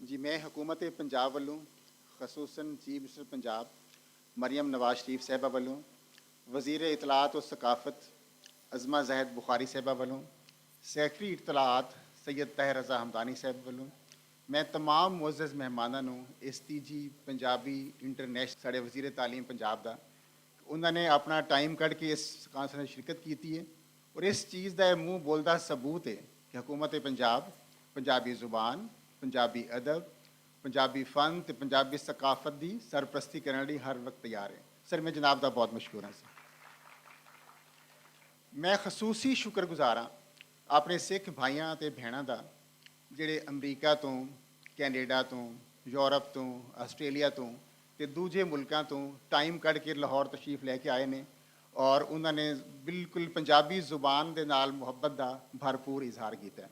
जी मैं हुकूमत पंजाब वालों खसूसन चीफ मिनिस्टर पंजाब मरियम नवाज शरीफ साहबा वालों वज़ीर इतलात और सकाफ़त अज़मा जहद बुखारी साहबा वालों सैकटरी इतलात सैयद ताहिर रज़ा हमदानी साहब वालों मैं तमाम मुअज़्ज़ज़ मेहमानों ਨੂੰ ਇਸ ਤੀਜੀ ਪੰਜਾਬੀ ਇੰਟਰਨੈਸ਼ਨਲ ਸਾਡੇ ਵਜ਼ੀਰ ਤਾਲੀਮ ਪੰਜਾਬ ਦਾ ਉਹਨਾਂ ਨੇ ਆਪਣਾ ਟਾਈਮ ਕੱਢ ਕੇ ਇਸ ਕਾਨਫਰੰਸ ਵਿੱਚ ਸ਼ਿਰਕਤ ਕੀਤੀ ਹੈ ਔਰ ਇਸ ਚੀਜ਼ ਦਾ ਇਹ ਮੂੰਹ ਬੋਲਦਾ ਸਬੂਤ ਹੈ ਕਿ ਹਕੂਮਤ ਪੰਜਾਬ ਪੰਜਾਬੀ ਜ਼ੁਬਾਨ ਪੰਜਾਬੀ ਅਦਬ ਪੰਜਾਬੀ ਫਨ ਤੇ ਪੰਜਾਬੀ ਸਕਾਫਤ ਦੀ ਸਰਪ੍ਰਸਤੀ ਕਰਨ ਲਈ ਹਰ ਵਕਤ ਤਿਆਰ ਹੈ ਸਰ ਮੈਂ ਜਨਾਬ ਦਾ ਬਹੁਤ ਮਸ਼ਕੂਰ ਹਾਂ ਸਰ ਮੈਂ ਖਸੂਸੀ ਸ਼ੁਕਰਗੁਜ਼ਾਰ ਹਾਂ ਆਪਣੇ ਸਿੱਖ ਭਾਈਆਂ ਤੇ ਭੈਣਾਂ ਦਾ ਜਿਹੜੇ ਅਮਰੀਕਾ ਤੋਂ ਕੈਨੇਡਾ ਤੋਂ ਯੂਰਪ ਤੋਂ ਆਸਟ੍ਰੇਲੀਆ ਤੋਂ ਤੇ ਦੂਜੇ ਮੁਲਕਾਂ ਤੋਂ ਟਾਈਮ ਕੱਢ ਕੇ ਲਾਹੌਰ ਤਸ਼ਰੀਫ ਲੈ ਕੇ ਆਏ ਨੇ ਔਰ ਉਹਨਾਂ ਨੇ ਬਿਲਕੁਲ ਪੰਜਾਬੀ ਜ਼ੁਬਾਨ ਦੇ ਨਾਲ ਮੁਹੱਬਤ ਦਾ ਭਰਪੂਰ ਇਜ਼ਹਾਰ ਕੀਤਾ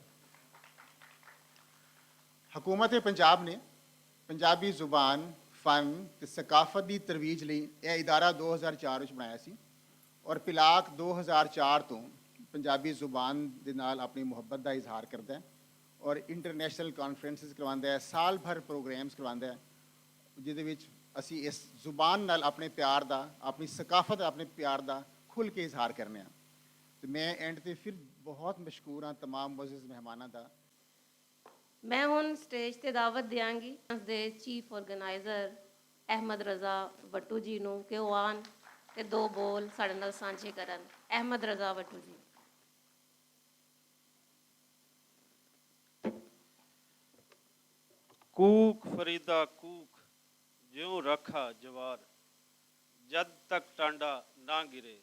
ਹਕੂਮਤ ਪੰਜਾਬ ਨੇ ਪੰਜਾਬੀ ਜ਼ੁਬਾਨ ਫਨ ਤੇ ਸਕਾਫਤ ਦੀ ਤਰਵੀਜ ਲਈ ਇਹ ਇਦਾਰਾ 2004 ਵਿੱਚ ਬਣਾਇਆ ਸੀ ਔਰ ਪਿਲਾਕ 2004 ਤੋਂ ਪੰਜਾਬੀ ਜ਼ੁਬਾਨ ਦੇ ਨਾਲ ਆਪਣੀ ਮੁਹੱਬਤ ਦਾ ਇਜ਼ਹਾਰ ਕਰਦਾ ਹੈ ਔਰ ਇੰਟਰਨੈਸ਼ਨਲ ਕਾਨਫਰੰਸਿਸ ਕਰਵਾਉਂਦਾ ਹੈ ਸਾਲ ਭਰ ਪ੍ਰੋਗਰਾਮਸ ਕਰਵਾਉਂਦਾ ਹੈ ਜਿਹਦੇ ਵਿੱਚ ਅਸੀਂ ਇਸ ਜ਼ੁਬਾਨ ਨਾਲ ਆਪਣੇ ਪਿਆਰ ਦਾ ਆਪਣੀ ਸਕਾਫਤ ਆਪਣੇ ਪਿਆਰ ਦਾ ਖੁੱਲ੍ਹ ਕੇ ਇਜ਼ਹਾਰ ਕਰਨੇ ਆ ਤੇ ਮੈਂ ਐਂਡ ਤੇ ਫਿਰ ਬਹੁਤ ਮਸ਼ਕੂਰ ਹਾਂ ਤਮਾਮ ਮੁਅੱਜ਼ਜ਼ ਮਹਿਮਾਨਾਂ ਦਾ ਮੈਂ ਹੁਣ ਸਟੇਜ ਤੇ ਦਾਵਤ ਦਿਆਂਗੀ ਉਸ ਦੇ ਚੀਫ ਆਰਗੇਨਾਈਜ਼ਰ ਅਹਿਮਦ ਰਜ਼ਾ ਵੱਟੂ ਜੀ ਨੂੰ ਕਿ ਉਹ ਆਉਣ ਤੇ ਦੋ ਬੋਲ ਸਾਡੇ ਨਾਲ ਸਾਂਝੇ ਕਰਨ ਅਹਿਮਦ ਰਜ਼ਾ ਵੱਟੂ ਜੀ कूक फरीदा कूक ज्यों रखा जवार जब तक टांडा ना गिरे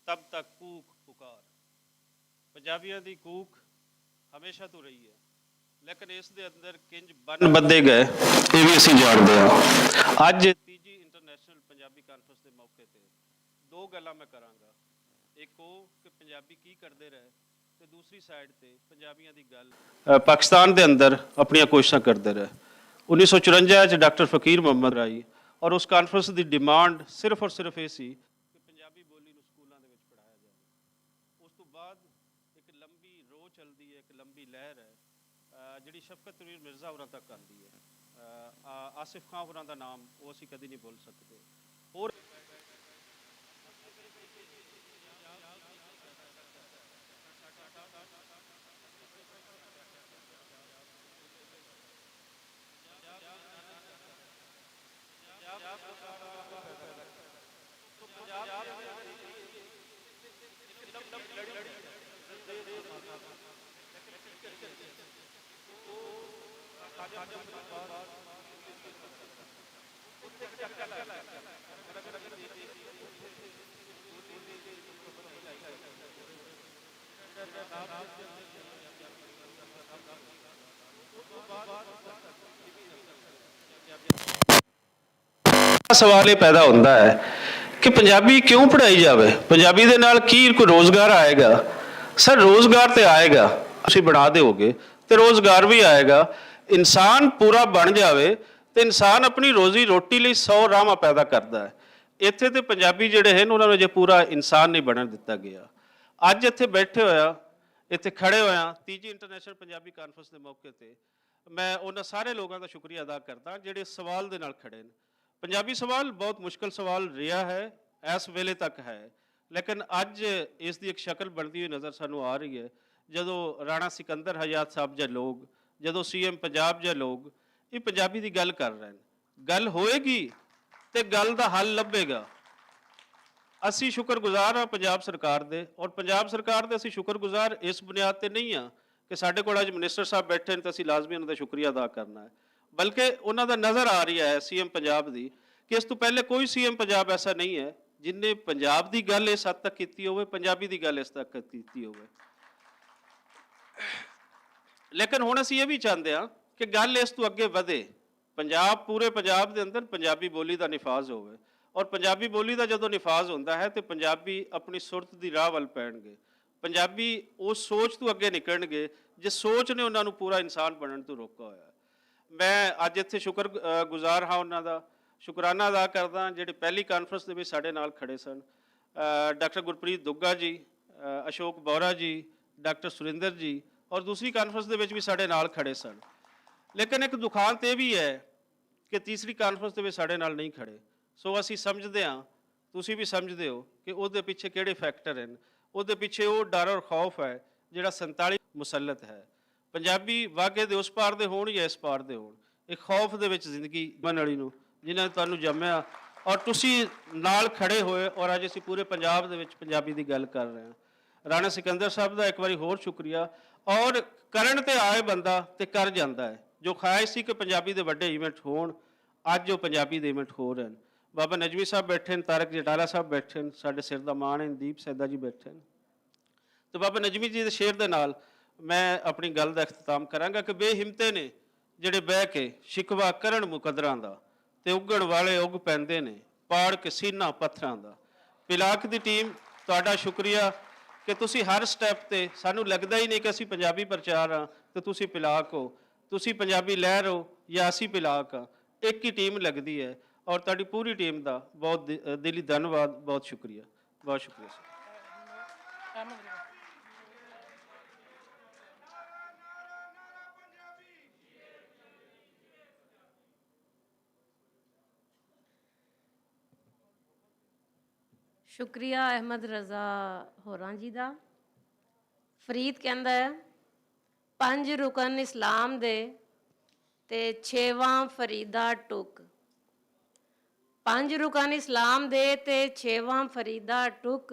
तब तक कूक पुकार पंजाबियों की कूक हमेशा तो रही है लेकिन इस दे अंदर किंज बन बदे गए ये भी असीं जानते हैं अज तीजी इंटरनेशनल पंजाबी कानफ्रेंस के मौके पर दो गल्लां मैं करांगा एक वो कि पंजाबी की करते रहे ते दूसरी साइड ते पंजाबियों की गल पाकिस्तान के अंदर अपनी कोशिशां करते रहे 1954 डॉक्टर फकीर मुहम्मद राई और उस कानफ्रेंस की डिमांड सिर्फ और सिर्फ ये सी कि पंजाबी बोली ਨੂੰ ਸਕੂਲਾਂ ਦੇ ਵਿੱਚ ਪੜਾਇਆ ਜਾਵੇ ਉਸ ਤੋਂ ਬਾਅਦ ਇੱਕ ਲੰਬੀ ਰੋਹ ਚੱਲਦੀ ਹੈ ਇੱਕ ਲੰਬੀ ਲਹਿਰ ਹੈ ਜਿਹੜੀ ਸ਼ਫਕਤ ਤਨਵੀਰ ਮਿਰਜ਼ਾ ਹੋਰਾਂ ਤੱਕ ਆਉਂਦੀ ਹੈ ਆਸਿਫ ਖਾਨ ਹੋਰਾਂ ਦਾ ਨਾਮ ਉਹ ਅਸੀਂ ਕਦੀ ਨਹੀਂ ਭੁੱਲ ਸਕਦੇ ਹੋਰ सवाल ये पैदा होता है कि पंजाबी क्यों पढ़ाई जाए पंजाबी दे नाल की कोई रोज़गार आएगा सर रोज़गार तो आएगा तुसीं बना दोगे तो रोज़गार भी आएगा इंसान पूरा बन जाए तो इंसान अपनी रोज़ी रोटी लिए 100 राहां पैदा करता है इत्थे तो पंजाबी जिहड़े हैं उन्होंने जे पूरा इंसान नहीं बनन दिता गया अज इत्थे बैठे होया इत्थे खड़े होया तीजी इंटरनेशनल पंजाबी कानफ्रेंस के मौके पर मैं उन्हां सारे लोगों का शुक्रिया अदा करदा जिहड़े सवाल दे नाल खड़े ने पंजाबी सवाल बहुत मुश्किल सवाल रहा है इस वेले तक है लेकिन अज इसकी एक शक्ल बनती हुई नज़र सानू आ रही है जदों राणा सिकंदर हयात साहब जो लोग जदों CM पंजाब जो लोग ये पंजाबी की गल कर रहे हैं गल होएगी तो गल का हल लभेगा असी शुक्रगुजार हाँ पंजाब सरकार दे और पंजाब सरकार दे असी शुक्रगुजार इस बुनियाद पर नहीं हाँ कि साडे कोल अज मिनिस्टर साहब बैठे हैं तो असी लाजमी उन्होंने शुक्रिया अदा करना है बल्कि उन्होंने नज़र आ रही है CM पंजाब की कि इस तो पहले कोई CM पंजाब ऐसा नहीं है जिन्हें पंजाब की गल इस हद तक की हो पंजाबी की गल इस तक की हो लेकिन हुण असीं ये भी चाहते हैं कि गल इस तो अगे वधे पंजाब पूरे पंजाब के अंदर पंजाबी बोली का निफाज होवे और पंजाबी बोली का जो निफाज होता है तो पंजाबी अपनी सुरत की राह वल पैणगे पंजाबी उस सोच तो अगे निकलणगे जिस सोच ने उन्होंने पूरा इंसान बनने तो रोका होया मैं अज इत्थे शुक्रगुजार हाँ उन्हों शुकराना अदा करदा जिहड़े पहली कानफ्रेंस दे विच साडे नाल खड़े सन डॉक्टर गुरप्रीत दुग्गा जी अशोक बोरा जी डॉक्टर सुरिंदर जी और दूसरी कानफ्रेंस दे विच भी साडे नाल खड़े सन ਲੇਕਿਨ ਇੱਕ ਦੁਖਾਂਤ ਇਹ ਵੀ ਹੈ ਕਿ ਤੀਸਰੀ ਕਾਨਫਰੰਸ ਦੇ ਵਿੱਚ ਸਾਡੇ ਨਾਲ ਨਹੀਂ ਖੜੇ। ਸੋ ਅਸੀਂ ਸਮਝਦੇ ਹਾਂ, ਤੁਸੀਂ ਵੀ ਸਮਝਦੇ ਹੋ ਕਿ ਉਹਦੇ ਪਿੱਛੇ ਕਿਹੜੇ ਫੈਕਟਰ ਹਨ। ਉਹਦੇ ਪਿੱਛੇ ਉਹ ਡਰ ਔਰ ਖੌਫ ਹੈ ਜਿਹੜਾ 47 ਮੁਸੱਲਤ ਹੈ। ਪੰਜਾਬੀ ਵਾਘੇ ਦੇ ਉਸ ਪਾਰ ਦੇ ਹੋਣ ਜਾਂ ਇਸ ਪਾਰ ਦੇ ਹੋਣ, ਇੱਕ ਖੌਫ ਦੇ ਵਿੱਚ ਜ਼ਿੰਦਗੀ ਜੀਵਨ ਵਾਲੀ ਨੂੰ, ਜਿਨ੍ਹਾਂ ਨੇ ਤੁਹਾਨੂੰ ਜੰਮਿਆ ਔਰ ਤੁਸੀਂ ਨਾਲ ਖੜੇ ਹੋਏ, ਔਰ ਅੱਜ ਅਸੀਂ ਪੂਰੇ ਪੰਜਾਬ ਦੇ ਵਿੱਚ ਪੰਜਾਬੀ ਦੀ ਗੱਲ ਕਰ ਰਹੇ ਹਾਂ। ਰਾਣਾ ਸਿਕੰਦਰ ਸਾਹਿਬ ਦਾ ਇੱਕ ਵਾਰੀ ਹੋਰ ਸ਼ੁਕਰੀਆ। ਔਰ ਕਰਨ ਤੇ ਆਏ ਬੰਦਾ ਤੇ ਕਰ ਜਾਂਦਾ ਹੈ। ਜੋ ਖਾਹਿਸ਼ ਸੀ ਕਿ ਪੰਜਾਬੀ ਦੇ ਵੱਡੇ ਇਵੈਂਟ ਹੋਣ, ਅੱਜ ਉਹ ਪੰਜਾਬੀ ਦੇ ਇਵੈਂਟ ਹੋ ਰਹੇ ਹਨ। ਬਾਬਾ ਨਜਮੀ ਸਾਹਿਬ ਬੈਠੇ ਨੇ, ਤਾਰਕ ਜਟਾਲਾ ਸਾਹਿਬ ਬੈਠੇ ਨੇ, ਸਾਡੇ ਸਿਰ ਦਾ ਮਾਣ ਹੈ, ਦੀਪ ਸੈਦਾ ਜੀ ਬੈਠੇ ਨੇ। ਤੇ ਬਾਬਾ ਨਜਮੀ ਜੀ ਦੇ ਸ਼ੇਰ ਦੇ ਨਾਲ ਮੈਂ ਆਪਣੀ ਗੱਲ ਦਾ ਇਖਤਤਾਮ ਕਰਾਂਗਾ ਕਿ ਬੇਹਿੰਮਤੇ ਨੇ ਜਿਹੜੇ ਬਹਿ ਕੇ ਸ਼ਿਕਵਾ ਕਰਨ ਮੁਕੱਦਰਾਂ ਦਾ, ਤੇ ਉੱਗਣ ਵਾਲੇ ਉੱਗ ਪੈਂਦੇ ਨੇ ਪਾੜ ਕੇ ਸੀਨਾ ਪੱਥਰਾਂ ਦਾ। ਪਿਲਾਕ ਦੀ ਟੀਮ, ਤੁਹਾਡਾ ਸ਼ੁਕਰੀਆ ਕਿ ਤੁਸੀਂ ਹਰ ਸਟੈਪ ਤੇ, ਸਾਨੂੰ ਲੱਗਦਾ ਹੀ ਨਹੀਂ ਕਿ ਅਸੀਂ ਪੰਜਾਬੀ ਪ੍ਰਚਾਰ ਹਾਂ ਤੇ ਤੁਸੀਂ ਪਿਲਾਕ ਹੋ, ਤੁਸੀਂ ਪੰਜਾਬੀ ਲਹਿਰ ਹੋ ਜਾਂ ਅਸੀਂ ਪਿਲਾਕ ਹਾਂ, ਇੱਕ ਹੀ ਟੀਮ ਲੱਗਦੀ ਹੈ। ਔਰ ਤੁਹਾਡੀ ਪੂਰੀ ਟੀਮ ਦਾ ਬਹੁਤ ਦਿਲੀ ਧੰਨਵਾਦ, ਬਹੁਤ ਸ਼ੁਕਰੀਆ, ਬਹੁਤ ਸ਼ੁਕਰੀਆ ਸਰ। ਸ਼ੁਕਰੀਆ ਅਹਿਮਦ ਰਜ਼ਾ ਹੋਰਾਂ ਜੀ ਦਾ। ਫਰੀਦ ਕਹਿੰਦਾ ਹੈ, 5 ਰੁਕਨ ਇਸਲਾਮ ਦੇ ਤੇ 6ਵਾਂ ਫਰੀਦਾ ਟੁਕ। 5 ਰੁਕਨ ਇਸਲਾਮ ਦੇ ਤੇ 6ਵਾਂ ਫਰੀਦਾ ਟੁਕ,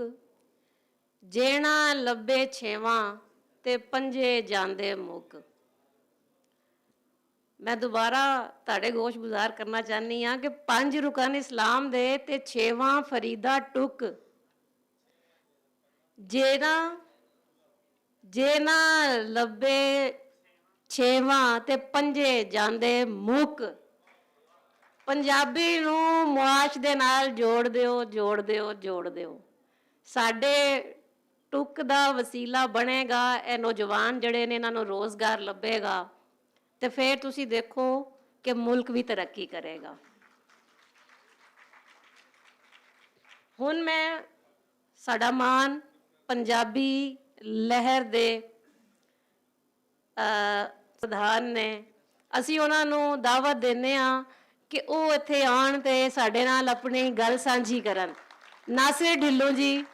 ਜੇਣਾ ਲੱਭੇ 6ਵਾਂ ਤੇ 5 ਜਾਂਦੇ ਮੁੱਕ। ਮੈਂ ਦੁਬਾਰਾ ਤੁਹਾਡੇ ਗੋਸ਼ ਗੁਜ਼ਾਰ ਕਰਨਾ ਚਾਹੁੰਦੀ ਹਾਂ ਕਿ 5 ਰੁਕਨ ਇਸਲਾਮ ਦੇ ਤੇ 6ਵਾਂ ਫਰੀਦਾ ਟੁਕ, ਜੇ ਨਾ ਲੱਭੇ 6ਵਾਂ ਤੇ 5 ਜਾਂਦੇ ਮੁੱਕ। ਪੰਜਾਬੀ ਨੂੰ ਮੁਆਸ਼ ਦੇ ਨਾਲ ਜੋੜ ਦਿਓ, ਜੋੜ ਦਿਓ, ਜੋੜ ਦਿਓ। ਸਾਡੇ ਟੁਕ ਦਾ ਵਸੀਲਾ ਬਣੇਗਾ ਇਹ ਨੌਜਵਾਨ ਜਿਹੜੇ ਨੇ, ਇਹਨਾਂ ਨੂੰ ਰੋਜ਼ਗਾਰ ਲੱਭੇਗਾ ਤੇ ਫਿਰ ਤੁਸੀਂ ਦੇਖੋ ਕਿ ਮੁਲਕ ਵੀ ਤਰੱਕੀ ਕਰੇਗਾ। ਹੁਣ ਮੈਂ, ਸਾਡਾ ਮਾਨ ਪੰਜਾਬੀ ਲਹਿਰ ਦੇ ਪ੍ਰਧਾਨ ਨੇ, ਅਸੀਂ ਉਹਨਾਂ ਨੂੰ ਦਾਵਤ ਦਿੰਦੇ ਹਾਂ ਕਿ ਉਹ ਇੱਥੇ ਆਉਣ ਤੇ ਸਾਡੇ ਨਾਲ ਆਪਣੀ ਗੱਲ ਸਾਂਝੀ ਕਰਨ। ਨਾਸਿਰ ਢਿੱਲੋਂ ਜੀ।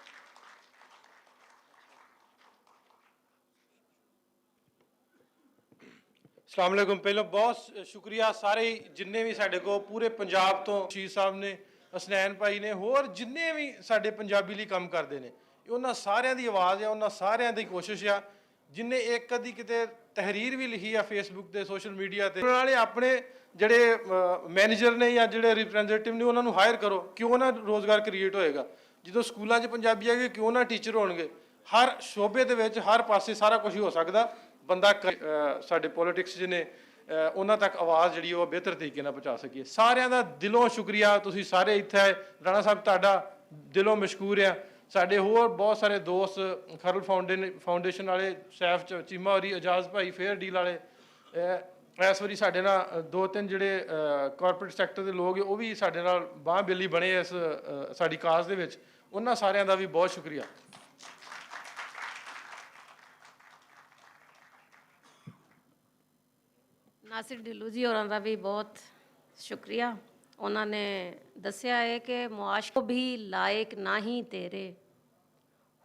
अस्सलाम वालेकुम। पहले बहुत शुक्रिया सारे जिन्ने भी साढ़े को पूरे पंजाब तो शहीद साहब ने, हसनैन भाई ने, होर जिन्ने भी साढ़े पंजाबी लिए काम करते हैं, उन्होंने सारिਆਂ ਦੀ आवाज़ है, उन्होंने सारिਆਂ ਦੀ कोशिश आ। जिन्ने एक कदी किते तहरीर भी लिखी है फेसबुक ते सोशल मीडिया ते, उन्होंने अपने ਜਿਹੜੇ ਮੈਨੇਜਰ ਨੇ ਜਾਂ ਜਿਹੜੇ ਰਿਪਰੈਜ਼ੈਂਟੇਟਿਵ ਨੇ ਉਹਨਾਂ ਨੂੰ ਹਾਇਰ ਕਰੋ, ਕਿਉਂ ਨਾ ਰੋਜ਼ਗਾਰ ਕ੍ਰੀਏਟ ਹੋਏਗਾ। ਜਦੋਂ ਸਕੂਲਾਂ 'ਚ ਪੰਜਾਬੀ ਆਏਗੀ, ਕਿਉਂ ਨਾ ਟੀਚਰ ਹੋਣਗੇ। ਹਰ ਸ਼ੋਬੇ ਦੇ ਵਿੱਚ, ਹਰ ਪਾਸੇ ਸਾਰਾ ਕੁਝ ਹੀ ਹੋ ਸਕਦਾ। ਬੰਦਾ ਸਾਡੇ ਪੋਲੀਟਿਕਸ 'ਚ ਨੇ, ਉਹਨਾਂ ਤੱਕ ਆਵਾਜ਼ ਜਿਹੜੀ ਉਹ ਬਿਹਤਰ ਤਰੀਕੇ ਨਾਲ ਪਹੁੰਚਾ ਸਕੀਏ। ਸਾਰਿਆਂ ਦਾ ਦਿਲੋਂ ਸ਼ੁਕਰੀਆ, ਤੁਸੀਂ ਸਾਰੇ ਇੱਥੇ ਆਏ। ਰਾਣਾ ਸਾਹਿਬ ਤੁਹਾਡਾ ਦਿਲੋਂ ਮਸ਼ਕੂਰ ਆ। ਸਾਡੇ ਹੋਰ ਬਹੁਤ ਸਾਰੇ ਦੋਸਤ, ਖਰਲ ਫਾਊਂਡੇਸ਼ਨ ਵਾਲੇ, ਸੈਫ ਚੀਮਾ ਹੋਰੀ, ਇਜਾਜ਼ ਭਾਈ, ਫੇਅਰ ਡੀਲ ਵਾਲੇ, ਇਸ ਵਾਰੀ ਸਾਡੇ ਨਾਲ 2-3 ਜਿਹੜੇ ਕਾਰਪੋਰੇਟ ਸੈਕਟਰ ਦੇ ਲੋਕ ਉਹ ਵੀ ਸਾਡੇ ਨਾਲ ਬਾਂਹ ਬੇਲੀ ਬਣੇ ਇਸ ਸਾਡੀ ਕਾਜ਼ ਦੇ ਵਿੱਚ। ਉਹਨਾਂ ਸਾਰਿਆਂ ਦਾ ਵੀ ਬਹੁਤ ਸ਼ੁਕਰੀਆ। ਨਾਸਿਰ ਢਿੱਲੋਂ ਜੀ ਹੋਰਾਂ ਦਾ ਵੀ ਬਹੁਤ ਸ਼ੁਕਰੀਆ। ਉਹਨਾਂ ਨੇ ਦੱਸਿਆ ਹੈ ਕਿ ਮੁਆਸ਼ਕੋ ਵੀ ਲਾਇਕ ਨਹੀਂ ਤੇਰੇ,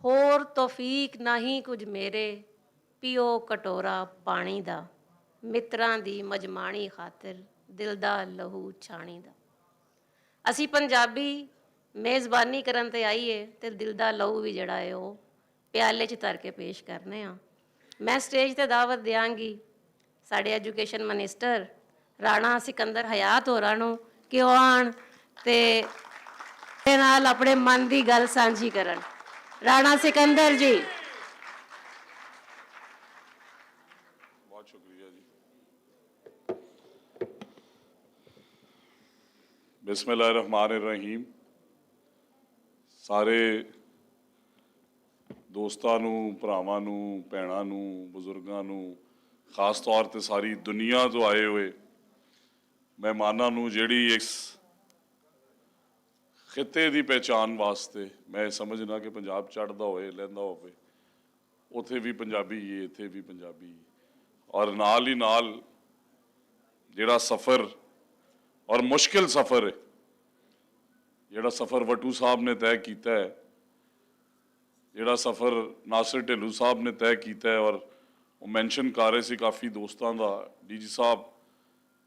ਹੋਰ ਤੌਫੀਕ ਨਹੀਂ ਕੁਝ ਮੇਰੇ, ਪੀਓ ਕਟੋਰਾ ਪਾਣੀ ਦਾ, ਮਿੱਤਰਾਂ ਦੀ ਮਜਮਾਣੀ ਖਾਤਰ ਦਿਲ ਦਾ ਲਹੂ ਛਾਣੀ ਦਾ। ਅਸੀਂ ਪੰਜਾਬੀ ਮੇਜ਼ਬਾਨੀ ਕਰਨ ਤੇ ਆਈਏ ਤੇ ਦਿਲ ਦਾ ਲਹੂ ਵੀ ਜਿਹੜਾ ਹੈ ਉਹ ਪਿਆਲੇ 'ਚ ਧਰ ਕੇ ਪੇਸ਼ ਕਰਨੇ ਆ। ਮੈਂ ਸਟੇਜ ਤੇ ਦਾਵਤ ਦਿਆਂਗੀ ਸਾਡੇ ਐਜੂਕੇਸ਼ਨ ਮਿਨਿਸਟਰ ਰਾਣਾ ਸਿਕੰਦਰ ਹਯਾਤ ਹੋਰਾਂ ਨੂੰ ਕਿ ਉਹ ਆਉਣ ਤੇ ਨਾਲ ਆਪਣੇ ਮਨ ਦੀ ਗੱਲ ਸਾਂਝੀ ਕਰਨ। ਰਾਣਾ ਸਿਕੰਦਰ ਜੀ। बहुत शुक्रिया जी। बिस्मिल्लाहिर्रहमानिर्रहीम। ਸਾਰੇ ਦੋਸਤਾਂ ਨੂੰ, ਭਰਾਵਾਂ ਨੂੰ, ਭੈਣਾਂ ਨੂੰ, ਬਜ਼ੁਰਗਾਂ ਨੂੰ, ਖਾਸ ਤੌਰ ਤੇ ਸਾਰੀ ਦੁਨੀਆ ਤੋਂ ਆਏ ਹੋਏ ਮਹਿਮਾਨਾਂ ਨੂੰ, ਜਿਹੜੀ ਇਸ ਖਿੱਤੇ ਦੀ ਪਹਿਚਾਣ ਵਾਸਤੇ ਮੈਂ ਸਮਝਣਾ ਕਿ ਪੰਜਾਬ ਚੜ੍ਹਦਾ ਹੋਏ, ਲਹਿੰਦਾ ਹੋਵੇ, ਉੱਥੇ ਵੀ ਪੰਜਾਬੀ ਹੀ, ਇੱਥੇ ਵੀ ਪੰਜਾਬੀ। ਔਰ ਨਾਲ ਹੀ ਨਾਲ ਜਿਹੜਾ ਸਫ਼ਰ ਔਰ ਮੁਸ਼ਕਿਲ ਸਫ਼ਰ ਹੈ, ਜਿਹੜਾ ਸਫ਼ਰ ਵੱਟੂ ਸਾਹਿਬ ਨੇ ਤੈਅ ਕੀਤਾ ਹੈ, ਜਿਹੜਾ ਸਫ਼ਰ ਨਾਸਿਰ ਢਿੱਲੋਂ ਸਾਹਿਬ ਨੇ ਤੈਅ ਕੀਤਾ ਹੈ, ਔਰ ਉਹ ਮੈਂਸ਼ਨ ਕਰ ਰਹੇ ਸੀ ਕਾਫੀ ਦੋਸਤਾਂ ਦਾ, ਡੀਜੀ ਸਾਹਿਬ,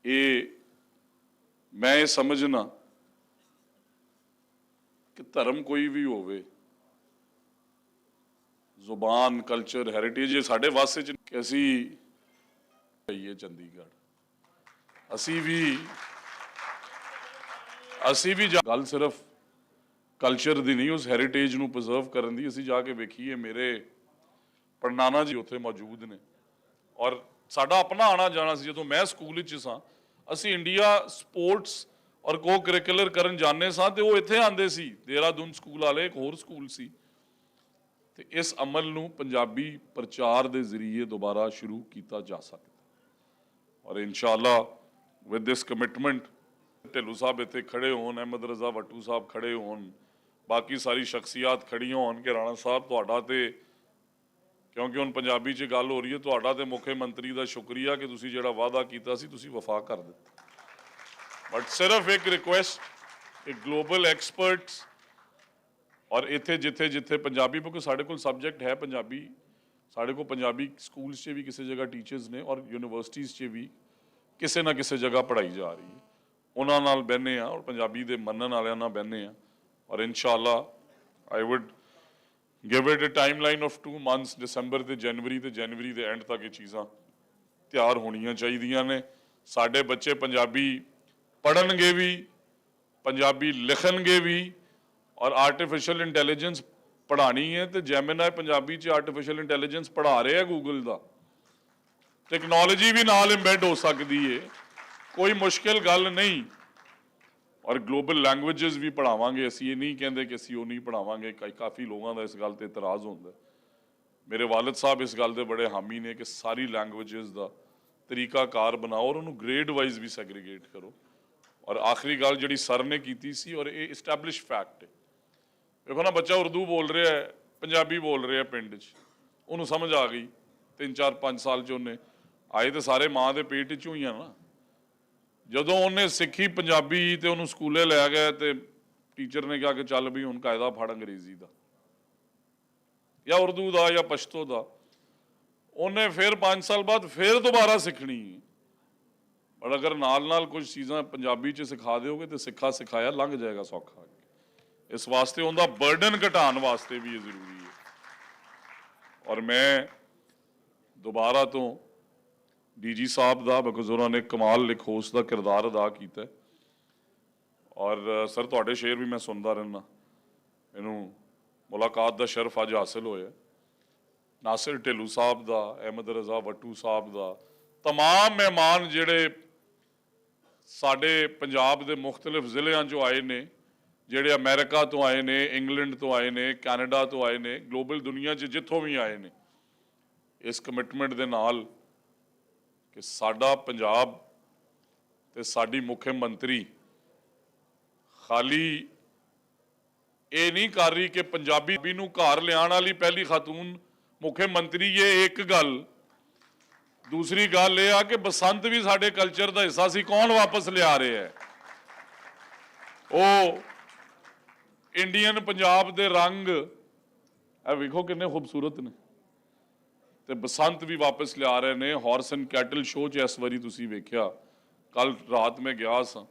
ਇਹ ਮੈਂ ਇਹ ਸਮਝਣਾ ਕਿ ਧਰਮ ਕੋਈ ਵੀ ਹੋਵੇ, ਜ਼ੁਬਾਨ, ਕਲਚਰ, ਹੈਰੀਟੇਜ, ਇਹ ਸਾਡੇ ਵਾਸਤੇ ਚ ਕਿ ਅਸੀਂ ਜਾਈਏ ਚੰਡੀਗੜ੍ਹ, ਅਸੀਂ ਵੀ ਗੱਲ ਸਿਰਫ ਕਲਚਰ ਦੀ ਨਹੀਂ, ਉਸ ਹੈਰੀਟੇਜ ਨੂੰ ਪ੍ਰੀਜ਼ਰਵ ਕਰਨ ਦੀ। ਅਸੀਂ ਜਾ ਕੇ ਵੇਖੀਏ, ਮੇਰੇ ਪੜਨਾਨਾ ਜੀ ਉੱਥੇ ਮੌਜੂਦ ਨੇ, ਔਰ ਸਾਡਾ ਆਪਣਾ ਆਣਾ ਜਾਣਾ ਸੀ। ਜਦੋਂ ਮੈਂ ਸਕੂਲ ਵਿੱਚ ਸਾਂ, ਅਸੀਂ ਇੰਡੀਆ ਸਪੋਰਟਸ ਔਰ ਕੋ ਕਰਿਕੂਲਰ ਕਰਨ ਜਾਂਦੇ ਸਾਂ ਤੇ ਉਹ ਇੱਥੇ ਆਉਂਦੇ ਸੀ, ਦੇਹਰਾਦੂਨ ਸਕੂਲ ਵਾਲੇ, ਇੱਕ ਹੋਰ ਸਕੂਲ ਸੀ। ਤੇ ਇਸ ਅਮਲ ਨੂੰ ਪੰਜਾਬੀ ਪ੍ਰਚਾਰ ਦੇ ਜ਼ਰੀਏ ਦੁਬਾਰਾ ਸ਼ੁਰੂ ਕੀਤਾ ਜਾ ਸਕਦਾ, ਔਰ ਇਨਸ਼ਾਅੱਲਾ ਵਿਦ ਦਿਸ ਕਮਿਟਮੈਂਟ, ਢਿੱਲੋਂ ਸਾਹਿਬ ਇੱਥੇ ਖੜੇ ਹੋਣ, ਅਹਿਮਦ ਰਜ਼ਾ ਵੱਟੂ ਸਾਹਿਬ ਖੜੇ ਹੋਣ, ਬਾਕੀ ਸਾਰੀ ਸ਼ਖਸੀਅਤ ਖੜੀਆਂ ਹੋਣ ਕਿ ਰਾਣਾ ਸਾਹਿਬ ਤੁਹਾਡਾ ਤੇ, ਕਿਉਂਕਿ ਹੁਣ ਪੰਜਾਬੀ 'ਚ ਗੱਲ ਹੋ ਰਹੀ ਹੈ, ਤੁਹਾਡਾ ਤੇ ਮੁੱਖ ਮੰਤਰੀ ਦਾ ਸ਼ੁਕਰੀਆ ਕਿ ਤੁਸੀਂ ਜਿਹੜਾ ਵਾਅਦਾ ਕੀਤਾ ਸੀ ਤੁਸੀਂ ਵਫਾ ਕਰ ਦਿੱਤਾ। ਬਟ ਸਿਰਫ ਇੱਕ ਰਿਕੁਐਸਟ ਕਿ ਗਲੋਬਲ ਐਕਸਪਰਟਸ ਔਰ ਇੱਥੇ ਜਿੱਥੇ ਪੰਜਾਬੀ, ਕਿਉਂਕਿ ਸਾਡੇ ਕੋਲ ਸਬਜੈਕਟ ਹੈ ਪੰਜਾਬੀ, ਸਾਡੇ ਕੋਲ ਪੰਜਾਬੀ ਸਕੂਲਸ 'ਚ ਵੀ ਕਿਸੇ ਜਗ੍ਹਾ ਟੀਚਰਸ ਨੇ, ਔਰ ਯੂਨੀਵਰਸਿਟੀਜ਼ 'ਚ ਵੀ ਕਿਸੇ ਨਾ ਕਿਸੇ ਜਗ੍ਹਾ ਪੜ੍ਹਾਈ ਜਾ ਰਹੀ ਹੈ, ਉਹਨਾਂ ਨਾਲ ਬਹਿੰਦੇ ਆ, ਔਰ ਪੰਜਾਬੀ ਦੇ ਮੰਨਣ ਵਾਲਿਆਂ ਨਾਲ ਬਹਿੰਦੇ ਆ, ਔਰ ਇਨਸ਼ਾਅੱਲਾ I would give it a timeline of 2 months, ਦਸੰਬਰ ਤੇ ਜਨਵਰੀ ਦੇ ਐਂਡ ਤੱਕ ਇਹ ਚੀਜ਼ਾਂ ਤਿਆਰ ਹੋਣੀਆਂ ਚਾਹੀਦੀਆਂ ਨੇ। ਸਾਡੇ ਬੱਚੇ ਪੰਜਾਬੀ ਪੜ੍ਹਨਗੇ ਵੀ, ਪੰਜਾਬੀ ਲਿਖਣਗੇ ਵੀ, ਔਰ ਆਰਟੀਫਿਸ਼ੀਅਲ ਇੰਟੈਲੀਜੈਂਸ ਪੜ੍ਹਾਣੀ ਹੈ ਤੇ ਜੈਮਿਨਾਈ ਪੰਜਾਬੀ 'ਚ ਆਰਟੀਫਿਸ਼ੀਅਲ ਇੰਟੈਲੀਜੈਂਸ ਪੜ੍ਹਾ ਰਹੇ ਆ ਗੂਗਲ ਦਾ, ਟੈਕਨੋਲੋਜੀ ਵੀ ਨਾਲ ਇੰਬੈਡ ਹੋ ਸਕਦੀ ਹੈ, ਕੋਈ ਮੁਸ਼ਕਿਲ ਗੱਲ ਨਹੀਂ। ਔਰ ਗਲੋਬਲ ਲੈਂਗੁਏਜਸ ਵੀ ਪੜ੍ਹਾਵਾਂਗੇ, ਅਸੀਂ ਇਹ ਨਹੀਂ ਕਹਿੰਦੇ ਕਿ ਅਸੀਂ ਉਹ ਨਹੀਂ ਪੜ੍ਹਾਵਾਂਗੇ। ਕਾਫੀ ਲੋਕਾਂ ਦਾ ਇਸ ਗੱਲ ਤੇ ਇਤਰਾਜ਼ ਹੁੰਦਾ। ਮੇਰੇ ਵਾਲਿਦ ਸਾਹਿਬ ਇਸ ਗੱਲ ਦੇ ਬੜੇ ਹਾਮੀ ਨੇ ਕਿ ਸਾਰੀ ਲੈਂਗੁਏਜਸ ਦਾ ਤਰੀਕਾਕਾਰ ਬਣਾਓ ਔਰ ਉਹਨੂੰ ਗ੍ਰੇਡ ਵਾਈਜ਼ ਵੀ ਸੈਗਰੀਗੇਟ ਕਰੋ। ਔਰ ਆਖਰੀ ਗੱਲ ਜਿਹੜੀ ਸਰ ਨੇ ਕੀਤੀ ਸੀ, ਔਰ ਇਹ ਇਸਟੈਬਲਿਸ਼ ਫੈਕਟ ਹੈ, ਵੇਖੋ ਨਾ, ਬੱਚਾ ਉਰਦੂ ਬੋਲ ਰਿਹਾ ਹੈ, ਪੰਜਾਬੀ ਬੋਲ ਰਿਹਾ ਪਿੰਡ 'ਚ, ਉਹਨੂੰ ਸਮਝ ਆ ਗਈ 3 4 5 ਸਾਲ 'ਚ, ਉਹਨੇ ਆਏ ਤੇ ਸਾਰੇ ਮਾਂ ਦੇ ਪੇਟ 'ਚੋਂ ਹੀ ਆ ਨਾ। ਜਦੋਂ ਉਹਨੇ ਸਿੱਖੀ ਪੰਜਾਬੀ ਤੇ ਉਹਨੂੰ ਸਕੂਲੇ ਲੈ ਗਏ ਤੇ ਟੀਚਰ ਨੇ ਕਿਹਾ ਕਿ ਚੱਲ ਵੀ ਹੁਣ ਕਾਇਦਾ ਫੜ ਅੰਗਰੇਜ਼ੀ ਦਾ ਜਾਂ ਉਰਦੂ ਦਾ ਜਾਂ ਪਸ਼ਤੋ ਦਾ, ਉਹਨੇ ਫਿਰ 5 ਸਾਲ ਬਾਅਦ ਫਿਰ ਦੁਬਾਰਾ ਸਿੱਖਣੀ। ਪਰ ਅਗਰ ਨਾਲ ਕੁਝ ਚੀਜ਼ਾਂ ਪੰਜਾਬੀ 'ਚ ਸਿਖਾ ਦਿਓਗੇ ਤੇ ਸਿੱਖਾ ਸਿਖਾਇਆ ਲੰਘ ਜਾਏਗਾ ਸੌਖਾ। ਇਸ ਵਾਸਤੇ ਉਹਦਾ ਬਰਡਨ ਘਟਾਉਣ ਵਾਸਤੇ ਵੀ ਇਹ ਜ਼ਰੂਰੀ ਹੈ। ਔਰ ਮੈਂ ਦੁਬਾਰਾ ਤੋਂ ਡੀਜੀ ਸਾਹਿਬ ਦਾ, ਬਿਕੋਜ਼ ਉਹਨਾਂ ਨੇ ਕਮਾਲ ਲਿਖੋਸ ਦਾ ਕਿਰਦਾਰ ਅਦਾ ਕੀਤਾ, ਔਰ ਸਰ ਤੁਹਾਡੇ ਸ਼ੇਰ ਵੀ ਮੈਂ ਸੁਣਦਾ ਰਹਿੰਦਾ, ਮੈਨੂੰ ਮੁਲਾਕਾਤ ਦਾ ਸ਼ਰਫ ਅੱਜ ਹਾਸਿਲ ਹੋਇਆ। ਨਾਸਿਰ ਢਿੱਲੋਂ ਸਾਹਿਬ ਦਾ, ਅਹਿਮਦ ਰਜ਼ਾ ਵੱਟੂ ਸਾਹਿਬ ਦਾ, ਤਮਾਮ ਮਹਿਮਾਨ ਜਿਹੜੇ ਸਾਡੇ ਪੰਜਾਬ ਦੇ ਮੁਖਤਲਿਫ ਜ਼ਿਲ੍ਹਿਆਂ 'ਚੋਂ ਆਏ ਨੇ, ਜਿਹੜੇ ਅਮਰੀਕਾ ਤੋਂ ਆਏ ਨੇ, ਇੰਗਲੈਂਡ ਤੋਂ ਆਏ ਨੇ, ਕੈਨੇਡਾ ਤੋਂ ਆਏ ਨੇ, ਗਲੋਬਲ ਦੁਨੀਆ 'ਚ ਜਿੱਥੋਂ ਵੀ ਆਏ ਨੇ, ਇਸ ਕਮਿਟਮੈਂਟ ਦੇ ਨਾਲ ਕਿ ਸਾਡਾ ਪੰਜਾਬ ਤੇ ਸਾਡੀ ਮੁੱਖ ਮੰਤਰੀ ਖਾਲੀ ਇਹ ਨਹੀਂ ਕਰ ਰਹੀ ਕਿ ਪੰਜਾਬੀ ਨੂੰ ਘਰ ਲਿਆਉਣ ਵਾਲੀ ਪਹਿਲੀ ਖਾਤੂਨ ਮੁੱਖ ਮੰਤਰੀ, ਇਹ ਇੱਕ ਗੱਲ। ਦੂਸਰੀ ਗੱਲ ਇਹ ਆ ਕਿ ਬਸੰਤ ਵੀ ਸਾਡੇ ਕਲਚਰ ਦਾ ਹਿੱਸਾ ਸੀ, ਕੌਣ ਵਾਪਸ ਲਿਆ ਰਿਹਾ ਹੈ? ਉਹ ਇੰਡੀਅਨ ਪੰਜਾਬ ਦੇ ਰੰਗ, ਇਹ ਵੇਖੋ ਕਿੰਨੇ ਖੂਬਸੂਰਤ ਨੇ, ਤੇ ਬਸੰਤ ਵੀ ਵਾਪਸ ਲਿਆ ਰਹੇ ਨੇ। ਹਾਰਸ ਐਂਡ ਕੈਟਲ ਸ਼ੋਅ 'ਚ ਇਸ ਵਾਰੀ ਤੁਸੀਂ ਵੇਖਿਆ, ਕੱਲ ਰਾਤ ਮੈਂ ਗਿਆ ਸਾਂ,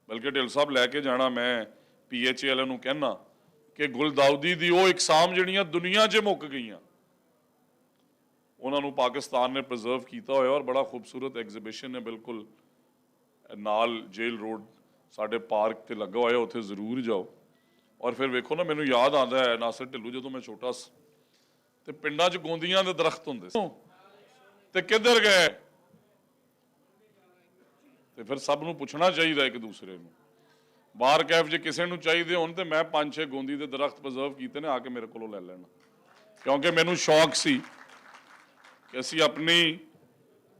ਬਲਕਿ ਢਿੱਲ ਸਾਹਿਬ ਲੈ ਕੇ ਜਾਣਾ, ਮੈਂ PHA ਵਾਲਿਆਂ ਨੂੰ ਕਹਿਣਾ ਕਿ ਗੁਲਦਾਉਦੀ ਦੀ ਉਹ ਇਕਸਾਮ ਜਿਹੜੀਆਂ ਦੁਨੀਆ 'ਚ ਮੁੱਕ ਗਈਆਂ, ਉਹਨਾਂ ਨੂੰ ਪਾਕਿਸਤਾਨ ਨੇ ਪ੍ਰੀਜ਼ਰਵ ਕੀਤਾ ਹੋਇਆ, ਔਰ ਬੜਾ ਖੂਬਸੂਰਤ ਐਗਜ਼ੀਬਿਸ਼ਨ ਹੈ ਬਿਲਕੁਲ ਨਾਲ ਜੇਲ ਰੋਡ ਸਾਡੇ ਪਾਰਕ ਤੇ ਲੱਗਾ ਹੋਇਆ, ਉੱਥੇ ਜ਼ਰੂਰ ਜਾਓ। ਔਰ ਫਿਰ ਵੇਖੋ ਨਾ, ਮੈਨੂੰ ਯਾਦ ਆਉਂਦਾ ਹੈ ਨਾਸਿਰ ਢਿੱਲੋਂ, ਜਦੋਂ ਮੈਂ ਛੋਟਾ ਸੀ ਤੇ ਪਿੰਡਾਂ 'ਚ ਗੋਂਦੀਆਂ ਦੇ ਦਰਖਤ ਹੁੰਦੇ ਸੀ, ਤੇ ਕਿੱਧਰ ਗਏ? ਤੇ ਫਿਰ ਸਭ ਨੂੰ ਪੁੱਛਣਾ ਚਾਹੀਦਾ ਇੱਕ ਦੂਸਰੇ ਨੂੰ। ਬਾਹਰ ਕੈਫ ਜੇ ਕਿਸੇ ਨੂੰ ਚਾਹੀਦੇ ਹੋਣ ਤੇ ਮੈਂ 5-6 ਗੋਂਦੀ ਦੇ ਦਰਖਤ ਪ੍ਰੀਜ਼ਰਵ ਕੀਤੇ ਨੇ, ਆ ਕੇ ਮੇਰੇ ਕੋਲੋਂ ਲੈ ਲੈਣਾ, ਕਿਉਂਕਿ ਮੈਨੂੰ ਸ਼ੌਕ ਸੀ ਕਿ ਅਸੀਂ ਆਪਣੀ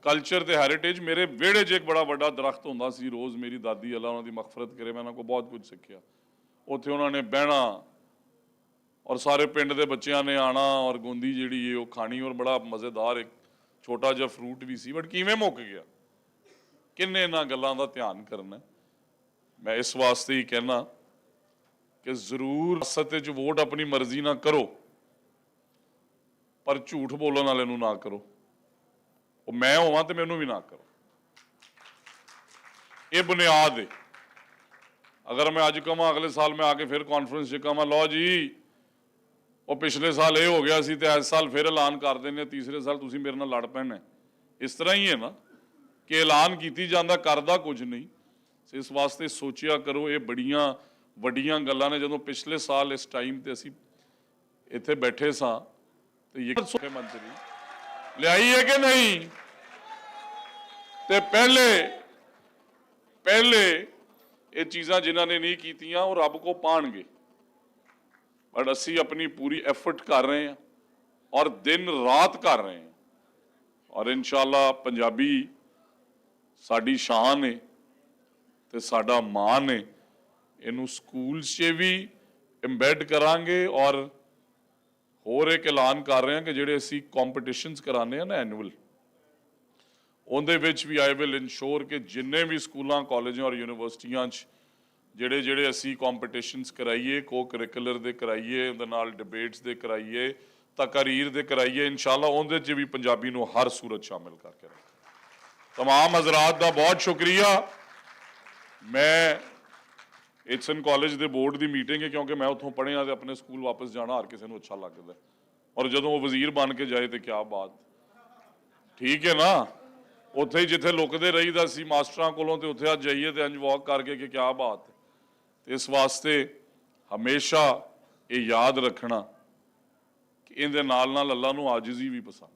ਕਲਚਰ ਤੇ ਹੈਰੀਟੇਜ। ਮੇਰੇ ਵਿਹੜੇ 'ਚ ਇੱਕ ਬੜਾ ਵੱਡਾ ਦਰਖਤ ਹੁੰਦਾ ਸੀ, ਰੋਜ਼ ਮੇਰੀ ਦਾਦੀ ਅੱਲਾ ਉਹਨਾਂ ਦੀ ਮਗਫਰਤ ਕਰੇ, ਮੈਂ ਉਹਨਾਂ ਕੋਲ ਬਹੁਤ ਕੁਝ ਸਿੱਖਿਆ। ਉੱਥੇ ਉਹਨਾਂ ਨੇ ਬਹਿਣਾ ਔਰ ਸਾਰੇ ਪਿੰਡ ਦੇ ਬੱਚਿਆਂ ਨੇ ਆਣਾ ਔਰ ਗੋਂਦੀ ਜਿਹੜੀ ਹੈ ਉਹ ਖਾਣੀ, ਔਰ ਬੜਾ ਮਜ਼ੇਦਾਰ ਇੱਕ ਛੋਟਾ ਜਿਹਾ ਫਰੂਟ ਵੀ ਸੀ, ਬਟ ਕਿਵੇਂ ਮੁੱਕ ਗਿਆ? ਕਿੰਨੇ ਇਹਨਾਂ ਗੱਲਾਂ ਦਾ ਧਿਆਨ ਕਰਨਾ। ਮੈਂ ਇਸ ਵਾਸਤੇ ਹੀ ਕਹਿਣਾ ਕਿ ਜ਼ਰੂਰ ਸਿਆਸਤ 'ਚ ਵੋਟ ਆਪਣੀ ਮਰਜ਼ੀ ਨਾਲ ਕਰੋ, ਪਰ ਝੂਠ ਬੋਲਣ ਵਾਲੇ ਨੂੰ ਨਾ ਕਰੋ। ਉਹ ਮੈਂ ਹੋਵਾਂ ਤੇ ਮੈਨੂੰ ਵੀ ਨਾ ਕਰੋ। ਇਹ ਬੁਨਿਆਦ ਹੈ। ਅਗਰ ਮੈਂ ਅੱਜ ਕਹਾਂ ਅਗਲੇ ਸਾਲ ਮੈਂ ਆ ਕੇ ਫਿਰ ਕਾਨਫਰੰਸ 'ਚ ਕਹਾਂ ਲਓ ਜੀ ਉਹ ਪਿਛਲੇ ਸਾਲ ਇਹ ਹੋ ਗਿਆ ਸੀ ਤੇ ਇਸ ਸਾਲ ਫਿਰ ਐਲਾਨ ਕਰ ਦਿੰਦੇ, ਤੀਸਰੇ ਸਾਲ ਤੁਸੀਂ ਮੇਰੇ ਨਾਲ ਲੜ ਪੈਣਾ, ਇਸ ਤਰ੍ਹਾਂ ਹੀ ਹੈ ਨਾ ਕਿ ਐਲਾਨ ਕੀਤੀ ਜਾਂਦਾ, ਕਰਦਾ ਕੁਝ ਨਹੀਂ। ਇਸ ਵਾਸਤੇ ਸੋਚਿਆ ਕਰੋ, ਇਹ ਬੜੀਆਂ ਵੱਡੀਆਂ ਗੱਲਾਂ ਨੇ। ਜਦੋਂ ਪਿਛਲੇ ਸਾਲ ਇਸ ਟਾਈਮ ਤੇ ਅਸੀਂ ਇੱਥੇ ਬੈਠੇ ਸਾਂ ਤੇ ਇਹ ਮੁੱਖ ਮੰਤਰੀ ਲਿਆਈ ਹੈ ਕਿ ਨਹੀਂ, ਤੇ ਪਹਿਲੇ ਇਹ ਚੀਜ਼ਾਂ ਜਿਨ੍ਹਾਂ ਨੇ ਨਹੀਂ ਕੀਤੀਆਂ ਉਹ ਰੱਬ ਕੋ ਪਾਣਗੇ, ਪਰ ਅਸੀਂ ਆਪਣੀ ਪੂਰੀ ਐਫਰਟ ਕਰ ਰਹੇ ਹਾਂ ਔਰ ਦਿਨ ਰਾਤ ਕਰ ਰਹੇ ਹਾਂ। ਔਰ ਇਨਸ਼ਾਅੱਲਾ ਪੰਜਾਬੀ ਸਾਡੀ ਸ਼ਾਨ ਹੈ ਤੇ ਸਾਡਾ ਮਾਣ ਹੈ। ਇਹਨੂੰ ਸਕੂਲ 'ਚ ਵੀ ਇੰਬੈਡ ਕਰਾਂਗੇ। ਔਰ ਹੋਰ ਇੱਕ ਐਲਾਨ ਕਰ ਰਹੇ ਹਾਂ ਕਿ ਜਿਹੜੇ ਅਸੀਂ ਕੰਪੀਟੀਸ਼ਨਸ ਕਰਾਉਂਦੇ ਆ ਨਾ ਐਨੂਅਲ, ਉਹਦੇ ਵਿੱਚ ਵੀ ਆਈ ਵਿਲ ਇਨਸ਼ੋਰ ਕਿ ਜਿੰਨੇ ਵੀ ਸਕੂਲਾਂ, ਕਾਲਜਾਂ ਔਰ ਯੂਨੀਵਰਸਿਟੀਆਂ 'ਚ ਜਿਹੜੇ ਅਸੀਂ ਕੰਪੀਟੀਸ਼ਨਸ ਕਰਾਈਏ, ਕੋ ਕਰਿਕੂਲਰ ਦੇ ਕਰਾਈਏ, ਉਹਦੇ ਨਾਲ ਡਿਬੇਟਸ ਦੇ ਕਰਾਈਏ, ਤਕਰੀਰ ਦੇ ਕਰਾਈਏ, ਇਨਸ਼ਾਅੱਲਾ ਉਹਦੇ 'ਚ ਵੀ ਪੰਜਾਬੀ ਨੂੰ ਹਰ ਸੂਰਤ ਸ਼ਾਮਿਲ ਕਰਕੇ ਰੱਖਾਂਗੇ। तमाम हजरात का बहुत शुक्रिया। मैं एचएन कॉलेज के बोर्ड की मीटिंग है क्योंकि मैं उतों पढ़िया तो अपने स्कूल वापस जाना हर किसी को अच्छा लगता है, और जो वो वजीर बन के जाए तो क्या बात, ठीक है ना। उत्थे ही जिथे लुकते रहीदा सी मास्टरां कोलों ते उत्थे अज जाइए तो इंज वॉक करके कि क्या बात है। इस वास्ते हमेशा ये याद रखना कि इहदे नाल नाल अल्लाह नूं आजिज़ी भी पसंद,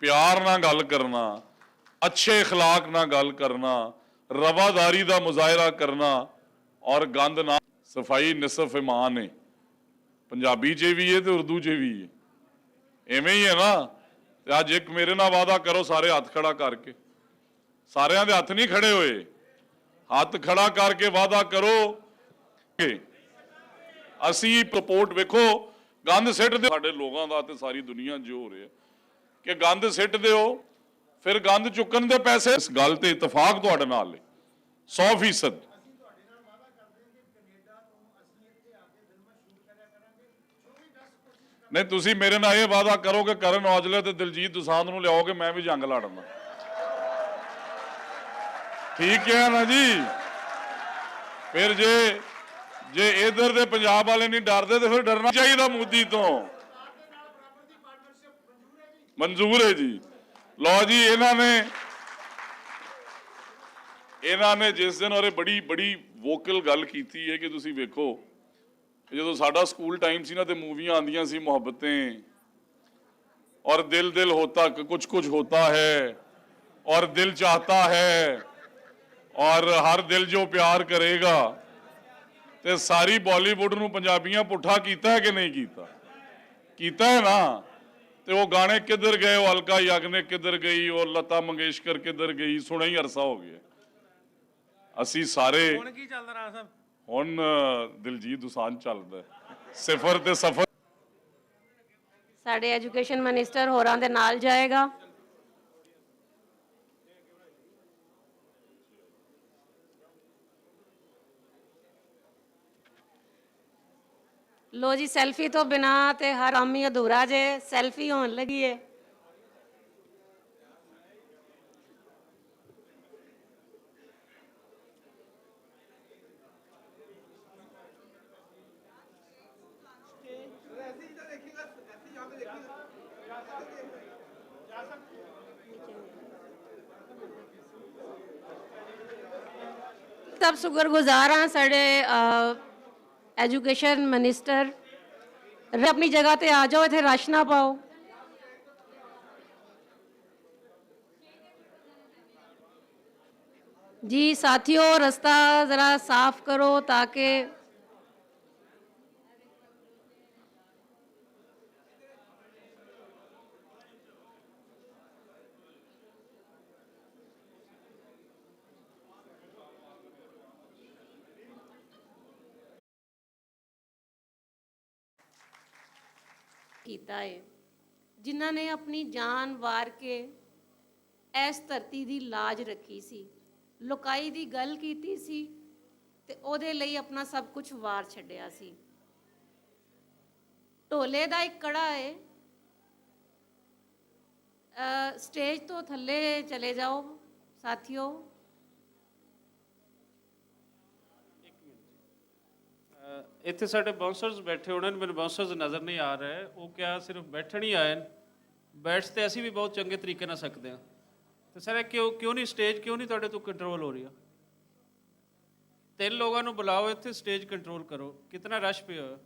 प्यार ना गल करना, अच्छे इखलाक ना गल करना, रवादारी का मुजाहरा करना और गंद ना। सफाई निसफ ईमान है, पंजाबी च भी है तो उर्दू च भी है, इवें ही है ना। तो अज एक मेरे नाल वादा करो सारे हाथ खड़ा करके, सारिਆਂ ਦੇ हथ नहीं खड़े हुए, हाथ खड़ा करके वादा करो कि असी सपोर्ट। वेखो गंद सिट दे साडे लोगों का ते सारी दुनिया जो हो रहा है कि गंद सिट दिओ, फिर गंद चुकन दे पैसे। इस गल ते इतफाक तुहाडे नाल है 100%। नहीं तुसी मेरे नाल ये वादा करो कि करण औजले ते दिलजीत दोसांझ नूं लिआओगे, मैं भी जंग लड़ना, ठीक है ना जी। फिर जे इधर दे पंजाब वाले नहीं डरते तो फिर डरना चाहिए मोदी तो। मंजूर है जी। लो जी इन्होंने जिस दिन और बड़ी बड़ी वोकल गल की है कि तुसी वेखो जो साडा स्कूल टाइम सी ना तो मूवियां आंदियां सी मुहब्बतें और दिल दिल होता कुछ कुछ होता है और दिल चाहता है और हर दिल जो प्यार करेगा। तो सारी बॉलीवुड नूं पंजाबियां पुठा कीता है कि नहीं कीता है ना। तो वो गाने किधर गए, वो अलका याग्निक किधर गई, वो लता मंगेशकर किधर गई, सुना ही अरसा हो गया। असी सारे हुण दिलजीत दोसांझ चलदा सिफर ते सफर। साडे एजुकेशन मिनिस्टर होरां दे नाल जाएगा। लो जी सैल्फी तो बिना ते हर काम ही अधूरा जे, सैल्फी होने लगी है। सब शुक्रगुजार हाँ साढ़े एजुकेशन मिनिस्टर, अपनी जगह ते आ जाओ, इत्थे रश ना पाओ। जी साथियों रास्ता जरा साफ करो ताकि कीता है जिन्होंने अपनी जान वार के ਇਸ ਧਰਤੀ ਦੀ ਲਾਜ ਰੱਖੀ ਸੀ, ਲੋਕਾਈ ਦੀ ਗੱਲ ਕੀਤੀ ਸੀ ਤੇ ਉਹਦੇ ਲਈ ਆਪਣਾ ਸਭ ਕੁਝ ਵਾਰ ਛੱਡਿਆ ਸੀ। ਢੋਲੇ ਦਾ ਇੱਕ ਕੜਾ ਹੈ, ਸਟੇਜ ਤੋਂ ਥੱਲੇ ਚਲੇ ਜਾਓ ਸਾਥੀਓ। ਇੱਥੇ ਸਾਡੇ ਬਾਉਂਸਰਸ ਬੈਠੇ ਹੋਣੇ ਨੇ, ਮੈਨੂੰ ਬਾਉਂਸਰਸ ਨਜ਼ਰ ਨਹੀਂ ਆ ਰਹੇ, ਉਹ ਕਿਆ ਸਿਰਫ ਬੈਠਣ ਹੀ ਆਏ ਨੇ? ਬੈਠ ਤੇ ਅਸੀਂ ਵੀ ਬਹੁਤ ਚੰਗੇ ਤਰੀਕੇ ਨਾਲ ਸਕਦੇ ਹਾਂ। ਤੇ ਸਰ ਇਹ ਕਿਉਂ ਨਹੀਂ ਸਟੇਜ ਕਿਉਂ ਨਹੀਂ ਤੁਹਾਡੇ ਤੋਂ ਕੰਟਰੋਲ ਹੋ ਰਹੀ ਆ? 3 ਲੋਕਾਂ ਨੂੰ ਬੁਲਾਓ ਇੱਥੇ, ਸਟੇਜ ਕੰਟਰੋਲ ਕਰੋ। ਕਿਤਨਾ ਰਸ਼ ਪਿਆ ਹੋਇਆ।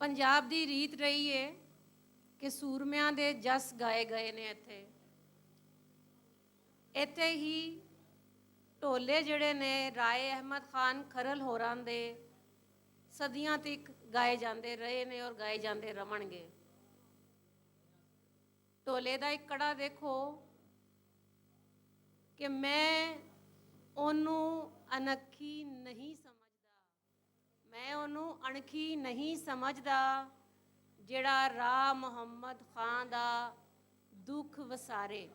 ਪੰਜਾਬ ਦੀ ਰੀਤ ਰਹੀ ਹੈ ਕਿ ਸੂਰਮਿਆਂ ਦੇ ਜਸ ਗਾਏ ਗਏ ਨੇ ਇੱਥੇ। ਇੱਥੇ ਹੀ ਢੋਲੇ ਜਿਹੜੇ ਨੇ ਰਾਏ ਅਹਿਮਦ ਖਾਨ ਖਰਲ ਹੋਰਾਂ ਦੇ ਸਦੀਆਂ ਤੱਕ ਗਾਏ ਜਾਂਦੇ ਰਹੇ ਨੇ ਔਰ ਗਾਏ ਜਾਂਦੇ ਰਵਣਗੇ। ਢੋਲੇ ਦਾ ਇੱਕ ਕੜਾ ਦੇਖੋ ਕਿ ਮੈਂ ਉਹਨੂੰ ਅਣਖੀ ਨਹੀਂ ਸਮਝਦਾ, ਮੈਂ ਉਹਨੂੰ ਅਣਖੀ ਨਹੀਂ ਸਮਝਦਾ ਜਿਹੜਾ ਰਾਹ ਮੁਹੰਮਦ ਖਾਨ ਦਾ ਦੁੱਖ ਵਸਾਰੇ।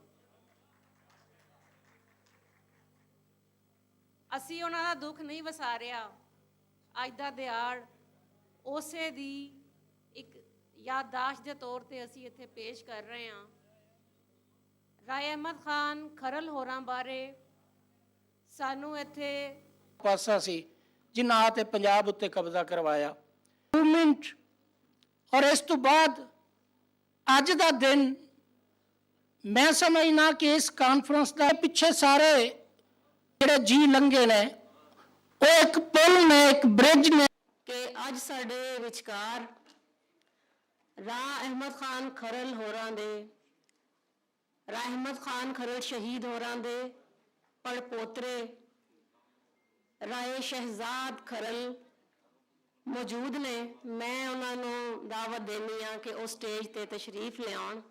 ਅਸੀਂ ਉਹਨਾਂ ਦਾ ਦੁੱਖ ਨਹੀਂ ਵਸਾਰਿਆ। ਅੱਜ ਦਾ ਦਿਹਾੜ ਉਸੇ ਦੀ ਇੱਕ ਯਾਦਦਾਸ਼ਤ ਦੇ ਤੌਰ ਤੇ ਅਸੀਂ ਇੱਥੇ ਪੇਸ਼ ਕਰ ਰਹੇ ਹਾਂ। ਰਾਏ ਅਹਿਮਦ ਖਾਨ ਖਰਲ ਹੋਰਾਂ ਬਾਰੇ ਸਾਨੂੰ ਇੱਥੇ ਪਾਸਾ ਸੀ ਜਿਨ੍ਹਾਂ ਤੇ ਪੰਜਾਬ ਉੱਤੇ ਕਬਜ਼ਾ ਕਰਵਾਇਆ ਮੂਵਮੈਂਟ। ਔਰ ਇਸ ਤੋਂ ਬਾਅਦ ਅੱਜ ਦਾ ਦਿਨ ਮੈਂ ਸਮਝਣਾ ਕਿ ਇਸ ਕਾਨਫਰੰਸ ਦਾ ਪਿੱਛੇ ਸਾਰੇ ਜਿਹੜੇ ਜੀ ਲੰਘੇ ਨੇ ਉਹ ਇੱਕ ਪੁਲ ਨੇ, ਇੱਕ ਬ੍ਰਿਜ ਨੇ ਕਿ ਅੱਜ ਸਾਡੇ ਵਿਚਕਾਰ ਰਾਹ ਅਹਿਮਦ ਖਾਨ ਖਰਲ ਹੋਰਾਂ ਦੇ, ਰਾਹ ਅਹਿਮਦ ਖਾਨ ਖਰਲ ਸ਼ਹੀਦ ਹੋਰਾਂ ਦੇ ਪੜਪੋਤਰੇ ਰਾਏ ਸ਼ਹਿਜ਼ਾਦ ਖਰਲ ਮੌਜੂਦ ਨੇ। ਮੈਂ ਉਹਨਾਂ ਨੂੰ ਦਾਵਤ ਦੇਣੀ ਆ ਕਿ ਉਹ ਸਟੇਜ ਤੇ ਤਸ਼ਰੀਫ ਲਿਆਉਣ।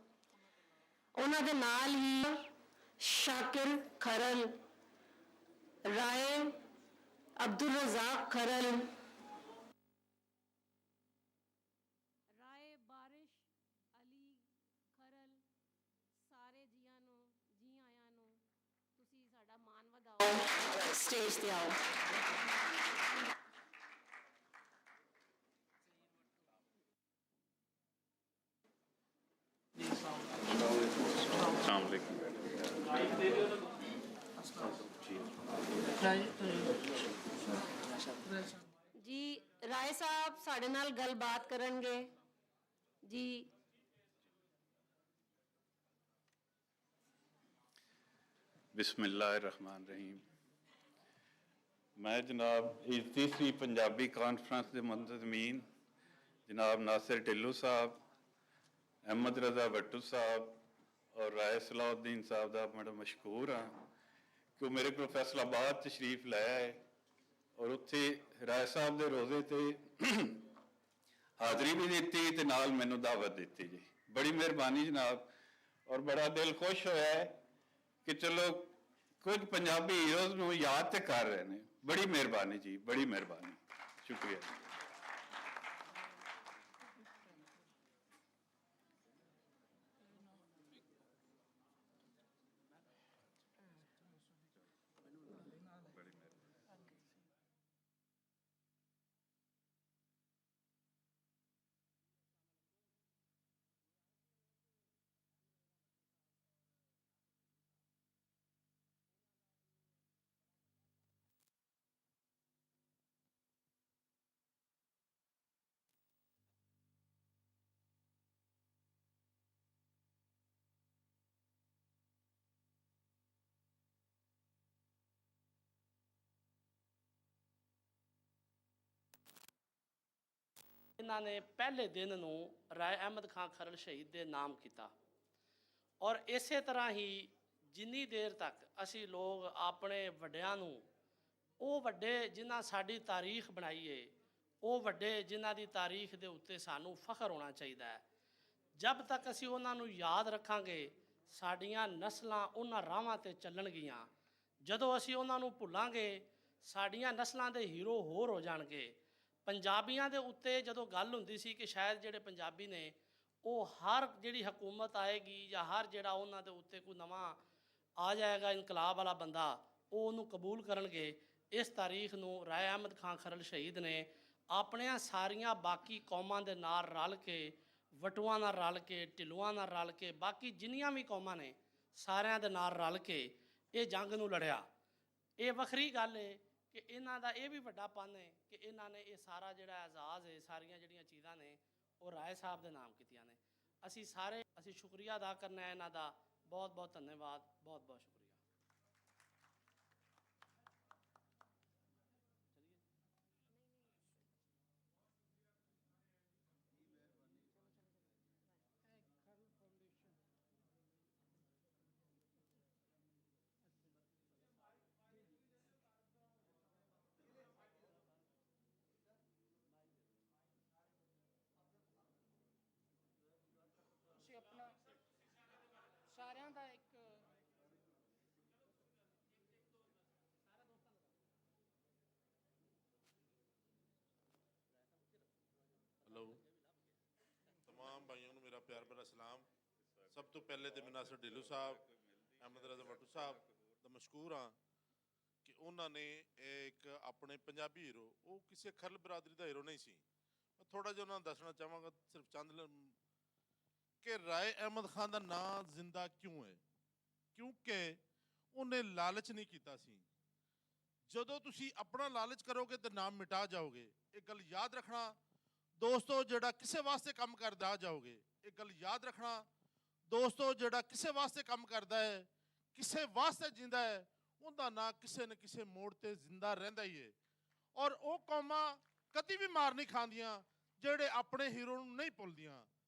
ਉਹਨਾਂ ਦੇ ਨਾਲ ਹੀ ਸ਼ਾਕਿਰ ਖਰਲ, ਰਾਏ ਅਬਦੁਲ ਰਜ਼ਾਕ ਖਰਲ, ਰਾਏ ਬਾਰਿਸ਼ ਅਲੀ ਖਰਲ, ਸਾਰੇ ਜੀਆਂ ਨੂੰ ਜੀ ਆਇਆਂ ਨੂੰ। ਤੁਸੀਂ ਸਾਡਾ ਮਾਣ ਵਧਾਓ, ਸਟੇਜ ਤੇ ਆਓ। ਜੀ ਰਾਏ ਸਾਹਿਬ ਸਾਡੇ ਨਾਲ ਗੱਲਬਾਤ ਕਰਨਗੇ ਜੀ। बिस्मिल्लाहिर्रहमानिर्रहीम। मैं जनाब इस तीसरी पंजाबी कॉन्फ्रेंस के मुंतजमीन जनाब नासिर ढिल्लो साहब, अहमद रज़ा भट्टू साहब और राय सलाउद्दीन साहब का बड़ा मशहूर हाँ कि मेरे को फैसलाबाद तशरीफ लाया है और उत्थे राय साहब के रोज़े ते हाज़री भी दी ते नाल मैनू दावत दी जी। बड़ी मेहरबानी जनाब, और बड़ा दिल खुश होया है कि चलो कुछ पंजाबी हीरोज़ नूं याद तो कर रहे हैं। बड़ी मेहरबानी जी, बड़ी मेहरबानी, शुक्रिया। ਇਹਨਾਂ ਨੇ ਪਹਿਲੇ ਦਿਨ ਨੂੰ ਰਾਏ ਅਹਿਮਦ ਖਾਨ ਖਰਲ ਸ਼ਹੀਦ ਦੇ ਨਾਮ ਕੀਤਾ। ਔਰ ਇਸੇ ਤਰ੍ਹਾਂ ਹੀ ਜਿੰਨੀ ਦੇਰ ਤੱਕ ਅਸੀਂ ਲੋਕ ਆਪਣੇ ਵੱਡਿਆਂ ਨੂੰ, ਉਹ ਵੱਡੇ ਜਿਨ੍ਹਾਂ ਸਾਡੀ ਤਾਰੀਖ ਬਣਾਈ ਹੈ, ਉਹ ਵੱਡੇ ਜਿਨ੍ਹਾਂ ਦੀ ਤਾਰੀਖ ਦੇ ਉੱਤੇ ਸਾਨੂੰ ਫਖਰ ਹੋਣਾ ਚਾਹੀਦਾ ਹੈ, ਜਦ ਤੱਕ ਅਸੀਂ ਉਹਨਾਂ ਨੂੰ ਯਾਦ ਰੱਖਾਂਗੇ ਸਾਡੀਆਂ ਨਸਲਾਂ ਉਹਨਾਂ ਰਾਹਾਂ ਤੇ ਚੱਲਣਗੀਆਂ। ਜਦੋਂ ਅਸੀਂ ਉਹਨਾਂ ਨੂੰ ਭੁੱਲਾਂਗੇ ਸਾਡੀਆਂ ਨਸਲਾਂ ਦੇ ਹੀਰੋ ਹੋਰ ਹੋ ਜਾਣਗੇ। ਪੰਜਾਬੀਆਂ ਦੇ ਉੱਤੇ ਜਦੋਂ ਗੱਲ ਹੁੰਦੀ ਸੀ ਕਿ ਸ਼ਾਇਦ ਜਿਹੜੇ ਪੰਜਾਬੀ ਨੇ ਉਹ ਹਰ ਜਿਹੜੀ ਹਕੂਮਤ ਆਏਗੀ ਜਾਂ ਹਰ ਜਿਹੜਾ ਉਹਨਾਂ ਦੇ ਉੱਤੇ ਕੋਈ ਨਵਾਂ ਆ ਜਾਏਗਾ ਇਨਕਲਾਬ ਵਾਲਾ ਬੰਦਾ, ਉਹ ਉਹਨੂੰ ਕਬੂਲ ਕਰਨਗੇ। ਇਸ ਤਾਰੀਖ ਨੂੰ ਰਾਏ ਅਹਿਮਦ ਖਾਨ ਖਰਲ ਸ਼ਹੀਦ ਨੇ ਆਪਣੀਆਂ ਸਾਰੀਆਂ ਬਾਕੀ ਕੌਮਾਂ ਦੇ ਨਾਲ ਰਲ ਕੇ, ਵਟੂਆਂ ਨਾਲ ਰਲ ਕੇ, ਢਿੱਲੂਆਂ ਨਾਲ ਰਲ ਕੇ, ਬਾਕੀ ਜਿੰਨੀਆਂ ਵੀ ਕੌਮਾਂ ਨੇ ਸਾਰਿਆਂ ਦੇ ਨਾਲ ਰਲ ਕੇ ਇਹ ਜੰਗ ਨੂੰ ਲੜਿਆ। ਇਹ ਵੱਖਰੀ ਗੱਲ ਹੈ ਕਿ ਇਹਨਾਂ ਦਾ ਇਹ ਵੀ ਵੱਡਾ ਪਨ ਹੈ ਕਿ ਇਹਨਾਂ ਨੇ ਇਹ ਸਾਰਾ ਜਿਹੜਾ ਐਜ਼ਾਜ਼ ਹੈ, ਸਾਰੀਆਂ ਜਿਹੜੀਆਂ ਚੀਜ਼ਾਂ ਨੇ ਉਹ ਰਾਏ ਸਾਹਿਬ ਦੇ ਨਾਮ ਕੀਤੀਆਂ ਨੇ। ਅਸੀਂ ਸ਼ੁਕਰੀਆ ਅਦਾ ਕਰਨਾ ਹੈ ਇਹਨਾਂ ਦਾ। ਬਹੁਤ ਬਹੁਤ ਧੰਨਵਾਦ, ਬਹੁਤ ਬਹੁਤ ਸ਼ੁਕਰੀਆ। ਤੁਸੀਂ ਆਪਣਾ ਸਾਰਿਆਂ ਦਾ ਇੱਕ हेलो तमाम भाइयों को मेरा प्यार भरा सलाम। सब तो पहले तो मैं नासिर ढिल्लों साहब, अहमद रज़ा भट्टू साहब ਦਾ ਮਸ਼ਕੂਰ ਹਾਂ ਕਿ ਉਹਨਾਂ ਨੇ ਇੱਕ ਆਪਣੇ ਪੰਜਾਬੀ ਹੀਰੋ, ਉਹ ਕਿਸੇ ਖਰਲ ਬਰਾਦਰੀ ਦਾ ਹੀਰੋ ਨਹੀਂ ਸੀ। ਮੈਂ ਥੋੜਾ ਜਿਹਾ ਉਹਨਾਂ ਨੂੰ ਦੱਸਣਾ ਚਾਹਾਂਗਾ ਸਿਰਫ ਚੰਦ ਕਿ ਰਾਏ ਅਹਿਮਦ ਖਾਨ ਦਾ ਨਾਂ ਜ਼ਿੰਦਾ ਕਿਉਂ ਹੈ। ਕਿਉਂਕਿ ਉਹਨੇ ਲਾਲਚ ਨਹੀਂ ਕੀਤਾ ਸੀ। ਜਦੋਂ ਤੁਸੀਂ ਆਪਣਾ ਲਾਲਚ ਕਰੋਗੇ ਤਾਂ ਨਾਮ ਮਿਟਾ ਜਾਓਗੇ। ਇਹ ਗੱਲ ਯਾਦ ਰੱਖਣਾ ਦੋਸਤੋ, ਜਿਹੜਾ ਕਿਸੇ ਵਾਸਤੇ ਕੰਮ ਕਰਦਾ ਜਾਓਗੇ। ਇਹ ਗੱਲ ਯਾਦ ਰੱਖਣਾ ਦੋਸਤੋ, ਜਿਹੜਾ ਕਿਸੇ ਵਾਸਤੇ ਕੰਮ ਕਰਦਾ ਹੈ, ਕਿਸੇ ਵਾਸਤੇ ਜਿੰਦਾ ਹੈ, ਉਹਦਾ ਨਾਂ ਕਿਸੇ ਨਾ ਕਿਸੇ ਮੋੜ ਤੇ ਜ਼ਿੰਦਾ ਰਹਿੰਦਾ ਹੀ ਹੈ। ਔਰ ਉਹ ਕੌਮਾਂ ਕਦੀ ਵੀ ਮਾਰ ਨਹੀਂ ਖਾਂਦੀਆਂ ਜਿਹੜੇ ਆਪਣੇ ਹੀਰੋ ਨੂੰ ਨਹੀਂ ਭੁੱਲਦੀਆਂ।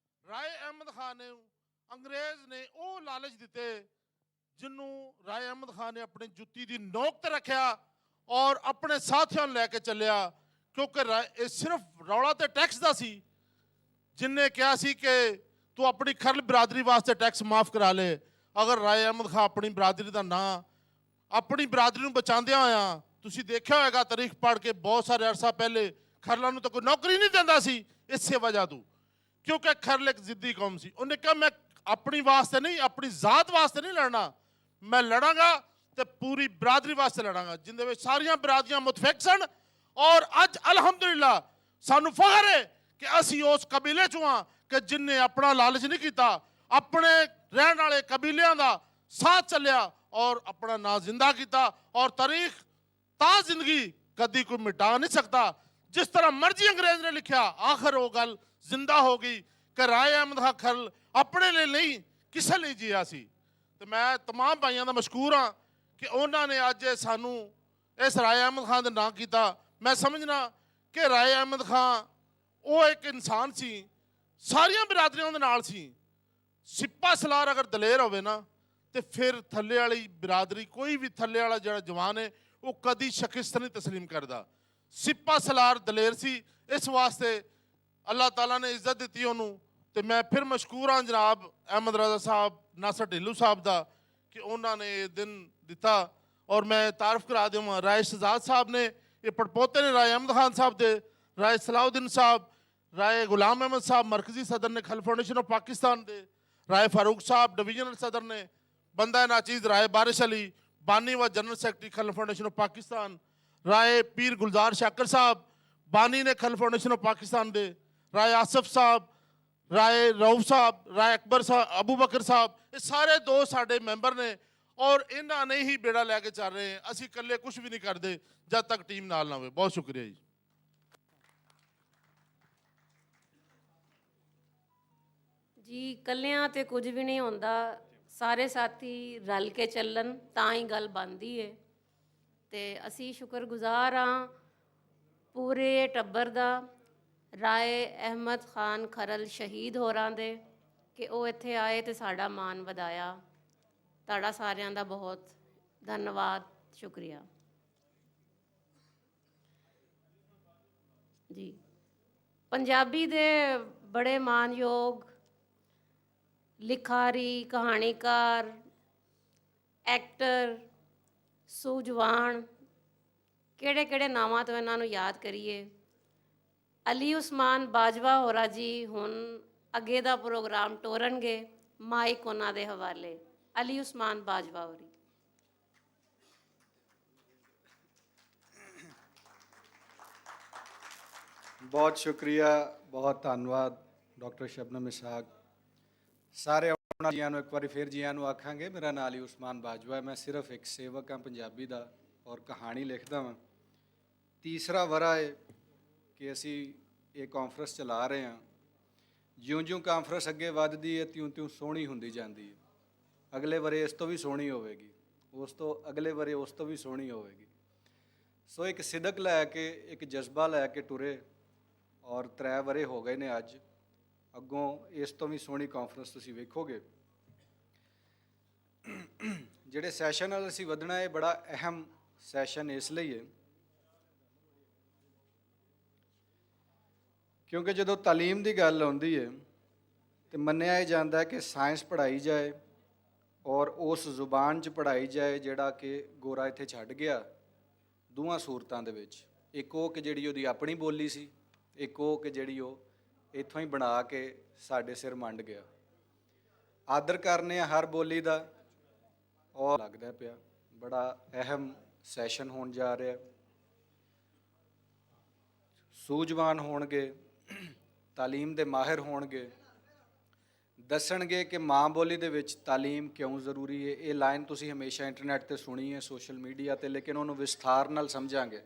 ਰਾਏ ਅਹਿਮਦ ਖਾਨ ਨੇ ਅੰਗਰੇਜ਼ ਨੇ ਉਹ ਲਾਲਚ ਦਿੱਤੇ ਜਿਹਨੂੰ ਰਾਏ ਅਹਿਮਦ ਖਾਨ ਨੇ ਆਪਣੀ ਜੁੱਤੀ ਦੀ ਨੋਕ ਤੇ ਰੱਖਿਆ ਔਰ ਆਪਣੇ ਸਾਥੀਆਂ ਨੂੰ ਲੈ ਕੇ ਚੱਲਿਆ। ਕਿਉਂਕਿ ਇਹ ਸਿਰਫ ਰੌਲਾ ਤੇ ਟੈਕਸ ਦਾ ਸੀ। ਜਿਨਨੇ ਕਿਹਾ ਸੀ ਕਿ ਤੂੰ ਆਪਣੀ ਖਰਲ ਬਰਾਦਰੀ ਵਾਸਤੇ ਟੈਕਸ ਮਾਫ ਕਰਾ ਲੈ। ਅਗਰ ਰਾਏ ਅਹਿਮਦ ਖਾਨ ਆਪਣੀ ਬਰਾਦਰੀ ਦਾ ਨਾਂ, ਆਪਣੀ ਬਰਾਦਰੀ ਨੂੰ ਬਚਾਉਂਦਿਆਂ ਹੋਇਆ, ਤੁਸੀਂ ਦੇਖਿਆ ਹੋਏਗਾ ਤਾਰੀਖ ਪੜ੍ਹ ਕੇ, ਬਹੁਤ ਸਾਰੇ ਅਰਸਾ ਪਹਿਲੇ ਖਰਲਾਂ ਨੂੰ ਤਾਂ ਕੋਈ ਨੌਕਰੀ ਨਹੀਂ ਦਿੰਦਾ ਸੀ ਇਸੇ ਵਜ੍ਹਾ ਤੋਂ, ਕਿਉਂਕਿ ਖਰਲ ਇੱਕ ਜ਼ਿੱਦੀ ਕੌਮ ਸੀ। ਉਹਨੇ ਕਿਹਾ ਮੈਂ ਆਪਣੀ ਵਾਸਤੇ ਨਹੀਂ, ਆਪਣੀ ਜ਼ਾਤ ਵਾਸਤੇ ਨਹੀਂ ਲੜਨਾ, ਮੈਂ ਲੜਾਂਗਾ ਤੇ ਪੂਰੀ ਬਰਾਦਰੀ ਵਾਸਤੇ ਲੜਾਂਗਾ, ਜਿੰਦੇ ਵਿੱਚ ਸਾਰੀਆਂ ਬਰਾਦਰੀਆਂ ਮੁਤਫਿਕ ਸਨ। ਔਰ ਅੱਜ ਅਲਹਮਦੁਲਿਲਾ ਸਾਨੂੰ ਫਖਰ ਹੈ ਕਿ ਅਸੀਂ ਉਸ ਕਬੀਲੇ ਚੋਂ ਹਾਂ ਕਿ ਜਿਨਨੇ ਆਪਣਾ ਲਾਲਚ ਨਹੀਂ ਕੀਤਾ, ਆਪਣੇ ਰਹਿਣ ਵਾਲੇ ਕਬੀਲਿਆਂ ਦਾ ਸਾਥ ਚੱਲਿਆ ਔਰ ਆਪਣਾ ਨਾਂ ਜ਼ਿੰਦਾ ਕੀਤਾ। ਔਰ ਤਾਰੀਖ ਤਾਂ ਜ਼ਿੰਦਗੀ ਕਦੀ ਕੋਈ ਮਿਟਾ ਨਹੀਂ ਸਕਦਾ। ਜਿਸ ਤਰ੍ਹਾਂ ਮਰਜ਼ੀ ਅੰਗਰੇਜ਼ ਨੇ ਲਿਖਿਆ, ਆਖਰ ਉਹ ਗੱਲ ਜ਼ਿੰਦਾ ਹੋ ਗਈ ਕਿ ਰਾਏ ਅਹਿਮਦ ਖਾਨ ਖਰਲ ਆਪਣੇ ਲਈ ਨਹੀਂ ਕਿਸੇ ਲਈ ਜੀਆ ਸੀ। ਤੇ ਮੈਂ ਤਮਾਮ ਭਾਈਆਂ ਦਾ ਮਸ਼ਕੂਰ ਹਾਂ ਕਿ ਉਹਨਾਂ ਨੇ ਅੱਜ ਸਾਨੂੰ ਇਸ ਰਾਏ ਅਹਿਮਦ ਖਾਨ ਦੇ ਨਾਂ ਕੀਤਾ। ਮੈਂ ਸਮਝਣਾ ਕਿ ਰਾਏ ਅਹਿਮਦ ਖਾਨ ਉਹ ਇੱਕ ਇਨਸਾਨ ਸੀ, ਸਾਰੀਆਂ ਬਰਾਦਰੀਆਂ ਦੇ ਨਾਲ ਸੀ। ਸਿਪਾ ਸਲਾਰ ਅਗਰ ਦਲੇਰ ਹੋਵੇ ਨਾ ਤੇ ਫਿਰ ਥੱਲੇ ਵਾਲੀ ਬਰਾਦਰੀ, ਕੋਈ ਵੀ ਥੱਲੇ ਵਾਲਾ ਜਿਹੜਾ ਜਵਾਨ ਹੈ ਉਹ ਕਦੀ ਸ਼ਿਕਸਤ ਨਹੀਂ ਤਸਲੀਮ ਕਰਦਾ। ਸਿਪਾ ਸਲਾਰ ਦਲੇਰ ਸੀ, ਇਸ ਵਾਸਤੇ ਅੱਲਾਹ ਤਾਲਾ ਨੇ ਇੱਜ਼ਤ ਦਿੱਤੀ ਉਹਨੂੰ। ਤੇ ਮੈਂ ਫਿਰ ਮਸ਼ਕੂਰ ਹਾਂ ਜਨਾਬ ਅਹਿਮਦ ਰਜ਼ਾ ਸਾਹਿਬ, ਨਾਸਰ ਢਿੱਲੋਂ ਸਾਹਿਬ ਦਾ ਕਿ ਉਹਨਾਂ ਨੇ ਇਹ ਦਿਨ ਦਿੱਤਾ। ਔਰ ਮੈਂ ਤਾਰਫ ਕਰਾ ਦੇਵਾਂ ਰਾਏ ਸ਼ਹਜ਼ਾਦ ਸਾਹਿਬ ਨੇ, ਇਹ ਪੜਪੋਤੇ ਨੇ ਰਾਏ ਅਹਿਮਦ ਖਾਨ ਸਾਹਿਬ ਦੇ, ਰਾਏ ਸਲਾउद्दीन ਸਾਹਿਬ, ਰਾਏ ਗੁਲਾਮ ਅਹਿਮਦ ਸਾਹਿਬ ਮਰਕਜ਼ੀ ਸਦਰ ਨੇ ਖਲ ਫਾउंडेशन ऑफ पाकिस्तान ਦੇ, राय फारूक साहब डिवीजनल सदर ने, बंदा नाचीज राय बारिश अली बानी व जनरल सेक्रेटरी खल फाउंडेशन ऑफ पाकिस्तान, राय पीर गुलजार शाकर साहब बानी ने खल फाउंडेशन ऑफ पाकिस्तान दे, राय आसफ साहब, राय रऊफ साहब, राय अकबर साहब, अबू बकर साहब, ये सारे दो साडे मैंबर ने और इन्हां ने ही बेड़ा लैके चल रहे हैं। असी कल्ले कुछ भी नहीं करते जब तक टीम नाल ना होवे। बहुत शुक्रिया जी। ਜੀ ਕੱਲਿਆਂ ਤੇ ਕੁਝ ਵੀ ਨਹੀਂ ਹੁੰਦਾ, ਸਾਰੇ ਸਾਥੀ ਰਲ ਕੇ ਚੱਲਣ ਤਾਂ ਹੀ ਗੱਲ ਬਣਦੀ ਏ। ਤੇ ਅਸੀਂ ਸ਼ੁਕਰਗੁਜ਼ਾਰ ਹਾਂ ਪੂਰੇ ਟੱਬਰ ਦਾ, ਰਾਏ ਅਹਿਮਦ ਖਾਨ ਖਰਲ ਸ਼ਹੀਦ ਹੋਰਾਂ ਦੇ, ਕਿ ਉਹ ਇੱਥੇ ਆਏ ਤੇ ਸਾਡਾ ਮਾਣ ਵਧਾਇਆ। ਤੁਹਾਡਾ ਸਾਰਿਆਂ ਦਾ ਬਹੁਤ ਧੰਨਵਾਦ, ਸ਼ੁਕਰੀਆ ਜੀ। ਪੰਜਾਬੀ ਦੇ ਬੜੇ ਮਾਨਯੋਗ ਲਿਖਾਰੀ, ਕਹਾਣੀਕਾਰ, ਐਕਟਰ, ਸੂਝਵਾਨ, ਕਿਹੜੇ ਕਿਹੜੇ ਨਾਵਾਂ ਤੋਂ ਇਹਨਾਂ ਨੂੰ ਯਾਦ ਕਰੀਏ। ਅਲੀ ਉਸਮਾਨ ਬਾਜਵਾ ਹੋਰਾ ਜੀ ਹੁਣ ਅੱਗੇ ਦਾ ਪ੍ਰੋਗਰਾਮ ਤੋਰਨਗੇ। ਮਾਈਕ ਉਹਨਾਂ ਦੇ ਹਵਾਲੇ। ਅਲੀ ਉਸਮਾਨ ਬਾਜਵਾ ਹੋਰੀ। ਬਹੁਤ ਸ਼ੁਕਰੀਆ, ਬਹੁਤ ਧੰਨਵਾਦ ਡਾਕਟਰ ਸ਼ਬਨਮ ਇਸਹਾਕ। ਸਾਰੇ ਉਹਨਾਂ ਜੀਆਂ ਨੂੰ ਇੱਕ ਵਾਰੀ ਫਿਰ ਜੀਆਂ ਨੂੰ ਆਖਾਂਗੇ। ਮੇਰਾ ਨਾਂ ਅਲੀ ਉਸਮਾਨ ਬਾਜਵਾ ਹੈ। ਮੈਂ ਸਿਰਫ ਇੱਕ ਸੇਵਕ ਹਾਂ ਪੰਜਾਬੀ ਦਾ ਔਰ ਕਹਾਣੀ ਲਿਖਦਾ ਹਾਂ। ਤੀਸਰਾ ਵਰ੍ਹਾ ਹੈ ਕਿ ਅਸੀਂ ਇਹ ਕਾਨਫਰੰਸ ਚਲਾ ਰਹੇ ਹਾਂ। ਜਿਉਂ-ਜਿਉਂ ਕਾਨਫਰੰਸ ਅੱਗੇ ਵੱਧਦੀ ਹੈ ਤਿਉਂ-ਤਿਉਂ ਸੋਹਣੀ ਹੁੰਦੀ ਜਾਂਦੀ ਹੈ। ਅਗਲੇ ਵਰ੍ਹੇ ਇਸ ਤੋਂ ਵੀ ਸੋਹਣੀ ਹੋਵੇਗੀ, ਉਸ ਤੋਂ ਅਗਲੇ ਵਰ੍ਹੇ ਉਸ ਤੋਂ ਵੀ ਸੋਹਣੀ ਹੋਵੇਗੀ। ਸੋ ਇੱਕ ਸਿਦਕ ਲੈ ਕੇ, ਇੱਕ ਜਜ਼ਬਾ ਲੈ ਕੇ ਟੁਰੇ ਔਰ 3 ਵਰ੍ਹੇ ਹੋ ਗਏ ਨੇ ਅੱਜ। ਅੱਗੋਂ ਇਸ ਤੋਂ ਵੀ ਸੋਹਣੀ ਕਾਨਫਰੰਸ ਤੁਸੀਂ ਵੇਖੋਗੇ। ਜਿਹੜੇ ਸੈਸ਼ਨ ਨਾਲ ਅਸੀਂ ਵਧਣਾ, ਇਹ ਬੜਾ ਅਹਿਮ ਸੈਸ਼ਨ ਇਸ ਲਈ ਹੈ ਕਿਉਂਕਿ ਜਦੋਂ ਤਾਲੀਮ ਦੀ ਗੱਲ ਆਉਂਦੀ ਹੈ ਤੇ ਮੰਨਿਆ ਇਹ ਜਾਂਦਾ ਹੈ ਕਿ ਸਾਇੰਸ ਪੜ੍ਹਾਈ ਜਾਏ ਔਰ ਉਸ ਜ਼ੁਬਾਨ 'ਚ ਪੜ੍ਹਾਈ ਜਾਏ ਜਿਹੜਾ ਕਿ ਗੋਰਾ ਇੱਥੇ ਛੱਡ ਗਿਆ। ਦੋਵਾਂ ਸੂਰਤਾਂ ਦੇ ਵਿੱਚ, ਇੱਕ ਉਹ ਕਿ ਜਿਹੜੀ ਉਹਦੀ ਆਪਣੀ ਬੋਲੀ ਸੀ, ਇੱਕ ਉਹ ਕਿ ਜਿਹੜੀ ਉਹ ਇੱਥੋਂ ਹੀ ਬਣਾ ਕੇ ਸਾਡੇ ਸਿਰ ਮੰਡ ਗਿਆ। ਆਦਰ ਕਰਨੇ ਆ ਹਰ ਬੋਲੀ ਦਾ। ਔਰ ਲੱਗਦਾ ਪਿਆ ਬੜਾ ਅਹਿਮ ਸੈਸ਼ਨ ਹੋਣ ਜਾ ਰਿਹਾ। ਸੂਝਵਾਨ ਹੋਣਗੇ, ਤਾਲੀਮ ਦੇ ਮਾਹਿਰ ਹੋਣਗੇ, ਦੱਸਣਗੇ ਕਿ ਮਾਂ ਬੋਲੀ ਦੇ ਵਿੱਚ ਤਾਲੀਮ ਕਿਉਂ ਜ਼ਰੂਰੀ ਹੈ। ਇਹ ਲਾਈਨ ਤੁਸੀਂ ਹਮੇਸ਼ਾ ਇੰਟਰਨੈਟ ਤੇ ਸੁਣੀ ਹੈ, ਸੋਸ਼ਲ ਮੀਡੀਆ ਤੇ, ਲੇਕਿਨ ਉਹਨੂੰ ਵਿਸਥਾਰ ਨਾਲ ਸਮਝਾਂਗੇ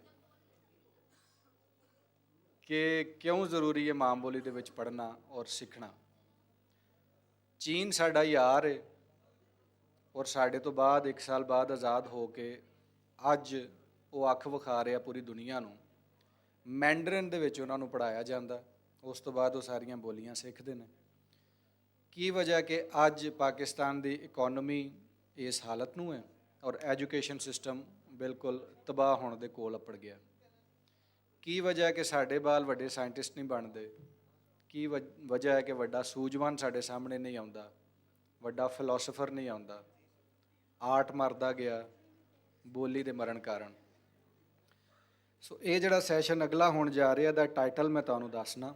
ਕਿ ਕਿਉਂ ਜ਼ਰੂਰੀ ਹੈ ਮਾਂ ਬੋਲੀ ਦੇ ਵਿੱਚ ਪੜ੍ਹਨਾ ਔਰ ਸਿੱਖਣਾ। ਚੀਨ ਸਾਡਾ ਯਾਰ ਹੈ ਔਰ ਸਾਡੇ ਤੋਂ ਬਾਅਦ 1 ਸਾਲ ਬਾਅਦ ਆਜ਼ਾਦ ਹੋ ਕੇ ਅੱਜ ਉਹ ਅੱਖ ਵਿਖਾ ਰਿਹਾ ਪੂਰੀ ਦੁਨੀਆ ਨੂੰ। ਮੈਂਡਰਿਨ ਦੇ ਵਿੱਚ ਉਹਨਾਂ ਨੂੰ ਪੜ੍ਹਾਇਆ ਜਾਂਦਾ, ਉਸ ਤੋਂ ਬਾਅਦ ਉਹ ਸਾਰੀਆਂ ਬੋਲੀਆਂ ਸਿੱਖਦੇ ਨੇ। ਕੀ ਵਜ੍ਹਾ ਕਿ ਅੱਜ ਪਾਕਿਸਤਾਨ ਦੀ ਇਕੋਨਮੀ ਇਸ ਹਾਲਤ ਨੂੰ ਹੈ ਔਰ ਐਜੂਕੇਸ਼ਨ ਸਿਸਟਮ ਬਿਲਕੁਲ ਤਬਾਹ ਹੋਣ ਦੇ ਕੋਲ ਅੱਪੜ ਗਿਆ। ਕੀ ਵਜ੍ਹਾ ਹੈ ਕਿ ਸਾਡੇ ਬਾਲ ਵੱਡੇ ਸਾਇੰਟਿਸਟ ਨਹੀਂ ਬਣਦੇ? ਕੀ ਵਜ੍ਹਾ ਹੈ ਕਿ ਵੱਡਾ ਸੂਝਵਾਨ ਸਾਡੇ ਸਾਹਮਣੇ ਨਹੀਂ ਆਉਂਦਾ, ਵੱਡਾ ਫਿਲਾਸਫਰ ਨਹੀਂ ਆਉਂਦਾ? ਆਰਟ ਮਰਦਾ ਗਿਆ ਬੋਲੀ ਦੇ ਮਰਨ ਕਾਰਨ। ਸੋ ਇਹ ਜਿਹੜਾ ਸੈਸ਼ਨ ਅਗਲਾ ਹੋਣ ਜਾ ਰਿਹਾ, ਦਾ ਟਾਈਟਲ ਮੈਂ ਤੁਹਾਨੂੰ ਦੱਸਣਾ,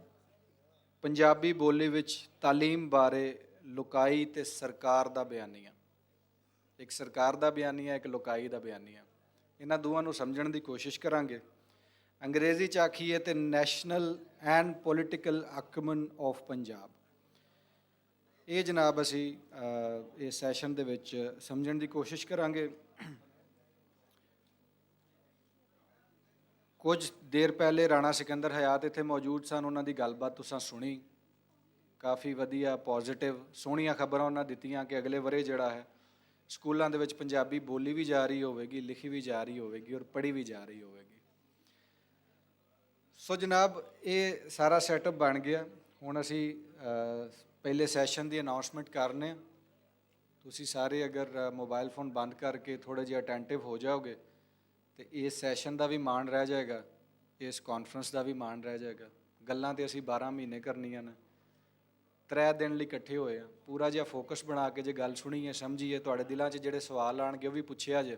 ਪੰਜਾਬੀ ਬੋਲੀ ਵਿੱਚ ਤਾਲੀਮ ਬਾਰੇ ਲੁਕਾਈ ਤੇ ਸਰਕਾਰ ਦਾ ਬਿਆਨੀਆ। ਇੱਕ ਸਰਕਾਰ ਦਾ ਬਿਆਨੀਆ, ਇੱਕ ਲੁਕਾਈ ਦਾ ਬਿਆਨੀਆ। ਇਹਨਾਂ ਦੋਵਾਂ ਨੂੰ ਸਮਝਣ ਦੀ ਕੋਸ਼ਿਸ਼ ਕਰਾਂਗੇ। ਅੰਗਰੇਜ਼ੀ 'ਚ ਆਖੀਏ ਤੇ national and political acumen of Punjab. ਇਹ ਜਨਾਬ ਅਸੀਂ ਇਸ ਸੈਸ਼ਨ ਦੇ ਵਿੱਚ ਸਮਝਣ ਦੀ ਕੋਸ਼ਿਸ਼ ਕਰਾਂਗੇ। ਕੁਝ ਦੇਰ ਪਹਿਲੇ ਰਾਣਾ ਸਿਕੰਦਰ ਹਯਾਤ ਇੱਥੇ ਮੌਜੂਦ ਸਨ। ਉਹਨਾਂ ਦੀ ਗੱਲਬਾਤ ਤੁਸੀਂ ਸੁਣੀ, ਕਾਫੀ ਵਧੀਆ, ਪੋਜ਼ਿਟਿਵ, ਸੋਹਣੀਆਂ ਖਬਰਾਂ ਉਹਨਾਂ ਦਿੱਤੀਆਂ ਕਿ ਅਗਲੇ ਵਰ੍ਹੇ ਜਿਹੜਾ ਹੈ ਸਕੂਲਾਂ ਦੇ ਵਿੱਚ ਪੰਜਾਬੀ ਬੋਲੀ ਵੀ ਜਾ ਰਹੀ ਹੋਵੇਗੀ, ਲਿਖੀ ਵੀ ਜਾ ਰਹੀ ਹੋਵੇਗੀ ਔਰ ਪੜ੍ਹੀ ਵੀ ਜਾ ਰਹੀ ਹੋਵੇਗੀ। ਸੋ ਜਨਾਬ ਇਹ ਸਾਰਾ ਸੈਟਅਪ ਬਣ ਗਿਆ। ਹੁਣ ਅਸੀਂ ਪਹਿਲੇ ਸੈਸ਼ਨ ਦੀ ਅਨਾਉਂਸਮੈਂਟ ਕਰਨੇ ਆ। ਤੁਸੀਂ ਸਾਰੇ ਅਗਰ ਮੋਬਾਈਲ ਫੋਨ ਬੰਦ ਕਰਕੇ ਥੋੜ੍ਹੇ ਜਿਹੇ ਅਟੈਂਟਿਵ ਹੋ ਜਾਓਗੇ ਤੇ ਇਸ ਸੈਸ਼ਨ ਦਾ ਵੀ ਮਾਣ ਰਹਿ ਜਾਏਗਾ, ਇਸ ਕਾਨਫਰੰਸ ਦਾ ਵੀ ਮਾਣ ਰਹਿ ਜਾਏਗਾ। ਗੱਲਾਂ ਤੇ ਅਸੀਂ 12 ਮਹੀਨੇ ਕਰਨੀਆਂ ਨੇ, 3 ਦਿਨ ਲਈ ਇਕੱਠੇ ਹੋਏ ਆ। ਪੂਰਾ ਜਿਹਾ ਫੋਕਸ ਬਣਾ ਕੇ ਜੇ ਗੱਲ ਸੁਣੀਏ, ਸਮਝੀਏ, ਤੁਹਾਡੇ ਦਿਲਾਂ 'ਚ ਜਿਹੜੇ ਸਵਾਲ ਆਉਣਗੇ ਉਹ ਵੀ ਪੁੱਛਿਆ ਜੇ,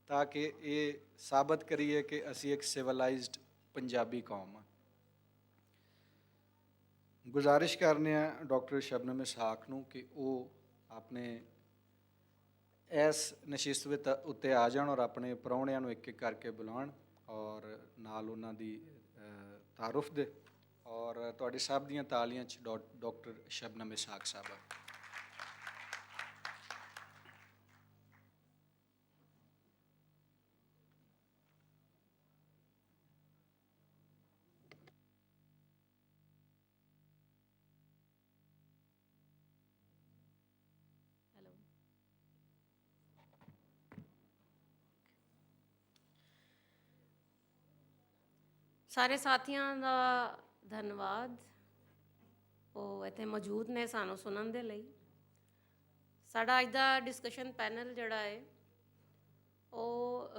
ਤਾਂ ਕਿ ਇਹ ਸਾਬਤ ਕਰੀਏ ਕਿ ਅਸੀਂ ਇੱਕ ਸਿਵਲਾਈਜ਼ਡ ਪੰਜਾਬੀ ਕੌਮ ਆ। ਗੁਜ਼ਾਰਿਸ਼ ਕਰਨੇ ਆ ਡਾਕਟਰ ਸ਼ਬਨਮ ਇਸਹਾਕ ਨੂੰ ਕਿ ਉਹ ਆਪਣੇ ਇਸ ਨਸ਼ਿਸਤ ਉੱਤੇ ਆ ਜਾਣ ਔਰ ਆਪਣੇ ਪ੍ਰਾਹੁਣਿਆਂ ਨੂੰ ਇੱਕ ਇੱਕ ਕਰਕੇ ਬੁਲਾਉਣ ਔਰ ਨਾਲ ਉਹਨਾਂ ਦੀ ਤਾਰੁਫ ਦੇ। ਔਰ ਤੁਹਾਡੇ ਸਭ ਦੀਆਂ ਤਾਲੀਆਂ 'ਚ ਡਾਕਟਰ ਸ਼ਬਨਮ ਇਸਹਾਕ ਸਾਹਿਬਾ। ਸਾਰੇ ਸਾਥੀਆਂ ਦਾ ਧੰਨਵਾਦ, ਉਹ ਇੱਥੇ ਮੌਜੂਦ ਨੇ ਸਾਨੂੰ ਸੁਣਨ ਦੇ ਲਈ। ਸਾਡਾ ਅੱਜ ਦਾ ਡਿਸਕਸ਼ਨ ਪੈਨਲ ਜਿਹੜਾ ਹੈ ਉਹ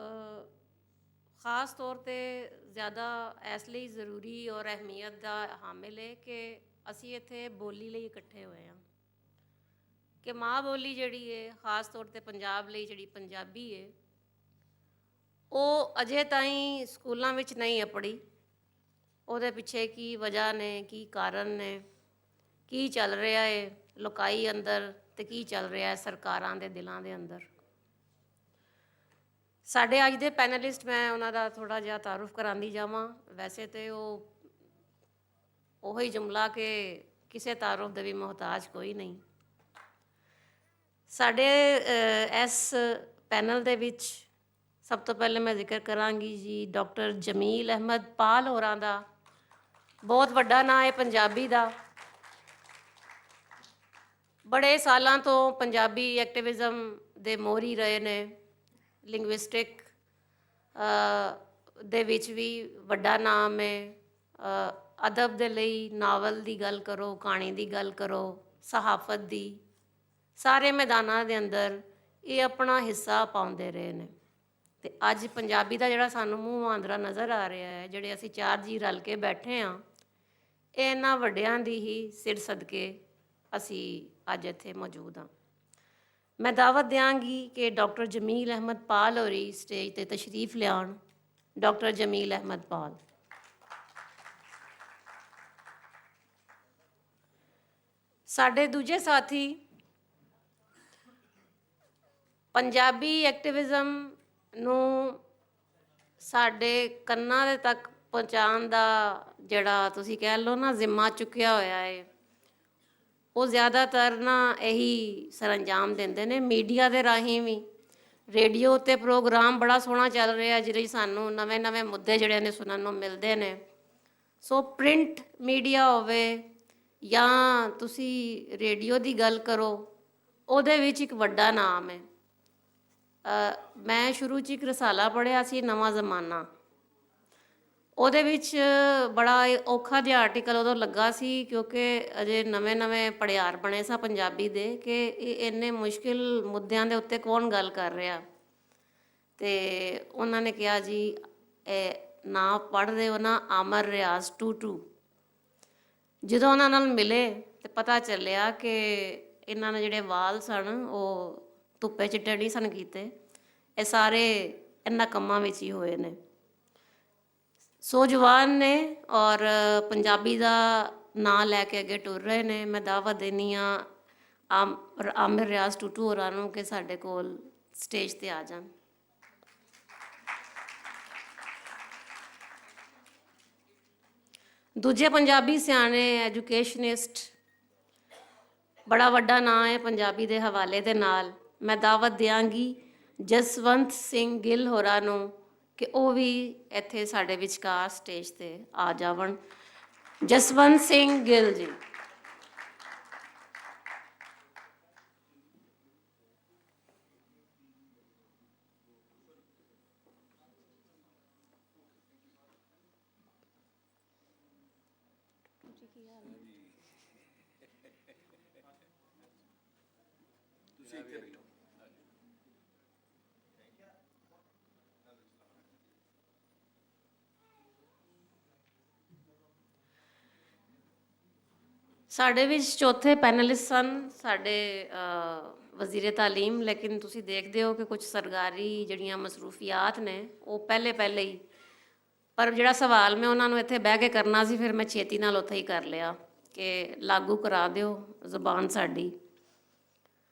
ख़ास तौर ਤੇ ਜ਼ਿਆਦਾ ਇਸ ਲਈ ਜ਼ਰੂਰੀ ਔਰ ਅਹਿਮੀਅਤ ਦਾ ਹਾਮਿਲ ਹੈ ਕਿ ਅਸੀਂ ਇੱਥੇ ਬੋਲੀ ਲਈ ਇਕੱਠੇ ਹੋਏ ਹਾਂ ਕਿ ਮਾਂ ਬੋਲੀ ਜਿਹੜੀ ਹੈ ख़ास तौर ਤੇ ਪੰਜਾਬ ਲਈ ਜਿਹੜੀ ਪੰਜਾਬੀ ਹੈ ਉਹ ਅਜੇ ਤਾਈਂ ਸਕੂਲਾਂ ਵਿੱਚ ਨਹੀਂ ਅਪੜੀ। ਉਹਦੇ ਪਿੱਛੇ ਕੀ ਵਜ੍ਹਾ ਨੇ, ਕੀ ਕਾਰਨ ਨੇ, ਕੀ ਚੱਲ ਰਿਹਾ ਹੈ ਲੋਕਾਈ ਅੰਦਰ ਤੇ ਕੀ ਚੱਲ ਰਿਹਾ ਹੈ ਸਰਕਾਰਾਂ ਦੇ ਦਿਲਾਂ ਦੇ ਅੰਦਰ। ਸਾਡੇ ਅੱਜ ਦੇ ਪੈਨਲਿਸਟ, ਮੈਂ ਉਹਨਾਂ ਦਾ ਥੋੜ੍ਹਾ ਜਿਹਾ ਤਾਰੁਫ ਕਰਾਉਂਦੀ ਜਾਵਾਂ। ਵੈਸੇ ਤੇ ਉਹੀ ਜੁਮਲਾ ਕਿ ਕਿਸੇ ਤਾਰੁਫ ਦੇ ਵੀ ਮੁਹਤਾਜ ਕੋਈ ਨਹੀਂ। ਸਾਡੇ ਇਸ ਪੈਨਲ ਦੇ ਵਿੱਚ ਸਭ ਤੋਂ ਪਹਿਲੇ ਮੈਂ ਜ਼ਿਕਰ ਕਰਾਂਗੀ ਜੀ ਡਾਕਟਰ ਜਮੀਲ ਅਹਿਮਦ ਪਾਲ ਹੋਰਾਂ ਦਾ। ਬਹੁਤ ਵੱਡਾ ਨਾਂ ਹੈ ਪੰਜਾਬੀ ਦਾ। ਬੜੇ ਸਾਲਾਂ ਤੋਂ ਪੰਜਾਬੀ ਐਕਟਿਵਿਜ਼ਮ ਦੇ ਮੋਹਰੀ ਰਹੇ ਨੇ। ਲਿੰਗੁਇਸਟਿਕ ਦੇ ਵਿੱਚ ਵੀ ਵੱਡਾ ਨਾਮ ਹੈ। ਅਦਬ ਦੇ ਲਈ ਨਾਵਲ ਦੀ ਗੱਲ ਕਰੋ, ਕਹਾਣੀ ਦੀ ਗੱਲ ਕਰੋ, ਸਹਾਫਤ ਦੀ, ਸਾਰੇ ਮੈਦਾਨਾਂ ਦੇ ਅੰਦਰ ਇਹ ਆਪਣਾ ਹਿੱਸਾ ਪਾਉਂਦੇ ਰਹੇ ਨੇ। ਤੇ ਅੱਜ ਪੰਜਾਬੀ ਦਾ ਜਿਹੜਾ ਸਾਨੂੰ ਮੂੰਹ ਆਂਦਰਾ ਨਜ਼ਰ ਆ ਰਿਹਾ ਹੈ, ਜਿਹੜੇ ਅਸੀਂ 4 ਜੀ ਰਲ ਕੇ ਬੈਠੇ ਹਾਂ, ਇਹ ਇਹਨਾਂ ਵੱਡਿਆਂ ਦੀ ਹੀ ਸਿਰ ਸਦਕੇ ਅਸੀਂ ਅੱਜ ਇੱਥੇ ਮੌਜੂਦ ਹਾਂ। ਮੈਂ ਦਾਵਤ ਦਿਆਂਗੀ ਕਿ ਡਾਕਟਰ ਜਮੀਲ ਅਹਿਮਦ ਪਾਲ ਹੋਰੀ ਸਟੇਜ 'ਤੇ ਤਸ਼ਰੀਫ ਲਿਆਉਣ। ਡਾਕਟਰ ਜਮੀਲ ਅਹਿਮਦ ਪਾਲ। ਸਾਡੇ ਦੂਜੇ ਸਾਥੀ ਪੰਜਾਬੀ ਐਕਟਿਵਿਜ਼ਮ ਨੂੰ ਸਾਡੇ ਕੰਨਾਂ ਦੇ ਤੱਕ ਪਹੁੰਚਾਉਣ ਦਾ ਜਿਹੜਾ ਤੁਸੀਂ ਕਹਿ ਲਓ ਨਾ ਜ਼ਿੰਮਾ ਚੁੱਕਿਆ ਹੋਇਆ ਹੈ, ਉਹ ਜ਼ਿਆਦਾਤਰ ਨਾ ਇਹੀ ਸਰੰਜਾਮ ਦਿੰਦੇ ਨੇ ਮੀਡੀਆ ਦੇ ਰਾਹੀਂ ਵੀ। ਰੇਡੀਓ ਉੱਤੇ ਪ੍ਰੋਗਰਾਮ ਬੜਾ ਸੋਹਣਾ ਚੱਲ ਰਿਹਾ, ਜਿਹਦੇ 'ਚ ਸਾਨੂੰ ਨਵੇਂ ਮੁੱਦੇ ਜਿਹੜੇ ਨੇ ਸੁਣਨ ਨੂੰ ਮਿਲਦੇ ਨੇ। ਸੋ ਪ੍ਰਿੰਟ ਮੀਡੀਆ ਹੋਵੇ ਜਾਂ ਤੁਸੀਂ ਰੇਡੀਓ ਦੀ ਗੱਲ ਕਰੋ, ਉਹਦੇ ਵਿੱਚ ਇੱਕ ਵੱਡਾ ਨਾਮ ਹੈ। ਮੈਂ ਸ਼ੁਰੂ 'ਚ ਇੱਕ ਰਸਾਲਾ ਪੜ੍ਹਿਆ ਸੀ, ਨਵਾਂ ਜ਼ਮਾਨਾ। ਉਹਦੇ ਵਿੱਚ ਬੜਾ ਔਖਾ ਜਿਹਾ ਆਰਟੀਕਲ ਉਦੋਂ ਲੱਗਾ ਸੀ, ਕਿਉਂਕਿ ਅਜੇ ਨਵੇਂ ਪੜਿਆਰ ਬਣੇ ਸਾਂ ਪੰਜਾਬੀ ਦੇ ਕਿ ਇਹ ਇੰਨੇ ਮੁਸ਼ਕਿਲ ਮੁੱਦਿਆਂ ਦੇ ਉੱਤੇ ਕੌਣ ਗੱਲ ਕਰ ਰਿਹਾ। ਤੇ ਉਹਨਾਂ ਨੇ ਕਿਹਾ ਜੀ ਇਹ ਨਾ ਪੜ੍ਹਦੇ ਹੋ ਨਾ ਆਮਰ ਰਿਆਜ਼ ਟੂ। ਜਦੋਂ ਉਹਨਾਂ ਨਾਲ ਮਿਲੇ ਤੇ ਪਤਾ ਚੱਲਿਆ ਕਿ ਇਹਨਾਂ ਨੇ ਜਿਹੜੇ ਵਾਲ ਸਨ ਉਹ ਧੁੱਪੇ ਚਿੱਟੇ ਨਹੀਂ ਸਨ ਕੀਤੇ, ਇਹ ਸਾਰੇ ਇਹਨਾਂ ਕੰਮਾਂ ਵਿੱਚ ਹੀ ਹੋਏ ਨੇ। ਸੋਜਵਾਨ ਨੇ ਔਰ ਪੰਜਾਬੀ ਦਾ ਨਾਂ ਲੈ ਕੇ ਅੱਗੇ ਟੁਰ ਰਹੇ ਨੇ। ਮੈਂ ਦਾਅਵਤ ਦਿੰਦੀ ਹਾਂ ਆਮਿਰ ਰਿਆਜ਼ ਟੂਟੂ ਹੋਰਾਂ ਨੂੰ ਕਿ ਸਾਡੇ ਕੋਲ ਸਟੇਜ 'ਤੇ ਆ ਜਾਣ। ਦੂਜੇ ਪੰਜਾਬੀ ਸਿਆਣੇ ਐਜੂਕੇਸ਼ਨਿਸਟ, ਬੜਾ ਵੱਡਾ ਨਾਂ ਹੈ ਪੰਜਾਬੀ ਦੇ ਹਵਾਲੇ ਦੇ ਨਾਲ। ਮੈਂ ਦਾਅਵਤ ਦਿਆਂਗੀ ਜਸਵੰਤ ਸਿੰਘ ਗਿੱਲ ਹੋਰਾਂ ਨੂੰ ਕਿ ਉਹ ਵੀ ਇੱਥੇ ਸਾਡੇ ਵਿਚਕਾਰ ਸਟੇਜ 'ਤੇ ਆ ਜਾਵਣ। ਜਸਵੰਤ ਸਿੰਘ ਗਿੱਲ ਜੀ। ਸਾਡੇ ਵਿੱਚ ਚੌਥੇ ਪੈਨਲਿਸਟ ਸਨ ਸਾਡੇ ਵਜ਼ੀਰ ਤਾਲੀਮ, ਲੇਕਿਨ ਤੁਸੀਂ ਦੇਖਦੇ ਹੋ ਕਿ ਕੁਝ ਸਰਕਾਰੀ ਜਿਹੜੀਆਂ ਮਸਰੂਫੀਆਤ ਨੇ ਉਹ ਪਹਿਲੇ ਹੀ, ਪਰ ਜਿਹੜਾ ਸਵਾਲ ਮੈਂ ਉਹਨਾਂ ਨੂੰ ਇੱਥੇ ਬਹਿ ਕੇ ਕਰਨਾ ਸੀ ਫਿਰ ਮੈਂ ਛੇਤੀ ਨਾਲ ਉੱਥੇ ਹੀ ਕਰ ਲਿਆ ਕਿ ਲਾਗੂ ਕਰਾ ਦਿਓ ਜ਼ੁਬਾਨ ਸਾਡੀ।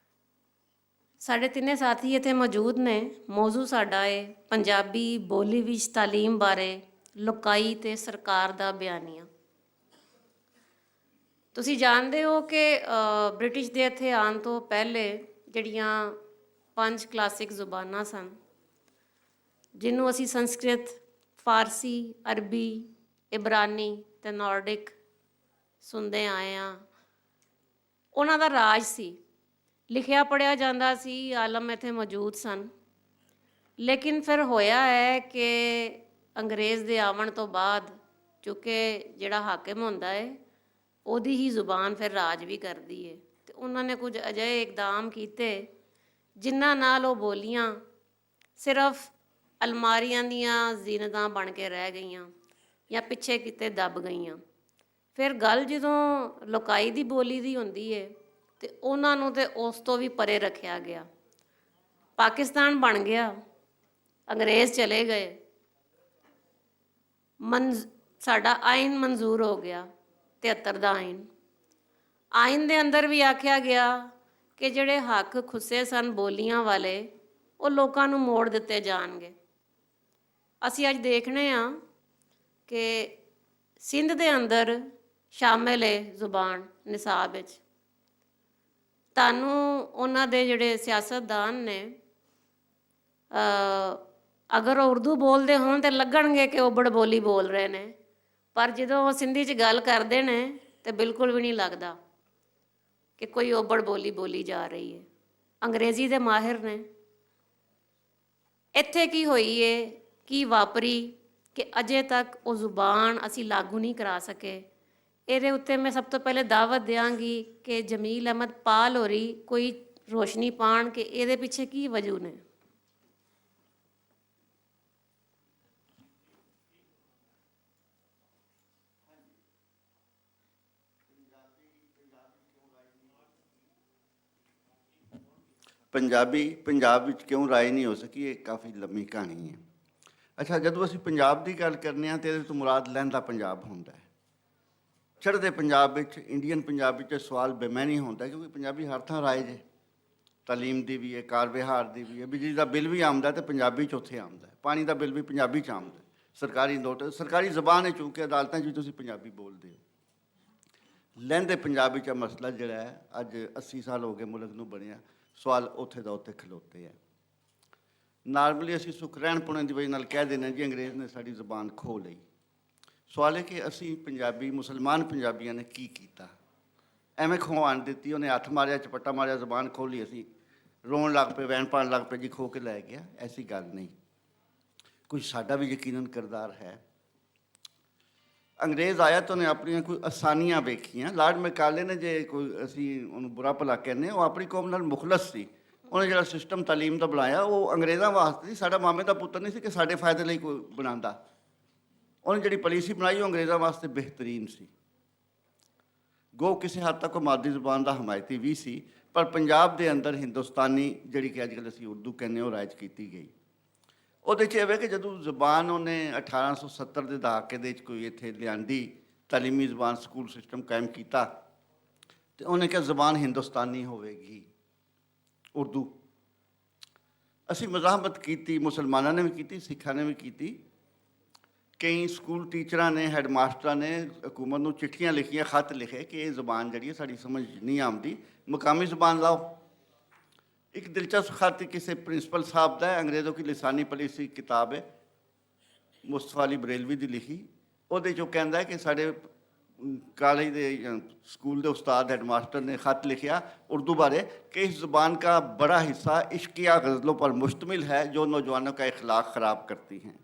ਸਾਡੇ ਤਿੰਨੇ ਸਾਥੀ ਇੱਥੇ ਮੌਜੂਦ ਨੇ। ਮੌਜੂ ਸਾਡਾ ਹੈ ਪੰਜਾਬੀ ਬੋਲੀ ਵਿੱਚ ਤਾਲੀਮ ਬਾਰੇ ਲੋਕਾਈ ਤੇ ਸਰਕਾਰ ਦਾ ਬਿਆਨੀਆ। ਤੁਸੀਂ ਜਾਣਦੇ ਹੋ ਕਿ ਬ੍ਰਿਟਿਸ਼ ਦੇ ਇੱਥੇ ਆਉਣ ਤੋਂ ਪਹਿਲੇ ਜਿਹੜੀਆਂ 5 ਕਲਾਸਿਕ ਜ਼ੁਬਾਨਾਂ ਸਨ, ਜਿਹਨੂੰ ਅਸੀਂ ਸੰਸਕ੍ਰਿਤ, ਫਾਰਸੀ, ਅਰਬੀ, ਇਬਰਾਨੀ ਤੇ ਨਾਰਡਿਕ ਸੁਣਦੇ ਆਏ ਹਾਂ, ਉਹਨਾਂ ਦਾ ਰਾਜ ਸੀ। ਲਿਖਿਆ ਪੜ੍ਹਿਆ ਜਾਂਦਾ ਸੀ, ਆਲਮ ਇੱਥੇ ਮੌਜੂਦ ਸਨ। ਲੇਕਿਨ ਫਿਰ ਹੋਇਆ ਹੈ ਕਿ ਅੰਗਰੇਜ਼ ਦੇ ਆਉਣ ਤੋਂ ਬਾਅਦ, ਕਿਉਂਕਿ ਜਿਹੜਾ ਹਾਕਿਮ ਹੁੰਦਾ ਹੈ ਉਹਦੀ ਹੀ ਜ਼ੁਬਾਨ ਫਿਰ ਰਾਜ ਵੀ ਕਰਦੀ ਹੈ, ਤੇ ਉਹਨਾਂ ਨੇ ਕੁਝ ਅਜਿਹੇ ਇਕਦਾਮ ਕੀਤੇ ਜਿਨ੍ਹਾਂ ਨਾਲ ਉਹ ਬੋਲੀਆਂ ਸਿਰਫ ਅਲਮਾਰੀਆਂ ਦੀਆਂ ਜ਼ੀਨਤਾਂ ਬਣ ਕੇ ਰਹਿ ਗਈਆਂ ਜਾਂ ਪਿੱਛੇ ਕਿਤੇ ਦੱਬ ਗਈਆਂ। ਫਿਰ ਗੱਲ ਜਦੋਂ ਲੋਕਾਈ ਦੀ ਬੋਲੀ ਦੀ ਹੁੰਦੀ ਹੈ ਤੇ ਉਹਨਾਂ ਨੂੰ ਤੇ ਉਸ ਤੋਂ ਵੀ ਪਰੇ ਰੱਖਿਆ ਗਿਆ। ਪਾਕਿਸਤਾਨ ਬਣ ਗਿਆ, ਅੰਗਰੇਜ਼ ਚਲੇ ਗਏ, ਸਾਡਾ ਆਇਨ ਮਨਜ਼ੂਰ ਹੋ ਗਿਆ 73 ਦਾ ਆਇਨ। ਆਇਨ ਦੇ ਅੰਦਰ ਵੀ ਆਖਿਆ ਗਿਆ ਕਿ ਜਿਹੜੇ ਹੱਕ ਖੁੱਸੇ ਸਨ ਬੋਲੀਆਂ ਵਾਲੇ ਉਹ ਲੋਕਾਂ ਨੂੰ ਮੋੜ ਦਿੱਤੇ ਜਾਣਗੇ। ਅਸੀਂ ਅੱਜ ਦੇਖਣੇ ਆ ਕਿ ਸਿੰਧ ਦੇ ਅੰਦਰ ਸ਼ਾਮਿਲ ਹੈ ਜ਼ੁਬਾਨ ਨਿਸਾਬ ਵਿੱਚ। ਤੁਹਾਨੂੰ ਉਹਨਾਂ ਦੇ ਜਿਹੜੇ ਸਿਆਸਤਦਾਨ ਨੇ ਅਗਰ ਉਹ ਉਰਦੂ ਬੋਲਦੇ ਹੋਣ ਤਾਂ ਲੱਗਣਗੇ ਕਿ ਉਹ ਬੜਬੋਲੀ ਬੋਲ ਰਹੇ ਨੇ, ਪਰ ਜਦੋਂ ਉਹ ਸਿੰਧੀ 'ਚ ਗੱਲ ਕਰਦੇ ਨੇ ਤਾਂ ਬਿਲਕੁਲ ਵੀ ਨਹੀਂ ਲੱਗਦਾ ਕਿ ਕੋਈ ਓਬੜ ਬੋਲੀ ਬੋਲੀ ਜਾ ਰਹੀ ਹੈ। ਅੰਗਰੇਜ਼ੀ ਦੇ ਮਾਹਿਰ ਨੇ। ਇੱਥੇ ਕੀ ਹੋਈ ਏ, ਕੀ ਵਾਪਰੀ ਕਿ ਅਜੇ ਤੱਕ ਉਹ ਜ਼ੁਬਾਨ ਅਸੀਂ ਲਾਗੂ ਨਹੀਂ ਕਰਾ ਸਕੇ। ਇਹਦੇ ਉੱਤੇ ਮੈਂ ਸਭ ਤੋਂ ਪਹਿਲੇ ਦਾਵਤ ਦਿਆਂਗੀ ਕਿ ਜਮੀਲ ਅਹਿਮਦ ਪਾਲ ਹੋਰੀ ਕੋਈ ਰੋਸ਼ਨੀ ਪਾਉਣ ਕਿ ਇਹਦੇ ਪਿੱਛੇ ਕੀ ਵਜ੍ਹਾ ਨੇ। ਪੰਜਾਬੀ ਪੰਜਾਬ ਵਿੱਚ ਕਿਉਂ ਰਾਏ ਨਹੀਂ ਹੋ ਸਕੀ, ਇਹ ਕਾਫੀ ਲੰਮੀ ਕਹਾਣੀ ਹੈ। ਅੱਛਾ, ਜਦੋਂ ਅਸੀਂ ਪੰਜਾਬ ਦੀ ਗੱਲ ਕਰਨੇ ਆ ਤਾਂ ਇਹਦੇ ਤੋਂ ਮੁਰਾਦ ਲਹਿੰਦਾ ਪੰਜਾਬ ਹੁੰਦਾ ਹੈ। ਚੜ੍ਹਦੇ ਪੰਜਾਬ ਵਿੱਚ, ਇੰਡੀਅਨ ਪੰਜਾਬ ਵਿੱਚ ਸਵਾਲ ਬੇਮੈਨੀ ਹੁੰਦਾ, ਕਿਉਂਕਿ ਪੰਜਾਬੀ ਹਰ ਥਾਂ ਰਾਏ ਜੇ। ਤਾਲੀਮ ਦੀ ਵੀ ਹੈ, ਕਾਰ ਵਿਹਾਰ ਦੀ ਵੀ ਹੈ, ਬਿਜਲੀ ਦਾ ਬਿੱਲ ਵੀ ਆਉਂਦਾ ਤੇ ਪੰਜਾਬੀ 'ਚ ਉੱਥੇ ਆਉਂਦਾ, ਪਾਣੀ ਦਾ ਬਿੱਲ ਵੀ ਪੰਜਾਬੀ 'ਚ ਆਉਂਦਾ, ਸਰਕਾਰੀ ਨੋਟਿਸ ਸਰਕਾਰੀ ਜ਼ਬਾਨ ਹੈ, ਚੂੰਕਿ ਅਦਾਲਤਾਂ 'ਚ ਵੀ ਤੁਸੀਂ ਪੰਜਾਬੀ ਬੋਲਦੇ ਹੋ। ਲਹਿੰਦੇ ਪੰਜਾਬ ਵਿੱਚ ਮਸਲਾ ਜਿਹੜਾ ਹੈ ਅੱਜ 80 ਸਾਲ ਹੋ ਗਏ ਮੁਲਕ ਨੂੰ ਬਣਿਆ, ਸਵਾਲ ਉੱਥੇ ਦਾ ਉੱਥੇ ਖਲੋਤੇ ਹੈ। ਨਾਰਮਲੀ ਅਸੀਂ ਸੁਖ ਰਹਿਣ ਪੁਣੇ ਦੀ ਵਜ੍ਹਾ ਨਾਲ ਕਹਿ ਦਿੰਦੇ ਹਾਂ ਜੀ ਅੰਗਰੇਜ਼ ਨੇ ਸਾਡੀ ਜ਼ਬਾਨ ਖੋਹ ਲਈ। ਸਵਾਲ ਹੈ ਕਿ ਅਸੀਂ ਪੰਜਾਬੀ ਮੁਸਲਮਾਨ ਪੰਜਾਬੀਆਂ ਨੇ ਕੀ ਕੀਤਾ? ਐਵੇਂ ਖੋਹਣ ਦਿੱਤੀ, ਉਹਨੇ ਹੱਥ ਮਾਰਿਆ, ਚਪੱਟਾ ਮਾਰਿਆ, ਜ਼ਬਾਨ ਖੋਲ੍ਹੀ, ਅਸੀਂ ਰੋਣ ਲੱਗ ਪਏ, ਵੈਣ ਪਾਉਣ ਲੱਗ ਪਏ ਜੀ ਖੋਹ ਕੇ ਲੈ ਗਿਆ। ਐਸੀ ਗੱਲ ਨਹੀਂ, ਕੁਝ ਸਾਡਾ ਵੀ ਯਕੀਨਨ ਕਿਰਦਾਰ ਹੈ। ਅੰਗਰੇਜ਼ ਆਇਆ ਤਾਂ ਉਹਨੇ ਆਪਣੀਆਂ ਕੋਈ ਆਸਾਨੀਆਂ ਵੇਖੀਆਂ। ਲਾਰਡ ਮੈਕਾਲੇ ਨੇ, ਜੇ ਕੋਈ ਅਸੀਂ ਉਹਨੂੰ ਬੁਰਾ ਭਲਾ ਕਹਿੰਦੇ, ਉਹ ਆਪਣੀ ਕੌਮ ਨਾਲ ਮੁਖਲਸ ਸੀ। ਉਹਨੇ ਜਿਹੜਾ ਸਿਸਟਮ ਤਾਲੀਮ ਦਾ ਬਣਾਇਆ ਉਹ ਅੰਗਰੇਜ਼ਾਂ ਵਾਸਤੇ ਸੀ, ਸਾਡਾ ਮਾਮੇ ਦਾ ਪੁੱਤਰ ਨਹੀਂ ਸੀ ਕਿ ਸਾਡੇ ਫਾਇਦੇ ਲਈ ਕੋਈ ਬਣਾਉਂਦਾ। ਉਹਨੇ ਜਿਹੜੀ ਪਾਲਿਸੀ ਬਣਾਈ ਉਹ ਅੰਗਰੇਜ਼ਾਂ ਵਾਸਤੇ ਬਿਹਤਰੀਨ ਸੀ। ਗੋ ਕਿਸੇ ਹੱਦ ਤੱਕ ਉਹ ਮਾਦਰੀ ਜ਼ੁਬਾਨ ਦਾ ਹਮਾਇਤੀ ਵੀ ਸੀ, ਪਰ ਪੰਜਾਬ ਦੇ ਅੰਦਰ ਹਿੰਦੁਸਤਾਨੀ ਜਿਹੜੀ ਕਿ ਅੱਜ ਕੱਲ੍ਹ ਅਸੀਂ ਉਰਦੂ ਕਹਿੰਦੇ ਉਹ ਰਾਇਜ ਕੀਤੀ ਗਈ। ਉਹਦੇ 'ਚ ਇਹ ਵੇ ਕਿ ਜਦੋਂ ਜ਼ਬਾਨ ਉਹਨੇ 1870 ਦੇ ਦਹਾਕੇ ਦੇ ਵਿੱਚ ਕੋਈ ਇੱਥੇ ਲਿਆਂਦੀ, ਤਾਲੀਮੀ ਜ਼ਬਾਨ ਸਕੂਲ ਸਿਸਟਮ ਕਾਇਮ ਕੀਤਾ, ਅਤੇ ਉਹਨੇ ਕਿਹਾ ਜ਼ਬਾਨ ਹਿੰਦੁਸਤਾਨੀ ਹੋਵੇਗੀ, ਉਰਦੂ। ਅਸੀਂ ਮਜ਼ਾਹਮਤ ਕੀਤੀ, ਮੁਸਲਮਾਨਾਂ ਨੇ ਵੀ ਕੀਤੀ, ਸਿੱਖਾਂ ਨੇ ਵੀ ਕੀਤੀ। ਕਈ ਸਕੂਲ ਟੀਚਰਾਂ ਨੇ, ਹੈੱਡ ਮਾਸਟਰਾਂ ਨੇ ਹਕੂਮਤ ਨੂੰ ਚਿੱਠੀਆਂ ਲਿਖੀਆਂ, ਖੱਤ ਲਿਖੇ ਕਿ ਇਹ ਜ਼ਬਾਨ ਜਿਹੜੀ ਹੈ ਸਾਡੀ ਸਮਝ ਨਹੀਂ ਆਉਂਦੀ, ਮਕਾਮੀ ਜ਼ਬਾਨ ਲਾਓ। ਇੱਕ ਦਿਲਚਸਪ ਖਤ ਕਿਸੇ ਪ੍ਰਿੰਸੀਪਲ ਸਾਹਿਬ ਦਾ ਹੈ, ਅੰਗਰੇਜ਼ੋਂ ਕੀ ਲਿਸਾਨੀ ਪॉलिसी ਕਿਤਾਬ ਹੈ, ਮੁਸਤਫਾ ਅਲੀ ਬਰੇਲਵੀ ਦੀ ਲਿਖੀ। ਉਹਦੇ 'ਚੋਂ ਕਹਿੰਦਾ ਹੈ ਕਿ ਸਾਡੇ ਕਾਲਜ ਦੇ ਸਕੂਲ ਦੇ ਉਸਤਾਦ ਹੈਡ ਮਾਸਟਰ ਨੇ ਖਤ ਲਿਖਿਆ उर्दू बारे कि इस ज़ुबान का बड़ा हिस्सा इश्किया गज़लों पर मुश्तमिल है जो नौजवानों का इखलाक ख़राब करती हैं।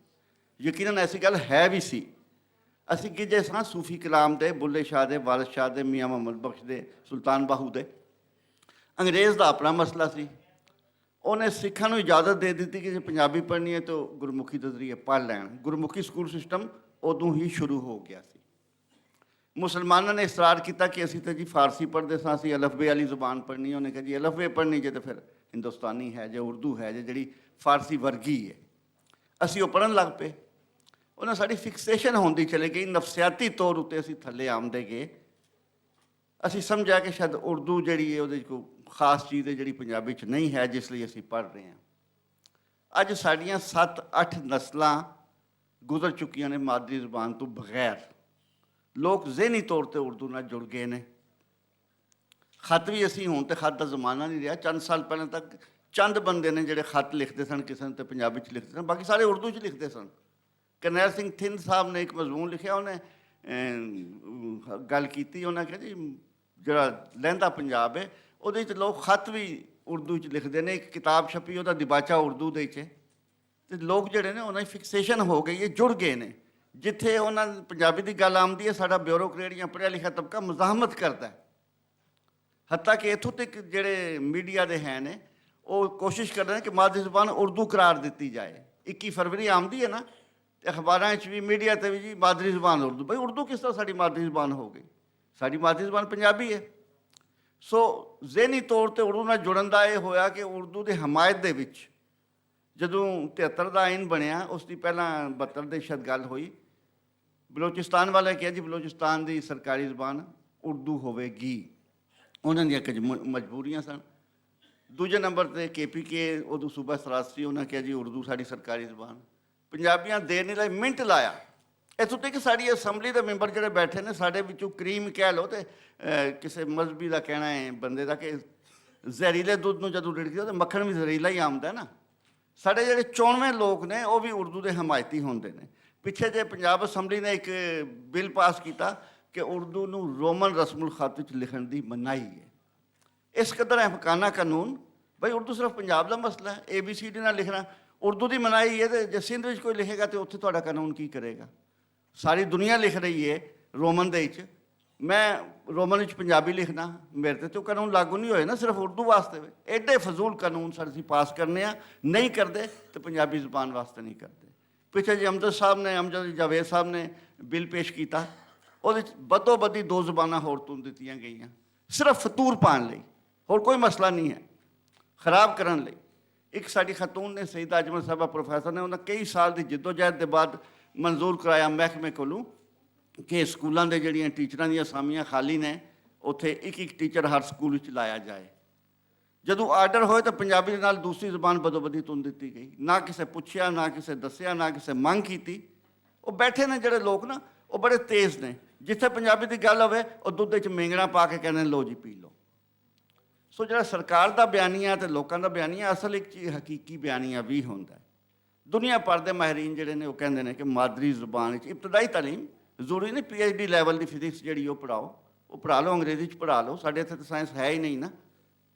यकीनन ऐसी गल है भी सी। असी गिजे सां सूफी कलाम दे, बुल्ले शाह दे, वारिस शाह दे, मियाँ मुहम्मद बख्श दे, सुल्तान बाहू दे। अंग्रेज़ का अपना मसला सी। उन्हें सिखां नूं इजाज़त दे दी कि जे पंजाबी पढ़नी है तो गुरमुखी के जरिए पढ़ लैण। गुरमुखी स्कूल सिस्टम उदों ही शुरू हो गया सी। मुसलमानों ने इसरार किया कि असी तो जी फारसी पढ़ते सां, असी अलफबे वाली जुबान पढ़नी। उन्हें कहा जी अलफबे पढ़नी जे तो फिर हिंदुस्तानी है, जे उर्दू है, जे जी फारसी वर्गी है। असी वो पढ़न लग पे। उन्हें साड़ी फिक्सेशन होती चले गई, नफसियाती तौर उत्ते असी थले आमदे गए। असी समझा कि शायद उर्दू जी है कोई खास चीज़ है जी पंजाबी च नहीं है, जिसलिए असी पढ़ रहे हैं। अज साड़ियाँ 7-8 नस्लां गुजर चुकियां ने मादरी जुबान तो बगैर। लोग जहनी तौर पर उर्दू नाल जुड़ गए हैं। खत भी असी हुण तो खत का जमाना नहीं रहा। चंद साल पहले तक चंद बंदे ने जिहड़े खत लिखते सन, किसी ने तो पंजाबी च लिखते सन, बाकी सारे उर्दू च लिखते सन। करनैल सिंह थिंद साहब ने एक मजमून लिखिया, उन्हें गल की, उन्हें कहा जी जिहड़ा लहंदा पंजाब है उहदे च लोग खत भी उर्दू च लिखते हैं। एक किताब छपी उहदा दिबाचा उर्दू दे च, ते लोग जिहड़े ने उन्हें फिक्सेशन हो गई है, जुड़ गए ने। जिथे उन्होंने पंजाबी की गल आती है, साडा ब्यूरोक्रेट या पढ़िया लिखा तबका मज़ाहमत करता है। हत्ता कि इत्थों तक जिहड़े मीडिया दे हैं ने वो कोशिश कर रहे हैं कि मादरी ज़ुबान उर्दू करार दी जाए। 21 फरवरी आती है ना, अखबारों भी मीडिया ते भी जी मादरी ज़ुबान उर्दू। भाई उर्दू किस तरह साड़ी मादरी ज़ुबान हो गई? साड़ी मादरी ज़ुबान पंजाबी है। सो जहनी तौर पर उर्दू नाल जुड़न दा यह होया कि उर्दू की हमायत दे विच जदों 73 का आइन बनया, उसकी पहला 72 की शायद गल हुई। ਬਲੋਚਿਸਤਾਨ ਵਾਲੇ ਕਿਹਾ ਜੀ ਬਲੋਚਿਸਤਾਨ ਦੀ ਸਰਕਾਰੀ ਜ਼ੁਬਾਨ ਉਰਦੂ ਹੋਵੇਗੀ, ਉਹਨਾਂ ਦੀਆਂ ਕੁਝ ਮਜਬੂਰੀਆਂ ਸਨ। ਦੂਜੇ ਨੰਬਰ ਤੇ KPK ਉਦੋਂ ਸੂਬਾ ਸਰਾਜ ਸੀ, ਉਹਨਾਂ ਕਿਹਾ ਜੀ ਉਰਦੂ ਸਾਡੀ ਸਰਕਾਰੀ ਜ਼ੁਬਾਨ। ਪੰਜਾਬੀਆਂ ਦੇਰ ਨਹੀਂ ਲਾਈ, ਮਿੰਟ ਲਾਇਆ। ਇੱਥੋਂ ਤੱਕ ਸਾਡੀ ਅਸੈਂਬਲੀ ਦੇ ਮੈਂਬਰ ਜਿਹੜੇ ਬੈਠੇ ਨੇ, ਸਾਡੇ ਵਿੱਚੋਂ ਕਰੀਮ ਕਹਿ ਲਓ ਤੇ ਕਿਸੇ ਮਜ਼ਹਬੀ ਦਾ ਕਹਿਣਾ ਹੈ ਬੰਦੇ ਦਾ ਕਿ ਜ਼ਹਿਰੀਲੇ ਦੁੱਧ ਨੂੰ ਜਦੋਂ ਰਿੜਕਦੇ ਤਾਂ ਮੱਖਣ ਵੀ ਜ਼ਹਿਰੀਲਾ ਹੀ ਆਉਂਦਾ ਨਾ। ਸਾਡੇ ਜਿਹੜੇ 94 ਲੋਕ ਨੇ ਉਹ ਵੀ ਉਰਦੂ ਦੇ ਹਮਾਇਤੀ ਹੁੰਦੇ ਨੇ। ਪਿੱਛੇ ਜੇ ਪੰਜਾਬ ਅਸੈਂਬਲੀ ਨੇ ਇੱਕ ਬਿੱਲ ਪਾਸ ਕੀਤਾ ਕਿ ਉਰਦੂ ਨੂੰ ਰੋਮਨ ਰਸਮੁਲ ਖਤ ਵਿੱਚ ਲਿਖਣ ਦੀ ਮਨਾਹੀ ਹੈ। ਇਸ ਕਦਰ ਅਹਿਮਕਾਨਾ ਕਾਨੂੰਨ, ਬਈ ਉਰਦੂ ਸਿਰਫ ਪੰਜਾਬ ਦਾ ਮਸਲਾ ਹੈ, ABCD ਨਾਲ ਲਿਖਣਾ ਉਰਦੂ ਦੀ ਮਨਾਹੀ ਹੈ, ਤੇ ਜੇ ਸਿੰਧ ਵਿੱਚ ਕੋਈ ਲਿਖੇਗਾ ਤੇ ਉੱਥੇ ਤੁਹਾਡਾ ਕਾਨੂੰਨ ਕੀ ਕਰੇਗਾ? ਸਾਰੀ ਦੁਨੀਆ ਲਿਖ ਰਹੀ ਹੈ ਰੋਮਨ ਦੇ ਵਿੱਚ, ਮੈਂ ਰੋਮਨ ਵਿੱਚ ਪੰਜਾਬੀ ਲਿਖਣਾ, ਮੇਰੇ ਤੇ ਉਹ ਕਾਨੂੰਨ ਲਾਗੂ ਨਹੀਂ ਹੋਏ ਨਾ, ਸਿਰਫ ਉਰਦੂ ਵਾਸਤੇ। ਐਡੇ ਫਜ਼ੂਲ ਕਾਨੂੰਨ ਅਸੀਂ ਪਾਸ ਕਰਨੇ ਆ, ਨਹੀਂ ਕਰਦੇ ਤੇ ਪੰਜਾਬੀ ਜ਼ੁਬਾਨ ਵਾਸਤੇ ਨਹੀਂ ਕਰਦੇ। ਪਿੱਛੇ ਜੀ ਅਮਜਦ ਜਾਵੇਦ ਸਾਹਿਬ ਨੇ ਬਿੱਲ ਪੇਸ਼ ਕੀਤਾ, ਉਹਦੇ 'ਚ ਬਦੋ ਬਦੀ 2 ਜ਼ੁਬਾਨਾਂ ਹੋਰ ਤੋਂ ਦਿੱਤੀਆਂ ਗਈਆਂ, ਸਿਰਫ ਫਤੂਰ ਪਾਉਣ ਲਈ, ਹੋਰ ਕੋਈ ਮਸਲਾ ਨਹੀਂ ਹੈ, ਖਰਾਬ ਕਰਨ ਲਈ। ਇੱਕ ਸਾਡੀ ਖਾਤੂਨ ਨੇ ਸਈਦਾ ਅਜਮਲ ਸਾਹਿਬਾ ਪ੍ਰੋਫੈਸਰ ਨੇ, ਉਹਨਾਂ ਕਈ ਸਾਲ ਦੀ ਜਿੱਦੋਜਹਿਦ ਦੇ ਬਾਅਦ ਮਨਜ਼ੂਰ ਕਰਾਇਆ ਮਹਿਕਮੇ ਕੋਲੋਂ ਕਿ ਸਕੂਲਾਂ ਦੇ ਜਿਹੜੀਆਂ ਟੀਚਰਾਂ ਦੀਆਂ ਅਸਾਮੀਆਂ ਖਾਲੀ ਨੇ, ਉੱਥੇ ਇੱਕ ਟੀਚਰ ਹਰ ਸਕੂਲ ਵਿੱਚ ਲਾਇਆ ਜਾਏ। ਜਦੋਂ ਆਰਡਰ ਹੋਏ ਤਾਂ ਪੰਜਾਬੀ ਦੇ ਨਾਲ ਦੂਸਰੀ ਜ਼ੁਬਾਨ ਬਦੋਬਦੀ ਤੁੰਨ ਦਿੱਤੀ ਗਈ, ਨਾ ਕਿਸੇ ਪੁੱਛਿਆ, ਨਾ ਕਿਸੇ ਦੱਸਿਆ, ਨਾ ਕਿਸੇ ਮੰਗ ਕੀਤੀ। ਉਹ ਬੈਠੇ ਨੇ ਜਿਹੜੇ ਲੋਕ ਨਾ, ਉਹ ਬੜੇ ਤੇਜ਼ ਨੇ, ਜਿੱਥੇ ਪੰਜਾਬੀ ਦੀ ਗੱਲ ਹੋਵੇ ਉਹ ਦੁੱਧ ਵਿੱਚ ਮੇਂਗਣਾ ਪਾ ਕੇ ਕਹਿੰਦੇ ਲਓ ਜੀ ਪੀ ਲਓ। ਸੋ ਜਿਹੜਾ ਸਰਕਾਰ ਦਾ ਬਿਆਨੀਆ ਤੇ ਲੋਕਾਂ ਦਾ ਬਿਆਨੀਆ, ਅਸਲ ਇੱਕ ਚੀਜ਼ ਹਕੀਕੀ ਬਿਆਨੀਆ ਵੀ ਹੁੰਦਾ। ਦੁਨੀਆ ਭਰ ਦੇ ਮਾਹਿਰੀਨ ਜਿਹੜੇ ਨੇ ਉਹ ਕਹਿੰਦੇ ਨੇ ਕਿ ਮਾਦਰੀ ਜ਼ੁਬਾਨ ਵਿੱਚ ਇਬਤਦਾਈ ਤਾਲੀਮ ਜ਼ਰੂਰੀ ਨਹੀਂ PhD ਲੈਵਲ ਦੀ ਫਿਜ਼ਿਕਸ ਜਿਹੜੀ ਉਹ ਪੜ੍ਹਾਓ, ਉਹ ਪੜ੍ਹਾ ਲਓ, ਅੰਗਰੇਜ਼ੀ 'ਚ ਪੜ੍ਹਾ ਲਓ, ਸਾਡੇ ਇੱਥੇ ਤਾਂ ਸਾਇੰਸ ਹੈ ਹੀ ਨਹੀਂ ਨਾ।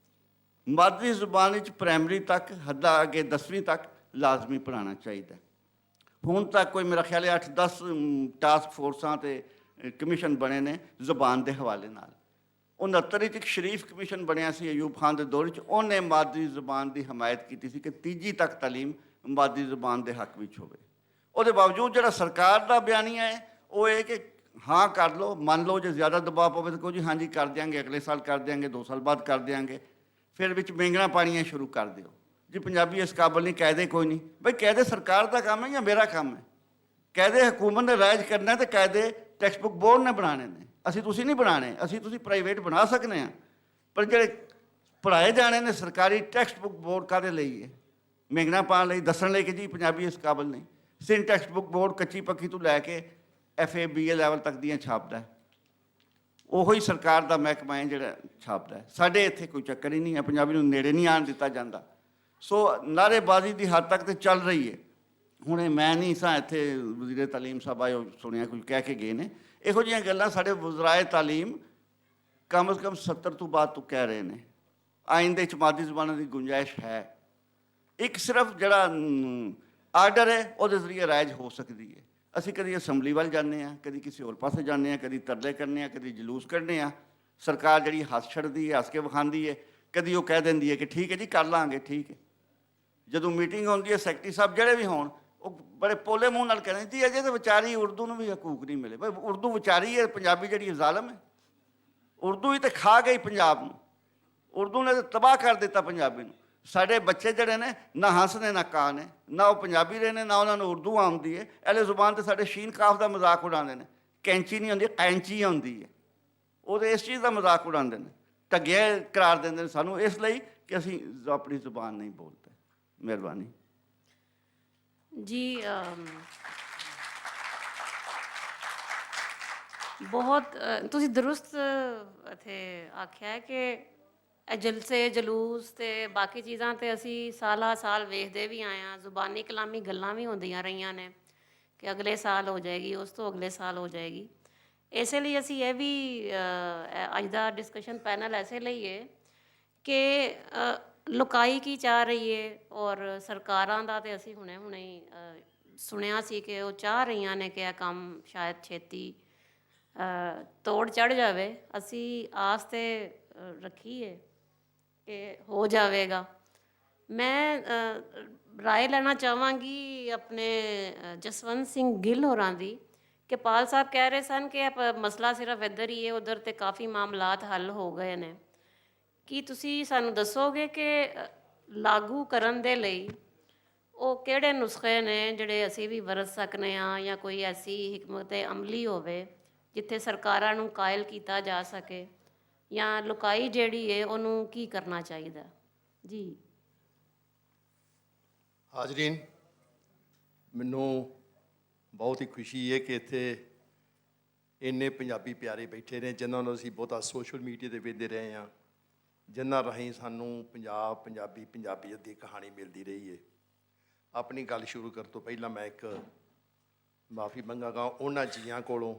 ਮਾਦਰੀ ਜ਼ੁਬਾਨ ਵਿੱਚ ਪ੍ਰਾਇਮਰੀ ਤੱਕ, ਹੱਦਾਂ ਅੱਗੇ 10ਵੀਂ ਤੱਕ ਲਾਜ਼ਮੀ ਪੜ੍ਹਾਉਣਾ ਚਾਹੀਦਾ। ਹੁਣ ਤੱਕ ਕੋਈ ਮੇਰਾ ਖਿਆਲ ਹੈ 8-10 ਟਾਸਕ ਫੋਰਸਾਂ ਤੇ ਕਮਿਸ਼ਨ ਬਣੇ ਨੇ ਜ਼ੁਬਾਨ ਦੇ ਹਵਾਲੇ ਨਾਲ। 69 ਵਿੱਚ ਇੱਕ ਸ਼ਰੀਫ ਕਮਿਸ਼ਨ ਬਣਿਆ ਸੀ ਅਯੂਬ ਖਾਨ ਦੇ ਦੌਰ 'ਚ, ਉਹਨੇ ਮਾਦਰੀ ਜ਼ੁਬਾਨ ਦੀ ਹਮਾਇਤ ਕੀਤੀ ਸੀ ਕਿ 3 ਤੱਕ ਤਾਲੀਮ ਮਾਦਰੀ ਜ਼ੁਬਾਨ ਦੇ ਹੱਕ ਵਿੱਚ ਹੋਵੇ। ਉਹਦੇ ਬਾਵਜੂਦ ਜਿਹੜਾ ਸਰਕਾਰ ਦਾ ਬਿਆਨੀਆ ਹੈ ਉਹ ਇਹ ਕਿ ਹਾਂ ਕਰ ਲਓ, ਮੰਨ ਲਓ, ਜੇ ਜ਼ਿਆਦਾ ਦਬਾਅ ਪਵੇ ਤਾਂ ਕਹੋ ਜੀ ਹਾਂਜੀ ਕਰ ਦਿਆਂਗੇ, ਅਗਲੇ ਸਾਲ ਕਰ ਦਿਆਂਗੇ, 2 ਸਾਲ ਬਾਅਦ ਕਰ ਦਿਆਂਗੇ, ਫਿਰ ਵਿੱਚ ਮੇਂਗਣਾ ਪਾਣੀਆਂ ਸ਼ੁਰੂ ਕਰ ਦਿਓ ਜੀ ਪੰਜਾਬੀ ਇਸ ਕਾਬਲ ਨਹੀਂ, ਕਾਇਦੇ ਕੋਈ ਨਹੀਂ। ਬਈ ਕਾਇਦੇ ਸਰਕਾਰ ਦਾ ਕੰਮ ਹੈ ਜਾਂ ਮੇਰਾ ਕੰਮ ਹੈ? ਕਾਇਦੇ ਹਕੂਮਤ ਨੇ ਰਾਜ ਕਰਨਾ ਤੇ ਕਾਇਦੇ ਟੈਕਸਟ ਬੁੱਕ ਬੋਰਡ ਨੇ ਬਣਾਉਣੇ ਨੇ, ਅਸੀਂ ਤੁਸੀਂ ਨਹੀਂ ਬਣਾਉਣੇ। ਅਸੀਂ ਤੁਸੀਂ ਪ੍ਰਾਈਵੇਟ ਬਣਾ ਸਕਦੇ ਹਾਂ, ਪਰ ਜਿਹੜੇ ਪੜ੍ਹਾਏ ਜਾਣੇ ਨੇ ਸਰਕਾਰੀ ਟੈਕਸਟ ਬੁੱਕ ਬੋਰਡ ਕਾਹਦੇ ਲਈ ਹੈ? ਮੇਂਗਣਾ ਪਾਉਣ ਲਈ, ਦੱਸਣ ਲਈ ਕਿ ਜੀ ਪੰਜਾਬੀ ਇਸ ਕਾਬਲ ਨਹੀਂ। ਸਿੰਧ ਟੈਕਸਟ ਬੁੱਕ ਬੋਰਡ ਕੱਚੀ ਪੱਕੀ ਤੋਂ ਲੈ ਕੇ FA BA ਲੈਵਲ ਤੱਕ ਦੀਆਂ ਛਾਪਦਾ, ਉਹੀ ਸਰਕਾਰ ਦਾ ਮਹਿਕਮਾ ਹੈ ਜਿਹੜਾ ਛਾਪਦਾ। ਸਾਡੇ ਇੱਥੇ ਕੋਈ ਚੱਕਰ ਹੀ ਨਹੀਂ ਹੈ, ਪੰਜਾਬੀ ਨੂੰ ਨੇੜੇ ਨਹੀਂ ਆਉਣ ਦਿੱਤਾ ਜਾਂਦਾ। ਸੋ ਨਾਅਰੇਬਾਜ਼ੀ ਦੀ ਹੱਦ ਤੱਕ ਤੇ ਚੱਲ ਰਹੀ ਹੈ। ਹੁਣ ਮੈਂ ਨਹੀਂ ਸਾਂ ਇੱਥੇ ਵਜ਼ੀਰ ਤਾਲੀਮ ਸਾਹਿਬ ਆਏ, ਸੁਣਿਆ ਕੁਝ ਕਹਿ ਕੇ ਗਏ ਨੇ, ਇਹੋ ਜਿਹੀਆਂ ਗੱਲਾਂ ਸਾਡੇ ਵਜ਼ਰਾਏ ਤਾਲੀਮ ਕਮ ਸੇ ਕਮ 70 ਤੋਂ ਬਾਅਦ ਤੋਂ ਕਹਿ ਰਹੇ ਨੇ। ਆਇੰਦੇ 'ਚ ਮਾਦੀ ਜ਼ੁਬਾਨਾਂ ਦੀ ਗੁੰਜਾਇਸ਼ ਹੈ। ਇੱਕ ਸਿਰਫ ਜਿਹੜਾ ਆਰਡਰ ਹੈ ਉਹਦੇ ਜ਼ਰੀਏ ਰਾਇਜ ਹੋ ਸਕਦੀ ਹੈ। ਅਸੀਂ ਕਦੀ ਅਸੈਂਬਲੀ ਵੱਲ ਜਾਂਦੇ ਹਾਂ, ਕਦੀ ਕਿਸੇ ਹੋਰ ਪਾਸੇ ਜਾਂਦੇ ਹਾਂ, ਕਦੀ ਤਰਲੇ ਕਰਨੇ ਹਾਂ, ਕਦੀ ਜਲੂਸ ਕੱਢਦੇ ਹਾਂ। ਸਰਕਾਰ ਜਿਹੜੀ ਹੱਸ ਛੱਡਦੀ ਹੈ, ਹੱਸ ਕੇ ਵਿਖਾਉਂਦੀ ਹੈ, ਕਦੀ ਉਹ ਕਹਿ ਦਿੰਦੀ ਹੈ ਕਿ ਠੀਕ ਹੈ ਜੀ ਕਰ ਲਾਂਗੇ, ਠੀਕ ਹੈ। ਜਦੋਂ ਮੀਟਿੰਗ ਹੁੰਦੀ ਹੈ ਸੈਕਟਰੀ ਸਾਹਿਬ ਜਿਹੜੇ ਵੀ ਹੋਣ, ਉਹ ਬੜੇ ਪੋਲੇ ਮੂੰਹ ਨਾਲ ਕਹਿੰਦੇ ਜੀ ਅਜੇ ਤਾਂ ਵਿਚਾਰੀ ਉਰਦੂ ਨੂੰ ਵੀ ਹਕੂਕ ਨਹੀਂ ਮਿਲੇ। ਭਾਈ ਉਰਦੂ ਵਿਚਾਰੀ ਹੈ, ਪੰਜਾਬੀ ਜਿਹੜੀ ਜ਼ਾਲਮ ਹੈ। ਉਰਦੂ ਹੀ ਤਾਂ ਖਾ ਗਈ ਪੰਜਾਬ ਨੂੰ, ਉਰਦੂ ਨੇ ਤਾਂ ਤਬਾਹ ਕਰ ਦਿੱਤਾ ਪੰਜਾਬੀ ਨੂੰ। ਸਾਡੇ ਬੱਚੇ ਜਿਹੜੇ ਨੇ ਨਾ ਹੰਸ ਨੇ ਨਾ ਕਾਂ ਨੇ, ਨਾ ਉਹ ਪੰਜਾਬੀ ਰਹੇ ਨੇ, ਨਾ ਉਹਨਾਂ ਨੂੰ ਉਰਦੂ ਆਉਂਦੀ ਹੈ। ਇਹਲੇ ਜ਼ੁਬਾਨ 'ਤੇ ਸਾਡੇ ਸ਼ੀਨ ਕਾਫ ਦਾ ਮਜ਼ਾਕ ਉਡਾਉਂਦੇ ਨੇ, ਕੈਂਚੀ ਨਹੀਂ ਹੁੰਦੀ ਕੈਂਚੀ ਆਉਂਦੀ ਹੈ। ਉਹ ਤਾਂ ਇਸ ਚੀਜ਼ ਦਾ ਮਜ਼ਾਕ ਉਡਾਉਂਦੇ ਨੇ, ਢੱਗੇ ਕਰਾਰ ਦਿੰਦੇ ਨੇ ਸਾਨੂੰ, ਇਸ ਲਈ ਕਿ ਅਸੀਂ ਆਪਣੀ ਜ਼ੁਬਾਨ ਨਹੀਂ ਬੋਲਦੇ। ਮਿਹਰਬਾਨੀ ਜੀ। ਬਹੁਤ ਤੁਸੀਂ ਦਰੁਸਤ ਇੱਥੇ ਆਖਿਆ ਕਿ ਇਹ ਜਲਸੇ ਜਲੂਸ ਤੇ ਬਾਕੀ ਚੀਜ਼ਾਂ ਤੇ ਅਸੀਂ ਸਾਲਾਂ ਸਾਲ ਵੇਖਦੇ ਵੀ ਆਏ ਹਾਂ। ਜ਼ੁਬਾਨੀ ਕਲਾਮੀ ਗੱਲਾਂ ਵੀ ਹੁੰਦੀਆਂ ਰਹੀਆਂ ਨੇ ਕਿ ਅਗਲੇ ਸਾਲ ਹੋ ਜਾਏਗੀ, ਉਸ ਤੋਂ ਅਗਲੇ ਸਾਲ ਹੋ ਜਾਏਗੀ। ਇਸੇ ਲਈ ਅਸੀਂ ਇਹ ਵੀ ਅੱਜ ਦਾ ਡਿਸਕਸ਼ਨ ਪੈਨਲ ਐਸੇ ਲਈ ਹੈ ਕਿ ਲੁਕਾਈ ਕੀ ਚਾਹ ਰਹੀ ਹੈ, ਔਰ ਸਰਕਾਰਾਂ ਦਾ ਤੇ ਅਸੀਂ ਹੁਣੇ ਸੁਣਿਆ ਸੀ ਕਿ ਉਹ ਚਾਹ ਰਹੀਆਂ ਨੇ ਕਿ ਇਹ ਕੰਮ ਸ਼ਾਇਦ ਛੇਤੀ ਤੋੜ ਚੜ੍ਹ ਜਾਵੇ। ਅਸੀਂ ਆਸ ਤੇ ਰੱਖੀ ਹੈ ਕਿ ਹੋ ਜਾਵੇਗਾ। ਮੈਂ ਰਾਏ ਲੈਣਾ ਚਾਹਾਂਗੀ ਆਪਣੇ ਜਸਵੰਤ ਸਿੰਘ ਗਿੱਲ ਹੋਰਾਂ ਦੀ ਕਿ ਪਾਲ ਸਾਹਿਬ ਕਹਿ ਰਹੇ ਸਨ ਕਿ ਇਹ ਮਸਲਾ ਸਿਰਫ ਇੱਧਰ ਹੀ ਹੈ, ਉੱਧਰ ਤੇ ਕਾਫੀ ਮਾਮਲਾਤ ਹੱਲ ਹੋ ਗਏ ਨੇ। ਕੀ ਤੁਸੀਂ ਸਾਨੂੰ ਦੱਸੋਗੇ ਕਿ ਲਾਗੂ ਕਰਨ ਦੇ ਲਈ ਉਹ ਕਿਹੜੇ ਨੁਸਖੇ ਨੇ ਜਿਹੜੇ ਅਸੀਂ ਵੀ ਵਰਤ ਸਕਨੇ ਆ, ਜਾਂ ਕੋਈ ਐਸੀ ਹਕਮਤ ਅਮਲੀ ਹੋਵੇ ਜਿੱਥੇ ਸਰਕਾਰਾਂ ਨੂੰ ਕਾਇਲ ਕੀਤਾ ਜਾ ਸਕੇ, ਜਾਂ ਲੁਕਾਈ ਜਿਹੜੀ ਹੈ ਉਹਨੂੰ ਕੀ ਕਰਨਾ ਚਾਹੀਦਾ ਜੀ? ਹਾਜ਼ਰੀਨ, ਮੈਨੂੰ ਬਹੁਤ ਹੀ ਖੁਸ਼ੀ ਹੈ ਕਿ ਇੱਥੇ ਇੰਨੇ ਪੰਜਾਬੀ ਪਿਆਰੇ ਬੈਠੇ ਨੇ ਜਿਨ੍ਹਾਂ ਨੂੰ ਅਸੀਂ ਬਹੁਤਾ ਸੋਸ਼ਲ ਮੀਡੀਆ 'ਤੇ ਵੇਖਦੇ ਰਹੇ ਹਾਂ, ਜਿਨ੍ਹਾਂ ਰਾਹੀਂ ਸਾਨੂੰ ਪੰਜਾਬੀਅਤ ਦੀ ਕਹਾਣੀ ਮਿਲਦੀ ਰਹੀ ਹੈ। ਆਪਣੀ ਗੱਲ ਸ਼ੁਰੂ ਕਰਨ ਤੋਂ ਪਹਿਲਾਂ ਮੈਂ ਇੱਕ ਮਾਫੀ ਮੰਗਾਂਗਾ ਉਹਨਾਂ ਜੀਆਂ ਕੋਲੋਂ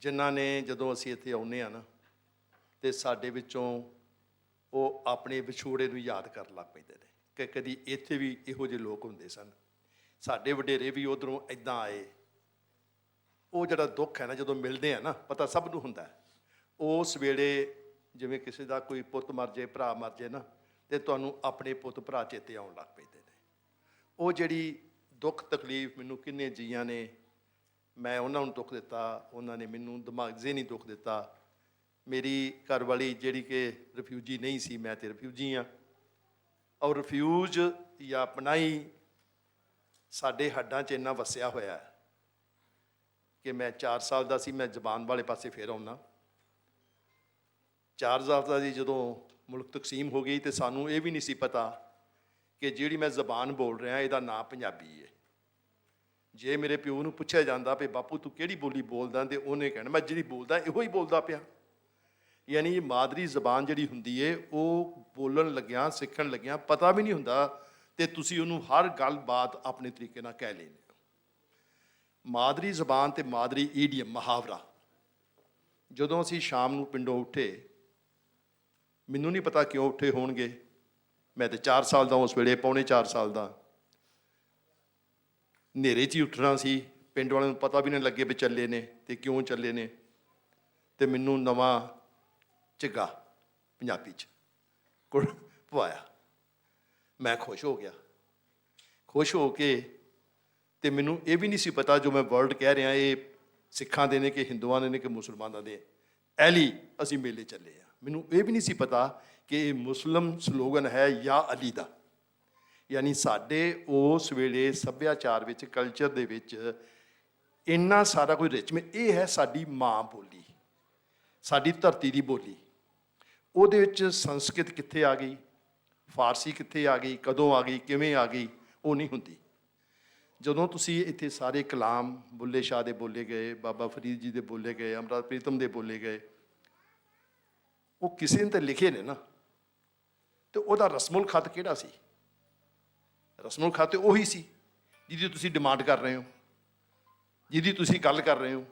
ਜਿਨ੍ਹਾਂ ਨੇ, ਜਦੋਂ ਅਸੀਂ ਇੱਥੇ ਆਉਂਦੇ ਹਾਂ ਨਾ, ਤੇ ਸਾਡੇ ਵਿੱਚੋਂ ਉਹ ਆਪਣੇ ਵਿਛੋੜੇ ਨੂੰ ਯਾਦ ਕਰਨ ਲੱਗ ਪੈਂਦੇ ਨੇ ਕਿ ਕਦੀ ਇੱਥੇ ਵੀ ਇਹੋ ਜਿਹੇ ਲੋਕ ਹੁੰਦੇ ਸਨ, ਸਾਡੇ ਵਡੇਰੇ ਵੀ ਉੱਧਰੋਂ ਇੱਦਾਂ ਆਏ। ਉਹ ਜਿਹੜਾ ਦੁੱਖ ਹੈ ਨਾ, ਜਦੋਂ ਮਿਲਦੇ ਆ ਨਾ, ਪਤਾ ਸਭ ਨੂੰ ਹੁੰਦਾ ਹੈ। ਉਸ ਵੇਲੇ ਜਿਵੇਂ ਕਿਸੇ ਦਾ ਕੋਈ ਪੁੱਤ ਮਰ ਜਾਏ, ਭਰਾ ਮਰ ਜਾਏ ਨਾ, ਤੇ ਤੁਹਾਨੂੰ ਆਪਣੇ ਪੁੱਤ ਭਰਾ ਚੇਤੇ ਆਉਣ ਲੱਗ ਪੈਂਦੇ ਨੇ। ਉਹ ਜਿਹੜੀ ਦੁੱਖ ਤਕਲੀਫ ਮੈਨੂੰ ਕਿੰਨੇ ਜੀਆਂ ਨੇ, ਮੈਂ ਉਹਨਾਂ ਨੂੰ ਦੁੱਖ ਦਿੱਤਾ, ਉਹਨਾਂ ਨੇ ਮੈਨੂੰ ਦਿਮਾਗ ਜ਼ਹਿਨੀ ਦੁੱਖ ਦਿੱਤਾ। ਮੇਰੀ ਘਰਵਾਲੀ ਜਿਹੜੀ ਕਿ ਰਿਫਿਊਜੀ ਨਹੀਂ ਸੀ, ਮੈਂ ਤੇ ਰਿਫਿਊਜੀ ਹਾਂ, ਔਰ ਰਿਫਿਊਜ ਜਾਂ ਪਨਾਹੀ ਸਾਡੇ ਹੱਡਾਂ 'ਚ ਇੰਨਾ ਵਸਿਆ ਹੋਇਆ ਹੈ ਕਿ ਮੈਂ 4 ਸਾਲ ਦਾ ਸੀ, ਮੈਂ ਜ਼ਬਾਨ ਵਾਲੇ ਪਾਸੇ ਫੇਰ ਆਉਣਾ। 4 ਸਾਲ ਦਾ ਸੀ ਜਦੋਂ ਮੁਲਕ ਤਕਸੀਮ ਹੋ ਗਈ, ਤੇ ਸਾਨੂੰ ਇਹ ਵੀ ਨਹੀਂ ਸੀ ਪਤਾ ਕਿ ਜਿਹੜੀ ਮੈਂ ਜ਼ਬਾਨ ਬੋਲ ਰਿਹਾ ਇਹਦਾ ਨਾਂ ਪੰਜਾਬੀ ਹੈ। ਜੇ ਮੇਰੇ ਪਿਓ ਨੂੰ ਪੁੱਛਿਆ ਜਾਂਦਾ ਵੀ ਬਾਪੂ ਤੂੰ ਕਿਹੜੀ ਬੋਲੀ ਬੋਲਦਾ, ਤੇ ਉਹਨੇ ਕਹਿਣਾ ਮੈਂ ਜਿਹੜੀ ਬੋਲਦਾ ਇਹੋ ਹੀ ਬੋਲਦਾ ਪਿਆ। ਯਾਨੀ ਮਾਦਰੀ ਜ਼ਬਾਨ ਜਿਹੜੀ ਹੁੰਦੀ ਹੈ, ਉਹ ਬੋਲਣ ਲੱਗਿਆਂ, ਸਿੱਖਣ ਲੱਗਿਆਂ ਪਤਾ ਵੀ ਨਹੀਂ ਹੁੰਦਾ, ਤੇ ਤੁਸੀਂ ਉਹਨੂੰ ਹਰ ਗੱਲਬਾਤ ਆਪਣੇ ਤਰੀਕੇ ਨਾਲ ਕਹਿ ਲੈਂਦੇ ਹੋ। ਮਾਦਰੀ ਜ਼ਬਾਨ ਤੇ ਮਾਦਰੀ ਈਡੀਅਮ, ਮੁਹਾਵਰਾ, ਜਦੋਂ ਅਸੀਂ ਸ਼ਾਮ ਨੂੰ ਪਿੰਡੋਂ ਉੱਠੇ, ਮੈਨੂੰ ਨਹੀਂ ਪਤਾ ਕਿਉਂ ਉੱਠੇ ਹੋਣਗੇ, ਮੈਂ ਤੇ 4 ਸਾਲ ਦਾ ਉਸ ਵੇਲੇ, ਪੌਣੇ 4 ਸਾਲ ਦਾ, ਹਨੇਰੇ 'ਚ ਹੀ ਉੱਠਣਾ ਸੀ। ਪਿੰਡ ਵਾਲਿਆਂ ਨੂੰ ਪਤਾ ਵੀ ਨਹੀਂ ਲੱਗੇ ਵੀ ਚੱਲੇ ਨੇ ਤੇ ਕਿਉਂ ਚੱਲੇ ਨੇ। ਤੇ ਮੈਨੂੰ ਨਵਾਂ ਝੱਗਾ ਪੰਜਾਬੀ 'ਚ ਪਵਾਇਆ। ਮੈਂ ਖੁਸ਼ ਹੋ ਗਿਆ। ਖੁਸ਼ ਹੋ ਕੇ, ਤੇ ਮੈਨੂੰ ਇਹ ਵੀ ਨਹੀਂ ਸੀ ਪਤਾ ਜੋ ਮੈਂ ਵਰਡ ਕਹਿ ਰਿਹਾ ਇਹ ਸਿੱਖਾਂ ਦੇ ਨੇ ਕਿ ਹਿੰਦੂਆਂ ਦੇ ਨੇ ਕਿ ਮੁਸਲਮਾਨਾਂ ਦੇ। ਐਲੀ ਅਸੀਂ ਮੇਲੇ ਚੱਲੇ ਆ। ਮੈਨੂੰ ਇਹ ਵੀ ਨਹੀਂ ਸੀ ਪਤਾ ਕਿ ਇਹ ਮੁਸਲਮ ਸਲੋਗਨ ਹੈ ਜਾਂ ਅਲੀ ਦਾ। ਯਾਨੀ ਸਾਡੇ ਉਸ ਵੇਲੇ ਸੱਭਿਆਚਾਰ ਵਿੱਚ, ਕਲਚਰ ਦੇ ਵਿੱਚ ਇੰਨਾ ਸਾਰਾ ਕੋਈ ਰਿਚ, ਇਹ ਹੈ ਸਾਡੀ ਮਾਂ ਬੋਲੀ, ਸਾਡੀ ਧਰਤੀ ਦੀ ਬੋਲੀ। ਉਹਦੇ ਵਿੱਚ ਸੰਸਕ੍ਰਿਤ ਕਿੱਥੇ ਆ ਗਈ, ਫਾਰਸੀ ਕਿੱਥੇ ਆ ਗਈ, ਕਦੋਂ ਆ ਗਈ, ਕਿਵੇਂ ਆ ਗਈ, ਉਹ ਨਹੀਂ ਹੁੰਦੀ। ਜਦੋਂ ਤੁਸੀਂ ਇੱਥੇ ਸਾਰੇ ਕਲਾਮ ਬੁੱਲੇ ਸ਼ਾਹ ਦੇ ਬੋਲੇ ਗਏ, ਬਾਬਾ ਫਰੀਦ ਜੀ ਦੇ ਬੋਲੇ ਗਏ, ਅਮਰਤ ਪ੍ਰੀਤਮ ਦੇ ਬੋਲੇ ਗਏ, ਉਹ ਕਿਸੇ ਨੇ ਤਾਂ ਲਿਖੇ ਨੇ ਨਾ, ਤੇ ਉਹਦਾ ਰਸਮੁਲ ਖਤ ਕਿਹੜਾ ਸੀ? ਰਸਮੁਲ ਖਤ ਤੇ ਉਹੀ ਸੀ ਜਿਹਦੀ ਤੁਸੀਂ ਡਿਮਾਂਡ ਕਰ ਰਹੇ ਹੋ, ਜਿਹਦੀ ਤੁਸੀਂ ਗੱਲ ਕਰ ਰਹੇ ਹੋ।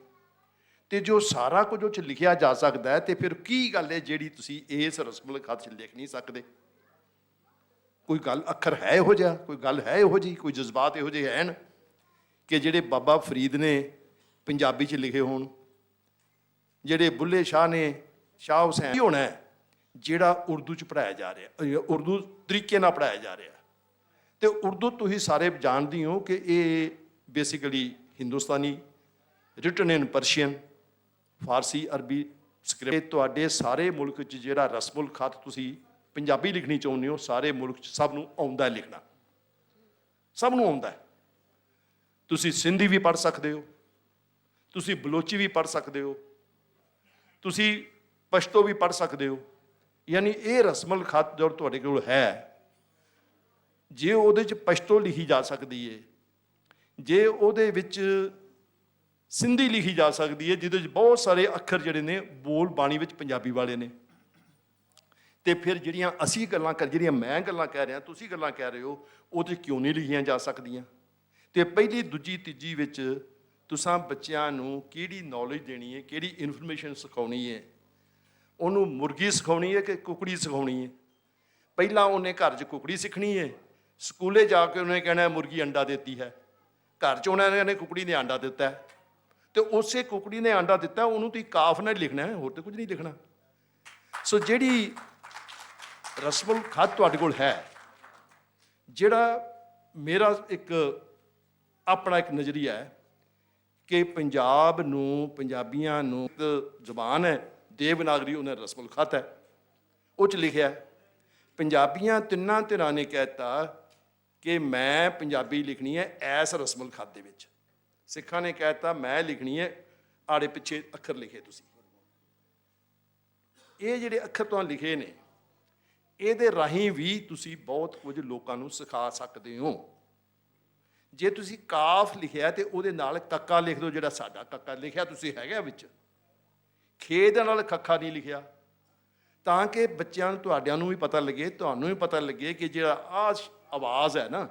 ਤੇ ਜੋ ਸਾਰਾ ਕੁਝ ਉਹ 'ਚ ਲਿਖਿਆ ਜਾ ਸਕਦਾ ਹੈ, ਤੇ ਫਿਰ ਕੀ ਗੱਲ ਹੈ ਜਿਹੜੀ ਤੁਸੀਂ ਇਸ ਰਸਮੁਲ ਖਤ 'ਚ ਲਿਖ ਨਹੀਂ ਸਕਦੇ? ਕੋਈ ਗੱਲ, ਅੱਖਰ ਹੈ ਇਹੋ ਜਿਹਾ, ਕੋਈ ਗੱਲ ਹੈ ਇਹੋ ਜਿਹੀ, ਕੋਈ ਜਜ਼ਬਾਤ ਇਹੋ ਜਿਹੇ ਹਨ ਕਿ ਜਿਹੜੇ ਬਾਬਾ ਫਰੀਦ ਨੇ ਪੰਜਾਬੀ 'ਚ ਲਿਖੇ ਹੋਣ, ਜਿਹੜੇ ਬੁੱਲੇ ਸ਼ਾਹ ਨੇ, ਸ਼ਾਹ ਹੁਸੈਨ ਹੋਣਾ ਹੈ ਜਿਹੜਾ ਉਰਦੂ 'ਚ ਪੜ੍ਹਾਇਆ ਜਾ ਰਿਹਾ, ਉਰਦੂ ਤਰੀਕੇ ਨਾਲ ਪੜ੍ਹਾਇਆ ਜਾ ਰਿਹਾ। ਤੇ ਉਰਦੂ ਤੁਸੀਂ ਸਾਰੇ ਜਾਣਦੇ ਹੋ ਕਿ ਇਹ basically Hindustani, written in Persian, Farsi, Arabi script. ਤੁਹਾਡੇ ਸਾਰੇ ਮੁਲਕ 'ਚ ਜਿਹੜਾ ਰਸਮੁਲ ਖਤ ਤੁਸੀਂ ਪੰਜਾਬੀ ਲਿਖਣੀ ਚਾਹੁੰਦੇ ਹੋ, ਸਾਰੇ ਮੁਲਕ 'ਚ ਸਭ ਨੂੰ ਆਉਂਦਾ ਲਿਖਣਾ, ਸਭ ਨੂੰ ਆਉਂਦਾ। ਤੁਸੀਂ ਸਿੰਧੀ ਵੀ ਪੜ੍ਹ ਸਕਦੇ ਹੋ, ਤੁਸੀਂ ਬਲੋਚੀ ਵੀ ਪੜ੍ਹ ਸਕਦੇ ਹੋ, ਤੁਸੀਂ ਪਸ਼ਤੋ ਵੀ ਪੜ੍ਹ ਸਕਦੇ ਹੋ। ਯਾਨੀ ਇਹ ਰਸਮੁਲ ਖਤ ਜੋ ਤੁਹਾਡੇ ਕੋਲ ਹੈ, ਜੇ ਉਹਦੇ 'ਚ ਪਸ਼ਤੋ ਲਿਖੀ ਜਾ ਸਕਦੀ ਹੈ, ਜੇ ਉਹਦੇ ਵਿੱਚ ਸਿੰਧੀ ਲਿਖੀ ਜਾ ਸਕਦੀ ਹੈ, ਜਿਹਦੇ 'ਚ ਬਹੁਤ ਸਾਰੇ ਅੱਖਰ ਜਿਹੜੇ ਨੇ ਬੋਲ ਬਾਣੀ ਵਿੱਚ ਪੰਜਾਬੀ ਵਾਲੇ ਨੇ, ਤੇ ਫਿਰ ਜਿਹੜੀਆਂ ਅਸੀਂ ਗੱਲਾਂ ਜਿਹੜੀਆਂ ਮੈਂ ਗੱਲਾਂ ਕਹਿ ਰਿਹਾ, ਤੁਸੀਂ ਗੱਲਾਂ ਕਹਿ ਰਹੇ ਹੋ, ਉਹ 'ਤੇ ਕਿਉਂ ਨਹੀਂ ਲਿਖੀਆਂ ਜਾ ਸਕਦੀਆਂ? ਤੇ ਪਹਿਲੀ, ਦੂਜੀ, ਤੀਜੀ ਵਿੱਚ ਤੁਸੀਂ ਬੱਚਿਆਂ ਨੂੰ ਕਿਹੜੀ ਨੌਲੇਜ ਦੇਣੀ ਹੈ, ਕਿਹੜੀ ਇਨਫੋਰਮੇਸ਼ਨ ਸਿਖਾਉਣੀ ਹੈ? ਉਹਨੂੰ ਮੁਰਗੀ ਸਿਖਾਉਣੀ ਹੈ ਕਿ ਕੁਕੜੀ ਸਿਖਾਉਣੀ ਹੈ? ਪਹਿਲਾਂ ਉਹਨੇ ਘਰ 'ਚ ਕੁਕੜੀ ਸਿੱਖਣੀ ਹੈ, ਸਕੂਲੇ ਜਾ ਕੇ ਉਹਨੇ ਕਹਿਣਾ ਮੁਰਗੀ ਅੰਡਾ ਦਿੱਤੀ ਹੈ, ਘਰ 'ਚ ਉਹਨਾਂ ਨੇ ਕੁਕੜੀ ਨੇ ਆਂਡਾ ਦਿੱਤਾ ਹੈ, ਤੇ ਉਸੇ ਕੁਕੜੀ ਨੇ ਆਂਡਾ ਦਿੱਤਾ ਉਹਨੂੰ ਤੁਸੀਂ ਕਾਫ ਨਾਲ ਲਿਖਣਾ ਹੈ, ਹੋਰ ਤਾਂ ਕੁਝ ਨਹੀਂ ਲਿਖਣਾ। ਸੋ ਜਿਹੜੀ ਰਸਮੁਲ ਖਤ ਤੁਹਾਡੇ ਕੋਲ ਹੈ, ਜਿਹੜਾ ਮੇਰਾ ਇੱਕ ਆਪਣਾ ਇੱਕ ਨਜ਼ਰੀਆ ਹੈ ਕਿ ਪੰਜਾਬ ਨੂੰ, ਪੰਜਾਬੀਆਂ ਨੂੰ ਜ਼ੁਬਾਨ ਹੈ ਦੇਵਨਾਗਰੀ, ਉਹਨਾਂ ਰਸਮੁਲ ਖਤ ਹੈ, ਉਹ 'ਚ ਲਿਖਿਆ ਪੰਜਾਬੀਆਂ ਤਿੰਨਾਂ ਧਿਰਾਂ ਨੇ ਕਹਿ ਦਿੱਤਾ ਕਿ ਮੈਂ ਪੰਜਾਬੀ ਲਿਖਣੀ ਹੈ ਐਸ ਰਸਮੁਲ ਖਤ ਦੇ ਵਿੱਚ। ਸਿੱਖਾਂ ਨੇ ਕਹਿ ਦਿੱਤਾ ਮੈਂ ਲਿਖਣੀ ਹੈ ਆੜੇ ਪਿੱਛੇ ਅੱਖਰ ਲਿਖੇ ਤੁਸੀਂ। ਇਹ ਜਿਹੜੇ ਅੱਖਰ ਤੁਹਾਨੂੰ ਲਿਖੇ ਨੇ ਇਹਦੇ ਰਾਹੀਂ ਵੀ ਤੁਸੀਂ ਬਹੁਤ ਕੁਝ ਲੋਕਾਂ ਨੂੰ ਸਿਖਾ ਸਕਦੇ ਹੋ। ਜੇ ਤੁਸੀਂ ਕਾਫ ਲਿਖਿਆ ਤੇ ਉਹਦੇ ਨਾਲ ਕੱਕਾ ਲਿਖ ਦਿਓ, ਜਿਹੜਾ ਸਾਡਾ ਕੱਕਾ ਲਿਖਿਆ ਤੁਸੀਂ ਹੈਗਾ ਵਿੱਚ। ਖੇ ਦੇ ਨਾਲ ਖੱਖਾ ਨਹੀਂ ਲਿਖਿਆ, ਤਾਂ ਕਿ ਬੱਚਿਆਂ ਨੂੰ ਤੁਹਾਡਿਆਂ ਨੂੰ ਵੀ ਪਤਾ ਲੱਗੇ, ਤੁਹਾਨੂੰ ਵੀ ਪਤਾ ਲੱਗੇ ਕਿ ਜਿਹੜਾ ਆਹ ਆਵਾਜ਼ ਹੈ ਨਾ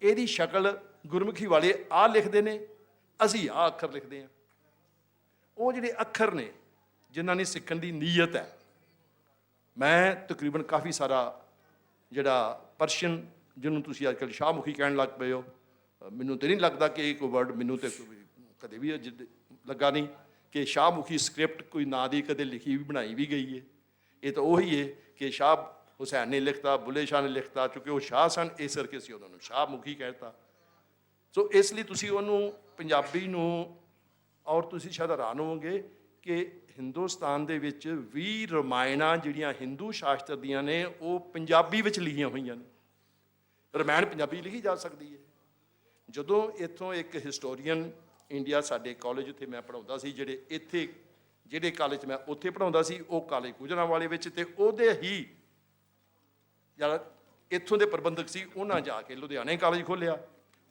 ਇਹਦੀ ਸ਼ਕਲ ਗੁਰਮੁਖੀ ਵਾਲੇ ਆਹ ਲਿਖਦੇ ਨੇ, ਅਸੀਂ ਆਹ ਅੱਖਰ ਲਿਖਦੇ ਹਾਂ। ਉਹ ਜਿਹੜੇ ਅੱਖਰ ਨੇ ਜਿਨ੍ਹਾਂ ਨੇ ਸਿੱਖਣ ਦੀ ਨੀਅਤ ਹੈ, ਮੈਂ ਤਕਰੀਬਨ ਕਾਫੀ ਸਾਰਾ ਜਿਹੜਾ ਪਰਸ਼ੀਅਨ ਜਿਹਨੂੰ ਤੁਸੀਂ ਅੱਜ ਕੱਲ੍ਹ ਸ਼ਾਹਮੁਖੀ ਕਹਿਣ ਲੱਗ ਪਏ ਹੋ, ਮੈਨੂੰ ਤਾਂ ਨਹੀਂ ਲੱਗਦਾ ਕਿ ਇਹ ਕੋਈ ਵਰਡ ਮੈਨੂੰ ਤਾਂ ਕਦੇ ਵੀ ਲੱਗਾ ਨਹੀਂ ਕਿ ਸ਼ਾਹਮੁਖੀ ਸਕ੍ਰਿਪਟ ਕੋਈ ਨਾਂ ਦੀ ਕਦੇ ਲਿਖੀ ਵੀ ਬਣਾਈ ਵੀ ਗਈ ਹੈ। ਇਹ ਤਾਂ ਉਹੀ ਹੈ ਕਿ ਸ਼ਾਹ ਹੁਸੈਨ ਨੇ ਲਿਖਤਾ, ਬੁੱਲੇ ਸ਼ਾਹ ਨੇ ਲਿਖਤਾ, ਕਿਉਂਕਿ ਉਹ ਸ਼ਾਹ ਸਨ ਇਸ ਕਰਕੇ ਅਸੀਂ ਉਹਨਾਂ ਨੂੰ ਸ਼ਾਹਮੁਖੀ ਕਹਿ ਦਿੱਤਾ। ਸੋ ਇਸ ਲਈ ਤੁਸੀਂ ਉਹਨੂੰ ਪੰਜਾਬੀ ਨੂੰ, ਔਰ ਤੁਸੀਂ ਸ਼ਾਇਦ ਹੈਰਾਨ ਹੋਵੋਗੇ ਕਿ ਹਿੰਦੁਸਤਾਨ ਦੇ ਵਿੱਚ 20 ਰਮਾਇਣਾਂ ਜਿਹੜੀਆਂ ਹਿੰਦੂ ਸ਼ਾਸਤਰ ਦੀਆਂ ਨੇ ਉਹ ਪੰਜਾਬੀ ਵਿੱਚ ਲਿਖੀਆਂ ਹੋਈਆਂ ਨੇ। ਰਮਾਇਣ ਪੰਜਾਬੀ ਲਿਖੀ ਜਾ ਸਕਦੀ ਹੈ। ਜਦੋਂ ਇੱਥੋਂ ਇੱਕ ਹਿਸਟੋਰੀਅਨ ਇੰਡੀਆ ਸਾਡੇ ਕਾਲਜ ਉੱਥੇ ਮੈਂ ਪੜ੍ਹਾਉਂਦਾ ਸੀ, ਜਿਹੜੇ ਕਾਲਜ ਮੈਂ ਉੱਥੇ ਪੜ੍ਹਾਉਂਦਾ ਸੀ ਉਹ ਕਾਲਜ ਗੁਜਰਾਂਵਾਲੇ ਵਿੱਚ, ਤੇ ਉਹਦੇ ਹੀ ਜਿਹੜਾ ਇੱਥੋਂ ਦੇ ਪ੍ਰਬੰਧਕ ਸੀ ਉਹਨਾਂ ਜਾ ਕੇ ਲੁਧਿਆਣੇ ਕਾਲਜ ਖੋਲ੍ਹਿਆ,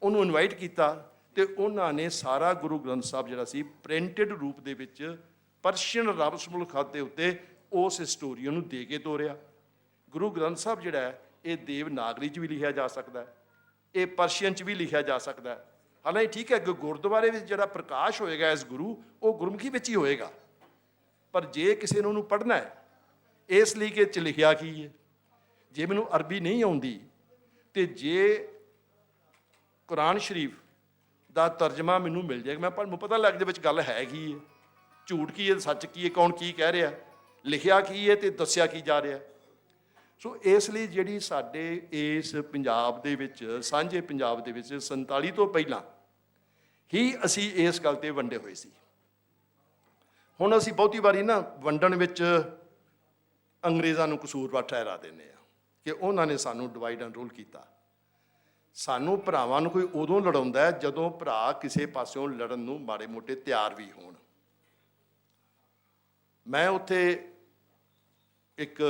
ਉਹਨੂੰ ਇਨਵਾਈਟ ਕੀਤਾ ਤੇ ਉਹਨਾਂ ਨੇ ਸਾਰਾ ਗੁਰੂ ਗ੍ਰੰਥ ਸਾਹਿਬ ਜਿਹੜਾ ਸੀ ਪ੍ਰਿੰਟਡ ਰੂਪ ਦੇ ਵਿੱਚ ਪਰਸ਼ੀਅਨ ਰਸਮੁਲ ਖਤ ਦੇ ਉੱਤੇ ਉਸ ਹਿਸਟੋਰੀਅਨ ਨੂੰ ਦੇ ਕੇ ਤੋਰਿਆ। ਗੁਰੂ ਗ੍ਰੰਥ ਸਾਹਿਬ ਜਿਹੜਾ ਹੈ ਇਹ ਦੇਵਨਾਗਰੀ 'ਚ ਵੀ ਲਿਖਿਆ ਜਾ ਸਕਦਾ ਹੈ, ਇਹ ਪਰਸ਼ੀਅਨ 'ਚ ਵੀ ਲਿਖਿਆ ਜਾ ਸਕਦਾ ਹੈ। ਹਾਲਾਂਕਿ ਠੀਕ ਹੈ ਕਿ ਗੁਰਦੁਆਰੇ ਵਿੱਚ ਜਿਹੜਾ ਪ੍ਰਕਾਸ਼ ਹੋਏਗਾ ਇਸ ਗੁਰੂ ਉਹ ਗੁਰਮੁਖੀ ਵਿੱਚ ਹੀ ਹੋਏਗਾ, ਪਰ ਜੇ ਕਿਸੇ ਨੂੰ ਉਹਨੂੰ ਪੜ੍ਹਨਾ ਹੈ ਇਸ ਲਈ ਕਿ ਇਹ 'ਚ ਲਿਖਿਆ ਕੀ ਹੈ। ਜੇ ਮੈਨੂੰ ਅਰਬੀ ਨਹੀਂ ਆਉਂਦੀ ਤੇ ਜੇ ਕੁਰਾਨ ਸ਼ਰੀਫ ਦਾ ਤਰਜਮਾ ਮੈਨੂੰ ਮਿਲ ਜਾਏਗਾ, ਮੈਨੂੰ ਪਤਾ ਲੱਗ ਜਾਏ ਵਿੱਚ ਗੱਲ ਹੈ ਕੀ ਹੈ, ਝੂਠ ਕੀ ਹੈ, ਸੱਚ ਕੀ ਹੈ, ਕੌਣ ਕੀ ਕਹਿ ਰਿਹਾ, ਲਿਖਿਆ ਕੀ ਹੈ ਤੇ ਦੱਸਿਆ ਕੀ ਜਾ ਰਿਹਾ। ਸੋ ਇਸ ਲਈ ਜਿਹੜੀ ਸਾਡੇ ਇਸ ਪੰਜਾਬ ਦੇ ਵਿੱਚ, ਸਾਂਝੇ ਪੰਜਾਬ ਦੇ ਵਿੱਚ 47 ਤੋਂ ਪਹਿਲਾਂ ਹੀ ਅਸੀਂ ਇਸ ਗੱਲ ਤੇ ਵੰਡੇ ਹੋਏ ਸੀ। ਹੁਣ ਅਸੀਂ ਬਹੁਤੀ ਵਾਰੀ ਨਾ ਵੰਡਣ ਵਿੱਚ ਅੰਗਰੇਜ਼ਾਂ ਨੂੰ ਕਸੂਰਵਾਰ ਠਹਿਰਾ ਦਿੰਦੇ ਆ ਕਿ ਉਹਨਾਂ ਨੇ ਸਾਨੂੰ ਡਿਵਾਈਡ ਐਂਡ ਰੂਲ ਕੀਤਾ। ਸਾਨੂੰ ਭਰਾਵਾਂ ਨੂੰ ਕੋਈ ਉਦੋਂ ਲੜਾਉਂਦਾ ਜਦੋਂ ਭਰਾ ਕਿਸੇ ਪਾਸਿਓਂ ਲੜਨ ਨੂੰ ਮਾੜੇ ਮੋਟੇ ਤਿਆਰ ਵੀ ਹੋਣ। ਮੈਂ ਉੱਥੇ ਇੱਕ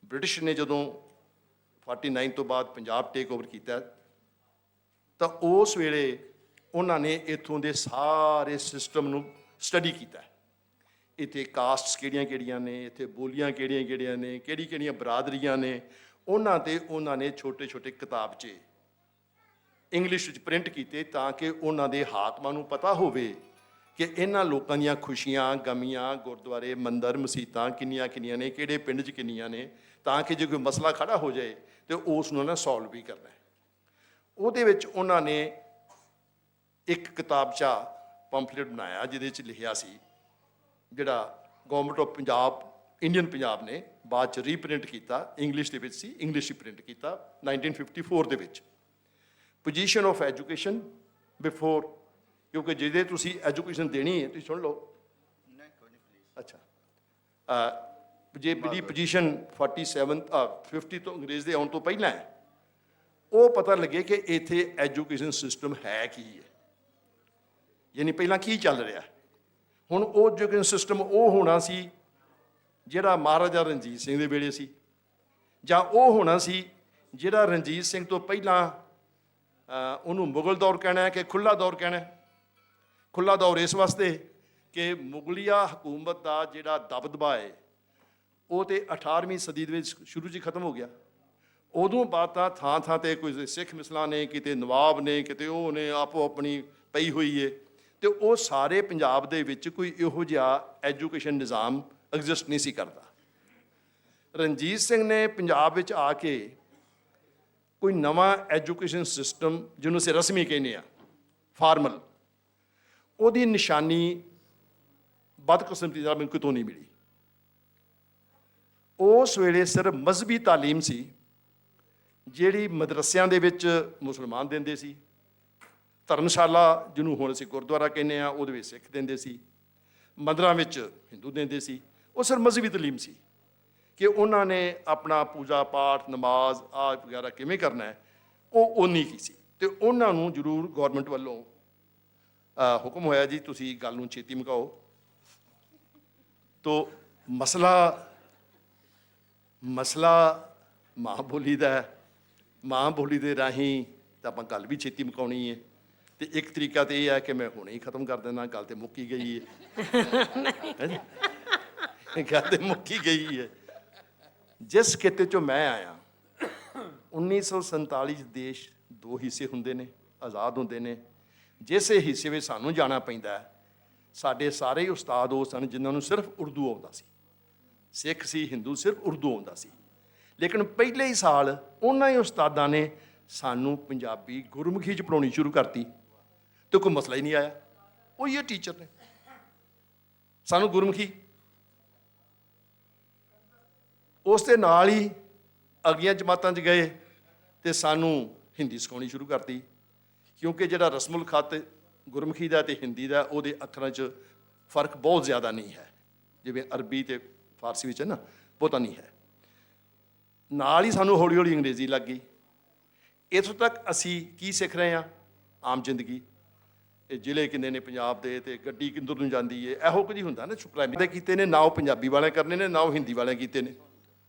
ਬ੍ਰਿਟਿਸ਼ ਨੇ ਜਦੋਂ 49 ਤੋਂ ਬਾਅਦ ਪੰਜਾਬ ਟੇਕ ਓਵਰ ਕੀਤਾ ਤਾਂ ਉਸ ਵੇਲੇ ਉਹਨਾਂ ਨੇ ਇੱਥੋਂ ਦੇ ਸਾਰੇ ਸਿਸਟਮ ਨੂੰ ਸਟੱਡੀ ਕੀਤਾ। ਇੱਥੇ ਕਾਸਟਸ ਕਿਹੜੀਆਂ ਨੇ, ਇੱਥੇ ਬੋਲੀਆਂ ਕਿਹੜੀਆਂ ਨੇ, ਕਿਹੜੀਆਂ ਬਰਾਦਰੀਆਂ ਨੇ, ਉਹਨਾਂ ਨੇ ਛੋਟੇ ਕਿਤਾਬਚੇ ਇੰਗਲਿਸ਼ ਵਿੱਚ ਪ੍ਰਿੰਟ ਕੀਤੇ ਤਾਂ ਕਿ ਉਹਨਾਂ ਦੇ ਹਾਕਮਾਂ ਨੂੰ ਪਤਾ ਹੋਵੇ ਕਿ ਇਹਨਾਂ ਲੋਕਾਂ ਦੀਆਂ ਖੁਸ਼ੀਆਂ, ਗਮੀਆਂ, ਗੁਰਦੁਆਰੇ, ਮੰਦਰ, ਮਸੀਤਾਂ ਕਿੰਨੀਆਂ ਨੇ, ਕਿਹੜੇ ਪਿੰਡ 'ਚ ਕਿੰਨੀਆਂ ਨੇ, ਤਾਂ ਕਿ ਜੇ ਕੋਈ ਮਸਲਾ ਖੜਾ ਹੋ ਜਾਏ ਤੇ ਉਸ ਨੂੰ ਉਹਨਾਂ ਨੇ ਸੋਲਵ ਵੀ ਕਰਨਾ ਹੈ। ਉਹਦੇ ਵਿੱਚ ਉਹਨਾਂ ਨੇ ਇੱਕ ਕਿਤਾਬਚਾ ਪੰਫਲੇਟ ਬਣਾਇਆ ਜਿਹਦੇ 'ਚ ਲਿਖਿਆ ਸੀ, ਜਿਹੜਾ government of Punjab, Indian Punjab ਨੇ ਬਾਅਦ 'ਚ ਰੀਪ੍ਰਿੰਟ ਕੀਤਾ, ਇੰਗਲਿਸ਼ ਦੇ ਵਿੱਚ ਸੀ, ਇੰਗਲਿਸ਼ 'ਚ ਪ੍ਰਿੰਟ ਕੀਤਾ 1954 ਦੇ ਵਿੱਚ। ਪੋਜੀਸ਼ਨ ਆਫ ਐਜੂਕੇਸ਼ਨ ਬਿਫੋਰ, ਕਿਉਂਕਿ ਜਿਹਦੇ ਤੁਸੀਂ ਐਜੂਕੇਸ਼ਨ ਦੇਣੀ ਹੈ, ਤੁਸੀਂ ਸੁਣ ਲਓ। ਅੱਛਾ, ਜੇ ਜਿਹੜੀ ਪੋਜੀਸ਼ਨ 50 ਤੋਂ ਅੰਗਰੇਜ਼ ਦੇ ਆਉਣ ਤੋਂ ਪਹਿਲਾਂ ਹੈ, ਉਹ ਪਤਾ ਲੱਗੇ ਕਿ ਇੱਥੇ ਐਜੂਕੇਸ਼ਨ ਸਿਸਟਮ ਹੈ ਕੀ ਹੈ, ਯਾਨੀ ਪਹਿਲਾਂ ਕੀ ਚੱਲ ਰਿਹਾ। ਹੁਣ ਉਹ ਐਜੂਕੇਸ਼ਨ ਸਿਸਟਮ ਉਹ ਹੋਣਾ ਸੀ ਜਿਹੜਾ ਮਹਾਰਾਜਾ ਰਣਜੀਤ ਸਿੰਘ ਦੇ ਵੇਲੇ ਸੀ, ਜਾਂ ਉਹ ਹੋਣਾ ਸੀ ਜਿਹੜਾ ਰਣਜੀਤ ਸਿੰਘ ਤੋਂ ਪਹਿਲਾਂ ਉਹਨੂੰ ਮੁਗਲ ਦੌਰ ਕਹਿਣਾ ਹੈ ਕਿ ਖੁੱਲ੍ਹਾ ਦੌਰ ਕਹਿਣਾ ਹੈ। ਖੁੱਲ੍ਹਾ ਦੌਰ ਇਸ ਵਾਸਤੇ ਕਿ ਮੁਗਲਿਆ ਹਕੂਮਤ ਦਾ ਜਿਹੜਾ ਦਬਦਬਾ ਹੈ ਉਹ ਤੇ 18ਵੀਂ ਸਦੀ ਦੇ ਵਿੱਚ ਸ਼ੁਰੂ 'ਚ ਖਤਮ ਹੋ ਗਿਆ। ਉਦੋਂ ਬਾਅਦ ਤਾਂ ਥਾਂ 'ਤੇ ਕੋਈ ਸਿੱਖ ਮਿਸਲਾਂ ਨੇ, ਕਿਤੇ ਨਵਾਬ ਨੇ, ਕਿਤੇ ਉਹ ਨੇ, ਆਪੋ ਆਪਣੀ ਪਈ ਹੋਈ ਹੈ, ਤੇ ਉਹ ਸਾਰੇ ਪੰਜਾਬ ਦੇ ਵਿੱਚ ਕੋਈ ਇਹੋ ਜਿਹਾ ਐਜੂਕੇਸ਼ਨ ਨਿਜ਼ਾਮ ਐਗਜ਼ਿਸਟ ਨਹੀਂ ਸੀ ਕਰਦਾ। ਰਣਜੀਤ ਸਿੰਘ ਨੇ ਪੰਜਾਬ ਵਿੱਚ ਆ ਕੇ ਕੋਈ ਨਵਾਂ ਐਜੂਕੇਸ਼ਨ ਸਿਸਟਮ, ਜਿਹਨੂੰ ਅਸੀਂ ਰਸਮੀ ਕਹਿੰਦੇ ਆ, ਫਾਰਮਲ, ਉਹਦੀ ਨਿਸ਼ਾਨੀ ਬਦਕਿਸਮਤੀ ਦਾ ਮੈਨੂੰ ਕਿਤੋਂ ਨਹੀਂ ਮਿਲੀ। ਉਸ ਵੇਲੇ ਸਿਰਫ ਮਜ਼ਹਬੀ ਤਾਲੀਮ ਸੀ ਜਿਹੜੀ ਮਦਰਸਿਆਂ ਦੇ ਵਿੱਚ ਮੁਸਲਮਾਨ ਦਿੰਦੇ ਸੀ, ਧਰਮਸ਼ਾਲਾ ਜਿਹਨੂੰ ਹੁਣ ਅਸੀਂ ਗੁਰਦੁਆਰਾ ਕਹਿੰਦੇ ਆ ਉਹਦੇ ਵਿੱਚ ਸਿੱਖ ਦਿੰਦੇ ਸੀ, ਮੰਦਰਾਂ ਵਿੱਚ ਹਿੰਦੂ ਦਿੰਦੇ ਸੀ। ਉਹ ਸਿਰਫ ਮਜ਼ਹਬੀ ਤਾਲੀਮ ਸੀ ਕਿ ਉਹਨਾਂ ਨੇ ਆਪਣਾ ਪੂਜਾ ਪਾਠ, ਨਮਾਜ਼ ਵਗੈਰਾ ਕਿਵੇਂ ਕਰਨਾ ਹੈ, ਉਹ ਓਨੀ ਕੀ ਸੀ, ਤੇ ਉਹਨਾਂ ਨੂੰ ਜ਼ਰੂਰ ਗੌਰਮੈਂਟ ਵੱਲੋਂ ਹੁਕਮ ਹੋਇਆ ਜੀ ਤੁਸੀਂ ਗੱਲ ਨੂੰ ਛੇਤੀ ਮੁਕਾਓ। ਤੋ ਮਸਲਾ ਮਾਂ ਬੋਲੀ ਦਾ ਹੈ। ਮਾਂ ਬੋਲੀ ਦੇ ਰਾਹੀਂ ਤਾਂ ਆਪਾਂ ਗੱਲ ਵੀ ਛੇਤੀ ਮੁਕਾਉਣੀ ਹੈ, ਤੇ ਇੱਕ ਤਰੀਕਾ ਤੇ ਇਹ ਹੈ ਕਿ ਮੈਂ ਹੁਣੇ ਹੀ ਖਤਮ ਕਰ ਦੇਣਾ, ਗੱਲ ਤੇ ਮੁੱਕ ਹੀ ਗਈ ਹੈ। ਗੱਲ ਤੇ ਮੁੱਕ ਹੀ ਗਈ ਹੈ। ਜਿਸ ਖਿੱਤੇ 'ਚੋਂ ਮੈਂ ਆਇਆ, 1947 'ਚ ਦੇਸ਼ 2 ਹਿੱਸੇ ਹੁੰਦੇ ਨੇ, ਆਜ਼ਾਦ ਹੁੰਦੇ ਨੇ। ਜਿਸ ਹਿੱਸੇ ਵਿੱਚ ਸਾਨੂੰ ਜਾਣਾ ਪੈਂਦਾ ਹੈ, ਸਾਡੇ ਸਾਰੇ ਉਸਤਾਦ ਉਹ ਸਨ ਜਿਨ੍ਹਾਂ ਨੂੰ ਸਿਰਫ ਉਰਦੂ ਆਉਂਦਾ ਸੀ। ਸਿੱਖ ਸੀ, ਹਿੰਦੂ, ਸਿਰਫ ਉਰਦੂ ਆਉਂਦਾ ਸੀ। ਲੇਕਿਨ ਪਹਿਲੇ ਹੀ ਸਾਲ ਉਹਨਾਂ ਹੀ ਉਸਤਾਦਾਂ ਨੇ ਸਾਨੂੰ ਪੰਜਾਬੀ ਗੁਰਮੁਖੀ 'ਚ ਪੜ੍ਹਾਉਣੀ ਸ਼ੁਰੂ ਕਰਤੀ, ਤੇ ਕੋਈ ਮਸਲਾ ਹੀ ਨਹੀਂ ਆਇਆ। ਉਹ ਹੀ ਟੀਚਰ ਨੇ ਸਾਨੂੰ ਗੁਰਮੁਖੀ। ਉਸ ਦੇ ਨਾਲ ਹੀ ਅਗਲੀਆਂ ਜਮਾਤਾਂ 'ਚ ਗਏ ਤੇ ਸਾਨੂੰ ਹਿੰਦੀ ਸਿਖਾਉਣੀ ਸ਼ੁਰੂ ਕਰਤੀ, ਕਿਉਂਕਿ ਜਿਹੜਾ ਰਸਮੁਲ ਖਤ ਗੁਰਮੁਖੀ ਦਾ ਤੇ ਹਿੰਦੀ ਦਾ, ਉਹਦੇ ਅੱਖਰਾਂ 'ਚ ਫਰਕ ਬਹੁਤ ਜ਼ਿਆਦਾ ਨਹੀਂ ਹੈ, ਜਿਵੇਂ ਅਰਬੀ ਤੇ ਫਾਰਸੀ ਵਿੱਚ ਹੈ ਨਾ, ਬਹੁਤਾ ਨਹੀਂ ਹੈ। ਨਾਲ ਹੀ ਸਾਨੂੰ ਹੌਲੀ ਹੌਲੀ ਅੰਗਰੇਜ਼ੀ ਲੱਗ ਗਈ। ਇੱਥੋਂ ਤੱਕ ਅਸੀਂ ਕੀ ਸਿੱਖ ਰਹੇ ਹਾਂ? ਆਮ ਜ਼ਿੰਦਗੀ, ਇਹ ਜ਼ਿਲ੍ਹੇ ਕਿੰਨੇ ਨੇ ਪੰਜਾਬ ਦੇ, ਤੇ ਗੱਡੀ ਕਿੱਧਰ ਨੂੰ ਜਾਂਦੀ ਹੈ, ਇਹੋ ਕੁਝ ਹੀ ਹੁੰਦਾ ਨਾ। ਪ੍ਰਾਇਮਰੀ ਦੇ ਕੀਤੇ ਨੇ, ਨਾ ਉਹ ਪੰਜਾਬੀ ਵਾਲਿਆਂ ਕਰਨੇ ਨੇ, ਨਾ ਉਹ ਹਿੰਦੀ ਵਾਲਿਆਂ ਕੀਤੇ ਨੇ।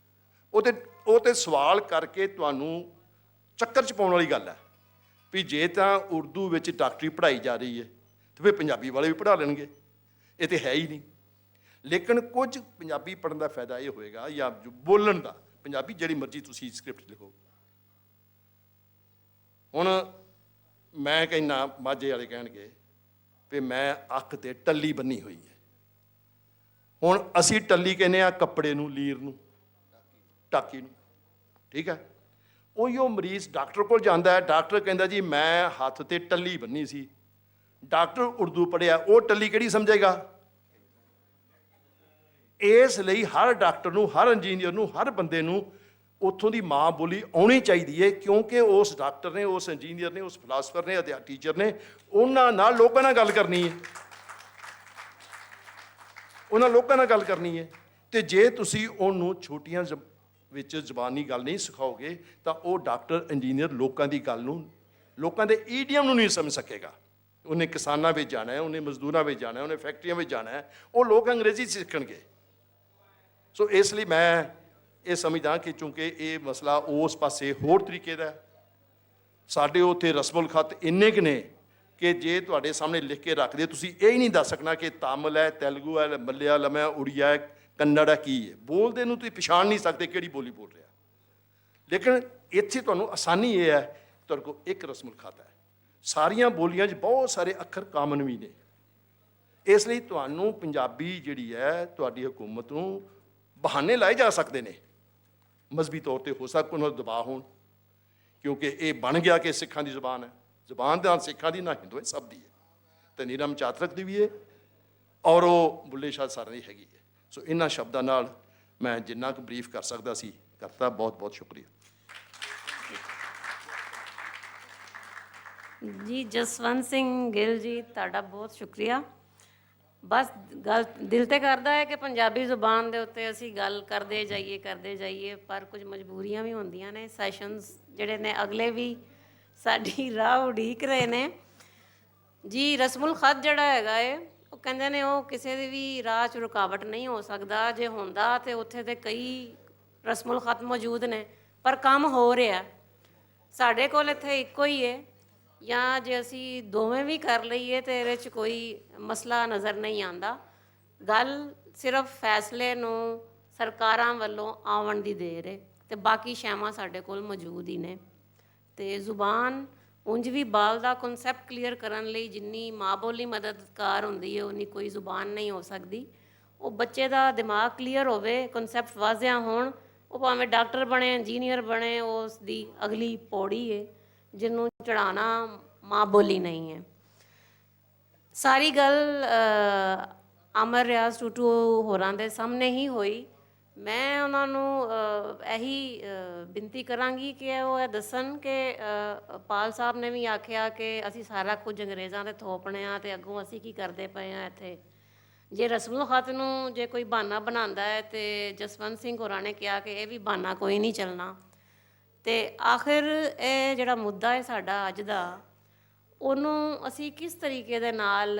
ਉਹ ਤੇ ਸਵਾਲ ਕਰਕੇ ਤੁਹਾਨੂੰ ਚੱਕਰ 'ਚ ਪਾਉਣ ਵਾਲੀ ਗੱਲ ਹੈ ਵੀ ਜੇ ਤਾਂ ਉਰਦੂ ਵਿੱਚ ਡਾਕਟਰੀ ਪੜ੍ਹਾਈ ਜਾ ਰਹੀ ਹੈ ਤਾਂ ਫਿਰ ਪੰਜਾਬੀ ਵਾਲੇ ਵੀ ਪੜ੍ਹਾ ਲੈਣਗੇ। ਇਹ ਤਾਂ ਹੈ ਹੀ ਨਹੀਂ। ਲੇਕਿਨ ਕੁਝ ਪੰਜਾਬੀ ਪੜ੍ਹਨ ਦਾ ਫਾਇਦਾ ਇਹ ਹੋਏਗਾ, ਜਾਂ ਬੋਲਣ ਦਾ, ਪੰਜਾਬੀ ਜਿਹੜੀ ਮਰਜ਼ੀ ਤੁਸੀਂ ਸਕ੍ਰਿਪਟ ਲਿਖੋ। ਹੁਣ ਮੈਂ ਕਹਿੰਦਾ, ਮਾਝੇ ਵਾਲੇ ਕਹਿਣਗੇ ਵੀ ਮੈਂ ਅੱਖ 'ਤੇ ਟੱਲੀ ਬੰਨੀ ਹੋਈ ਹੈ। ਹੁਣ ਅਸੀਂ ਟੱਲੀ ਕਹਿੰਦੇ ਹਾਂ ਕੱਪੜੇ ਨੂੰ, ਲੀਰ ਨੂੰ, ਟਾਕੀ ਨੂੰ, ਠੀਕ ਹੈ। ਉਹੀ ਉਹ ਮਰੀਜ਼ ਡਾਕਟਰ ਕੋਲ ਜਾਂਦਾ ਹੈ, ਡਾਕਟਰ ਕਹਿੰਦਾ ਜੀ ਮੈਂ ਹੱਥ 'ਤੇ ਟੱਲੀ ਬੰਨੀ ਸੀ। ਡਾਕਟਰ ਉਰਦੂ ਪੜ੍ਹਿਆ, ਉਹ ਟੱਲੀ ਕਿਹੜੀ ਸਮਝੇਗਾ? ਇਸ ਲਈ ਹਰ ਡਾਕਟਰ ਨੂੰ, ਹਰ ਇੰਜੀਨੀਅਰ ਨੂੰ, ਹਰ ਬੰਦੇ ਨੂੰ ਉੱਥੋਂ ਦੀ ਮਾਂ ਬੋਲੀ ਆਉਣੀ ਚਾਹੀਦੀ ਹੈ, ਕਿਉਂਕਿ ਉਸ ਡਾਕਟਰ ਨੇ, ਉਸ ਇੰਜੀਨੀਅਰ ਨੇ, ਉਸ ਫਿਲਾਸਫਰ ਨੇ, ਟੀਚਰ ਨੇ, ਉਹਨਾਂ ਨਾਲ ਲੋਕਾਂ ਨਾਲ ਗੱਲ ਕਰਨੀ ਹੈ। ਉਹਨਾਂ ਲੋਕਾਂ ਨਾਲ ਗੱਲ ਕਰਨੀ ਹੈ। ਤੇ ਜੇ ਤੁਸੀਂ ਉਹਨੂੰ ਛੋਟੀਆਂ ਵਿੱਚ ਜ਼ਬਾਨੀ ਗੱਲ ਨਹੀਂ ਸਿਖਾਓਗੇ ਤਾਂ ਉਹ ਡਾਕਟਰ, ਇੰਜੀਨੀਅਰ ਲੋਕਾਂ ਦੀ ਗੱਲ ਨੂੰ, ਲੋਕਾਂ ਦੇ ਈਡੀਅਮ ਨੂੰ ਨਹੀਂ ਸਮਝ ਸਕੇਗਾ। ਉਹਨੇ ਕਿਸਾਨਾਂ ਵਿੱਚ ਜਾਣਾ ਹੈ, ਉਹਨੇ ਮਜ਼ਦੂਰਾਂ ਵਿੱਚ ਜਾਣਾ ਹੈ, ਉਹਨੇ ਫੈਕਟਰੀਆਂ ਵਿੱਚ ਜਾਣਾ ਹੈ, ਉਹ ਲੋਕ ਅੰਗਰੇਜ਼ੀ ਸਿੱਖਣਗੇ। ਸੋ ਇਸ ਲਈ ਮੈਂ ਇਹ ਸਮਝਦਾ ਕਿ ਚੂੰਕਿ ਇਹ ਮਸਲਾ ਉਸ ਪਾਸੇ ਹੋਰ ਤਰੀਕੇ ਦਾ, ਸਾਡੇ ਉੱਥੇ ਰਸਮੁਲ ਖਤ ਇੰਨੇ ਕੁ ਨੇ ਕਿ ਜੇ ਤੁਹਾਡੇ ਸਾਹਮਣੇ ਲਿਖ ਕੇ ਰੱਖਦੇ, ਤੁਸੀਂ ਇਹ ਹੀ ਨਹੀਂ ਦੱਸ ਸਕਣਾ ਕਿ ਤਾਮਿਲ ਹੈ, ਤੇਲਗੂ ਹੈ, ਮਲਿਆਲਮ ਹੈ, ਉੜੀਆ ਹੈ, ਕੰਨੜ ਹੈ, ਕੀ ਹੈ। ਬੋਲਦੇ ਨੂੰ ਤੁਸੀਂ ਪਛਾਣ ਨਹੀਂ ਸਕਦੇ ਕਿਹੜੀ ਬੋਲੀ ਬੋਲ ਰਿਹਾ। ਲੇਕਿਨ ਇੱਥੇ ਤੁਹਾਨੂੰ ਆਸਾਨੀ ਇਹ ਹੈ, ਤੁਹਾਡੇ ਕੋਲ ਇੱਕ ਰਸਮੁਲ ਖਤ ਹੈ। ਸਾਰੀਆਂ ਬੋਲੀਆਂ 'ਚ ਬਹੁਤ ਸਾਰੇ ਅੱਖਰ ਕਾਮਨ ਵੀ ਨੇ। ਇਸ ਲਈ ਤੁਹਾਨੂੰ ਪੰਜਾਬੀ ਜਿਹੜੀ ਹੈ, ਤੁਹਾਡੀ ਹਕੂਮਤ ਨੂੰ ਬਹਾਨੇ ਲਾਏ ਜਾ ਸਕਦੇ ਨੇ, ਮਜ਼ਹਬੀ ਤੌਰ 'ਤੇ ਹੋ ਸਕਦਾ ਉਹਨਾਂ ਦਾ ਦਬਾਅ ਹੋਣ, ਕਿਉਂਕਿ ਇਹ ਬਣ ਗਿਆ ਕਿ ਸਿੱਖਾਂ ਦੀ ਜ਼ੁਬਾਨ ਹੈ। ਜ਼ੁਬਾਨ ਦਾ ਸਿੱਖਾਂ ਦੀ, ਨਾ ਹਿੰਦੂ ਹੈ, ਸਭ ਦੀ ਹੈ। ਤੇ ਨੀਰਮ ਚਾਤਰਕ ਦੀ ਵੀ ਹੈ, ਔਰ ਉਹ ਬੁੱਲੇ ਸ਼ਾਹ ਸਰ ਦੀ ਹੈਗੀ ਹੈ। ਸੋ ਇਹਨਾਂ ਸ਼ਬਦਾਂ ਨਾਲ ਮੈਂ ਜਿੰਨਾ ਕੁ ਬਰੀਫ ਕਰ ਸਕਦਾ ਸੀ ਕਰਤਾ। ਬਹੁਤ ਬਹੁਤ ਸ਼ੁਕਰੀਆ ਜੀ। ਜਸਵੰਤ ਸਿੰਘ ਗਿੱਲ ਜੀ, ਤੁਹਾਡਾ ਬਹੁਤ ਸ਼ੁਕਰੀਆ। ਬਸ ਗੱਲ ਦਿਲ 'ਤੇ ਕਰਦਾ ਹੈ ਕਿ ਪੰਜਾਬੀ ਜ਼ੁਬਾਨ ਦੇ ਉੱਤੇ ਅਸੀਂ ਗੱਲ ਕਰਦੇ ਜਾਈਏ, ਪਰ ਕੁਝ ਮਜਬੂਰੀਆਂ ਵੀ ਹੁੰਦੀਆਂ ਨੇ। ਸੈਸ਼ਨਸ ਜਿਹੜੇ ਨੇ ਅਗਲੇ ਵੀ ਸਾਡੀ ਰਾਹ ਉਡੀਕ ਰਹੇ ਨੇ ਜੀ। ਰਸਮੁਲ ਖਤ ਜਿਹੜਾ ਹੈਗਾ ਏ, ਉਹ ਕਹਿੰਦੇ ਨੇ ਉਹ ਕਿਸੇ ਦੀ ਵੀ ਰਾਹ 'ਚ ਰੁਕਾਵਟ ਨਹੀਂ ਹੋ ਸਕਦਾ। ਜੇ ਹੁੰਦਾ ਤਾਂ ਉੱਥੇ ਤੇ ਕਈ ਰਸਮੁਲ ਖਤ ਮੌਜੂਦ ਨੇ, ਪਰ ਕੰਮ ਹੋ ਰਿਹਾ। ਸਾਡੇ ਕੋਲ ਇੱਥੇ ਇੱਕੋ ਹੀ ਹੈ, ਜਾਂ ਜੇ ਅਸੀਂ ਦੋਵੇਂ ਵੀ ਕਰ ਲਈਏ ਤਾਂ ਇਹਦੇ 'ਚ ਕੋਈ ਮਸਲਾ ਨਜ਼ਰ ਨਹੀਂ ਆਉਂਦਾ। ਗੱਲ ਸਿਰਫ ਫੈਸਲੇ ਨੂੰ ਸਰਕਾਰਾਂ ਵੱਲੋਂ ਆਉਣ ਦੀ ਦੇਰ ਹੈ, ਅਤੇ ਬਾਕੀ ਸ਼ੈਵਾਂ ਸਾਡੇ ਕੋਲ ਮੌਜੂਦ ਹੀ ਨੇ। ਅਤੇ ਜ਼ੁਬਾਨ ਉਂਝ ਵੀ ਬਾਲ ਦਾ ਕਨਸੈਪਟ ਕਲੀਅਰ ਕਰਨ ਲਈ ਜਿੰਨੀ ਮਾਂ ਬੋਲੀ ਮਦਦਗਾਰ ਹੁੰਦੀ ਹੈ, ਉਨੀ ਕੋਈ ਜ਼ੁਬਾਨ ਨਹੀਂ ਹੋ ਸਕਦੀ। ਉਹ ਬੱਚੇ ਦਾ ਦਿਮਾਗ ਕਲੀਅਰ ਹੋਵੇ, ਕਨਸੈਪਟ ਵਾਜ਼ਿਆ ਹੋਣ, ਉਹ ਭਾਵੇਂ ਡਾਕਟਰ ਬਣੇ, ਇੰਜੀਨੀਅਰ ਬਣੇ, ਉਸ ਦੀ ਅਗਲੀ ਪੌੜੀ ਹੈ ਜਿਹਨੂੰ ਚੜ੍ਹਾਉਣਾ ਮਾਂ ਬੋਲੀ ਨਹੀਂ ਹੈ। ਸਾਰੀ ਗੱਲ ਅਮਰ ਰਿਆਜ਼ ਟੂਟੂ ਹੋਰਾਂ ਦੇ ਸਾਹਮਣੇ ਹੀ ਹੋਈ। ਮੈਂ ਉਹਨਾਂ ਨੂੰ ਇਹੀ ਬੇਨਤੀ ਕਰਾਂਗੀ ਕਿ ਉਹ ਇਹ ਦੱਸਣ ਕਿ ਪਾਲ ਸਾਹਿਬ ਨੇ ਵੀ ਆਖਿਆ ਕਿ ਅਸੀਂ ਸਾਰਾ ਕੁਝ ਅੰਗਰੇਜ਼ਾਂ ਦੇ ਥੋਪਣੇ ਆ, ਅਤੇ ਅੱਗੋਂ ਅਸੀਂ ਕੀ ਕਰਦੇ ਪਏ ਹਾਂ ਇੱਥੇ। ਜੇ ਰਸਮੁਲ ਖਤ ਨੂੰ ਜੇ ਕੋਈ ਬਹਾਨਾ ਬਣਾਉਂਦਾ ਹੈ, ਅਤੇ ਜਸਵੰਤ ਸਿੰਘ ਹੋਰਾਂ ਨੇ ਕਿਹਾ ਕਿ ਇਹ ਵੀ ਬਹਾਨਾ ਕੋਈ ਨਹੀਂ ਚੱਲਣਾ, ਤੇ ਆਖਿਰ ਇਹ ਜਿਹੜਾ ਮੁੱਦਾ ਹੈ ਸਾਡਾ ਅੱਜ ਦਾ, ਉਹਨੂੰ ਅਸੀਂ ਕਿਸ ਤਰੀਕੇ ਦੇ ਨਾਲ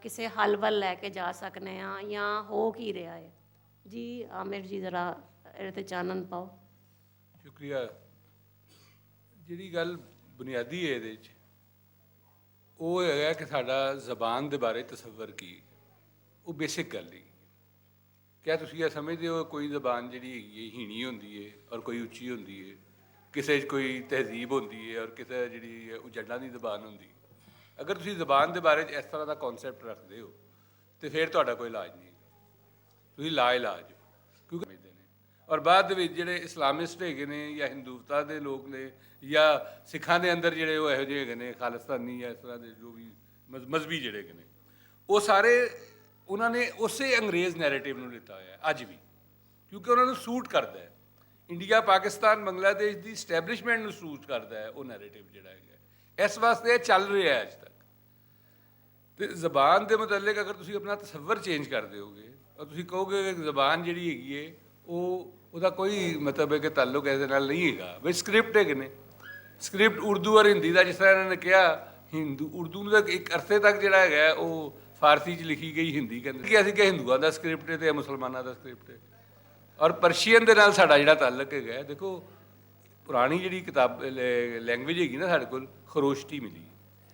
ਕਿਸੇ ਹੱਲ ਵੱਲ ਲੈ ਕੇ ਜਾ ਸਕਨੇ ਆ, ਜਾਂ ਹੋ ਕੀ ਰਿਹਾ ਹੈ? ਜੀ ਆਮਿਰ ਜੀ ਜ਼ਰਾ ਇਹਦੇ ਤੇ ਚਾਨਣ ਪਾਓ। ਸ਼ੁਕਰੀਆ। ਜਿਹੜੀ ਗੱਲ ਬੁਨਿਆਦੀ ਹੈ ਇਹਦੇ 'ਚ ਉਹ ਹੈਗਾ ਕਿ ਸਾਡਾ ਜ਼ਬਾਨ ਦੇ ਬਾਰੇ ਤਸੱਵਰ ਕੀ, ਉਹ ਬੇਸਿਕ ਗੱਲ ਹੈ। ਕਿਆ ਤੁਸੀਂ ਇਹ ਸਮਝਦੇ ਹੋ ਕੋਈ ਜ਼ਬਾਨ ਜਿਹੜੀ ਹੈਗੀ ਹੈ ਹੀਣੀ ਹੁੰਦੀ ਹੈ ਔਰ ਕੋਈ ਉੱਚੀ ਹੁੰਦੀ ਹੈ, ਕਿਸੇ 'ਚ ਕੋਈ ਤਹਿਜ਼ੀਬ ਹੁੰਦੀ ਹੈ ਔਰ ਕਿਸੇ ਜਿਹੜੀ ਉਜੜਾਂ ਦੀ ਜ਼ਬਾਨ ਹੁੰਦੀ ਹੈ? ਅਗਰ ਤੁਸੀਂ ਜ਼ਬਾਨ ਦੇ ਬਾਰੇ 'ਚ ਇਸ ਤਰ੍ਹਾਂ ਦਾ ਕਨਸੈਪਟ ਰੱਖਦੇ ਹੋ ਤੇ ਫਿਰ ਤੁਹਾਡਾ ਕੋਈ ਇਲਾਜ ਨਹੀਂ, ਤੁਸੀਂ ਲਾ ਇਲਾਜ, ਕਿਉਂਕਿ ਸਮਝਦੇ ਨੇ। ਔਰ ਬਾਅਦ ਦੇ ਵਿੱਚ ਜਿਹੜੇ ਇਸਲਾਮਿਸਟ ਹੈਗੇ ਨੇ ਜਾਂ ਹਿੰਦੂਤਾ ਦੇ ਲੋਕ ਨੇ ਜਾਂ ਸਿੱਖਾਂ ਦੇ ਅੰਦਰ ਜਿਹੜੇ ਉਹ ਇਹੋ ਜਿਹੇ ਹੈਗੇ ਨੇ ਖਾਲਿਸਤਾਨੀ ਜਾਂ ਇਸ ਤਰ੍ਹਾਂ ਦੇ ਜੋ ਵੀ ਮਜ਼ਹਬੀ ਜਿਹੜੇ ਹੈਗੇ ਨੇ, ਉਹ ਸਾਰੇ ਉਹਨਾਂ ਨੇ ਉਸੇ ਅੰਗਰੇਜ਼ ਨੈਰੇਟਿਵ ਨੂੰ ਲਿੱਤਾ ਹੋਇਆ ਅੱਜ ਵੀ, ਕਿਉਂਕਿ ਉਹਨਾਂ ਨੂੰ ਸੂਟ ਕਰਦਾ ਹੈ। ਇੰਡੀਆ, ਪਾਕਿਸਤਾਨ, ਬੰਗਲਾਦੇਸ਼ ਦੀ ਸਟੈਬਲਿਸ਼ਮੈਂਟ ਨੂੰ ਸੂਟ ਕਰਦਾ ਹੈ ਉਹ ਨੈਰੇਟਿਵ ਜਿਹੜਾ ਹੈਗਾ। ਇਸ ਵਾਸਤੇ ਇਹ ਚੱਲ ਰਿਹਾ ਹੈ ਅੱਜ ਤੱਕ। ਤੇ ਜ਼ਬਾਨ ਦੇ ਮੁਤਲਕ ਅਗਰ ਤੁਸੀਂ ਆਪਣਾ ਤਸੱਵਰ ਚੇਂਜ ਕਰ ਦਿਓਗੇ ਔਰ ਤੁਸੀਂ ਕਹੋਗੇ ਕਿ ਜ਼ਬਾਨ ਜਿਹੜੀ ਹੈਗੀ ਹੈ ਉਹਦਾ ਕੋਈ ਮਤਲਬ ਹੈ ਕਿ ਤਾਲੁਕ ਇਹਦੇ ਨਾਲ ਨਹੀਂ ਹੈਗਾ, ਵੀ ਸਕ੍ਰਿਪਟ ਹੈਗੇ ਨੇ। ਸਕ੍ਰਿਪਟ ਉਰਦੂ ਔਰ ਹਿੰਦੀ ਦਾ, ਜਿਸ ਤਰ੍ਹਾਂ ਇਹਨਾਂ ਨੇ ਕਿਹਾ, ਉਰਦੂ ਨੂੰ ਤਾਂ ਇੱਕ ਅਰਸੇ ਤੱਕ ਜਿਹੜਾ ਹੈਗਾ ਉਹ ਫਾਰਸੀ 'ਚ ਲਿਖੀ ਗਈ, ਹਿੰਦੀ ਕਹਿੰਦੇ ਕਿ ਅਸੀਂ ਕਿ ਹਿੰਦੂਆਂ ਦਾ ਸਕ੍ਰਿਪਟ ਹੈ ਤੇ ਮੁਸਲਮਾਨਾਂ ਦਾ ਸਕ੍ਰਿਪਟ ਹੈ। ਔਰ ਪਰਸ਼ੀਅਨ ਦੇ ਨਾਲ ਸਾਡਾ ਜਿਹੜਾ ਤਾਲੁਕ ਹੈਗਾ, ਦੇਖੋ ਪੁਰਾਣੀ ਜਿਹੜੀ ਕਿਤਾਬ ਲੈਂਗੁਏਜ ਹੈਗੀ ਨਾ ਸਾਡੇ ਕੋਲ, ਖਰੋਸ਼ਟੀ ਮਿਲੀ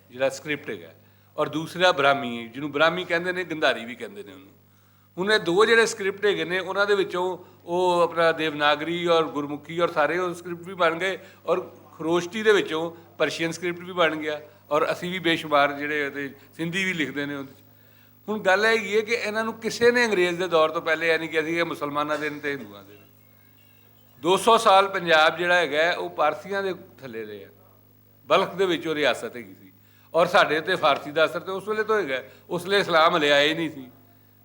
ਜਿਹੜਾ ਸਕ੍ਰਿਪਟ ਹੈਗਾ, ਔਰ ਦੂਸਰਾ ਬ੍ਰਾਹਮੀ ਹੈ, ਜਿਹਨੂੰ ਬ੍ਰਾਹਮੀ ਕਹਿੰਦੇ ਨੇ, ਗੰਧਾਰੀ ਵੀ ਕਹਿੰਦੇ ਨੇ ਉਹਨੂੰ। ਹੁਣ ਇਹ ਦੋ ਜਿਹੜੇ ਸਕ੍ਰਿਪਟ ਹੈਗੇ ਨੇ ਉਹਨਾਂ ਦੇ ਵਿੱਚੋਂ ਉਹ ਆਪਣਾ ਦੇਵਨਾਗਰੀ ਔਰ ਗੁਰਮੁਖੀ ਔਰ ਸਾਰੇ ਉਹ ਸਕ੍ਰਿਪਟ ਵੀ ਬਣ ਗਏ, ਔਰ ਖਰੋਸ਼ਟੀ ਦੇ ਵਿੱਚੋਂ ਪਰਸ਼ੀਅਨ ਸਕ੍ਰਿਪਟ ਵੀ ਬਣ ਗਿਆ, ਔਰ ਅਸੀਂ ਵੀ ਬੇਸ਼ੁਮਾਰ ਜਿਹੜੇ ਉਹਦੇ ਸਿੰਧੀ ਵੀ ਲਿਖਦੇ ਨੇ ਉਹਦੇ 'ਚ। ਹੁਣ ਗੱਲ ਇਹ ਹੈਗੀ ਹੈ ਕਿ ਇਹਨਾਂ ਨੂੰ ਕਿਸੇ ਨੇ ਅੰਗਰੇਜ਼ ਦੇ ਦੌਰ ਤੋਂ ਪਹਿਲੇ ਇਹ ਨਹੀਂ ਕਿਹਾ ਸੀ ਕਿ ਮੁਸਲਮਾਨਾਂ ਦੇ ਨੇ ਤੇ ਹਿੰਦੂਆਂ ਦੇ ਨੇ। 200 ਸਾਲ ਪੰਜਾਬ ਜਿਹੜਾ ਹੈਗਾ ਉਹ ਪਾਰਸੀਆਂ ਦੇ ਥੱਲੇ ਰਿਹਾ, ਬਲਖ ਦੇ ਵਿੱਚ ਉਹ ਰਿਆਸਤ ਹੈਗੀ ਸੀ, ਔਰ ਸਾਡੇ ਤੇ ਫਾਰਸੀ ਦਾ ਅਸਰ ਤੇ ਉਸ ਵੇਲੇ ਤੋਂ ਹੈਗਾ। ਉਸ ਵੇਲੇ ਇਸਲਾਮ ਹਲੇ ਆਇਆ ਹੀ ਨਹੀਂ ਸੀ।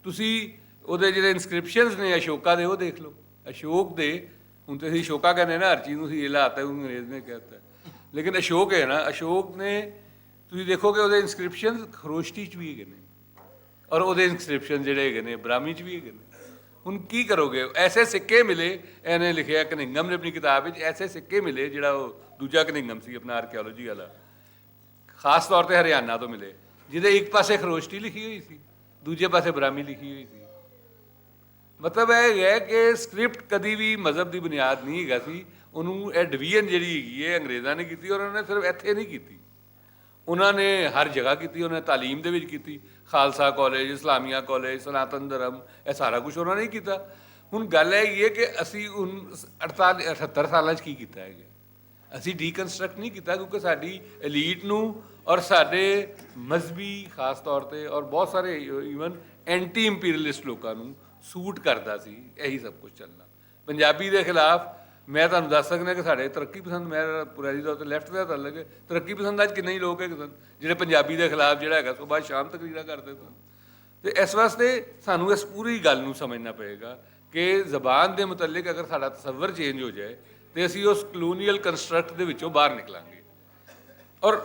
ਤੁਸੀਂ ਉਹਦੇ ਜਿਹੜੇ ਇਨਸਕ੍ਰਿਪਸ਼ਨਸ ਨੇ ਅਸ਼ੋਕਾ ਦੇ ਉਹ ਦੇਖ ਲਓ। ਅਸ਼ੋਕ ਦੇ, ਹੁਣ ਤੇ ਅਸੀਂ ਅਸ਼ੋਕਾ ਕਹਿੰਦੇ ਨਾ ਹਰ ਚੀਜ਼ ਨੂੰ, ਅਸੀਂ ਇਹ ਲਾਤਾ ਉਹ ਅੰਗਰੇਜ਼ ਨੇ ਕਹਿਤਾ, ਲੇਕਿਨ ਅਸ਼ੋਕ ਹੈ ਨਾ, ਅਸ਼ੋਕ ਨੇ ਤੁਸੀਂ ਦੇਖੋਗੇ ਉਹਦੇ ਇਨਸਕ੍ਰਿਪਸ਼ਨ ਖਰੋਸ਼ਟੀ 'ਚ ਵੀ ਹੈਗੇ ਨੇ, ਔਰ ਉਹਦੇ ਇਨਸਕ੍ਰਿਪਸ਼ਨ ਜਿਹੜੇ ਹੈਗੇ ਨੇ ਬ੍ਰਾਹਮੀ 'ਚ ਵੀ ਹੈਗੇ ਨੇ। ਹੁਣ ਕੀ ਕਰੋਗੇ? ਐਸੇ ਸਿੱਕੇ ਮਿਲੇ, ਇਹਨੇ ਲਿਖਿਆ ਕਨਿੰਗਮ ਨੇ ਆਪਣੀ ਕਿਤਾਬ ਵਿੱਚ, ਐਸੇ ਸਿੱਕੇ ਮਿਲੇ, ਜਿਹੜਾ ਉਹ ਦੂਜਾ ਕਨਿੰਗਮ ਸੀ ਆਪਣਾ ਆਰਕੀਓਲੋਜੀ ਵਾਲਾ, ਖਾਸ ਤੌਰ ਤੇ ਹਰਿਆਣਾ ਤੋਂ ਮਿਲੇ, ਜਿਹਦੇ ਇੱਕ ਪਾਸੇ ਖਰੋਸ਼ਟੀ ਲਿਖੀ ਹੋਈ ਸੀ, ਦੂਜੇ ਪਾਸੇ ਬ੍ਰਾਹਮੀ ਲਿਖੀ ਹੋਈ ਸੀ। ਮਤਲਬ ਇਹ ਹੈ ਕਿ ਸਕ੍ਰਿਪਟ ਕਦੀ ਵੀ ਮਜ਼ਹਬ ਦੀ ਬੁਨਿਆਦ ਨਹੀਂ ਹੈਗਾ ਸੀ। ਉਹਨੂੰ ਇਹ ਡਿਵੀਜ਼ਨ ਜਿਹੜੀ ਹੈਗੀ ਹੈ ਅੰਗਰੇਜ਼ਾਂ ਨੇ ਕੀਤੀ, ਔਰ ਉਹਨਾਂ ਨੇ ਸਿਰਫ ਇੱਥੇ ਨਹੀਂ ਕੀਤੀ, ਉਹਨਾਂ ਨੇ ਹਰ ਜਗ੍ਹਾ ਕੀਤੀ। ਉਹਨਾਂ ਨੇ ਤਾਲੀਮ ਦੇ ਵਿੱਚ ਕੀਤੀ, ਖਾਲਸਾ ਕਾਲਜ, ਇਸਲਾਮੀਆ ਕਾਲਜ, ਸਨਾਤਨ ਧਰਮ, ਇਹ ਸਾਰਾ ਕੁਝ ਉਹਨਾਂ ਨੇ ਕੀਤਾ। ਹੁਣ ਗੱਲ ਇਹ ਹੈ ਕਿ ਅਸੀਂ ਹੁਣ 78 ਸਾਲਾਂ 'ਚ ਕੀ ਕੀਤਾ ਹੈਗਾ? ਅਸੀਂ ਡੀਕਨਸਟਰਕਟ ਨਹੀਂ ਕੀਤਾ, ਕਿਉਂਕਿ ਸਾਡੀ ਐਲੀਟ ਨੂੰ ਔਰ ਸਾਡੇ ਮਜ਼ਹਬੀ ਖਾਸ ਤੌਰ ਤੇ ਔਰ ਬਹੁਤ ਸਾਰੇ ਈਵਨ ਐਂਟੀ ਇੰਪੀਰੀਅਲਿਸਟ ਲੋਕਾਂ ਨੂੰ ਸੂਟ ਕਰਦਾ ਸੀ ਇਹੀ ਸਭ ਕੁਝ ਚੱਲਣਾ। ਪੰਜਾਬੀ ਦੇ ਖਿਲਾਫ ਮੈਂ ਤੁਹਾਨੂੰ ਦੱਸ ਸਕਦਾ ਕਿ ਸਾਡੇ ਤਰੱਕੀ ਪਸੰਦ, ਮੇਰਾ ਪੁਰਾਣੀ ਤੌਰ 'ਤੇ ਲੈਫਟ ਦਾ ਤਾਲੁਕ ਹੈ, ਤਰੱਕੀ ਪਸੰਦ ਅੱਜ ਕਿੰਨੇ ਹੀ ਲੋਕ ਹੈਗੇ ਸਨ ਜਿਹੜੇ ਪੰਜਾਬੀ ਦੇ ਖਿਲਾਫ ਜਿਹੜਾ ਹੈਗਾ ਸੁਬਾਹ ਸ਼ਾਮ ਤਕਰੀਰਾਂ ਕਰਦੇ ਸਨ। ਤੇ ਇਸ ਵਾਸਤੇ ਸਾਨੂੰ ਇਸ ਪੂਰੀ ਗੱਲ ਨੂੰ ਸਮਝਣਾ ਪਏਗਾ ਕਿ ਜ਼ਬਾਨ ਦੇ ਮੁਤਲਕ ਅਗਰ ਸਾਡਾ ਤਸੱਵਰ ਚੇਂਜ ਹੋ ਜਾਏ ਤੇ ਅਸੀਂ ਉਸ ਕਲੋਨੀਅਲ ਕੰਸਟਰਕਟ ਦੇ ਵਿੱਚੋਂ ਬਾਹਰ ਨਿਕਲਾਂਗੇ। ਔਰ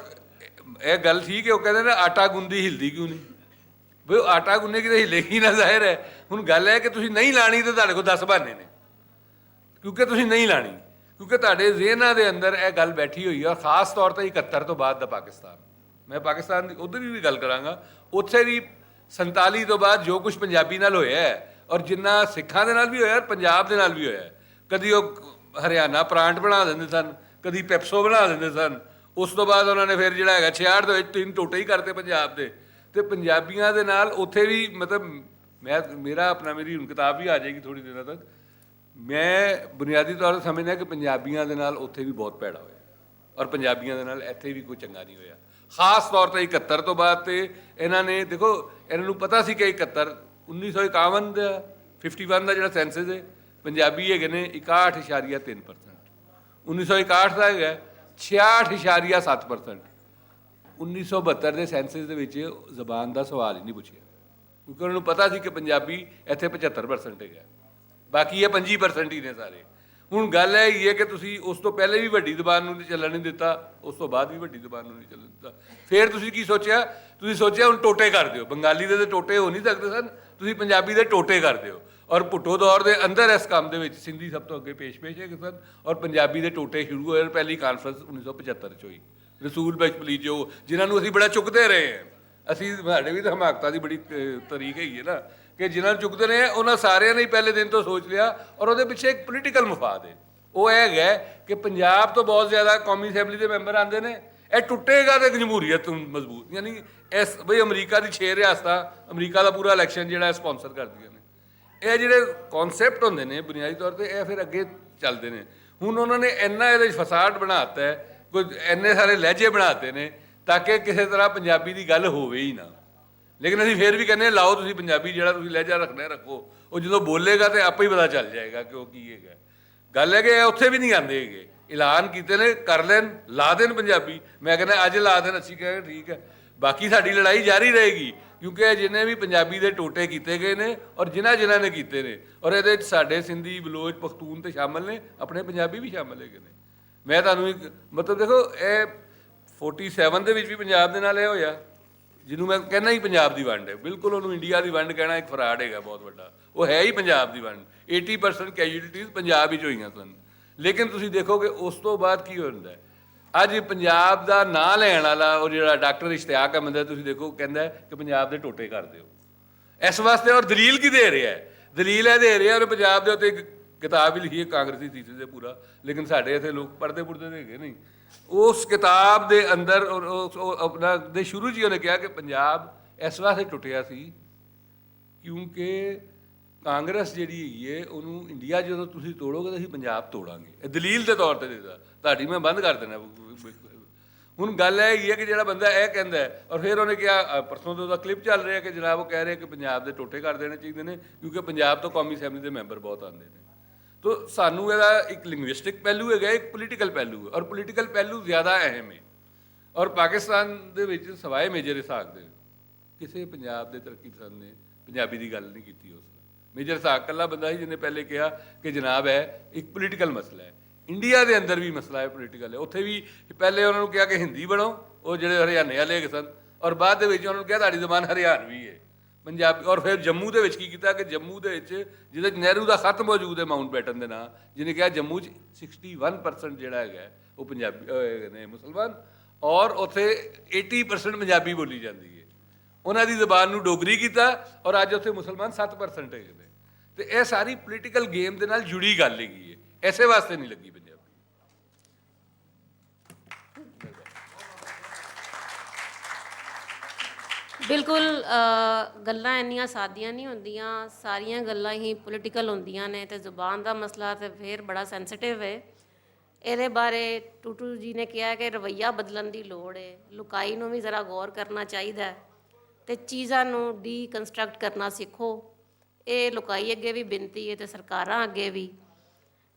ਇਹ ਗੱਲ ਠੀਕ ਹੈ, ਉਹ ਕਹਿੰਦੇ ਨੇ ਆਟਾ ਗੁੰਦੀ ਹਿਲਦੀ ਕਿਉਂ ਨਹੀਂ? ਬਈ ਉਹ ਆਟਾ ਗੁੰਨੇ ਕਿਤੇ ਹਿੱਲੇ ਹੀ ਨਾ, ਜ਼ਾਹਿਰ ਹੈ। ਹੁਣ ਗੱਲ ਹੈ ਕਿ ਤੁਸੀਂ ਨਹੀਂ ਲਾਣੀ ਤੇ ਤੁਹਾਡੇ ਕੋਲ 10 ਬਹਾਨੇ ਨੇ, ਕਿਉਂਕਿ ਤੁਸੀਂ ਨਹੀਂ ਲਾਣੀ, ਕਿਉਂਕਿ ਤੁਹਾਡੇ ਜ਼ਿਹਨਾਂ ਦੇ ਅੰਦਰ ਇਹ ਗੱਲ ਬੈਠੀ ਹੋਈ ਹੈ। ਔਰ ਖਾਸ ਤੌਰ ਤੇ 71 ਤੋਂ ਬਾਅਦ ਦਾ ਪਾਕਿਸਤਾਨ, ਮੈਂ ਪਾਕਿਸਤਾਨ ਦੀ ਉੱਧਰ ਵੀ ਗੱਲ ਕਰਾਂਗਾ, ਉੱਥੇ ਵੀ 47 ਤੋਂ ਬਾਅਦ ਜੋ ਕੁਝ ਪੰਜਾਬੀ ਨਾਲ ਹੋਇਆ ਹੈ, ਔਰ ਜਿੰਨਾ ਸਿੱਖਾਂ ਦੇ ਨਾਲ ਵੀ ਹੋਇਆ, ਪੰਜਾਬ ਦੇ ਨਾਲ ਵੀ ਹੋਇਆ। ਕਦੀ ਉਹ ਹਰਿਆਣਾ ਪ੍ਰਾਂਟ ਬਣਾ ਦਿੰਦੇ ਸਨ, ਕਦੀ ਪੈਪਸੋ ਬਣਾ ਦਿੰਦੇ ਸਨ। ਉਸ ਤੋਂ ਬਾਅਦ ਉਹਨਾਂ ਨੇ ਫਿਰ ਜਿਹੜਾ ਹੈਗਾ 66 ਦੇ ਵਿੱਚ 3 ਟੋਟੇ ਹੀ ਕਰਤੇ ਪੰਜਾਬ ਦੇ। ਤੇ ਪੰਜਾਬੀਆਂ ਦੇ ਨਾਲ ਉੱਥੇ ਵੀ ਮਤਲਬ ਮੇਰੀ ਹੁਣ ਕਿਤਾਬ ਵੀ ਆ ਜਾਏਗੀ ਥੋੜ੍ਹੀ ਦਿਨਾਂ ਤੱਕ। ਮੈਂ ਬੁਨਿਆਦੀ ਤੌਰ 'ਤੇ ਸਮਝਦਾ ਕਿ ਪੰਜਾਬੀਆਂ ਦੇ ਨਾਲ ਉੱਥੇ ਵੀ ਬਹੁਤ ਭੈੜਾ ਹੋਇਆ, ਔਰ ਪੰਜਾਬੀਆਂ ਦੇ ਨਾਲ ਇੱਥੇ ਵੀ ਕੋਈ ਚੰਗਾ ਨਹੀਂ ਹੋਇਆ। ਖਾਸ ਤੌਰ 'ਤੇ 71 ਤੋਂ ਬਾਅਦ ਤੇ ਇਹਨਾਂ ਨੇ ਦੇਖੋ, ਇਹਨਾਂ ਨੂੰ ਪਤਾ ਸੀ ਕਿ 1951 ਦਾ 51 ਦਾ ਜਿਹੜਾ ਸੈਂਸਸ ਹੈ, ਪੰਜਾਬੀ ਹੈਗੇ ਨੇ 61.3%, 1961 ਦਾ ਹੈਗਾ 66.7%, 1972 ਦੇ ਸੈਂਸਸ ਦੇ ਵਿੱਚ ਜ਼ਬਾਨ ਦਾ ਸਵਾਲ ਹੀ ਨਹੀਂ ਪੁੱਛਿਆ, ਕਿਉਂਕਿ ਉਹਨਾਂ ਨੂੰ ਪਤਾ ਸੀ ਕਿ ਪੰਜਾਬੀ ਇੱਥੇ 75% ਹੈਗਾ, ਬਾਕੀ ਇਹ 25% ਹੀ ਨੇ ਸਾਰੇ। ਹੁਣ ਗੱਲ ਇਹ ਹੀ ਹੈ ਕਿ ਤੁਸੀਂ ਉਸ ਤੋਂ ਪਹਿਲੇ ਵੀ ਵੱਡੀ ਜ਼ਬਾਨ ਨੂੰ ਨਹੀਂ ਚੱਲਣ ਨਹੀਂ ਦਿੱਤਾ, ਉਸ ਤੋਂ ਬਾਅਦ ਵੀ ਵੱਡੀ ਜ਼ਬਾਨ ਨੂੰ ਨਹੀਂ ਚੱਲਣ ਦਿੱਤਾ। ਫਿਰ ਤੁਸੀਂ ਕੀ ਸੋਚਿਆ? ਤੁਸੀਂ ਸੋਚਿਆ ਹੁਣ ਟੋਟੇ ਕਰ ਦਿਓ। ਬੰਗਾਲੀ ਦੇ ਟੋਟੇ ਹੋ ਨਹੀਂ ਸਕਦੇ ਸਨ, ਤੁਸੀਂ ਪੰਜਾਬੀ ਦੇ ਟੋਟੇ ਕਰ ਦਿਓ। ਔਰ ਭੁੱਟੋ ਦੌਰ ਦੇ ਅੰਦਰ ਇਸ ਕੰਮ ਦੇ ਵਿੱਚ ਸਿੰਧੀ ਸਭ ਤੋਂ ਅੱਗੇ ਪੇਸ਼ ਹੈਗੇ ਸਨ ਔਰ ਪੰਜਾਬੀ ਦੇ ਟੋਟੇ ਸ਼ੁਰੂ ਹੋਏ। ਪਹਿਲੀ ਕਾਨਫਰੰਸ 1975 'ਚ ਹੋਈ। ਰਸੂਲ ਬਖਸ਼ ਬਲੀਜੋ ਜਿਨ੍ਹਾਂ ਨੂੰ ਅਸੀਂ ਬੜਾ ਚੁੱਕਦੇ ਰਹੇ ਹਾਂ, ਅਸੀਂ ਸਾਡੇ ਵੀ ਤਾਂ ਹਮਾਕਤਾਂ ਦੀ ਬੜੀ ਤਰੀਕ ਹੈਗੀ ਹੈ ਨਾ ਕਿ ਜਿਨ੍ਹਾਂ ਨੂੰ ਚੁੱਕਦੇ ਰਹੇ ਉਹਨਾਂ ਸਾਰਿਆਂ ਨੇ ਹੀ ਪਹਿਲੇ ਦਿਨ ਤੋਂ ਸੋਚ ਲਿਆ ਔਰ ਉਹਦੇ ਪਿੱਛੇ ਇੱਕ ਪੋਲੀਟੀਕਲ ਮਫਾਦ ਹੈ। ਉਹ ਇਹ ਹੈਗਾ ਕਿ ਪੰਜਾਬ ਤੋਂ ਬਹੁਤ ਜ਼ਿਆਦਾ ਕੌਮੀ ਅਸੈਂਬਲੀ ਦੇ ਮੈਂਬਰ ਆਉਂਦੇ ਨੇ, ਇਹ ਟੁੱਟੇਗਾ ਤੇ ਜਮਹੂਰੀਅਤ ਮਜ਼ਬੂਤ, ਯਾਨੀ ਇਸ ਬਈ ਅਮਰੀਕਾ ਦੀ 6 ਰਿਆਸਤਾਂ ਅਮਰੀਕਾ ਦਾ ਪੂਰਾ ਇਲੈਕਸ਼ਨ ਜਿਹੜਾ ਸਪਾਂਸਰ ਕਰਦੀਆਂ ਨੇ। ਇਹ ਜਿਹੜੇ ਕਨਸੈਪਟ ਹੁੰਦੇ ਨੇ ਬੁਨਿਆਦੀ ਤੌਰ ਤੇ ਇਹ ਫਿਰ ਅੱਗੇ ਚੱਲਦੇ ਨੇ। ਹੁਣ ਉਹਨਾਂ ਨੇ ਇੰਨਾ ਇਹਦੇ 'ਚ ਫਸਾਡ ਬਣਾਤਾ ਹੈ, ਕੋਈ ਇੰਨੇ ਸਾਰੇ ਲਹਿਜੇ ਬਣਾਤੇ ਨੇ ਤਾਂ ਕਿ ਕਿਸੇ ਤਰ੍ਹਾਂ ਪੰਜਾਬੀ ਦੀ ਗੱਲ ਹੋਵੇ ਹੀ ਨਾ। ਲੇਕਿਨ ਅਸੀਂ ਫਿਰ ਵੀ ਕਹਿੰਦੇ ਲਾਓ ਤੁਸੀਂ ਪੰਜਾਬੀ ਜਿਹੜਾ ਤੁਸੀਂ ਲਹਿਜਾ ਰੱਖਣਾ ਰੱਖੋ, ਉਹ ਜਦੋਂ ਬੋਲੇਗਾ ਤੇ ਆਪੇ ਹੀ ਪਤਾ ਚੱਲ ਜਾਏਗਾ ਕਿ ਉਹ ਕੀ ਹੈਗਾ। ਗੱਲ ਹੈ ਕਿ ਇਹ ਉੱਥੇ ਵੀ ਨਹੀਂ ਆਉਂਦੇ ਹੈਗੇ, ਐਲਾਨ ਕੀਤੇ ਨੇ ਕਰ ਲੈਣ, ਲਾ ਦੇਣ ਪੰਜਾਬੀ। ਮੈਂ ਕਹਿੰਦਾ ਅੱਜ ਲਾ ਦੇਣ, ਅਸੀਂ ਕਹਿੰਦੇ ਠੀਕ ਹੈ, ਬਾਕੀ ਸਾਡੀ ਲੜਾਈ ਜਾਰੀ ਰਹੇਗੀ ਕਿਉਂਕਿ ਜਿੰਨੇ ਵੀ ਪੰਜਾਬੀ ਦੇ ਟੋਟੇ ਕੀਤੇ ਗਏ ਨੇ ਔਰ ਜਿਨ੍ਹਾਂ ਨੇ ਕੀਤੇ ਨੇ ਔਰ ਇਹਦੇ ਵਿੱਚ ਸਾਡੇ ਸਿੰਧੀ ਬਲੋਚ ਪਖਤੂਨ ਤੇ ਸ਼ਾਮਲ ਨੇ, ਆਪਣੇ ਪੰਜਾਬੀ ਵੀ ਸ਼ਾਮਲ ਹੈਗੇ ਨੇ। ਮੈਂ ਤੁਹਾਨੂੰ ਇੱਕ ਮਤਲਬ ਦੇਖੋ ਇਹ 47 ਦੇ ਵਿੱਚ ਵੀ ਪੰਜਾਬ ਦੇ ਨਾਲ ਇਹ ਹੋਇਆ ਜਿਹਨੂੰ ਮੈਂ ਕਹਿੰਦਾ ਹੀ ਪੰਜਾਬ ਦੀ ਵੰਡ ਹੈ। ਬਿਲਕੁਲ ਉਹਨੂੰ ਇੰਡੀਆ ਦੀ ਵੰਡ ਕਹਿਣਾ ਇੱਕ ਫਰਾਡ ਹੈਗਾ ਬਹੁਤ ਵੱਡਾ, ਉਹ ਹੈ ਹੀ ਪੰਜਾਬ ਦੀ ਵੰਡ। 80% ਕੈਜੂਅਲਟੀਜ਼ ਪੰਜਾਬ ਵਿੱਚ ਹੋਈਆਂ ਸਨ। ਲੇਕਿਨ ਤੁਸੀਂ ਦੇਖੋ ਕਿ ਉਸ ਤੋਂ ਬਾਅਦ ਕੀ ਹੁੰਦਾ ਹੈ। ਅੱਜ ਪੰਜਾਬ ਦਾ ਨਾਂ ਲੈਣ ਵਾਲਾ ਉਹ ਜਿਹੜਾ ਡਾਕਟਰ ਇਸ਼ਤਿਆਕ ਅਹਿਮਦ ਹੈ, ਤੁਸੀਂ ਦੇਖੋ ਕਹਿੰਦਾ ਕਿ ਪੰਜਾਬ ਦੇ ਟੋਟੇ ਕਰ ਦਿਓ ਇਸ ਵਾਸਤੇ। ਔਰ ਦਲੀਲ ਕੀ ਦੇ ਰਿਹਾ ਹੈ? ਦਲੀਲ ਇਹ ਦੇ ਰਿਹਾ ਔਰ ਪੰਜਾਬ ਦੇ ਉੱਤੇ ਇੱਕ ਕਿਤਾਬ ਵੀ ਲਿਖੀ ਹੈ ਕਾਂਗਰਸੀ ਥੀਸਿਸ ਦੇ ਪੂਰਾ, ਲੇਕਿਨ ਸਾਡੇ ਇੱਥੇ ਲੋਕ ਪੜ੍ਹਦੇ ਪੁੜਦੇ ਦੇ ਹੈਗੇ ਨਹੀਂ। ਉਸ ਕਿਤਾਬ ਦੇ ਅੰਦਰ ਉਹ ਆਪਣਾ ਦੇ ਸ਼ੁਰੂ 'ਚ ਹੀ ਉਹਨੇ ਕਿਹਾ ਕਿ ਪੰਜਾਬ ਇਸ ਵਾਸਤੇ ਟੁੱਟਿਆ ਸੀ ਕਿਉਂਕਿ ਕਾਂਗਰਸ ਜਿਹੜੀ ਹੈਗੀ ਹੈ ਉਹਨੂੰ ਇੰਡੀਆ ਜਦੋਂ ਤੁਸੀਂ ਤੋੜੋਗੇ ਤਾਂ ਅਸੀਂ ਪੰਜਾਬ ਤੋੜਾਂਗੇ। ਇਹ ਦਲੀਲ ਦੇ ਤੌਰ ਤੇ ਦਿੱਤਾ, ਤੁਹਾਡੀ ਮੈਂ ਬੰਦ ਕਰ ਦੇਣਾ। ਹੁਣ ਗੱਲ ਇਹ ਹੈਗੀ ਹੈ ਕਿ ਜਿਹੜਾ ਬੰਦਾ ਇਹ ਕਹਿੰਦਾ ਹੈ ਔਰ ਫਿਰ ਉਹਨੇ ਕਿਹਾ ਪਰਸੋਂ ਤੋਂ ਉਹਦਾ ਕਲਿੱਪ ਚੱਲ ਰਿਹਾ ਕਿ ਜਨਾਬ ਉਹ ਕਹਿ ਰਹੇ ਕਿ ਪੰਜਾਬ ਦੇ ਟੋਟੇ ਕਰ ਦੇਣੇ ਚਾਹੀਦੇ ਨੇ ਕਿਉਂਕਿ ਪੰਜਾਬ ਤੋਂ ਕੌਮੀ ਅਸੈਂਬਲੀ ਦੇ ਮੈਂਬਰ ਬਹੁਤ ਆਉਂਦੇ ਨੇ। ਤੋ ਸਾਨੂੰ ਇਹਦਾ ਇੱਕ ਲਿੰਗੁਇਸਟਿਕ ਪਹਿਲੂ ਹੈਗਾ, ਇੱਕ ਪੋਲੀਟੀਕਲ ਪਹਿਲੂ ਹੈ ਔਰ ਪੋਲੀਟੀਕਲ ਪਹਿਲੂ ਜ਼ਿਆਦਾ ਅਹਿਮ ਹੈ। ਔਰ ਪਾਕਿਸਤਾਨ ਦੇ ਵਿੱਚ ਸਵਾਏ ਮੇਜਰ ਇਸਹਾਕ ਦੇ ਕਿਸੇ ਪੰਜਾਬ ਦੇ ਤਰੱਕੀ ਪਸੰਦ ਨੇ ਪੰਜਾਬੀ ਦੀ ਗੱਲ ਨਹੀਂ ਕੀਤੀ। ਉਸ ਮੇਜਰ ਇਸਹਾਕ ਇਕੱਲਾ ਬੰਦਾ ਸੀ ਜਿਹਨੇ ਪਹਿਲੇ ਕਿਹਾ ਕਿ ਜਨਾਬ ਹੈ ਇੱਕ ਪੋਲੀਟੀਕਲ ਮਸਲਾ ਹੈ। ਇੰਡੀਆ ਦੇ ਅੰਦਰ ਵੀ ਮਸਲਾ ਹੈ ਪੋਲੀਟੀਕਲ ਹੈ। ਉੱਥੇ ਵੀ ਪਹਿਲੇ ਉਹਨਾਂ ਨੂੰ ਕਿਹਾ ਕਿ ਹਿੰਦੀ ਬਣੋ, ਉਹ ਜਿਹੜੇ ਹਰਿਆਣੇ ਵਾਲੇ ਹੈਗੇ ਸਨ, ਔਰ ਬਾਅਦ ਦੇ ਵਿੱਚ ਉਹਨਾਂ ਨੂੰ ਕਿਹਾ ਤੁਹਾਡੀ ਜ਼ਬਾਨ ਹਰਿਆਣਵੀ ਹੈ ਪੰਜਾਬੀ। ਔਰ ਫਿਰ ਜੰਮੂ ਦੇ ਵਿੱਚ ਕੀ ਕੀਤਾ ਕਿ ਜੰਮੂ ਦੇ ਵਿੱਚ ਜਿਹਦੇ ਨਹਿਰੂ ਦਾ ਖਤ ਮੌਜੂਦ ਹੈ ਮਾਊਂਟ ਬੈਟਨ ਦੇ ਨਾਂ, ਜਿਹਨੇ ਕਿਹਾ ਜੰਮੂ 'ਚ 61% ਜਿਹੜਾ ਹੈਗਾ ਉਹ ਪੰਜਾਬੀ ਨੇ ਮੁਸਲਮਾਨ ਔਰ ਉੱਥੇ 80% ਪੰਜਾਬੀ ਬੋਲੀ ਜਾਂਦੀ ਹੈ। ਉਹਨਾਂ ਦੀ ਜ਼ਬਾਨ ਨੂੰ ਡੋਗਰੀ ਕੀਤਾ ਔਰ ਅੱਜ ਉੱਥੇ ਮੁਸਲਮਾਨ 7% ਹੈਗੇ ਨੇ। ਤੇ ਇਹ ਸਾਰੀ ਪੋਲੀਟੀਕਲ ਗੇਮ ਦੇ ਨਾਲ ਜੁੜੀ ਗੱਲ ਹੈਗੀ ਹੈ, ਐਸੇ ਵਾਸਤੇ ਨਹੀਂ ਲੱਗੀ ਪੰਜਾਬੀ। ਬਿਲਕੁਲ ਗੱਲਾਂ ਇੰਨੀਆਂ ਸਾਦੀਆਂ ਨਹੀਂ ਹੁੰਦੀਆਂ, ਸਾਰੀਆਂ ਗੱਲਾਂ ਹੀ ਪੋਲੀਟੀਕਲ ਹੁੰਦੀਆਂ ਨੇ ਤੇ ਜ਼ੁਬਾਨ ਦਾ ਮਸਲਾ ਤੇ ਫਿਰ ਬੜਾ ਸੈਂਸਿਟਿਵ ਹੈ। ਇਹਦੇ ਬਾਰੇ ਟੂਟੂ ਜੀ ਨੇ ਕਿਹਾ ਕਿ ਰਵੱਈਆ ਬਦਲਣ ਦੀ ਲੋੜ ਹੈ, ਲੁਕਾਈ ਨੂੰ ਵੀ ਜ਼ਰਾ ਗੌਰ ਕਰਨਾ ਚਾਹੀਦਾ ਤੇ ਚੀਜ਼ਾਂ ਨੂੰ ਡੀਕਨਸਟਰਕਟ ਕਰਨਾ ਸਿੱਖੋ। ਇਹ ਲੁਕਾਈ ਅੱਗੇ ਵੀ ਬੇਨਤੀ ਹੈ ਤੇ ਸਰਕਾਰਾਂ ਅੱਗੇ ਵੀ।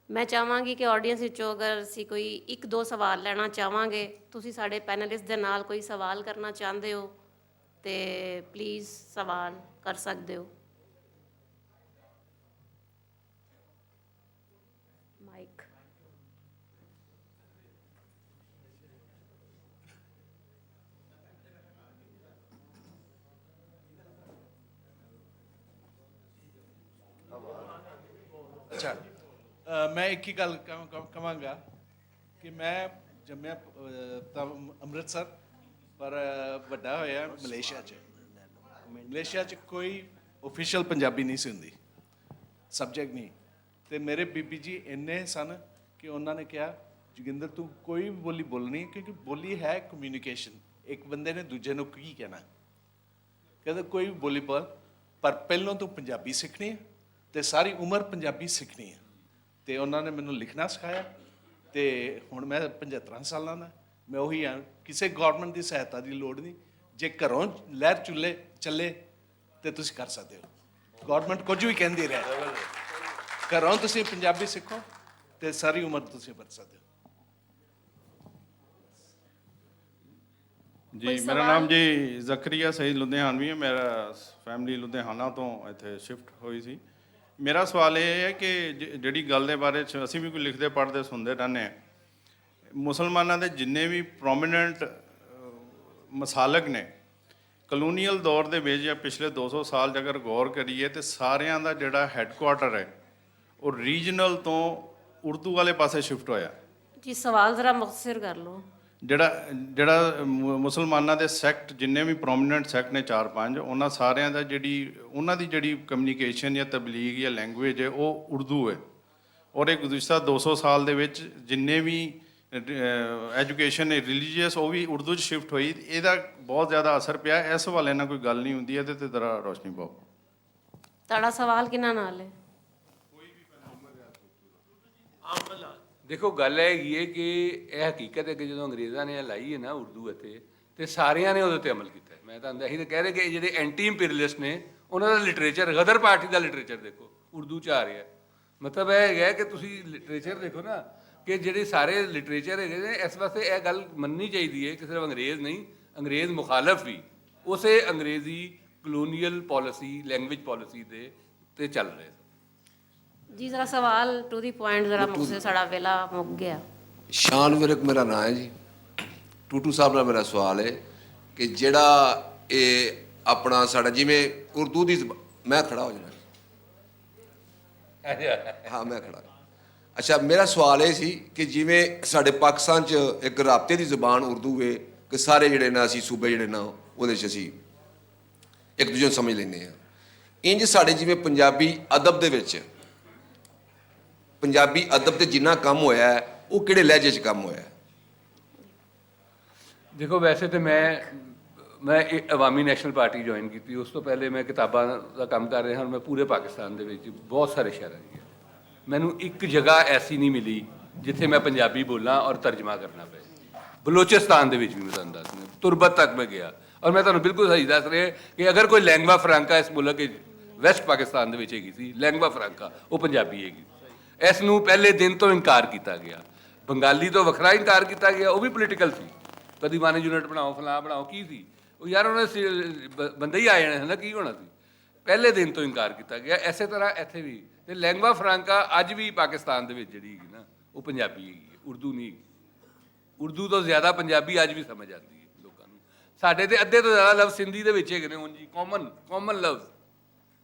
ਮੈਂ ਚਾਹਾਂਗੀ ਕਿ ਆਡੀਅנס ਵਿੱਚੋਂ ਅਗਰ ਅਸੀਂ ਕੋਈ 1-2 ਸਵਾਲ ਲੈਣਾ ਚਾਹਾਂਗੇ, ਤੁਸੀਂ ਸਾਡੇ ਪੈਨਲਿਸਟ ਦੇ ਨਾਲ ਕੋਈ ਸਵਾਲ ਕਰਨਾ ਚਾਹੁੰਦੇ ਹੋ ਤੇ ਪਲੀਜ਼ ਸਵਾਲ ਕਰ ਸਕਦੇ ਹੋ। ਮਾਈਕ ਅੱਛਾ, ਮੈਂ ਇੱਕ ਹੀ ਗੱਲ ਕਹਾਂਗਾ ਕਿ ਮੈਂ ਜੰਮਿਆ ਤਾਂ ਅੰਮ੍ਰਿਤਸਰ ਪਰ ਵੱਡਾ ਹੋਇਆ ਮਲੇਸ਼ੀਆ 'ਚ। ਮਲੇਸ਼ੀਆ 'ਚ ਕੋਈ ਓਫੀਸ਼ੀਅਲ ਪੰਜਾਬੀ ਨਹੀਂ ਸੀ ਹੁੰਦੀ, ਸਬਜੈਕਟ ਨਹੀਂ। ਤੇ ਮੇਰੇ ਬੀਬੀ ਜੀ ਇੰਨੇ ਸਨ ਕਿ ਉਹਨਾਂ ਨੇ ਕਿਹਾ ਜੋਗਿੰਦਰ ਤੂੰ ਕੋਈ ਵੀ ਬੋਲੀ ਬੋਲਣੀ ਕਿਉਂਕਿ ਬੋਲੀ ਹੈ ਕਮਿਊਨੀਕੇਸ਼ਨ। ਇੱਕ ਬੰਦੇ ਨੇ ਦੂਜੇ ਨੂੰ ਕੀ ਕਹਿਣਾ, ਕਹਿੰਦੇ ਕੋਈ ਵੀ ਬੋਲੀ ਬੋਲ ਪਰ ਪਹਿਲਾਂ ਤੂੰ ਪੰਜਾਬੀ ਸਿੱਖਣੀ ਹੈ ਤੇ ਸਾਰੀ ਉਮਰ ਪੰਜਾਬੀ ਸਿੱਖਣੀ ਹੈ। ਤੇ ਉਹਨਾਂ ਨੇ ਮੈਨੂੰ ਲਿਖਣਾ ਸਿਖਾਇਆ ਤੇ ਹੁਣ ਮੈਂ 75 ਸਾਲਾਂ ਦਾ ਮੈਂ ਉਹੀ ਹਾਂ। ਕਿਸੇ ਗਵਰਨਮੈਂਟ ਦੀ ਸਹਾਇਤਾ ਦੀ ਲੋੜ ਨਹੀਂ, ਜੇ ਘਰੋਂ ਲਹਿਰ ਚੱਲੇ ਤੇ ਤੁਸੀਂ ਕਰ ਸਕਦੇ ਹੋ। ਗਵਰਨਮੈਂਟ ਕੁਝ ਵੀ ਕਹਿੰਦੀ ਰਹੇ, ਘਰੋਂ ਤੁਸੀਂ ਪੰਜਾਬੀ ਸਿੱਖੋ ਤੇ ਸਾਰੀ ਉਮਰ ਤੁਸੀਂ ਵਰਤ ਸਕਦੇ ਹੋ। ਜੀ ਮੇਰਾ ਨਾਮ ਜੀ ਜ਼ਕਰੀਆ ਸਈਦ ਲੁਧਿਆਣਵੀ ਹੈ। ਮੇਰਾ ਫੈਮਿਲੀ ਲੁਧਿਆਣਾ ਤੋਂ ਇੱਥੇ ਸ਼ਿਫਟ ਹੋਈ ਸੀ। ਮੇਰਾ ਸਵਾਲ ਇਹ ਹੈ ਕਿ ਜਿਹੜੀ ਗੱਲ ਦੇ ਬਾਰੇ 'ਚ ਅਸੀਂ ਵੀ ਕੋਈ ਲਿਖਦੇ ਪੜ੍ਹਦੇ ਸੁਣਦੇ ਰਹਿੰਦੇ ਹਾਂ, ਮੁਸਲਮਾਨਾਂ ਦੇ ਜਿੰਨੇ ਵੀ ਪ੍ਰੋਮੀਨੈਂਟ ਮਸਾਲਕ ਨੇ ਕਲੋਨੀਅਲ ਦੌਰ ਦੇ ਵਿੱਚ ਜਾਂ ਪਿਛਲੇ 200 ਸਾਲ 'ਚ ਅਗਰ ਗੌਰ ਕਰੀਏ ਤੇ ਸਾਰਿਆਂ ਦਾ ਜਿਹੜਾ ਹੈੱਡਕੁਆਟਰ ਹੈ ਉਹ ਰੀਜਨਲ ਤੋਂ ਉਰਦੂ ਵਾਲੇ ਪਾਸੇ ਸ਼ਿਫਟ ਹੋਇਆ। ਜੀ ਸਵਾਲ ਜ਼ਰਾ ਮੁਖਤਸਰ ਕਰ ਲਓ। ਜਿਹੜਾ ਮੁਸਲਮਾਨਾਂ ਦੇ ਸੈਕਟ ਜਿੰਨੇ ਵੀ ਪ੍ਰੋਮੀਨੈਂਟ ਸੈਕਟ ਨੇ 4-5 ਉਹਨਾਂ ਸਾਰਿਆਂ ਦਾ ਉਹਨਾਂ ਦੀ ਜਿਹੜੀ ਕਮਿਊਨੀਕੇਸ਼ਨ ਜਾਂ ਤਬਲੀਗ ਜਾਂ ਲੈਂਗੁਏਜ ਹੈ ਉਹ ਉਰਦੂ ਹੈ। ਔਰ ਇਹ ਗੁਜ਼ਸ਼ਤਾ 200 ਸਾਲ ਦੇ ਵਿੱਚ ਜਿੰਨੇ ਵੀ ਐਜੂਕੇਸ਼ਨ ਹੈ ਰਿਲੀਜੀਅਸ ਉਹ ਵੀ ਉਰਦੂ 'ਚ ਸ਼ਿਫਟ ਹੋਈ। ਇਹਦਾ ਬਹੁਤ ਜ਼ਿਆਦਾ ਅਸਰ ਪਿਆ। ਇਸ ਹਵਾਲੇ ਨਾਲ ਕੋਈ ਗੱਲ ਨਹੀਂ ਹੁੰਦੀ, ਇਹਦੇ 'ਤੇ ਜ਼ਰਾ ਰੋਸ਼ਨੀ ਪਾਓ। ਤੁਹਾਡਾ ਸਵਾਲ ਕਿਹਨਾਂ ਨਾਲ ਹੈ? ਦੇਖੋ ਗੱਲ ਇਹ ਹੈਗੀ ਹੈ ਕਿ ਇਹ ਹਕੀਕਤ ਹੈ ਕਿ ਜਦੋਂ ਅੰਗਰੇਜ਼ਾਂ ਨੇ ਲਾਈ ਹੈ ਨਾ ਉਰਦੂ ਇੱਥੇ ਤੇ ਸਾਰਿਆਂ ਨੇ ਉਹਦੇ 'ਤੇ ਅਮਲ ਕੀਤਾ। ਮੈਂ ਤਾਂ ਅਸੀਂ ਤਾਂ ਕਹਿ ਰਹੇ ਕਿ ਜਿਹੜੇ ਐਂਟੀ ਇੰਪੀਰੀਅਲਿਸਟ ਨੇ ਉਹਨਾਂ ਦਾ ਲਿਟਰੇਚਰ, ਗਦਰ ਪਾਰਟੀ ਦਾ ਲਿਟਰੇਚਰ ਦੇਖੋ ਉਰਦੂ 'ਚ ਆ ਰਿਹਾ। ਮਤਲਬ ਇਹ ਹੈਗਾ ਕਿ ਤੁਸੀਂ ਲਿਟਰੇਚਰ ਦੇਖੋ ਨਾ ਕਿ ਜਿਹੜੇ ਸਾਰੇ ਲਿਟਰੇਚਰ ਹੈਗੇ ਨੇ, ਇਸ ਵਾਸਤੇ ਇਹ ਗੱਲ ਮੰਨਣੀ ਚਾਹੀਦੀ ਹੈ ਕਿ ਸਿਰਫ ਅੰਗਰੇਜ਼ ਨਹੀਂ, ਅੰਗਰੇਜ਼ ਮੁਖਾਲਫ ਵੀ ਉਸੇ ਅੰਗਰੇਜ਼ੀ ਕਲੋਨੀਅਲ ਪਾਲਿਸੀ, ਲੈਂਗੁਏਜ ਪਾਲਿਸੀ ਦੇ 'ਤੇ ਚੱਲ ਰਹੇ। ਜੀ ਜ਼ਰਾ ਸਵਾਲ ਟੂ ਦੀ ਪੁਆਇੰਟ ਜ਼ਰਾ ਮੁਖਤਸਰ, ਸਾਡਾ ਵੇਲਾ ਮੁੱਕ ਗਿਆ। ਸ਼ਾਨ ਵਿਰਕ ਮੇਰਾ ਨਾਂ ਹੈ ਜੀ। ਟੂਟੂ ਸਾਹਿਬ ਨਾਲ ਮੇਰਾ ਸਵਾਲ ਹੈ ਕਿ ਜਿਹੜਾ ਇਹ ਆਪਣਾ ਸਾਡਾ ਜਿਵੇਂ ਉਰਦੂ ਦੀ ਮੈਂ ਖੜਾ ਹੋ ਜਾਣਾ। ਹਾਂ ਮੈਂ ਖੜਾ। ਅੱਛਾ, ਮੇਰਾ ਸਵਾਲ ਇਹ ਸੀ ਕਿ ਜਿਵੇਂ ਸਾਡੇ ਪਾਕਿਸਤਾਨ 'ਚ ਇੱਕ ਰਾਬਤੇ ਦੀ ਜ਼ੁਬਾਨ ਉਰਦੂ ਹੈ ਕਿ ਸਾਰੇ ਜਿਹੜੇ ਨਾ ਅਸੀਂ ਸੂਬੇ ਜਿਹੜੇ ਨਾ ਉਹਦੇ 'ਚ ਅਸੀਂ ਇੱਕ ਦੂਜੇ ਨੂੰ ਸਮਝ ਲੈਂਦੇ ਹਾਂ। ਇੰਜ ਸਾਡੇ ਜਿਵੇਂ ਪੰਜਾਬੀ ਅਦਬ ਦੇ ਵਿੱਚ ਪੰਜਾਬੀ ਅਦਬ 'ਤੇ ਜਿੰਨਾ ਕੰਮ ਹੋਇਆ ਹੈ ਉਹ ਕਿਹੜੇ ਲਹਿਜੇ 'ਚ ਕੰਮ ਹੋਇਆ? ਦੇਖੋ ਵੈਸੇ ਤਾਂ ਮੈਂ ਇਹ ਅਵਾਮੀ ਨੈਸ਼ਨਲ ਪਾਰਟੀ ਜੁਆਇਨ ਕੀਤੀ। ਉਸ ਤੋਂ ਪਹਿਲੇ ਮੈਂ ਕਿਤਾਬਾਂ ਦਾ ਕੰਮ ਕਰ ਰਿਹਾ ਹਾਂ। ਮੈਂ ਪੂਰੇ ਪਾਕਿਸਤਾਨ ਦੇ ਵਿੱਚ ਬਹੁਤ ਸਾਰੇ ਸ਼ਹਿਰਾਂ 'ਚ ਗਿਆ। ਮੈਨੂੰ ਇੱਕ ਜਗ੍ਹਾ ਐਸੀ ਨਹੀਂ ਮਿਲੀ ਜਿੱਥੇ ਮੈਂ ਪੰਜਾਬੀ ਬੋਲਾਂ ਔਰ ਤਰਜਮਾ ਕਰਨਾ ਪਏ। ਬਲੋਚਿਸਤਾਨ ਦੇ ਵਿੱਚ ਵੀ ਮੈਂ ਤੁਹਾਨੂੰ ਦੱਸ ਰਿਹਾ, ਤੁਰਬਤ ਤੱਕ ਮੈਂ ਗਿਆ। ਔਰ ਮੈਂ ਤੁਹਾਨੂੰ ਬਿਲਕੁਲ ਸਹੀ ਦੱਸ ਰਿਹਾ ਕਿ ਅਗਰ ਕੋਈ ਲੈਂਗਵਾ ਫਰਾਂਕਾ ਇਸ ਮੁਲਕ ਵਿੱਚ ਵੈਸਟ ਪਾਕਿਸਤਾਨ ਦੇ ਵਿੱਚ ਹੈਗੀ ਸੀ, ਲੈਂਗਵਾ ਫਰਾਂਕਾ, ਉਹ ਪੰਜਾਬੀ ਹੈਗੀ। ਇਸ ਨੂੰ ਪਹਿਲੇ ਦਿਨ ਤੋਂ ਇਨਕਾਰ ਕੀਤਾ ਗਿਆ। ਬੰਗਾਲੀ ਤੋਂ ਵੱਖਰਾ ਇਨਕਾਰ ਕੀਤਾ ਗਿਆ, ਉਹ ਵੀ ਪੋਲੀਟੀਕਲ ਸੀ। ਕਦੀ ਮਾਨੇ ਯੂਨਿਟ ਬਣਾਓ, ਫਲਾਂ ਬਣਾਓ, ਕੀ ਸੀ ਉਹ ਯਾਰ, ਉਹਨਾਂ ਬੰਦੇ ਹੀ ਆ ਜਾਣੇ ਨਾ, ਕੀ ਹੋਣਾ ਸੀ। ਪਹਿਲੇ ਦਿਨ ਤੋਂ ਇਨਕਾਰ ਕੀਤਾ ਗਿਆ। ਇਸੇ ਤਰ੍ਹਾਂ ਇੱਥੇ ਵੀ ਤੇ ਲੈਂਗਵਾ ਫਰਾਂਕਾ ਅੱਜ ਵੀ ਪਾਕਿਸਤਾਨ ਦੇ ਵਿੱਚ ਜਿਹੜੀ ਹੈਗੀ ਨਾ ਉਹ ਪੰਜਾਬੀ ਹੈਗੀ, ਉਰਦੂ ਨਹੀਂ ਹੈਗੀ। ਉਰਦੂ ਤੋਂ ਜ਼ਿਆਦਾ ਪੰਜਾਬੀ ਅੱਜ ਵੀ ਸਮਝ ਆਉਂਦੀ ਹੈ ਲੋਕਾਂ ਨੂੰ। ਸਾਡੇ ਤੇ ਅੱਧੇ ਤੋਂ ਜ਼ਿਆਦਾ ਲਫ਼ਜ਼ ਸਿੰਧੀ ਦੇ ਵਿੱਚ ਹੈਗੇ ਨੇ, ਉਂਝ ਕਾਮਨ ਲਫ਼ਜ਼।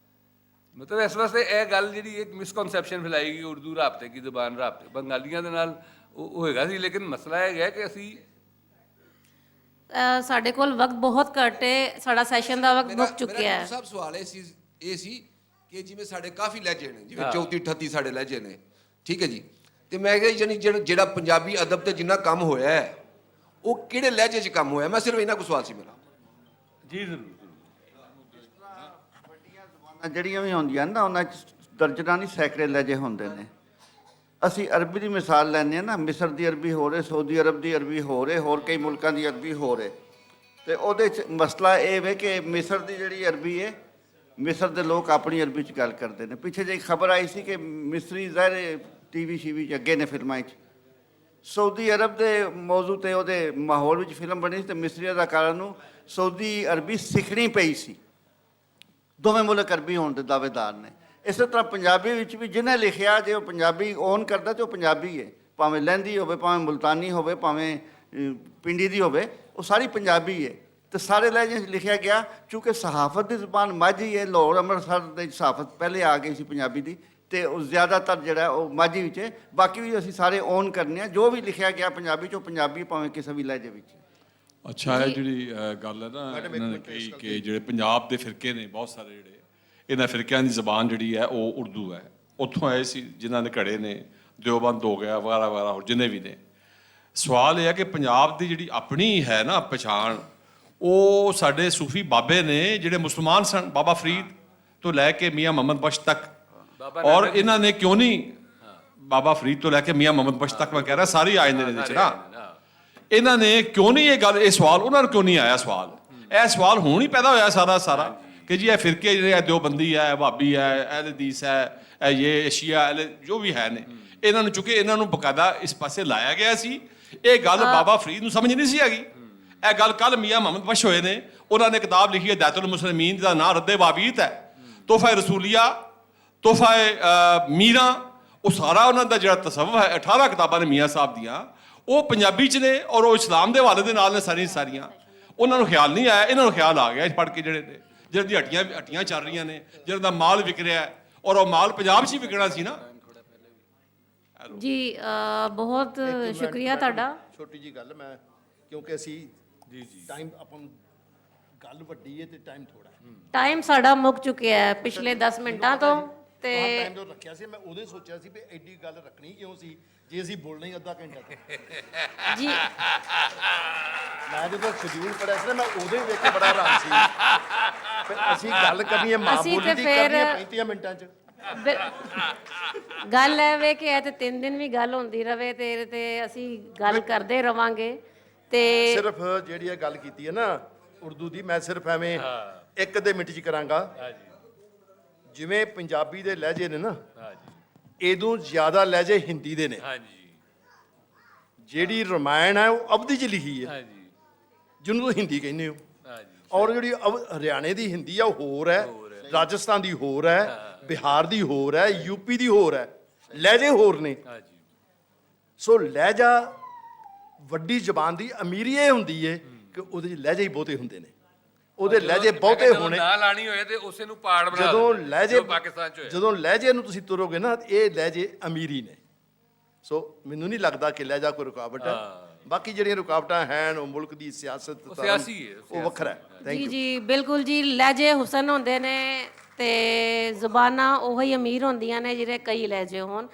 ਮਤਲਬ ਇਸ ਵਾਸਤੇ ਇਹ ਗੱਲ ਜਿਹੜੀ ਇੱਕ ਮਿਸਕਨਸੈਪਸ਼ਨ ਫੈਲਾਈ ਗਈ ਉਰਦੂ ਰਾਬਤੇ ਕੀ ਜ਼ਬਾਨ, ਰਾਬਤੇ ਬੰਗਾਲੀਆਂ ਦੇ ਨਾਲ ਉਹ ਹੋਏਗਾ ਸੀ। ਲੇਕਿਨ ਮਸਲਾ ਇਹ ਹੈ ਕਿ ਅਸੀਂ ਸਾਡੇ ਕੋਲ ਵਕਤ ਬਹੁਤ ਘੱਟ ਹੈ, ਸਾਡਾ ਸੈਸ਼ਨ ਦਾ ਵਕਤ ਮੁੱਕ ਚੁੱਕਿਆ ਹੈ। ਸਭ ਸਵਾਲ ਇਹ ਸੀ ਕਿ ਜਿਵੇਂ ਸਾਡੇ ਕਾਫੀ ਲਹਿਜੇ ਨੇ, ਜਿਵੇਂ 34 38 ਸਾਡੇ ਲਹਿਜੇ ਨੇ, ਠੀਕ ਹੈ ਜੀ। ਤੇ ਮੈਂ ਕਿਹਾ ਯਾਨੀ ਜਿਹੜਾ ਪੰਜਾਬੀ ਅਦਬ ਤੇ ਜਿੰਨਾ ਕੰਮ ਹੋਇਆ ਹੈ ਉਹ ਕਿਹੜੇ ਲਹਿਜੇ 'ਚ ਕੰਮ ਹੋਇਆ? ਮੈਂ ਸਿਰਫ ਇਹਨਾਂ ਕੋ ਸਵਾਲ ਸੀ ਮੇਰਾ। ਜੀ ਜ਼ਰੂਰ। ਜਿਹੜੀਆਂ ਵੀ ਹੁੰਦੀਆਂ ਨਾ ਉਹਨਾਂ 'ਚ ਦਰਜਨਾਂ ਨਹੀਂ ਸੈਂਕੜੇ ਲਹਿਜੇ ਹੁੰਦੇ ਨੇ। ਅਸੀਂ ਅਰਬੀ ਦੀ ਮਿਸਾਲ ਲੈਂਦੇ ਹਾਂ ਨਾ, ਮਿਸਰ ਦੀ ਅਰਬੀ ਹੋ ਰਹੇ, ਸਾਊਦੀ ਅਰਬ ਦੀ ਅਰਬੀ ਹੋ ਰਹੇ, ਹੋਰ ਕਈ ਮੁਲਕਾਂ ਦੀ ਅਰਬੀ ਹੋ ਰਹੇ। ਤੇ ਉਹਦੇ 'ਚ ਮਸਲਾ ਇਹ ਵੇ ਕਿ ਮਿਸਰ ਦੀ ਜਿਹੜੀ ਅਰਬੀ ਹੈ, ਮਿਸਰ ਦੇ ਲੋਕ ਆਪਣੀ ਅਰਬੀ 'ਚ ਗੱਲ ਕਰਦੇ ਨੇ। ਪਿੱਛੇ ਜਿਹੀ ਖਬਰ ਆਈ ਸੀ ਕਿ ਮਿਸਰੀ ਜ਼ਾਹਿਰ TV ਸ਼ੀਵੀ 'ਚ ਅੱਗੇ ਨੇ ਫਿਲਮਾਂ 'ਚ। ਸਾਊਦੀ ਅਰਬ ਦੇ ਮੌਜੂ 'ਤੇ ਉਹਦੇ ਮਾਹੌਲ ਵਿੱਚ ਫਿਲਮ ਬਣੀ ਸੀ ਤੇ ਮਿਸਰੀ ਅਦਾਕਾਰਾਂ ਨੂੰ ਸਾਊਦੀ ਅਰਬੀ ਸਿੱਖਣੀ ਪਈ ਸੀ। ਦੋਵੇਂ ਮੁਲਕ ਅਰਬੀ ਹੋਣ ਦੇ ਦਾਅਵੇਦਾਰ ਨੇ। ਇਸੇ ਤਰ੍ਹਾਂ ਪੰਜਾਬੀ ਵਿੱਚ ਵੀ ਜਿਹਨੇ ਲਿਖਿਆ, ਜੇ ਉਹ ਪੰਜਾਬੀ ਓਨ ਕਰਦਾ ਤੇ ਉਹ ਪੰਜਾਬੀ ਹੈ, ਭਾਵੇਂ ਲਹਿੰਦੀ ਹੋਵੇ, ਭਾਵੇਂ ਮੁਲਤਾਨੀ ਹੋਵੇ, ਭਾਵੇਂ ਪਿੰਡੀ ਦੀ ਹੋਵੇ, ਉਹ ਸਾਰੀ ਪੰਜਾਬੀ ਹੈ। ਤੇ ਸਾਰੇ ਲਹਿਜੇ 'ਚ ਲਿਖਿਆ ਗਿਆ। ਚੂँਕਿ ਸਹਾਫਤ ਦੀ ਜ਼ੁਬਾਨ ਮਾਝੀ ਹੈ, ਲਾਹੌਰ ਅੰਮ੍ਰਿਤਸਰ ਦੇ ਸਹਾਫਤ ਪਹਿਲੇ ਆ ਗਈ ਸੀ ਪੰਜਾਬੀ ਦੀ, ਤੇ ਉਹ ਜ਼ਿਆਦਾਤਰ ਜਿਹੜਾ ਉਹ ਮਾਝੀ ਵਿੱਚ ਹੈ। ਬਾਕੀ ਵੀ ਅਸੀਂ ਸਾਰੇ ਓਨ ਕਰਨੇ ਆ, ਜੋ ਵੀ ਲਿਖਿਆ ਗਿਆ ਪੰਜਾਬੀ 'ਚ ਉਹ ਪੰਜਾਬੀ, ਭਾਵੇਂ ਕਿਸੇ ਵੀ ਲਹਿਜੇ ਵਿੱਚ। ਅੱਛਾ, ਇਹ ਜਿਹੜੀ ਗੱਲ ਹੈ ਨਾ ਇਹਨਾਂ ਨੇ ਕਹੀ ਕਿ ਜਿਹੜੇ ਪੰਜਾਬ ਦੇ ਫਿਰਕੇ ਨੇ ਬਹੁਤ ਸਾਰੇ, ਜਿਹੜੇ ਇਹਨਾਂ ਫਿਰਕਿਆਂ ਦੀ ਜ਼ਬਾਨ ਜਿਹੜੀ ਹੈ ਉਹ ਉਰਦੂ ਹੈ। ਉੱਥੋਂ ਆਏ ਸੀ ਜਿਨ੍ਹਾਂ ਦੇ ਘੜੇ ਨੇ, ਦਿਓਬੰਦ ਹੋ ਗਿਆ, ਵਗੈਰਾ ਵਗੈਰਾ, ਹੋਰ ਜਿੰਨੇ ਵੀ ਨੇ। ਸਵਾਲ ਇਹ ਹੈ ਕਿ ਪੰਜਾਬ ਦੀ ਜਿਹੜੀ ਆਪਣੀ ਹੈ ਨਾ ਪਛਾਣ, ਉਹ ਸਾਡੇ ਸੂਫੀ ਬਾਬੇ ਨੇ ਜਿਹੜੇ ਮੁਸਲਮਾਨ ਸਨ, ਬਾਬਾ ਫਰੀਦ ਤੋਂ ਲੈ ਕੇ ਮੀਆਂ ਮੁਹੰਮਦ ਬਖਸ਼ ਤੱਕ। ਔਰ ਇਹਨਾਂ ਨੇ ਕਿਉਂ ਨਹੀਂ, ਬਾਬਾ ਫਰੀਦ ਤੋਂ ਲੈ ਕੇ ਮੀਆਂ ਮੁਹੰਮਦ ਬਖਸ਼ ਤੱਕ ਮੈਂ ਕਹਿ ਰਿਹਾ, ਸਾਰੇ ਆ ਜਾਂਦੇ ਨੇ ਇਹਦੇ 'ਚ ਨਾ। ਇਹਨਾਂ ਨੇ ਕਿਉਂ ਨਹੀਂ ਇਹ ਸਵਾਲ ਉਹਨਾਂ ਨੂੰ ਕਿਉਂ ਨਹੀਂ ਆਇਆ ਸਵਾਲ? ਇਹ ਸਵਾਲ ਹੁਣ ਹੀ ਪੈਦਾ ਹੋਇਆ ਸਾਰਾ ਕਿ ਜੀ ਇਹ ਫਿਰਕੇ ਜਿਹੜੇ ਦਿਓਬੰਦੀ ਹੈ, ਵਹਾਬੀ ਹੈ, ਅਹਿਲ ਹਦੀਸ ਹੈ, ਇਹ ਸ਼ੀਆ ਜੋ ਵੀ ਹੈ ਨੇ, ਇਹਨਾਂ ਨੂੰ ਚੁੱਕੇ ਇਹਨਾਂ ਨੂੰ ਬਕਾਇਦਾ ਇਸ ਪਾਸੇ ਲਾਇਆ ਗਿਆ ਸੀ। ਇਹ ਗੱਲ ਬਾਬਾ ਫਰੀਦ ਨੂੰ ਸਮਝ ਨਹੀਂ ਸੀ ਹੈਗੀ। ਇਹ ਗੱਲ ਕੱਲ ਮੀਆਂ ਮੁਹੰਮਦ ਬਖਸ਼ ਹੋਏ ਨੇ, ਉਹਨਾਂ ਨੇ ਕਿਤਾਬ ਲਿਖੀ ਹੈ ਦਾਤੁਲ ਮੁਸਲਮੀਨ, ਦਾ ਨਾਂ ਰੱਦੇ ਵਾਬੀਤ ਹੈ, ਤੋਹਫਾ ਰਸੂਲੀਆ, ਤੋਹਫਾ ਮੀਰਾਂ, ਉਹ ਸਾਰਾ ਉਹਨਾਂ ਦਾ ਜਿਹੜਾ ਤਸੱਵੁਫ ਹੈ, 18 ਕਿਤਾਬਾਂ ਨੇ ਮੀਆਂ ਸਾਹਿਬ ਦੀਆਂ, ਉਹ ਪੰਜਾਬੀ 'ਚ ਨੇ ਔਰ ਉਹ ਇਸਲਾਮ ਦੇ ਹਵਾਲੇ ਦੇ ਨਾਲ ਨੇ ਸਾਰੀਆਂ। ਉਹਨਾਂ ਨੂੰ ਖਿਆਲ ਨਹੀਂ ਆਇਆ, ਇਹਨਾਂ ਨੂੰ ਖਿਆਲ ਆ ਗਿਆ ਫੜ ਕੇ ਜਿਹੜੇ ਨੇ, ਜਿਹਨਾਂ ਦੀ ਹੱਟੀਆਂ ਚੱਲ ਰਹੀਆਂ ਨੇ, ਜਿਹਨਾਂ ਦਾ ਮਾਲ ਵਿਕ ਰਿਹਾ ਹੈ, ਔਰ ਉਹ ਮਾਲ ਪੰਜਾਬ 'ਚ ਹੀ ਵਿਕਣਾ ਸੀ ਨਾ। ਜੀ ਬਹੁਤ ਸ਼ੁਕਰੀਆ ਤੁਹਾਡਾ। ਛੋਟੀ ਜੀ ਗੱਲ ਮੈਂ, ਕਿਉਂਕਿ ਅਸੀਂ ਜੀ ਟਾਈਮ ਆਪਾਂ ਨੂੰ ਗੱਲ ਵੱਡੀ ਹੈ ਤੇ ਟਾਈਮ ਥੋੜਾ ਹੈ। ਟਾਈਮ ਸਾਡਾ ਮੁੱਕ ਚੁੱਕਿਆ ਹੈ ਪਿਛਲੇ 10 ਮਿੰਟਾਂ ਤੋਂ, ਤੇ ਟਾਈਮ ਜੋ ਰੱਖਿਆ ਸੀ ਮੈਂ ਉਦੋਂ ਸੋਚਿਆ ਸੀ ਵੀ ਐਡੀ ਗੱਲ ਰੱਖਣੀ ਕਿਉਂ ਸੀ ਜੇ ਅਸੀਂ ਬੋਲਣਾ ਹੀ ਅੱਧਾ ਘੰਟਾ ਜੀ ਮੈਂ ਜਦੋਂ ਸ਼ਡਿਊਲ ਪੜਿਆ ਸੀ ਨਾ ਮੈਂ ਉਦੋਂ ਹੀ ਵੇਖ ਕੇ ਬੜਾ ਹੈਰਾਨ ਸੀ। ਫਿਰ ਅਸੀਂ ਗੱਲ ਕਰਨੀ ਹੈ ਮਾਂ ਅਸੀਂ ਬੋਲੀ ਤੇ ਦੀ, ਫਿਰ- ਕਰਨੀ ਹੈ 35 ਮਿੰਟਾਂ 'ਚ। ਗੱਲ ਹੈ ਵੇ ਕਿ ਇਹ ਤੇ 3 ਦਿਨ ਵੀ ਗੱਲ ਹੁੰਦੀ ਰਵੇ ਤੇ ਅਸੀਂ ਗੱਲ ਕਰਦੇ ਰਵਾਂਗੇ। ਤੇ ਸਿਰਫ ਜਿਹੜੀ ਇਹ ਗੱਲ ਕੀਤੀ ਹੈ ਨਾ ਉਰਦੂ ਦੀ, ਮੈਂ ਸਿਰਫ ਐਵੇਂ ਇੱਕ ਦੇ ਮਿੰਟ 'ਚ ਕਰਾਂਗਾ। ਜਿਵੇਂ ਪੰਜਾਬੀ ਦੇ ਲਹਿਜੇ ਨੇ ਨਾ, ਇਹਦੋਂ ਜ਼ਿਆਦਾ ਲਹਿਜੇ ਹਿੰਦੀ ਦੇ ਨੇ। ਜਿਹੜੀ ਰਮਾਇਣ ਹੈ ਉਹ ਅਵਧੀ 'ਚ ਲਿਖੀ ਹੈ, ਜਿਹਨੂੰ ਤੁਸੀਂ ਹਿੰਦੀ ਕਹਿੰਦੇ ਹੋ। ਔਰ ਜਿਹੜੀ ਹਰਿਆਣੇ ਦੀ ਹਿੰਦੀ ਆ ਉਹ ਹੋਰ ਹੈ, ਰਾਜਸਥਾਨ ਦੀ ਹੋਰ ਹੈ, ਬਿਹਾਰ ਦੀ ਹੋਰ ਹੈ, ਯੂਪੀ ਦੀ ਹੋਰ ਹੈ, ਲਹਿਜੇ ਹੋਰ ਨੇ। ਸੋ ਲਹਿਜਾ ਵੱਡੀ ਜ਼ਬਾਨ ਦੀ ਅਮੀਰੀ ਇਹ ਹੁੰਦੀ ਹੈ ਕਿ ਉਹਦੇ 'ਚ ਲਹਿਜੇ ਹੀ ਬਹੁਤੇ ਹੁੰਦੇ ਨੇ, ਉਹਦੇ ਲਹਿਜੇ ਬਹੁਤੇ ਹੋਣੇ। ਨਾ ਲਾਣੀ ਹੋਏ ਤੇ ਉਸੇ ਨੂੰ ਪਾੜ ਬਣਾ ਜਦੋਂ ਲਹਿਜੇ ਪਾਕਿਸਤਾਨ 'ਚ ਹੋਇਆ। ਜਦੋਂ ਲਹਿਜੇ ਨੂੰ ਤੁਸੀਂ ਤੁਰੋਗੇ ਨਾ, ਇਹ ਲਹਿਜੇ ਅਮੀਰੀ ਨੇ। ਸੋ ਮੈਨੂੰ ਨਹੀਂ ਲੱਗਦਾ ਕਿ ਲਹਿਜਾ ਕੋਈ ਰੁਕਾਵਟ ਹੈ। ਬਾਕੀ ਜਿਹੜੀਆਂ ਰੁਕਾਵਟਾਂ ਹਨ ਉਹ ਮੁਲਕ ਦੀ ਸਿਆਸਤ, ਸਿਆਸੀ ਹੈ, ਉਹ ਵੱਖਰਾ ਹੈ। ਥੈਂਕ ਜੀ ਯੂ। ਜੀ ਬਿਲਕੁਲ ਜੀ, ਲਹਿਜੇ ਹੁਸਨ ਹੁੰਦੇ ਨੇ ਤੇ ਜ਼ੁਬਾਨਾਂ ਉਹੀ ਅਮੀਰ ਹੁੰਦੀਆਂ ਨੇ ਜਿਹੜੇ ਕਈ ਲਹਿਜੇ ਹੋਣ।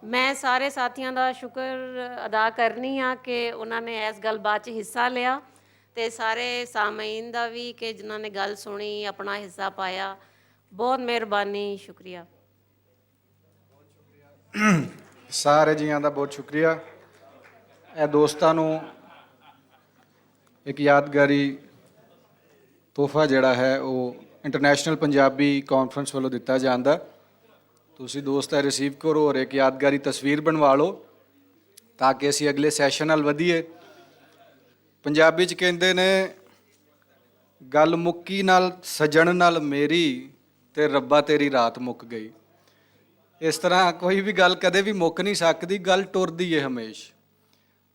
ਮੈਂ ਸਾਰੇ ਸਾਥੀਆਂ ਦਾ ਸ਼ੁਕਰ ਅਦਾ ਕਰਨੀ ਆ ਕਿ ਉਹਨਾਂ ਨੇ ਇਸ ਗੱਲਬਾਤ 'ਚ ਹਿੱਸਾ ਲਿਆ, ਤੇ ਸਾਰੇ ਸਾਮਈਨ ਦਾ ਵੀ ਕਿ ਜਿਨ੍ਹਾਂ ਨੇ ਗੱਲ ਸੁਣੀ, ਆਪਣਾ ਹਿੱਸਾ ਪਾਇਆ। ਬਹੁਤ ਮਿਹਰਬਾਨੀ, ਸ਼ੁਕਰੀਆ। ਸਾਰੇ ਜੀਆਂ ਦਾ ਬਹੁਤ ਸ਼ੁਕਰੀਆ। ਇਹ ਦੋਸਤਾਂ ਨੂੰ ਇੱਕ ਯਾਦਗਾਰੀ ਤੋਹਫਾ ਜਿਹੜਾ ਹੈ ਉਹ ਇੰਟਰਨੈਸ਼ਨਲ ਪੰਜਾਬੀ ਕਾਨਫਰੰਸ ਵੱਲੋਂ ਦਿੱਤਾ ਜਾਂਦਾ। ਤੁਸੀਂ ਦੋਸਤ ਇਹ ਰਿਸੀਵ ਕਰੋ ਔਰ ਇੱਕ ਯਾਦਗਾਰੀ ਤਸਵੀਰ ਬਣਵਾ ਲਓ ਤਾਂ ਕਿ ਅਸੀਂ ਅਗਲੇ ਸੈਸ਼ਨ ਨਾਲ ਵਧੀਏ। ਪੰਜਾਬੀ 'ਚ ਕਹਿੰਦੇ ਨੇ, ਗੱਲ ਮੁੱਕੀ ਨਾਲ ਸਜਣ ਨਾਲ ਮੇਰੀ ਤੇ ਰੱਬਾ ਤੇਰੀ ਰਾਤ ਮੁੱਕ ਗਈ। ਇਸ ਤਰ੍ਹਾਂ ਕੋਈ ਵੀ ਗੱਲ ਕਦੇ ਵੀ ਮੁੱਕ ਨਹੀਂ ਸਕਦੀ, ਗੱਲ ਟੁਰਦੀ ਹੈ ਹਮੇਸ਼।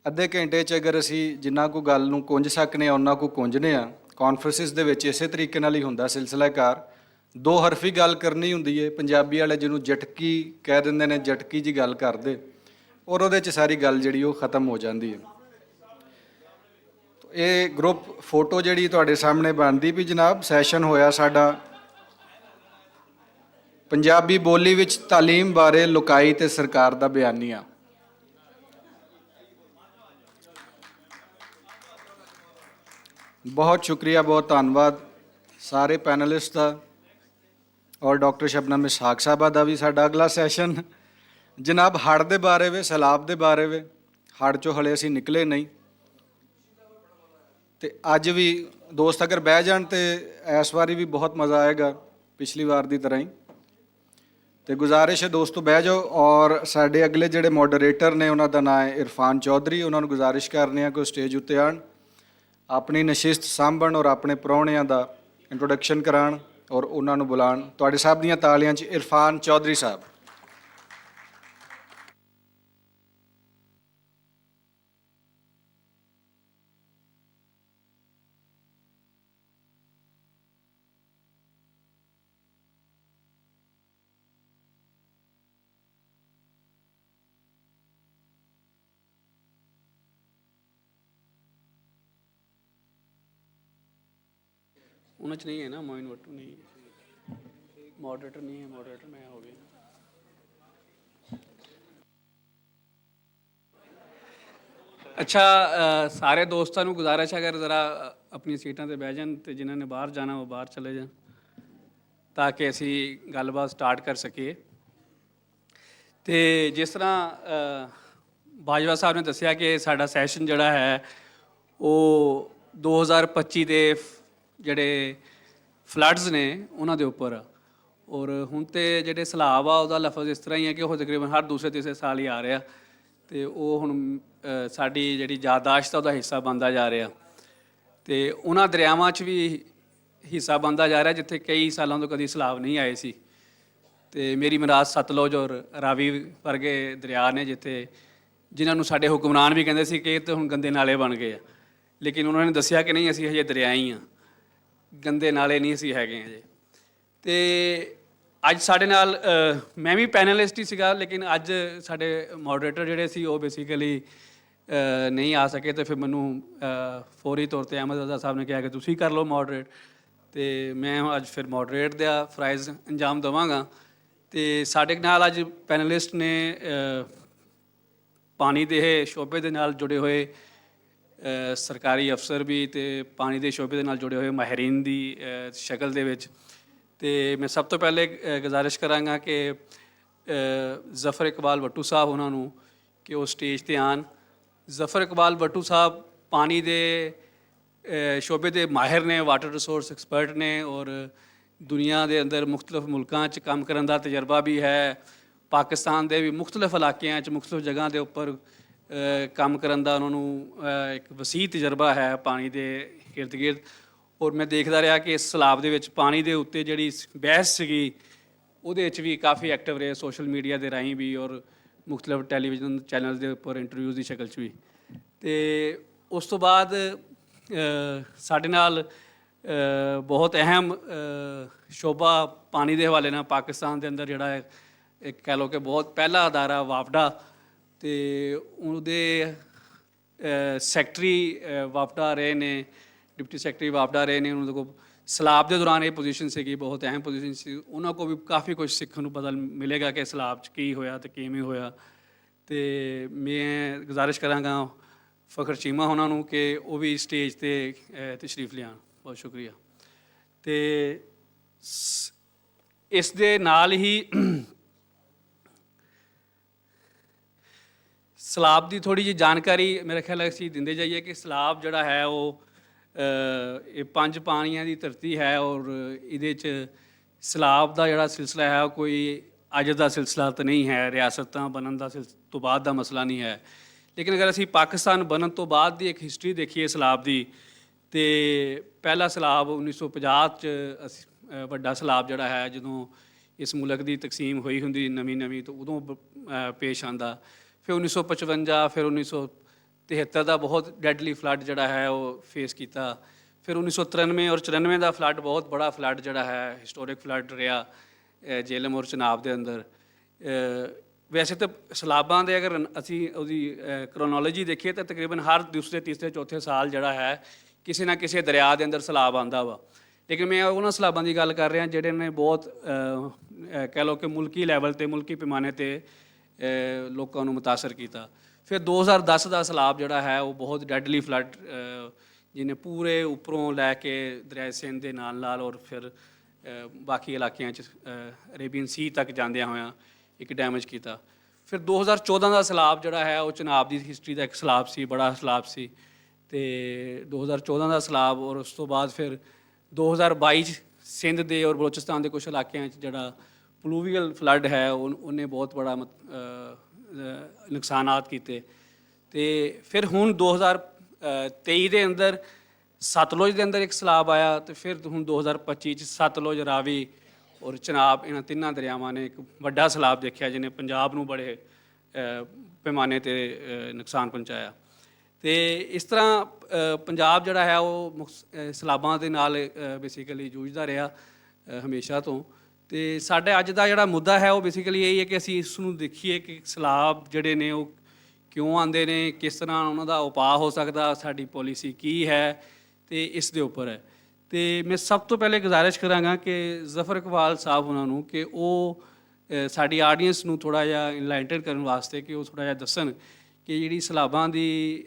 ਅੱਧੇ ਘੰਟੇ 'ਚ ਅਗਰ ਅਸੀਂ ਜਿੰਨਾ ਕੁ ਗੱਲ ਨੂੰ ਕੁੰਝ ਸਕਨੇ ਆ ਉਹਨਾਂ ਕੁ ਕੁੰਝਨੇ ਆ। ਕਾਨਫਰੰਸਿਸ ਦੇ ਵਿੱਚ ਇਸੇ ਤਰੀਕੇ ਨਾਲ ਹੀ ਹੁੰਦਾ ਸਿਲਸਿਲਾਕਾਰ। 2 ਹਰਫੀ ਗੱਲ ਕਰਨੀ ਹੁੰਦੀ ਹੈ। ਪੰਜਾਬੀ ਵਾਲੇ ਜਿਹਨੂੰ ਜਟਕੀ ਕਹਿ ਦਿੰਦੇ ਨੇ, ਜਟਕੀ ਜੀ ਗੱਲ ਕਰਦੇ, ਔਰ ਉਹਦੇ 'ਚ ਸਾਰੀ ਗੱਲ ਜਿਹੜੀ ਉਹ ਖਤਮ ਹੋ ਜਾਂਦੀ ਹੈ। ਇਹ ਗਰੁੱਪ ਫੋਟੋ ਜਿਹੜੀ ਤੁਹਾਡੇ ਸਾਹਮਣੇ ਬਣਦੀ ਵੀ ਜਨਾਬ, ਸੈਸ਼ਨ ਹੋਇਆ ਸਾਡਾ ਪੰਜਾਬੀ ਬੋਲੀ ਵਿੱਚ ਤਾਲੀਮ ਬਾਰੇ ਲੁਕਾਈ ਤੇ ਸਰਕਾਰ ਦਾ ਬਿਆਨੀਆ। ਬਹੁਤ ਸ਼ੁਕਰੀਆ, ਬਹੁਤ ਧੰਨਵਾਦ ਸਾਰੇ ਪੈਨਲਿਸਟ ਦਾ ਔਰ ਡਾਕਟਰ ਸ਼ਬਨਮ ਇਸਹਾਕ ਸਾਹਿਬਾ ਦਾ ਵੀ। ਸਾਡਾ ਅਗਲਾ ਸੈਸ਼ਨ ਜਨਾਬ ਹੜ੍ਹ ਦੇ ਬਾਰੇ ਵੇ, ਸੈਲਾਬ ਦੇ ਬਾਰੇ ਵੇ। ਹੜ੍ਹ 'ਚੋਂ ਹਲੇ ਅਸੀਂ ਨਿਕਲੇ ਨਹੀਂ, ਤੇ ਅੱਜ ਵੀ ਦੋਸਤ ਅਗਰ ਬਹਿ ਜਾਣ ਤੇ ਇਸ ਵਾਰੀ ਵੀ ਬਹੁਤ ਮਜ਼ਾ ਆਏਗਾ, ਪਿਛਲੀ ਵਾਰ ਦੀ ਤਰ੍ਹਾਂ ਹੀ। ਤੇ ਗੁਜ਼ਾਰਿਸ਼ ਹੈ ਦੋਸਤੋ ਬਹਿ ਜਾਓ। ਔਰ ਸਾਡੇ ਅਗਲੇ ਜਿਹੜੇ ਮੋਡਰੇਟਰ ਨੇ ਉਹਨਾਂ ਦਾ ਨਾਮ ਹੈ ਇਰਫਾਨ ਚੌਧਰੀ। ਉਹਨਾਂ ਨੂੰ ਗੁਜ਼ਾਰਿਸ਼ ਕਰਨੀ ਆ ਕਿ ਉਹ ਸਟੇਜ ਉੱਤੇ ਆਉਣ, ਆਪਣੀ ਨਸ਼ਿਸਤ ਸਾਂਭਣ ਔਰ ਆਪਣੇ ਪ੍ਰਾਹੁਣਿਆਂ ਦਾ ਇੰਟਰੋਡਕਸ਼ਨ ਕਰਾਉਣ ਔਰ ਉਹਨਾਂ ਨੂੰ ਬੁਲਾਉਣ। ਤੁਹਾਡੇ ਸਭ ਦੀਆਂ ਤਾਲੀਆਂ 'ਚ ਇਰਫਾਨ ਚੌਧਰੀ ਸਾਹਿਬ। ਉਹਨਾਂ 'ਚ ਨਹੀਂ ਹੈ ਨਾ, ਮੋਇਨ ਵੱਟੂ ਨਹੀਂ ਹੈ, ਮੋਡਰੇਟਰ ਨਹੀਂ ਹੈ, ਮੋਡਰੇਟਰ ਮੈਂ ਹੋ ਗਿਆ। ਅੱਛਾ, ਸਾਰੇ ਦੋਸਤਾਂ ਨੂੰ ਗੁਜ਼ਾਰਿਸ਼ ਹੈ ਅਗਰ ਜ਼ਰਾ ਆਪਣੀ ਸੀਟਾਂ 'ਤੇ ਬਹਿ ਜਾਣ, ਤੇ ਜਿਨ੍ਹਾਂ ਨੇ ਬਾਹਰ ਜਾਣਾ ਉਹ ਬਾਹਰ ਚਲੇ ਜਾਣ ਤਾਂ ਕਿ ਅਸੀਂ ਗੱਲਬਾਤ ਸਟਾਰਟ ਕਰ ਸਕੀਏ। ਤੇ ਜਿਸ ਤਰ੍ਹਾਂ ਬਾਜਵਾ ਸਾਹਿਬ ਨੇ ਦੱਸਿਆ ਕਿ ਸਾਡਾ ਸੈਸ਼ਨ ਜਿਹੜਾ ਹੈ ਉਹ 2025 ਦੇ ਜਿਹੜੇ ਫਲੱਡਸ ਨੇ ਉਹਨਾਂ ਦੇ ਉੱਪਰ, ਔਰ ਹੁਣ ਤੇ ਜਿਹੜੇ ਸੈਲਾਬ ਆ ਉਹਦਾ ਲਫ਼ਜ਼ ਇਸ ਤਰ੍ਹਾਂ ਹੀ ਹੈ ਕਿ ਉਹ ਤਕਰੀਬਨ ਹਰ ਦੂਸਰੇ ਤੀਸਰੇ ਸਾਲ ਹੀ ਆ ਰਿਹਾ, ਤੇ ਉਹ ਹੁਣ ਸਾਡੀ ਜਿਹੜੀ ਯਾਦਾਸ਼ਤ ਆ ਉਹਦਾ ਹਿੱਸਾ ਬਣਦਾ ਜਾ ਰਿਹਾ। ਤੇ ਉਹਨਾਂ ਦਰਿਆਵਾਂ 'ਚ ਵੀ ਹਿੱਸਾ ਬਣਦਾ ਜਾ ਰਿਹਾ ਜਿੱਥੇ ਕਈ ਸਾਲਾਂ ਤੋਂ ਕਦੀ ਸੈਲਾਬ ਨਹੀਂ ਆਏ ਸੀ। ਤੇ ਮੇਰੀ ਮਿਰਾਜ ਸਤਲੁਜ ਔਰ ਰਾਵੀ ਵਰਗੇ ਦਰਿਆ ਨੇ ਜਿੱਥੇ, ਜਿਨ੍ਹਾਂ ਨੂੰ ਸਾਡੇ ਹੁਕਮਰਾਨ ਵੀ ਕਹਿੰਦੇ ਸੀ ਕਿ ਇਹ ਤਾਂ ਹੁਣ ਗੰਦੇ ਨਾਲੇ ਬਣ ਗਏ ਆ, ਲੇਕਿਨ ਉਹਨਾਂ ਨੇ ਦੱਸਿਆ ਕਿ ਨਹੀਂ ਅਸੀਂ ਹਜੇ ਦਰਿਆ ਹੀ ਹਾਂ, ਗੰਦੇ ਨਾਲੇ ਨਹੀਂ ਅਸੀਂ ਹੈਗੇ ਹਜੇ। ਤੇ ਅੱਜ ਸਾਡੇ ਨਾਲ ਮੈਂ ਵੀ ਪੈਨਲਿਸਟ ਹੀ ਸੀਗਾ, ਲੇਕਿਨ ਅੱਜ ਸਾਡੇ ਮੋਡਰੇਟਰ ਜਿਹੜੇ ਸੀ ਉਹ ਬੇਸਿਕਲੀ ਨਹੀਂ ਆ ਸਕੇ, ਤੇ ਫਿਰ ਮੈਨੂੰ ਫੌਰੀ ਤੌਰ ਤੇ ਅਹਿਮਦ ਰਜ਼ਾ ਸਾਹਿਬ ਨੇ ਕਿਹਾ ਕਿ ਤੁਸੀਂ ਕਰ ਲਓ ਮੋਡਰੇਟ, ਤੇ ਮੈਂ ਅੱਜ ਫਿਰ ਮੋਡਰੇਟ ਦਾ ਫਰਾਈਜ਼ ਅੰਜਾਮ ਦੇਵਾਂਗਾ। ਤੇ ਸਾਡੇ ਨਾਲ ਅੱਜ ਪੈਨਲਿਸਟ ਨੇ ਪਾਣੀ ਦੇ ਸ਼ੋਬੇ ਦੇ ਨਾਲ ਜੁੜੇ ਹੋਏ ਸਰਕਾਰੀ ਅਫਸਰ ਵੀ, ਤੇ ਪਾਣੀ ਦੇ ਸ਼ੋਬੇ ਦੇ ਨਾਲ ਜੁੜੇ ਹੋਏ ਮਾਹਿਰੀਨ ਦੀ ਸ਼ਕਲ ਦੇ ਵਿੱਚ। ਤੇ ਮੈਂ ਸਭ ਤੋਂ ਪਹਿਲੇ ਗੁਜ਼ਾਰਿਸ਼ ਕਰਾਂਗਾ ਕਿ ਜ਼ਫਰ ਇਕਬਾਲ ਵੱਟੂ ਸਾਹਿਬ ਉਹਨਾਂ ਨੂੰ ਕਿ ਉਹ ਸਟੇਜ ਤੇ ਆਉਣ। ਜ਼ਫਰ ਇਕਬਾਲ ਵੱਟੂ ਸਾਹਿਬ ਪਾਣੀ ਦੇ ਸ਼ੋਬੇ ਦੇ ਮਾਹਿਰ ਨੇ, ਵਾਟਰ ਰਿਸੋਰਸ ਐਕਸਪਰਟ ਨੇ, ਔਰ ਦੁਨੀਆ ਦੇ ਅੰਦਰ ਮੁਖਤਲਿਫ ਮੁਲਕਾਂ 'ਚ ਕੰਮ ਕਰਨ ਦਾ ਤਜਰਬਾ ਵੀ ਹੈ। ਪਾਕਿਸਤਾਨ ਦੇ ਵੀ ਮੁਖਤਲਿਫ ਇਲਾਕਿਆਂ 'ਚ ਮੁਖਤਲਿਫ ਜਗ੍ਹਾ ਦੇ ਉੱਪਰ ਕੰਮ ਕਰਨ ਦਾ ਉਹਨਾਂ ਨੂੰ ਇੱਕ ਵਸੀਹ ਤਜਰਬਾ ਹੈ ਪਾਣੀ ਦੇ ਇਰਦ ਗਿਰਦ। ਔਰ ਮੈਂ ਦੇਖਦਾ ਰਿਹਾ ਕਿ ਇਸ ਸਲਾਬ ਦੇ ਵਿੱਚ ਪਾਣੀ ਦੇ ਉੱਤੇ ਜਿਹੜੀ ਬਹਿਸ ਸੀਗੀ ਉਹਦੇ ਵਿੱਚ ਵੀ ਕਾਫੀ ਐਕਟਿਵ ਰਹੇ, ਸੋਸ਼ਲ ਮੀਡੀਆ ਦੇ ਰਾਹੀਂ ਵੀ ਔਰ ਮੁਖਤਲਿਫ ਟੈਲੀਵਿਜ਼ਨ ਚੈਨਲ ਦੇ ਉੱਪਰ ਇੰਟਰਵਿਊਜ਼ ਦੀ ਸ਼ਕਲ 'ਚ ਵੀ। ਤੇ ਉਸ ਤੋਂ ਬਾਅਦ ਸਾਡੇ ਨਾਲ ਬਹੁਤ ਅਹਿਮ ਸ਼ੋਭਾ ਪਾਣੀ ਦੇ ਹਵਾਲੇ ਨਾਲ ਪਾਕਿਸਤਾਨ ਦੇ ਅੰਦਰ ਜਿਹੜਾ ਇੱਕ ਕਹਿ ਲਓ ਕਿ ਬਹੁਤ ਪਹਿਲਾ ਅਦਾਰਾ ਵਾਫਡਾ, ਤੇ ਉਹਦੇ ਸੈਕਟਰੀ ਵਾਫਡਾ ਰਹੇ ਨੇ, ਡਿਪਟੀ ਸੈਕਟਰੀ ਵਾਫਡਾ ਰਹੇ ਨੇ। ਉਹਨਾਂ ਕੋਲ ਸਲਾਬ ਦੇ ਦੌਰਾਨ ਇਹ ਪੋਜੀਸ਼ਨ ਸੀਗੀ, ਬਹੁਤ ਅਹਿਮ ਪੋਜੀਸ਼ਨ ਸੀ। ਉਹਨਾਂ ਕੋਲ ਵੀ ਕਾਫੀ ਕੁਝ ਸਿੱਖਣ ਨੂੰ ਪਤਾ ਮਿਲੇਗਾ ਕਿ ਸਲਾਬ 'ਚ ਕੀ ਹੋਇਆ ਤੇ ਕਿਵੇਂ ਹੋਇਆ। ਤੇ ਮੈਂ ਗੁਜ਼ਾਰਿਸ਼ ਕਰਾਂਗਾ ਫਖਰ ਚੀਮਾ ਉਹਨਾਂ ਨੂੰ ਕਿ ਉਹ ਵੀ ਸਟੇਜ ਤੇ ਤਸ਼ਰੀਫ ਲਿਆਉਣ। ਬਹੁਤ ਸ਼ੁਕਰੀਆ। ਤੇ ਇਸ ਦੇ ਨਾਲ ਹੀ ਸਲਾਬ ਦੀ ਥੋੜ੍ਹੀ ਜਿਹੀ ਜਾਣਕਾਰੀ ਮੇਰੇ ਖਿਆਲ ਅਸੀਂ ਦਿੰਦੇ ਜਾਈਏ ਕਿ ਸਲਾਬ ਜਿਹੜਾ ਹੈ ਉਹ ਇਹ 5 ਪਾਣੀਆਂ ਦੀ ਧਰਤੀ ਹੈ, ਔਰ ਇਹਦੇ 'ਚ ਸਲਾਬ ਦਾ ਜਿਹੜਾ ਸਿਲਸਿਲਾ ਹੈ ਉਹ ਕੋਈ ਅੱਜ ਦਾ ਸਿਲਸਿਲਾ ਤਾਂ ਨਹੀਂ ਹੈ, ਰਿਆਸਤਾਂ ਬਣਨ ਦਾ ਤੋਂ ਬਾਅਦ ਦਾ ਮਸਲਾ ਨਹੀਂ ਹੈ। ਲੇਕਿਨ ਅਗਰ ਅਸੀਂ ਪਾਕਿਸਤਾਨ ਬਣਨ ਤੋਂ ਬਾਅਦ ਦੀ ਇੱਕ ਹਿਸਟਰੀ ਦੇਖੀਏ ਸਲਾਬ ਦੀ, ਤੇ ਪਹਿਲਾ ਸਲਾਬ 1950 'ਚ ਅਸੀਂ ਵੱਡਾ ਸਲਾਬ ਜਿਹੜਾ ਹੈ ਜਦੋਂ ਇਸ ਮੁਲਕ ਦੀ ਤਕਸੀਮ ਹੋਈ ਹੁੰਦੀ ਨਵੀਂ ਤੋਂ ਉਦੋਂ ਪੇਸ਼ ਆਉਂਦਾ। ਫਿਰ 1955, ਫਿਰ 1973 ਦਾ ਬਹੁਤ ਡੈਡਲੀ ਫਲੱਡ ਜਿਹੜਾ ਹੈ ਉਹ ਫੇਸ ਕੀਤਾ। ਫਿਰ 1993 ਔਰ 94 ਦਾ ਫਲੱਡ ਬਹੁਤ ਬੜਾ ਫਲੱਡ ਜਿਹੜਾ ਹੈ ਹਿਸਟੋਰਿਕ ਫਲੱਡ ਰਿਹਾ ਜੇਹਲਮ ਔਰ ਚਨਾਬ ਦੇ ਅੰਦਰ। ਵੈਸੇ ਤਾਂ ਸਲਾਬਾਂ ਦੇ ਅਗਰ ਅਸੀਂ ਉਹਦੀ ਕਰੋਨੋਲੋਜੀ ਦੇਖੀਏ ਤਾਂ ਤਕਰੀਬਨ ਹਰ ਦੂਸਰੇ ਤੀਸਰੇ ਚੌਥੇ ਸਾਲ ਜਿਹੜਾ ਹੈ ਕਿਸੇ ਨਾ ਕਿਸੇ ਦਰਿਆ ਦੇ ਅੰਦਰ ਸਲਾਬ ਆਉਂਦਾ ਵਾ। ਲੇਕਿਨ ਮੈਂ ਉਹਨਾਂ ਸਲਾਬਾਂ ਦੀ ਗੱਲ ਕਰ ਰਿਹਾ ਜਿਹੜੇ ਨੇ ਬਹੁਤ ਕਹਿ ਲਓ ਕਿ ਮੁਲਕੀ ਲੈਵਲ 'ਤੇ, ਮੁਲਕੀ ਪੈਮਾਨੇ 'ਤੇ ਲੋਕਾਂ ਨੂੰ ਮੁਤਾਸਰ ਕੀਤਾ। ਫਿਰ 2010 ਦਾ ਸਲਾਬ ਜਿਹੜਾ ਹੈ ਉਹ ਬਹੁਤ ਡੈਡਲੀ ਫਲੱਡ ਜਿਹਨੇ ਪੂਰੇ ਉੱਪਰੋਂ ਲੈ ਕੇ ਦਰਿਆ ਸਿੰਧ ਦੇ ਨਾਲ ਔਰ ਫਿਰ ਬਾਕੀ ਇਲਾਕਿਆਂ 'ਚ ਅਰੇਬੀਅਨ ਸੀ ਤੱਕ ਜਾਂਦਿਆਂ ਹੋਇਆਂ ਇੱਕ ਡੈਮੇਜ ਕੀਤਾ। ਫਿਰ 2014 ਦਾ ਸਲਾਬ ਜਿਹੜਾ ਹੈ ਉਹ ਚਨਾਬ ਦੀ ਹਿਸਟਰੀ ਦਾ ਇੱਕ ਸਲਾਬ ਸੀ, ਬੜਾ ਸਲਾਬ ਸੀ। ਤੇ 2014 ਦਾ ਸਲਾਬ ਔਰ ਉਸ ਤੋਂ ਬਾਅਦ ਫਿਰ 2022 'ਚ ਸਿੰਧ ਦੇ ਔਰ ਬਲੋਚਿਸਤਾਨ ਦੇ ਕੁਝ ਇਲਾਕਿਆਂ 'ਚ ਜਿਹੜਾ ਪਲੂਵੀਅਲ ਫਲੱਡ ਹੈ ਉਹਨੇ ਬਹੁਤ ਬੜਾ ਨੁਕਸਾਨਾਤ ਕੀਤੇ। ਤੇ ਫਿਰ ਹੁਣ 2023 ਦੇ ਅੰਦਰ ਸਤਲੁਜ ਦੇ ਅੰਦਰ ਇੱਕ ਸਲਾਬ ਆਇਆ, ਤੇ ਫਿਰ ਹੁਣ 2025 'ਚ ਸਤਲੁਜ, ਰਾਵੀ ਔਰ ਚਨਾਬ ਇਹਨਾਂ ਤਿੰਨਾਂ ਦਰਿਆਵਾਂ ਨੇ ਇੱਕ ਵੱਡਾ ਸਲਾਬ ਦੇਖਿਆ ਜਿਹਨੇ ਪੰਜਾਬ ਨੂੰ ਬੜੇ ਪੈਮਾਨੇ 'ਤੇ ਨੁਕਸਾਨ ਪਹੁੰਚਾਇਆ। ਤੇ ਇਸ ਤਰ੍ਹਾਂ ਪੰਜਾਬ ਜਿਹੜਾ ਹੈ ਉਹ ਸਲਾਬਾਂ ਦੇ ਨਾਲ ਬੇਸਿਕਲੀ ਜੂਝਦਾ ਰਿਹਾ ਹਮੇਸ਼ਾ ਤੋਂ। ਤੇ ਸਾਡਾ ਅੱਜ ਦਾ ਜਿਹੜਾ ਮੁੱਦਾ ਹੈ ਉਹ ਬੇਸਿਕਲੀ ਇਹ ਹੈ ਕਿ ਅਸੀਂ ਇਸ ਨੂੰ ਦੇਖੀਏ ਕਿ ਸਲਾਬ ਜਿਹੜੇ ਨੇ ਉਹ ਕਿਉਂ ਆਉਂਦੇ ਨੇ, ਕਿਸ ਤਰ੍ਹਾਂ ਉਹਨਾਂ ਦਾ ਉਪਾਅ ਹੋ ਸਕਦਾ, ਸਾਡੀ ਪੋਲਿਸੀ ਕੀ ਹੈ, ਤੇ ਇਸ ਦੇ ਉੱਪਰ ਹੈ। ਤੇ ਮੈਂ ਸਭ ਤੋਂ ਪਹਿਲੇ ਗੁਜ਼ਾਰਿਸ਼ ਕਰਾਂਗਾ ਕਿ ਜ਼ਫਰ ਇਕਬਾਲ ਸਾਹਿਬ ਉਹਨਾਂ ਨੂੰ ਕਿ ਉਹ ਸਾਡੀ ਆਡੀਅנס ਨੂੰ ਥੋੜ੍ਹਾ ਜਿਹਾ ਇਨਲਾਈਟਨ ਕਰਨ ਵਾਸਤੇ ਕਿ ਉਹ ਥੋੜ੍ਹਾ ਜਿਹਾ ਦੱਸਣ ਕਿ ਜਿਹੜੀ ਸਲਾਬਾਂ ਦੀ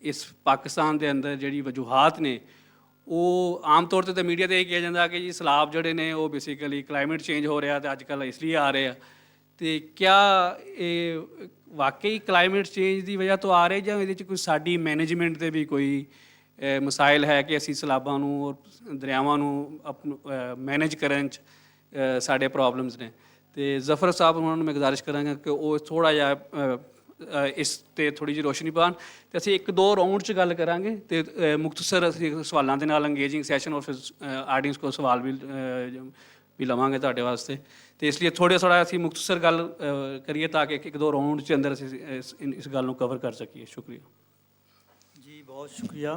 ਇਸ ਪਾਕਿਸਤਾਨ ਦੇ ਅੰਦਰ ਜਿਹੜੀ ਵਜੂਹਾਤ ਨੇ ਉਹ ਆਮ ਤੌਰ 'ਤੇ ਤਾਂ ਮੀਡੀਆ 'ਤੇ ਇਹ ਕਿਹਾ ਜਾਂਦਾ ਕਿ ਜੀ ਸਲਾਬ ਜਿਹੜੇ ਨੇ ਉਹ ਬੇਸਿਕਲੀ ਕਲਾਈਮੇਟ ਚੇਂਜ ਹੋ ਰਿਹਾ ਤੇ ਅੱਜ ਕੱਲ੍ਹ ਇਸ ਲਈ ਆ ਰਹੇ ਆ। ਤੇ ਕਿਆ ਇਹ ਵਾਕਈ ਕਲਾਈਮੇਟ ਚੇਂਜ ਦੀ ਵਜ੍ਹਾ ਤੋਂ ਆ ਰਹੇ ਜਾਂ ਇਹਦੇ 'ਚ ਕੋਈ ਸਾਡੀ ਮੈਨੇਜਮੈਂਟ ਦੇ ਵੀ ਕੋਈ ਮਸਾਇਲ ਹੈ ਕਿ ਅਸੀਂ ਸਲਾਬਾਂ ਨੂੰ ਔਰ ਦਰਿਆਵਾਂ ਨੂੰ ਮੈਨੇਜ ਕਰਨ 'ਚ ਸਾਡੇ ਪ੍ਰੋਬਲਮਸ ਨੇ। ਤੇ ਜ਼ਫਰ ਸਾਹਿਬ ਉਹਨਾਂ ਨੂੰ ਮੈਂ ਗੁਜ਼ਾਰਿਸ਼ ਕਰਾਂਗਾ ਕਿ ਉਹ ਥੋੜ੍ਹਾ ਜਿਹਾ ਇਸ 'ਤੇ ਥੋੜ੍ਹੀ ਜਿਹੀ ਰੋਸ਼ਨੀ ਪਾਉਣ। ਅਤੇ ਅਸੀਂ 1-2 ਰਾਊਂਡ 'ਚ ਗੱਲ ਕਰਾਂਗੇ ਅਤੇ ਮੁਖਤਸਰ ਅਸੀਂ ਸਵਾਲਾਂ ਦੇ ਨਾਲ ਅੰਗੇਜਿੰਗ ਸੈਸ਼ਨ ਔਰ ਫਿਰ ਆਡੀਅנס ਕੋਲ ਸਵਾਲ ਵੀ ਲਵਾਂਗੇ ਤੁਹਾਡੇ ਵਾਸਤੇ। ਅਤੇ ਇਸ ਲਈ ਥੋੜ੍ਹਾ ਅਸੀਂ ਮੁਖਤਸਰ ਗੱਲ ਕਰੀਏ ਤਾਂ ਕਿ 1-2 ਰਾਊਂਡ 'ਚ ਅੰਦਰ ਅਸੀਂ ਇਸ ਗੱਲ ਨੂੰ ਕਵਰ ਕਰ ਸਕੀਏ। ਸ਼ੁਕਰੀਆ ਜੀ। बहुत शुक्रिया।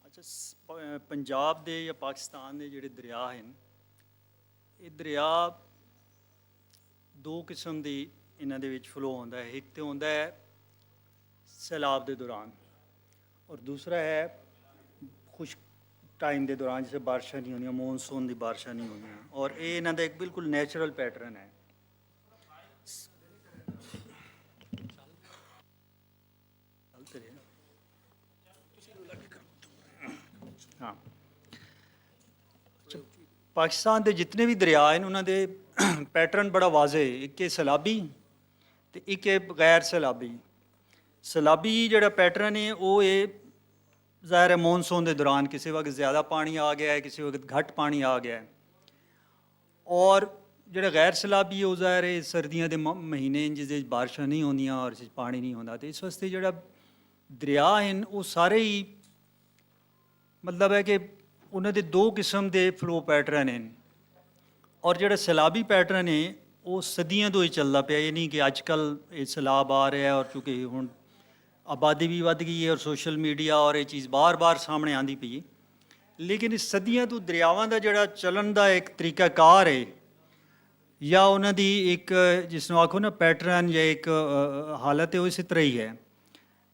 अच्छा, पंजाब दे या पाकिस्तान दे ਜਿਹੜੇ ਦਰਿਆ ਹਨ, ਇਹ ਦਰਿਆ ਦੋ ਕਿਸਮ ਦੀ ਇਹਨਾਂ ਦੇ ਵਿੱਚ ਫਲੋ ਹੁੰਦਾ ਹੈ। ਇੱਕ ਤੇ ਹੁੰਦਾ ਹੈ ਸੈਲਾਬ ਦੇ ਦੌਰਾਨ, ਔਰ ਦੂਸਰਾ ਹੈ ਖੁਸ਼ਕ ਟਾਈਮ ਦੇ ਦੌਰਾਨ, ਜਿਵੇਂ ਬਾਰਿਸ਼ਾਂ ਨਹੀਂ ਹੁੰਦੀਆਂ, ਮੌਨਸੂਨ ਦੀ ਬਾਰਿਸ਼ਾਂ ਨਹੀਂ ਹੁੰਦੀਆਂ, ਔਰ ਇਹ ਇਹਨਾਂ ਦਾ ਇੱਕ ਬਿਲਕੁਲ ਨੈਚੁਰਲ ਪੈਟਰਨ ਹੈ। हाँ, पाकिस्तान के जितने भी दरिया हैं उन्होंने पैटर्न बड़ा वाजे है। एक है सैलाबी तो एक है गैर सैलाबी। सैलाबी जोड़ा पैटर्न है वो ये ज़ाहिर है मॉनसून के दौरान किसी वक्त ज़्यादा पानी आ गया है, किसी वक्त घट पानी आ गया है। और जोड़ा गैर सैलाबी है वो ज़ाहिर है सर्दियों के महीने जिस बारिशां नहीं होंदियां और इस पानी नहीं होता, तो इस वास्ते जोड़ा दरिया हैं वो सारे ही मतलब है कि उन्होंने दो किस्म के फ्लो पैटर्न हैं। और जो सैलाबी पैटर्न है वो सदियों तो ही चलता पाया, ये नहीं कि अजकल ये सैलाब आ रहा है और चूँकि हुण आबादी भी वध गई है और सोशल मीडिया और ये चीज़ बार बार सामने आती पई है। लेकिन इस सदियों तो दरियावां दा जिहड़ा चलन का एक तरीकाकार है या उन्होंने एक जिसनों आखो ना पैटर्न या एक हालत है वो इस तरह ही है।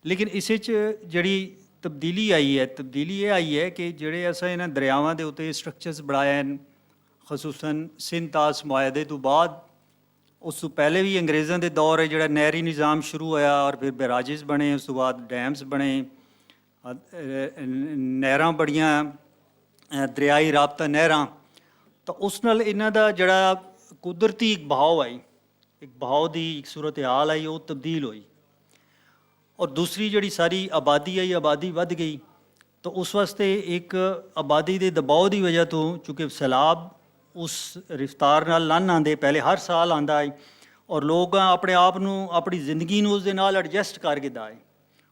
लेकिन इस जी तब्दीली आई है, तब्दीली ये आई है कि ਜਿਹੜੇ ਅਸਾਂ ਇਹਨਾਂ ਦਰਿਆਵਾਂ ਦੇ ਉੱਤੇ ਸਟਰਕਚਰਸ ਬਣਾਏ ਹਨ, ਖਸੂਸਨ ਸਿੰਤਾਸ ਮੁਆਹਦੇ ਤੋਂ ਬਾਅਦ, ਉਸ ਤੋਂ ਪਹਿਲੇ ਵੀ ਅੰਗਰੇਜ਼ਾਂ ਦੇ ਦੌਰ ਹੈ ਜਿਹੜਾ ਨਹਿਰੀ ਨਿਜ਼ਾਮ ਸ਼ੁਰੂ ਹੋਇਆ ਔਰ ਫਿਰ ਬੈਰਾਜਿਸ ਬਣੇ, ਉਸ ਤੋਂ ਬਾਅਦ ਡੈਮਸ ਬਣੇ, ਨਹਿਰਾਂ ਬੜੀਆਂ, ਦਰਿਆਈ ਰਾਬਤਾ ਨਹਿਰਾਂ, ਤਾਂ ਉਸ ਨਾਲ ਇਹਨਾਂ ਦਾ ਜਿਹੜਾ ਕੁਦਰਤੀ ਇੱਕ ਬਹਾਵ ਆਈ, ਇੱਕ ਬਹਾਵ ਦੀ ਇੱਕ ਸੂਰਤ ਹਾਲ ਆਈ, ਉਹ ਤਬਦੀਲ ਹੋਈ। और दूसरी जी सारी आबादी आई, आबादी वध गई, तो उस वास्ते एक आबादी के दबाव की वजह तो चूँकि सैलाब उस रफ्तार नाल लन आते, पहले हर साल आता है और लोग अपने आप नूं अपनी जिंदगी नूं उस दे नाल एडजस्ट करके आए।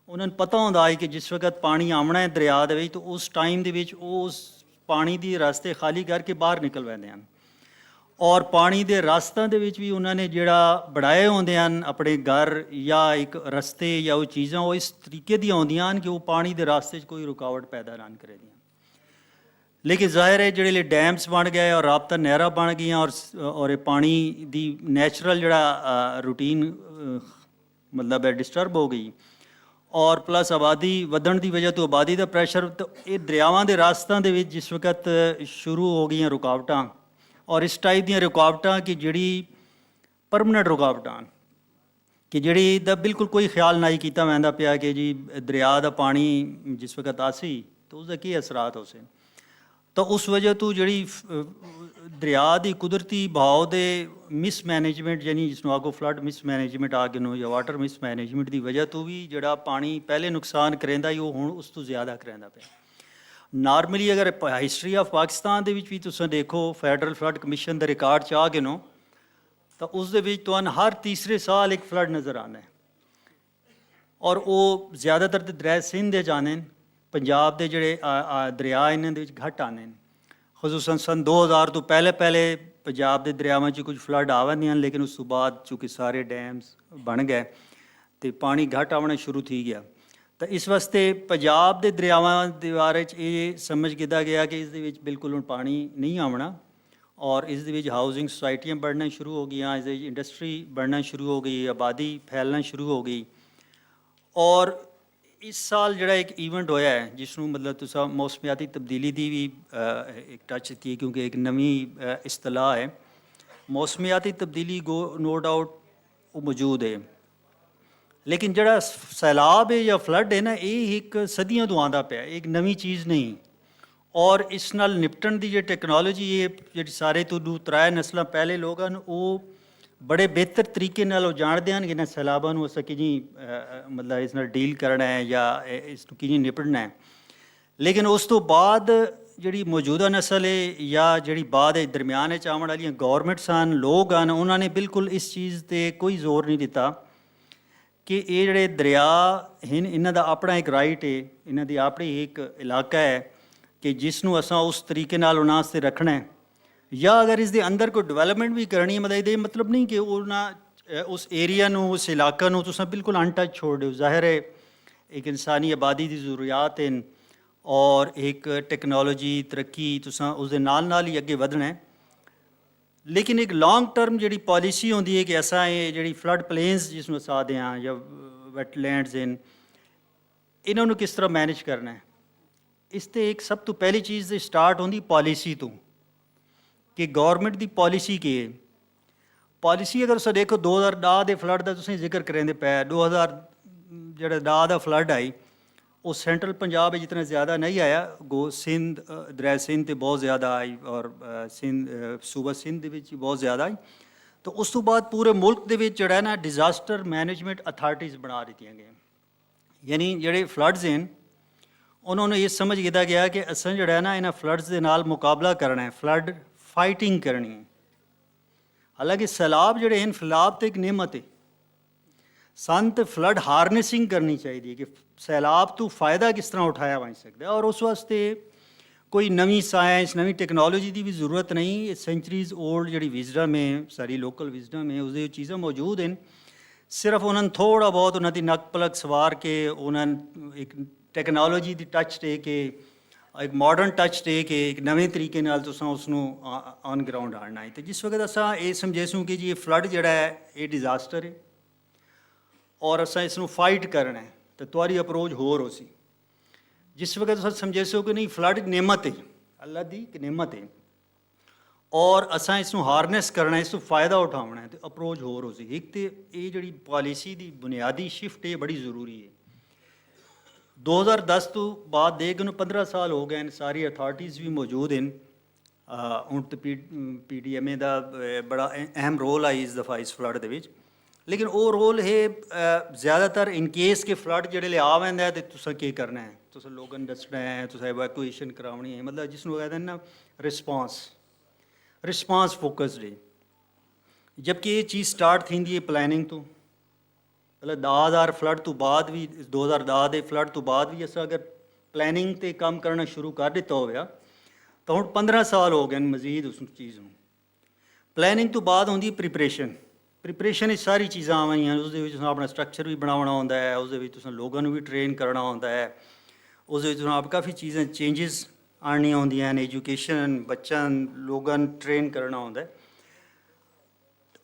उन्होंने पता होंदा है कि जिस वक्त पानी आमना है दरिया दे विच, तो उस टाइम दे विच उस पानी के रास्ते खाली करके बाहर निकल पैंदे हैं। और पानी के रास्तों के भी उन्होंने जोड़ा बढ़ाए होंदे हैं अपने घर या एक रस्ते या वो चीज़ां वो इस तरीके दी आउंदियां कि वो पानी के रास्ते कोई रुकावट पैदा ना करे दियां। लेकिन जाहिर है जोड़े डैम्स बन गए और राबता नहरां बन गई और पानी की नैचुरल जोड़ा रूटीन मतलब है डिस्टर्ब हो गई, और प्लस आबादी वधण की वजह तो आबादी का प्रैशर, तो ये दरियावां के रास्तों के जिस वक्त शुरू हो गई रुकावटां और इस टाइप दी रुकावटां कि जिहड़ी परमानेंट रुकावटां कि जिहड़ी दा बिल्कुल कोई ख्याल नहीं किया वैंदा पिया कि जी दरिया का पानी जिस वक्त आसी तो उसका की असरात हो सन। तो उस वजह तो जिहड़ी दरिया की कुदरती बहाव के मिसमैनेजमेंट यानी जिसनों आगो फ्लड मिसमैनेजमेंट आ गए या वाटर मिसमैनेजमेंट की वजह तो भी जिहड़ा पानी पहले नुकसान करेंदा ही वो हुण उस तो ज़्यादा करेंदा पिया। नॉर्मली अगर हिस्टरी ऑफ पाकिस्तान के भी तुम देखो फैडरल फ्लड कमीशन के रिकॉर्ड च आ गए नो, तो उस हर तीसरे साल एक फ्लड नज़र आना है। और वो ज़्यादातर तो दरिया सिंध दे आने, पंजाब के जोड़े दरिया इन्होंने घट आने, खसूसन सन 2000 तो पहले पंजाब के दरियावां च कुछ फ्लड आवेंदियां, लेकिन उस तो बाद चूँकि सारे डैम्स बन गए तो पानी घट आना शुरू थी गया। तो इस वास्ते पंजाब के दरियावां के बारे ये समझ किया गया कि इस बिल्कुल हुण पानी नहीं आना, और इस हाउसिंग सोसाइटियाँ बढ़ना शुरू हो गई, इस इंडस्ट्री बढ़ना शुरू हो गई, आबादी फैलना शुरू हो गई। और इस साल जोड़ा एक ईवेंट होया है जिसनों मतलब तुसा मौसमियाती तब्दीली की भी एक टच की, क्योंकि एक नवी इस्तलाह है मौसमियाती तब्दीली नो डाउट वो मौजूद है, लेकिन जोड़ा सैलाब है या फ्लड है ना, ये एक सदियों तो आता पाया, एक नवी चीज़ नहीं। और इस नाल निपटन की जो टैक्नोलॉजी है जी सारे तो 2-3 नस्लों पहले लोग वो बड़े बेहतर तरीके नाल जानते हैं कि इन्होंने सैलाबां नूं असां किवें मतलब इस नाल डील करना है या इस किवें निपटना है। लेकिन उस तो बाद जिहड़ी मौजूदा नस्ल है या जिहड़ी बाद दरम्यान आउण वालियां गौरमेंट्स हैं, लोग हैं, उन्होंने बिल्कुल इस चीज़ ते कोई जोर नहीं दिता कि ये जोड़े दरिया हैं इन्हां दा अपना एक राइट है, इन्हां दी अपनी एक इलाका है कि जिसनों असां उस तरीके नाल उन्हां वास्ते रखना है, या अगर इस दे अंदर कोई डेवलपमेंट भी करनी है, मतलब ये मतलब नहीं कि उन्हां ਉਸ ਏਰੀਆ ਨੂੰ, ਉਸ ਇਲਾਕੇ ਨੂੰ ਤੁਸੀਂ ਬਿਲਕੁਲ ਅਨਟੱਚ ਛੋੜ ਦਿਓ। ਜ਼ਾਹਿਰ ਹੈ ਇੱਕ ਇਨਸਾਨੀ ਆਬਾਦੀ ਦੀ ਜ਼ਰੂਰੀਆਤ ਹਨ ਔਰ ਇੱਕ ਟੈਕਨੋਲੋਜੀ ਤਰੱਕੀ, ਤੁਸੀਂ ਉਸ ਦੇ ਨਾਲ ਹੀ ਅੱਗੇ ਵਧਣਾ ਹੈ। ਲੇਕਿਨ ਇੱਕ ਲੌਂਗ ਟਰਮ ਜਿਹੜੀ ਪਾਲਿਸੀ ਹੁੰਦੀ ਹੈ ਕਿ ਅਸਾਂ ਇਹ ਜਿਹੜੀ ਫਲੱਡ ਪਲੇਨਸ ਜਿਸ ਨੂੰ ਸਾਦੇ ਹਾਂ ਜਾਂ ਵੈਟਲੈਂਡਸ ਹਨ, ਇਹਨਾਂ ਨੂੰ ਕਿਸ ਤਰ੍ਹਾਂ ਮੈਨੇਜ ਕਰਨਾ ਹੈ। ਇਸ 'ਤੇ ਇੱਕ ਸਭ ਤੋਂ ਪਹਿਲੀ ਚੀਜ਼ ਦੀ ਸਟਾਰਟ ਹੁੰਦੀ ਪਾਲਿਸੀ ਤੋਂ ਕਿ ਗੌਰਮੈਂਟ ਦੀ ਪਾਲਿਸੀ ਕੀ ਹੈ। ਪਾਲਿਸੀ ਅਗਰ ਤੁਸੀਂ ਦੇਖੋ 2010 ਦੇ ਫਲੱਡ ਦਾ ਤੁਸੀਂ ਜ਼ਿਕਰ ਕरेंगे ਪਏ, 2000 ਜਿਹੜਾ ਦਾ ਦਾ ਫਲੱਡ ਆਈ ਉਹ ਸੈਂਟਰਲ ਪੰਜਾਬ ਵਿੱਚ ਇਤਨਾ ਜ਼ਿਆਦਾ ਨਹੀਂ ਆਇਆ, ਸਿੰਧ ਦਰਿਆ ਸਿੰਧ 'ਤੇ ਬਹੁਤ ਜ਼ਿਆਦਾ ਆਈ ਔਰ ਸੂਬਾ ਸਿੰਧ ਦੇ ਵਿੱਚ ਬਹੁਤ ਜ਼ਿਆਦਾ ਆਈ। ਤਾਂ ਉਸ ਤੋਂ ਬਾਅਦ ਪੂਰੇ ਮੁਲਕ ਦੇ ਵਿੱਚ ਜਿਹੜਾ ਨਾ ਡਿਜ਼ਾਸਟਰ ਮੈਨੇਜਮੈਂਟ ਅਥਾਰਟੀਜ਼ ਬਣਾ ਦਿੱਤੀਆਂ ਗਈਆਂ। ਯਾਨੀ ਜਿਹੜੇ ਫਲੱਡਸ ਹਨ ਉਹਨਾਂ ਨੂੰ ਇਹ ਸਮਝ ਕੀਤਾ ਗਿਆ ਕਿ ਅਸਾਂ ਜਿਹੜਾ ਨਾ ਇਹਨਾਂ ਫਲੱਡਸ ਦੇ ਨਾਲ ਮੁਕਾਬਲਾ ਕਰਨਾ ਹੈ, ਫਲੱਡ ਫਾਈਟਿੰਗ ਕਰਨੀ ਹੈ। ਹਾਲਾਂਕਿ ਸੈਲਾਬ ਜਿਹੜੇ ਹਨ, ਸੈਲਾਬ ਤਾਂ ਇੱਕ ਨਿਮਤ ਹੈ, ਸਾਨੂੰ ਤਾਂ ਫਲੱਡ ਹਾਰਨੈਸਿੰਗ ਕਰਨੀ ਚਾਹੀਦੀ ਹੈ ਕਿ ਸੈਲਾਬ ਤੋਂ ਫਾਇਦਾ ਕਿਸ ਤਰ੍ਹਾਂ ਉਠਾਇਆ ਜਾ ਸਕਦਾ ਔਰ ਉਸ ਵਾਸਤੇ ਕੋਈ ਨਵੀਂ ਸਾਇੰਸ, ਨਵੀਂ ਟੈਕਨੋਲੋਜੀ ਦੀ ਵੀ ਜ਼ਰੂਰਤ ਨਹੀਂ। ਇਹ ਸੈਂਚਰੀਜ਼ ਓਲਡ ਜਿਹੜੀ ਵਿਜ਼ਡਮ ਹੈ, ਸਾਡੀ ਲੋਕਲ ਵਿਜ਼ਡਮ ਹੈ, ਉਸਦੇ ਚੀਜ਼ਾਂ ਮੌਜੂਦ ਹਨ। ਸਿਰਫ ਉਹਨਾਂ ਨੂੰ ਥੋੜ੍ਹਾ ਬਹੁਤ ਉਹਨਾਂ ਦੀ ਨੱਕ ਪਲਕ ਸਵਾਰ ਕੇ ਉਹਨਾਂ ਨੂੰ ਇੱਕ ਟੈਕਨੋਲੋਜੀ ਦੀ ਟੱਚ ਦੇ ਕੇ, ਇੱਕ ਮਾਡਰਨ ਟੱਚ ਦੇ ਕੇ, ਇੱਕ ਨਵੇਂ ਤਰੀਕੇ ਨਾਲ ਤੁਸੀਂ ਉਸ ਨੂੰ ਔਨ ਗਰਾਊਂਡ ਆਉਣਾ ਹੈ। ਅਤੇ ਜਿਸ ਵਕਤ ਅਸਾਂ ਇਹ ਸਮਝੇਸੂ ਕਿ ਜੀ ਇਹ ਫਲੱਡ ਜਿਹੜਾ ਹੈ ਇਹ ਡਿਜ਼ਾਸਟਰ ਹੈ ਔਰ ਅਸਾਂ ਇਸ ਨੂੰ ਫਾਈਟ ਕਰਨਾ ਹੈ ਤਾਂ ਤੁਹਾਡੀ ਅਪਰੋਚ ਹੋਰ ਹੋ ਸੀ। ਜਿਸ ਵਕਤ ਤੁਸੀਂ ਸਮਝੇਸੋ ਕਿ ਨਹੀਂ ਫਲੱਡ ਨਿਮਤ ਹੈ, ਅੱਲਾ ਦੀ ਇੱਕ ਨਿਮਤ ਹੈ ਔਰ ਅਸਾਂ ਇਸ ਨੂੰ ਹਾਰਨੈਸ ਕਰਨਾ, ਇਸ ਤੋਂ ਫਾਇਦਾ ਉਠਾਉਣਾ ਹੈ ਅਤੇ ਅਪਰੋਚ ਹੋਰ ਹੋ ਸੀ। ਇੱਕ ਤਾਂ ਇਹ ਜਿਹੜੀ ਪਾਲਿਸੀ ਦੀ ਬੁਨਿਆਦੀ ਸ਼ਿਫਟ ਇਹ ਬੜੀ ਜ਼ਰੂਰੀ ਹੈ। 2010 ਤੋਂ ਬਾਅਦ ਦੇਖ ਨੂੰ 15 ਸਾਲ ਹੋ ਗਏ ਨੇ, ਸਾਰੀ ਅਥਾਰਟੀਜ਼ ਵੀ ਮੌਜੂਦ ਹਨ। ਹੁਣ ਤਾਂ PDMA ਦਾ ਬੜਾ ਅਹਿਮ ਰੋਲ ਹੈ ਇਸ ਦਫਾ ਇਸ ਫਲੱਡ ਦੇ ਵਿੱਚ। ਲੇਕਿਨ ਉਹ ਰੋਲ ਹੈ ਜ਼ਿਆਦਾਤਰ ਇਨ ਕੇਸ ਕਿ ਫਲੱਡ ਜਿਹੜੇ ਲਿਆ ਵੈਂਦਾ ਤੇ ਤੁਸੀਂ ਕੀ ਕਰਨਾ ਹੈ, ਤੁਸੀਂ ਲੋਕਾਂ ਨੂੰ ਦੱਸਣਾ ਹੈ, ਤੁਸੀਂ ਐਵੈਕੂਏਸ਼ਨ ਕਰਾਉਣੀ ਹੈ, ਮਤਲਬ ਜਿਸ ਨੂੰ ਕਹਿੰਦੇ ਨਾ ਰਿਸਪਾਂਸ ਫੋਕਸਡ ਹੈ। ਜਦਕਿ ਇਹ ਚੀਜ਼ ਸਟਾਰਟ ਥੀਂਦੀ ਹੈ ਪਲੈਨਿੰਗ ਤੋਂ। ਮਤਲਬ 10,000 ਫਲੱਡ ਤੋਂ ਬਾਅਦ ਵੀ, 2010 ਦੇ ਫਲੱਡ ਤੋਂ ਬਾਅਦ ਵੀ ਅਸਾਂ ਅਗਰ ਪਲੈਨਿੰਗ 'ਤੇ ਕੰਮ ਕਰਨਾ ਸ਼ੁਰੂ ਕਰ ਦਿੱਤਾ ਹੋਇਆ ਤਾਂ ਹੁਣ 15 ਸਾਲ ਹੋ ਗਏ ਨੇ ਮਜ਼ੀਦ ਉਸ ਚੀਜ਼ ਨੂੰ। ਪਲੈਨਿੰਗ ਤੋਂ ਬਾਅਦ ਹੁੰਦੀ ਪ੍ਰੀਪਰੇਸ਼ਨ। ਪ੍ਰੀਪਰੇਸ਼ਨ ਵਿੱਚ ਸਾਰੀ ਚੀਜ਼ਾਂ ਆਉਂਦੀਆਂ, ਉਸਦੇ ਵਿੱਚ ਤੁਸੀਂ ਆਪਣਾ ਸਟਰਕਚਰ ਵੀ ਬਣਾਉਣਾ ਹੁੰਦਾ ਹੈ, ਉਸਦੇ ਵਿੱਚ ਤੁਸੀਂ ਲੋਕਾਂ ਨੂੰ ਵੀ ਟ੍ਰੇਨ ਕਰਨਾ ਹੁੰਦਾ ਹੈ, ਉਸਦੇ ਵਿੱਚ ਤੁਸੀਂ ਆਪ ਕਾਫੀ ਚੀਜ਼ਾਂ ਚੇਂਜਸ ਆਉਣੀਆਂ ਹੁੰਦੀਆਂ ਨੇ, ਐਜੂਕੇਸ਼ਨ ਬੱਚਿਆਂ ਲੋਕਾਂ ਨੂੰ ਟ੍ਰੇਨ ਕਰਨਾ ਹੁੰਦਾ ਹੈ।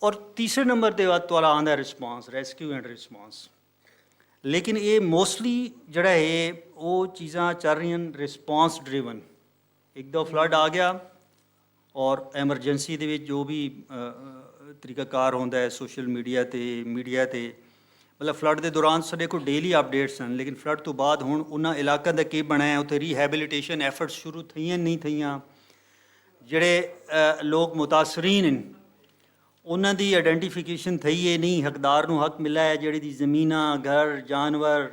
ਔਰ ਤੀਸਰੇ ਨੰਬਰ 'ਤੇ ਬਾਅਦ ਤੁਹਾਡਾ ਆਉਂਦਾ ਰਿਸਪਾਂਸ, ਰੈਸਕਿਊ ਐਂਡ ਰਿਸਪਾਂਸ। ਲੇਕਿਨ ਇਹ ਮੋਸਟਲੀ ਜਿਹੜਾ ਹੈ ਉਹ ਚੀਜ਼ਾਂ ਚੱਲ ਰਹੀਆਂ ਰਿਸਪਾਂਸ ਡਰਿਵਨ। ਇੱਕ ਦੋ ਫਲੱਡ ਆ ਗਿਆ ਔਰ ਐਮਰਜੈਂਸੀ ਦੇ ਵਿੱਚ ਜੋ ਵੀ ਤਰੀਕਾਕਾਰ ਹੁੰਦਾ ਹੈ ਸੋਸ਼ਲ ਮੀਡੀਆ 'ਤੇ ਮਤਲਬ ਫਲੱਡ ਦੇ ਦੌਰਾਨ ਸਾਡੇ ਕੋਲ ਡੇਲੀ ਅਪਡੇਟਸ ਹਨ। ਲੇਕਿਨ ਫਲੱਡ ਤੋਂ ਬਾਅਦ ਹੁਣ ਉਹਨਾਂ ਇਲਾਕਿਆਂ ਦਾ ਕੀ ਬਣਿਆ, ਉੱਥੇ ਰੀਹੈਬਿਲਿਟੇਸ਼ਨ ਐਫਰਟਸ ਸ਼ੁਰੂ ਥਈਆਂ ਨਹੀਂ ਥਈਆਂ, ਜਿਹੜੇ ਲੋਕ ਮੁਤਾਸਰੀਨ ਹਨ ਉਹਨਾਂ ਦੀ ਆਇਡੈਂਟੀਫਿਕੇਸ਼ਨ ਥਈ ਹੈ ਨਹੀਂ, ਹੱਕਦਾਰ ਨੂੰ ਹੱਕ ਮਿਲਿਆ ਹੈ ਜਿਹੜੀ ਦੀ ਜ਼ਮੀਨਾਂ, ਘਰ, ਜਾਨਵਰ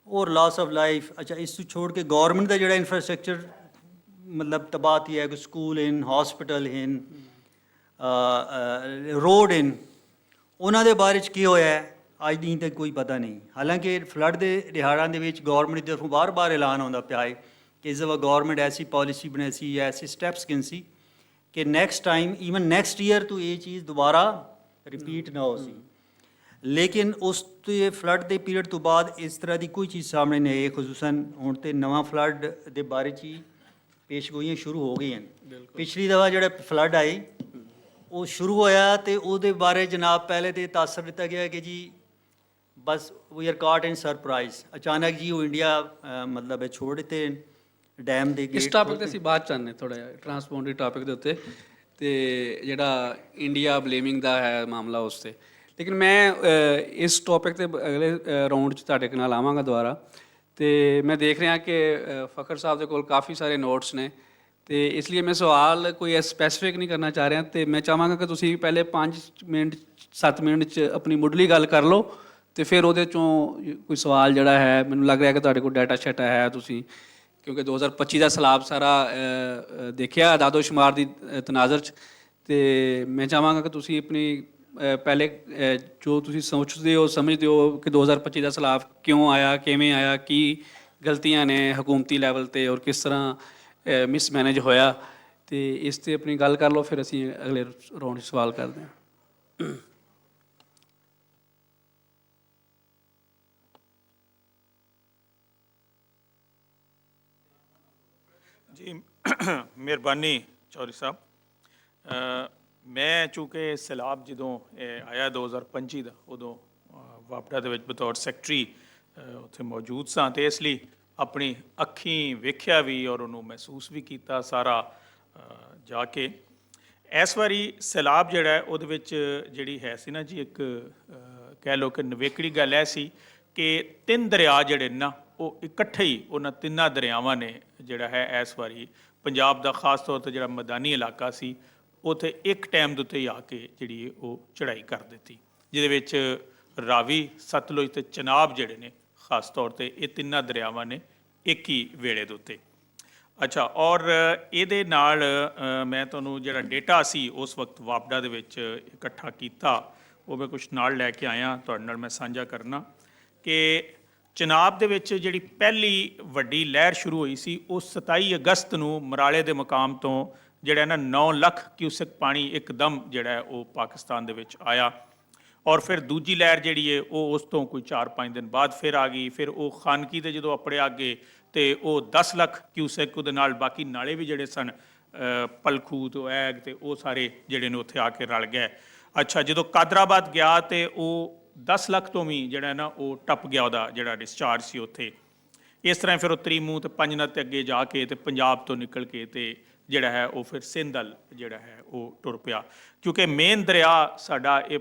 ਔਰ ਲਾਸ ਆਫ ਲਾਈਫ। ਅੱਛਾ, ਇਸ ਤੋਂ ਛੋੜ ਕੇ ਗੌਰਮੈਂਟ ਦਾ ਜਿਹੜਾ ਇਨਫਰਾਸਟਰਕਚਰ ਮਤਲਬ ਤਬਾਹੀ ਹੈ, ਕੋਈ ਸਕੂਲ ਹਨ, ਹਸਪੀਟਲ ਹਨ, ਰੋਡ ਹਨ, ਉਹਨਾਂ ਦੇ ਬਾਰੇ 'ਚ ਕੀ ਹੋਇਆ ਹੈ ਅੱਜ ਦੀ ਤੱਕ ਕੋਈ ਪਤਾ ਨਹੀਂ। ਹਾਲਾਂਕਿ ਫਲੱਡ ਦੇ ਦਿਹਾੜਾਂ ਦੇ ਵਿੱਚ ਗੌਰਮੈਂਟ ਦੀ ਤਰਫੋਂ ਬਾਰ ਐਲਾਨ ਆਉਂਦਾ ਪਿਆ ਹੈ ਕਿ ਇਸ ਦਫਾ ਗੌਰਮੈਂਟ ਐਸੀ ਪਾਲਿਸੀ ਬਣਾਈ ਸੀ, ਐਸੇ ਸਟੈਪਸ ਗਿਣ ਸੀ ਕਿ next time even next year ਤੋਂ ਇਹ ਚੀਜ਼ ਦੁਬਾਰਾ ਰਿਪੀਟ ਨਾ ਹੋ ਸੀ। ਲੇਕਿਨ ਉਸ ਤੇ ਫਲੱਡ ਦੇ ਪੀਰੀਅਡ ਤੋਂ ਬਾਅਦ ਇਸ ਤਰ੍ਹਾਂ ਦੀ ਕੋਈ ਚੀਜ਼ ਸਾਹਮਣੇ ਨਹੀਂ ਆਈ। ਖੁਸੂਸਨ ਹੁਣ ਤੇ ਨਵਾਂ ਫਲੱਡ ਦੇ ਬਾਰੇ 'ਚ ਹੀ ਪੇਸ਼ਗੋਈਆਂ ਸ਼ੁਰੂ ਹੋ ਗਈਆਂ। ਪਿਛਲੀ ਦਫਾ ਜਿਹੜਾ ਫਲੱਡ ਆਈ ਉਹ ਸ਼ੁਰੂ ਹੋਇਆ ਤੇ ਉਹਦੇ ਬਾਰੇ ਜਨਾਬ ਪਹਿਲੇ ਤੇ ਤਾਸਰ ਦਿੱਤਾ ਗਿਆ ਕਿ ਜੀ ਬਸ ਵੀ ਆਰ ਕਾਟ ਇਨ ਸਰਪ੍ਰਾਈਜ਼, ਅਚਾਨਕ ਜੀ ਉਹ ਇੰਡੀਆ ਮਤਲਬ ਛੋੜ ਦਿੱਤੇ ਡੈਮ ਦੇ ਗੇਟ। ਇਸ ਟਾਪਿਕ ਤੇ ਅਸੀਂ ਬਾਅਦ ਚਾਹੁੰਦੇ ਥੋੜਾ ਜਿਹਾ ਟਰਾਂਸਪੋਰਟਰੀ ਟਾਪਿਕ ਦੇ ਉੱਤੇ ਤੇ ਜਿਹੜਾ ਇੰਡੀਆ ਬਲੇਮਿੰਗ ਦਾ ਹੈ ਮਾਮਲਾ ਉਸ 'ਤੇ। ਲੇਕਿਨ ਮੈਂ ਇਸ ਟੌਪਿਕ 'ਤੇ ਅਗਲੇ ਰਾਊਂਡ 'ਚ ਤੁਹਾਡੇ ਨਾਲ ਆਵਾਂਗਾ ਦੁਬਾਰਾ। ਅਤੇ ਮੈਂ ਦੇਖ ਰਿਹਾ ਕਿ ਫਖਰ ਸਾਹਿਬ ਦੇ ਕੋਲ ਕਾਫੀ ਸਾਰੇ ਨੋਟਸ ਨੇ ਅਤੇ ਇਸ ਲਈ ਮੈਂ ਸਵਾਲ ਕੋਈ ਸਪੈਸੀਫਿਕ ਨਹੀਂ ਕਰਨਾ ਚਾਹ ਰਿਹਾ ਅਤੇ ਮੈਂ ਚਾਹਾਂਗਾ ਕਿ ਤੁਸੀਂ ਪਹਿਲੇ 5 ਮਿੰਟ 7 ਮਿੰਟ 'ਚ ਆਪਣੀ ਮੁੱਢਲੀ ਗੱਲ ਕਰ ਲਓ ਅਤੇ ਫਿਰ ਉਹਦੇ 'ਚੋਂ ਕੋਈ ਸਵਾਲ ਜਿਹੜਾ ਹੈ, ਮੈਨੂੰ ਲੱਗ ਰਿਹਾ ਕਿ ਤੁਹਾਡੇ ਕੋਲ ਡਾਟਾ ਸ਼ੈਟਾ ਹੈ ਤੁਸੀਂ, ਕਿਉਂਕਿ 2025 ਦਾ ਸਲਾਬ ਸਾਰਾ ਦੇਖਿਆ ਦਾਦੋ ਸ਼ੁਮਾਰ ਦੀ ਤਨਾਜ਼ਰ 'ਚ। ਅਤੇ ਮੈਂ ਚਾਹਾਂਗਾ ਕਿ ਤੁਸੀਂ ਆਪਣੀ ਪਹਿਲੇ ਜੋ ਤੁਸੀਂ ਸੋਚਦੇ ਹੋ ਸਮਝਦੇ ਹੋ ਕਿ 2025 ਦਾ ਸਲਾਬ ਕਿਉਂ ਆਇਆ, ਕਿਵੇਂ ਆਇਆ, ਕੀ ਗਲਤੀਆਂ ਨੇ ਹਕੂਮਤੀ ਲੈਵਲ 'ਤੇ ਔਰ ਕਿਸ ਤਰ੍ਹਾਂ ਮਿਸਮੈਨੇਜ ਹੋਇਆ, ਅਤੇ ਇਸ 'ਤੇ ਆਪਣੀ ਗੱਲ ਕਰ ਲਓ, ਫਿਰ ਅਸੀਂ ਅਗਲੇ ਰਾਊਂਡ 'ਚ ਸਵਾਲ ਕਰਦੇ ਹਾਂ। ਮਿਹਰਬਾਨੀ ਚੌਧਰੀ ਸਾਹਿਬ। ਮੈਂ ਚੂੰਕਿ ਸੈਲਾਬ ਜਦੋਂ ਆਇਆ 2025 ਦਾ, ਉਦੋਂ ਵਾਪਡਾ ਦੇ ਵਿੱਚ ਬਤੌਰ ਸੈਕਟਰੀ ਉੱਥੇ ਮੌਜੂਦ ਸਾਂ, ਅਤੇ ਇਸ ਲਈ ਆਪਣੀ ਅੱਖੀਂ ਵੇਖਿਆ ਵੀ ਔਰ ਉਹਨੂੰ ਮਹਿਸੂਸ ਵੀ ਕੀਤਾ ਸਾਰਾ ਜਾ ਕੇ। ਇਸ ਵਾਰੀ ਸੈਲਾਬ ਜਿਹੜਾ ਹੈ ਉਹਦੇ ਵਿੱਚ ਜਿਹੜੀ ਹੈ ਸੀ ਨਾ ਜੀ, ਇੱਕ ਕਹਿ ਲਓ ਕਿ ਨਵੇਕੜੀ ਗੱਲ ਇਹ ਸੀ ਕਿ 3 ਦਰਿਆ ਜਿਹੜੇ ਨਾ ਉਹ ਇਕੱਠੇ ਹੀ ਉਹਨਾਂ 3 ਦਰਿਆਵਾਂ ਨੇ ਜਿਹੜਾ ਹੈ ਇਸ ਵਾਰੀ ਪੰਜਾਬ ਦਾ ਖਾਸ ਤੌਰ 'ਤੇ ਜਿਹੜਾ ਮੈਦਾਨੀ ਇਲਾਕਾ ਸੀ ਉੱਥੇ ਇੱਕ ਟਾਈਮ ਦੇ ਉੱਤੇ ਹੀ ਆ ਕੇ ਜਿਹੜੀ ਉਹ ਚੜ੍ਹਾਈ ਕਰ ਦਿੱਤੀ, ਜਿਹਦੇ ਵਿੱਚ ਰਾਵੀ, ਸਤਲੁਜ ਅਤੇ ਚਨਾਬ ਜਿਹੜੇ ਨੇ ਖਾਸ ਤੌਰ 'ਤੇ ਇਹ 3 ਦਰਿਆਵਾਂ ਨੇ ਇੱਕ ਹੀ ਵੇਲੇ ਦੇ ਉੱਤੇ। ਅੱਛਾ, ਔਰ ਇਹਦੇ ਨਾਲ ਮੈਂ ਤੁਹਾਨੂੰ ਜਿਹੜਾ ਡੇਟਾ ਸੀ ਉਸ ਵਕਤ ਵਾਪਡਾ ਦੇ ਵਿੱਚ ਇਕੱਠਾ ਕੀਤਾ, ਉਹ ਮੈਂ ਕੁਛ ਨਾਲ ਲੈ ਕੇ ਆਇਆ, ਤੁਹਾਡੇ ਨਾਲ ਮੈਂ ਸਾਂਝਾ ਕਰਨਾ ਕਿ ਚਨਾਬ ਦੇ ਵਿੱਚ ਜਿਹੜੀ ਪਹਿਲੀ ਵੱਡੀ ਲਹਿਰ ਸ਼ੁਰੂ ਹੋਈ ਸੀ ਉਹ 27 ਅਗਸਤ ਨੂੰ ਮਰਾਲੇ ਦੇ ਮੁਕਾਮ ਤੋਂ ਜਿਹੜਾ ਨਾ 9 ਲੱਖ ਕਿਊਸਕ ਪਾਣੀ ਇੱਕਦਮ ਜਿਹੜਾ ਹੈ ਉਹ ਪਾਕਿਸਤਾਨ ਦੇ ਵਿੱਚ ਆਇਆ, ਔਰ ਫਿਰ ਦੂਜੀ ਲਹਿਰ ਜਿਹੜੀ ਹੈ ਉਹ ਉਸ ਤੋਂ ਕੋਈ 4-5 ਦਿਨ ਬਾਅਦ ਫਿਰ ਆ ਗਈ। ਫਿਰ ਉਹ ਖਾਨਕੀ ਦੇ ਜਦੋਂ ਆਪਣੇ ਅੱਗੇ ਤੇ ਉਹ 10 ਲੱਖ ਕਿਊਸਕ, ਉਹਦੇ ਨਾਲ ਬਾਕੀ ਨਾਲੇ ਵੀ ਜਿਹੜੇ ਸਨ ਪਲਖੂ ਤੋਂ ਐਗ ਤੇ ਉਹ ਸਾਰੇ ਜਿਹੜੇ ਨੇ ਉੱਥੇ ਆ ਕੇ ਰਲ ਗਏ। ਅੱਛਾ, ਜਦੋਂ ਕਾਦਰਾਬਾਦ ਗਿਆ ਤੇ ਉਹ 10 ਲੱਖ ਤੋਂ ਵੀ ਜਿਹੜਾ ਨਾ ਉਹ ਟੱਪ ਗਿਆ, ਉਹਦਾ ਜਿਹੜਾ ਡਿਸਚਾਰਜ ਸੀ ਉੱਥੇ। ਇਸ ਤਰ੍ਹਾਂ ਫਿਰ ਉਹ ਤਰੀਮੂ ਤੇ ਪੰਜਨਤ ਤੇ ਅੱਗੇ ਜਾ ਕੇ ਤੇ ਪੰਜਾਬ ਤੋਂ ਨਿਕਲ ਕੇ ਤੇ ਜਿਹੜਾ ਹੈ ਉਹ ਫਿਰ ਸਿੰਧ ਵੱਲ ਜਿਹੜਾ ਹੈ ਉਹ ਟੁਰ ਪਿਆ, ਕਿਉਂਕਿ ਮੇਨ ਦਰਿਆ ਸਾਡਾ ਇਹ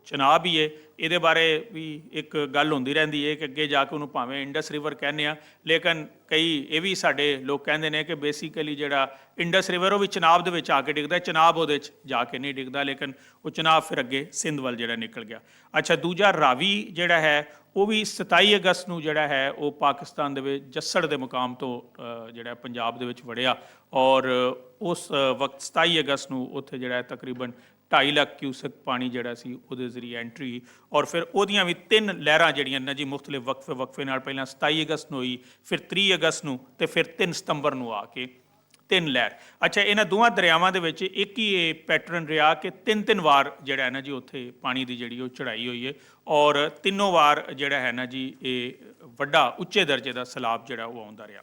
ਚਨਾਬ ਹੀ ਹੈ। ਇਹਦੇ ਬਾਰੇ ਵੀ ਇੱਕ ਗੱਲ ਹੁੰਦੀ ਰਹਿੰਦੀ ਹੈ ਕਿ ਅੱਗੇ ਜਾ ਕੇ ਉਹਨੂੰ ਭਾਵੇਂ ਇੰਡਸ ਰਿਵਰ ਕਹਿੰਦੇ ਆ, ਲੇਕਿਨ ਕਈ ਇਹ ਵੀ ਸਾਡੇ ਲੋਕ ਕਹਿੰਦੇ ਨੇ ਕਿ ਬੇਸਿਕਲੀ ਜਿਹੜਾ ਇੰਡਸ ਰਿਵਰ ਉਹ ਵੀ ਚਨਾਬ ਦੇ ਵਿੱਚ ਆ ਕੇ ਡਿੱਗਦਾ, ਚਨਾਬ ਉਹਦੇ 'ਚ ਜਾ ਕੇ ਨਹੀਂ ਡਿੱਗਦਾ, ਲੇਕਿਨ ਉਹ ਚਨਾਬ ਫਿਰ ਅੱਗੇ ਸਿੰਧ ਵੱਲ ਜਿਹੜਾ ਨਿਕਲ ਗਿਆ। ਅੱਛਾ, ਦੂਜਾ ਰਾਵੀ ਜਿਹੜਾ ਹੈ ਉਹ ਵੀ 27 ਅਗਸਤ ਨੂੰ ਜਿਹੜਾ ਹੈ ਉਹ ਪਾਕਿਸਤਾਨ ਦੇ ਵਿੱਚ ਜੱਸੜ ਦੇ ਮੁਕਾਮ ਤੋਂ ਜਿਹੜਾ ਪੰਜਾਬ ਦੇ ਵਿੱਚ ਵੜਿਆ, ਔਰ ਉਸ ਵਕਤ 27 ਅਗਸਤ ਨੂੰ ਉੱਥੇ ਜਿਹੜਾ ਤਕਰੀਬਨ 2.5 ਲੱਖ ਕਿਊਸਕ ਪਾਣੀ ਜਿਹੜਾ ਸੀ ਉਹਦੇ ਜ਼ਰੀਏ ਐਂਟਰੀ, ਔਰ ਫਿਰ ਉਹਦੀਆਂ ਵੀ 3 ਲਹਿਰਾਂ ਜਿਹੜੀਆਂ ਨੇ ਜੀ ਮੁਖਤਲਿਫ ਵਕਫੇ ਨਾਲ, ਪਹਿਲਾਂ 27 ਅਗਸਤ ਨੂੰ ਹੋਈ, ਫਿਰ 30 ਅਗਸਤ ਨੂੰ ਤੇ ਫਿਰ 3 ਸਤੰਬਰ ਨੂੰ ਆ ਕੇ 3 ਲਹਿਰ। ਅੱਛਾ, ਇਹਨਾਂ ਦੋਵਾਂ ਦਰਿਆਵਾਂ ਦੇ ਵਿੱਚ ਇੱਕ ਹੀ ਇਹ ਪੈਟਰਨ ਰਿਹਾ ਕਿ 3-3 ਵਾਰ ਜਿਹੜਾ ਹੈ ਨਾ ਜੀ ਉੱਥੇ ਪਾਣੀ ਦੀ ਜਿਹੜੀ ਉਹ ਚੜ੍ਹਾਈ ਹੋਈ ਹੈ, ਔਰ ਤਿੰਨੋਂ ਵਾਰ ਜਿਹੜਾ ਹੈ ਨਾ ਜੀ ਇਹ ਵੱਡਾ ਉੱਚੇ ਦਰਜੇ ਦਾ ਸੈਲਾਬ ਜਿਹੜਾ ਉਹ ਆਉਂਦਾ ਰਿਹਾ।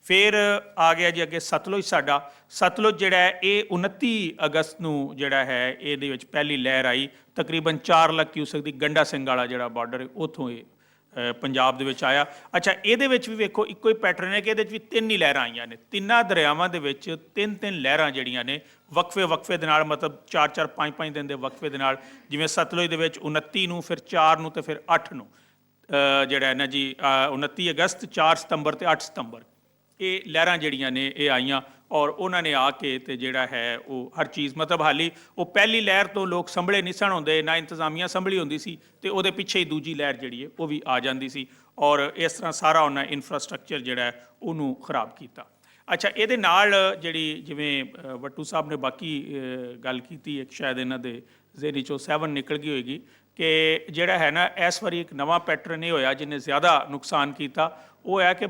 ਫਿਰ ਆ ਗਿਆ ਜੀ ਅੱਗੇ ਸਤਲੁਜ ਸਾਡਾ। ਸਤਲੁਜ ਜਿਹੜਾ ਹੈ ਇਹ 29 ਅਗਸਤ ਨੂੰ ਜਿਹੜਾ ਹੈ ਇਹਦੇ ਵਿੱਚ ਪਹਿਲੀ ਲਹਿਰ ਆਈ, ਤਕਰੀਬਨ 4 ਲੱਖ ਕਿਊਸਕ ਦੀ, ਗੰਡਾ ਸਿੰਘ ਵਾਲਾ ਜਿਹੜਾ ਬਾਰਡਰ ਹੈ ਉੱਥੋਂ ਇਹ ਪੰਜਾਬ ਦੇ ਵਿੱਚ ਆਇਆ। ਅੱਛਾ, ਇਹਦੇ ਵਿੱਚ ਵੀ ਵੇਖੋ ਇੱਕੋ ਹੀ ਪੈਟਰਨ ਹੈ ਕਿ ਇਹਦੇ ਵਿੱਚ ਵੀ 3 ਹੀ ਲਹਿਰਾਂ ਆਈਆਂ ਨੇ, 3 ਦਰਿਆਵਾਂ ਦੇ ਵਿੱਚ 3-3 ਲਹਿਰਾਂ ਜਿਹੜੀਆਂ ਨੇ ਵਕਫੇ ਦੇ ਨਾਲ, ਮਤਲਬ 4-4 5-5 ਦਿਨ ਦੇ ਵਕਫੇ ਦੇ ਨਾਲ। ਜਿਵੇਂ ਸਤਲੁਜ ਦੇ ਵਿੱਚ 29 ਨੂੰ, ਫਿਰ 4 ਨੂੰ ਤੇ ਫਿਰ 8 ਨੂੰ ਜਿਹੜਾ ਹੈ ਨਾ ਜੀ 29 ਅਗਸਤ, 4 ਸਤੰਬਰ ਤੇ 8 ਸਤੰਬਰ ਇਹ ਲਹਿਰਾਂ ਜਿਹੜੀਆਂ ਨੇ ਇਹ ਆਈਆਂ, ਔਰ ਉਹਨਾਂ ਨੇ ਆ ਕੇ ਤੇ ਜਿਹੜਾ ਹੈ ਉਹ ਹਰ ਚੀਜ਼, ਮਤਲਬ ਹਾਲੀ ਉਹ ਪਹਿਲੀ ਲਹਿਰ ਤੋਂ ਲੋਕ ਸੰਭਲੇ ਨਹੀਂ ਸਨ ਹੁੰਦੇ, ਨਾ ਇੰਤਜ਼ਾਮੀਆਂ ਸੰਭਲੀ ਹੁੰਦੀ ਸੀ, ਤੇ ਉਹਦੇ ਪਿੱਛੇ ਹੀ ਦੂਜੀ ਲਹਿਰ ਜਿਹੜੀ ਹੈ ਉਹ ਵੀ ਆ ਜਾਂਦੀ ਸੀ, ਔਰ ਇਸ ਤਰ੍ਹਾਂ ਸਾਰਾ ਉਹਨਾਂ ਇਨਫਰਾਸਟ੍ਰਕਚਰ ਜਿਹੜਾ ਹੈ ਉਹਨੂੰ ਖਰਾਬ ਕੀਤਾ। ਅੱਛਾ, ਇਹਦੇ ਨਾਲ ਜਿਹੜੀ ਜਿਵੇਂ ਵੱਟੂ ਸਾਹਿਬ ਨੇ ਬਾਕੀ ਗੱਲ ਕੀਤੀ, ਇੱਕ ਸ਼ਾਇਦ ਇਹਨਾਂ ਦੇ ਜ਼ੇਰੀ 'ਚੋਂ 7 ਨਿਕਲ ਗਈ ਹੋਏਗੀ ਕਿ ਜਿਹੜਾ ਹੈ ਨਾ ਇਸ ਵਾਰੀ ਇੱਕ ਨਵਾਂ ਪੈਟਰਨ ਇਹ ਹੋਇਆ ਜਿਹਨੇ ਜ਼ਿਆਦਾ ਨੁਕਸਾਨ ਕੀਤਾ। ਉਹ ਹੈ ਕਿ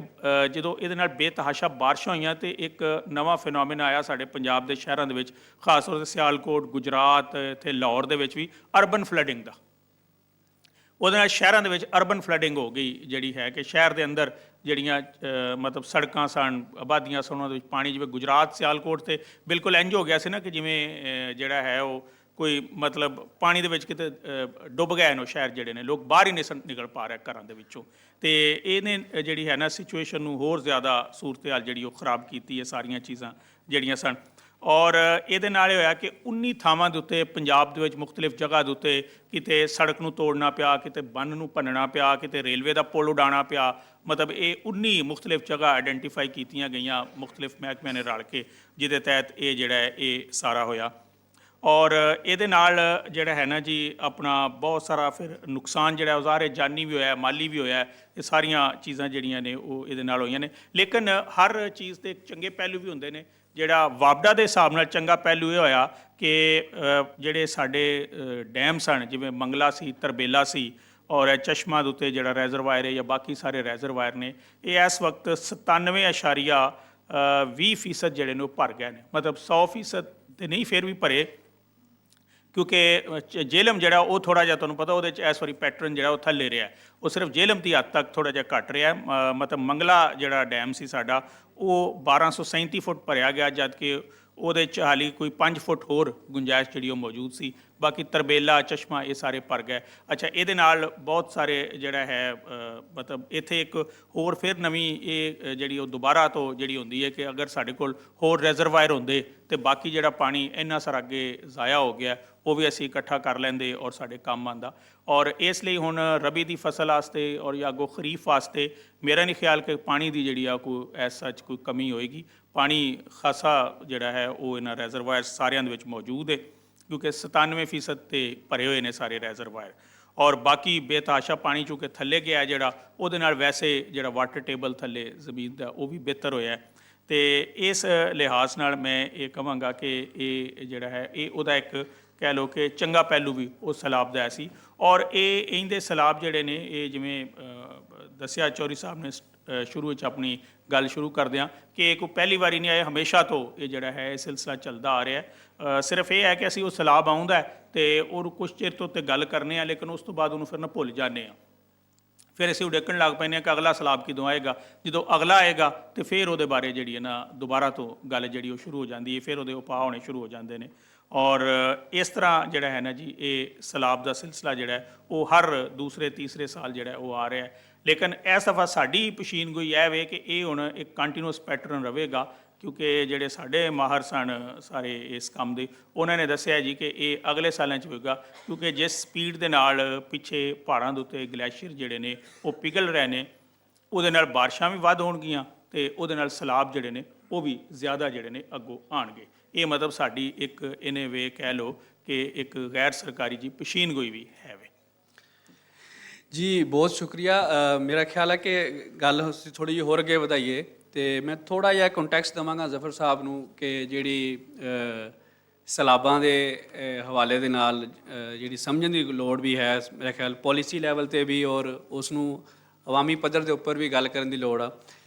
ਜਦੋਂ ਇਹਦੇ ਨਾਲ ਬੇਤਹਾਸ਼ਾ ਬਾਰਿਸ਼ਾਂ ਹੋਈਆਂ ਤੇ ਇੱਕ ਨਵਾਂ ਫਿਨੋਮੀਨਾ ਆਇਆ ਸਾਡੇ ਪੰਜਾਬ ਦੇ ਸ਼ਹਿਰਾਂ ਦੇ ਵਿੱਚ, ਖਾਸ ਤੌਰ 'ਤੇ ਸਿਆਲਕੋਟ, ਗੁਜਰਾਤ, ਇੱਥੇ ਲਾਹੌਰ ਦੇ ਵਿੱਚ ਵੀ ਅਰਬਨ ਫਲੱਡਿੰਗ ਦਾ। ਉਹਦੇ ਨਾਲ ਸ਼ਹਿਰਾਂ ਦੇ ਵਿੱਚ ਅਰਬਨ ਫਲੱਡਿੰਗ ਹੋ ਗਈ, ਜਿਹੜੀ ਹੈ ਕਿ ਸ਼ਹਿਰ ਦੇ ਅੰਦਰ ਜਿਹੜੀਆਂ ਮਤਲਬ ਸੜਕਾਂ ਸਨ, ਆਬਾਦੀਆਂ ਸਨ, ਉਹਨਾਂ ਦੇ ਵਿੱਚ ਪਾਣੀ, ਜਿਵੇਂ ਗੁਜਰਾਤ, ਸਿਆਲਕੋਟ 'ਤੇ ਬਿਲਕੁਲ ਇੰਝ ਹੋ ਗਿਆ ਸੀ ਨਾ ਕਿ ਜਿਵੇਂ ਜਿਹੜਾ ਹੈ ਉਹ ਕੋਈ ਮਤਲਬ ਪਾਣੀ ਦੇ ਵਿੱਚ ਕਿਤੇ ਡੁੱਬ ਗਏ ਨੇ ਉਹ ਸ਼ਹਿਰ ਜਿਹੜੇ ਨੇ, ਲੋਕ ਬਾਹਰ ਹੀ ਨਹੀਂ ਨਿਕਲ ਪਾ ਰਹੇ ਘਰਾਂ ਦੇ ਵਿੱਚੋਂ, ਤੇ ਇਹਨੇ ਜਿਹੜੀ ਹੈ ਨਾ ਸਿਚੁਏਸ਼ਨ ਨੂੰ ਹੋਰ ਜ਼ਿਆਦਾ ਸੂਰਤ-ਹਾਲ ਜਿਹੜੀ ਉਹ ਖਰਾਬ ਕੀਤੀ ਹੈ, ਸਾਰੀਆਂ ਚੀਜ਼ਾਂ ਜਿਹੜੀਆਂ ਸਨ। ਔਰ ਇਹਦੇ ਨਾਲ ਇਹ ਹੋਇਆ ਕਿ 19 ਥਾਵਾਂ ਦੇ ਉੱਤੇ ਪੰਜਾਬ ਦੇ ਵਿੱਚ ਮੁਖਤਲਿਫ ਜਗ੍ਹਾ ਦੇ ਉੱਤੇ ਕਿਤੇ ਸੜਕ ਨੂੰ ਤੋੜਨਾ ਪਿਆ, ਕਿਤੇ ਬੰਨ੍ਹ ਨੂੰ ਭੰਨਣਾ ਪਿਆ, ਕਿਤੇ ਰੇਲਵੇ ਦਾ ਪੁਲ ਉਡਾਉਣਾ ਪਿਆ, ਮਤਲਬ ਇਹ 19 ਮੁਖਤਲਿਫ ਜਗ੍ਹਾ ਆਈਡੈਂਟੀਫਾਈ ਕੀਤੀਆਂ ਗਈਆਂ ਮੁਖਤਲਿਫ ਮਹਿਕਮਿਆਂ ਨੇ ਰਲ ਕੇ, ਜਿਹਦੇ ਤਹਿਤ ਇਹ ਜਿਹੜਾ ਹੈ ਇਹ ਸਾਰਾ ਹੋਇਆ। ਔਰ ਇਹਦੇ ਨਾਲ ਜਿਹੜਾ ਹੈ ਨਾ ਜੀ ਆਪਣਾ ਬਹੁਤ ਸਾਰਾ ਫਿਰ ਨੁਕਸਾਨ ਜਿਹੜਾ ਉਹ ਜ਼ਾਹਿਰ ਜਾਨੀ ਵੀ ਹੋਇਆ, ਮਾਲੀ ਵੀ ਹੋਇਆ, ਇਹ ਸਾਰੀਆਂ ਚੀਜ਼ਾਂ ਜਿਹੜੀਆਂ ਨੇ ਉਹ ਇਹਦੇ ਨਾਲ ਹੋਈਆਂ ਨੇ। ਲੇਕਿਨ ਹਰ ਚੀਜ਼ ਦੇ ਚੰਗੇ ਪਹਿਲੂ ਵੀ ਹੁੰਦੇ ਨੇ। ਜਿਹੜਾ ਵਾਪਡਾ ਦੇ ਹਿਸਾਬ ਨਾਲ ਚੰਗਾ ਪਹਿਲੂ ਇਹ ਹੋਇਆ ਕਿ ਜਿਹੜੇ ਸਾਡੇ ਡੈਮ ਸਨ, ਜਿਵੇਂ ਮੰਗਲਾ ਸੀ, ਤਰਬੇਲਾ ਸੀ, ਔਰ ਚਸ਼ਮਾ ਦੇ ਉੱਤੇ ਜਿਹੜਾ ਰੈਜ਼ਰਵਾਇਰ ਹੈ ਜਾਂ ਬਾਕੀ ਸਾਰੇ ਰੈਜ਼ਰਵਾਇਰ ਨੇ, ਇਹ ਇਸ ਵਕਤ 97.20% ਜਿਹੜੇ ਨੇ ਉਹ ਭਰ ਗਏ ਨੇ। ਮਤਲਬ 100% ਤੇ ਨਹੀਂ, ਫਿਰ ਵੀ ਭਰੇ, ਕਿਉਂਕਿ ਜੇਹਲਮ ਜਿਹੜਾ ਉਹ ਥੋੜ੍ਹਾ ਜਿਹਾ ਤੁਹਾਨੂੰ ਪਤਾ ਉਹਦੇ 'ਚ ਇਸ ਵਾਰੀ ਪੈਟਰਨ ਜਿਹੜਾ ਉਹ ਥੱਲੇ ਰਿਹਾ, ਉਹ ਸਿਰਫ ਜੇਹਲਮ ਦੀ ਹੱਦ ਤੱਕ ਥੋੜ੍ਹਾ ਜਿਹਾ ਘੱਟ ਰਿਹਾ। ਮਤਲਬ ਮੰਗਲਾ ਜਿਹੜਾ ਡੈਮ ਸੀ ਸਾਡਾ ਉਹ 1237 ਫੁੱਟ ਭਰਿਆ ਗਿਆ, ਜਦ ਕਿ ਉਹਦੇ 'ਚ ਹਾਲੀ ਕੋਈ 5 ਫੁੱਟ ਹੋਰ ਗੁੰਜਾਇਸ਼ ਜਿਹੜੀ ਉਹ ਮੌਜੂਦ ਸੀ। ਬਾਕੀ ਤਰਬੇਲਾ, ਚਸ਼ਮਾ ਇਹ ਸਾਰੇ ਭਰ ਗਏ। ਅੱਛਾ, ਇਹਦੇ ਨਾਲ ਬਹੁਤ ਸਾਰੇ ਜਿਹੜਾ ਹੈ ਮਤਲਬ ਇੱਥੇ ਇੱਕ ਹੋਰ ਫਿਰ ਨਵੀਂ ਇਹ ਜਿਹੜੀ ਉਹ ਦੁਬਾਰਾ ਤੋਂ ਜਿਹੜੀ ਹੁੰਦੀ ਹੈ ਕਿ ਅਗਰ ਸਾਡੇ ਕੋਲ ਹੋਰ ਰਿਜ਼ਰਵਾਇਰ ਹੁੰਦੇ ਤੇ ਬਾਕੀ ਜਿਹੜਾ ਪਾਣੀ ਇੰਨਾ ਸਾਰਾ ਅੱਗੇ ਜ਼ਾਇਆ ਹੋ ਗਿਆ ਉਹ ਵੀ ਅਸੀਂ ਇਕੱਠਾ ਕਰ ਲੈਂਦੇ ਔਰ ਸਾਡੇ ਕੰਮ ਆਉਂਦਾ। ਔਰ ਇਸ ਲਈ ਹੁਣ ਰਬੀ ਦੀ ਫਸਲ ਵਾਸਤੇ ਔਰ ਜਾਂ ਅੱਗੋਂ ਖਰੀਫ ਵਾਸਤੇ ਮੇਰਾ ਨਹੀਂ ਖਿਆਲ ਕਿ ਪਾਣੀ ਦੀ ਜਿਹੜੀ ਆ ਕੋਈ ਐਸ ਸੱਚ ਕੋਈ ਕਮੀ ਹੋਏਗੀ। ਪਾਣੀ ਖਾਸਾ ਜਿਹੜਾ ਹੈ ਉਹ ਇਹਨਾਂ ਰਿਜ਼ਰਵਾਇਰ ਸਾਰਿਆਂ ਦੇ ਵਿੱਚ ਮੌਜੂਦ ਹੈ, ਕਿਉਂਕਿ 97% ਤੇ ਭਰੇ ਹੋਏ ਨੇ ਸਾਰੇ ਰਿਜ਼ਰਵਾਇਰ। ਔਰ ਬਾਕੀ ਬੇਤਹਾਸ਼ਾ ਪਾਣੀ ਚੂँਕਿ ਥੱਲੇ ਗਿਆ ਜਿਹੜਾ, ਉਹਦੇ ਨਾਲ ਵੈਸੇ ਜਿਹੜਾ ਵਾਟਰ ਟੇਬਲ ਥੱਲੇ ਜ਼ਮੀਨ ਦਾ ਉਹ ਵੀ ਬਿਹਤਰ ਹੋਇਆ। ਤੇ ਇਸ ਲਿਹਾਜ਼ ਨਾਲ ਮੈਂ ਇਹ ਕਹਾਂਗਾ ਕਿ ਇਹ ਜਿਹੜਾ ਹੈ ਇਹ ਉਹਦਾ ਇੱਕ ਕਹਿ ਲਓ ਕਿ ਚੰਗਾ ਪਹਿਲੂ ਵੀ ਉਹ ਸੈਲਾਬ ਦਾ ਸੀ। ਔਰ ਇਹ ਇਹਦੇ ਸੈਲਾਬ ਜਿਹੜੇ ਨੇ ਇਹ ਜਿਵੇਂ ਦੱਸਿਆ ਚੌਧਰੀ ਸਾਹਿਬ ਨੇ ਸ਼ੁਰੂ ਵਿੱਚ ਆਪਣੀ ਗੱਲ ਸ਼ੁਰੂ ਕਰਦਿਆਂ ਕਿ ਇਹ ਕੋਈ ਪਹਿਲੀ ਵਾਰੀ ਨਹੀਂ ਆਏ, ਹਮੇਸ਼ਾ ਤੋਂ ਇਹ ਜਿਹੜਾ ਹੈ ਇਹ ਸਿਲਸਿਲਾ ਚੱਲਦਾ ਆ ਰਿਹਾ। ਸਿਰਫ ਇਹ ਹੈ ਕਿ ਅਸੀਂ ਉਹ ਸੈਲਾਬ ਆਉਂਦਾ ਤੇ ਉਹ ਕੁਛ ਚਿਰ ਤੋਂ ਉੱਤੇ ਗੱਲ ਕਰਨੇ ਆ, ਲੇਕਿਨ ਉਸ ਤੋਂ ਬਾਅਦ ਉਹਨੂੰ ਫਿਰ ਨਾ ਭੁੱਲ ਜਾਂਦੇ ਆ। ਫਿਰ ਅਸੀਂ ਉਡੀਕਣ ਲੱਗ ਪੈਂਦੇ ਹਾਂ ਕਿ ਅਗਲਾ ਸੈਲਾਬ ਕਦੋਂ ਆਏਗਾ। ਜਦੋਂ ਅਗਲਾ ਆਏਗਾ ਤੇ ਫਿਰ ਉਹਦੇ ਬਾਰੇ ਜਿਹੜੀ ਹੈ ਨਾ ਦੁਬਾਰਾ ਤੋਂ ਗੱਲ ਜਿਹੜੀ ਉਹ ਸ਼ੁਰੂ ਹੋ ਜਾਂਦੀ ਹੈ, ਫਿਰ ਉਹਦੇ ਉਪਾਅ ਹੋਣੇ ਸ਼ੁਰੂ ਹੋ ਜਾਂਦੇ ਨੇ। ਔਰ ਇਸ ਤਰ੍ਹਾਂ ਜਿਹੜਾ ਹੈ ਨਾ ਜੀ ਇਹ ਸੈਲਾਬ ਦਾ ਸਿਲਸਿਲਾ ਜਿਹੜਾ ਉਹ ਹਰ ਦੂਸਰੇ ਤੀਸਰੇ ਸਾਲ ਜਿਹੜਾ ਉਹ ਆ ਰਿਹਾ। ਲੇਕਿਨ ਇਸ ਦਫਾ ਸਾਡੀ ਪਸ਼ੀਨਗੋਈ ਇਹ ਵੇ ਕਿ ਇਹ ਹੁਣ ਇੱਕ ਕੰਟੀਨਿਊਸ ਪੈਟਰਨ ਰਹੇਗਾ, ਕਿਉਂਕਿ ਜਿਹੜੇ ਸਾਡੇ ਮਾਹਰ ਸਨ ਸਾਰੇ ਇਸ ਕੰਮ ਦੇ, ਉਹਨਾਂ ਨੇ ਦੱਸਿਆ ਜੀ ਕਿ ਇਹ ਅਗਲੇ ਸਾਲਾਂ 'ਚ ਹੋਏਗਾ, ਕਿਉਂਕਿ ਜਿਸ ਸਪੀਡ ਦੇ ਨਾਲ ਪਿੱਛੇ ਪਹਾੜਾਂ ਦੇ ਉੱਤੇ ਗਲੇਸ਼ੀਅਰ ਜਿਹੜੇ ਨੇ ਉਹ ਪਿਘਲ ਰਹੇ ਨੇ, ਉਹਦੇ ਨਾਲ ਬਾਰਿਸ਼ਾਂ ਵੀ ਵੱਧ ਹੋਣਗੀਆਂ ਤੇ ਉਹਦੇ ਨਾਲ ਸੈਲਾਬ ਜਿਹੜੇ ਨੇ ਉਹ ਵੀ ਜ਼ਿਆਦਾ ਜਿਹੜੇ ਨੇ ਅੱਗੋਂ ਆਉਣਗੇ। ਇਹ ਮਤਲਬ ਸਾਡੀ ਇੱਕ ਇਹਨੇ ਵੇ ਕਹਿ ਲਓ ਕਿ ਇੱਕ ਗੈਰ ਸਰਕਾਰੀ ਜੀ ਪਸ਼ੀਨਗੋਈ ਵੀ ਹੈ ਵੇ। ਜੀ ਬਹੁਤ ਸ਼ੁਕਰੀਆ। ਮੇਰਾ ਖਿਆਲ ਹੈ ਕਿ ਗੱਲ ਅਸੀਂ ਥੋੜ੍ਹੀ ਜਿਹੀ ਹੋਰ ਅੱਗੇ ਵਧਾਈਏ ਤੇ ਮੈਂ ਥੋੜ੍ਹਾ ਜਿਹਾ ਕੰਟੈਕਸਟ ਦੇਵਾਂਗਾ ਜ਼ਫਰ ਸਾਹਿਬ ਨੂੰ ਕਿ ਜਿਹੜੀ ਸੈਲਾਬਾਂ ਦੇ ਹਵਾਲੇ ਦੇ ਨਾਲ ਜਿਹੜੀ ਸਮਝਣ ਦੀ ਲੋੜ ਵੀ ਹੈ, ਮੇਰਾ ਖਿਆਲ ਪਾਲਿਸੀ ਲੈਵਲ 'ਤੇ ਵੀ ਔਰ ਉਸ ਨੂੰ ਅਵਾਮੀ ਪੱਧਰ ਦੇ ਉੱਪਰ ਵੀ ਗੱਲ ਕਰਨ ਦੀ ਲੋੜ ਆ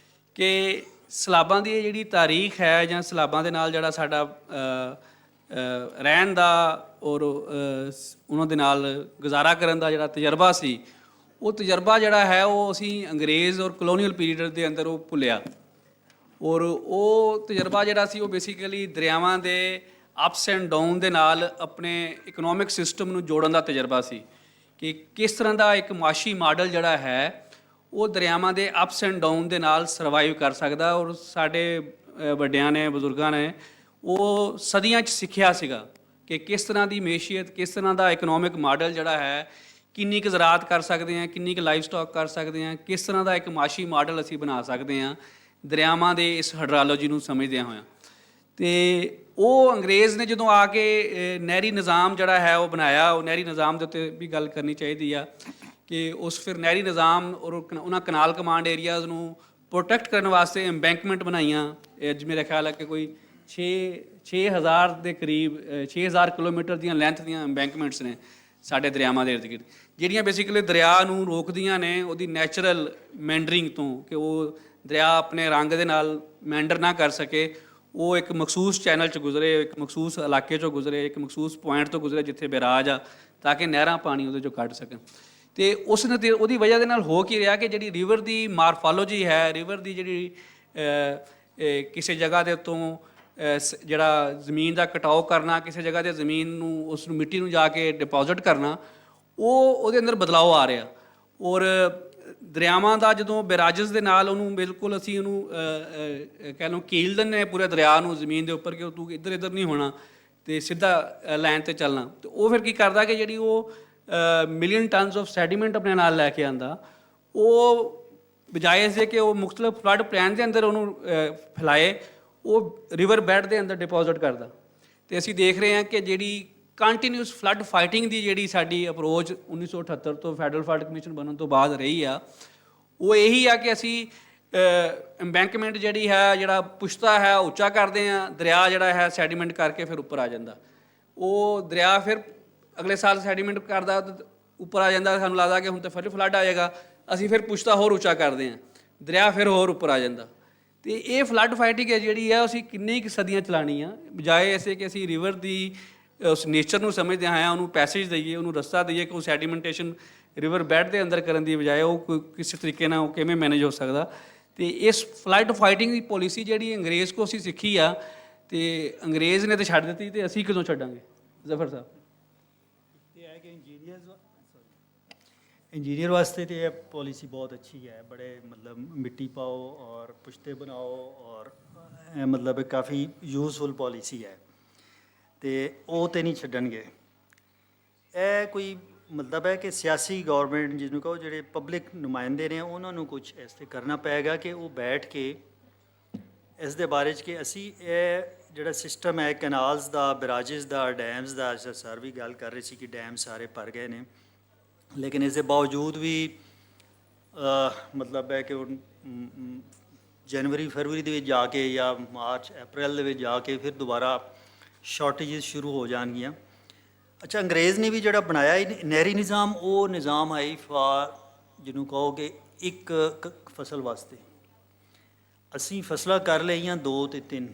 ਕਿ ਸੈਲਾਬਾਂ ਦੀ ਜਿਹੜੀ ਤਾਰੀਖ ਹੈ ਜਾਂ ਸੈਲਾਬਾਂ ਦੇ ਨਾਲ ਜਿਹੜਾ ਸਾਡਾ ਰਹਿਣ ਦਾ ਔਰ ਉਹਨਾਂ ਦੇ ਨਾਲ ਗੁਜ਼ਾਰਾ ਕਰਨ ਦਾ ਜਿਹੜਾ ਤਜਰਬਾ ਸੀ, ਉਹ ਤਜਰਬਾ ਜਿਹੜਾ ਹੈ ਉਹ ਅਸੀਂ ਅੰਗਰੇਜ਼ ਔਰ ਕਲੋਨੀਅਲ ਪੀਰੀਅਡ ਦੇ ਅੰਦਰ ਉਹ ਭੁੱਲਿਆ। ਔਰ ਉਹ ਤਜਰਬਾ ਜਿਹੜਾ ਸੀ ਉਹ ਬੇਸਿਕਲੀ ਦਰਿਆਵਾਂ ਦੇ ਅਪਸ ਐਂਡ ਡਾਊਨ ਦੇ ਨਾਲ ਆਪਣੇ ਇਕਨੋਮਿਕ ਸਿਸਟਮ ਨੂੰ ਜੋੜਨ ਦਾ ਤਜਰਬਾ ਸੀ ਕਿ ਕਿਸ ਤਰ੍ਹਾਂ ਦਾ ਇੱਕ ਮਾਸ਼ੀ ਮਾਡਲ ਜਿਹੜਾ ਹੈ ਉਹ ਦਰਿਆਵਾਂ ਦੇ ਅਪਸ ਐਂਡ ਡਾਊਨ ਦੇ ਨਾਲ ਸਰਵਾਈਵ ਕਰ ਸਕਦਾ। ਔਰ ਸਾਡੇ ਵੱਡਿਆਂ ਨੇ, ਬਜ਼ੁਰਗਾਂ ਨੇ ਉਹ ਸਦੀਆਂ 'ਚ ਸਿੱਖਿਆ ਸੀਗਾ ਕਿ ਕਿਸ ਤਰ੍ਹਾਂ ਦੀ ਮੈਸ਼ੀਅਤ, ਕਿਸ ਤਰ੍ਹਾਂ ਦਾ ਇਕਨੋਮਿਕ ਮਾਡਲ ਜਿਹੜਾ ਹੈ, ਕਿੰਨੀ ਕੁ ਜ਼ਰਾਅਤ ਕਰ ਸਕਦੇ ਹਾਂ, ਕਿੰਨੀ ਕੁ ਲਾਈਵ ਸਟਾਕ ਕਰ ਸਕਦੇ ਹਾਂ, ਕਿਸ ਤਰ੍ਹਾਂ ਦਾ ਇੱਕ ਮਾਸ਼ੀ ਮਾਡਲ ਅਸੀਂ ਬਣਾ ਸਕਦੇ ਹਾਂ ਦਰਿਆਵਾਂ ਦੇ ਇਸ ਹਾਈਡਰਾਲੋਜੀ ਨੂੰ ਸਮਝਦਿਆਂ ਹੋਇਆਂ। ਤੇ ਉਹ ਅੰਗਰੇਜ਼ ਨੇ ਜਦੋਂ ਆ ਕੇ ਨਹਿਰੀ ਨਿਜ਼ਾਮ ਜਿਹੜਾ ਹੈ ਉਹ ਬਣਾਇਆ, ਉਹ ਨਹਿਰੀ ਨਿਜ਼ਾਮ ਦੇ ਉੱਤੇ ਵੀ ਗੱਲ ਕਰਨੀ ਚਾਹੀਦੀ ਆ ਕਿ ਉਸ ਫਿਰ ਨਹਿਰੀ ਨਿਜ਼ਾਮ ਔਰ ਉਹਨਾਂ ਕਨਾਲ ਕਮਾਂਡ ਏਰੀਆਜ਼ ਨੂੰ ਪ੍ਰੋਟੈਕਟ ਕਰਨ ਵਾਸਤੇ ਐਮਬੈਂਕਮੈਂਟ ਬਣਾਈਆਂ। ਅੱਜ ਮੇਰਾ ਖਿਆਲ ਹੈ ਕਿ ਕੋਈ 6000 ਦੇ ਕਰੀਬ 6000 ਕਿਲੋਮੀਟਰ ਦੀਆਂ ਲੈਂਥ ਦੀਆਂ ਐਮਬੈਂਕਮੈਂਟਸ ਨੇ ਸਾਡੇ ਦਰਿਆਵਾਂ ਦੇ ਇਰਦ ਗਿਰਦ, ਜਿਹੜੀਆਂ ਬੇਸਿਕਲੀ ਦਰਿਆ ਨੂੰ ਰੋਕਦੀਆਂ ਨੇ ਉਹਦੀ ਨੈਚੁਰਲ ਮੈਂਡਰਿੰਗ ਤੋਂ, ਕਿ ਉਹ ਦਰਿਆ ਆਪਣੇ ਰੰਗ ਦੇ ਨਾਲ ਮੈਂਡਰ ਨਾ ਕਰ ਸਕੇ। ਉਹ ਇੱਕ ਮਖਸੂਸ ਚੈਨਲ 'ਚ ਗੁਜ਼ਰੇ, ਇੱਕ ਮਖਸੂਸ ਇਲਾਕੇ 'ਚੋਂ ਗੁਜ਼ਰੇ, ਇੱਕ ਮਖਸੂਸ ਪੁਆਇੰਟ ਤੋਂ ਗੁਜ਼ਰੇ ਜਿੱਥੇ ਬੈਰਾਜ ਆ, ਤਾਂ ਕਿ ਨਹਿਰਾਂ ਪਾਣੀ ਉਹਦੇ 'ਚੋਂ ਕੱਢ ਸਕਣ। ਤੇ ਉਸ ਨੇ ਉਹਦੀ ਵਜ੍ਹਾ ਦੇ ਨਾਲ ਹੋ ਕੀ ਰਿਹਾ ਕਿ ਜਿਹੜੀ ਰਿਵਰ ਦੀ ਮਾਰਫੋਲੋਜੀ ਹੈ, ਰਿਵਰ ਦੀ ਜਿਹੜੀ ਕਿਸੇ ਜਗ੍ਹਾ ਦੇ ਉੱਤੋਂ ਜਿਹੜਾ ਜ਼ਮੀਨ ਦਾ ਕਟਾਓ ਕਰਨਾ, ਕਿਸੇ ਜਗ੍ਹਾ 'ਤੇ ਜ਼ਮੀਨ ਨੂੰ ਉਸ ਨੂੰ ਮਿੱਟੀ ਨੂੰ ਜਾ ਕੇ ਡਿਪੋਜ਼ਿਟ ਕਰਨਾ, ਉਹ ਉਹਦੇ ਅੰਦਰ ਬਦਲਾਅ ਆ ਰਿਹਾ। ਔਰ ਦਰਿਆਵਾਂ ਦਾ ਜਦੋਂ ਬੈਰਾਜਸ ਦੇ ਨਾਲ ਉਹਨੂੰ ਬਿਲਕੁਲ ਅਸੀਂ ਉਹਨੂੰ ਕਹਿ ਲਓ ਕੀਲ ਦਿੰਦੇ ਪੂਰੇ ਦਰਿਆ ਨੂੰ ਜ਼ਮੀਨ ਦੇ ਉੱਪਰ ਕਿ ਤੂੰ ਇੱਧਰ ਇੱਧਰ ਨਹੀਂ ਹੋਣਾ ਤੇ ਸਿੱਧਾ ਲਾਈਨ 'ਤੇ ਚੱਲਣਾ। ਤੇ ਉਹ ਫਿਰ ਕੀ ਕਰਦਾ ਕਿ ਜਿਹੜੀ ਉਹ ਮਿਲੀਅਨ ਟਨਸ ਆਫ ਸੈਡੀਮੈਂਟ ਆਪਣੇ ਨਾਲ ਲੈ ਕੇ ਆਉਂਦਾ, ਉਹ ਬਜਾਏ ਇਸਦੇ ਕਿ ਉਹ ਮੁਖਤਲਿਫ ਫਲੱਡ ਪਲਾਨ ਦੇ ਅੰਦਰ ਉਹਨੂੰ ਫੈਲਾਏ, ਉਹ ਰਿਵਰ ਬੈਡ ਦੇ ਅੰਦਰ ਡਿਪੋਜ਼ਿਟ ਕਰਦਾ। ਤੇ ਅਸੀਂ ਦੇਖ ਰਹੇ ਹਾਂ ਕਿ ਜਿਹੜੀ ਕੰਟੀਨਿਊਸ ਫਲੱਡ ਫਾਈਟਿੰਗ ਦੀ ਜਿਹੜੀ ਸਾਡੀ ਅਪਰੋਚ 1978 ਤੋਂ ਫੈਡਰਲ ਫਲੱਡ ਕਮਿਸ਼ਨ ਬਣਨ ਤੋਂ ਬਾਅਦ ਰਹੀ ਆ, ਉਹ ਇਹੀ ਆ ਕਿ ਅਸੀਂ ਐਮਬੈਂਕਮੈਂਟ ਜਿਹੜੀ ਹੈ, ਜਿਹੜਾ ਪੁਸ਼ਤਾ ਹੈ ਉੱਚਾ ਕਰਦੇ ਹਾਂ, ਦਰਿਆ ਜਿਹੜਾ ਹੈ ਸੈਡੀਮੈਂਟ ਕਰਕੇ ਫਿਰ ਉੱਪਰ ਆ ਜਾਂਦਾ। ਉਹ ਦਰਿਆ ਫਿਰ ਅਗਲੇ ਸਾਲ ਸੈਡੀਮੈਂਟ ਕਰਦਾ ਉੱਪਰ ਆ ਜਾਂਦਾ, ਸਾਨੂੰ ਲੱਗਦਾ ਕਿ ਹੁਣ ਤਾਂ ਫਿਰ ਫਲੱਡ ਆ ਜਾਏਗਾ, ਅਸੀਂ ਫਿਰ ਪੁਸ਼ਤਾ ਹੋਰ ਉੱਚਾ ਕਰਦੇ ਹਾਂ, ਦਰਿਆ ਫਿਰ ਹੋਰ ਉੱਪਰ ਆ ਜਾਂਦਾ। ਤੇ ਇਹ ਫਲੱਡ ਫਾਈਟਿੰਗ ਹੈ ਜਿਹੜੀ ਹੈ ਅਸੀਂ ਕਿੰਨੀ ਕੁ ਸਦੀਆਂ ਚਲਾਉਣੀ ਆ, ਬਜਾਏ ਐਸੇ ਕਿ ਅਸੀਂ ਰਿਵਰ ਦੀ ਉਸ ਨੇਚਰ ਨੂੰ ਸਮਝਦੇ ਹਾਂ ਉਹਨੂੰ ਪੈਸੇਜ ਦਈਏ, ਉਹਨੂੰ ਰਸਤਾ ਦਈਏ ਕਿ ਉਹ ਸੈਡੀਮੈਂਟੇਸ਼ਨ ਰਿਵਰ ਬੈੱਡ ਦੇ ਅੰਦਰ ਕਰਨ ਦੀ ਬਜਾਏ ਉਹ ਕੋਈ ਕਿਸੇ ਤਰੀਕੇ ਨਾਲ ਉਹ ਕਿਵੇਂ ਮੈਨੇਜ ਹੋ ਸਕਦਾ। ਅਤੇ ਇਸ ਫਲੱਡ ਫਾਈਟਿੰਗ ਦੀ ਪੋਲਿਸੀ ਜਿਹੜੀ ਅੰਗਰੇਜ਼ ਕੋਲ ਅਸੀਂ ਸਿੱਖੀ ਆ, ਅਤੇ ਅੰਗਰੇਜ਼ ਨੇ ਤਾਂ ਛੱਡ ਦਿੱਤੀ ਅਤੇ ਅਸੀਂ ਕਦੋਂ ਛੱਡਾਂਗੇ? ਜ਼ਫਰ ਸਾਹਿਬ। ਇਹ ਹੈ ਕਿ इंजीनियर वास्ते तो ये पॉलिसी बहुत अच्छी है, बड़े मतलब मिट्टी पाओ और पुश्ते बनाओ और मतलब काफ़ी यूजफुल पॉलिसी है, तो वो तो नहीं छड्डणगे। ਇਹ ਕੋਈ ਮਤਲਬ ਹੈ ਕਿ ਸਿਆਸੀ ਗੌਰਮੈਂਟ ਜਿਹਨੂੰ ਕਹੋ, ਜਿਹੜੇ ਪਬਲਿਕ ਨੁਮਾਇੰਦੇ ਨੇ, ਉਹਨਾਂ ਨੂੰ ਕੁਝ ਇਸ 'ਤੇ ਕਰਨਾ ਪਏਗਾ ਕਿ ਉਹ ਬੈਠ ਕੇ ਇਸ ਦੇ ਬਾਰੇ 'ਚ ਕਿ ਅਸੀਂ ਇਹ ਜਿਹੜਾ ਸਿਸਟਮ ਹੈ ਕੈਨਾਲਸ ਦਾ, ਬਰਾਜਿਸ ਦਾ, ਡੈਮਸ ਦਾ, ਸਰ ਵੀ ਗੱਲ ਕਰ ਰਹੇ ਸੀ ਕਿ ਡੈਮ ਸਾਰੇ ਭਰ ਗਏ ਨੇ, ਲੇਕਿਨ ਇਸ ਦੇ ਬਾਵਜੂਦ ਵੀ ਮਤਲਬ ਹੈ ਕਿ ਹੁਣ ਜਨਵਰੀ ਫਰਵਰੀ ਦੇ ਵਿੱਚ ਜਾ ਕੇ ਜਾਂ ਮਾਰਚ ਅਪ੍ਰੈਲ ਦੇ ਵਿੱਚ ਜਾ ਕੇ ਫਿਰ ਦੁਬਾਰਾ ਸ਼ਾਰਟੇਜਿਸ ਸ਼ੁਰੂ ਹੋ ਜਾਣਗੀਆਂ। ਅੱਛਾ, ਅੰਗਰੇਜ਼ ਨੇ ਵੀ ਜਿਹੜਾ ਬਣਾਇਆ ਨਹਿਰੀ ਨਿਜ਼ਾਮ, ਉਹ ਨਿਜ਼ਾਮ ਹੈ ਫਾਰ ਜਿਹਨੂੰ ਕਹੋਗੇ ਇੱਕ ਫਸਲ ਵਾਸਤੇ। ਅਸੀਂ ਫਸਲਾਂ ਕਰ ਲਈਆਂ 2 ਤੇ 3,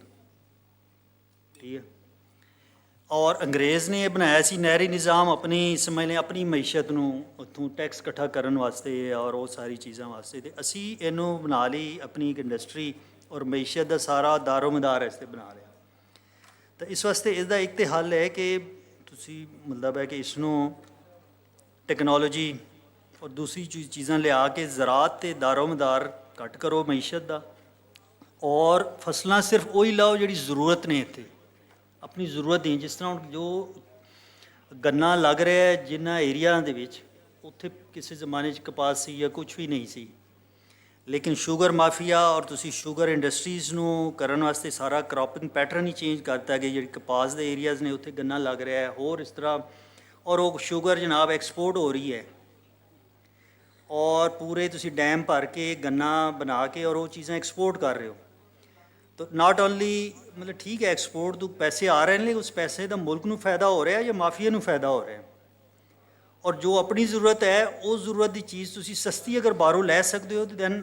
ਠੀਕ ਹੈ, ਔਰ ਅੰਗਰੇਜ਼ ਨੇ ਇਹ ਬਣਾਇਆ ਸੀ ਨਹਿਰੀ ਨਿਜ਼ਾਮ ਆਪਣੀ ਸਮਝ ਲਏ ਆਪਣੀ ਮਈਸ਼ਤ ਨੂੰ ਉੱਥੋਂ ਟੈਕਸ ਇਕੱਠਾ ਕਰਨ ਵਾਸਤੇ ਔਰ ਉਹ ਸਾਰੀ ਚੀਜ਼ਾਂ ਵਾਸਤੇ, ਅਤੇ ਅਸੀਂ ਇਹਨੂੰ ਬਣਾ ਲਈ ਆਪਣੀ ਇੱਕ ਇੰਡਸਟਰੀ ਔਰ ਮਈਸ਼ਤ ਦਾ ਸਾਰਾ ਦਾਰੋਮਦਾਰ ਇਸ 'ਤੇ ਬਣਾ ਲਿਆ। ਤਾਂ ਇਸ ਵਾਸਤੇ ਇਸਦਾ ਇੱਕ ਤਾਂ ਹੱਲ ਹੈ ਕਿ ਤੁਸੀਂ ਮਤਲਬ ਹੈ ਕਿ ਇਸ ਨੂੰ ਟੈਕਨੋਲੋਜੀ ਔਰ ਦੂਸਰੀ ਚੀਜ਼ਾਂ ਲਿਆ ਕੇ ਜ਼ਰਾਤ ਅਤੇ ਦਾਰੋਮਦਾਰ ਘੱਟ ਕਰੋ ਮਈਸ਼ਤ ਦਾ, ਔਰ ਫਸਲਾਂ ਸਿਰਫ ਉਹੀ ਲਾਓ ਜਿਹੜੀ ਜ਼ਰੂਰਤ ਨੇ ਇੱਥੇ, ਆਪਣੀ ਜ਼ਰੂਰਤ ਨਹੀਂ। ਜਿਸ ਤਰ੍ਹਾਂ ਹੁਣ ਜੋ ਗੰਨਾ ਲੱਗ ਰਿਹਾ ਹੈ ਜਿਨ੍ਹਾਂ ਏਰੀਆ ਦੇ ਵਿੱਚ, ਉੱਥੇ ਕਿਸੇ ਜ਼ਮਾਨੇ 'ਚ ਕਪਾਸ ਸੀ ਜਾਂ ਕੁਛ ਵੀ ਨਹੀਂ ਸੀ, ਲੇਕਿਨ ਸ਼ੂਗਰ ਮਾਫੀਆ ਔਰ ਤੁਸੀਂ ਸ਼ੂਗਰ ਇੰਡਸਟਰੀਜ਼ ਨੂੰ ਕਰਨ ਵਾਸਤੇ ਸਾਰਾ ਕ੍ਰੋਪਿੰਗ ਪੈਟਰਨ ਹੀ ਚੇਂਜ ਕਰਤਾ ਕਿ ਜਿਹੜੀ ਕਪਾਸ ਦੇ ਏਰੀਆਜ਼ ਨੇ ਉੱਥੇ ਗੰਨਾ ਲੱਗ ਰਿਹਾ ਹੈ, ਹੋਰ ਇਸ ਤਰ੍ਹਾਂ, ਔਰ ਉਹ ਸ਼ੂਗਰ ਜਨਾਬ ਐਕਸਪੋਰਟ ਹੋ ਰਹੀ ਹੈ, ਔਰ ਪੂਰੇ ਤੁਸੀਂ ਡੈਮ ਭਰ ਕੇ ਗੰਨਾ ਬਣਾ ਕੇ ਔਰ ਉਹ ਚੀਜ਼ਾਂ ਐਕਸਪੋਰਟ ਕਰ ਰਹੇ ਹੋ। ਤਾਂ ਨਾਟ ਓਨਲੀ ਮਤਲਬ ਠੀਕ ਹੈ ਐਕਸਪੋਰਟ ਤੋਂ ਪੈਸੇ ਆ ਰਹੇ ਨੇ, ਉਸ ਪੈਸੇ ਦਾ ਮੁਲਕ ਨੂੰ ਫਾਇਦਾ ਹੋ ਰਿਹਾ ਜਾਂ ਮਾਫੀਆ ਨੂੰ ਫਾਇਦਾ ਹੋ ਰਿਹਾ, ਔਰ ਜੋ ਆਪਣੀ ਜ਼ਰੂਰਤ ਹੈ ਉਸ ਜ਼ਰੂਰਤ ਦੀ ਚੀਜ਼ ਤੁਸੀਂ ਸਸਤੀ ਅਗਰ ਬਾਹਰੋਂ ਲੈ ਸਕਦੇ ਹੋ ਤਾਂ ਦੈਨ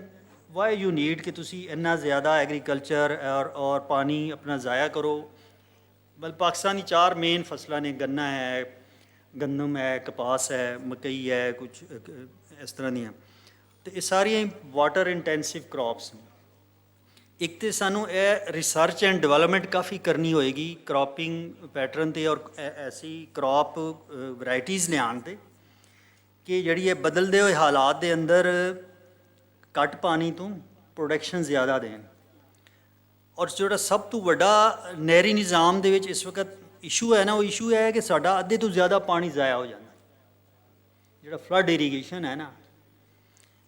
ਵਾਈ ਯੂ ਨੀਡ ਕਿ ਤੁਸੀਂ ਇੰਨਾ ਜ਼ਿਆਦਾ ਐਗਰੀਕਲਚਰ ਔਰ ਪਾਣੀ ਆਪਣਾ ਜ਼ਾਇਆ ਕਰੋ। ਬਲ ਪਾਕਿਸਤਾਨ ਦੀ 4 ਮੇਨ ਫਸਲਾਂ ਨੇ, ਗੰਨਾ ਹੈ, ਗੰਦਮ ਹੈ, ਕਪਾਸ ਹੈ, ਮਕਈ ਹੈ, ਕੁਛ ਇਸ ਤਰ੍ਹਾਂ ਦੀਆਂ, ਅਤੇ ਇਹ ਸਾਰੀਆਂ ਵਾਟਰ ਇੰਟੈਂਸਿਵ ਕ੍ਰੌਪਸ ਨੇ। ਇੱਕ ਤਾਂ ਸਾਨੂੰ ਇਹ ਰਿਸਰਚ ਐਂਡ ਡਿਵੈਲਪਮੈਂਟ ਕਾਫੀ ਕਰਨੀ ਹੋਏਗੀ ਕ੍ਰੋਪਿੰਗ ਪੈਟਰਨ 'ਤੇ ਔਰ ਐਸੀ ਕ੍ਰੌਪ ਵਰਾਇਟੀਜ਼ ਲਿਆਉਣ 'ਤੇ ਕਿ ਜਿਹੜੀ ਇਹ ਬਦਲਦੇ ਹੋਏ ਹਾਲਾਤ ਦੇ ਅੰਦਰ ਘੱਟ ਪਾਣੀ ਤੋਂ ਪ੍ਰੋਡਕਸ਼ਨ ਜ਼ਿਆਦਾ ਦੇਣ। ਔਰ ਜਿਹੜਾ ਸਭ ਤੋਂ ਵੱਡਾ ਨਹਿਰੀ ਨਿਜ਼ਾਮ ਦੇ ਵਿੱਚ ਇਸ ਵਕਤ ਇਸ਼ੂ ਹੈ ਨਾ, ਉਹ ਇਸ਼ੂ ਹੈ ਕਿ ਸਾਡਾ ਅੱਧੇ ਤੋਂ ਜ਼ਿਆਦਾ ਪਾਣੀ ਜ਼ਾਇਆ ਹੋ ਜਾਂਦਾ। ਜਿਹੜਾ ਫਲੱਡ ਇਰੀਗੇਸ਼ਨ ਹੈ ਨਾ,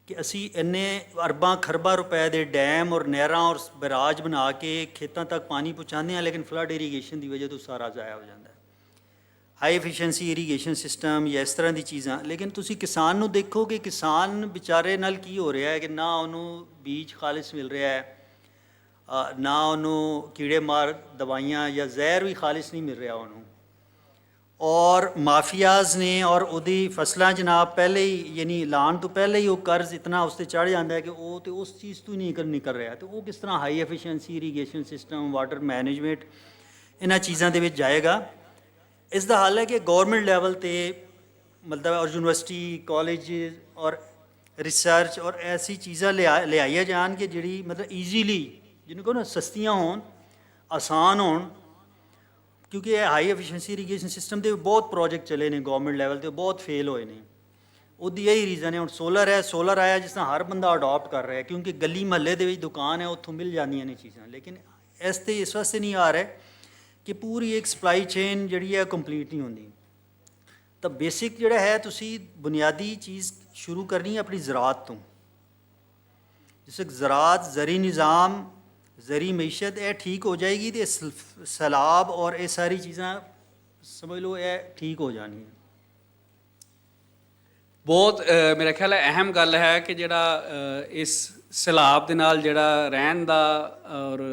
ਕਿ ਅਸੀਂ ਇੰਨੇ ਅਰਬਾਂ ਖਰਬਾਂ ਰੁਪਏ ਦੇ ਡੈਮ ਔਰ ਨਹਿਰਾਂ ਔਰ ਬਰਾਜ ਬਣਾ ਕੇ ਖੇਤਾਂ ਤੱਕ ਪਾਣੀ ਪਹੁੰਚਾਉਂਦੇ ਹਾਂ, ਲੇਕਿਨ ਫਲੱਡ ਇਰੀਗੇਸ਼ਨ ਦੀ ਵਜ੍ਹਾ ਤੋਂ ਸਾਰਾ ਜ਼ਾਇਆ ਹੋ ਜਾਂਦਾ ਹੈ। ਹਾਈ ਐਫੀਸ਼ੀਐਂਸੀ ਇਰੀਗੇਸ਼ਨ ਸਿਸਟਮ ਜਾਂ ਇਸ ਤਰ੍ਹਾਂ ਦੀ ਚੀਜ਼ਾਂ, ਲੇਕਿਨ ਤੁਸੀਂ ਕਿਸਾਨ ਨੂੰ ਦੇਖੋ ਕਿ ਕਿਸਾਨ ਵਿਚਾਰੇ ਨਾਲ ਕੀ ਹੋ ਰਿਹਾ ਹੈ ਕਿ ਨਾ ਉਹਨੂੰ ਬੀਜ ਖਾਲਿਸ ਮਿਲ ਰਿਹਾ ਹੈ, ਨਾ ਉਹਨੂੰ ਕੀੜੇ ਮਾਰ ਦਵਾਈਆਂ ਜਾਂ ਜ਼ਹਿਰ ਵੀ ਖਾਲਿਸ ਨਹੀਂ ਮਿਲ ਰਿਹਾ ਉਹਨੂੰ, ਔਰ ਮਾਫੀਆਜ਼ ਨੇ ਔਰ ਉਹਦੀ ਫਸਲਾਂ ਜਨਾਬ ਪਹਿਲੇ ਹੀ ਯਾਨੀ ਐਲਾਨ ਤੋਂ ਪਹਿਲੇ ਹੀ ਉਹ ਕਰਜ਼ ਇਤਨਾ ਉਸ 'ਤੇ ਚੜ੍ਹ ਜਾਂਦਾ ਹੈ ਕਿ ਉਹ ਤਾਂ ਉਸ ਚੀਜ਼ ਤੋਂ ਹੀ ਨਹੀਂ ਕਰ ਰਿਹਾ, ਅਤੇ ਉਹ ਕਿਸ ਤਰ੍ਹਾਂ high efficiency irrigation system, water management, ਇਹਨਾਂ ਚੀਜ਼ਾਂ ਦੇ ਵਿੱਚ ਜਾਏਗਾ। ਇਸ ਦਾ ਹੱਲ ਹੈ ਕਿ ਗੌਰਮੈਂਟ ਲੈਵਲ 'ਤੇ ਮਤਲਬ ਔਰ ਯੂਨੀਵਰਸਿਟੀ, ਕਾਲਜ ਔਰ ਰਿਸਰਚ ਔਰ ਐਸੀ ਚੀਜ਼ਾਂ ਲਿਆਈਆਂ ਜਾਣ ਕਿ ਜਿਹੜੀ ਮਤਲਬ ਈਜ਼ੀਲੀ ਜਿਹਨੂੰ ਕਹੋ ਨਾ ਸਸਤੀਆਂ ਹੋਣ, ਆਸਾਨ ਹੋਣ, ਕਿਉਂਕਿ ਇਹ ਹਾਈ ਐਫੀਸ਼ੀਐਂਸੀ ਇਰੀਗੇਸ਼ਨ ਸਿਸਟਮ ਦੇ ਬਹੁਤ ਪ੍ਰੋਜੈਕਟ ਚਲੇ ਨੇ ਗੌਰਮੈਂਟ ਲੈਵਲ 'ਤੇ, ਬਹੁਤ ਫੇਲ ਹੋਏ ਨੇ। ਉਹਦੀ ਇਹੀ ਰੀਜ਼ਨ ਹੈ। ਹੁਣ ਸੋਲਰ ਹੈ, ਸੋਲਰ ਆਇਆ ਜਿਸ ਤਰ੍ਹਾਂ ਹਰ ਬੰਦਾ ਅਡੋਪਟ ਕਰ ਰਿਹਾ ਕਿਉਂਕਿ ਗਲੀ ਮਹੱਲੇ ਦੇ ਵਿੱਚ ਦੁਕਾਨ ਹੈ, ਉੱਥੋਂ ਮਿਲ ਜਾਂਦੀਆਂ ਨੇ ਚੀਜ਼ਾਂ, ਲੇਕਿਨ ਇਸ ਵਾਸਤੇ ਨਹੀਂ ਆ ਰਿਹਾ ਕਿ ਪੂਰੀ ਇੱਕ ਸਪਲਾਈ ਚੇਨ ਜਿਹੜੀ ਹੈ ਕੰਪਲੀਟ ਨਹੀਂ ਹੁੰਦੀ। ਤਾਂ ਬੇਸਿਕ ਜਿਹੜਾ ਹੈ ਤੁਸੀਂ ਬੁਨਿਆਦੀ ਚੀਜ਼ ਸ਼ੁਰੂ ਕਰਨੀ ਹੈ ਆਪਣੀ ਜ਼ਰਾਤ ਤੋਂ, ਜਿਸ ਜ਼ਰਾਤ, ਜ਼ਰੀ ਨਿਜ਼ਾਮ, ਜ਼ਰੀ ਮਈਸ਼ਤ ਇਹ ਠੀਕ ਹੋ ਜਾਏਗੀ ਤੇ ਸੈਲਾਬ ਔਰ ਇਹ ਸਾਰੀ ਚੀਜ਼ਾਂ ਸਮਝ ਲਓ ਇਹ ਠੀਕ ਹੋ ਜਾਣਗੀਆਂ। ਬਹੁਤ ਮੇਰਾ ਖਿਆਲ ਹੈ ਅਹਿਮ ਗੱਲ ਹੈ ਕਿ ਜਿਹੜਾ ਇਸ ਸੈਲਾਬ ਦੇ ਨਾਲ ਜਿਹੜਾ ਰਹਿਣ ਦਾ ਔਰ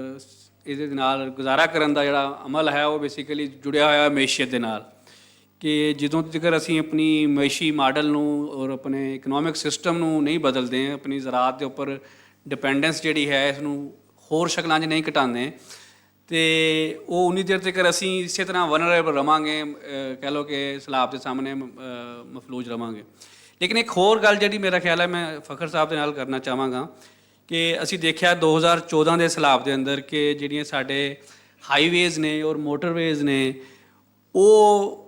ਇਹਦੇ ਨਾਲ ਗੁਜ਼ਾਰਾ ਕਰਨ ਦਾ ਜਿਹੜਾ ਅਮਲ ਹੈ ਉਹ ਬੇਸਿਕਲੀ ਜੁੜਿਆ ਹੋਇਆ ਮਈਸ਼ੀਅਤ ਦੇ ਨਾਲ, ਕਿ ਜਦੋਂ ਤੱਕ ਅਸੀਂ ਆਪਣੀ ਮਈਸ਼ੀ ਮਾਡਲ ਨੂੰ ਔਰ ਆਪਣੇ ਇਕਨੋਮਿਕ ਸਿਸਟਮ ਨੂੰ ਨਹੀਂ ਬਦਲਦੇ, ਆਪਣੀ ਜ਼ਰਾਤ ਦੇ ਉੱਪਰ ਡਿਪੈਂਡੈਂਸ ਜਿਹੜੀ ਹੈ ਇਸ ਨੂੰ ਹੋਰ ਸ਼ਕਲਾਂ 'ਚ ਨਹੀਂ ਘਟਾਉਂਦੇ, ਤੇ ਉਹ ਉਨੀ ਦੇਰ ਤੱਕ ਅਸੀਂ ਇਸੇ ਤਰ੍ਹਾਂ ਵਨਰੇਬਲ ਰਵਾਂਗੇ, ਕਹਿ ਲਓ ਕਿ ਸਲਾਬ ਦੇ ਸਾਹਮਣੇ ਮਫਲੂਜ ਰਵਾਂਗੇ। ਲੇਕਿਨ ਇੱਕ ਹੋਰ ਗੱਲ ਜਿਹੜੀ ਮੇਰਾ ਖਿਆਲ ਹੈ ਮੈਂ ਫਖਰ ਸਾਹਿਬ ਦੇ ਨਾਲ ਕਰਨਾ ਚਾਹਾਂਗਾ ਕਿ ਅਸੀਂ ਦੇਖਿਆ 2014 ਦੇ ਸਲਾਬ ਦੇ ਅੰਦਰ ਕਿ ਜਿਹੜੀਆਂ ਸਾਡੇ ਹਾਈਵੇਜ਼ ਨੇ ਔਰ ਮੋਟਰਵੇਜ਼ ਨੇ ਉਹ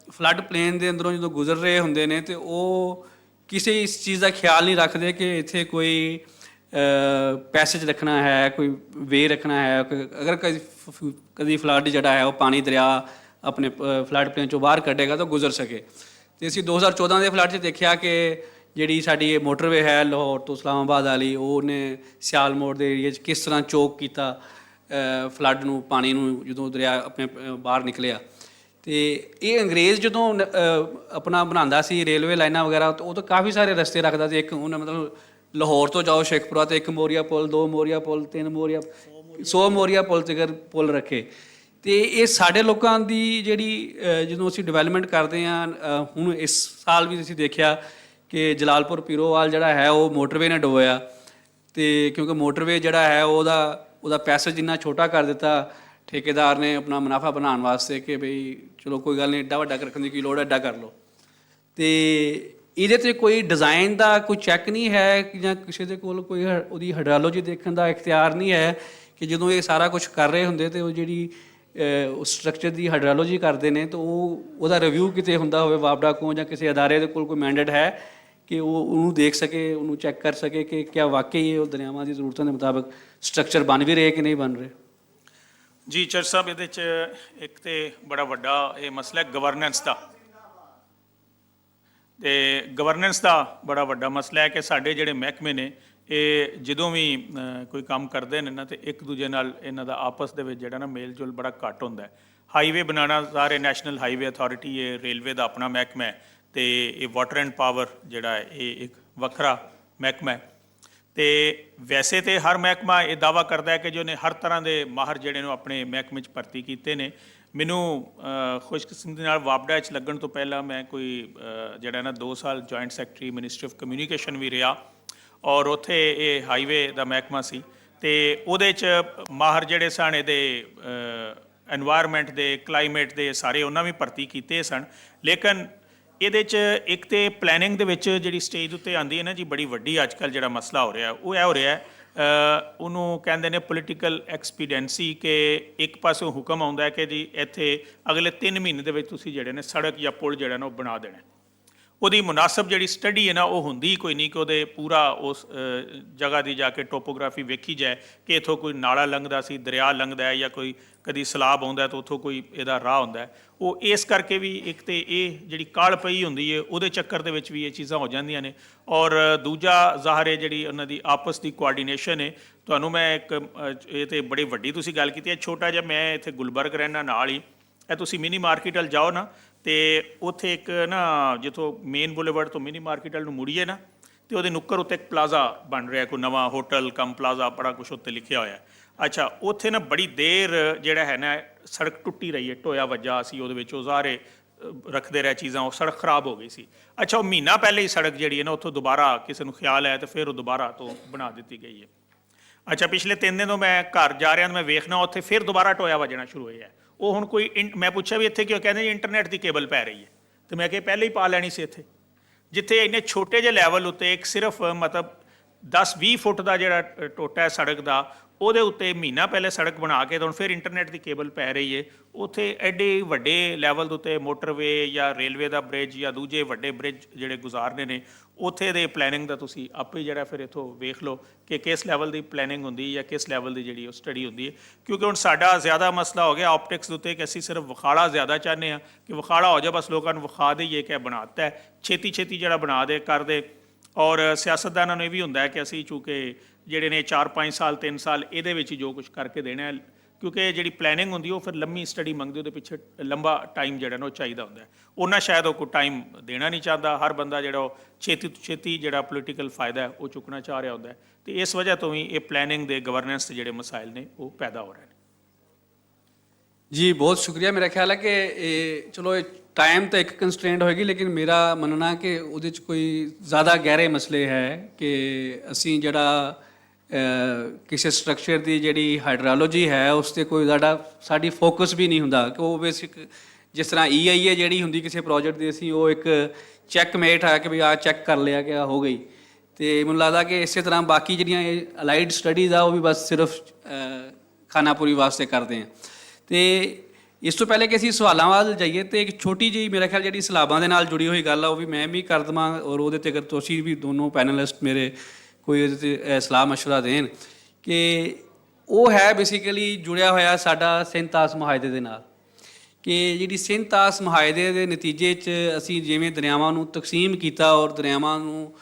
ਫਲੱਡ ਪਲੇਨ ਦੇ ਅੰਦਰੋਂ ਜਦੋਂ ਗੁਜ਼ਰ ਰਹੇ ਹੁੰਦੇ ਨੇ ਤੇ ਉਹ ਕਿਸੇ ਇਸ ਚੀਜ਼ ਦਾ ਖਿਆਲ ਨਹੀਂ ਰੱਖਦੇ ਕਿ ਇੱਥੇ ਕੋਈ ਪੈਸੇਜ ਰੱਖਣਾ ਹੈ, ਕੋਈ ਵੇ ਰੱਖਣਾ ਹੈ। ਅਗਰ ਕਦੀ ਫਲੱਡ ਜਿਹੜਾ ਹੈ ਉਹ ਪਾਣੀ ਦਰਿਆ ਆਪਣੇ ਫਲੱਡ ਪਲੇਨ ਚੋਂ ਬਾਹਰ ਕੱਢੇਗਾ ਤਾਂ ਗੁਜ਼ਰ ਸਕੇ। ਤੇ ਅਸੀਂ 2014 ਦੇ ਫਲੱਡ 'ਚ ਦੇਖਿਆ ਕਿ ਜਿਹੜੀ ਸਾਡੀ ਇਹ ਮੋਟਰਵੇ ਹੈ ਲਾਹੌਰ ਤੋਂ ਇਸਲਾਮਾਬਾਦ ਵਾਲੀ, ਉਹਨੇ ਸਿਆਲ ਮੋੜ ਦੇ ਏਰੀਏ 'ਚ ਕਿਸ ਤਰ੍ਹਾਂ ਚੋਕ ਕੀਤਾ ਫਲੱਡ ਨੂੰ, ਪਾਣੀ ਨੂੰ, ਜਦੋਂ ਦਰਿਆ ਆਪਣੇ ਬਾਹਰ ਨਿਕਲਿਆ। ਤੇ ਇਹ ਅੰਗਰੇਜ਼ ਜਦੋਂ ਆਪਣਾ ਬਣਾਉਂਦਾ ਸੀ ਰੇਲਵੇ ਲਾਈਨਾਂ ਵਗੈਰਾ, ਉਹ ਤਾਂ ਕਾਫੀ ਸਾਰੇ ਰਸਤੇ ਰੱਖਦਾ ਸੀ। ਇੱਕ ਉਹਨੇ ਮਤਲਬ ਲਾਹੌਰ ਤੋਂ ਜਾਓ ਸ਼ੇਖਪੁਰਾ ਤੇ 1 ਮੋਰੀਆ ਪੁਲ, 2 ਮੋਰੀਆ ਪੁਲ, 3 ਮੋਰੀਆ, 100 ਮੋਰੀਆ ਪੁਲ ਤੱਕ ਪੁਲ ਰੱਖੇ। ਤੇ ਇਹ ਸਾਡੇ ਲੋਕਾਂ ਦੀ ਜਿਹੜੀ ਜਦੋਂ ਅਸੀਂ ਡਿਵੈਲਪਮੈਂਟ ਕਰਦੇ ਹਾਂ, ਹੁਣ ਇਸ ਸਾਲ ਵੀ ਅਸੀਂ ਦੇਖਿਆ ਕਿ ਜਲਾਲਪੁਰ ਪੀਰੋਵਾਲ ਜਿਹੜਾ ਹੈ ਉਹ ਮੋਟਰਵੇ ਨੇ ਡੋਬਿਆ। ਤੇ ਕਿਉਂਕਿ ਮੋਟਰਵੇ ਜਿਹੜਾ ਹੈ ਉਹਦਾ ਪੈਸੇਜ ਇੰਨਾ ਛੋਟਾ ਕਰ ਦਿੱਤਾ ਠੇਕੇਦਾਰ ਨੇ ਆਪਣਾ ਮੁਨਾਫਾ ਬਣਾਉਣ ਵਾਸਤੇ ਕਿ ਬਈ ਚਲੋ ਕੋਈ ਗੱਲ ਨਹੀਂ, ਐਡਾ ਵੱਡਾ ਰੱਖਣ ਦੀ ਕੀ ਲੋੜ ਹੈ, ਐਡਾ ਕਰ ਲਓ। ਤੇ ਇਹਦੇ 'ਤੇ ਕੋਈ ਡਿਜ਼ਾਈਨ ਦਾ ਕੋਈ ਚੈੱਕ ਨਹੀਂ ਹੈ ਜਾਂ ਕਿਸੇ ਦੇ ਕੋਲ ਕੋਈ ਉਹਦੀ ਹਾਈਡਰਾਲੋਜੀ ਦੇਖਣ ਦਾ ਇਖਤਿਆਰ ਨਹੀਂ ਹੈ ਕਿ ਜਦੋਂ ਇਹ ਸਾਰਾ ਕੁਝ ਕਰ ਰਹੇ ਹੁੰਦੇ ਤੇ ਉਹ ਜਿਹੜੀ ਉਸ ਸਟਰਕਚਰ ਦੀ ਹਾਈਡਰਾਲੋਜੀ ਕਰਦੇ ਨੇ ਤਾਂ ਉਹਦਾ ਰਿਵਿਊ ਕਿਤੇ ਹੁੰਦਾ ਹੋਵੇ ਵਾਪਡਾ ਕੋਲ ਜਾਂ ਕਿਸੇ ਅਦਾਰੇ ਦੇ ਕੋਲ ਕੋਈ ਮੈਂਡੇਟ ਹੈ ਕਿ ਉਹ ਉਹਨੂੰ ਦੇਖ ਸਕੇ, ਉਹਨੂੰ ਚੈੱਕ ਕਰ ਸਕੇ ਕਿ ਕਿਆ ਵਾਕਈ ਉਹ ਦਰਿਆਵਾਂ ਦੀ ਜ਼ਰੂਰਤਾਂ ਦੇ ਮੁਤਾਬਕ ਸਟਰਕਚਰ ਬਣ ਵੀ ਰਹੇ ਕਿ ਨਹੀਂ ਬਣ ਰਹੇ। ਜੀ ਚਰਚ ਸਾਹਿਬ, ਇਹਦੇ 'ਚ ਇੱਕ ਤੇ ਬੜਾ ਵੱਡਾ ਇਹ ਮਸਲਾ ਹੈ ਗਵਰਨੈਂਸ ਦਾ। ਤੇ ਗਵਰਨੈਂਸ ਦਾ ਬੜਾ ਵੱਡਾ ਮਸਲਾ ਹੈ ਕਿ ਸਾਡੇ ਜਿਹੜੇ ਮਹਿਕਮੇ ਨੇ ਇਹ ਜਦੋਂ ਵੀ ਕੋਈ ਕੰਮ ਕਰਦੇ ਨੇ ਨਾ ਤੇ ਇੱਕ ਦੂਜੇ ਨਾਲ ਇਹਨਾਂ ਦਾ ਆਪਸ ਦੇ ਵਿੱਚ ਜਿਹੜਾ ਨਾ ਮੇਲ ਜੋਲ ਬੜਾ ਘੱਟ ਹੁੰਦਾ ਹੈ। ਹਾਈਵੇ ਬਣਾਉਣਾ ਸਾਰੇ ਨੈਸ਼ਨਲ ਹਾਈਵੇ ਅਥਾਰਟੀ, ਇਹ ਰੇਲਵੇ ਦਾ ਆਪਣਾ ਮਹਿਕਮਾ ਹੈ ਤੇ ਇਹ ਵਾਟਰ ਐਂਡ ਪਾਵਰ ਜਿਹੜਾ ਹੈ ਇਹ ਇੱਕ ਵੱਖਰਾ ਮਹਿਕਮਾ ਹੈ। ਤੇ ਵੈਸੇ ਤੇ ਹਰ ਮਹਿਕਮਾ ਇਹ ਦਾਅਵਾ ਕਰਦਾ ਹੈ ਕਿ ਜੋ ਨੇ ਹਰ ਤਰ੍ਹਾਂ ਦੇ ਮਾਹਰ ਜਿਹੜੇ ਨੂੰ ਆਪਣੇ ਮਹਿਕਮੇ 'ਚ ਭਰਤੀ ਕੀਤੇ ਨੇ। ਮੈਨੂੰ ਖੁਸ਼ਕਿਸਮਤੀ ਨਾਲ ਵਾਪਡਾ 'ਚ ਲੱਗਣ ਤੋਂ ਪਹਿਲਾਂ ਮੈਂ ਕੋਈ ਜਿਹੜਾ ਨਾ 2 ਸਾਲ joint secretary ministry of communication ਵੀ ਰਿਹਾ ਔਰ ਉੱਥੇ ਇਹ ਹਾਈਵੇ ਦਾ ਮਹਿਕਮਾ ਸੀ। ਤੇ ਉਹਦੇ 'ਚ ਮਾਹਰ ਜਿਹੜੇ ਸਨ ਇਹਦੇ ਐਨਵਾਇਰਨਮੈਂਟ ਦੇ, ਕਲਾਈਮੇਟ ਦੇ, ਸਾਰੇ ਉਹਨਾਂ ਵੀ ਭਰਤੀ ਕੀਤੇ ਸਨ। ਲੇਕਿਨ ਇਹਦੇ 'ਚ ਇੱਕ ਤੇ ਪਲੈਨਿੰਗ ਦੇ ਵਿੱਚ ਜਿਹੜੀ ਸਟੇਜ ਉੱਤੇ ਆਉਂਦੀ ਹੈ ਨਾ ਜੀ, ਬੜੀ ਵੱਡੀ ਅੱਜ ਕੱਲ੍ਹ ਜਿਹੜਾ ਮਸਲਾ ਹੋ ਰਿਹਾ ਉਹ ਇਹ ਹੋ ਰਿਹਾ ਉਹਨੂੰ ਕਹਿੰਦੇ ਨੇ ਪੋਲੀਟੀਕਲ ਐਕਸਪੀਡੀਐਂਸੀ, ਕਿ ਇੱਕ ਪਾਸੋਂ ਹੁਕਮ ਆਉਂਦਾ ਹੈ ਕਿ ਜੀ ਇੱਥੇ ਅਗਲੇ 3 ਮਹੀਨੇ ਦੇ ਵਿੱਚ ਤੁਸੀਂ ਜਿਹੜੇ ਨੇ ਸੜਕ ਜਾਂ ਪੁਲ ਜਿਹੜਾ ਨਾ ਉਹ ਬਣਾ ਦੇਣਾ। ਉਹਦੀ ਮੁਨਾਸਬ ਜਿਹੜੀ ਸਟੱਡੀ ਹੈ ਨਾ ਉਹ ਹੁੰਦੀ ਕੋਈ ਨਹੀਂ ਕਿ ਉਹਦੇ ਪੂਰਾ ਉਸ ਜਗ੍ਹਾ ਦੀ ਜਾ ਕੇ ਟੋਪੋਗ੍ਰਾਫੀ ਵੇਖੀ ਜਾਏ ਕਿ ਇੱਥੋਂ ਕੋਈ ਨਾਲਾ ਲੰਘਦਾ ਸੀ, ਦਰਿਆ ਲੰਘਦਾ ਹੈ, ਜਾਂ ਕੋਈ ਕਦੀ ਸਲਾਬ ਆਉਂਦਾ ਤਾਂ ਉੱਥੋਂ ਕੋਈ ਇਹਦਾ ਰਾਹ ਹੁੰਦਾ। ਉਹ ਇਸ ਕਰਕੇ ਵੀ ਇੱਕ ਤੇ ਇਹ ਜਿਹੜੀ ਕਾਹਲ ਪਈ ਹੁੰਦੀ ਹੈ ਉਹਦੇ ਚੱਕਰ ਦੇ ਵਿੱਚ ਵੀ ਇਹ ਚੀਜ਼ਾਂ ਹੋ ਜਾਂਦੀਆਂ ਨੇ। ਔਰ ਦੂਜਾ ਜ਼ਾਹਰ ਹੈ ਜਿਹੜੀ ਉਹਨਾਂ ਦੀ ਆਪਸ ਦੀ ਕੋਆਰਡੀਨੇਸ਼ਨ ਹੈ। ਤੁਹਾਨੂੰ ਮੈਂ ਇੱਕ ਇਹ ਤੇ ਬੜੀ ਵੱਡੀ ਤੁਸੀਂ ਗੱਲ ਕੀਤੀ ਹੈ, ਛੋਟਾ ਜਿਹਾ ਮੈਂ ਇੱਥੇ ਗੁਲਬਰਗ ਰਹਿਣਾ ਨਾਲ ਹੀ, ਇਹ ਤੁਸੀਂ ਮਿਨੀ ਮਾਰਕੀਟ ਵੱਲ ਜਾਓ ਨਾ ਤੇ ਉੱਥੇ ਇੱਕ ਨਾ ਜਿੱਥੋਂ ਮੇਨ ਬੁਲੇਵਰਡ ਤੋਂ ਮਿਨੀ ਮਾਰਕੀਟ ਵੱਲ ਨੂੰ ਮੁੜੀਏ ਨਾ ਤੇ ਉਹਦੇ ਨੁੱਕਰ ਉੱਤੇ ਇੱਕ ਪਲਾਜ਼ਾ ਬਣ ਰਿਹਾ, ਕੋਈ ਨਵਾਂ ਹੋਟਲ ਕਮ ਪਲਾਜ਼ਾ, ਬੜਾ ਕੁਛ ਉੱਤੇ ਲਿਖਿਆ ਹੋਇਆ। ਅੱਛਾ, ਉੱਥੇ ਨਾ ਬੜੀ ਦੇਰ ਜਿਹੜਾ ਹੈ ਨਾ ਸੜਕ ਟੁੱਟੀ ਰਹੀ ਹੈ, ਟੋਇਆ ਵੱਜਾ ਸੀ ਉਹਦੇ ਵਿੱਚ, ਉਹ ਸਾਰੇ ਰੱਖਦੇ ਰਹੇ ਚੀਜ਼ਾਂ, ਉਹ ਸੜਕ ਖਰਾਬ ਹੋ ਗਈ ਸੀ। ਅੱਛਾ, ਉਹ ਮਹੀਨਾ ਪਹਿਲੇ ਹੀ ਸੜਕ ਜਿਹੜੀ ਹੈ ਨਾ ਉੱਥੋਂ ਦੁਬਾਰਾ ਕਿਸੇ ਨੂੰ ਖਿਆਲ ਆਇਆ ਤੇ ਫਿਰ ਉਹ ਦੁਬਾਰਾ ਤੋਂ ਬਣਾ ਦਿੱਤੀ ਗਈ ਹੈ। ਅੱਛਾ, ਪਿਛਲੇ 3 ਦਿਨ ਤੋਂ ਮੈਂ ਘਰ ਜਾ ਰਿਹਾ ਮੈਂ ਵੇਖਣਾ ਉੱਥੇ ਫਿਰ ਦੁਬਾਰਾ ਟੋਇਆ ਵੱਜਣਾ ਸ਼ੁਰੂ ਹੋਇਆ। ਉਹ ਹੁਣ ਕੋਈ ਮੈਂ ਪੁੱਛਿਆ ਵੀ ਇੱਥੇ ਕਿਉਂ, ਕਹਿੰਦੇ ਜੀ ਇੰਟਰਨੈਟ ਦੀ ਕੇਬਲ ਪੈ ਰਹੀ ਹੈ। ਤੇ ਮੈਂ ਕਿਹਾ ਪਹਿਲੇ ਹੀ ਪਾ ਲੈਣੀ ਸੀ ਇੱਥੇ, ਜਿੱਥੇ ਇੰਨੇ ਛੋਟੇ ਜਿਹੇ ਲੈਵਲ ਉੱਤੇ ਇੱਕ ਸਿਰਫ ਮਤਲਬ 10-20 ਫੁੱਟ ਦਾ ਜਿਹੜਾ ਟੋਟਾ ਹੈ ਸੜਕ ਦਾ, ਉਹਦੇ ਉੱਤੇ ਮਹੀਨਾ ਪਹਿਲੇ ਸੜਕ ਬਣਾ ਕੇ ਤਾਂ ਹੁਣ ਫਿਰ ਇੰਟਰਨੈਟ ਦੀ ਕੇਬਲ ਪੈ ਰਹੀ ਹੈ। ਉੱਥੇ ਐਡੇ ਵੱਡੇ ਲੈਵਲ ਦੇ ਉੱਤੇ ਮੋਟਰਵੇ ਜਾਂ ਰੇਲਵੇ ਦਾ ਬ੍ਰਿਜ ਜਾਂ ਦੂਜੇ ਵੱਡੇ ਬ੍ਰਿਜ ਜਿਹੜੇ ਗੁਜ਼ਾਰਨੇ ਨੇ, ਉੱਥੇ ਦੇ ਪਲੈਨਿੰਗ ਦਾ ਤੁਸੀਂ ਆਪੇ ਜਿਹੜਾ ਫਿਰ ਇੱਥੋਂ ਵੇਖ ਲਓ ਕਿ ਕਿਸ ਲੈਵਲ ਦੀ ਪਲੈਨਿੰਗ ਹੁੰਦੀ ਜਾਂ ਕਿਸ ਲੈਵਲ ਦੀ ਜਿਹੜੀ ਉਹ ਸਟੱਡੀ ਹੁੰਦੀ ਹੈ। ਕਿਉਂਕਿ ਹੁਣ ਸਾਡਾ ਜ਼ਿਆਦਾ ਮਸਲਾ ਹੋ ਗਿਆ ਆਪਟਿਕਸ ਦੇ ਉੱਤੇ ਕਿ ਅਸੀਂ ਸਿਰਫ ਵਿਖਾੜਾ ਜ਼ਿਆਦਾ ਚਾਹੁੰਦੇ ਹਾਂ ਕਿ ਵਿਖਾੜਾ ਹੋ ਜਾ, ਬਸ ਲੋਕਾਂ ਨੂੰ ਵਿਖਾ ਦੇਈਏ ਕਿ ਬਣਾਤਾ ਹੈ, ਛੇਤੀ ਜਿਹੜਾ ਬਣਾ ਦੇ ਕਰ ਦੇ। ਔਰ ਸਿਆਸਤਦਾਨਾਂ ਨੂੰ ਇਹ ਵੀ ਹੁੰਦਾ ਹੈ ਕਿ ਅਸੀਂ ਚੂੰਕਿ ਜਿਹੜੇ ਨੇ 4-5 ਸਾਲ 3 ਸਾਲ ਇਹਦੇ ਵਿੱਚ ਹੀ ਜੋ ਕੁਝ ਕਰਕੇ ਦੇਣਾ ਹੈ, ਕਿਉਂਕਿ ਜਿਹੜੀ ਪਲੈਨਿੰਗ ਹੁੰਦੀ ਉਹ ਫਿਰ ਲੰਮੀ ਸਟੱਡੀ ਮੰਗਦੀ, ਉਹਦੇ ਪਿੱਛੇ ਲੰਬਾ ਟਾਈਮ ਜਿਹੜਾ ਨਾ ਉਹ ਚਾਹੀਦਾ ਹੁੰਦਾ। ਉਹਨਾਂ ਸ਼ਾਇਦ ਉਹ ਕੋਈ ਟਾਈਮ ਦੇਣਾ ਨਹੀਂ ਚਾਹੁੰਦਾ। ਹਰ ਬੰਦਾ ਜਿਹੜਾ ਉਹ ਛੇਤੀ ਤੋਂ ਛੇਤੀ ਜਿਹੜਾ ਪੋਲੀਟੀਕਲ ਫਾਇਦਾ ਉਹ ਚੁੱਕਣਾ ਚਾਹ ਰਿਹਾ ਹੁੰਦਾ ਤੇ ਇਸ ਵਜ੍ਹਾ ਤੋਂ ਵੀ ਇਹ ਪਲੈਨਿੰਗ ਦੇ ਗਵਰਨੈਂਸ ਦੇ ਜਿਹੜੇ ਮਸਾਇਲ ਨੇ ਉਹ ਪੈਦਾ ਹੋ ਰਹੇ ਨੇ। ਜੀ ਬਹੁਤ ਸ਼ੁਕਰੀਆ। ਮੇਰਾ ਖਿਆਲ ਹੈ ਕਿ ਇਹ ਚਲੋ ਇਹ ਟਾਈਮ ਤਾਂ ਇੱਕ ਕੰਸਟ੍ਰੇਂਟ ਹੋਏਗੀ, ਲੇਕਿਨ ਮੇਰਾ ਮੰਨਣਾ ਕਿ ਉਹਦੇ 'ਚ ਕੋਈ ਜ਼ਿਆਦਾ ਗਹਿਰੇ ਮਸਲੇ ਹੈ ਕਿ ਅਸੀਂ ਜਿਹੜਾ ਕਿਸੇ ਸਟਰਕਚਰ ਦੀ ਜਿਹੜੀ ਹਾਈਡਰੋਲੋਜੀ ਹੈ ਉਸ 'ਤੇ ਕੋਈ ਸਾਡੀ ਫੋਕਸ ਵੀ ਨਹੀਂ ਹੁੰਦਾ ਕਿ ਉਹ ਬੇਸਿਕ ਜਿਸ ਤਰ੍ਹਾਂ EIA ਜਿਹੜੀ ਹੁੰਦੀ ਕਿਸੇ ਪ੍ਰੋਜੈਕਟ ਦੀ, ਅਸੀਂ ਉਹ ਇੱਕ ਚੈੱਕਮੇਟ ਹੈ ਕਿ ਵੀ ਆਹ ਚੈੱਕ ਕਰ ਲਿਆ ਕਿ ਆਹ ਹੋ ਗਈ। ਅਤੇ ਮੈਨੂੰ ਲੱਗਦਾ ਕਿ ਇਸੇ ਤਰ੍ਹਾਂ ਬਾਕੀ ਜਿਹੜੀਆਂ ਅਲਾਈਡ ਸਟੱਡੀਜ਼ ਆ ਉਹ ਵੀ ਬਸ ਸਿਰਫ ਖਾਨਾਪੂਰੀ ਵਾਸਤੇ ਕਰਦੇ ਹਾਂ। ਅਤੇ ਇਸ ਤੋਂ ਪਹਿਲੇ ਕਿ ਅਸੀਂ ਸਵਾਲਾਂ ਵੱਲ ਜਾਈਏ ਤਾਂ ਇੱਕ ਛੋਟੀ ਜਿਹੀ ਮੇਰਾ ਖਿਆਲ ਜਿਹੜੀ ਸਲਾਬਾਂ ਦੇ ਨਾਲ ਜੁੜੀ ਹੋਈ ਗੱਲ ਆ ਉਹ ਵੀ ਮੈਂ ਵੀ ਕਰ ਦੇਵਾਂ, ਔਰ ਉਹਦੇ 'ਤੇ ਅਗਰ ਤੁਸੀਂ ਵੀ ਦੋਨੋਂ ਪੈਨਲਿਸਟ ਮੇਰੇ ਕੋਈ ਇਹਦੇ 'ਤੇ ਸਲਾਹ ਮਸ਼ਵਰਾ ਦੇਣ ਕਿ ਉਹ ਹੈ ਬੇਸਿਕਲੀ ਜੁੜਿਆ ਹੋਇਆ ਸਾਡਾ ਸਿੰਧ-ਤਾਸ ਮੁਹਾਇਦੇ ਦੇ ਨਾਲ, ਕਿ ਜਿਹੜੀ ਸਿੰਧ-ਤਾਸ ਮੁਹਾਇਦੇ ਦੇ ਨਤੀਜੇ 'ਚ ਅਸੀਂ ਜਿਵੇਂ ਦਰਿਆਵਾਂ ਨੂੰ ਤਕਸੀਮ ਕੀਤਾ ਔਰ ਦਰਿਆਵਾਂ ਨੂੰ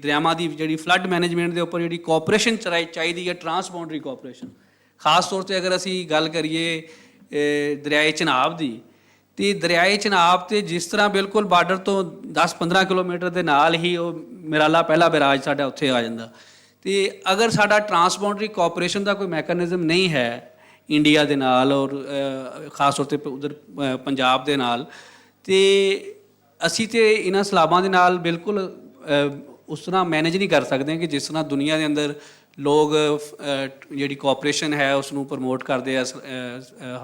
ਦਰਿਆਵਾਂ ਦੀ ਜਿਹੜੀ ਫਲੱਡ ਮੈਨੇਜਮੈਂਟ ਦੇ ਉੱਪਰ ਜਿਹੜੀ ਕੋਆਪਰੇਸ਼ਨ ਚਾਹੀਦੀ ਹੈ, ਟਰਾਂਸਬਾਉਂਡਰੀ ਕੋਆਪਰੇਸ਼ਨ, ਖਾਸ ਤੌਰ 'ਤੇ ਅਗਰ ਅਸੀਂ ਗੱਲ ਕਰੀਏ ਦਰਿਆਏ ਚਨਾਬ ਦੀ, ਅਤੇ ਦਰਿਆਏ ਚਨਾਬ 'ਤੇ ਜਿਸ ਤਰ੍ਹਾਂ ਬਿਲਕੁਲ ਬਾਰਡਰ ਤੋਂ 10-15 ਕਿਲੋਮੀਟਰ ਦੇ ਨਾਲ ਹੀ ਉਹ ਮਿਰਾਲਾ ਪਹਿਲਾ ਬੈਰਾਜ ਸਾਡਾ ਉੱਥੇ ਆ ਜਾਂਦਾ। ਅਤੇ ਅਗਰ ਸਾਡਾ ਟਰਾਂਸਬਾਉਂਡਰੀ ਕੋਆਪਰੇਸ਼ਨ ਦਾ ਕੋਈ ਮੈਕੈਨਿਜ਼ਮ ਨਹੀਂ ਹੈ ਇੰਡੀਆ ਦੇ ਨਾਲ ਔਰ ਖਾਸ ਤੌਰ 'ਤੇ ਉਧਰ ਪੰਜਾਬ ਦੇ ਨਾਲ, ਅਤੇ ਅਸੀਂ ਤਾਂ ਇਹਨਾਂ ਸਲਾਬਾਂ ਦੇ ਨਾਲ ਬਿਲਕੁਲ ਉਸ ਤਰ੍ਹਾਂ ਮੈਨੇਜ ਨਹੀਂ ਕਰ ਸਕਦੇ ਕਿ ਜਿਸ ਤਰ੍ਹਾਂ ਦੁਨੀਆ ਦੇ ਅੰਦਰ ਲੋਕ ਜਿਹੜੀ ਕੋਆਪਰੇਸ਼ਨ ਹੈ ਉਸ ਨੂੰ ਪ੍ਰਮੋਟ ਕਰਦੇ ਆ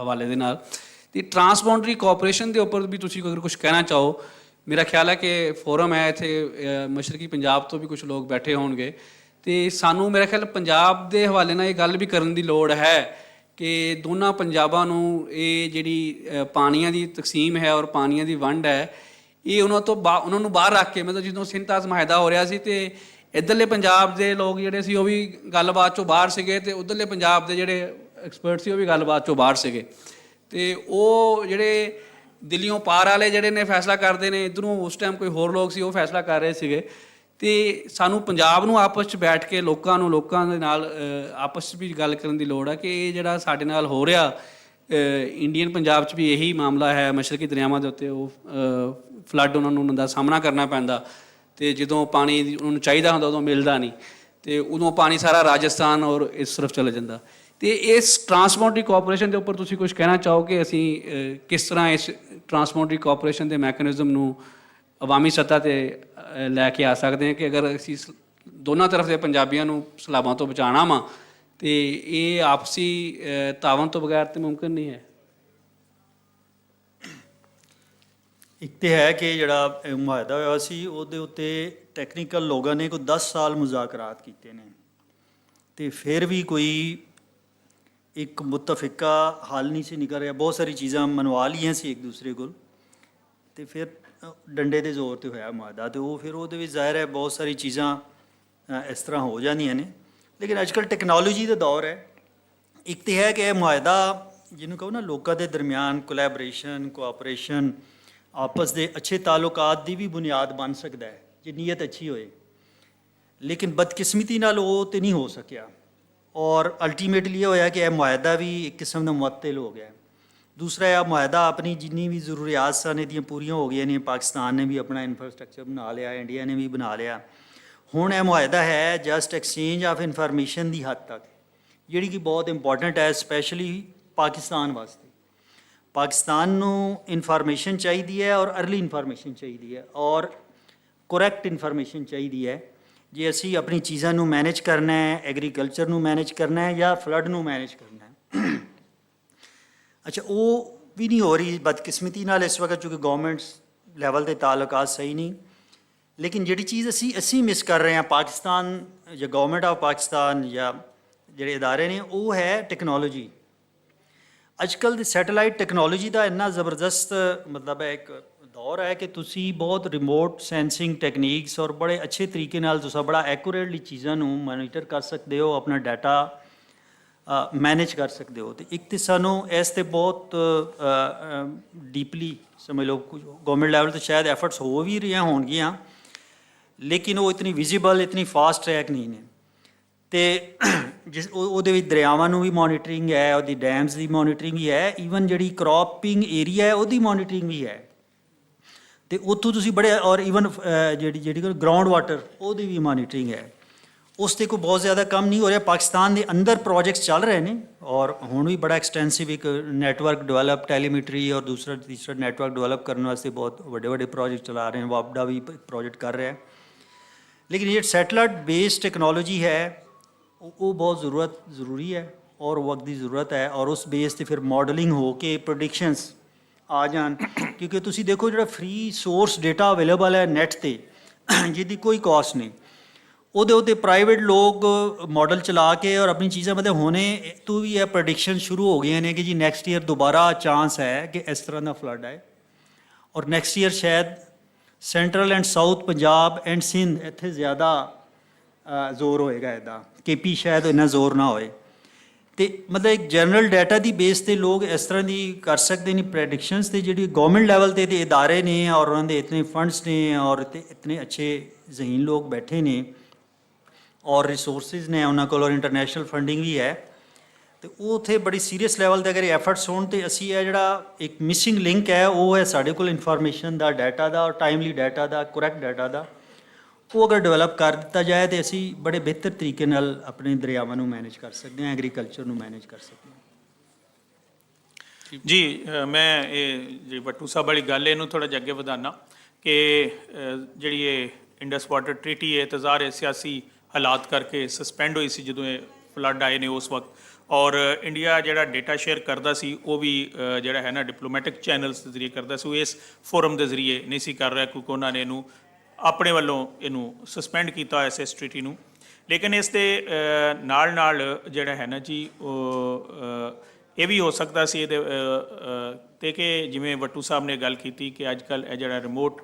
ਹਵਾਲੇ ਦੇ ਨਾਲ। ਅਤੇ ਟਰਾਂਸਬਾਉਂਡਰੀ ਕੋਆਪਰੇਸ਼ਨ ਦੇ ਉੱਪਰ ਵੀ ਤੁਸੀਂ ਅਗਰ ਕੁਝ ਕਹਿਣਾ ਚਾਹੋ, ਮੇਰਾ ਖਿਆਲ ਹੈ ਕਿ ਫੋਰਮ ਹੈ ਇੱਥੇ ਮਸ਼ਰਕੀ ਪੰਜਾਬ ਤੋਂ ਵੀ ਕੁਝ ਲੋਕ ਬੈਠੇ ਹੋਣਗੇ, ਅਤੇ ਸਾਨੂੰ ਮੇਰਾ ਖਿਆਲ ਪੰਜਾਬ ਦੇ ਹਵਾਲੇ ਨਾਲ ਇਹ ਗੱਲ ਵੀ ਕਰਨ ਦੀ ਲੋੜ ਹੈ ਕਿ ਦੋਨਾਂ ਪੰਜਾਬਾਂ ਨੂੰ ਇਹ ਜਿਹੜੀ ਪਾਣੀਆਂ ਦੀ ਤਕਸੀਮ ਹੈ ਔਰ ਪਾਣੀਆਂ ਦੀ ਵੰਡ ਹੈ, ਇਹ ਉਹਨਾਂ ਨੂੰ ਬਾਹਰ ਰੱਖ ਕੇ, ਮਤਲਬ ਜਦੋਂ ਸਿੰਧ-ਤਾਸ ਮੁਹਾਇਦਾ ਹੋ ਰਿਹਾ ਸੀ ਅਤੇ ਇੱਧਰਲੇ ਪੰਜਾਬ ਦੇ ਲੋਕ ਜਿਹੜੇ ਸੀ ਉਹ ਵੀ ਗੱਲਬਾਤ 'ਚੋਂ ਬਾਹਰ ਸੀਗੇ, ਅਤੇ ਉੱਧਰਲੇ ਪੰਜਾਬ ਦੇ ਜਿਹੜੇ ਐਕਸਪਰਟ ਸੀ ਉਹ ਵੀ ਗੱਲਬਾਤ 'ਚੋਂ ਬਾਹਰ ਸੀਗੇ, ਅਤੇ ਉਹ ਜਿਹੜੇ ਦਿੱਲੀੋਂ ਪਾਰ ਵਾਲੇ ਜਿਹੜੇ ਨੇ ਫੈਸਲਾ ਕਰਦੇ ਨੇ, ਇੱਧਰੋਂ ਉਸ ਟਾਈਮ ਕੋਈ ਹੋਰ ਲੋਕ ਸੀ ਉਹ ਫੈਸਲਾ ਕਰ ਰਹੇ ਸੀਗੇ। ਅਤੇ ਸਾਨੂੰ ਪੰਜਾਬ ਨੂੰ ਆਪਸ 'ਚ ਬੈਠ ਕੇ ਲੋਕਾਂ ਦੇ ਨਾਲ ਆਪਸ 'ਚ ਵੀ ਗੱਲ ਕਰਨ ਦੀ ਲੋੜ ਹੈ ਕਿ ਇਹ ਜਿਹੜਾ ਸਾਡੇ ਨਾਲ ਹੋ ਰਿਹਾ ਇੰਡੀਅਨ ਪੰਜਾਬ 'ਚ ਵੀ ਇਹੀ ਮਾਮਲਾ ਹੈ, ਮਸ਼ਰਕੀ ਦਰਿਆਵਾਂ ਦੇ ਉੱਤੇ ਉਹ ਫਲੱਡ ਉਹਨਾਂ ਦਾ ਸਾਹਮਣਾ ਕਰਨਾ ਪੈਂਦਾ, ਅਤੇ ਜਦੋਂ ਪਾਣੀ ਉਹਨਾਂ ਨੂੰ ਚਾਹੀਦਾ ਹੁੰਦਾ ਉਦੋਂ ਮਿਲਦਾ ਨਹੀਂ, ਅਤੇ ਉਦੋਂ ਪਾਣੀ ਸਾਰਾ ਰਾਜਸਥਾਨ ਔਰ ਇਸ ਤਰਫ ਚਲਾ ਜਾਂਦਾ। ਅਤੇ ਇਸ ਟਰਾਂਸਬਾਉਂਡਰੀ ਕੋਆਪਰੇਸ਼ਨ ਦੇ ਉੱਪਰ ਤੁਸੀਂ ਕੁਝ ਕਹਿਣਾ ਚਾਹੋ ਕਿ ਅਸੀਂ ਕਿਸ ਤਰ੍ਹਾਂ ਇਸ ਟਰਾਂਸਬਾਉਂਡਰੀ ਕੋਆਪਰੇਸ਼ਨ ਦੇ ਮੈਕੈਨਿਜ਼ਮ ਨੂੰ ਅਵਾਮੀ ਸਤ੍ਹਾ 'ਤੇ ਲੈ ਕੇ ਆ ਸਕਦੇ ਹਾਂ ਕਿ ਅਗਰ ਅਸੀਂ ਦੋਨਾਂ ਤਰਫ ਦੇ ਪੰਜਾਬੀਆਂ ਨੂੰ ਸਲਾਬਾਂ ਤੋਂ ਬਚਾਉਣਾ ਵਾ ਅਤੇ ਇਹ ਆਪਸੀ ਤਾਵਨ ਤੋਂ ਬਗੈਰ ਤਾਂ ਮੁਮਕਿਨ ਨਹੀਂ ਹੈ। ਇੱਕ ਤਾਂ ਹੈ ਕਿ ਜਿਹੜਾ ਮੁਆਹਦਾ ਹੋਇਆ ਸੀ ਉਹਦੇ ਉੱਤੇ ਟੈਕਨੀਕਲ ਲੋਕਾਂ ਨੇ ਕੋਈ 10 ਸਾਲ ਮੁਜ਼ਾਕਰਾਤ ਕੀਤੇ ਨੇ, ਅਤੇ ਫਿਰ ਵੀ ਕੋਈ ਇੱਕ ਮੁਤਫਿਕਾ ਹੱਲ ਨਹੀਂ ਸੀ ਨਿਕਲ ਰਿਹਾ। ਬਹੁਤ ਸਾਰੀ ਚੀਜ਼ਾਂ ਮਨਵਾ ਲਈਆਂ ਸੀ ਇੱਕ ਦੂਸਰੇ ਕੋਲ, ਅਤੇ ਫਿਰ ਡੰਡੇ ਦੇ ਜ਼ੋਰ 'ਤੇ ਹੋਇਆ ਮੁਆਹਦਾ, ਅਤੇ ਉਹ ਫਿਰ ਉਹਦੇ ਵਿੱਚ ਜ਼ਾਹਿਰ ਹੈ ਬਹੁਤ ਸਾਰੀ ਚੀਜ਼ਾਂ ਇਸ ਤਰ੍ਹਾਂ ਹੋ ਜਾਂਦੀਆਂ ਨੇ। ਲੇਕਿਨ ਅੱਜ ਕੱਲ੍ਹ ਟੈਕਨੋਲੋਜੀ ਦਾ ਦੌਰ ਹੈ। ਇੱਕ ਤਾਂ ਹੈ ਕਿ ਇਹ ਮੁਆਹਦਾ ਜਿਹਨੂੰ ਕਹੋ ਨਾ ਲੋਕਾਂ ਦੇ ਦਰਮਿਆਨ ਕੋਲੈਬੋਰੇਸ਼ਨ, ਕੋਆਪਰੇਸ਼ਨ, ਆਪਸ ਦੇ ਅੱਛੇ ਤਾਲੁਕਾਤ ਦੀ ਵੀ ਬੁਨਿਆਦ ਬਣ ਸਕਦਾ ਹੈ ਜੇ ਨੀਅਤ ਅੱਛੀ ਹੋਏ, ਲੇਕਿਨ ਬਦਕਿਸਮਤੀ ਨਾਲ ਉਹ ਤਾਂ ਨਹੀਂ ਹੋ ਸਕਿਆ, ਔਰ ਅਲਟੀਮੇਟਲੀ ਇਹ ਹੋਇਆ ਕਿ ਇਹ ਮੁਆਹਦਾ ਵੀ ਇੱਕ ਕਿਸਮ ਦਾ ਮੁਅੱਤਲ ਹੋ ਗਿਆ। ਦੂਸਰਾ ਇਹ ਮੁਆਹਦਾ ਆਪਣੀ ਜਿੰਨੀ ਵੀ ਜ਼ਰੂਰੀਆਤ ਸਨ ਇਹਦੀਆਂ ਪੂਰੀਆਂ ਹੋ ਗਈਆਂ ਨੇ। ਪਾਕਿਸਤਾਨ ਨੇ ਵੀ ਆਪਣਾ ਇਨਫਰਾਸਟਰਕਚਰ ਬਣਾ ਲਿਆ, ਇੰਡੀਆ ਨੇ ਵੀ ਬਣਾ ਲਿਆ। ਹੁਣ ਇਹ ਮੁਆਹਦਾ ਹੈ ਜਸਟ ਐਕਸਚੇਂਜ ਆਫ ਇਨਫੋਰਮੇਸ਼ਨ ਦੀ ਹੱਦ ਤੱਕ, ਜਿਹੜੀ ਕਿ ਬਹੁਤ ਇੰਪੋਰਟੈਂਟ ਹੈ ਸਪੈਸ਼ਲੀ ਪਾਕਿਸਤਾਨ ਵਾਸਤੇ। ਪਾਕਿਸਤਾਨ ਨੂੰ ਇਨਫੋਰਮੇਸ਼ਨ ਚਾਹੀਦੀ ਹੈ ਔਰ ਅਰਲੀ ਇਨਫੋਰਮੇਸ਼ਨ ਚਾਹੀਦੀ ਹੈ ਔਰ ਕਰੈਕਟ ਇਨਫੋਰਮੇਸ਼ਨ ਚਾਹੀਦੀ ਹੈ ਜੇ ਅਸੀਂ ਆਪਣੀ ਚੀਜ਼ਾਂ ਨੂੰ ਮੈਨੇਜ ਕਰਨਾ ਹੈ, ਐਗਰੀਕਲਚਰ ਨੂੰ ਮੈਨੇਜ ਕਰਨਾ ਹੈ ਜਾਂ ਫਲੱਡ ਨੂੰ ਮੈਨੇਜ ਕਰਨਾ ਹੈ। ਅੱਛਾ, ਉਹ ਵੀ ਨਹੀਂ ਹੋ ਰਹੀ ਬਦਕਿਸਮਤੀ ਨਾਲ ਇਸ ਵਕਤ, ਕਿਉਂਕਿ ਗਵਰਨਮੈਂਟਸ ਲੈਵਲ ਦੇ ਤਾਲੁਕਾਤ ਸਹੀ ਨਹੀਂ। ਲੇਕਿਨ ਜਿਹੜੀ ਚੀਜ਼ ਅਸੀਂ ਮਿਸ ਕਰ ਰਹੇ ਹਾਂ ਪਾਕਿਸਤਾਨ ਜਾਂ ਗਵਰਨਮੈਂਟ ਆਫ ਪਾਕਿਸਤਾਨ ਜਾਂ ਜਿਹੜੇ ਅਦਾਰੇ ਨੇ, ਉਹ ਹੈ ਟੈਕਨੋਲੋਜੀ। ਅੱਜ ਕੱਲ੍ਹ ਦੀ ਸੈਟੇਲਾਈਟ ਟੈਕਨੋਲੋਜੀ ਦਾ ਇੰਨਾ ਜ਼ਬਰਦਸਤ ਮਤਲਬ ਹੈ ਇੱਕ ਦੌਰ ਹੈ ਕਿ ਤੁਸੀਂ ਬਹੁਤ ਰਿਮੋਟ ਸੈਂਸਿੰਗ ਟੈਕਨੀਕਸ ਔਰ ਬੜੇ ਅੱਛੇ ਤਰੀਕੇ ਨਾਲ ਤੁਸੀਂ ਬੜਾ ਐਕੂਰੇਟਲੀ ਚੀਜ਼ਾਂ ਨੂੰ ਮੋਨੀਟਰ ਕਰ ਸਕਦੇ ਹੋ, ਆਪਣਾ ਡਾਟਾ ਮੈਨੇਜ ਕਰ ਸਕਦੇ ਹੋ। ਅਤੇ ਇੱਕ ਤਾਂ ਸਾਨੂੰ ਇਸ 'ਤੇ ਬਹੁਤ ਡੀਪਲੀ ਸਮਝ ਲਓ ਗਵਰਨਮੈਂਟ ਲੈਵਲ 'ਤੇ ਸ਼ਾਇਦ ਐਫਰਟਸ ਹੋ ਵੀ ਰਹੀਆਂ ਹੋਣਗੀਆਂ, ਲੇਕਿਨ ਉਹ ਇਤਨੀ ਵਿਜ਼ੀਬਲ, ਇਤਨੀ ਫਾਸਟ ਟਰੈਕ ਨਹੀਂ ਨੇ। ਅਤੇ ਉਹਦੇ ਵਿੱਚ ਦਰਿਆਵਾਂ ਨੂੰ ਵੀ ਮੋਨੀਟਰਿੰਗ ਹੈ, ਉਹਦੀ ਡੈਮਸ ਦੀ ਮੋਨੀਟਰਿੰਗ ਹੀ ਹੈ, ਈਵਨ ਜਿਹੜੀ ਕ੍ਰੌਪਿੰਗ ਏਰੀਆ ਹੈ ਉਹਦੀ ਮੋਨੀਟਰਿੰਗ ਵੀ ਹੈ। ਅਤੇ ਉੱਥੋਂ ਤੁਸੀਂ ਬੜੇ ਔਰ ਈਵਨ ਜਿਹੜੀ ਗਰਾਊਂਡ ਵਾਟਰ ਉਹਦੀ ਵੀ ਮੋਨੀਟਰਿੰਗ ਹੈ। ਉਸ 'ਤੇ ਕੋਈ ਬਹੁਤ ਜ਼ਿਆਦਾ ਕੰਮ ਨਹੀਂ ਹੋ ਰਿਹਾ। ਪਾਕਿਸਤਾਨ ਦੇ ਅੰਦਰ ਪ੍ਰੋਜੈਕਟਸ ਚੱਲ ਰਹੇ ਨੇ ਔਰ ਹੁਣ ਵੀ ਬੜਾ ਐਕਸਟੈਂਸਿਵ ਇੱਕ ਨੈਟਵਰਕ ਡਿਵੈਲਪ, ਟੈਲੀਮੀਟਰੀ ਔਰ ਦੂਸਰਾ ਤੀਸਰਾ ਨੈਟਵਰਕ ਡਿਵੈਲਪ ਕਰਨ ਵਾਸਤੇ ਬਹੁਤ ਵੱਡੇ ਵੱਡੇ ਪ੍ਰੋਜੈਕਟ ਚਲਾ ਰਹੇ ਨੇ। ਵਾਪਡਾ ਵੀ ਪ੍ਰੋਜੈਕਟ ਕਰ ਰਿਹਾ। लेकिन ये सैटेलाइट बेस्ड टेक्नोलॉजी है वो बहुत ज़रूरी है और वक्त की ज़रूरत है, और उस बेस से फिर मॉडलिंग हो के प्रोडिक्शंस आ जान। क्योंकि तुसी देखो जो फ्री सोर्स डेटा अवेलेबल है नैट ते जिहदी कोई कॉस्ट नहीं, ਉਹਦੇ ਉੱਤੇ ਪ੍ਰਾਈਵੇਟ ਲੋਕ ਮਾਡਲ ਚਲਾ ਕੇ ਔਰ ਆਪਣੀ ਚੀਜ਼ਾਂ ਮਤਲਬ ਹੋਣੇ ਤੋਂ ਵੀ ਇਹ ਪ੍ਰੈਡਿਕਸ਼ਨ ਸ਼ੁਰੂ ਹੋ ਗਈਆਂ ਨੇ ਕਿ ਜੀ ਨੈਕਸਟ ਈਅਰ ਦੁਬਾਰਾ ਚਾਂਸ ਹੈ ਕਿ ਇਸ ਤਰ੍ਹਾਂ ਦਾ ਫਲੱਡ ਆਏ, ਔਰ ਨੈਕਸਟ ਈਅਰ ਸ਼ਾਇਦ central and south Punjab and Sindh ਇੱਥੇ ਜ਼ਿਆਦਾ ਜ਼ੋਰ ਹੋਏਗਾ ਇਹਦਾ, ਕੇਪੀ ਸ਼ਾਇਦ ਇੰਨਾ ਜ਼ੋਰ ਨਾ ਹੋਏ। ਅਤੇ ਮਤਲਬ ਇੱਕ ਜਨਰਲ ਡਾਟਾ ਦੀ ਬੇਸ 'ਤੇ ਲੋਕ ਇਸ ਤਰ੍ਹਾਂ ਦੀ ਕਰ ਸਕਦੇ ਨੇ ਪ੍ਰੈਡਿਕਸ਼ਨਸ, ਅਤੇ ਜਿਹੜੀ ਗੌਰਮੈਂਟ ਲੈਵਲ 'ਤੇ ਦੇ ਇਦਾਰੇ ਨੇ ਔਰ ਉਹਨਾਂ ਦੇ ਇਤਨੇ ਫੰਡਸ ਨੇ ਔਰ ਇਤਨੇ ਅੱਛੇ ਜ਼ਹੀਨ ਲੋਕ ਬੈਠੇ ਨੇ ਔਰ ਰਿਸੋਰਸਿਸ ਨੇ ਉਹਨਾਂ ਕੋਲ, ਔਰ ਇੰਟਰਨੈਸ਼ਨਲ ਫੰਡਿੰਗ ਵੀ ਹੈ, ਅਤੇ ਉਹ ਉੱਥੇ ਬੜੀ ਸੀਰੀਅਸ ਲੈਵਲ 'ਤੇ ਅਗਰ ਐਫਰਟਸ ਹੋਣ ਤਾਂ ਅਸੀਂ ਇਹ ਜਿਹੜਾ ਇੱਕ ਮਿਸਿੰਗ ਲਿੰਕ ਹੈ ਉਹ ਹੈ ਸਾਡੇ ਕੋਲ ਇਨਫੋਰਮੇਸ਼ਨ ਦਾ, ਡਾਟਾ ਦਾ, ਔਰ ਟਾਈਮਲੀ ਡਾਟਾ ਦਾ, ਕਰੈਕਟ ਡਾਟਾ ਦਾ, ਉਹ ਅਗਰ ਡਿਵੈਲਪ ਕਰ ਦਿੱਤਾ ਜਾਏ ਤਾਂ ਅਸੀਂ ਬੜੇ ਬਿਹਤਰ ਤਰੀਕੇ ਨਾਲ ਆਪਣੇ ਦਰਿਆਵਾਂ ਨੂੰ ਮੈਨੇਜ ਕਰ ਸਕਦੇ ਹਾਂ, ਐਗਰੀਕਲਚਰ ਨੂੰ ਮੈਨੇਜ ਕਰ ਸਕਦੇ ਹਾਂ। ਜੀ ਮੈਂ ਇਹ ਜਿਹੜੀ ਵੱਟੂ ਸਾਹਿਬ ਵਾਲੀ ਗੱਲ ਇਹਨੂੰ ਥੋੜ੍ਹਾ ਜਿਹਾ ਅੱਗੇ ਵਧਾਉਣਾ ਕਿ ਜਿਹੜੀ ਇਹ ਇੰਡਸ ਵਾਟਰ ਟ੍ਰੀਟੀ ਹੈ ਤਜ਼ਾਰ ਸਿਆਸੀ ਹਾਲਾਤ ਕਰਕੇ ਸਸਪੈਂਡ ਹੋਈ ਸੀ ਜਦੋਂ ਇਹ ਫਲੱਡ ਆਏ ਨੇ ਉਸ ਵਕਤ, ਔਰ ਇੰਡੀਆ ਜਿਹੜਾ ਡੇਟਾ ਸ਼ੇਅਰ ਕਰਦਾ ਸੀ ਉਹ ਵੀ ਜਿਹੜਾ ਹੈ ਨਾ ਡਿਪਲੋਮੈਟਿਕ ਚੈਨਲਸ ਦੇ ਜ਼ਰੀਏ ਕਰਦਾ ਸੀ, ਉਹ ਇਸ ਫੋਰਮ ਦੇ ਜ਼ਰੀਏ ਨਹੀਂ ਸੀ ਕਰ ਰਿਹਾ ਕਿਉਂਕਿ ਉਹਨਾਂ ਨੇ ਇਹਨੂੰ ਆਪਣੇ ਵੱਲੋਂ ਇਹਨੂੰ ਸਸਪੈਂਡ ਕੀਤਾ ਹੋਇਆ ਸੀ ਇਸ ਟ੍ਰੀਟੀ ਨੂੰ। ਲੇਕਿਨ ਇਸ ਦੇ ਨਾਲ ਨਾਲ ਜਿਹੜਾ ਹੈ ਨਾ ਜੀ ਉਹ ਇਹ ਵੀ ਹੋ ਸਕਦਾ ਸੀ ਇਹਦੇ ਤੇ ਕਿ ਜਿਵੇਂ ਵੱਟੂ ਸਾਹਿਬ ਨੇ ਗੱਲ ਕੀਤੀ ਕਿ ਅੱਜ ਕੱਲ੍ਹ ਇਹ ਜਿਹੜਾ ਰਿਮੋਟ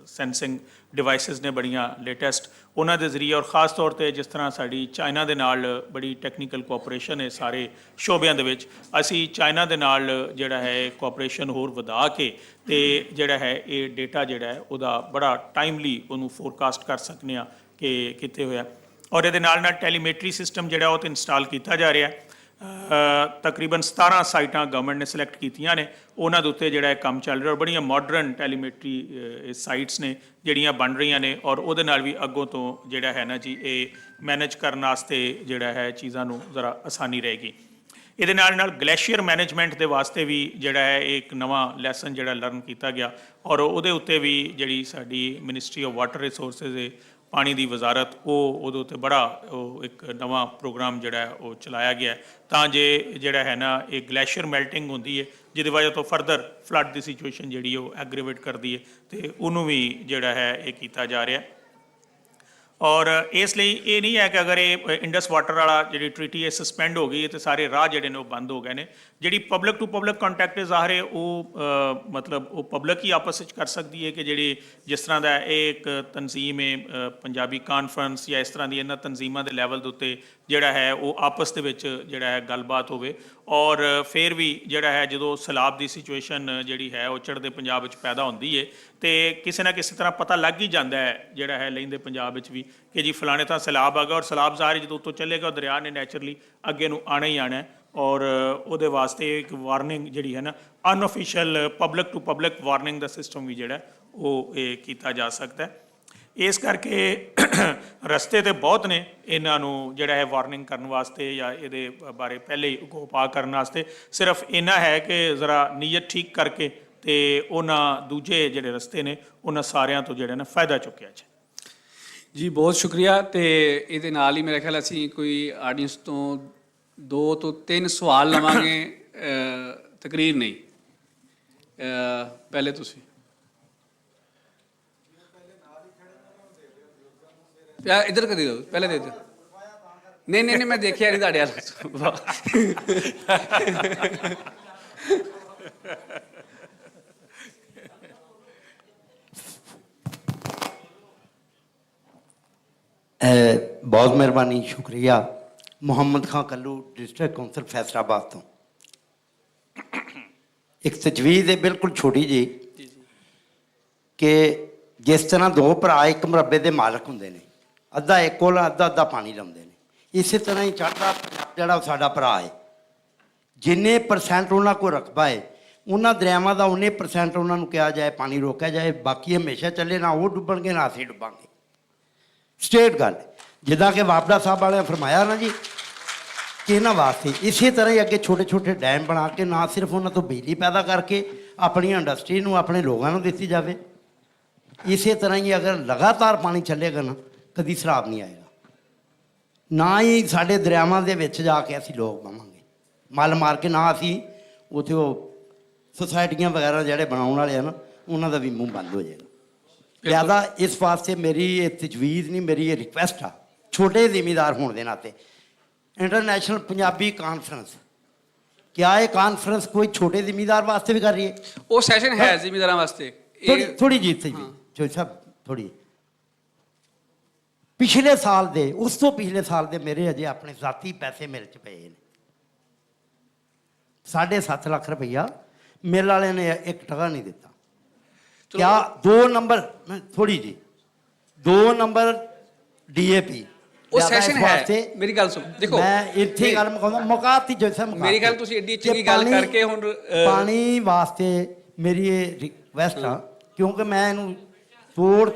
ਸੈਂਸਿੰਗ ਡਿਵਾਈਸਿਸ ਨੇ ਬੜੀਆਂ ਲੇਟੈਸਟ, ਉਹਨਾਂ ਦੇ ਜ਼ਰੀਏ, ਔਰ ਖ਼ਾਸ ਤੌਰ 'ਤੇ ਜਿਸ ਤਰ੍ਹਾਂ ਸਾਡੀ ਚਾਈਨਾ ਦੇ ਨਾਲ ਬੜੀ ਟੈਕਨੀਕਲ ਕੋਆਪਰੇਸ਼ਨ ਹੈ ਸਾਰੇ ਸ਼ੋਬਿਆਂ ਦੇ ਵਿੱਚ, ਅਸੀਂ ਚਾਈਨਾ ਦੇ ਨਾਲ ਜਿਹੜਾ ਹੈ ਕੋਆਪਰੇਸ਼ਨ ਹੋਰ ਵਧਾ ਕੇ ਅਤੇ ਜਿਹੜਾ ਹੈ ਇਹ ਡੇਟਾ ਜਿਹੜਾ ਹੈ ਉਹਦਾ ਬੜਾ ਟਾਈਮਲੀ ਉਹਨੂੰ ਫੋਰਕਾਸਟ ਕਰ ਸਕਦੇ ਹਾਂ ਕਿ ਕਿੱਥੇ ਹੋਇਆ। ਔਰ ਇਹਦੇ ਨਾਲ ਨਾਲ ਟੈਲੀਮੈਟਰੀ ਸਿਸਟਮ ਜਿਹੜਾ ਉਹ 'ਤੇ ਇੰਸਟਾਲ ਕੀਤਾ ਜਾ ਰਿਹਾ। ਤਕਰੀਬਨ 17 ਸਾਈਟਾਂ ਗਵਰਨਮੈਂਟ ਨੇ ਸਿਲੈਕਟ ਕੀਤੀਆਂ ਨੇ, ਉਹਨਾਂ ਦੇ ਉੱਤੇ ਜਿਹੜਾ ਇਹ ਕੰਮ ਚੱਲ ਰਿਹਾ, ਔਰ ਬੜੀਆਂ ਮਾਡਰਨ ਟੈਲੀਮੈਟਰੀ ਸਾਈਟਸ ਨੇ ਜਿਹੜੀਆਂ ਬਣ ਰਹੀਆਂ ਨੇ, ਔਰ ਉਹਦੇ ਨਾਲ ਵੀ ਅੱਗੋਂ ਤੋਂ ਜਿਹੜਾ ਹੈ ਨਾ ਜੀ ਇਹ ਮੈਨੇਜ ਕਰਨ ਵਾਸਤੇ ਜਿਹੜਾ ਹੈ ਚੀਜ਼ਾਂ ਨੂੰ ਜ਼ਰਾ ਆਸਾਨੀ ਰਹੇਗੀ। ਇਹਦੇ ਨਾਲ ਨਾਲ ਗਲੇਸ਼ੀਅਰ ਮੈਨੇਜਮੈਂਟ ਦੇ ਵਾਸਤੇ ਵੀ ਜਿਹੜਾ ਹੈ ਇੱਕ ਨਵਾਂ ਲੈਸਨ ਜਿਹੜਾ ਲਰਨ ਕੀਤਾ ਗਿਆ, ਔਰ ਉਹਦੇ ਉੱਤੇ ਵੀ ਜਿਹੜੀ ਸਾਡੀ ਮਿਨਿਸਟਰੀ ਆਫ ਵਾਟਰ ਰਿਸੋਰਸਿਸ ਹੈ, ਪਾਣੀ ਦੀ ਵਜ਼ਾਰਤ, ਉਹ ਉਹਦੇ ਉੱਤੇ ਬੜਾ ਉਹ ਇੱਕ ਨਵਾਂ ਪ੍ਰੋਗਰਾਮ ਜਿਹੜਾ ਉਹ ਚਲਾਇਆ ਗਿਆ ਤਾਂ ਜੇ ਜਿਹੜਾ ਹੈ ਨਾ ਇਹ ਗਲੇਸ਼ੀਅਰ ਮੈਲਟਿੰਗ ਹੁੰਦੀ ਹੈ ਜਿਹਦੀ ਵਜ੍ਹਾ ਤੋਂ ਫਰਦਰ ਫਲੱਡ ਦੀ ਸਿਚੁਏਸ਼ਨ ਜਿਹੜੀ ਉਹ ਐਗਰੀਵੇਟ ਕਰਦੀ ਹੈ ਅਤੇ ਉਹਨੂੰ ਵੀ ਜਿਹੜਾ ਹੈ ਇਹ ਕੀਤਾ ਜਾ ਰਿਹਾ। ਔਰ ਇਸ ਲਈ ਇਹ ਨਹੀਂ ਹੈ ਕਿ ਅਗਰ ਇਹ ਇੰਡਸ ਵਾਟਰ ਵਾਲਾ ਜਿਹੜੀ ਟ੍ਰੀਟੀ ਹੈ ਸਸਪੈਂਡ ਹੋ ਗਈ ਹੈ ਅਤੇ ਸਾਰੇ ਰਾਹ ਜਿਹੜੇ ਨੇ ਉਹ ਬੰਦ ਹੋ ਗਏ ਨੇ। ਜਿਹੜੀ ਪਬਲਿਕ ਟੂ ਪਬਲਿਕ ਕੰਟੈਕਟ ਜ਼ਾਹਰ ਹੈ ਉਹ ਮਤਲਬ ਉਹ ਪਬਲਿਕ ਹੀ ਆਪਸ ਵਿੱਚ ਕਰ ਸਕਦੀ ਹੈ ਕਿ ਜਿਹੜੀ ਜਿਸ ਤਰ੍ਹਾਂ ਦਾ ਇਹ ਇੱਕ ਤਨਜ਼ੀਮ ਹੈ ਪੰਜਾਬੀ ਕਾਨਫਰੰਸ ਜਾਂ ਇਸ ਤਰ੍ਹਾਂ ਦੀ ਇਹਨਾਂ ਤਨਜ਼ੀਮਾਂ ਦੇ ਲੈਵਲ ਦੇ ਉੱਤੇ ਜਿਹੜਾ ਹੈ ਉਹ ਆਪਸ ਦੇ ਵਿੱਚ ਜਿਹੜਾ ਹੈ ਗੱਲਬਾਤ ਹੋਵੇ। ਔਰ ਫਿਰ ਵੀ ਜਿਹੜਾ ਹੈ ਜਦੋਂ ਸੈਲਾਬ ਦੀ ਸਿਚੁਏਸ਼ਨ ਜਿਹੜੀ ਹੈ ਉਹ ਚੜ੍ਹਦੇ ਪੰਜਾਬ ਵਿੱਚ ਪੈਦਾ ਹੁੰਦੀ ਹੈ ਅਤੇ ਕਿਸੇ ਨਾ ਕਿਸੇ ਤਰ੍ਹਾਂ ਪਤਾ ਲੱਗ ਹੀ ਜਾਂਦਾ ਹੈ ਜਿਹੜਾ ਹੈ ਲਹਿੰਦੇ ਪੰਜਾਬ ਵਿੱਚ ਵੀ ਕਿ ਜੀ ਫਲਾਣੇ ਤਾਂ ਸੈਲਾਬ ਆ ਗਿਆ, ਔਰ ਸੈਲਾਬ ਜ਼ਾਹਰ ਜਦੋਂ ਉੱਤੋਂ ਚੱਲੇਗਾ ਉਹ ਦਰਿਆ ਨੇ ਨੈਚੁਰਲੀ ਅੱਗੇ ਨੂੰ ਆਉਣਾ ਹੀ ਆਉਣਾ, ਔਰ ਉਹਦੇ ਵਾਸਤੇ ਇੱਕ ਵਾਰਨਿੰਗ ਜਿਹੜੀ ਹੈ ਨਾ unofficial public to public warning ਦਾ ਸਿਸਟਮ ਵੀ ਜਿਹੜਾ ਉਹ ਇਹ ਕੀਤਾ ਜਾ ਸਕਦਾ। ਇਸ ਕਰਕੇ ਰਸਤੇ ਤਾਂ ਬਹੁਤ ਨੇ ਇਹਨਾਂ ਨੂੰ ਜਿਹੜਾ ਹੈ ਵਾਰਨਿੰਗ ਕਰਨ ਵਾਸਤੇ ਜਾਂ ਇਹਦੇ ਬਾਰੇ ਪਹਿਲੇ ਹੀ ਉਪਾਅ ਕਰਨ ਵਾਸਤੇ, ਸਿਰਫ ਇੰਨਾ ਹੈ ਕਿ ਜ਼ਰਾ ਨੀਅਤ ਠੀਕ ਕਰਕੇ ਅਤੇ ਉਹਨਾਂ ਦੂਜੇ ਜਿਹੜੇ ਰਸਤੇ ਨੇ ਉਹਨਾਂ ਸਾਰਿਆਂ ਤੋਂ ਜਿਹੜਾ ਨਾ ਫਾਇਦਾ ਚੁੱਕਿਆ ਜਾਏ। ਜੀ ਬਹੁਤ ਸ਼ੁਕਰੀਆ। ਅਤੇ ਇਹਦੇ ਨਾਲ ਹੀ ਮੇਰੇ ਖਿਆਲ ਅਸੀਂ ਕੋਈ ਆਡੀਅנס ਤੋਂ 2 ਤੋਂ 3 ਸਵਾਲ ਲਵਾਂਗੇ, ਤਕਰੀਰ ਨਹੀਂ। ਪਹਿਲੇ ਤੁਸੀਂ ਇੱਧਰ ਕਦੀ ਦਿਓ, ਪਹਿਲੇ ਦੇ ਦਿਓ। ਨਹੀਂ ਨਹੀਂ ਨਹੀਂ ਮੈਂ ਦੇਖਿਆ ਨਹੀਂ ਤੁਹਾਡੇ ਵੱਲ। ਬਹੁਤ ਮਿਹਰਬਾਨੀ, ਸ਼ੁਕਰੀਆ। ਮੁਹੰਮਦ ਖਾਂ ਕੱਲੂ, ਡਿਸਟ੍ਰਿਕਟ ਕੌਂਸਲ ਫੈਸਲਾਬਾਦ ਤੋਂ। ਇੱਕ ਤਜਵੀਜ਼ ਹੈ ਬਿਲਕੁਲ ਛੋਟੀ ਜਿਹੀ ਕਿ ਜਿਸ ਤਰ੍ਹਾਂ 2 ਭਰਾ ਇੱਕ ਮੁਰੱਬੇ ਦੇ ਮਾਲਕ ਹੁੰਦੇ ਨੇ, ਅੱਧਾ ਇੱਕ ਕੋਲ ਅੱਧਾ ਅੱਧਾ ਪਾਣੀ ਲਾਉਂਦੇ ਨੇ, ਇਸੇ ਤਰ੍ਹਾਂ ਹੀ ਚੜ੍ਹਦਾ ਜਿਹੜਾ ਸਾਡਾ ਭਰਾ ਹੈ, ਜਿੰਨੇ % ਉਹਨਾਂ ਕੋਲ ਰਕਬਾ ਹੈ ਉਹਨਾਂ ਦਰਿਆਵਾਂ ਦਾ 19% ਉਹਨਾਂ ਨੂੰ ਕਿਹਾ ਜਾਏ ਪਾਣੀ ਰੋਕਿਆ ਜਾਏ, ਬਾਕੀ ਹਮੇਸ਼ਾ ਚੱਲੇ, ਨਾ ਉਹ ਡੁੱਬਣਗੇ ਨਾ ਅਸੀਂ ਡੁੱਬਾਂਗੇ। ਸਟੇਟ ਗੱਲ ਜਿੱਦਾਂ ਕਿ ਵਾਪੜਾ ਸਾਹਿਬ ਵਾਲਿਆਂ ਫਰਮਾਇਆ ਨਾ ਜੀ ਕਿ ਇਹਨਾਂ ਵਾਸਤੇ ਇਸੇ ਤਰ੍ਹਾਂ ਹੀ ਅੱਗੇ ਛੋਟੇ ਛੋਟੇ ਡੈਮ ਬਣਾ ਕੇ ਨਾ ਸਿਰਫ ਉਹਨਾਂ ਤੋਂ ਬਿਜਲੀ ਪੈਦਾ ਕਰਕੇ ਆਪਣੀ ਇੰਡਸਟਰੀ ਨੂੰ ਆਪਣੇ ਲੋਕਾਂ ਨੂੰ ਦਿੱਤੀ ਜਾਵੇ। ਇਸੇ ਤਰ੍ਹਾਂ ਹੀ ਅਗਰ ਲਗਾਤਾਰ ਪਾਣੀ ਚੱਲੇਗਾ ਨਾ ਕਦੀ ਸਰਾਬ ਨਹੀਂ ਆਏਗਾ। ਨਾ ਹੀ ਸਾਡੇ ਦਰਿਆਵਾਂ ਦੇ ਵਿੱਚ ਜਾ ਕੇ ਅਸੀਂ ਲੋਕ ਪਾਵਾਂਗੇ ਮਲ ਮਾਰ ਕੇ, ਨਾ ਅਸੀਂ ਉੱਥੇ ਉਹ ਸੁਸਾਇਟੀਆਂ ਵਗੈਰਾ ਜਿਹੜੇ ਬਣਾਉਣ ਵਾਲੇ ਆ ਨਾ ਉਹਨਾਂ ਦਾ ਵੀ ਮੂੰਹ ਬੰਦ ਹੋ ਜਾਏਗਾ। ਲਿਹਾਜ਼ਾ ਇਸ ਵਾਸਤੇ ਮੇਰੀ ਇਹ ਤਜਵੀਜ਼ ਨਹੀਂ, ਮੇਰੀ ਇਹ ਰਿਕੁਐਸਟ ਆ ਛੋਟੇ ਜ਼ਿਮੀਂਦਾਰ ਹੋਣ ਦੇ ਨਾਤੇ। ਇੰਟਰਨੈਸ਼ਨਲ ਪੰਜਾਬੀ ਕਾਨਫਰੰਸ, ਕਿਆ ਇਹ ਕਾਨਫਰੰਸ ਕੋਈ ਛੋਟੇ ਜ਼ਿਮੀਂਦਾਰ ਵਾਸਤੇ ਵੀ ਕਰ ਰਹੀ ਹੈ? ਉਹ ਸੈਸ਼ਨ ਹੈ ਜ਼ਿਮੀਂਦਾਰਾਂ ਵਾਸਤੇ। ਥੋੜੀ ਜੀ ਜੋ ਸਭ ਥੋੜੀ ਪਿਛਲੇ ਸਾਲ ਦੇ, ਉਸ ਤੋਂ ਪਿਛਲੇ ਸਾਲ ਦੇ ਮੇਰੇ ਅਜੇ ਆਪਣੇ ਜ਼ਾਤੀ ਪੈਸੇ ਮਿਲ ਚ ਪਏ ਨੇ। 7.5 ਲੱਖ ਰੁਪਈਆ ਮਿਲ ਵਾਲਿਆਂ ਨੇ 1 ਟਕਾ ਨਹੀਂ ਦਿੱਤਾ। ਕਿਆ 2 ਨੰਬਰ ਥੋੜੀ ਜੀ 2 ਨੰਬਰ DAP ਉਹ ਸੈਸ਼ਨ ਹੈ। ਮੇਰੀ ਗੱਲ ਸੁਣ, ਦੇਖੋ ਮੈਂ ਇੱਥੇ ਗੱਲ ਮੁਕਾਤੀ ਜੈਸਾ ਮੇਰੀ ਗੱਲ ਤੁਸੀਂ ਏਡੀ ਚੰਗੀ ਗੱਲ ਕਰਕੇ ਹੁਣ ਪਾਣੀ ਵਾਸਤੇ ਮੇਰੀ ਇਹ ਰਿਕਵੈਸਟ ਆ, ਕਿਉਂਕਿ ਮੈਂ ਇਹਨੂੰ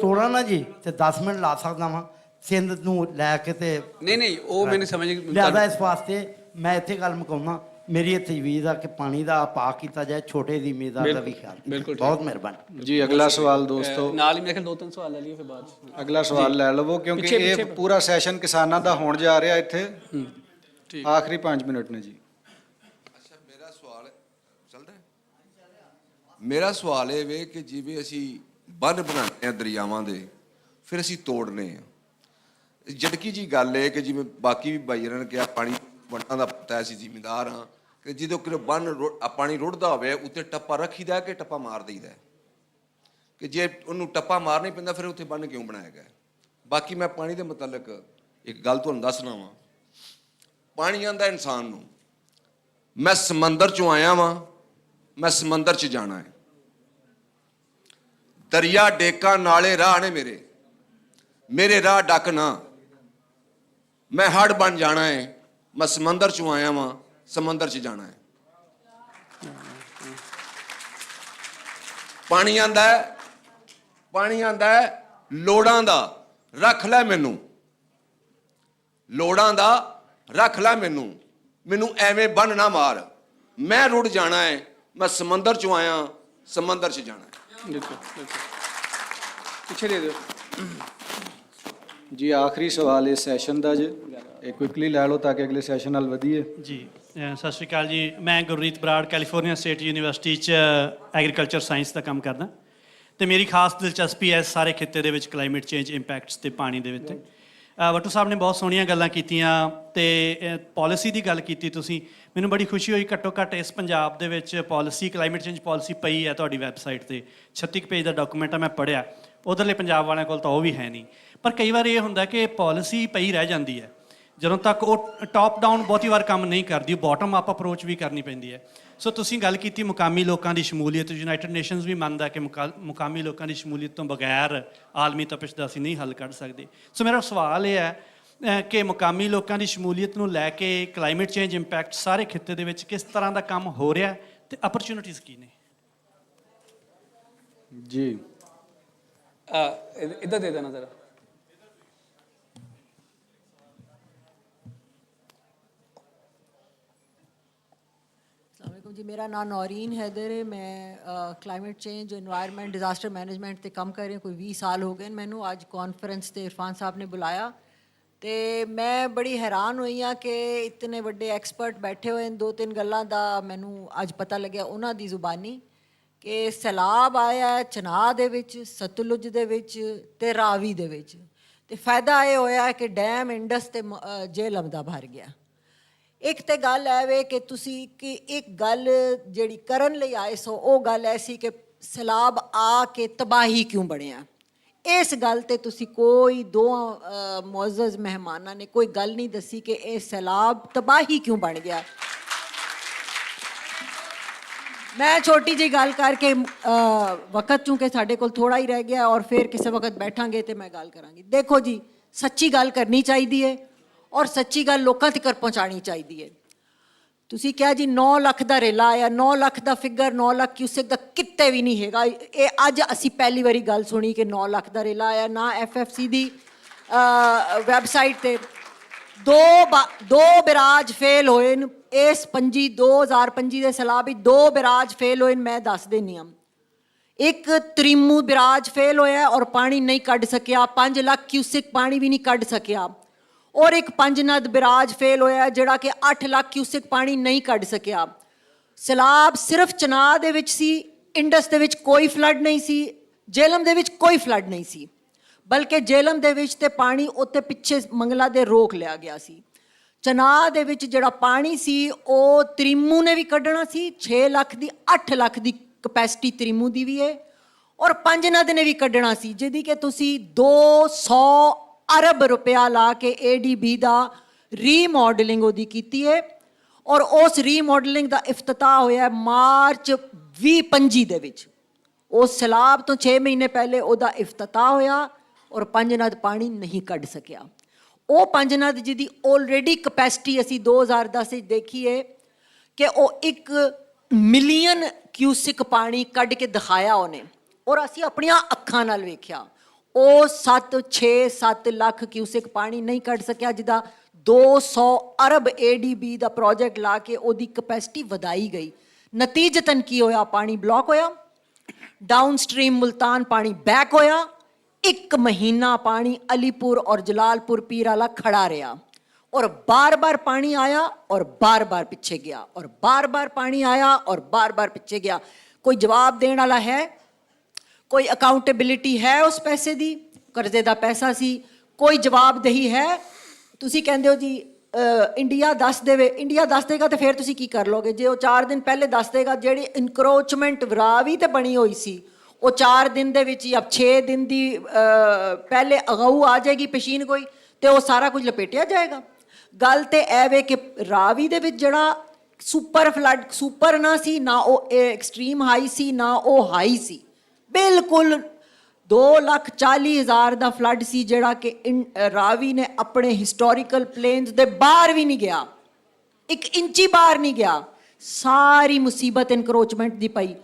ਤੋੜਾਂ ਨਾ ਜੀ ਤੇ 10 ਮਿੰਟ ਲਾ ਸਕਦਾ ਵਾਂ ਸਿੰਧ ਨੂੰ ਲੈ ਕੇ ਤੇ ਨਹੀਂ ਉਹ ਮੈਨੂੰ ਸਮਝ ਲਿਆਦਾ। ਇਸ ਵਾਸਤੇ ਮੈਂ ਇੱਥੇ ਗੱਲ ਮੁਕਾਉਣਾ। ਮੇਰੀ ਇਹ ਤਜਵੀਜ਼ ਆ ਕਿ ਪਾਣੀ ਦਾ ਪਾ ਕੀਤਾ ਜਾਏ, ਛੋਟੇ ਜ਼ਿਮੀਂਦਾਰ ਦਾ ਵੀ ਖਿਆਲ। ਬਿਲਕੁਲ ਬਹੁਤ ਮਿਹਰਬਾਨੀ ਜੀ। ਅਗਲਾ ਸਵਾਲ ਦੋਸਤੋ, ਨਾਲ ਹੀ ਮੇਰੇ ਖਿਆਲ 2-3 ਸਵਾਲ ਲੈ ਲਈਏ ਫਿਰ ਬਾਅਦ ਚ। ਅਗਲਾ ਸਵਾਲ ਲੈ ਲਵੋ ਕਿਉਂਕਿ ਇਹ ਪੂਰਾ ਸੈਸ਼ਨ ਕਿਸਾਨਾਂ ਦਾ ਹੋਣ ਜਾ ਰਿਹਾ ਇੱਥੇ। ਆਖਰੀ 5 ਮਿੰਟ ਨੇ ਜੀ। ਅੱਛਾ, ਮੇਰਾ ਸਵਾਲ ਚੱਲਦਾ ਹੈ। ਮੇਰਾ ਸਵਾਲ ਇਹ ਵੇ ਕਿ ਜਿਵੇਂ ਅਸੀਂ ਬੰਨ੍ਹ ਬਣਾਉਂਦੇ ਹਾਂ ਦਰਿਆਵਾਂ ਦੇ, ਫਿਰ ਅਸੀਂ ਤੋੜਨੇ ਆ। ਜਦਕੀ ਜੀ ਗੱਲ ਹੈ ਕਿ ਜਿਵੇਂ ਬਾਕੀ ਵੀ ਭਾਈਆਂ ਨੇ ਕਿਹਾ ਪਾਣੀ ਵੰਡਾਂ ਦਾ ਪਤਾ, ਅਸੀਂ ਜ਼ਿਮੀਂਦਾਰ ਹਾਂ ਕਿ ਜਦੋਂ ਕਿ ਬੰਨ੍ਹ ਪਾਣੀ ਰੁੜਦਾ ਹੋਵੇ ਉੱਤੇ ਟੱਪਾ ਰੱਖੀਦਾ ਕਿ ਟੱਪਾ ਮਾਰ ਦਈਦਾ, ਕਿ ਜੇ ਉਹਨੂੰ ਟੱਪਾ ਮਾਰਨਾ ਹੀ ਪੈਂਦਾ ਫਿਰ ਉੱਥੇ ਬੰਨ੍ਹ ਕਿਉਂ ਬਣਾਇਆ ਗਿਆ। ਬਾਕੀ ਮੈਂ ਪਾਣੀ ਦੇ ਮੁਤਲਕ ਇੱਕ ਗੱਲ ਤੁਹਾਨੂੰ ਦੱਸਣਾ ਵਾਂ। ਪਾਣੀ ਆਉਂਦਾ ਇਨਸਾਨ ਨੂੰ, ਮੈਂ ਸਮੁੰਦਰ ਚੋਂ ਆਇਆ ਵਾਂ, ਮੈਂ ਸਮੁੰਦਰ 'ਚ ਜਾਣਾ ਹੈ। ਦਰਿਆ ਡੇਕਾ ਨਾਲੇ ਰਾਹ ਨੇ ਮੇਰੇ ਰਾਹ ਡੱਕ ਨਾ, ਮੈਂ ਹੜ ਬਣ ਜਾਣਾ ਹੈ। ਮੈਂ ਸਮੁੰਦਰ ਚੋਂ ਆਇਆ ਵਾਂ, ਸਮੁੰਦਰ 'ਚ ਜਾਣਾ ਹੈ। ਪਾਣੀ ਆਂਦਾ ਹੈ ਲੋੜਾਂ ਦਾ, ਰੱਖ ਲੈ ਮੈਨੂੰ, ਲੋੜਾਂ ਦਾ ਰੱਖ ਲੈ ਮੈਨੂੰ ਐਵੇਂ ਬੰਨ ਨਾ ਮਾਰ, ਮੈਂ ਰੁੜ ਜਾਣਾ ਹੈ। ਮੈਂ ਸਮੁੰਦਰ ਚੋਂ ਆਇਆ, ਸਮੁੰਦਰ 'ਚ ਜਾਣਾ ਹੈ। ਪਿੱਛੇ ਦੇ ਦਿਓ ਜੀ। ਆਖਰੀ ਸਵਾਲ ਇਸ ਸੈਸ਼ਨ ਦਾ ਜੀ, ਇਹ ਕੁਇਕਲੀ ਲੈ ਲਓ ਤਾਂ ਕਿ ਅਗਲੇ ਸੈਸ਼ਨ ਨਾਲ ਵਧੀਏ ਜੀ। ਸਤਿ ਸ਼੍ਰੀ ਅਕਾਲ ਜੀ। ਮੈਂ ਗੁਰਰੀਤ ਬਰਾੜ ਕੈਲੀਫੋਰਨੀਆ ਸਟੇਟ ਯੂਨੀਵਰਸਿਟੀ 'ਚ ਐਗਰੀਕਲਚਰ ਸਾਇੰਸ ਦਾ ਕੰਮ ਕਰਦਾ ਅਤੇ ਮੇਰੀ ਖਾਸ ਦਿਲਚਸਪੀ ਹੈ ਸਾਰੇ ਖਿੱਤੇ ਦੇ ਵਿੱਚ ਕਲਾਈਮੇਟ ਚੇਂਜ ਇੰਪੈਕਟਸ ਅਤੇ ਪਾਣੀ ਦੇ ਵਿੱਚ। ਵੱਟੂ ਸਾਹਿਬ ਨੇ ਬਹੁਤ ਸੋਹਣੀਆਂ ਗੱਲਾਂ ਕੀਤੀਆਂ ਅਤੇ ਪੋਲਿਸੀ ਦੀ ਗੱਲ ਕੀਤੀ ਤੁਸੀਂ। ਮੈਨੂੰ ਬੜੀ ਖੁਸ਼ੀ ਹੋਈ, ਘੱਟੋ ਘੱਟ ਇਸ ਪੰਜਾਬ ਦੇ ਵਿੱਚ ਪੋਲਿਸੀ, ਕਲਾਈਮੇਟ ਚੇਂਜ ਪੋਲਿਸੀ ਪਈ ਹੈ ਤੁਹਾਡੀ ਵੈਬਸਾਈਟ 'ਤੇ। 36 ਪੇਜ ਦਾ ਡਾਕੂਮੈਂਟ ਆ, ਮੈਂ ਪੜ੍ਹਿਆ। ਉਧਰਲੇ ਪੰਜਾਬ ਵਾਲਿਆਂ ਕੋਲ ਤਾਂ ਉਹ ਵੀ ਹੈ ਨਹੀਂ। ਪਰ ਕਈ ਵਾਰ ਇਹ ਹੁੰਦਾ ਕਿ ਪੋਲਿਸੀ ਪਈ ਰਹਿ ਜਾਂਦੀ ਹੈ, ਜਦੋਂ ਤੱਕ ਉਹ ਟੌਪ ਡਾਊਨ ਬਹੁਤੀ ਵਾਰ ਕੰਮ ਨਹੀਂ ਕਰਦੀ, ਬਾਟਮ ਅਪ ਅਪਰੋਚ ਵੀ ਕਰਨੀ ਪੈਂਦੀ ਹੈ। ਸੋ ਤੁਸੀਂ ਗੱਲ ਕੀਤੀ ਮੁਕਾਮੀ ਲੋਕਾਂ ਦੀ ਸ਼ਮੂਲੀਅਤ। ਯੂਨਾਈਟਿਡ ਨੇਸ਼ਨਸ ਵੀ ਮੰਨਦਾ ਕਿ ਮੁਕਾਮੀ ਲੋਕਾਂ ਦੀ ਸ਼ਮੂਲੀਅਤ ਤੋਂ ਬਗੈਰ ਆਲਮੀ ਤਪਸ਼ ਦਾ ਅਸੀਂ ਨਹੀਂ ਹੱਲ ਕੱਢ ਸਕਦੇ। ਸੋ ਮੇਰਾ ਸਵਾਲ ਇਹ ਹੈ ਕਿ ਮੁਕਾਮੀ ਲੋਕਾਂ ਦੀ ਸ਼ਮੂਲੀਅਤ ਨੂੰ ਲੈ ਕੇ ਕਲਾਈਮੇਟ ਚੇਂਜ ਇੰਪੈਕਟ ਸਾਰੇ ਖਿੱਤੇ ਦੇ ਵਿੱਚ ਕਿਸ ਤਰ੍ਹਾਂ ਦਾ ਕੰਮ ਹੋ ਰਿਹਾ ਅਤੇ ਅਪਰਚੂਨਿਟੀਜ਼ ਕੀ ਨੇ? ਜੀ ਇੱਦਾਂ ਦੇ ਦੇਣਾ ਜ਼ਰਾ। ਜੀ, ਮੇਰਾ ਨਾਮ ਨੌਰੀਨ ਹੈਦਰ ਹੈ। ਮੈਂ climate change, environment, disaster management ਤੇ ਕੰਮ ਕਰ ਰਹੀ, ਕੋਈ 20 ਸਾਲ ਹੋ ਗਏ ਮੈਨੂੰ। ਅੱਜ ਕਾਨਫਰੰਸ ਤੇ ਇਰਫਾਨ ਸਾਹਿਬ ਨੇ ਬੁਲਾਇਆ ਤੇ ਮੈਂ ਬੜੀ ਹੈਰਾਨ ਹੋਈ ਹਾਂ ਕਿ ਇਤਨੇ ਵੱਡੇ ਐਕਸਪਰਟ ਬੈਠੇ ਹੋਏ ਨੇ। 2-3 ਗੱਲਾਂ ਦਾ ਮੈਨੂੰ ਅੱਜ ਪਤਾ ਲੱਗਿਆ ਉਹਨਾਂ ਦੀ ਜ਼ੁਬਾਨੀ, ਕਿ ਸੈਲਾਬ ਆਇਆ ਚਨਾਹ ਦੇ ਵਿੱਚ, ਸਤਲੁਜ ਦੇ ਵਿੱਚ ਤੇ ਰਾਵੀ ਦੇ ਵਿੱਚ, ਤੇ ਫਾਇਦਾ ਇਹ ਹੋਇਆ ਕਿ ਡੈਮ ਇੰਡਸ ਤੇ ਜੇਹਲਮ ਦਾ ਭਰ ਗਿਆ। ਇੱਕ ਤੇ ਗੱਲ ਹੈ ਵੇ ਕਿ ਤੁਸੀਂ ਕਿ ਇੱਕ ਗੱਲ ਜਿਹੜੀ ਕਰਨ ਲਈ ਆਏ ਸੋ, ਉਹ ਗੱਲ ਐਸੀ ਕਿ ਸੈਲਾਬ ਆ ਕੇ ਤਬਾਹੀ ਕਿਉਂ ਬਣਿਆ। ਇਸ ਗੱਲ ਤੇ ਤੁਸੀਂ ਕੋਈ ਦੋ ਮੁਅੱਜ਼ਜ਼ ਮਹਿਮਾਨਾਂ ਨੇ ਕੋਈ ਗੱਲ ਨਹੀਂ ਦੱਸੀ ਕਿ ਇਹ ਸੈਲਾਬ ਤਬਾਹੀ ਕਿਉਂ ਬਣ ਗਿਆ। ਮੈਂ ਛੋਟੀ ਜਿਹੀ ਗੱਲ ਕਰਕੇ ਵਕਤ ਚੂੰਕਿ ਸਾਡੇ ਕੋਲ ਥੋੜਾ ਹੀ ਰਹਿ ਗਿਆ ਔਰ ਫਿਰ ਕਿਸੇ ਵਕਤ ਬੈਠਾਂਗੇ ਤੇ ਮੈਂ ਗੱਲ ਕਰਾਂਗੀ। ਦੇਖੋ ਜੀ, ਸੱਚੀ ਗੱਲ ਕਰਨੀ ਚਾਹੀਦੀ ਹੈ ਔਰ ਸੱਚੀ ਗੱਲ ਲੋਕਾਂ ਤੱਕ ਪਹੁੰਚਾਉਣੀ ਚਾਹੀਦੀ ਹੈ। ਤੁਸੀਂ ਕਿਹਾ ਜੀ 9 ਲੱਖ ਦਾ ਰੇਲਾ ਆਇਆ, 9 ਲੱਖ ਦਾ ਫਿਗਰ 9 ਲੱਖ ਕਿਊਸੈਕ ਦਾ ਕਿਤੇ ਵੀ ਨਹੀਂ ਹੈਗਾ। ਇਹ ਅੱਜ ਅਸੀਂ ਪਹਿਲੀ ਵਾਰੀ ਗੱਲ ਸੁਣੀ ਕਿ 9 ਲੱਖ ਦਾ ਰੇਲਾ ਆਇਆ। ਨਾ FFC ਦੀ ਵੈਬਸਾਈਟ 'ਤੇ ਦੋ ਬਰਾਜ ਫੇਲ ਹੋਏ ਨੇ ਇਸ 2025 ਦੇ ਸੈਲਾਬ ਵਿੱਚ। 2 ਬਰਾਜ ਫੇਲ ਹੋਏ, ਮੈਂ ਦੱਸ ਦਿੰਦੀ ਹਾਂ। ਇੱਕ ਤ੍ਰਿਮੂ ਬਿਰਾਜ ਫੇਲ ਹੋਇਆ ਔਰ ਪਾਣੀ ਨਹੀਂ ਕੱਢ ਸਕਿਆ, 5 ਲੱਖ ਕਿਊਸਿਕ ਪਾਣੀ ਵੀ ਨਹੀਂ ਕੱਢ ਸਕਿਆ। ਔਰ ਇੱਕ ਪੰਜਨਦ ਬਿਰਾਜ ਫੇਲ ਹੋਇਆ ਜਿਹੜਾ ਕਿ 8 ਲੱਖ ਕਿਊਸਿਕ ਪਾਣੀ ਨਹੀਂ ਕੱਢ ਸਕਿਆ। ਸੈਲਾਬ ਸਿਰਫ ਚਨਾਹ ਦੇ ਵਿੱਚ ਸੀ, ਇੰਡਸ ਦੇ ਵਿੱਚ ਕੋਈ ਫਲੱਡ ਨਹੀਂ ਸੀ, ਜੇਹਲਮ ਦੇ ਵਿੱਚ ਕੋਈ ਫਲੱਡ ਨਹੀਂ ਸੀ, ਬਲਕਿ ਜੇਹਲਮ ਦੇ ਵਿੱਚ ਤੇ ਪਾਣੀ ਉੱਤੇ ਪਿੱਛੇ ਮੰਗਲਾ ਦੇ ਰੋਕ ਲਿਆ ਗਿਆ ਸੀ। ਚਨਾਹ ਦੇ ਵਿੱਚ ਜਿਹੜਾ ਪਾਣੀ ਸੀ ਉਹ ਤ੍ਰਿਮੂ ਨੇ ਵੀ ਕੱਢਣਾ ਸੀ, 6 ਲੱਖ ਦੀ 8 ਲੱਖ ਦੀ ਕਪੈਸਿਟੀ ਤ੍ਰਿਮੂ ਦੀ ਵੀ ਹੈ, ਔਰ ਪੰਜਨਦ ਨੇ ਵੀ ਕੱਢਣਾ ਸੀ, ਜਿਹਦੀ ਕਿ ਤੁਸੀਂ 200 ਅਰਬ ਰੁਪਇਆ ਲਾ ਕੇ ADB ਦਾ ਰੀਮੋਡਲਿੰਗ ਉਹਦੀ ਕੀਤੀ ਹੈ, ਔਰ ਉਸ ਰੀਮੋਡਲਿੰਗ ਦਾ ਇਫਤਤਾਹ ਹੋਇਆ ਮਾਰਚ 2025 ਦੇ ਵਿੱਚ। ਉਸ ਸੈਲਾਬ ਤੋਂ 6 ਮਹੀਨੇ ਪਹਿਲੇ ਉਹਦਾ ਇਫਤਤਾਹ ਹੋਇਆ ਔਰ ਪੰਜਨਦ ਪਾਣੀ ਨਹੀਂ ਕੱਢ ਸਕਿਆ। ਉਹ ਪੰਜਨਦ ਜਿਹਦੀ ਆਲਰੇਡੀ ਕਪੈਸਿਟੀ ਅਸੀਂ 2010 ਵਿੱਚ ਦੇਖੀ ਹੈ ਕਿ ਉਹ 1 ਮਿਲੀਅਨ ਕਿਊਸਿਕ ਪਾਣੀ ਕੱਢ ਕੇ ਦਿਖਾਇਆ ਉਹਨੇ, ਔਰ ਅਸੀਂ ਆਪਣੀਆਂ ਅੱਖਾਂ ਨਾਲ ਵੇਖਿਆ। ਉਹ 7 ਲੱਖ ਕਿਊਸਿਕ ਪਾਣੀ ਨਹੀਂ ਕੱਢ ਸਕਿਆ, ਜਿਹਦਾ 200 ਅਰਬ ADB ਦਾ ਪ੍ਰੋਜੈਕਟ ਲਾ ਕੇ ਉਹਦੀ ਕਪੈਸਿਟੀ ਵਧਾਈ ਗਈ। ਨਤੀਜਤਨ ਕੀ ਹੋਇਆ? ਪਾਣੀ ਬਲੌਕ ਹੋਇਆ, ਡਾਊਨ ਸਟ੍ਰੀਮ ਮੁਲਤਾਨ ਪਾਣੀ ਬੈਕ ਹੋਇਆ। 1 ਮਹੀਨਾ ਪਾਣੀ ਅਲੀਪੁਰ ਔਰ ਜਲਾਲਪੁਰ ਪੀਰ ਵਾਲਾ ਖੜਾ ਰਿਹਾ, ਔਰ ਬਾਰ-ਬਾਰ ਪਾਣੀ ਆਇਆ ਔਰ ਬਾਰ-ਬਾਰ ਪਿੱਛੇ ਗਿਆ, ਔਰ ਬਾਰ-ਬਾਰ ਪਾਣੀ ਆਇਆ ਔਰ ਬਾਰ-ਬਾਰ ਪਿੱਛੇ ਗਿਆ। ਕੋਈ ਜਵਾਬ ਦੇਣ ਵਾਲਾ ਹੈ? ਕੋਈ ਅਕਾਊਂਟੇਬਿਲਿਟੀ ਹੈ ਉਸ ਪੈਸੇ ਦੀ? ਕਰਜ਼ੇ ਦਾ ਪੈਸਾ ਸੀ, ਕੋਈ ਜਵਾਬਦੇਹੀ ਹੈ? ਤੁਸੀਂ ਕਹਿੰਦੇ ਹੋ ਜੀ ਇੰਡੀਆ ਦੱਸ ਦੇਵੇ, ਇੰਡੀਆ ਦੱਸ ਦੇਗਾ ਤਾਂ ਫਿਰ ਤੁਸੀਂ ਕੀ ਕਰ ਲੋਗੇ? ਜੇ ਉਹ 4 ਦਿਨ ਪਹਿਲੇ ਦੱਸ ਦੇਗਾ, ਜਿਹੜੀ ਇਨਕਰੋਚਮੈਂਟ ਰਾਵੀ ਤੇ ਬਣੀ ਹੋਈ ਸੀ ਉਹ 4 ਦਿਨ ਦੇ ਵਿੱਚ ਜਾਂ 6 ਦਿਨ ਦੀ ਪਹਿਲੇ ਅਗਾਊ ਆ ਜਾਏਗੀ ਪੇਸ਼ੀਨ ਕੋਈ, ਤੇ ਉਹ ਸਾਰਾ ਕੁਝ ਲਪੇਟਿਆ ਜਾਏਗਾ। ਗੱਲ ਤੇ ਇਹ ਵੇ ਕਿ ਰਾਵੀ ਦੇ ਵਿੱਚ ਜਿਹੜਾ ਸੁਪਰ ਫਲੱਡ, ਸੁਪਰ ਨਾ ਸੀ ਨਾ ਉਹ ਐਕਸਟ੍ਰੀਮ ਹਾਈ ਸੀ ਨਾ ਉਹ ਹਾਈ ਸੀ, ਬਿਲਕੁਲ 2,40,000 ਦਾ ਫਲੱਡ ਸੀ ਜਿਹੜਾ ਕਿ ਰਾਵੀ ਨੇ ਆਪਣੇ ਹਿਸਟੋਰੀਕਲ ਪਲੇਨਸ ਦੇ ਬਾਹਰ ਵੀ ਨਹੀਂ ਗਿਆ, 1 ਇੰਚੀ ਬਾਹਰ ਨਹੀਂ ਗਿਆ। ਸਾਰੀ ਮੁਸੀਬਤ ਇਨਕਰੋਚਮੈਂਟ ਦੀ ਪਈ।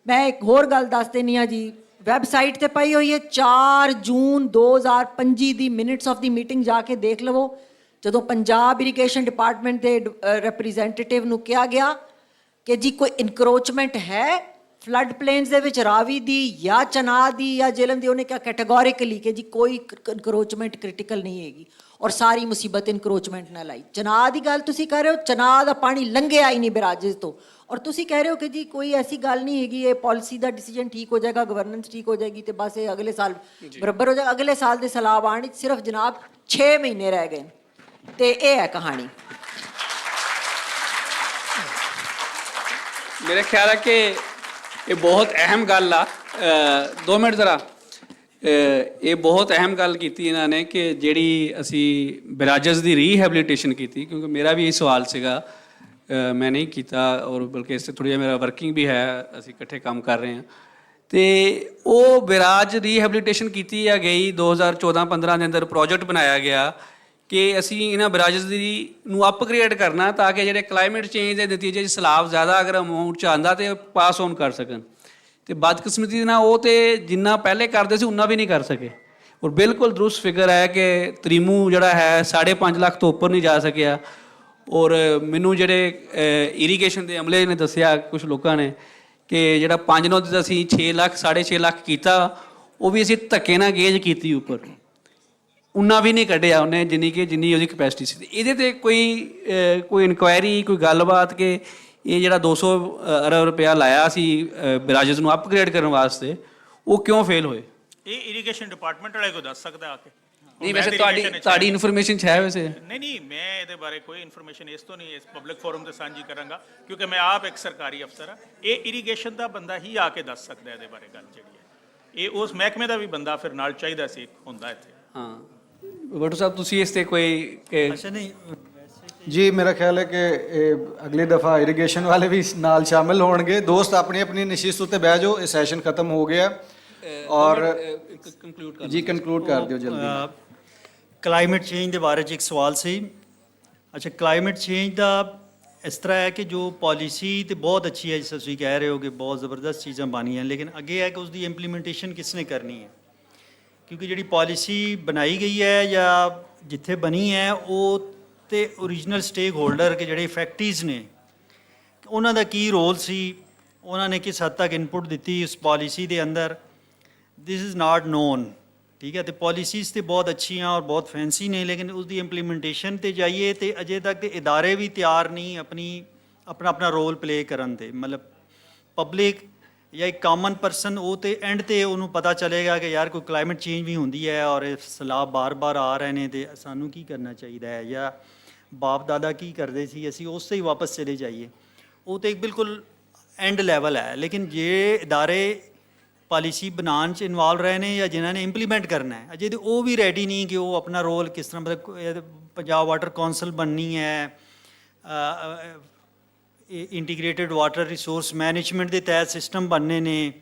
ਮੈਂ ਇੱਕ ਹੋਰ ਗੱਲ ਦੱਸ ਦਿੰਦੀ ਹਾਂ ਜੀ, ਵੈਬਸਾਈਟ ਤੇ ਪਈ ਹੋਈ ਹੈ 4 ਜੂਨ 2025 ਦੀ ਮਿੰਟਸ ਆਫ ਦੀ ਮੀਟਿੰਗ, ਜਾ ਕੇ ਦੇਖ ਲਵੋ। ਜਦੋਂ ਪੰਜਾਬ ਇਰੀਗੇਸ਼ਨ ਡਿਪਾਰਟਮੈਂਟ ਦੇ ਰਿਪਰੈਜ਼ੈਂਟੇਟਿਵ ਨੂੰ ਕਿਹਾ ਗਿਆ ਕਿ ਜੀ ਕੋਈ ਇਨਕਰੋਚਮੈਂਟ ਹੈ ਫਲੱਡ ਪਲੇਨਸ ਦੇ ਵਿੱਚ ਰਾਵੀ ਦੀ ਜਾਂ ਚਨਾਹ ਦੀ ਜਾਂ ਜੇਹਲਮ ਦੀ, ਉਹਨੇ ਕਿਹਾ ਕੈਟੇਗੋਰਿਕਲੀ ਕਿ ਜੀ ਕੋਈ ਇਨਕਰੋਚਮੈਂਟ ਕ੍ਰਿਟੀਕਲ ਨਹੀਂ ਹੈਗੀ, ਔਰ ਸਾਰੀ ਮੁਸੀਬਤ ਇਨਕਰੋਚਮੈਂਟ ਨਾਲ ਆਈ। ਚਨਾਹ ਦੀ ਗੱਲ ਤੁਸੀਂ ਕਰ ਰਹੇ ਹੋ, ਚਨਾਹ ਦਾ ਪਾਣੀ ਲੰਘਿਆ ਹੀ ਨਹੀਂ ਬਰਾਜੇਸ ਤੋਂ, ਔਰ ਤੁਸੀਂ ਕਹਿ ਰਹੇ ਹੋ ਕਿ ਜੀ ਕੋਈ ਐਸੀ ਗੱਲ ਨਹੀਂ ਹੈਗੀ, ਇਹ ਪਾਲਿਸੀ ਦਾ ਡਿਸੀਜਨ ਠੀਕ ਹੋ ਜਾਏਗਾ, ਗਵਰਨੈਂਸ ਠੀਕ ਹੋ ਜਾਏਗੀ ਤੇ ਬਸ ਇਹ ਅਗਲੇ ਸਾਲ ਬਰਾਬਰ ਹੋ ਜਾਏਗਾ। ਅਗਲੇ ਸਾਲ ਦੇ ਸੈਲਾਬ ਆਉਣ ਵਿੱਚ ਸਿਰਫ ਜਨਾਬ 6 ਮਹੀਨੇ ਰਹਿ ਗਏ, ਤੇ ਇਹ ਹੈ ਕਹਾਣੀ। ਮੇਰੇ ਖਿਆਲ ਹੈ ਕਿ ਇਹ ਬਹੁਤ ਅਹਿਮ ਗੱਲ ਆ। 2 ਮਿੰਟ ਜ਼ਰਾ, ਇਹ ਬਹੁਤ ਅਹਿਮ ਗੱਲ ਕੀਤੀ ਇਹਨਾਂ ਨੇ ਕਿ ਜਿਹੜੀ ਅਸੀਂ ਬਰਾਜਸ ਦੀ ਰੀਹੈਬਿਲਿਟੇਸ਼ਨ ਕੀਤੀ, ਕਿਉਂਕਿ ਮੇਰਾ ਵੀ ਇਹ ਸਵਾਲ ਸੀਗਾ, ਮੈਂ ਨਹੀਂ ਕੀਤਾ, ਔਰ ਬਲਕਿ ਇਸ 'ਤੇ ਥੋੜ੍ਹਾ ਜਿਹਾ ਮੇਰਾ ਵਰਕਿੰਗ ਵੀ ਹੈ, ਅਸੀਂ ਇਕੱਠੇ ਕੰਮ ਕਰ ਰਹੇ ਹਾਂ। ਤੇ ਉਹ ਬਰਾਜ ਰੀਹੈਬਿਲਿਟੇਸ਼ਨ ਕੀਤੀ ਆ ਗਈ 2014-15 ਦੇ ਅੰਦਰ ਪ੍ਰੋਜੈਕਟ ਬਣਾਇਆ ਗਿਆ ਕਿ ਅਸੀਂ ਇਹਨਾਂ ਬਰਾਜਸ ਦੀ ਨੂੰ ਅਪਗ੍ਰੇਡ ਕਰਨਾ ਤਾਂ ਕਿ ਜਿਹੜੇ ਕਲਾਈਮੇਟ ਚੇਂਜ ਦੇ ਨਤੀਜੇ 'ਚ ਸੈਲਾਬ ਜ਼ਿਆਦਾ ਅਗਰ ਅਮਾਊਂਟ 'ਚ ਆਉਂਦਾ ਤੇ ਪਾਸ ਔਨ ਕਰ ਸਕਣ। ਤੇ ਬਦਕਿਸਮਤੀ ਨਾਲ ਉਹ ਤੇ ਜਿੰਨਾ ਪਹਿਲੇ ਕਰਦੇ ਸੀ ਉਨਾ ਵੀ ਨਹੀਂ ਕਰ ਸਕੇ, ਔਰ ਬਿਲਕੁਲ ਦਰੁਸਤ ਫਿਗਰ ਹੈ ਕਿ ਤ੍ਰਿਮੂ ਜਿਹੜਾ ਹੈ 5.5 ਲੱਖ ਤੋਂ ਉੱਪਰ ਨਹੀਂ ਜਾ ਸਕਿਆ। ਔਰ ਮੈਨੂੰ ਜਿਹੜੇ ਇਰੀਗੇਸ਼ਨ ਦੇ ਅਮਲੇ ਨੇ ਦੱਸਿਆ ਕੁਝ ਲੋਕਾਂ ਨੇ ਕਿ ਜਿਹੜਾ ਪੰਜਨੋਦ ਦਾ ਅਸੀਂ 6 ਲੱਖ 6.5 ਲੱਖ ਕੀਤਾ, ਉਹ ਵੀ ਅਸੀਂ ਧੱਕੇ ਨਾਲ ਗੇਜ ਕੀਤੀ ਉੱਪਰ, ਉਨਾ ਵੀ ਨਹੀਂ ਕੱਢਿਆ ਉਹਨੇ ਜਿੰਨੀ ਉਹਦੀ ਕਪੈਸਿਟੀ ਸੀ। ਇਹਦੇ 'ਤੇ ਕੋਈ ਇਨਕੁਆਇਰੀ, ਕੋਈ ਗੱਲਬਾਤ ਕਿ ਇਹ ਜਿਹੜਾ 200 ਅਰਬ ਰੁਪਇਆ ਲਾਇਆ ਸੀ ਬਰਾਜਸ ਨੂੰ ਅਪਗ੍ਰੇਡ ਕਰਨ ਵਾਸਤੇ, ਉਹ ਕਿਉਂ ਫੇਲ ਹੋਏ? ਇਹ ਇਰੀਗੇਸ਼ਨ ਡਿਪਾਰਟਮੈਂਟ ਵਾਲੇ ਕੋ ਦੱਸ ਸਕਦਾ ਆ ਕੇ। ਨਹੀਂ, ਵੈਸੇ ਤੁਹਾਡੀ ਇਨਫੋਰਮੇਸ਼ਨ 'ਚ ਹੈ ਵੈਸੇ? ਨਹੀਂ, ਮੈਂ ਇਹਦੇ ਬਾਰੇ ਕੋਈ ਇਨਫੋਰਮੇਸ਼ਨ ਇਸ ਤੋਂ ਨਹੀਂ ਇਸ ਪਬਲਿਕ ਫੋਰਮ ਤੇ ਸਾਂਝੀ ਕਰਾਂਗਾ, ਕਿਉਂਕਿ ਮੈਂ ਆਪ ਇੱਕ ਸਰਕਾਰੀ ਅਫਸਰ ਹਾਂ। ਇਹ ਇਰੀਗੇਸ਼ਨ ਦਾ ਬੰਦਾ ਹੀ ਆ ਕੇ ਦੱਸ ਸਕਦਾ ਇਹਦੇ ਬਾਰੇ ਗੱਲ ਜਿਹੜੀ ਹੈ। ਇਹ ਉਸ ਮਹਿਕਮੇ ਦਾ ਵੀ ਬੰਦਾ ਫਿਰ ਨਾਲ ਚਾਹੀਦਾ ਸੀ ਹੁੰਦਾ ਇੱਥੇ। ਹਾਂ, ਵੱਟੂ ਸਾਹਿਬ ਤੁਸੀਂ ਇਸ 'ਤੇ ਕੋਈ? ਅੱਛਾ, ਨਹੀਂ ਜੀ, ਮੇਰਾ ਖਿਆਲ ਹੈ ਕਿ ਅਗਲੀ ਦਫਾ ਇਰੀਗੇਸ਼ਨ ਵਾਲੇ ਵੀ ਨਾਲ ਸ਼ਾਮਿਲ ਹੋਣਗੇ। ਦੋਸਤ ਆਪਣੀ ਆਪਣੀ ਨਸ਼ਿਸਤ ਉੱਤੇ ਬਹਿ ਜਾਓ, ਇਹ ਸੈਸ਼ਨ ਖਤਮ ਹੋ ਗਿਆ ਔਰ ਜੀ ਕਨਕਲੂਡ ਕਰ ਦਿਓ ਜਲਦੀ। ਕਲਾਈਮੇਟ ਚੇਂਜ ਦੇ ਬਾਰੇ 'ਚ ਇੱਕ ਸਵਾਲ ਸੀ। ਅੱਛਾ, ਕਲਾਈਮੇਟ ਚੇਂਜ ਦਾ ਇਸ ਤਰ੍ਹਾਂ ਹੈ ਕਿ ਜੋ ਪਾਲਿਸੀ ਤੇ ਬਹੁਤ ਅੱਛੀ ਹੈ, ਜਿਸ ਤਰ੍ਹਾਂ ਤੁਸੀਂ ਕਹਿ ਰਹੇ ਹੋ ਕਿ ਬਹੁਤ ਜ਼ਬਰਦਸਤ ਚੀਜ਼ਾਂ ਬਣੀਆਂ, ਲੇਕਿਨ ਅੱਗੇ ਹੈ ਕਿ ਉਸ ਦੀ ਇੰਪਲੀਮੈਂਟੇਸ਼ਨ ਕਿਸ ਨੇ ਕਰਨੀ ਹੈ, ਕਿਉਂਕਿ ਜਿਹੜੀ ਪਾਲਿਸੀ ਬਣਾਈ ਗਈ ਹੈ ਜਾਂ ਜਿੱਥੇ ਬਣੀ ਹੈ ਉਹ ਤੇ ਓਰੀਜਨਲ ਸਟੇਕ ਹੋਲਡਰ ਕਿ ਜਿਹੜੇ ਫੈਕਟਰੀਜ਼ ਨੇ ਉਹਨਾਂ ਦਾ ਕੀ ਰੋਲ ਸੀ, ਉਹਨਾਂ ਨੇ ਕਿਸ ਹੱਦ ਤੱਕ ਇਨਪੁਟ ਦਿੱਤੀ ਉਸ ਪਾਲਿਸੀ ਦੇ ਅੰਦਰ, ਦਿਸ ਇਜ਼ ਨਾਟ ਨੋਨ। ਠੀਕ ਹੈ, ਤੇ ਪਾਲਿਸੀਜ਼ ਤੇ ਬਹੁਤ ਅੱਛੀਆਂ ਔਰ ਬਹੁਤ ਫੈਂਸੀ ਨੇ, ਲੇਕਿਨ ਉਸ ਦੀ ਇੰਪਲੀਮੈਂਟੇਸ਼ਨ ਤੇ ਜਾਈਏ ਤੇ ਅਜੇ ਤੱਕ ਤੇ ਇਦਾਰੇ ਵੀ ਤਿਆਰ ਨਹੀਂ ਆਪਣਾ ਰੋਲ ਪਲੇ ਕਰਨ ਤੇ। ਮਤਲਬ ਪਬਲਿਕ ਜਾਂ ਇੱਕ ਕਾਮਨ ਪਰਸਨ ਉਹ ਤੇ ਐਂਡ ਤੇ ਉਹਨੂੰ ਪਤਾ ਚਲੇਗਾ ਕਿ ਯਾਰ ਕੋਈ ਕਲਾਈਮੇਟ ਚੇਂਜ ਵੀ ਹੁੰਦੀ ਹੈ ਔਰ ਇਹ ਸੈਲਾਬ ਬਾਰ-ਬਾਰ ਆ ਰਹੇ ਨੇ ਤੇ ਸਾਨੂੰ ਕੀ ਕਰਨਾ ਚਾਹੀਦਾ ਹੈ, ਜਾਂ ਬਾਪ ਦਾਦਾ ਕੀ ਕਰਦੇ ਸੀ ਅਸੀਂ ਉਸ ਤੇ ਹੀ ਵਾਪਸ ਚਲੇ ਜਾਈਏ। ਉਹ ਤੇ ਇੱਕ ਬਿਲਕੁਲ ਐਂਡ ਲੈਵਲ ਹੈ। ਲੇਕਿਨ ਜੇ ਇਦਾਰੇ ਪਾਲਿਸੀ ਬਣਾਉਣ 'ਚ ਇਨਵੋਲਵ ਰਹੇ ਨੇ ਜਾਂ ਜਿਨ੍ਹਾਂ ਨੇ ਇੰਪਲੀਮੈਂਟ ਕਰਨਾ ਹੈ, ਅਜੇ ਤੇ ਉਹ ਵੀ ਰੈਡੀ ਨਹੀਂ ਕਿ ਉਹ ਆਪਣਾ ਰੋਲ ਕਿਸ ਤਰ੍ਹਾਂ, ਮਤਲਬ ਪੰਜਾਬ ਵਾਟਰ ਕੌਂਸਲ ਬਣਨੀ ਹੈ, ਇੰਟੀਗ੍ਰੇਟਿਡ ਵਾਟਰ ਰਿਸੋਰਸ ਮੈਨੇਜਮੈਂਟ ਦੇ ਤਹਿਤ ਸਿਸਟਮ ਬਣਨੇ ਨੇ।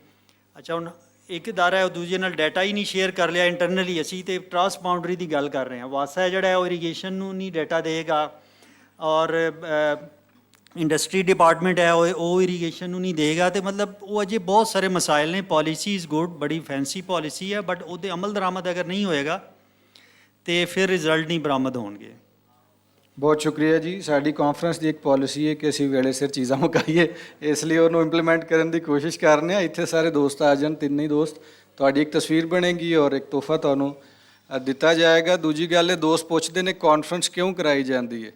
ਅੱਛਾ, ਹੁਣ ਇੱਕ ਅਦਾਰਾ ਹੈ ਉਹ ਦੂਜੇ ਨਾਲ ਡਾਟਾ ਹੀ ਨਹੀਂ ਸ਼ੇਅਰ ਕਰ ਲਿਆ ਇੰਟਰਨਲੀ, ਅਸੀਂ ਤੇ ਟਰਾਂਸਬਾਊਂਡਰੀ ਦੀ ਗੱਲ ਕਰ ਰਹੇ ਹਾਂ। ਵਾਸਾ ਜਿਹੜਾ ਹੈ ਉਹ ਇਰੀਗੇਸ਼ਨ ਨੂੰ ਨਹੀਂ ਡਾਟਾ ਦੇਗਾ, ਔਰ ਇੰਡਸਟਰੀ ਡਿਪਾਰਟਮੈਂਟ ਹੈ ਉਹ ਇਰੀਗੇਸ਼ਨ ਨੂੰ ਨਹੀਂ ਦੇਗਾ। ਤੇ ਮਤਲਬ ਉਹ ਅਜੇ ਬਹੁਤ ਸਾਰੇ ਮਸਾਇਲ ਨੇ। ਪਾਲਿਸੀ ਇਜ਼ ਗੁੱਡ, ਬੜੀ ਫੈਂਸੀ ਪਾਲਿਸੀ ਹੈ, ਬਟ ਉਹਦੇ ਅਮਲ ਦਰਾਮਦ ਅਗਰ ਨਹੀਂ ਹੋਏਗਾ ਤੇ ਫਿਰ ਰਿਜ਼ਲਟ ਨਹੀਂ ਬਰਾਮਦ ਹੋਣਗੇ। ਬਹੁਤ ਸ਼ੁਕਰੀਆ ਜੀ। ਸਾਡੀ ਕਾਨਫਰੰਸ ਦੀ ਇੱਕ ਪਾਲਿਸੀ ਹੈ ਕਿ ਅਸੀਂ ਵੇਲੇ ਸਿਰ ਚੀਜ਼ਾਂ ਮੁਕਾਈਏ, ਇਸ ਲਈ ਉਹਨੂੰ ਇੰਪਲੀਮੈਂਟ ਕਰਨ ਦੀ ਕੋਸ਼ਿਸ਼ ਕਰ ਰਹੇ ਹਾਂ। ਇੱਥੇ ਸਾਰੇ ਦੋਸਤ ਆ ਜਾਣ, ਤਿੰਨੇ ਹੀ ਦੋਸਤ, ਤੁਹਾਡੀ ਇੱਕ ਤਸਵੀਰ ਬਣੇਗੀ ਔਰ ਇੱਕ ਤੋਹਫਾ ਤੁਹਾਨੂੰ ਦਿੱਤਾ ਜਾਏਗਾ। ਦੂਜੀ ਗੱਲ ਇਹ ਦੋਸਤ ਪੁੱਛਦੇ ਨੇ ਕਾਨਫਰੰਸ ਕਿਉਂ ਕਰਾਈ ਜਾਂਦੀ ਹੈ।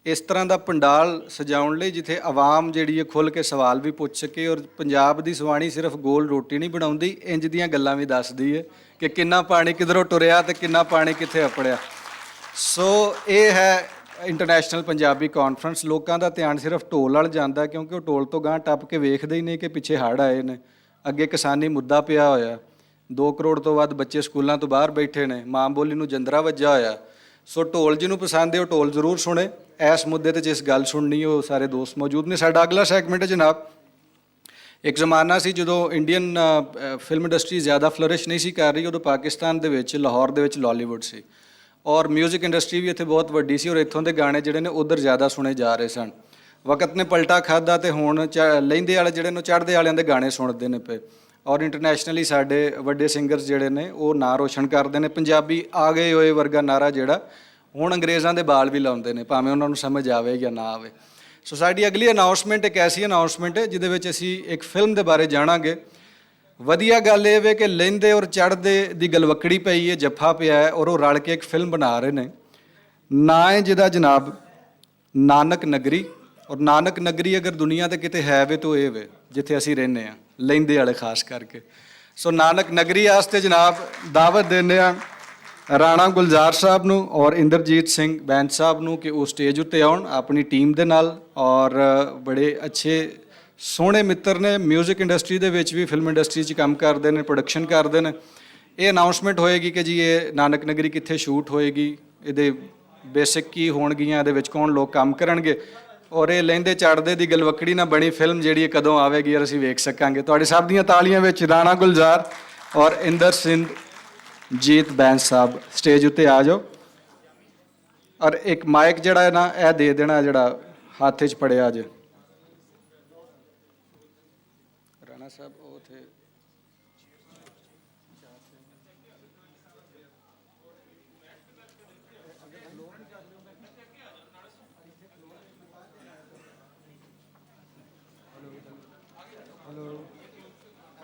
ਇਸ ਤਰ੍ਹਾਂ ਦਾ ਪੰਡਾਲ ਸਜਾਉਣ ਲਈ ਜਿੱਥੇ ਆਵਾਮ ਜਿਹੜੀ ਹੈ ਖੁੱਲ੍ਹ ਕੇ ਸਵਾਲ ਵੀ ਪੁੱਛ ਸਕੇ, ਔਰ ਪੰਜਾਬ ਦੀ ਸਵਾਣੀ ਸਿਰਫ ਗੋਲ ਰੋਟੀ ਨਹੀਂ ਬਣਾਉਂਦੀ, ਇੰਜ ਦੀਆਂ ਗੱਲਾਂ ਵੀ ਦੱਸਦੀ ਹੈ ਕਿ ਕਿੰਨਾ ਪਾਣੀ ਕਿੱਧਰੋਂ ਟੁਰਿਆ ਤੇ ਕਿੰਨਾ ਪਾਣੀ ਕਿੱਥੇ ਅਪੜਿਆ। ਸੋ ਇਹ ਹੈ ਇੰਟਰਨੈਸ਼ਨਲ ਪੰਜਾਬੀ ਕਾਨਫਰੰਸ। ਲੋਕਾਂ ਦਾ ਧਿਆਨ ਸਿਰਫ ਢੋਲ ਵੱਲ ਜਾਂਦਾ, ਕਿਉਂਕਿ ਉਹ ਢੋਲ ਤੋਂ ਗਾਂਹ ਟੱਪ ਕੇ ਵੇਖਦੇ ਹੀ ਨਹੀਂ ਕਿ ਪਿੱਛੇ ਹੜ੍ਹ ਆਏ ਨੇ, ਅੱਗੇ ਕਿਸਾਨੀ ਮੁੱਦਾ ਪਿਆ ਹੋਇਆ, 2 ਕਰੋੜ ਤੋਂ ਵੱਧ ਬੱਚੇ ਸਕੂਲਾਂ ਤੋਂ ਬਾਹਰ ਬੈਠੇ ਨੇ, ਮਾਂ ਬੋਲੀ ਨੂੰ ਜੰਦਰਾ ਵੱਜਾ ਹੋਇਆ। ਸੋ ਢੋਲ ਜਿਹਨੂੰ ਪਸੰਦ ਹੈ ਉਹ ਢੋਲ ਜ਼ਰੂਰ ਸੁਣੇ। ਇਸ ਮੁੱਦੇ 'ਤੇ ਜਿਸ ਗੱਲ ਸੁਣਨੀ ਉਹ ਸਾਰੇ ਦੋਸਤ ਮੌਜੂਦ ਨੇ। ਸਾਡਾ ਅਗਲਾ ਸੈਗਮੈਂਟ ਹੈ ਜਨਾਬ, ਇੱਕ ਜ਼ਮਾਨਾ ਸੀ ਜਦੋਂ ਇੰਡੀਅਨ ਫਿਲਮ ਇੰਡਸਟਰੀ ਜ਼ਿਆਦਾ ਫਲਰਿਸ਼ ਨਹੀਂ ਸੀ ਕਰ ਰਹੀ, ਉਦੋਂ ਪਾਕਿਸਤਾਨ ਦੇ ਵਿੱਚ ਲਾਹੌਰ ਦੇ ਵਿੱਚ ਲਾਲੀਵੁੱਡ ਸੀ, ਔਰ ਮਿਊਜ਼ਿਕ ਇੰਡਸਟਰੀ ਵੀ ਇੱਥੇ ਬਹੁਤ ਵੱਡੀ ਸੀ, ਔਰ ਇੱਥੋਂ ਦੇ ਗਾਣੇ ਜਿਹੜੇ ਨੇ ਉੱਧਰ ਜ਼ਿਆਦਾ ਸੁਣੇ ਜਾ ਰਹੇ ਸਨ। ਵਕਤ ਨੇ ਪਲਟਾ ਖਾਧਾ ਤੇ ਹੁਣ ਲਹਿੰਦੇ ਵਾਲੇ ਜਿਹੜੇ ਨੇ ਚੜ੍ਹਦੇ ਵਾਲਿਆਂ ਦੇ ਗਾਣੇ ਸੁਣਦੇ ਨੇ ਪਏ, ਔਰ ਇੰਟਰਨੈਸ਼ਨਲੀ ਸਾਡੇ ਵੱਡੇ ਸਿੰਗਰਸ ਜਿਹੜੇ ਨੇ ਉਹ ਨਾਂ ਰੋਸ਼ਨ ਕਰਦੇ ਨੇ। ਪੰਜਾਬੀ ਆ ਗਏ ਹੋਏ ਵਰਗਾ ਨਾਰਾ ਜਿਹੜਾ ਹੁਣ ਅੰਗਰੇਜ਼ਾਂ ਦੇ ਬਾਲ ਵੀ ਲਾਉਂਦੇ ਨੇ, ਭਾਵੇਂ ਉਹਨਾਂ ਨੂੰ ਸਮਝ ਆਵੇ ਜਾਂ ਨਾ ਆਵੇ। ਸੋ ਸਾਡੀ ਅਗਲੀ ਅਨਾਉਂਸਮੈਂਟ ਇੱਕ ਐਸੀ ਅਨਾਉਂਸਮੈਂਟ ਹੈ ਜਿਹਦੇ ਵਿੱਚ ਅਸੀਂ ਇੱਕ ਫਿਲਮ ਦੇ ਬਾਰੇ ਜਾਣਾਂਗੇ। ਵਧੀਆ ਗੱਲ ਇਹ ਵੇ ਕਿ ਲਹਿੰਦੇ ਔਰ ਚੜ੍ਹਦੇ ਦੀ ਗਲਵੱਕੜੀ ਪਈ ਹੈ, ਜੱਫਾ ਪਿਆ ਹੈ, ਔਰ ਉਹ ਰਲ ਕੇ ਇੱਕ ਫਿਲਮ ਬਣਾ ਰਹੇ ਨੇ। ਨਾਂ ਹੈ ਜਿਹਦਾ ਜਨਾਬ ਨਾਨਕ ਨਗਰੀ, ਔਰ ਨਾਨਕ ਨਗਰੀ ਅਗਰ ਦੁਨੀਆ 'ਤੇ ਕਿਤੇ ਹੈ ਵੇ ਤਾਂ ਇਹ ਵੇ ਜਿੱਥੇ ਅਸੀਂ ਰਹਿੰਦੇ ਹਾਂ, ਲਹਿੰਦੇ ਵਾਲੇ ਖਾਸ ਕਰਕੇ। ਸੋ ਨਾਨਕ ਨਗਰੀ ਵਾਸਤੇ ਜਨਾਬ ਦਾਵਤ ਦਿੰਦੇ ਹਾਂ ਰਾਣਾ ਗੁਲਜ਼ਾਰ ਸਾਹਿਬ ਨੂੰ ਔਰ ਇੰਦਰਜੀਤ ਸਿੰਘ ਬੈਂਸ ਸਾਹਿਬ ਨੂੰ ਕਿ ਉਹ ਸਟੇਜ ਉੱਤੇ ਆਉਣ ਆਪਣੀ ਟੀਮ ਦੇ ਨਾਲ, ਔਰ ਬੜੇ ਅੱਛੇ ਸੋਹਣੇ ਮਿੱਤਰ ਨੇ, ਮਿਊਜ਼ਿਕ ਇੰਡਸਟਰੀ ਦੇ ਵਿੱਚ ਵੀ, ਫਿਲਮ ਇੰਡਸਟਰੀ 'ਚ ਕੰਮ ਕਰਦੇ ਨੇ, ਪ੍ਰੋਡਕਸ਼ਨ ਕਰਦੇ ਨੇ। ਇਹ ਅਨਾਉਂਸਮੈਂਟ ਹੋਏਗੀ ਕਿ ਜੀ ਇਹ ਨਾਨਕ ਨਗਰੀ ਕਿੱਥੇ ਸ਼ੂਟ ਹੋਏਗੀ, ਇਹਦੇ ਬੇਸਿਕ ਕੀ ਹੋਣਗੀਆਂ, ਇਹਦੇ ਵਿੱਚ ਕੌਣ ਲੋਕ ਕੰਮ ਕਰਨਗੇ, ਔਰ ਇਹ ਲਹਿੰਦੇ ਚੜ੍ਹਦੇ ਦੀ ਗਲਵੱਕੜੀ ਨਾਲ ਬਣੀ ਫਿਲਮ ਜਿਹੜੀ ਕਦੋਂ ਆਵੇਗੀ ਔਰ ਅਸੀਂ ਵੇਖ ਸਕਾਂਗੇ। ਤੁਹਾਡੇ ਸਭ ਦੀਆਂ ਤਾਲੀਆਂ ਵਿੱਚ ਰਾਣਾ ਗੁਲਜ਼ਾਰ ਔਰ ਇੰਦਰ ਸਿੰਘ ਜੀਤ ਬੈਂਸ ਸਾਹਿਬ ਸਟੇਜ ਉੱਤੇ ਆ ਜਾਓ, ਔਰ ਇੱਕ ਮਾਈਕ ਜਿਹੜਾ ਹੈ ਨਾ ਇਹ ਦੇ ਦੇਣਾ ਜਿਹੜਾ ਹੱਥ 'ਚ ਫੜਿਆ ਜੇ। ਰਾਣਾ ਸਾਹਿਬ ਉਹ ਉੱਥੇ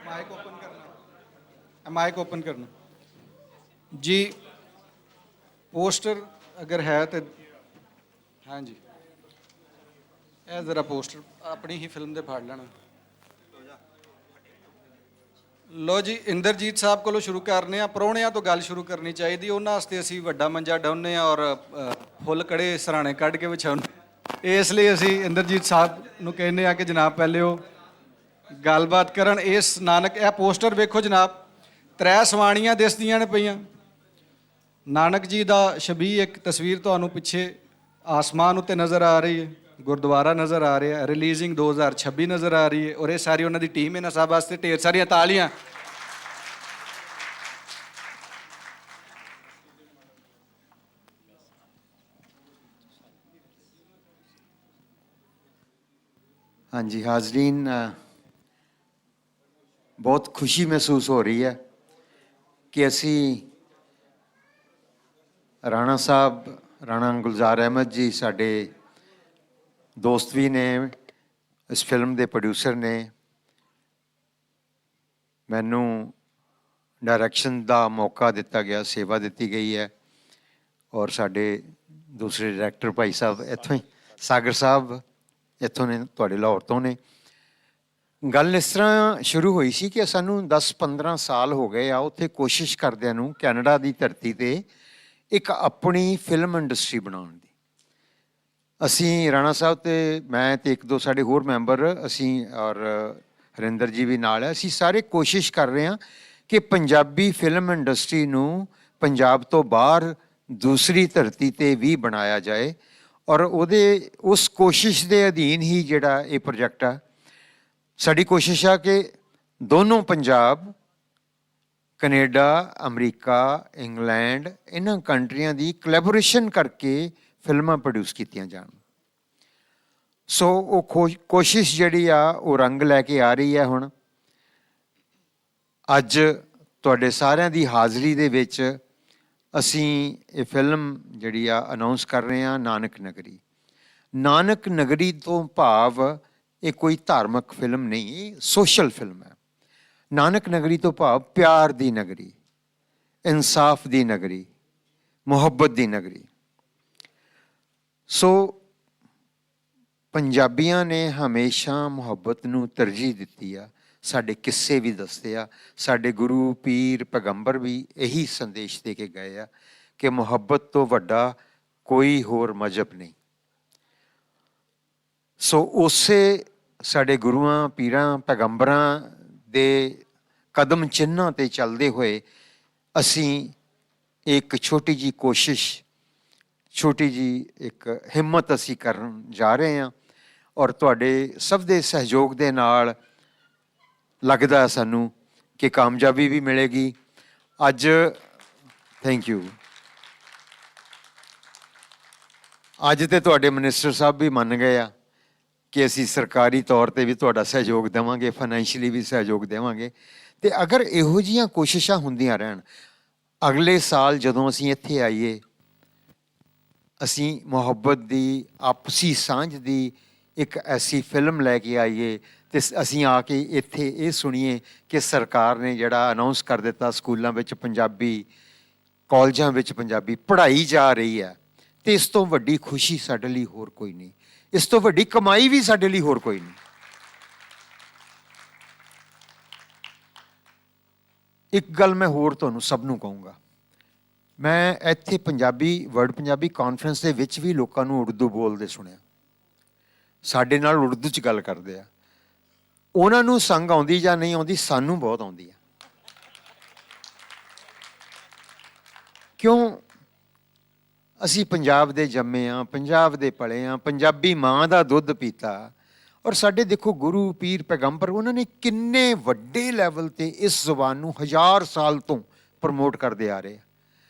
ਮਾਈਕ ਓਪਨ ਕਰਨਾ, ਮਾਈਕ ਓਪਨ ਕਰਨਾ ਜੀ। ਪੋਸਟਰ ਅਗਰ ਹੈ ਤੇ ਹਾਂਜੀ, ਇਹ ਜ਼ਰਾ ਪੋਸਟਰ ਆਪਣੀ ਹੀ ਫਿਲਮ ਦੇ ਫਾੜ ਲੈਣਾ। ਲੋ ਜੀ, ਇੰਦਰਜੀਤ ਸਾਹਿਬ ਕੋਲੋਂ ਸ਼ੁਰੂ ਕਰਨੇ ਆ। ਪ੍ਰਾਹੁਣਿਆਂ ਤੋਂ ਗੱਲ ਸ਼ੁਰੂ ਕਰਨੀ ਚਾਹੀਦੀ, ਉਹਨਾਂ ਵਾਸਤੇ ਅਸੀਂ ਵੱਡਾ ਮੰਜਾ ਡਾਉਂਦੇ ਹਾਂ ਔਰ ਫੁੱਲ ਕੜੇ ਸਰਾਣੇ ਕੱਢ ਕੇ ਵਿਛਾਉਂਦੇ। ਇਸ ਲਈ ਅਸੀਂ ਇੰਦਰਜੀਤ ਸਾਹਿਬ ਨੂੰ ਕਹਿੰਦੇ ਆ ਕਿ ਜਨਾਬ ਪਹਿਲੇ ਉਹ ਗੱਲਬਾਤ ਕਰਨ। ਇਸ ਨਾਨਕ ਇਹ ਪੋਸਟਰ ਵੇਖੋ ਜਨਾਬ, 3 ਸਵਾਣੀਆਂ ਦਿਸਦੀਆਂ ਨੇ ਪਈਆਂ। ਨਾਨਕ ਜੀ ਦਾ ਛਬੀ ਇੱਕ ਤਸਵੀਰ ਤੁਹਾਨੂੰ ਪਿੱਛੇ ਆਸਮਾਨ ਉੱਤੇ ਨਜ਼ਰ ਆ ਰਹੀ ਹੈ, ਗੁਰਦੁਆਰਾ ਨਜ਼ਰ ਆ ਰਿਹਾ, ਰਿਲੀਜ਼ਿੰਗ 2026 ਨਜ਼ਰ ਆ ਰਹੀ ਹੈ, ਔਰ ਇਹ ਸਾਰੀ ਉਹਨਾਂ ਦੀ ਟੀਮ ਇਹਨਾਂ ਸਭ ਵਾਸਤੇ ਢੇਰ ਸਾਰੀਆਂ ਤਾਲੀਆਂ। ਹਾਂਜੀ ਹਾਜ਼ਰੀਨ, ਬਹੁਤ ਖੁਸ਼ੀ ਮਹਿਸੂਸ ਹੋ ਰਹੀ ਹੈ ਕਿ ਅਸੀਂ ਰਾਣਾ ਸਾਹਿਬ, ਰਾਣਾ ਗੁਲਜ਼ਾਰ ਅਹਿਮਦ ਜੀ ਸਾਡੇ ਦੋਸਤ ਵੀ ਨੇ, ਇਸ ਫਿਲਮ ਦੇ ਪ੍ਰੋਡਿਊਸਰ ਨੇ, ਮੈਨੂੰ ਡਾਇਰੈਕਸ਼ਨ ਦਾ ਮੌਕਾ ਦਿੱਤਾ ਗਿਆ, ਸੇਵਾ ਦਿੱਤੀ ਗਈ ਹੈ। ਔਰ ਸਾਡੇ ਦੂਸਰੇ ਡਾਇਰੈਕਟਰ ਭਾਈ ਸਾਹਿਬ ਇੱਥੋਂ ਹੀ, ਸਾਗਰ ਸਾਹਿਬ ਇੱਥੋਂ ਨੇ, ਤੁਹਾਡੇ ਲਾਹੌਰ ਤੋਂ ਨੇ। ਗੱਲ ਇਸ ਤਰ੍ਹਾਂ ਸ਼ੁਰੂ ਹੋਈ ਸੀ ਕਿ ਸਾਨੂੰ 10-15 ਸਾਲ ਹੋ ਗਏ ਆ ਉੱਥੇ ਕੋਸ਼ਿਸ਼ ਕਰਦਿਆਂ ਨੂੰ ਕੈਨੇਡਾ ਦੀ ਧਰਤੀ 'ਤੇ ਇੱਕ ਆਪਣੀ ਫਿਲਮ ਇੰਡਸਟਰੀ ਬਣਾਉਣ ਦੀ। ਅਸੀਂ ਰਾਣਾ ਸਾਹਿਬ ਅਤੇ ਮੈਂ ਅਤੇ 1-2 ਸਾਡੇ ਹੋਰ ਮੈਂਬਰ, ਅਸੀਂ ਔਰ ਹਰਿੰਦਰ ਜੀ ਵੀ ਨਾਲ ਹੈ, ਅਸੀਂ ਸਾਰੇ ਕੋਸ਼ਿਸ਼ ਕਰ ਰਹੇ ਹਾਂ ਕਿ ਪੰਜਾਬੀ ਫਿਲਮ ਇੰਡਸਟਰੀ ਨੂੰ ਪੰਜਾਬ ਤੋਂ ਬਾਹਰ ਦੂਸਰੀ ਧਰਤੀ 'ਤੇ ਵੀ ਬਣਾਇਆ ਜਾਏ। ਔਰ ਉਸ ਕੋਸ਼ਿਸ਼ ਦੇ ਅਧੀਨ ਹੀ ਜਿਹੜਾ ਇਹ ਪ੍ਰੋਜੈਕਟ ਆ, ਸਾਡੀ ਕੋਸ਼ਿਸ਼ ਆ ਕਿ ਦੋਨੋਂ ਪੰਜਾਬ, ਕੈਨੇਡਾ, ਅਮਰੀਕਾ, ਇੰਗਲੈਂਡ, ਇਹਨਾਂ ਕੰਟਰੀਆਂ ਦੀ ਕੋਲੈਬੋਰੇਸ਼ਨ ਕਰਕੇ ਫਿਲਮਾਂ ਪ੍ਰੋਡਿਊਸ ਕੀਤੀਆਂ ਜਾਣ। ਸੋ ਉਹ ਕੋਸ਼ਿਸ਼ ਜਿਹੜੀ ਆ ਉਹ ਰੰਗ ਲੈ ਕੇ ਆ ਰਹੀ ਹੈ। ਹੁਣ ਅੱਜ ਤੁਹਾਡੇ ਸਾਰਿਆਂ ਦੀ ਹਾਜ਼ਰੀ ਦੇ ਵਿੱਚ ਅਸੀਂ ਇਹ ਫਿਲਮ ਜਿਹੜੀ ਆ ਅਨਾਉਂਸ ਕਰ ਰਹੇ ਹਾਂ, ਨਾਨਕ ਨਗਰੀ। ਨਾਨਕ ਨਗਰੀ ਤੋਂ ਭਾਵ ਇਹ ਕੋਈ ਧਾਰਮਿਕ ਫਿਲਮ ਨਹੀਂ, ਇਹ ਸੋਸ਼ਲ ਫਿਲਮ ਹੈ। ਨਾਨਕ ਨਗਰੀ ਤੋਂ ਭਾਵ ਪਿਆਰ ਦੀ ਨਗਰੀ, ਇਨਸਾਫ ਦੀ ਨਗਰੀ, ਮੁਹੱਬਤ ਦੀ ਨਗਰੀ। ਸੋ ਪੰਜਾਬੀਆਂ ਨੇ ਹਮੇਸ਼ਾ ਮੁਹੱਬਤ ਨੂੰ ਤਰਜੀਹ ਦਿੱਤੀ ਆ। ਸਾਡੇ ਕਿੱਸੇ ਵੀ ਦੱਸਦੇ ਆ, ਸਾਡੇ ਗੁਰੂ ਪੀਰ ਪੈਗੰਬਰ ਵੀ ਇਹੀ ਸੰਦੇਸ਼ ਦੇ ਕੇ ਗਏ ਆ ਕਿ ਮੁਹੱਬਤ ਤੋਂ ਵੱਡਾ ਕੋਈ ਹੋਰ ਮਜ਼ਹਬ ਨਹੀਂ। ਸੋ ਉਸੇ ਸਾਡੇ ਗੁਰੂਆਂ, ਪੀਰਾਂ, ਪੈਗੰਬਰਾਂ ਦੇ ਕਦਮ ਚਿੰਨ੍ਹਾਂ 'ਤੇ ਚੱਲਦੇ ਹੋਏ ਅਸੀਂ ਇੱਕ ਛੋਟੀ ਜਿਹੀ ਕੋਸ਼ਿਸ਼, ਛੋਟੀ ਜਿਹੀ ਇੱਕ ਹਿੰਮਤ ਅਸੀਂ ਕਰਨ ਜਾ ਰਹੇ ਹਾਂ। ਔਰ ਤੁਹਾਡੇ ਸਭ ਦੇ ਸਹਿਯੋਗ ਦੇ ਨਾਲ ਲੱਗਦਾ ਸਾਨੂੰ ਕਿ ਕਾਮਯਾਬੀ ਵੀ ਮਿਲੇਗੀ। ਅੱਜ ਥੈਂਕ ਯੂ। ਅੱਜ ਤੇ ਤੁਹਾਡੇ ਮਿਨਿਸਟਰ ਸਾਹਿਬ ਵੀ ਮੰਨ ਗਏ ਆ ਕਿ ਅਸੀਂ ਸਰਕਾਰੀ ਤੌਰ 'ਤੇ ਵੀ ਤੁਹਾਡਾ ਸਹਿਯੋਗ ਦੇਵਾਂਗੇ, ਫਾਈਨੈਂਸ਼ੀਅਲੀ ਵੀ ਸਹਿਯੋਗ ਦੇਵਾਂਗੇ। ਅਤੇ ਅਗਰ ਇਹੋ ਜਿਹੀਆਂ ਕੋਸ਼ਿਸ਼ਾਂ ਹੁੰਦੀਆਂ ਰਹਿਣ, ਅਗਲੇ ਸਾਲ ਜਦੋਂ ਅਸੀਂ ਇੱਥੇ ਆਈਏ, ਅਸੀਂ ਮੁਹੱਬਤ ਦੀ, ਆਪਸੀ ਸਾਂਝ ਦੀ ਇੱਕ ਐਸੀ ਫਿਲਮ ਲੈ ਕੇ ਆਈਏ ਅਤੇ ਅਸੀਂ ਆ ਕੇ ਇੱਥੇ ਇਹ ਸੁਣੀਏ ਕਿ ਸਰਕਾਰ ਨੇ ਜਿਹੜਾ ਅਨਾਊਂਸ ਕਰ ਦਿੱਤਾ ਸਕੂਲਾਂ ਵਿੱਚ ਪੰਜਾਬੀ, ਕਾਲਜਾਂ ਵਿੱਚ ਪੰਜਾਬੀ ਪੜ੍ਹਾਈ ਜਾ ਰਹੀ ਹੈ। ਅਤੇ ਇਸ ਤੋਂ ਵੱਡੀ ਖੁਸ਼ੀ ਸਾਡੇ ਲਈ ਹੋਰ ਕੋਈ ਨਹੀਂ, ਇਸ ਤੋਂ ਵੱਡੀ ਕਮਾਈ ਵੀ ਸਾਡੇ ਲਈ ਹੋਰ ਕੋਈ ਨਹੀਂ। ਇੱਕ ਗੱਲ ਮੈਂ ਹੋਰ ਤੁਹਾਨੂੰ ਸਭ ਨੂੰ ਕਹੂੰਗਾ, ਮੈਂ ਇੱਥੇ ਪੰਜਾਬੀ ਵਰਲਡ ਪੰਜਾਬੀ ਕਾਨਫਰੰਸ ਦੇ ਵਿੱਚ ਵੀ ਲੋਕਾਂ ਨੂੰ ਉਰਦੂ ਬੋਲਦੇ ਸੁਣਿਆ, ਸਾਡੇ ਨਾਲ ਉਰਦੂ 'ਚ ਗੱਲ ਕਰਦੇ ਆ। ਉਹਨਾਂ ਨੂੰ ਸੰਗ ਆਉਂਦੀ ਜਾਂ ਨਹੀਂ ਆਉਂਦੀ, ਸਾਨੂੰ ਬਹੁਤ ਆਉਂਦੀ ਆ। ਕਿਉਂ? ਅਸੀਂ ਪੰਜਾਬ ਦੇ ਜੰਮੇ ਹਾਂ, ਪੰਜਾਬ ਦੇ ਪਲੇ ਹਾਂ, ਪੰਜਾਬੀ ਮਾਂ ਦਾ ਦੁੱਧ ਪੀਤਾ। ਔਰ ਸਾਡੇ ਦੇਖੋ ਗੁਰੂ ਪੀਰ ਪੈਗੰਬਰ, ਉਹਨਾਂ ਨੇ ਕਿੰਨੇ ਵੱਡੇ ਲੈਵਲ 'ਤੇ ਇਸ ਜ਼ੁਬਾਨ ਨੂੰ 1000 ਸਾਲ ਤੋਂ ਪ੍ਰਮੋਟ ਕਰਦੇ ਆ ਰਹੇ ਆ।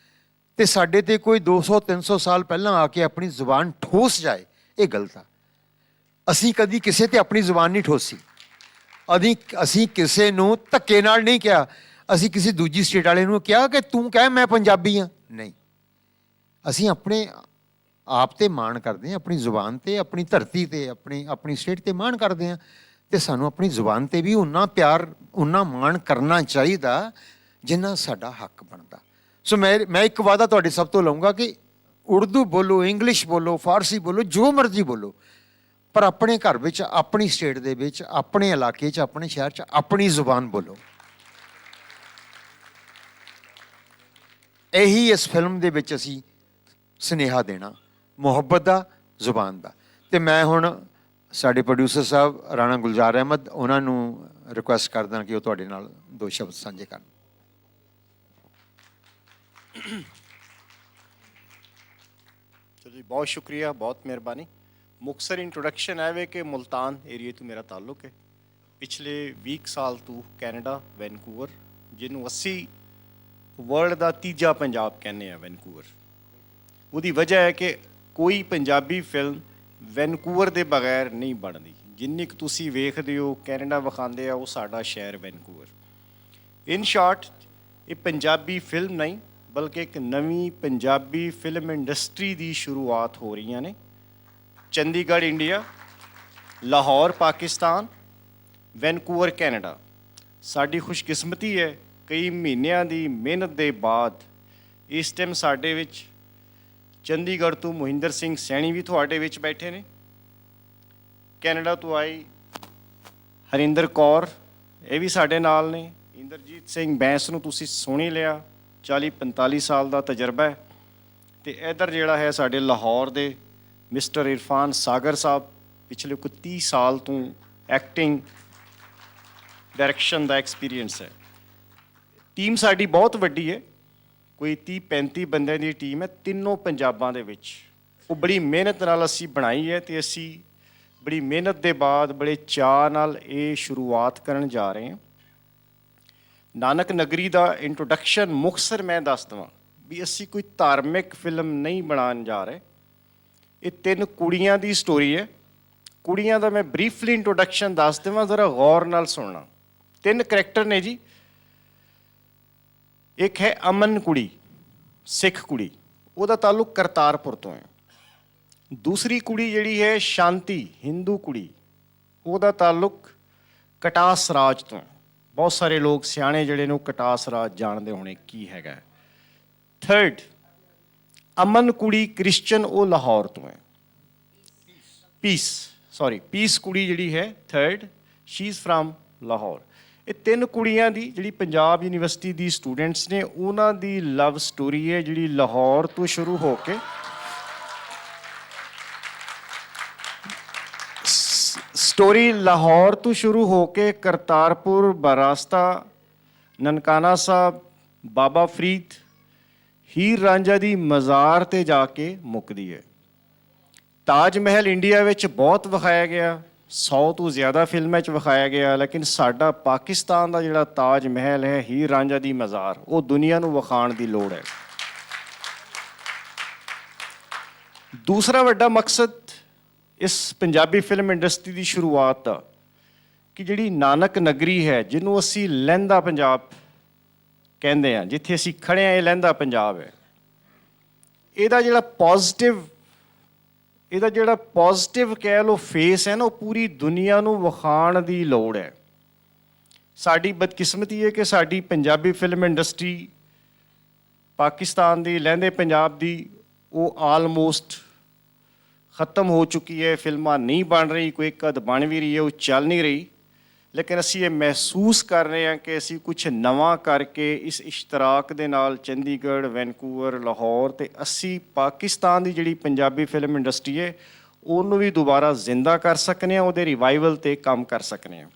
ਅਤੇ ਸਾਡੇ 'ਤੇ ਕੋਈ 200-300 ਸਾਲ ਪਹਿਲਾਂ ਆ ਕੇ ਆਪਣੀ ਜ਼ੁਬਾਨ ਠੋਸ ਜਾਏ, ਇਹ ਗਲਤ ਆ। ਅਸੀਂ ਕਦੀ ਕਿਸੇ 'ਤੇ ਆਪਣੀ ਜ਼ੁਬਾਨ ਨਹੀਂ ਠੋਸੀ। ਅਸੀਂ ਕਿਸੇ ਨੂੰ ਧੱਕੇ ਨਾਲ ਨਹੀਂ ਕਿਹਾ। ਅਸੀਂ ਕਿਸੇ ਦੂਜੀ ਸਟੇਟ ਵਾਲੇ ਨੂੰ ਕਿਹਾ ਕਿ ਤੂੰ ਕਹਿ ਮੈਂ ਪੰਜਾਬੀ ਹਾਂ, ਨਹੀਂ। ਅਸੀਂ ਆਪਣੇ ਆਪ 'ਤੇ ਮਾਣ ਕਰਦੇ ਹਾਂ, ਆਪਣੀ ਜ਼ੁਬਾਨ 'ਤੇ, ਆਪਣੀ ਧਰਤੀ 'ਤੇ, ਆਪਣੀ ਸਟੇਟ 'ਤੇ ਮਾਣ ਕਰਦੇ ਹਾਂ। ਅਤੇ ਸਾਨੂੰ ਆਪਣੀ ਜ਼ੁਬਾਨ 'ਤੇ ਵੀ ਉਨਾ ਪਿਆਰ, ਉਨਾ ਮਾਣ ਕਰਨਾ ਚਾਹੀਦਾ ਜਿੰਨਾ ਸਾਡਾ ਹੱਕ ਬਣਦਾ। ਸੋ ਮੈਂ ਇੱਕ ਵਾਅਦਾ ਤੁਹਾਡੇ ਸਭ ਤੋਂ ਲਊਂਗਾ ਕਿ ਉਰਦੂ ਬੋਲੋ, ਇੰਗਲਿਸ਼ ਬੋਲੋ, ਫਾਰਸੀ ਬੋਲੋ, ਜੋ ਮਰਜ਼ੀ ਬੋਲੋ, ਪਰ ਆਪਣੇ ਘਰ ਵਿੱਚ, ਆਪਣੀ ਸਟੇਟ ਦੇ ਵਿੱਚ, ਆਪਣੇ ਇਲਾਕੇ 'ਚ, ਆਪਣੇ ਸ਼ਹਿਰ 'ਚ ਆਪਣੀ ਜ਼ੁਬਾਨ ਬੋਲੋ। ਇਹੀ ਇਸ ਫਿਲਮ ਦੇ ਵਿੱਚ ਅਸੀਂ ਸੁਨੇਹਾ ਦੇਣਾ, ਮੁਹੱਬਤ ਦਾ, ਜ਼ੁਬਾਨ ਦਾ। ਅਤੇ ਮੈਂ ਹੁਣ ਸਾਡੇ ਪ੍ਰੋਡਿਊਸਰ ਸਾਹਿਬ ਰਾਣਾ ਗੁਲਜ਼ਾਰ ਅਹਿਮਦ, ਉਹਨਾਂ ਨੂੰ ਰਿਕੁਐਸਟ ਕਰਦਾ ਕਿ ਉਹ ਤੁਹਾਡੇ ਨਾਲ 2 ਸ਼ਬਦ ਸਾਂਝੇ ਕਰਨ। ਚਲੋ ਜੀ, ਬਹੁਤ ਸ਼ੁਕਰੀਆ, ਬਹੁਤ ਮਿਹਰਬਾਨੀ। ਮੁਕਤਸਰ ਇੰਟਰੋਡਕਸ਼ਨ ਹੈ ਵੇ ਕਿ ਮੁਲਤਾਨ ਏਰੀਏ ਤੋਂ ਮੇਰਾ ਤਾਲੁਕ ਹੈ। ਪਿਛਲੇ 20 ਸਾਲ ਤੋਂ ਕੈਨੇਡਾ, ਵੈਨਕੂਵਰ, ਜਿਹਨੂੰ ਅਸੀਂ ਵਰਲਡ ਦਾ ਤੀਜਾ ਪੰਜਾਬ ਕਹਿੰਦੇ ਆ, ਵੈਨਕੂਵਰ। ਉਹਦੀ ਵਜ੍ਹਾ ਹੈ ਕਿ ਕੋਈ ਪੰਜਾਬੀ ਫਿਲਮ ਵੈਨਕੂਵਰ ਦੇ ਬਗੈਰ ਨਹੀਂ ਬਣਦੀ। ਜਿੰਨੀ ਕੁ ਤੁਸੀਂ ਵੇਖਦੇ ਹੋ ਕੈਨੇਡਾ ਵਿਖਾਉਂਦੇ ਆ, ਉਹ ਸਾਡਾ ਸ਼ਹਿਰ ਵੈਨਕੂਵਰ। ਇਨ ਸ਼ਾਰਟ, ਇਹ ਪੰਜਾਬੀ ਫਿਲਮ ਨਹੀਂ ਬਲਕਿ ਇੱਕ ਨਵੀਂ ਪੰਜਾਬੀ ਫਿਲਮ ਇੰਡਸਟਰੀ ਦੀ ਸ਼ੁਰੂਆਤ ਹੋ ਰਹੀਆਂ ਨੇ। Chandigarh India, Lahore Pakistan, Vancouver Canada, ਸਾਡੀ ਖੁਸ਼ਕਿਸਮਤੀ ਹੈ ਕਈ ਮਹੀਨਿਆਂ ਦੀ ਮਿਹਨਤ ਦੇ ਬਾਅਦ ਇਸ ਟਾਈਮ ਸਾਡੇ ਵਿੱਚ ਚੰਡੀਗੜ੍ਹ ਤੋਂ ਮੋਹਿੰਦਰ ਸਿੰਘ ਸੈਣੀ ਵੀ ਤੁਹਾਡੇ ਵਿੱਚ ਬੈਠੇ ਨੇ, ਕੈਨੇਡਾ ਤੋਂ ਆਈ ਹਰਿੰਦਰ ਕੌਰ ਇਹ ਵੀ ਸਾਡੇ ਨਾਲ ਨੇ, ਇੰਦਰਜੀਤ ਸਿੰਘ ਬੈਂਸ ਨੂੰ ਤੁਸੀਂ ਸੁਣ ਹੀ ਲਿਆ, 40-45 ਸਾਲ ਦਾ ਤਜਰਬਾ ਹੈ। ਤੇ ਇੱਧਰ ਜਿਹੜਾ ਹੈ ਸਾਡੇ ਲਾਹੌਰ ਦੇ ਮਿਸਟਰ ਇਰਫਾਨ ਸਾਗਰ ਸਾਹਿਬ, ਪਿਛਲੇ ਕੋਈ 30 ਸਾਲ ਤੋਂ ਐਕਟਿੰਗ ਡਾਇਰੈਕਸ਼ਨ ਦਾ ਐਕਸਪੀਰੀਅੰਸ ਹੈ। ਟੀਮ ਸਾਡੀ ਬਹੁਤ ਵੱਡੀ ਹੈ, ਕੋਈ 30-35 ਬੰਦਿਆਂ ਦੀ ਟੀਮ ਹੈ, ਤਿੰਨੋਂ ਪੰਜਾਬਾਂ ਦੇ ਵਿੱਚ। ਉਹ ਬੜੀ ਮਿਹਨਤ ਨਾਲ ਅਸੀਂ ਬਣਾਈ ਹੈ ਤੇ ਅਸੀਂ ਬੜੀ ਮਿਹਨਤ ਦੇ ਬਾਅਦ ਬੜੇ ਚਾਅ ਨਾਲ ਇਹ ਸ਼ੁਰੂਆਤ ਕਰਨ ਜਾ ਰਹੇ ਹਾਂ। ਨਾਨਕ ਨਗਰੀ ਦਾ ਇੰਟਰੋਡਕਸ਼ਨ ਮੁਖਤਸਰ ਮੈਂ ਦੱਸ ਦੇਵਾਂ ਵੀ ਅਸੀਂ ਕੋਈ ਧਾਰਮਿਕ ਫਿਲਮ ਨਹੀਂ ਬਣਾਉਣ ਜਾ ਰਹੇ। ਇਹ 3 ਕੁੜੀਆਂ ਦੀ ਸਟੋਰੀ ਹੈ। ਕੁੜੀਆਂ ਦਾ ਮੈਂ ਬਰੀਫਲੀ ਇੰਟਰੋਡਕਸ਼ਨ ਦੱਸ ਦੇਵਾਂ, ਜ਼ਰਾ ਗੌਰ ਨਾਲ ਸੁਣਨਾ। 3 ਕਰੈਕਟਰ ਨੇ ਜੀ। ਇੱਕ ਹੈ ਅਮਨ ਕੁੜੀ, ਸਿੱਖ ਕੁੜੀ, ਉਹਦਾ ਤਾਲੁਕ ਕਰਤਾਰਪੁਰ ਤੋਂ ਹੈ। ਦੂਸਰੀ ਕੁੜੀ ਜਿਹੜੀ ਹੈ ਸ਼ਾਂਤੀ, ਹਿੰਦੂ ਕੁੜੀ, ਉਹਦਾ ਤਾਲੁਕ ਕਟਾਸ ਰਾਜ ਤੋਂ ਹੈ। ਬਹੁਤ ਸਾਰੇ ਲੋਕ ਸਿਆਣੇ ਜਿਹੜੇ ਨੇ ਉਹ ਕਟਾਸ ਰਾਜ ਜਾਣਦੇ ਹੋਣੇ ਕੀ ਹੈਗਾ। ਥਰਡ ਅਮਨ ਕੁੜੀ ਕ੍ਰਿਸਚਨ, ਉਹ ਲਾਹੌਰ ਤੋਂ ਹੈ। ਪੀਸ ਕੁੜੀ ਜਿਹੜੀ ਹੈ third, she is firm Lahore. ਇਹ 3 ਕੁੜੀਆਂ ਦੀ ਜਿਹੜੀ ਪੰਜਾਬ ਯੂਨੀਵਰਸਿਟੀ ਦੀ ਸਟੂਡੈਂਟਸ ਨੇ ਉਹਨਾਂ ਦੀ ਲਵ ਸਟੋਰੀ ਹੈ ਜਿਹੜੀ ਲਾਹੌਰ ਤੋਂ ਸ਼ੁਰੂ ਹੋ ਕੇ ਕਰਤਾਰਪੁਰ, ਬਰਾਸਤਾ, ਨਨਕਾਣਾ ਸਾਹਿਬ, ਬਾਬਾ ਫਰੀਦ, ਹੀਰ ਰਾਂਝਾ ਦੀ ਮਜ਼ਾਰ ਤੇ ਜਾ ਕੇ ਮੁੱਕਦੀ ਹੈ। ਤਾਜ ਮਹਿਲ ਇੰਡੀਆ ਵਿੱਚ ਬਹੁਤ ਵਿਖਾਇਆ ਗਿਆ, 100 ਤੋਂ ਜ਼ਿਆਦਾ ਫਿਲਮਾਂ 'ਚ ਵਿਖਾਇਆ ਗਿਆ, ਲੇਕਿਨ ਸਾਡਾ ਪਾਕਿਸਤਾਨ ਦਾ ਜਿਹੜਾ ਤਾਜ ਮਹਿਲ ਹੈ, ਹੀਰ ਰਾਂਝਾ ਦੀ ਮਜ਼ਾਰ, ਉਹ ਦੁਨੀਆ ਨੂੰ ਵਿਖਾਉਣ ਦੀ ਲੋੜ ਹੈ। ਦੂਸਰਾ ਵੱਡਾ ਮਕਸਦ ਇਸ ਪੰਜਾਬੀ ਫਿਲਮ ਇੰਡਸਟਰੀ ਦੀ ਸ਼ੁਰੂਆਤ ਦਾ ਕਿ ਜਿਹੜੀ ਨਾਨਕ ਨਗਰੀ ਹੈ, ਜਿਹਨੂੰ ਅਸੀਂ ਲਹਿੰਦਾ ਪੰਜਾਬ ਕਹਿੰਦੇ ਹਾਂ, ਜਿੱਥੇ ਅਸੀਂ ਖੜੇ ਹਾਂ ਇਹ ਲਹਿੰਦਾ ਪੰਜਾਬ ਹੈ, ਇਹਦਾ ਜਿਹੜਾ ਪੋਜ਼ਿਟਿਵ ਕਹਿ ਲਓ ਫੇਸ ਹੈ ਨਾ, ਉਹ ਪੂਰੀ ਦੁਨੀਆ ਨੂੰ ਵਿਖਾਉਣ ਦੀ ਲੋੜ ਹੈ। ਸਾਡੀ ਬਦਕਿਸਮਤੀ ਹੈ ਕਿ ਸਾਡੀ ਪੰਜਾਬੀ ਫਿਲਮ ਇੰਡਸਟਰੀ ਪਾਕਿਸਤਾਨ ਦੀ ਲਹਿੰਦੇ ਪੰਜਾਬ ਦੀ ਉਹ ਆਲਮੋਸਟ ਖਤਮ ਹੋ ਚੁੱਕੀ ਹੈ। ਫਿਲਮਾਂ ਨਹੀਂ ਬਣ ਰਹੀ, ਕੋਈ ਇੱਕ ਅੱਧ ਬਣ ਵੀ ਰਹੀ ਹੈ, ਉਹ ਚੱਲ ਨਹੀਂ ਰਹੀ। ਲੇਕਿਨ ਅਸੀਂ ਇਹ ਮਹਿਸੂਸ ਕਰ ਰਹੇ ਹਾਂ ਕਿ ਅਸੀਂ ਕੁਝ ਨਵਾਂ ਕਰਕੇ ਇਸ ਇਸ਼ਤਰਾਕ ਦੇ ਨਾਲ ਚੰਡੀਗੜ੍ਹ, ਵੈਨਕੂਵਰ, ਲਾਹੌਰ ਤੇ ਅਸੀਂ ਪਾਕਿਸਤਾਨ ਦੀ ਜਿਹੜੀ ਪੰਜਾਬੀ ਫਿਲਮ ਇੰਡਸਟਰੀ ਹੈ ਉਹਨੂੰ ਵੀ ਦੁਬਾਰਾ ਜ਼ਿੰਦਾ ਕਰ ਸਕਨੇ ਹਾਂ, ਉਹਦੇ ਰਿਵਾਈਵਲ ਤੇ ਕੰਮ ਕਰ ਸਕਨੇ ਹਾਂ।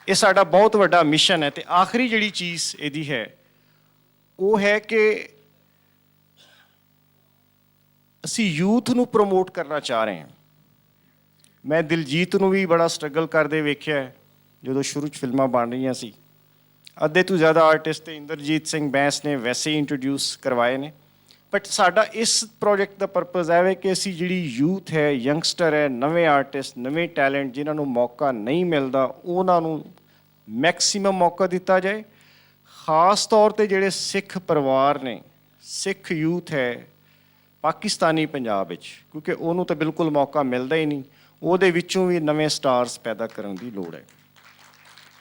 ਇਹ ਸਾਡਾ ਬਹੁਤ ਵੱਡਾ ਮਿਸ਼ਨ ਹੈ। ਤੇ ਆਖਰੀ ਜਿਹੜੀ ਚੀਜ਼ ਇਹਦੀ ਹੈ ਉਹ ਹੈ ਕਿ ਅਸੀਂ ਯੂਥ ਨੂੰ ਪ੍ਰਮੋਟ ਕਰਨਾ ਚਾਹ ਰਹੇ ਹਾਂ। ਮੈਂ ਦਿਲਜੀਤ ਨੂੰ ਵੀ ਬੜਾ ਸਟਰਗਲ ਕਰਦੇ ਵੇਖਿਆ ਹੈ ਜਦੋਂ ਸ਼ੁਰੂ 'ਚ ਫਿਲਮਾਂ ਬਣ ਰਹੀਆਂ ਸੀ। ਅੱਧੇ ਤੋਂ ਜ਼ਿਆਦਾ ਆਰਟਿਸਟ ਤੇ ਇੰਦਰਜੀਤ ਸਿੰਘ ਬੈਂਸ ਨੇ ਵੈਸੇ ਹੀ ਇੰਟਰੋਡਿਊਸ ਕਰਵਾਏ ਨੇ। ਬਟ ਸਾਡਾ ਇਸ ਪ੍ਰੋਜੈਕਟ ਦਾ ਪਰਪਸ ਹੈ ਕਿ ਅਸੀਂ ਜਿਹੜੀ ਯੂਥ ਹੈ, ਯੰਗਸਟਰ ਹੈ, ਨਵੇਂ ਆਰਟਿਸਟ, ਨਵੇਂ ਟੈਲੈਂਟ ਜਿਨ੍ਹਾਂ ਨੂੰ ਮੌਕਾ ਨਹੀਂ ਮਿਲਦਾ, ਉਹਨਾਂ ਨੂੰ ਮੈਕਸਿਮਮ ਮੌਕਾ ਦਿੱਤਾ ਜਾਏ। ਖਾਸ ਤੌਰ ਤੇ ਜਿਹੜੇ ਸਿੱਖ ਪਰਿਵਾਰ ਨੇ, ਸਿੱਖ ਯੂਥ ਹੈ ਪਾਕਿਸਤਾਨੀ ਪੰਜਾਬ ਵਿੱਚ, ਕਿਉਂਕਿ ਉਹਨੂੰ ਤਾਂ ਬਿਲਕੁਲ ਮੌਕਾ ਮਿਲਦਾ ਹੀ ਨਹੀਂ, ਉਹਦੇ ਵਿੱਚੋਂ ਵੀ ਨਵੇਂ ਸਟਾਰਸ ਪੈਦਾ ਕਰਨ ਦੀ ਲੋੜ ਹੈ।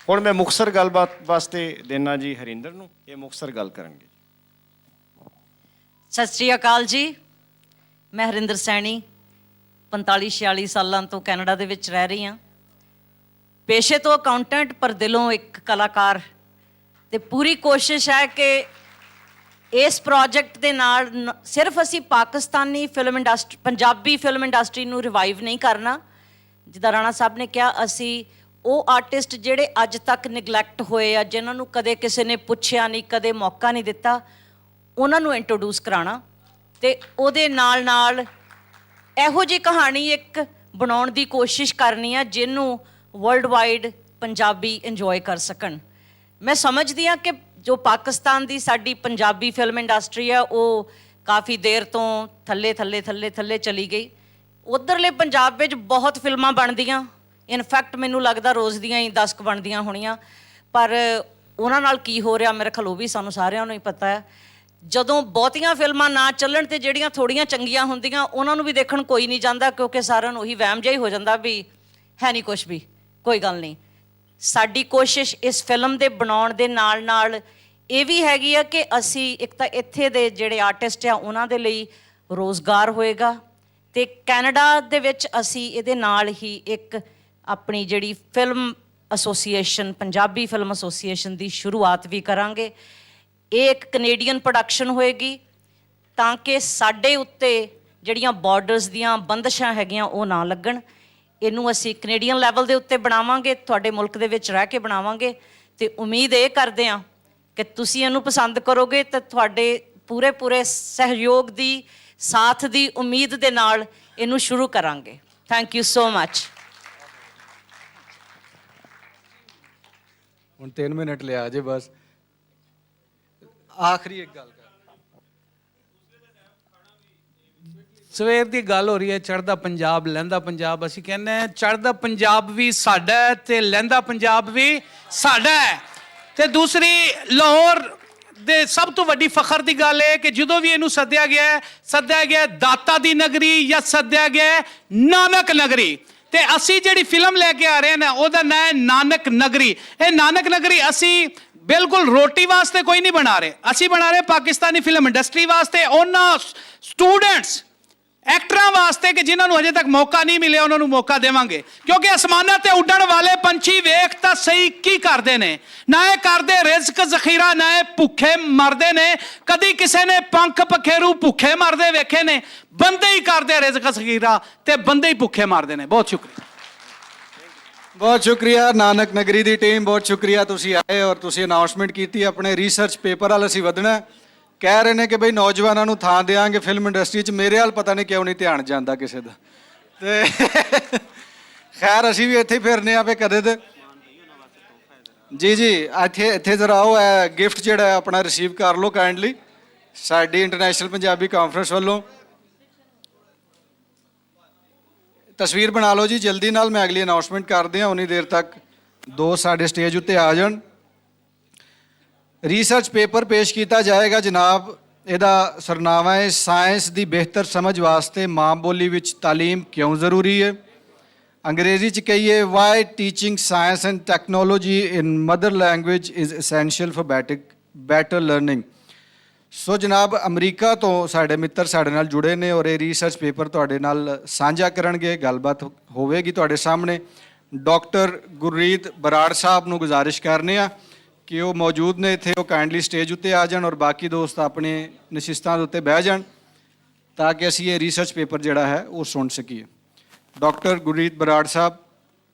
ਹੁਣ ਮੈਂ ਮੁਕਤਸਰ ਗੱਲਬਾਤ ਵਾਸਤੇ ਦੇਣਾ ਜੀ ਹਰਿੰਦਰ ਨੂੰ, ਇਹ ਮੁਕਤਸਰ ਗੱਲ ਕਰਨਗੇ। ਸਤਿ ਸ਼੍ਰੀ ਅਕਾਲ ਜੀ, ਮੈਂ ਹਰਿੰਦਰ ਸੈਣੀ 45-46 ਸਾਲਾਂ ਤੋਂ ਕੈਨੇਡਾ ਦੇ ਵਿੱਚ ਰਹਿ ਰਹੀ ਹਾਂ। ਪੇਸ਼ੇ ਤੋਂ ਅਕਾਊਂਟੈਂਟ ਪਰ ਦਿਲੋਂ ਇੱਕ ਕਲਾਕਾਰ, ਤੇ ਪੂਰੀ ਕੋਸ਼ਿਸ਼ ਹੈ ਕਿ ਇਸ ਪ੍ਰੋਜੈਕਟ ਦੇ ਨਾਲ ਸਿਰਫ ਅਸੀਂ Pakistani film industry, Punjabi film industry ਨੂੰ ਰਿਵਾਈਵ ਨਹੀਂ ਕਰਨਾ। ਜਿੱਦਾਂ ਰਾਣਾ ਸਾਹਿਬ ਨੇ ਕਿਹਾ, ਅਸੀਂ ਉਹ ਆਰਟਿਸਟ ਜਿਹੜੇ ਅੱਜ ਤੱਕ ਨਿਗਲੈਕਟ ਹੋਏ ਆ, ਜਿਨ੍ਹਾਂ ਨੂੰ ਕਦੇ ਕਿਸੇ ਨੇ ਪੁੱਛਿਆ ਨਹੀਂ, ਕਦੇ ਮੌਕਾ ਨਹੀਂ ਦਿੱਤਾ, ਉਹਨਾਂ ਨੂੰ ਇੰਟਰੋਡਿਊਸ ਕਰਾਉਣਾ। ਤੇ ਉਹਦੇ ਨਾਲ ਨਾਲ ਇਹੋ ਜਿਹੀ ਕਹਾਣੀ ਇੱਕ ਬਣਾਉਣ ਦੀ ਕੋਸ਼ਿਸ਼ ਕਰਨੀ ਆ ਜਿਹਨੂੰ ਵਰਲਡ ਵਾਈਡ ਪੰਜਾਬੀ ਇੰਜੋਏ ਕਰ ਸਕਣ। ਮੈਂ ਸਮਝਦੀ ਹਾਂ ਕਿ ਜੋ ਪਾਕਿਸਤਾਨ ਦੀ ਸਾਡੀ ਪੰਜਾਬੀ ਫਿਲਮ ਇੰਡਸਟਰੀ ਆ ਉਹ ਕਾਫੀ ਦੇਰ ਤੋਂ ਥੱਲੇ ਚਲੀ ਗਈ। ਉੱਧਰਲੇ ਪੰਜਾਬ ਵਿੱਚ ਬਹੁਤ ਫਿਲਮਾਂ ਬਣਦੀਆਂ, ਇਨਫੈਕਟ ਮੈਨੂੰ ਲੱਗਦਾ ਰੋਜ਼ ਦੀਆਂ ਹੀ 10 ਬਣਦੀਆਂ ਹੋਣੀਆਂ, ਪਰ ਉਹਨਾਂ ਨਾਲ ਕੀ ਹੋ ਰਿਹਾ ਮੇਰੇ ਖਿਆਲ ਉਹ ਵੀ ਸਾਨੂੰ ਸਾਰਿਆਂ ਨੂੰ ਹੀ ਪਤਾ ਹੈ। ਜਦੋਂ ਬਹੁਤੀਆਂ ਫਿਲਮਾਂ ਨਾ ਚੱਲਣ ਤੇ ਜਿਹੜੀਆਂ ਥੋੜ੍ਹੀਆਂ ਚੰਗੀਆਂ ਹੁੰਦੀਆਂ ਉਹਨਾਂ ਨੂੰ ਵੀ ਦੇਖਣ ਕੋਈ ਨਹੀਂ ਜਾਂਦਾ, ਕਿਉਂਕਿ ਸਾਰਿਆਂ ਨੂੰ ਉਹੀ ਵਹਿਮ ਜਿਹਾ ਹੀ ਹੋ ਜਾਂਦਾ ਵੀ ਹੈ ਨਹੀਂ ਕੁਛ ਵੀ, ਕੋਈ ਗੱਲ ਨਹੀਂ। ਸਾਡੀ ਕੋਸ਼ਿਸ਼ ਇਸ ਫਿਲਮ ਦੇ ਬਣਾਉਣ ਦੇ ਨਾਲ ਇਹ ਵੀ ਹੈਗੀ ਆ ਕਿ ਅਸੀਂ ਇੱਕ ਤਾਂ ਇੱਥੇ ਦੇ ਜਿਹੜੇ ਆਰਟਿਸਟ ਆ ਉਹਨਾਂ ਦੇ ਲਈ ਰੋਜ਼ਗਾਰ ਹੋਏਗਾ, ਤੇ ਕੈਨੇਡਾ ਦੇ ਵਿੱਚ ਅਸੀਂ ਇਹਦੇ ਨਾਲ ਹੀ ਇੱਕ ਆਪਣੀ ਜਿਹੜੀ film association, Punjabi film association ਦੀ ਸ਼ੁਰੂਆਤ ਵੀ ਕਰਾਂਗੇ। ਇਹ ਇੱਕ ਕੈਨੇਡੀਅਨ ਪ੍ਰੋਡਕਸ਼ਨ ਹੋਏਗੀ ਤਾਂ ਕਿ ਸਾਡੇ ਉੱਤੇ ਜਿਹੜੀਆਂ ਬਾਰਡਰਸ ਦੀਆਂ ਬੰਦਸ਼ਾਂ ਹੈਗੀਆਂ ਉਹ ਨਾ ਲੱਗਣ। ਇਹਨੂੰ ਅਸੀਂ ਕੈਨੇਡੀਅਨ ਲੈਵਲ ਦੇ ਉੱਤੇ ਬਣਾਵਾਂਗੇ, ਤੁਹਾਡੇ ਮੁਲਕ ਦੇ ਵਿੱਚ ਰਹਿ ਕੇ ਬਣਾਵਾਂਗੇ, ਤੇ ਉਮੀਦ ਇਹ ਕਰਦੇ ਹਾਂ ਕਿ ਤੁਸੀਂ ਇਹਨੂੰ ਪਸੰਦ ਕਰੋਗੇ ਤੇ ਤੁਹਾਡੇ ਪੂਰੇ ਸਹਿਯੋਗ ਦੀ, ਸਾਥ ਦੀ ਉਮੀਦ ਦੇ ਨਾਲ ਇਹਨੂੰ ਸ਼ੁਰੂ ਕਰਾਂਗੇ। Thank you so much. ਹੁਣ 3 ਮਿੰਟ ਲਿਆ ਜੇ ਬਸ। ਆਖਰੀ ਇੱਕ ਗੱਲ ਕਰ। ਸਵੇਰ ਦੀ ਗੱਲ ਹੋ ਰਹੀ ਹੈ ਚੜ੍ਹਦਾ ਪੰਜਾਬ, ਲਹਿੰਦਾ ਪੰਜਾਬ। ਅਸੀਂ ਕਹਿੰਦੇ ਹਾਂ ਚੜ੍ਹਦਾ ਪੰਜਾਬ ਵੀ ਸਾਡਾ ਹੈ ਤੇ ਲਹਿੰਦਾ ਪੰਜਾਬ ਵੀ ਸਾਡਾ ਹੈ। ਤੇ ਦੂਸਰੀ, ਲਾਹੌਰ ਦੇ ਸਭ ਤੋਂ ਵੱਡੀ ਫਖਰ ਦੀ ਗੱਲ ਹੈ ਕਿ ਜਦੋਂ ਵੀ ਇਹਨੂੰ ਸੱਦਿਆ ਗਿਆ ਦਾਤਾ ਦੀ ਨਗਰੀ ਜਾਂ ਸੱਦਿਆ ਗਿਆ ਨਾਨਕ ਨਗਰੀ। ਤੇ ਅਸੀਂ ਜਿਹੜੀ ਫਿਲਮ ਲੈ ਕੇ ਆ ਰਹੇ ਨੇ ਉਹਦਾ ਨਾਂ ਹੈ ਨਾਨਕ ਨਗਰੀ। ਇਹ ਨਾਨਕ ਨਗਰੀ ਅਸੀਂ ਬਿਲਕੁਲ ਰੋਟੀ ਵਾਸਤੇ ਕੋਈ ਨਹੀਂ ਬਣਾ ਰਹੇ, ਅਸੀਂ ਬਣਾ ਰਹੇ ਪਾਕਿਸਤਾਨੀ ਫਿਲਮ ਇੰਡਸਟਰੀ ਵਾਸਤੇ, ਉਹਨਾਂ ਸਟੂਡੈਂਟਸ ਐਕਟਰਾਂ ਵਾਸਤੇ ਕਿ ਜਿਨ੍ਹਾਂ ਨੂੰ ਅਜੇ ਤੱਕ ਮੌਕਾ ਨਹੀਂ ਮਿਲਿਆ, ਉਹਨਾਂ ਨੂੰ ਮੌਕਾ ਦੇਵਾਂਗੇ। ਕਿਉਂਕਿ ਅਸਮਾਨਾਂ ਤੇ ਉੱਡਣ ਵਾਲੇ ਪੰਛੀ ਵੇਖ ਤਾਂ ਸਹੀ ਕੀ ਕਰਦੇ ਨੇ, ਨਾ ਇਹ ਕਰਦੇ ਰਿਜ਼ਕ ਜ਼ਖੀਰਾ, ਨਾ ਇਹ ਭੁੱਖੇ ਮਰਦੇ ਨੇ। ਕਦੀ ਕਿਸੇ ਨੇ ਪੰਖ ਪਖੇਰੂ ਭੁੱਖੇ ਮਰਦੇ ਵੇਖੇ ਨੇ? ਬੰਦੇ ਹੀ ਕਰਦੇ ਰਿਜ਼ਕ ਜ਼ਖੀਰਾ ਤੇ ਬੰਦੇ ਹੀ ਭੁੱਖੇ ਮਰਦੇ ਨੇ। ਬਹੁਤ ਸ਼ੁਕਰੀਆ। ਬਹੁਤ ਸ਼ੁਕਰੀਆ ਨਾਨਕ ਨਗਰੀ ਦੀ ਟੀਮ, ਬਹੁਤ ਸ਼ੁਕਰੀਆ ਤੁਸੀਂ ਆਏ ਔਰ ਤੁਸੀਂ ਅਨਾਉਂਸਮੈਂਟ ਕੀਤੀ ਆਪਣੇ ਰਿਸਰਚ ਪੇਪਰ ਵੱਲ ਅਸੀਂ ਵਧਣਾ। ਕਹਿ ਰਹੇ ਨੇ ਕਿ ਬਈ ਨੌਜਵਾਨਾਂ ਨੂੰ ਥਾਂ ਦੇਵਾਂਗੇ ਫਿਲਮ ਇੰਡਸਟਰੀ 'ਚ। ਮੇਰੇ ਵੱਲ ਪਤਾ ਨਹੀਂ ਕਿਉਂ ਨਹੀਂ ਧਿਆਨ ਜਾਂਦਾ ਕਿਸੇ ਦਾ। ਤੇ ਖੈਰ ਅਸੀਂ ਵੀ ਇੱਥੇ ਹੀ ਫਿਰਨੇ ਆ ਪਏ ਕਦੇ ਤੇ। ਜੀ ਇੱਥੇ ਜ਼ਰਾ ਆਓ, ਗਿਫਟ ਜਿਹੜਾ ਹੈ ਆਪਣਾ ਰਿਸੀਵ ਕਰ ਲਓ ਕਾਈਂਡਲੀ ਸਾਡੀ ਇੰਟਰਨੈਸ਼ਨਲ ਪੰਜਾਬੀ ਕਾਨਫਰੰਸ ਵੱਲੋਂ। ਤਸਵੀਰ ਬਣਾ ਲਓ ਜੀ ਜਲਦੀ ਨਾਲ, ਮੈਂ ਅਗਲੀ ਅਨਾਉਂਸਮੈਂਟ ਕਰਦੇ ਹਾਂ। ਉਨੀ ਦੇਰ ਤੱਕ ਦੋ ਸਾਡੇ ਸਟੇਜ ਉੱਤੇ ਆ ਜਾਣ। ਰਿਸਰਚ ਪੇਪਰ ਪੇਸ਼ ਕੀਤਾ ਜਾਏਗਾ ਜਨਾਬ। ਇਹਦਾ ਸਰਨਾਮਾ ਹੈ ਸਾਇੰਸ ਦੀ ਬਿਹਤਰ ਸਮਝ ਵਾਸਤੇ ਮਾਂ ਬੋਲੀ ਵਿੱਚ ਤਾਲੀਮ ਕਿਉਂ ਜ਼ਰੂਰੀ ਹੈ। ਅੰਗਰੇਜ਼ੀ 'ਚ ਕਹੀਏ why teaching science and technology in mother language is essential for better learning. So ਜਨਾਬ ਅਮਰੀਕਾ ਤੋਂ ਸਾਡੇ ਮਿੱਤਰ ਸਾਡੇ ਨਾਲ ਜੁੜੇ ਨੇ ਔਰ ਇਹ ਰਿਸਰਚ ਪੇਪਰ ਤੁਹਾਡੇ ਨਾਲ ਸਾਂਝਾ ਕਰਨਗੇ। ਗੱਲਬਾਤ ਹੋਵੇਗੀ ਤੁਹਾਡੇ ਸਾਹਮਣੇ। ਡਾਕਟਰ ਗੁਰਰੀਤ ਬਰਾੜ ਸਾਹਿਬ ਨੂੰ ਗੁਜ਼ਾਰਿਸ਼ ਕਰਨੇ ਆ ਕਿ ਉਹ ਮੌਜੂਦ ਨੇ ਇੱਥੇ, ਉਹ ਕਾਈਂਡਲੀ ਸਟੇਜ ਉੱਤੇ ਆ ਜਾਣ ਔਰ ਬਾਕੀ ਦੋਸਤ ਆਪਣੇ ਨਸ਼ਿਸਤਾਂ ਦੇ ਉੱਤੇ ਬਹਿ ਜਾਣ ਤਾਂ ਕਿ ਅਸੀਂ ਇਹ ਰਿਸਰਚ ਪੇਪਰ ਜਿਹੜਾ ਹੈ ਉਹ ਸੁਣ ਸਕੀਏ। ਡਾਕਟਰ ਗੁਰਰੀਤ ਬਰਾੜ ਸਾਹਿਬ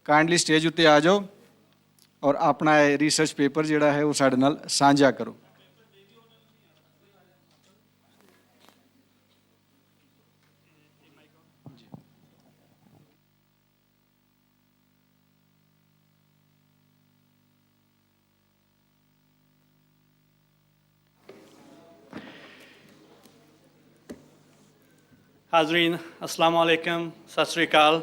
ਕਾਈਂਡਲੀ ਸਟੇਜ ਉੱਤੇ ਆ ਜਾਓ ਔਰ ਆਪਣਾ ਇਹ ਰਿਸਰਚ ਪੇਪਰ ਜਿਹੜਾ ਹੈ ਉਹ ਸਾਡੇ ਨਾਲ ਸਾਂਝਾ ਕਰੋ। ਹਾਜ਼ਰੀਨ ਅਸਲਾਮ ਵਾਲੇਕਮ, ਸਤਿ ਸ਼੍ਰੀ ਅਕਾਲ।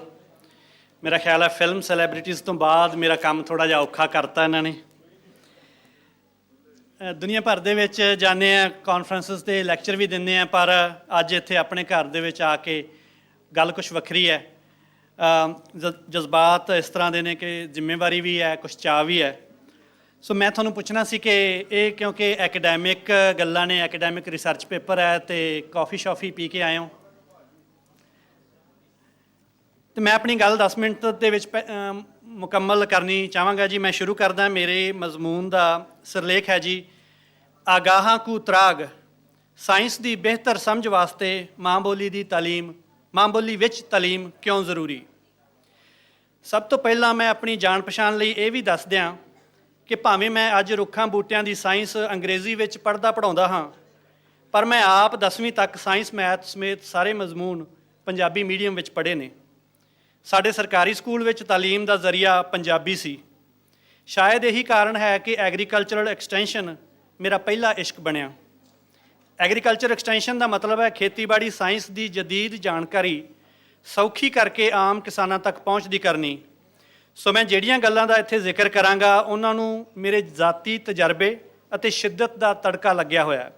ਮੇਰਾ ਖਿਆਲ ਹੈ ਫਿਲਮ ਸੈਲੀਬ੍ਰਿਟੀਜ਼ ਤੋਂ ਬਾਅਦ ਮੇਰਾ ਕੰਮ ਥੋੜ੍ਹਾ ਜਿਹਾ ਔਖਾ ਕਰਤਾ ਇਹਨਾਂ ਨੇ। ਦੁਨੀਆ ਭਰ ਦੇ ਵਿੱਚ ਜਾਂਦੇ ਆ, ਕਾਨਫਰੰਸਿਸ 'ਤੇ ਲੈਕਚਰ ਵੀ ਦਿੰਦੇ ਆ, ਪਰ ਅੱਜ ਇੱਥੇ ਆਪਣੇ ਘਰ ਦੇ ਵਿੱਚ ਆ ਕੇ ਗੱਲ ਕੁਛ ਵੱਖਰੀ ਹੈ। ਜਜ਼ਬਾਤ ਇਸ ਤਰ੍ਹਾਂ ਦੇ ਨੇ ਕਿ ਜ਼ਿੰਮੇਵਾਰੀ ਵੀ ਹੈ, ਕੁਛ ਚਾਅ ਵੀ ਹੈ। ਸੋ ਮੈਂ ਤੁਹਾਨੂੰ ਪੁੱਛਣਾ ਸੀ ਕਿ ਇਹ ਕਿਉਂਕਿ ਐਕੈਡੈਮਿਕ ਗੱਲਾਂ ਨੇ, ਐਕੈਡੈਮਿਕ ਰਿਸਰਚ ਪੇਪਰ ਹੈ ਅਤੇ ਕੌਫੀ ਸ਼ੌਫੀ ਪੀ ਕੇ ਆਏ ਹੋ, ਅਤੇ ਮੈਂ ਆਪਣੀ ਗੱਲ 10 ਮਿੰਟ ਦੇ ਵਿੱਚ ਮੁਕੰਮਲ ਕਰਨੀ ਚਾਹਾਂਗਾ ਜੀ। ਮੈਂ ਸ਼ੁਰੂ ਕਰਦਾ। ਮੇਰੇ ਮਜ਼ਮੂਨ ਦਾ ਸਿਰਲੇਖ ਹੈ ਜੀ, ਆਗਾਹਾਂ ਕੂ ਤਰਾਗ, ਸਾਇੰਸ ਦੀ ਬਿਹਤਰ ਸਮਝ ਵਾਸਤੇ ਮਾਂ ਬੋਲੀ ਦੀ ਤਾਲੀਮ, ਮਾਂ ਬੋਲੀ ਵਿੱਚ ਤਾਲੀਮ ਕਿਉਂ ਜ਼ਰੂਰੀ। ਸਭ ਤੋਂ ਪਹਿਲਾਂ ਮੈਂ ਆਪਣੀ ਜਾਣ ਪਛਾਣ ਲਈ ਇਹ ਵੀ ਦੱਸ ਦਿਆਂ ਕਿ ਭਾਵੇਂ ਮੈਂ ਅੱਜ ਰੁੱਖਾਂ ਬੂਟਿਆਂ ਦੀ ਸਾਇੰਸ ਅੰਗਰੇਜ਼ੀ ਵਿੱਚ ਪੜ੍ਹਾਉਂਦਾ ਹਾਂ, ਪਰ ਮੈਂ ਆਪ 10ਵੀਂ ਤੱਕ ਸਾਇੰਸ ਮੈਥ ਸਮੇਤ ਸਾਰੇ ਮਜ਼ਮੂਨ ਪੰਜਾਬੀ ਮੀਡੀਅਮ ਵਿੱਚ ਪੜ੍ਹੇ ਨੇ। ਸਾਡੇ ਸਰਕਾਰੀ ਸਕੂਲ ਵਿੱਚ ਤਾਲੀਮ ਦਾ ਜ਼ਰੀਆ ਪੰਜਾਬੀ ਸੀ। ਸ਼ਾਇਦ ਇਹੀ ਕਾਰਨ ਹੈ ਕਿ ਐਗਰੀਕਲਚਰਲ ਐਕਸਟੈਂਸ਼ਨ ਮੇਰਾ ਪਹਿਲਾ ਇਸ਼ਕ ਬਣਿਆ। ਐਗਰੀਕਲਚਰ ਐਕਸਟੈਂਸ਼ਨ ਦਾ ਮਤਲਬ ਹੈ ਖੇਤੀਬਾੜੀ ਸਾਇੰਸ ਦੀ ਜਦੀਦ ਜਾਣਕਾਰੀ ਸੌਖੀ ਕਰਕੇ ਆਮ ਕਿਸਾਨਾਂ ਤੱਕ ਪਹੁੰਚਦੀ ਕਰਨੀ। ਸੋ ਮੈਂ ਜਿਹੜੀਆਂ ਗੱਲਾਂ ਦਾ ਇੱਥੇ ਜ਼ਿਕਰ ਕਰਾਂਗਾ ਉਹਨਾਂ ਨੂੰ ਮੇਰੇ ਜ਼ਾਤੀ ਤਜਰਬੇ ਅਤੇ ਸ਼ਿੱਦਤ ਦਾ ਤੜਕਾ ਲੱਗਿਆ ਹੋਇਆ।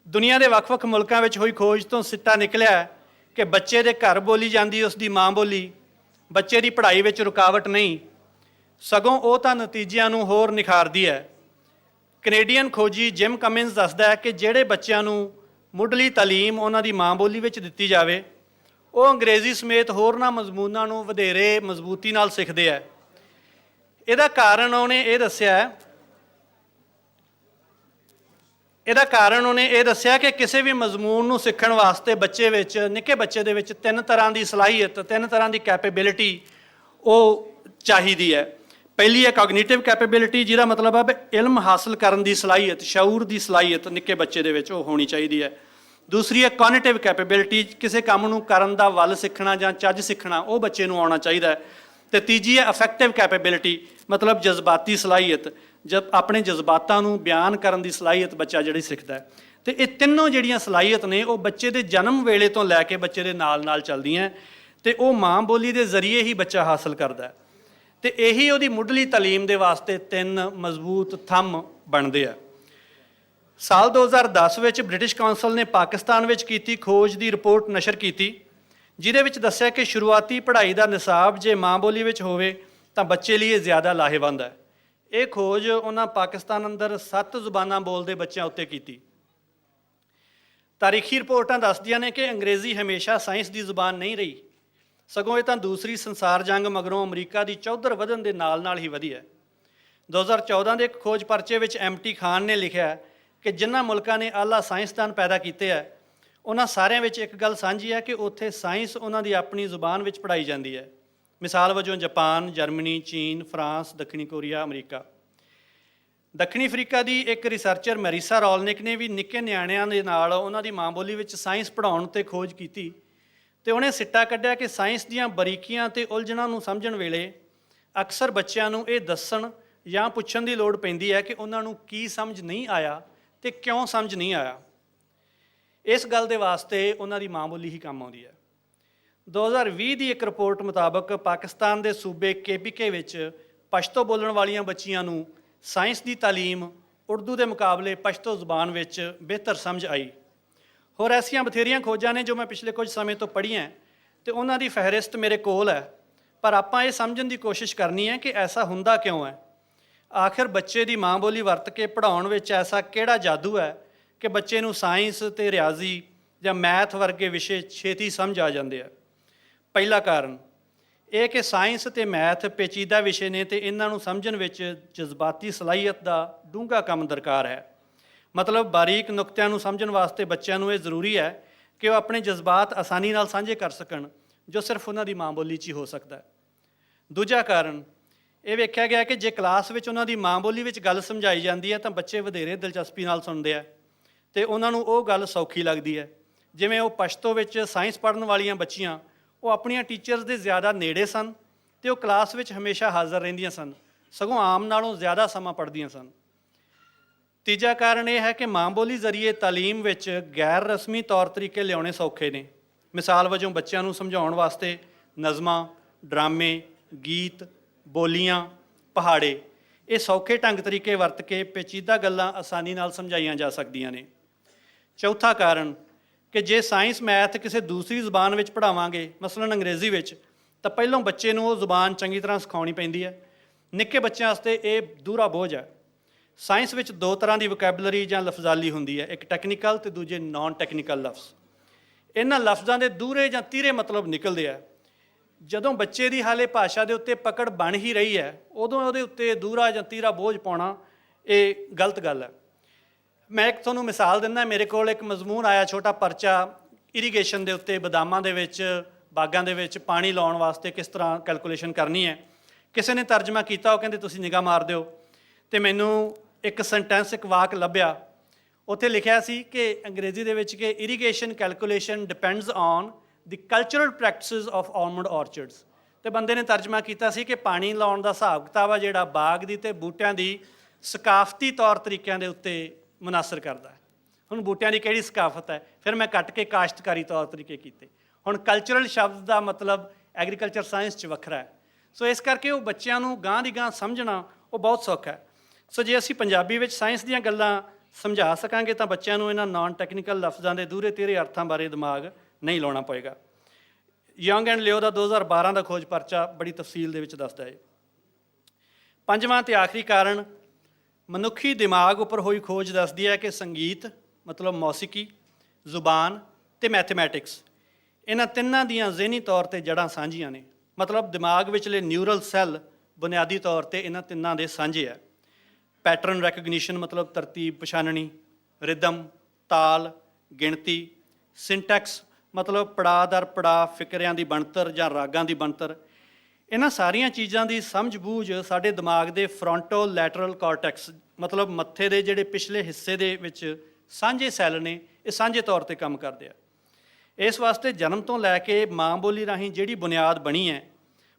ਦੁਨੀਆ ਦੇ ਵੱਖ-ਵੱਖ ਮੁਲਕਾਂ ਵਿੱਚ ਹੋਈ ਖੋਜ ਤੋਂ ਸਿੱਟਾ ਨਿਕਲਿਆ ਕਿ ਬੱਚੇ ਦੇ ਘਰ ਬੋਲੀ ਜਾਂਦੀ ਉਸ ਦੀ ਮਾਂ ਬੋਲੀ ਬੱਚੇ ਦੀ ਪੜ੍ਹਾਈ ਵਿੱਚ ਰੁਕਾਵਟ ਨਹੀਂ, ਸਗੋਂ ਉਹ ਤਾਂ ਨਤੀਜਿਆਂ ਨੂੰ ਹੋਰ ਨਿਖਾਰਦੀ ਹੈ। ਕੈਨੇਡੀਅਨ ਖੋਜੀ ਜਿਮ ਕਮਿੰਸ ਦੱਸਦਾ ਹੈ ਕਿ ਜਿਹੜੇ ਬੱਚਿਆਂ ਨੂੰ ਮੁੱਢਲੀ ਤਾਲੀਮ ਉਹਨਾਂ ਦੀ ਮਾਂ ਬੋਲੀ ਵਿੱਚ ਦਿੱਤੀ ਜਾਵੇ, ਉਹ ਅੰਗਰੇਜ਼ੀ ਸਮੇਤ ਹੋਰਨਾਂ ਮਜ਼ਮੂਨਾਂ ਨੂੰ ਵਧੇਰੇ ਮਜ਼ਬੂਤੀ ਨਾਲ ਸਿੱਖਦੇ ਹੈ। ਇਹਦਾ ਕਾਰਨ ਉਹਨੇ ਇਹ ਦੱਸਿਆ ਕਿ ਕਿਸੇ ਵੀ ਮਜ਼ਮੂਨ ਨੂੰ ਸਿੱਖਣ ਵਾਸਤੇ ਬੱਚੇ ਵਿੱਚ, ਨਿੱਕੇ ਬੱਚੇ ਦੇ ਵਿੱਚ 3 ਤਰ੍ਹਾਂ ਦੀ ਸਲਾਹੀਅਤ, 3 ਤਰ੍ਹਾਂ ਦੀ ਕੈਪੇਬਿਲਿਟੀ ਉਹ ਚਾਹੀਦੀ ਹੈ। ਪਹਿਲੀ ਹੈ ਕੋਗਨੀਟਿਵ ਕੈਪੇਬਿਲਿਟੀ, ਜਿਹਦਾ ਮਤਲਬ ਹੈ ਇਲਮ ਹਾਸਲ ਕਰਨ ਦੀ ਸਲਾਹੀਅਤ, ਸ਼ਊਰ ਦੀ ਸਲਾਹੀਅਤ ਨਿੱਕੇ ਬੱਚੇ ਦੇ ਵਿੱਚ ਉਹ ਹੋਣੀ ਚਾਹੀਦੀ ਹੈ। ਦੂਸਰੀ ਹੈ ਕੋਗਨੀਟਿਵ ਕੈਪੇਬਿਲਿਟੀ, ਕਿਸੇ ਕੰਮ ਨੂੰ ਕਰਨ ਦਾ ਵੱਲ ਸਿੱਖਣਾ ਜਾਂ ਚੱਜ ਸਿੱਖਣਾ ਉਹ ਬੱਚੇ ਨੂੰ ਆਉਣਾ ਚਾਹੀਦਾ ਹੈ। ਤੇ ਤੀਜੀ ਹੈ ਅਫੈਕਟਿਵ ਕੈਪੇਬਿਲਿਟੀ, ਮਤਲਬ ਜਜ਼ਬਾਤੀ ਸਲਾਹੀਅਤ, ਜਦ ਆਪਣੇ ਜਜ਼ਬਾਤਾਂ ਨੂੰ ਬਿਆਨ ਕਰਨ ਦੀ ਸਲਾਹੀਅਤ ਬੱਚਾ ਜਿਹੜੀ ਸਿੱਖਦਾ ਹੈ। ਤੇ ਇਹ ਤਿੰਨੋਂ ਜਿਹੜੀਆਂ ਸਲਾਹੀਅਤ ਨੇ ਉਹ ਬੱਚੇ ਦੇ ਜਨਮ ਵੇਲੇ ਤੋਂ ਲੈ ਕੇ ਬੱਚੇ ਦੇ ਨਾਲ ਨਾਲ ਚੱਲਦੀਆਂ, ਤੇ ਉਹ ਮਾਂ ਬੋਲੀ ਦੇ ਜ਼ਰੀਏ ਹੀ ਬੱਚਾ ਹਾਸਲ ਕਰਦਾ ਹੈ। ਤੇ ਇਹੀ ਉਹਦੀ ਮੁੱਢਲੀ ਤਾਲੀਮ ਦੇ ਵਾਸਤੇ 3 ਮਜ਼ਬੂਤ ਥੰਮ ਬਣਦੇ ਆ। ਸਾਲ 2010 ਵਿੱਚ ਬ੍ਰਿਟਿਸ਼ ਕੌਂਸਲ ਨੇ ਪਾਕਿਸਤਾਨ ਵਿੱਚ ਕੀਤੀ ਖੋਜ ਦੀ ਰਿਪੋਰਟ ਨਸ਼ਰ ਕੀਤੀ, ਜਿਹਦੇ ਵਿੱਚ ਦੱਸਿਆ ਕਿ ਸ਼ੁਰੂਆਤੀ ਪੜ੍ਹਾਈ ਦਾ ਨਿਸਾਬ ਜੇ ਮਾਂ ਬੋਲੀ ਵਿੱਚ ਹੋਵੇ ਤਾਂ ਬੱਚੇ ਲਈ ਇਹ ਜ਼ਿਆਦਾ ਲਾਹੇਵੰਦ ਹੈ। ਇਹ ਖੋਜ ਉਹਨਾਂ ਪਾਕਿਸਤਾਨ ਅੰਦਰ 7 ਜ਼ੁਬਾਨਾਂ ਬੋਲਦੇ ਬੱਚਿਆਂ ਉੱਤੇ ਕੀਤੀ। ਤਾਰੀਖੀ ਰਿਪੋਰਟਾਂ ਦੱਸਦੀਆਂ ਨੇ ਕਿ ਅੰਗਰੇਜ਼ੀ ਹਮੇਸ਼ਾ ਸਾਇੰਸ ਦੀ ਜ਼ੁਬਾਨ ਨਹੀਂ ਰਹੀ, ਸਗੋਂ ਇਹ ਤਾਂ ਦੂਸਰੀ ਸੰਸਾਰ ਜੰਗ ਮਗਰੋਂ ਅਮਰੀਕਾ ਦੀ ਚੌਧਰ ਵਧਣ ਦੇ ਨਾਲ ਨਾਲ ਹੀ ਵਧੀ ਹੈ। 2014 ਦੇ ਇੱਕ ਖੋਜ ਪਰਚੇ ਵਿੱਚ MT ਖਾਨ ਨੇ ਲਿਖਿਆ ਕਿ ਜਿਨ੍ਹਾਂ ਮੁਲਕਾਂ ਨੇ ਆਲਾ ਸਾਇੰਸਦਾਨ ਪੈਦਾ ਕੀਤੇ ਹੈ, ਉਹਨਾਂ ਸਾਰਿਆਂ ਵਿੱਚ ਇੱਕ ਗੱਲ ਸਾਂਝੀ ਹੈ ਕਿ ਉੱਥੇ ਸਾਇੰਸ ਉਹਨਾਂ ਦੀ ਆਪਣੀ ਜ਼ੁਬਾਨ ਵਿੱਚ ਪੜ੍ਹਾਈ ਜਾਂਦੀ ਹੈ। ਮਿਸਾਲ ਵਜੋਂ ਜਾਪਾਨ, ਜਰਮਨੀ, ਚੀਨ, ਫਰਾਂਸ, ਦੱਖਣੀ ਕੋਰੀਆ, ਅਮਰੀਕਾ। ਦੱਖਣੀ ਅਫਰੀਕਾ ਦੀ ਇੱਕ ਰਿਸਰਚਰ ਮੈਰੀਸਾ ਰੋਲਨਿਕ ਨੇ ਵੀ ਨਿੱਕੇ ਨਿਆਣਿਆਂ ਦੇ ਨਾਲ ਉਹਨਾਂ ਦੀ ਮਾਂ ਬੋਲੀ ਵਿੱਚ ਸਾਇੰਸ ਪੜ੍ਹਾਉਣ 'ਤੇ ਖੋਜ ਕੀਤੀ, ਤੇ ਉਹਨੇ ਸਿੱਟਾ ਕੱਢਿਆ ਕਿ ਸਾਇੰਸ ਦੀਆਂ ਬਰੀਕੀਆਂ ਤੇ ਉਲਝਣਾਂ ਨੂੰ ਸਮਝਣ ਵੇਲੇ ਅਕਸਰ ਬੱਚਿਆਂ ਨੂੰ ਇਹ ਦੱਸਣ ਜਾਂ ਪੁੱਛਣ ਦੀ ਲੋੜ ਪੈਂਦੀ ਹੈ ਕਿ ਉਹਨਾਂ ਨੂੰ ਕੀ ਸਮਝ ਨਹੀਂ ਆਇਆ ਤੇ ਕਿਉਂ ਸਮਝ ਨਹੀਂ ਆਇਆ। ਇਸ ਗੱਲ ਦੇ ਵਾਸਤੇ ਉਹਨਾਂ ਦੀ ਮਾਂ ਬੋਲੀ ਹੀ ਕੰਮ ਆਉਂਦੀ ਹੈ। 2020 ਦੀ ਇੱਕ ਰਿਪੋਰਟ ਮੁਤਾਬਕ ਪਾਕਿਸਤਾਨ ਦੇ ਸੂਬੇ KPK ਵਿੱਚ ਪਸ਼ਤੋ ਬੋਲਣ ਵਾਲੀਆਂ ਬੱਚੀਆਂ ਨੂੰ ਸਾਇੰਸ ਦੀ ਤਾਲੀਮ ਉਰਦੂ ਦੇ ਮੁਕਾਬਲੇ ਪਸ਼ਤੋ ਜ਼ੁਬਾਨ ਵਿੱਚ ਬਿਹਤਰ ਸਮਝ ਆਈ। ਹੋਰ ਐਸੀਆਂ ਬਥੇਰੀਆਂ ਖੋਜਾਂ ਨੇ ਜੋ ਮੈਂ ਪਿਛਲੇ ਕੁਝ ਸਮੇਂ ਤੋਂ ਪੜ੍ਹੀਆਂ, ਤੇ ਉਹਨਾਂ ਦੀ ਫਹਿਰਿਸਤ ਮੇਰੇ ਕੋਲ ਹੈ, ਪਰ ਆਪਾਂ ਇਹ ਸਮਝਣ ਦੀ ਕੋਸ਼ਿਸ਼ ਕਰਨੀ ਹੈ ਕਿ ਐਸਾ ਹੁੰਦਾ ਕਿਉਂ ਹੈ। ਆਖਿਰ ਬੱਚੇ ਦੀ ਮਾਂ ਬੋਲੀ ਵਰਤ ਕੇ ਪੜ੍ਹਾਉਣ ਵਿੱਚ ਐਸਾ ਕਿਹੜਾ ਜਾਦੂ ਹੈ ਕਿ ਬੱਚੇ ਨੂੰ ਸਾਇੰਸ ਤੇ ਰਿਆਜ਼ੀ ਜਾਂ ਮੈਥ ਵਰਗੇ ਵਿਸ਼ੇ ਛੇਤੀ ਸਮਝ ਆ ਜਾਂਦੇ ਆ। ਪਹਿਲਾ ਕਾਰਨ ਇਹ ਕਿ ਸਾਇੰਸ ਤੇ ਮੈਥ ਪੇਚੀਦਾ ਵਿਸ਼ੇ ਨੇ ਤੇ ਇਹਨਾਂ ਨੂੰ ਸਮਝਣ ਵਿੱਚ ਜਜ਼ਬਾਤੀ ਸਲਾਹੀਅਤ ਦਾ ਡੂੰਘਾ ਕੰਮ ਦਰਕਾਰ ਹੈ। ਮਤਲਬ ਬਾਰੀਕ ਨੁਕਤਿਆਂ ਨੂੰ ਸਮਝਣ ਵਾਸਤੇ ਬੱਚਿਆਂ ਨੂੰ ਇਹ ਜ਼ਰੂਰੀ ਹੈ ਕਿ ਉਹ ਆਪਣੇ ਜਜ਼ਬਾਤ ਆਸਾਨੀ ਨਾਲ ਸਾਂਝੇ ਕਰ ਸਕਣ, ਜੋ ਸਿਰਫ ਉਹਨਾਂ ਦੀ ਮਾਂ ਬੋਲੀ 'ਚ ਹੀ ਹੋ ਸਕਦਾ ਹੈ। ਦੂਜਾ ਕਾਰਨ ਇਹ ਵੇਖਿਆ ਗਿਆ ਕਿ ਜੇ ਕਲਾਸ ਵਿੱਚ ਉਹਨਾਂ ਦੀ ਮਾਂ ਬੋਲੀ ਵਿੱਚ ਗੱਲ ਸਮਝਾਈ ਜਾਂਦੀ ਹੈ ਤਾਂ ਬੱਚੇ ਵਧੇਰੇ ਦਿਲਚਸਪੀ ਨਾਲ ਸੁਣਦੇ ਆ ਤੇ ਉਹਨਾਂ ਨੂੰ ਉਹ ਗੱਲ ਸੌਖੀ ਲੱਗਦੀ ਹੈ। ਜਿਵੇਂ ਉਹ ਪਸ਼ਤੋ ਵਿੱਚ ਸਾਇੰਸ ਪੜ੍ਹਨ ਵਾਲੀਆਂ ਬੱਚੀਆਂ, ਉਹ ਆਪਣੀਆਂ ਟੀਚਰਸ ਦੇ ਜ਼ਿਆਦਾ ਨੇੜੇ ਸਨ ਤੇ ਉਹ ਕਲਾਸ ਵਿੱਚ ਹਮੇਸ਼ਾ ਹਾਜ਼ਰ ਰਹਿੰਦੀਆਂ ਸਨ, ਸਗੋਂ ਆਮ ਨਾਲੋਂ ਜ਼ਿਆਦਾ ਸਮਾਂ ਪੜ੍ਹਦੀਆਂ ਸਨ। ਤੀਜਾ ਕਾਰਨ ਇਹ ਹੈ ਕਿ ਮਾਂ ਬੋਲੀ ਜ਼ਰੀਏ ਤਾਲੀਮ ਵਿੱਚ ਗੈਰ ਰਸਮੀ ਤੌਰ ਤਰੀਕੇ ਲਿਆਉਣੇ ਸੌਖੇ ਨੇ। ਮਿਸਾਲ ਵਜੋਂ ਬੱਚਿਆਂ ਨੂੰ ਸਮਝਾਉਣ ਵਾਸਤੇ ਨਜ਼ਮਾਂ, ਡਰਾਮੇ, ਗੀਤ, ਬੋਲੀਆਂ, ਪਹਾੜੇ, ਇਹ ਸੌਖੇ ਢੰਗ ਤਰੀਕੇ ਵਰਤ ਕੇ ਪੇਚੀਦਾ ਗੱਲਾਂ ਆਸਾਨੀ ਨਾਲ ਸਮਝਾਈਆਂ ਜਾ ਸਕਦੀਆਂ ਨੇ। ਚੌਥਾ ਕਾਰਨ ਕਿ ਜੇ ਸਾਇੰਸ ਮੈਥ ਕਿਸੇ ਦੂਸਰੀ ਜ਼ੁਬਾਨ ਵਿੱਚ ਪੜ੍ਹਾਵਾਂਗੇ, ਮਸਲਨ ਅੰਗਰੇਜ਼ੀ ਵਿੱਚ, ਤਾਂ ਪਹਿਲਾਂ ਬੱਚੇ ਨੂੰ ਉਹ ਜ਼ੁਬਾਨ ਚੰਗੀ ਤਰ੍ਹਾਂ ਸਿਖਾਉਣੀ ਪੈਂਦੀ ਹੈ। ਨਿੱਕੇ ਬੱਚਿਆਂ ਵਾਸਤੇ ਇਹ ਦੂਹਰਾ ਬੋਝ ਹੈ। ਸਾਇੰਸ ਵਿੱਚ 2 ਤਰ੍ਹਾਂ ਦੀ ਵੋਕੈਬਲਰੀ ਜਾਂ ਲਫ਼ਜ਼ਾਲੀ ਹੁੰਦੀ ਹੈ, ਇੱਕ ਟੈਕਨੀਕਲ ਤੇ ਦੂਜੇ ਨਾਨ ਟੈਕਨੀਕਲ ਲਫ਼ਜ਼। ਇਹਨਾਂ ਲਫ਼ਜ਼ਾਂ ਦੇ ਦੂਹਰੇ ਜਾਂ ਤੀਹਰੇ ਮਤਲਬ ਨਿਕਲਦੇ ਆ। ਜਦੋਂ ਬੱਚੇ ਦੀ ਹਾਲੇ ਭਾਸ਼ਾ ਦੇ ਉੱਤੇ ਪਕੜ ਬਣ ਹੀ ਰਹੀ ਹੈ, ਉਦੋਂ ਉਹਦੇ ਉੱਤੇ ਦੂਹਰਾ ਜਾਂ ਤੀਹਰਾ ਬੋਝ ਪਾਉਣਾ ਇਹ ਗਲਤ ਗੱਲ ਹੈ। ਮੈਂ ਇੱਕ ਤੁਹਾਨੂੰ ਮਿਸਾਲ ਦਿੰਦਾ। ਮੇਰੇ ਕੋਲ ਇੱਕ ਮਜ਼ਮੂਨ ਆਇਆ, ਛੋਟਾ ਪਰਚਾ, ਇਰੀਗੇਸ਼ਨ ਦੇ ਉੱਤੇ, ਬਦਾਮਾਂ ਦੇ ਵਿੱਚ, ਬਾਗਾਂ ਦੇ ਵਿੱਚ ਪਾਣੀ ਲਾਉਣ ਵਾਸਤੇ ਕਿਸ ਤਰ੍ਹਾਂ ਕੈਲਕੂਲੇਸ਼ਨ ਕਰਨੀ ਹੈ। ਕਿਸੇ ਨੇ ਤਰਜਮਾ ਕੀਤਾ, ਉਹ ਕਹਿੰਦੇ ਤੁਸੀਂ ਨਿਗਾਹ ਮਾਰ ਦਿਓ, ਤੇ ਮੈਨੂੰ ਇੱਕ ਸੈਂਟੈਂਸ, ਇੱਕ ਵਾਕ ਲੱਭਿਆ। ਉੱਥੇ ਲਿਖਿਆ ਸੀ ਕਿ ਅੰਗਰੇਜ਼ੀ ਦੇ ਵਿੱਚ ਕਿ irrigation calculation depends on the cultural practices of almond orchards. ਤੇ ਬੰਦੇ ਨੇ ਤਰਜਮਾ ਕੀਤਾ ਸੀ ਕਿ ਪਾਣੀ ਲਾਉਣ ਦਾ ਹਿਸਾਬ ਕਿਤਾਬ ਆ ਜਿਹੜਾ ਬਾਗ ਦੀ ਤੇ ਬੂਟਿਆਂ ਦੀ ਸਕਾਫਤੀ ਤੌਰ ਤਰੀਕਿਆਂ ਦੇ ਉੱਤੇ ਮੁਨਾਸਰ ਕਰਦਾ ਹੈ। ਹੁਣ ਬੂਟਿਆਂ ਦੀ ਕਿਹੜੀ ਸਕਾਫਤ ਹੈ, ਫਿਰ ਮੈਂ ਕੱਟ ਕੇ ਕਾਸ਼ਤਕਾਰੀ ਤੌਰ ਤਰੀਕੇ ਕੀਤੇ। ਹੁਣ ਕਲਚਰਲ ਸ਼ਬਦ ਦਾ ਮਤਲਬ ਐਗਰੀਕਲਚਰ ਸਾਇੰਸ 'ਚ ਵੱਖਰਾ ਹੈ। ਸੋ ਇਸ ਕਰਕੇ ਉਹ ਬੱਚਿਆਂ ਨੂੰ ਗਾਂਹ ਦੀ ਗਾਂਹ ਸਮਝਣਾ ਉਹ ਬਹੁਤ ਸੌਖਾ ਹੈ। ਸੋ ਜੇ ਅਸੀਂ ਪੰਜਾਬੀ ਵਿੱਚ ਸਾਇੰਸ ਦੀਆਂ ਗੱਲਾਂ ਸਮਝਾ ਸਕਾਂਗੇ ਤਾਂ ਬੱਚਿਆਂ ਨੂੰ ਇਹਨਾਂ ਨਾਨ ਟੈਕਨੀਕਲ ਲਫ਼ਜ਼ਾਂ ਦੇ ਦੂਹਰੇ ਤੀਹਰੇ ਅਰਥਾਂ ਬਾਰੇ ਦਿਮਾਗ ਨਹੀਂ ਲਾਉਣਾ ਪਏਗਾ। ਯੰਗ ਐਂਡ ਲਿਓ ਦਾ 2012 ਦਾ ਖੋਜ ਪਰਚਾ ਬੜੀ ਤਫਸੀਲ ਦੇ ਵਿੱਚ ਦੱਸਦਾ ਹੈ। ਪੰਜਵਾਂ ਤੇ ਆਖਰੀ ਕਾਰਨ ਮਨੁੱਖੀ ਦਿਮਾਗ ਉੱਪਰ ਹੋਈ ਖੋਜ ਦੱਸਦੀ ਹੈ ਕਿ ਸੰਗੀਤ ਮਤਲਬ ਮੌਸੀਕੀ, ਜ਼ੁਬਾਨ ਤੇ ਮੈਥਮੈਟਿਕਸ, ਇਹਨਾਂ ਤਿੰਨਾਂ ਦੀਆਂ ਜ਼ਿਹਨੀ ਤੌਰ ਤੇ ਜੜ੍ਹਾਂ ਸਾਂਝੀਆਂ ਨੇ। ਮਤਲਬ ਦਿਮਾਗ ਵਿਚਲੇ ਨਿਊਰਲ ਸੈੱਲ ਬੁਨਿਆਦੀ ਤੌਰ ਤੇ ਇਹਨਾਂ ਤਿੰਨਾਂ ਦੇ ਸਾਂਝੇ ਹੈ। ਪੈਟਰਨ ਰੈਕਗਨੀਸ਼ਨ ਮਤਲਬ ਤਰਤੀਬ ਪਛਾਣਨੀ, ਰਿਦਮ ਤਾਲ ਗਿਣਤੀ, ਸਿੰਟੈਕਸ ਮਤਲਬ ਪੜਾਅ ਦਰ ਪੜਾਅ ਫਿਕਰਿਆਂ ਦੀ ਬਣਤਰ ਜਾਂ ਰਾਗਾਂ ਦੀ ਬਣਤਰ। ਇਹਨਾਂ ਸਾਰੀਆਂ ਚੀਜ਼ਾਂ ਦੀ ਸਮਝ ਬੂਝ ਸਾਡੇ ਦਿਮਾਗ ਦੇ ਫਰੰਟੋ ਲੈਟਰਲ ਕਾਰਟੈਕਸ ਮਤਲਬ ਮੱਥੇ ਦੇ ਜਿਹੜੇ ਪਿਛਲੇ ਹਿੱਸੇ ਦੇ ਵਿੱਚ ਸਾਂਝੇ ਸੈੱਲ ਨੇ, ਇਹ ਸਾਂਝੇ ਤੌਰ ਤੇ ਕੰਮ ਕਰਦੇ ਆ। ਇਸ ਵਾਸਤੇ ਜਨਮ ਤੋਂ ਲੈ ਕੇ ਮਾਂ ਬੋਲੀ ਰਾਹੀਂ ਜਿਹੜੀ ਬੁਨਿਆਦ ਬਣੀ ਹੈ,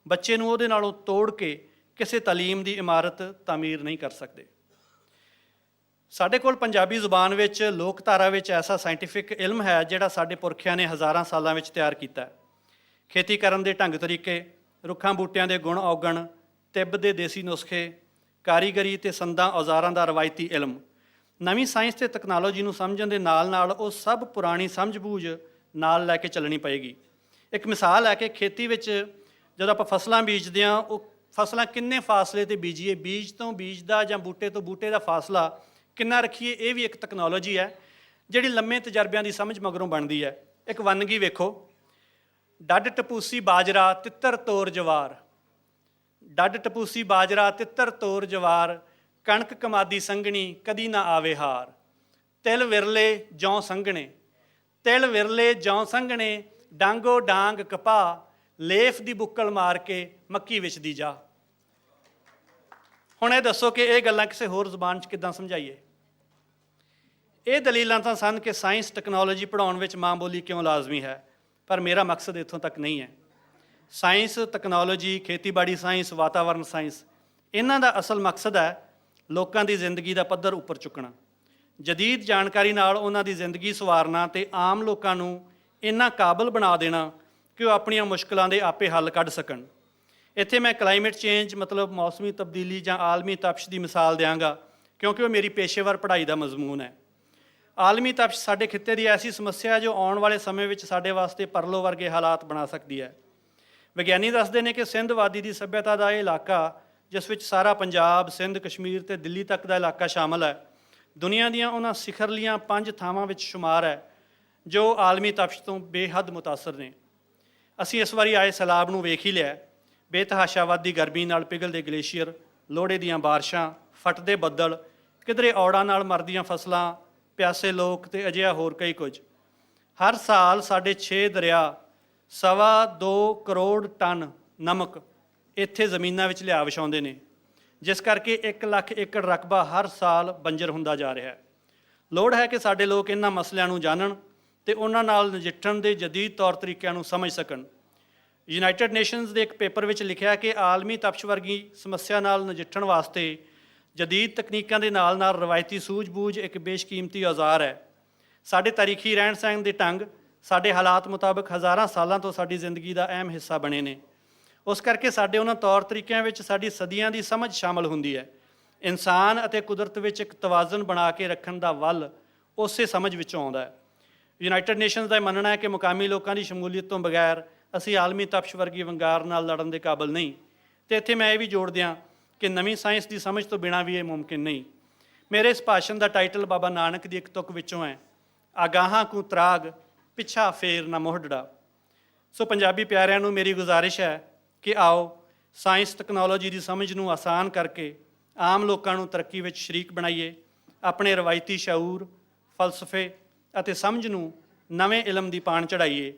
ਬੱਚੇ ਨੂੰ ਉਹਦੇ ਨਾਲੋਂ ਤੋੜ ਕੇ ਕਿਸੇ ਤਾਲੀਮ ਦੀ ਇਮਾਰਤ ਤਾਮੀਰ ਨਹੀਂ ਕਰ ਸਕਦੇ। ਸਾਡੇ ਕੋਲ ਪੰਜਾਬੀ ਜ਼ੁਬਾਨ ਵਿੱਚ ਲੋਕਧਾਰਾ ਵਿੱਚ ਐਸਾ ਸਾਇੰਟੀਫਿਕ ਇਲਮ ਹੈ ਜਿਹੜਾ ਸਾਡੇ ਪੁਰਖਿਆਂ ਨੇ ਹਜ਼ਾਰਾਂ ਸਾਲਾਂ ਵਿੱਚ ਤਿਆਰ ਕੀਤਾ ਹੈ। ਖੇਤੀ ਕਰਨ ਦੇ ਢੰਗ ਤਰੀਕੇ, ਰੁੱਖਾਂ ਬੂਟਿਆਂ ਦੇ ਗੁਣ ਔਗਣ, ਤਿੱਬ ਦੇ ਦੇਸੀ ਨੁਸਖੇ, ਕਾਰੀਗਰੀ ਤੇ ਸੰਦਾਂ ਔਜ਼ਾਰਾਂ ਦਾ ਰਵਾਇਤੀ ਇਲਮ। ਨਵੀਂ ਸਾਇੰਸ ਤੇ ਤਕਨਾਲੋਜੀ ਨੂੰ ਸਮਝਣ ਦੇ ਨਾਲ ਨਾਲ ਉਹ ਸਭ ਪੁਰਾਣੀ ਸਮਝ ਬੂਝ ਨਾਲ ਲੈ ਕੇ ਚੱਲਣੀ ਪਏਗੀ। ਇੱਕ ਮਿਸਾਲ ਹੈ ਕਿ ਖੇਤੀ ਵਿੱਚ ਜਦੋਂ ਆਪਾਂ ਫਸਲਾਂ ਬੀਜਦੇ ਹਾਂ, ਉਹ ਫਸਲਾਂ ਕਿੰਨੇ ਫਾਸਲੇ ਤੇ ਬੀਜੀਏ, ਬੀਜ ਤੋਂ ਬੀਜ ਦਾ ਜਾਂ ਬੂਟੇ ਤੋਂ ਬੂਟੇ ਦਾ ਫਾਸਲਾ ਕਿੰਨਾ ਰੱਖੀਏ, ਇਹ ਵੀ ਇੱਕ ਤਕਨਾਲੋਜੀ ਹੈ ਜਿਹੜੀ ਲੰਮੇ ਤਜਰਬਿਆਂ ਦੀ ਸਮਝ ਮਗਰੋਂ ਬਣਦੀ ਹੈ। ਇੱਕ ਵੰਨਗੀ ਵੇਖੋ, ਡੱਡ ਟਪੂਸੀ ਬਾਜਰਾ ਤਿੱਤਰ ਤੋਰ ਜਵਾਰ, ਡੱਡ ਟਪੂਸੀ ਬਾਜਰਾ ਤਿੱਤਰ ਤੋਰ ਜਵਾਰ, ਕਣਕ ਕਮਾਦੀ ਸੰਘਣੀ ਕਦੀ ਨਾ ਆਵੇ ਹਾਰ, ਤਿਲ ਵਿਰਲੇ ਜੌਂ ਸੰਘਣੇ, ਤਿਲ ਵਿਰਲੇ ਜੌਂ ਸੰਘਣੇ, ਡਾਂਗੋ ਡਾਂਗ ਕਪਾਹ, ਲੇਫ ਦੀ ਬੁੱਕਲ ਮਾਰ ਕੇ ਮੱਕੀ ਵਿੱਚ ਦੀ ਜਾ। ਹੁਣ ਇਹ ਦੱਸੋ ਕਿ ਇਹ ਗੱਲਾਂ ਕਿਸੇ ਹੋਰ ਜ਼ੁਬਾਨ 'ਚ ਕਿੱਦਾਂ ਸਮਝਾਈਏ? ਇਹ ਦਲੀਲਾਂ ਤਾਂ ਸਨ ਕਿ ਸਾਇੰਸ ਟੈਕਨੋਲੋਜੀ ਪੜ੍ਹਾਉਣ ਵਿੱਚ ਮਾਂ ਬੋਲੀ ਕਿਉਂ ਲਾਜ਼ਮੀ ਹੈ, ਪਰ ਮੇਰਾ ਮਕਸਦ ਇੱਥੋਂ ਤੱਕ ਨਹੀਂ ਹੈ। ਸਾਇੰਸ ਟੈਕਨੋਲੋਜੀ, ਖੇਤੀਬਾੜੀ ਸਾਇੰਸ, ਵਾਤਾਵਰਣ ਸਾਇੰਸ, ਇਹਨਾਂ ਦਾ ਅਸਲ ਮਕਸਦ ਹੈ ਲੋਕਾਂ ਦੀ ਜ਼ਿੰਦਗੀ ਦਾ ਪੱਧਰ ਉੱਪਰ ਚੁੱਕਣਾ, ਜਦੀਦ ਜਾਣਕਾਰੀ ਨਾਲ ਉਹਨਾਂ ਦੀ ਜ਼ਿੰਦਗੀ ਸੰਵਾਰਨਾ ਤੇ ਆਮ ਲੋਕਾਂ ਨੂੰ ਇੰਨਾ ਕਾਬਲ ਬਣਾ ਦੇਣਾ ਕਿ ਉਹ ਆਪਣੀਆਂ ਮੁਸ਼ਕਲਾਂ ਦੇ ਆਪੇ ਹੱਲ ਕੱਢ ਸਕਣ। ਇੱਥੇ ਮੈਂ ਕਲਾਈਮੇਟ ਚੇਂਜ ਮਤਲਬ ਮੌਸਮੀ ਤਬਦੀਲੀ ਜਾਂ ਆਲਮੀ ਤਪਸ਼ ਦੀ ਮਿਸਾਲ ਦਿਆਂਗਾ ਕਿਉਂਕਿ ਉਹ ਮੇਰੀ ਪੇਸ਼ੇਵਰ ਪੜ੍ਹਾਈ ਦਾ ਮਜ਼ਮੂਨ ਹੈ। ਆਲਮੀ ਤਪਸ਼ ਸਾਡੇ ਖਿੱਤੇ ਦੀ ਐਸੀ ਸਮੱਸਿਆ ਹੈ ਜੋ ਆਉਣ ਵਾਲੇ ਸਮੇਂ ਵਿੱਚ ਸਾਡੇ ਵਾਸਤੇ ਪਰਲੋ ਵਰਗੇ ਹਾਲਾਤ ਬਣਾ ਸਕਦੀ ਹੈ। ਵਿਗਿਆਨੀ ਦੱਸਦੇ ਨੇ ਕਿ ਸਿੰਧ ਵਾਦੀ ਦੀ ਸੱਭਿਅਤਾ ਦਾ ਇਹ ਇਲਾਕਾ, ਜਿਸ ਵਿੱਚ ਸਾਰਾ ਪੰਜਾਬ, ਸਿੰਧ, ਕਸ਼ਮੀਰ ਤੇ ਦਿੱਲੀ ਤੱਕ ਦਾ ਇਲਾਕਾ ਸ਼ਾਮਲ ਹੈ, ਦੁਨੀਆ ਦੀਆਂ ਉਹਨਾਂ ਸਿਖਰਲੀਆਂ 5 ਥਾਵਾਂ ਵਿੱਚ ਸ਼ੁਮਾਰ ਹੈ ਜੋ ਆਲਮੀ ਤਪਸ਼ ਤੋਂ ਬੇਹੱਦ ਮੁਤਾਸਰ ਨੇ। ਅਸੀਂ ਇਸ ਵਾਰੀ ਆਏ ਸੈਲਾਬ ਨੂੰ ਵੇਖ ਹੀ ਲਿਆ। ਬੇਤਹਾਸ਼ਾਵਾਦੀ ਗਰਮੀ ਨਾਲ ਪਿਘਲਦੇ ਗਲੇਸ਼ੀਅਰ, ਲੋਹੜੇ ਦੀਆਂ ਬਾਰਿਸ਼ਾਂ, ਫਟਦੇ ਬੱਦਲ, ਕਿਧਰੇ ਔੜਾਂ ਨਾਲ ਮਰਦੀਆਂ ਫਸਲਾਂ, ਪਿਆਸੇ ਲੋਕ ਤੇ ਅਜਿਹਾ ਹੋਰ ਕਈ ਕੁਝ। ਹਰ ਸਾਲ ਸਾਡੇ 6 ਦਰਿਆ 2.25 ਕਰੋੜ ਟਨ ਨਮਕ ਇੱਥੇ ਜ਼ਮੀਨਾਂ ਵਿੱਚ ਲਿਆ ਵਿਛਾਉਂਦੇ ਨੇ, ਜਿਸ ਕਰਕੇ 1 ਲੱਖ ਏਕੜ ਰਕਬਾ ਹਰ ਸਾਲ ਬੰਜਰ ਹੁੰਦਾ ਜਾ ਰਿਹਾ ਹੈ। ਲੋੜ ਹੈ ਕਿ ਸਾਡੇ ਲੋਕ ਇਹਨਾਂ ਮਸਲਿਆਂ ਨੂੰ ਜਾਣਨ ਤੇ ਉਹਨਾਂ ਨਾਲ ਨਜਿੱਠਣ ਦੇ ਜਦੀਦ ਤੌਰ ਤਰੀਕਿਆਂ ਨੂੰ ਸਮਝ ਸਕਣ। ਯੂਨਾਈਟਿਡ ਨੇਸ਼ਨਸ ਦੇ ਇੱਕ ਪੇਪਰ ਵਿੱਚ ਲਿਖਿਆ ਕਿ ਆਲਮੀ ਤਪਸ਼ ਵਰਗੀ ਸਮੱਸਿਆ ਨਾਲ ਨਜਿੱਠਣ ਵਾਸਤੇ ਜਦੀਦ ਤਕਨੀਕਾਂ ਦੇ ਨਾਲ ਨਾਲ ਰਵਾਇਤੀ ਸੂਝ-ਬੂਝ ਇੱਕ ਬੇਸ਼ਕੀਮਤੀ ਔਜ਼ਾਰ ਹੈ। ਸਾਡੇ ਤਾਰੀਖੀ ਰਹਿਣ ਸਹਿਣ ਦੇ ਢੰਗ ਸਾਡੇ ਹਾਲਾਤ ਮੁਤਾਬਕ ਹਜ਼ਾਰਾਂ ਸਾਲਾਂ ਤੋਂ ਸਾਡੀ ਜ਼ਿੰਦਗੀ ਦਾ ਅਹਿਮ ਹਿੱਸਾ ਬਣੇ ਨੇ। ਉਸ ਕਰਕੇ ਸਾਡੇ ਉਹਨਾਂ ਤੌਰ ਤਰੀਕਿਆਂ ਵਿੱਚ ਸਾਡੀ ਸਦੀਆਂ ਦੀ ਸਮਝ ਸ਼ਾਮਲ ਹੁੰਦੀ ਹੈ। ਇਨਸਾਨ ਅਤੇ ਕੁਦਰਤ ਵਿੱਚ ਇੱਕ ਤਵਾਜ਼ਨ ਬਣਾ ਕੇ ਰੱਖਣ ਦਾ ਵੱਲ ਉਸੇ ਸਮਝ ਵਿੱਚੋਂ ਆਉਂਦਾ ਹੈ। ਯੂਨਾਈਟਿਡ ਨੇਸ਼ਨਸ ਦਾ ਇਹ ਮੰਨਣਾ ਹੈ ਕਿ ਮੁਕਾਮੀ ਲੋਕਾਂ ਦੀ ਸ਼ਮੂਲੀਅਤ ਤੋਂ ਬਗੈਰ ਅਸੀਂ ਆਲਮੀ ਤਪਸ਼ ਵਰਗੀ ਵੰਗਾਰ ਨਾਲ ਲੜਨ ਦੇ ਕਾਬਲ ਨਹੀਂ। ਤੇ ਇੱਥੇ ਮੈਂ ਇਹ ਵੀ ਜੋੜ ਦਿਆਂ ਕਿ ਨਵੀਂ ਸਾਇੰਸ ਦੀ ਸਮਝ ਤੋਂ ਬਿਨਾਂ ਵੀ ਇਹ ਮੁਮਕਿਨ ਨਹੀਂ। ਮੇਰੇ ਇਸ ਭਾਸ਼ਣ ਦਾ ਟਾਈਟਲ ਬਾਬਾ ਨਾਨਕ ਦੀ ਇੱਕ ਤੁਕ ਵਿੱਚੋਂ ਹੈ, ਆਗਾਹਾਂ ਕੂ ਤਰਾਗ ਪਿੱਛਾ ਫੇਰ ਨਾ ਮੋਹੜੜਾ। ਸੋ ਪੰਜਾਬੀ ਪਿਆਰਿਆਂ ਨੂੰ ਮੇਰੀ ਗੁਜ਼ਾਰਿਸ਼ ਹੈ ਕਿ ਆਓ ਸਾਇੰਸ ਟੈਕਨੋਲੋਜੀ ਦੀ ਸਮਝ ਨੂੰ ਆਸਾਨ ਕਰਕੇ ਆਮ ਲੋਕਾਂ ਨੂੰ ਤਰੱਕੀ ਵਿੱਚ ਸ਼ਰੀਕ ਬਣਾਈਏ। ਆਪਣੇ ਰਵਾਇਤੀ ਸ਼ਊਰ, ਫਲਸਫੇ ਅਤੇ ਸਮਝ ਨੂੰ ਨਵੇਂ ਇਲਮ ਦੀ ਪਾਣ ਚੜ੍ਹਾਈਏ।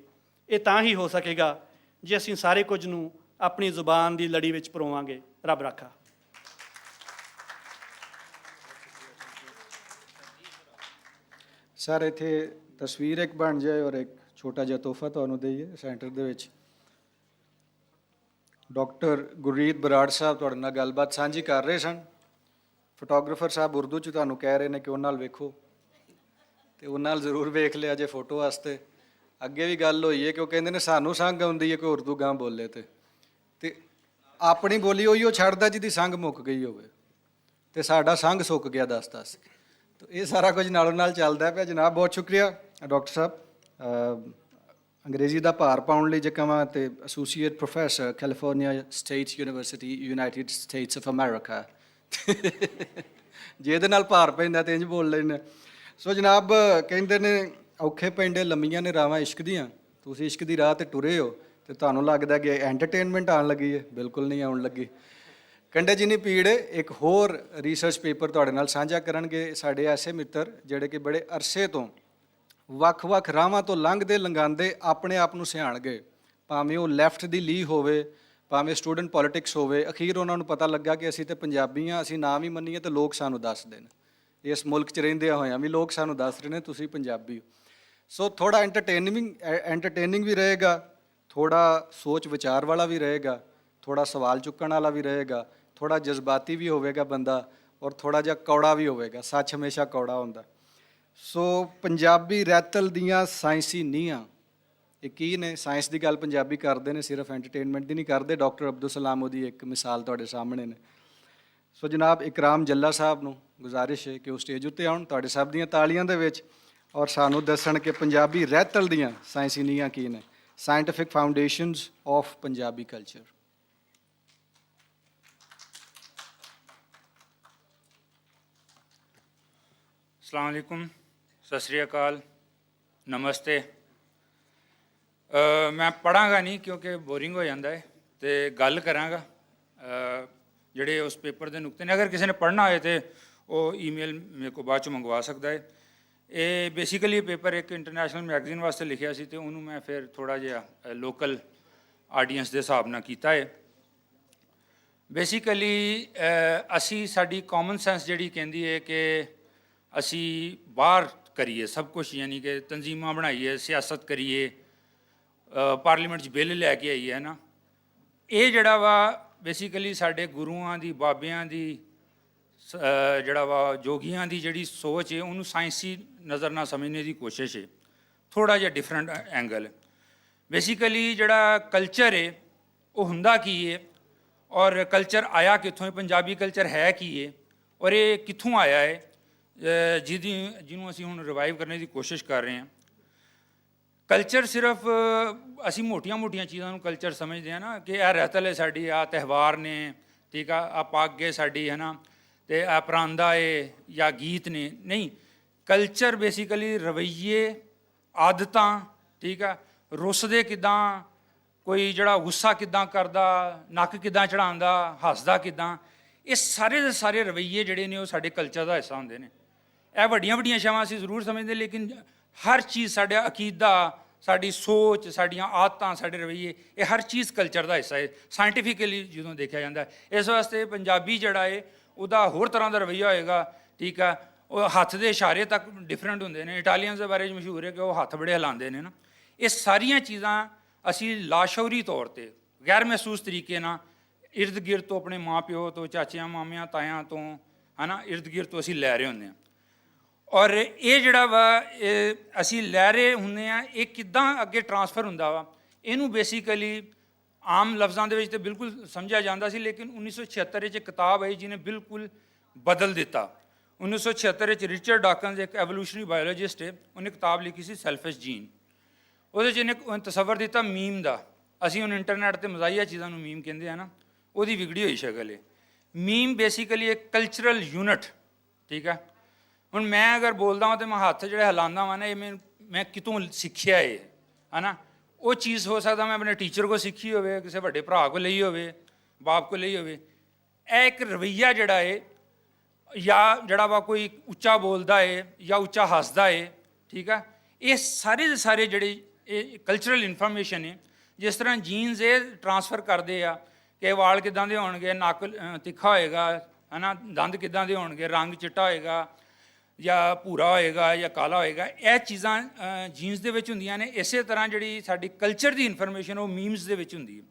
ਇਹ ਤਾਂ ਹੀ ਹੋ ਸਕੇਗਾ ਜੇ ਅਸੀਂ ਸਾਰੇ ਕੁਝ ਨੂੰ ਆਪਣੀ ਜ਼ੁਬਾਨ ਦੀ ਲੜੀ ਵਿੱਚ ਪਰੋਵਾਂਗੇ। ਰੱਬ ਰਾਖਾ। ਸਰ ਇੱਥੇ ਤਸਵੀਰ ਇੱਕ ਬਣ ਜਾਏ ਔਰ ਇੱਕ ਛੋਟਾ ਜਿਹਾ ਤੋਹਫਾ ਤੁਹਾਨੂੰ ਦੇਈਏ। ਸੈਂਟਰ ਦੇ ਵਿੱਚ ਡਾਕਟਰ ਗੁਰਰੀਤ ਬਰਾੜ ਸਾਹਿਬ ਤੁਹਾਡੇ ਨਾਲ ਗੱਲਬਾਤ ਸਾਂਝੀ ਕਰ ਰਹੇ ਸਨ। ਫੋਟੋਗ੍ਰਾਫਰ ਸਾਹਿਬ ਉਰਦੂ 'ਚ ਤੁਹਾਨੂੰ ਕਹਿ ਰਹੇ ਨੇ ਕਿ ਉਹਨਾਂ ਨਾਲ ਵੇਖੋ, ਤੇ ਉਹਨਾਂ ਨਾਲ ਜ਼ਰੂਰ ਵੇਖ ਲਿਆ ਜੇ ਫੋਟੋ ਵਾਸਤੇ। ਅੱਗੇ ਵੀ ਗੱਲ ਹੋਈ ਹੈ ਕਿ ਉਹ ਕਹਿੰਦੇ ਨੇ ਸਾਨੂੰ ਸੰਗ ਆਉਂਦੀ ਹੈ ਕੋਈ ਉਰਦੂ ਗਾਂ ਬੋਲੇ ਤੇ ਆਪਣੀ ਬੋਲੀ ਉਹੀ ਉਹ ਛੱਡਦਾ ਜਿਹਦੀ ਸੰਗ ਮੁੱਕ ਗਈ ਹੋਵੇ, ਤੇ ਸਾਡਾ ਸੰਗ ਸੁੱਕ ਗਿਆ 10-10। ਤਾਂ ਇਹ ਸਾਰਾ ਕੁਝ ਨਾਲੋਂ ਨਾਲ ਚੱਲਦਾ ਪਿਆ। ਜਨਾਬ ਬਹੁਤ ਸ਼ੁਕਰੀਆ ਡਾਕਟਰ ਸਾਹਿਬ। ਅੰਗਰੇਜ਼ੀ ਦਾ ਭਾਰ ਪਾਉਣ ਲਈ ਜੇ ਕਹਾਂ ਤੇ associate professor California state university United States of America ਜੇ ਇਹਦੇ ਨਾਲ ਭਾਰ ਪੈਂਦਾ ਤੇ ਇੰਜ ਬੋਲ ਲੈਂਦੇ। ਸੋ ਜਨਾਬ ਕਹਿੰਦੇ ਨੇ ਔਖੇ ਪੈਂਡੇ ਲੰਮੀਆਂ ਨੇ ਰਾਵਾਂ ਇਸ਼ਕ ਦੀਆਂ, ਤੁਸੀਂ ਇਸ਼ਕ ਦੀ ਰਾਹ ਤੇ ਟੁਰੇ ਹੋ ਤੇ ਤੁਹਾਨੂੰ ਲੱਗਦਾ ਕਿ ਐਂਟਰਟੇਨਮੈਂਟ ਆਉਣ ਲੱਗੀ ਹੈ, ਬਿਲਕੁਲ ਨਹੀਂ ਆਉਣ ਲੱਗੀ। ਕੰਡੇ ਜਿੰਨੀ ਪੀੜ ਇੱਕ ਹੋਰ ਰਿਸਰਚ ਪੇਪਰ ਤੁਹਾਡੇ ਨਾਲ ਸਾਂਝਾ ਕਰਨਗੇ ਸਾਡੇ ਐਸੇ ਮਿੱਤਰ ਜਿਹੜੇ ਕਿ ਬੜੇ ਅਰਸੇ ਤੋਂ ਵੱਖ-ਵੱਖ ਰਾਹਾਂ ਤੋਂ ਲੰਘਦੇ ਲੰਘਾਉਂਦੇ ਆਪਣੇ ਆਪ ਨੂੰ ਸਿਆਣ ਗਏ, ਭਾਵੇਂ ਉਹ ਲੈਫਟ ਦੀ ਲੀਹ ਹੋਵੇ, ਭਾਵੇਂ ਸਟੂਡੈਂਟ ਪੋਲਿਟਿਕਸ ਹੋਵੇ। ਅਖੀਰ ਉਹਨਾਂ ਨੂੰ ਪਤਾ ਲੱਗਾ ਕਿ ਅਸੀਂ ਤੇ ਪੰਜਾਬੀ ਹਾਂ, ਅਸੀਂ ਨਾ ਵੀ ਮੰਨੀਏ ਤੇ ਲੋਕ ਸਾਨੂੰ ਦੱਸਦੇ ਨੇ, ਇਸ ਮੁਲਕ 'ਚ ਰਹਿੰਦਿਆਂ ਹੋਇਆਂ ਵੀ ਲੋਕ ਸਾਨੂੰ ਦੱਸ ਰਹੇ ਨੇ ਤੁਸੀਂ ਪੰਜਾਬੀ ਹੋ। ਸੋ ਥੋੜ੍ਹਾ ਐਂਟਰਟੇਨਿੰਗ ਵੀ ਰਹੇਗਾ, ਥੋੜ੍ਹਾ ਸੋਚ ਵਿਚਾਰ ਵਾਲਾ ਵੀ ਰਹੇਗਾ, ਥੋੜ੍ਹਾ ਸਵਾਲ ਚੁੱਕਣ ਵਾਲਾ ਵੀ ਰਹੇਗਾ, ਥੋੜ੍ਹਾ ਜਜ਼ਬਾਤੀ ਵੀ ਹੋਵੇਗਾ ਬੰਦਾ, ਔਰ ਥੋੜ੍ਹਾ ਜਿਹਾ ਕੌੜਾ ਵੀ ਹੋਵੇਗਾ। ਸੱਚ ਹਮੇਸ਼ਾ ਕੌੜਾ ਹੁੰਦਾ। ਸੋ ਪੰਜਾਬੀ ਰੈਤਲ ਦੀਆਂ ਸਾਇੰਸੀ ਨੀਹਾਂ ਇਹ ਕੀ ਨੇ? ਸਾਇੰਸ ਦੀ ਗੱਲ ਪੰਜਾਬੀ ਕਰਦੇ ਨੇ, ਸਿਰਫ ਐਂਟਰਟੇਨਮੈਂਟ ਦੀ ਨਹੀਂ ਕਰਦੇ। ਡਾਕਟਰ ਅਬਦੁਲ ਸਲਾਮ ਉਹਦੀ ਇੱਕ ਮਿਸਾਲ ਤੁਹਾਡੇ ਸਾਹਮਣੇ ਨੇ। ਸੋ ਜਨਾਬ ਇਕਰਾਮ ਜੱਲਾ ਸਾਹਿਬ ਨੂੰ ਗੁਜ਼ਾਰਿਸ਼ ਹੈ ਕਿ ਉਹ ਸਟੇਜ ਉੱਤੇ ਆਉਣ ਤੁਹਾਡੇ ਸਭ ਦੀਆਂ ਤਾਲੀਆਂ ਦੇ ਵਿੱਚ, ਔਰ ਸਾਨੂੰ ਦੱਸਣ ਕਿ ਪੰਜਾਬੀ ਰਹਿਤਲ ਦੀਆਂ ਸਾਇੰਸੀ ਨੀਹਾਂ ਕੀ ਨੇ, scientific foundations of Punjabi culture. अस्सलाम वालेकुम, सत श्री अकाल, नमस्ते। मैं पढ़ांगा नहीं क्योंकि बोरिंग हो जाता है, तो गल करांगा ਜਿਹੜੇ ਉਸ ਪੇਪਰ ਦੇ ਨੁਕਤੇ ਨੇ। ਅਗਰ ਕਿਸੇ ਨੇ ਪੜ੍ਹਨਾ ਹੋਏ ਤੇ ਉਹ ਈਮੇਲ ਮੇਰੇ ਕੋਲ ਬਾਅਦ 'ਚ ਮੰਗਵਾ ਸਕਦਾ ਹੈ। ਇਹ ਬੇਸਿਕਲੀ ਪੇਪਰ ਇੱਕ ਇੰਟਰਨੈਸ਼ਨਲ ਮੈਗਜ਼ੀਨ ਵਾਸਤੇ ਲਿਖਿਆ ਸੀ, ਤੇ ਉਹਨੂੰ ਮੈਂ ਫਿਰ ਥੋੜ੍ਹਾ ਜਿਹਾ ਲੋਕਲ ਆਡੀਅנס ਦੇ ਹਿਸਾਬ ਨਾਲ ਕੀਤਾ ਹੈ। ਬੇਸਿਕਲੀ ਅਸੀਂ ਸਾਡੀ ਕਾਮਨ ਸੈਂਸ ਜਿਹੜੀ ਕਹਿੰਦੀ ਹੈ ਕਿ ਅਸੀਂ ਬਾਹਰ ਕਰੀਏ ਸਭ ਕੁਛ, ਯਾਨੀ ਕਿ ਤਨਜ਼ੀਮਾਂ ਬਣਾਈਏ, ਸਿਆਸਤ ਕਰੀਏ, ਪਾਰਲੀਮੈਂਟ 'ਚ ਬਿੱਲ ਲੈ ਕੇ ਆਈਏ, ਹੈ ਨਾ। ਇਹ ਜਿਹੜਾ ਵਾ ਬੇਸਿਕਲੀ ਸਾਡੇ ਗੁਰੂਆਂ ਦੀ, ਬਾਬਿਆਂ ਦੀ, ਜਿਹੜਾ ਵਾ ਜੋਗੀਆਂ ਦੀ ਜਿਹੜੀ ਸੋਚ ਹੈ ਉਹਨੂੰ ਸਾਇੰਸੀ ਨਜ਼ਰ ਨਾਲ ਸਮਝਣੇ ਦੀ ਕੋਸ਼ਿਸ਼ ਹੈ। ਥੋੜ੍ਹਾ ਜਿਹਾ ਡਿਫਰੈਂਟ ਐਂਗਲ ਹੈ। ਬੇਸਿਕਲੀ ਜਿਹੜਾ ਕਲਚਰ ਹੈ ਉਹ ਹੁੰਦਾ ਕੀ ਹੈ, ਔਰ ਕਲਚਰ ਆਇਆ ਕਿੱਥੋਂ ਹੈ, ਪੰਜਾਬੀ ਕਲਚਰ ਹੈ ਕੀ ਹੈ, ਔਰ ਇਹ ਕਿੱਥੋਂ ਆਇਆ ਹੈ, ਜਿਹਨੂੰ ਅਸੀਂ ਹੁਣ ਰਿਵਾਈਵ ਕਰਨ ਦੀ ਕੋਸ਼ਿਸ਼ ਕਰ ਰਹੇ ਹਾਂ। ਕਲਚਰ ਸਿਰਫ ਅਸੀਂ ਮੋਟੀਆਂ ਚੀਜ਼ਾਂ ਨੂੰ ਕਲਚਰ ਸਮਝਦੇ ਹਾਂ ਨਾ, ਕਿ ਇਹ ਰਹਿਤਲ ਹੈ ਸਾਡੀ, ਆਹ ਤਿਉਹਾਰ ਨੇ, ਠੀਕ ਆ, ਆਹ ਪੱਗ ਹੈ ਸਾਡੀ, ਹੈ ਨਾ, ਅਤੇ ਆਹ ਪਰਾਂਦਾ ਹੈ ਜਾਂ ਗੀਤ ਨੇ। ਨਹੀਂ, ਕਲਚਰ ਬੇਸਿਕਲੀ ਰਵੱਈਏ, ਆਦਤਾਂ, ਠੀਕ ਆ, ਰੁੱਸਦੇ ਕਿੱਦਾਂ, ਕੋਈ ਜਿਹੜਾ ਗੁੱਸਾ ਕਿੱਦਾਂ ਕਰਦਾ, ਨੱਕ ਕਿੱਦਾਂ ਚੜ੍ਹਾਉਂਦਾ, ਹੱਸਦਾ ਕਿੱਦਾਂ, ਇਹ ਸਾਰੇ ਦੇ ਸਾਰੇ ਰਵੱਈਏ ਜਿਹੜੇ ਨੇ ਉਹ ਸਾਡੇ ਕਲਚਰ ਦਾ ਹਿੱਸਾ ਹੁੰਦੇ ਨੇ। ਇਹ ਵੱਡੀਆਂ ਸ਼ਾਵਾਂ ਅਸੀਂ ਜ਼ਰੂਰ ਸਮਝਦੇ, ਲੇਕਿਨ ਹਰ ਚੀਜ਼, ਸਾਡਾ ਅਕੀਦਾ, ਸਾਡੀ ਸੋਚ, ਸਾਡੀਆਂ ਆਦਤਾਂ, ਸਾਡੇ ਰਵੱਈਏ, ਇਹ ਹਰ ਚੀਜ਼ ਕਲਚਰ ਦਾ ਹਿੱਸਾ ਹੈ ਸਾਇੰਟੀਫਿਕਲੀ ਜਦੋਂ ਦੇਖਿਆ ਜਾਂਦਾ। ਇਸ ਵਾਸਤੇ ਪੰਜਾਬੀ ਜਿਹੜਾ ਹੈ ਉਹਦਾ ਹੋਰ ਤਰ੍ਹਾਂ ਦਾ ਰਵੱਈਆ ਹੋਏਗਾ, ਠੀਕ ਆ। ਉਹ ਹੱਥ ਦੇ ਇਸ਼ਾਰੇ ਤੱਕ ਡਿਫਰੈਂਟ ਹੁੰਦੇ ਨੇ। ਇਟਾਲੀਅਨਸ ਦੇ ਬਾਰੇ ਮਸ਼ਹੂਰ ਹੈ ਕਿ ਉਹ ਹੱਥ ਬੜੇ ਹਿਲਾਉਂਦੇ ਨੇ ਨਾ। ਇਹ ਸਾਰੀਆਂ ਚੀਜ਼ਾਂ ਅਸੀਂ ਲਾਸ਼ੌਰੀ ਤੌਰ 'ਤੇ, ਗੈਰ ਮਹਿਸੂਸ ਤਰੀਕੇ ਨਾਲ ਇਰਦ ਗਿਰਦ ਤੋਂ, ਆਪਣੇ ਮਾਂ ਪਿਓ ਤੋਂ, ਚਾਚਿਆਂ ਮਾਮਿਆਂ ਤਾਇਆਂ ਤੋਂ, ਹੈ ਨਾ, ਇਰਦ ਗਿਰਦ ਤੋਂ ਅਸੀਂ ਲੈ ਰਹੇ ਹੁੰਦੇ ਹਾਂ। ਔਰ ਇਹ ਜਿਹੜਾ ਵਾ ਇਹ ਅਸੀਂ ਲੈ ਰਹੇ ਹੁੰਦੇ ਹਾਂ, ਇਹ ਕਿੱਦਾਂ ਅੱਗੇ ਟਰਾਂਸਫਰ ਹੁੰਦਾ ਵਾ, ਇਹਨੂੰ ਬੇਸਿਕਲੀ ਆਮ ਲਫ਼ਜ਼ਾਂ ਦੇ ਵਿੱਚ ਤਾਂ ਬਿਲਕੁਲ ਸਮਝਿਆ ਜਾਂਦਾ ਸੀ, ਲੇਕਿਨ 1976 'ਚ ਕਿਤਾਬ ਆਈ ਜਿਹਨੇ ਬਿਲਕੁਲ ਬਦਲ ਦਿੱਤਾ। 1976 'ਚ ਰਿਚਰਡ ਡਾਕਨਸ, ਇੱਕ ਐਵੋਲੂਸ਼ਨਰੀ ਬਾਇਓਲੋਜਿਸਟ ਹੈ, ਉਹਨੇ ਕਿਤਾਬ ਲਿਖੀ ਸੀ ਸੈਲਫਿਸ਼ ਜੀਨ। ਉਹਦੇ 'ਚ ਇਹਨੇ ਤਸੱਵਰ ਦਿੱਤਾ ਮੀਮ ਦਾ। ਅਸੀਂ ਹੁਣ ਇੰਟਰਨੈਟ 'ਤੇ ਮਜ਼ਾਹੀਆ ਚੀਜ਼ਾਂ ਨੂੰ ਮੀਮ ਕਹਿੰਦੇ ਆ ਨਾ, ਉਹਦੀ ਵਿਗੜੀ ਹੋਈ ਸ਼ਕਲ ਹੈ। ਮੀਮ ਬੇਸਿਕਲੀ ਇੱਕ ਕਲਚਰਲ ਯੂਨਿਟ, ਠੀਕ ਹੈ। ਹੁਣ ਮੈਂ ਅਗਰ ਬੋਲਦਾ ਹਾਂ ਤਾਂ ਮੈਂ ਹੱਥ ਜਿਹੜੇ ਹਿਲਾਉਂਦਾ ਵਾਂ ਨਾ, ਇਹ ਮੈਂ ਕਿਤੋਂ ਸਿੱਖਿਆ ਹੈ ਨਾ। ਉਹ ਚੀਜ਼ ਹੋ ਸਕਦਾ ਮੈਂ ਆਪਣੇ ਟੀਚਰ ਕੋਲ ਸਿੱਖੀ ਹੋਵੇ, ਕਿਸੇ ਵੱਡੇ ਭਰਾ ਕੋਲ ਲਈ ਹੋਵੇ, ਬਾਪ ਕੋਲ ਲਈ ਹੋਵੇ। ਇਹ ਇੱਕ ਰਵੱਈਆ ਜਿਹੜਾ ਹੈ, ਜਾਂ ਜਿਹੜਾ ਵਾ ਕੋਈ ਉੱਚਾ ਬੋਲਦਾ ਹੈ ਜਾਂ ਉੱਚਾ ਹੱਸਦਾ ਹੈ, ਠੀਕ ਆ, ਇਹ ਸਾਰੇ ਦੇ ਸਾਰੇ ਜਿਹੜੇ ਇਹ ਕਲਚਰਲ ਇਨਫੋਰਮੇਸ਼ਨ ਹੈ। ਜਿਸ ਤਰ੍ਹਾਂ ਜੀਨਸ ਇਹ ਟਰਾਂਸਫਰ ਕਰਦੇ ਆ ਕਿ ਵਾਲ ਕਿੱਦਾਂ ਦੇ ਹੋਣਗੇ, ਨੱਕ ਤਿੱਖਾ ਹੋਏਗਾ, ਹੈ ਨਾ, ਦੰਦ ਕਿੱਦਾਂ ਦੇ ਹੋਣਗੇ, ਰੰਗ ਚਿੱਟਾ ਹੋਏਗਾ ਜਾਂ ਭੂਰਾ ਹੋਏਗਾ ਜਾਂ ਕਾਲਾ ਹੋਏਗਾ, ਇਹ ਚੀਜ਼ਾਂ ਜੀਨਸ ਦੇ ਵਿੱਚ ਹੁੰਦੀਆਂ ਨੇ। ਇਸੇ ਤਰ੍ਹਾਂ ਜਿਹੜੀ ਸਾਡੀ ਕਲਚਰ ਦੀ ਇਨਫੋਰਮੇਸ਼ਨ ਉਹ ਮੀਮਸ ਦੇ ਵਿੱਚ ਹੁੰਦੀ ਹੈ।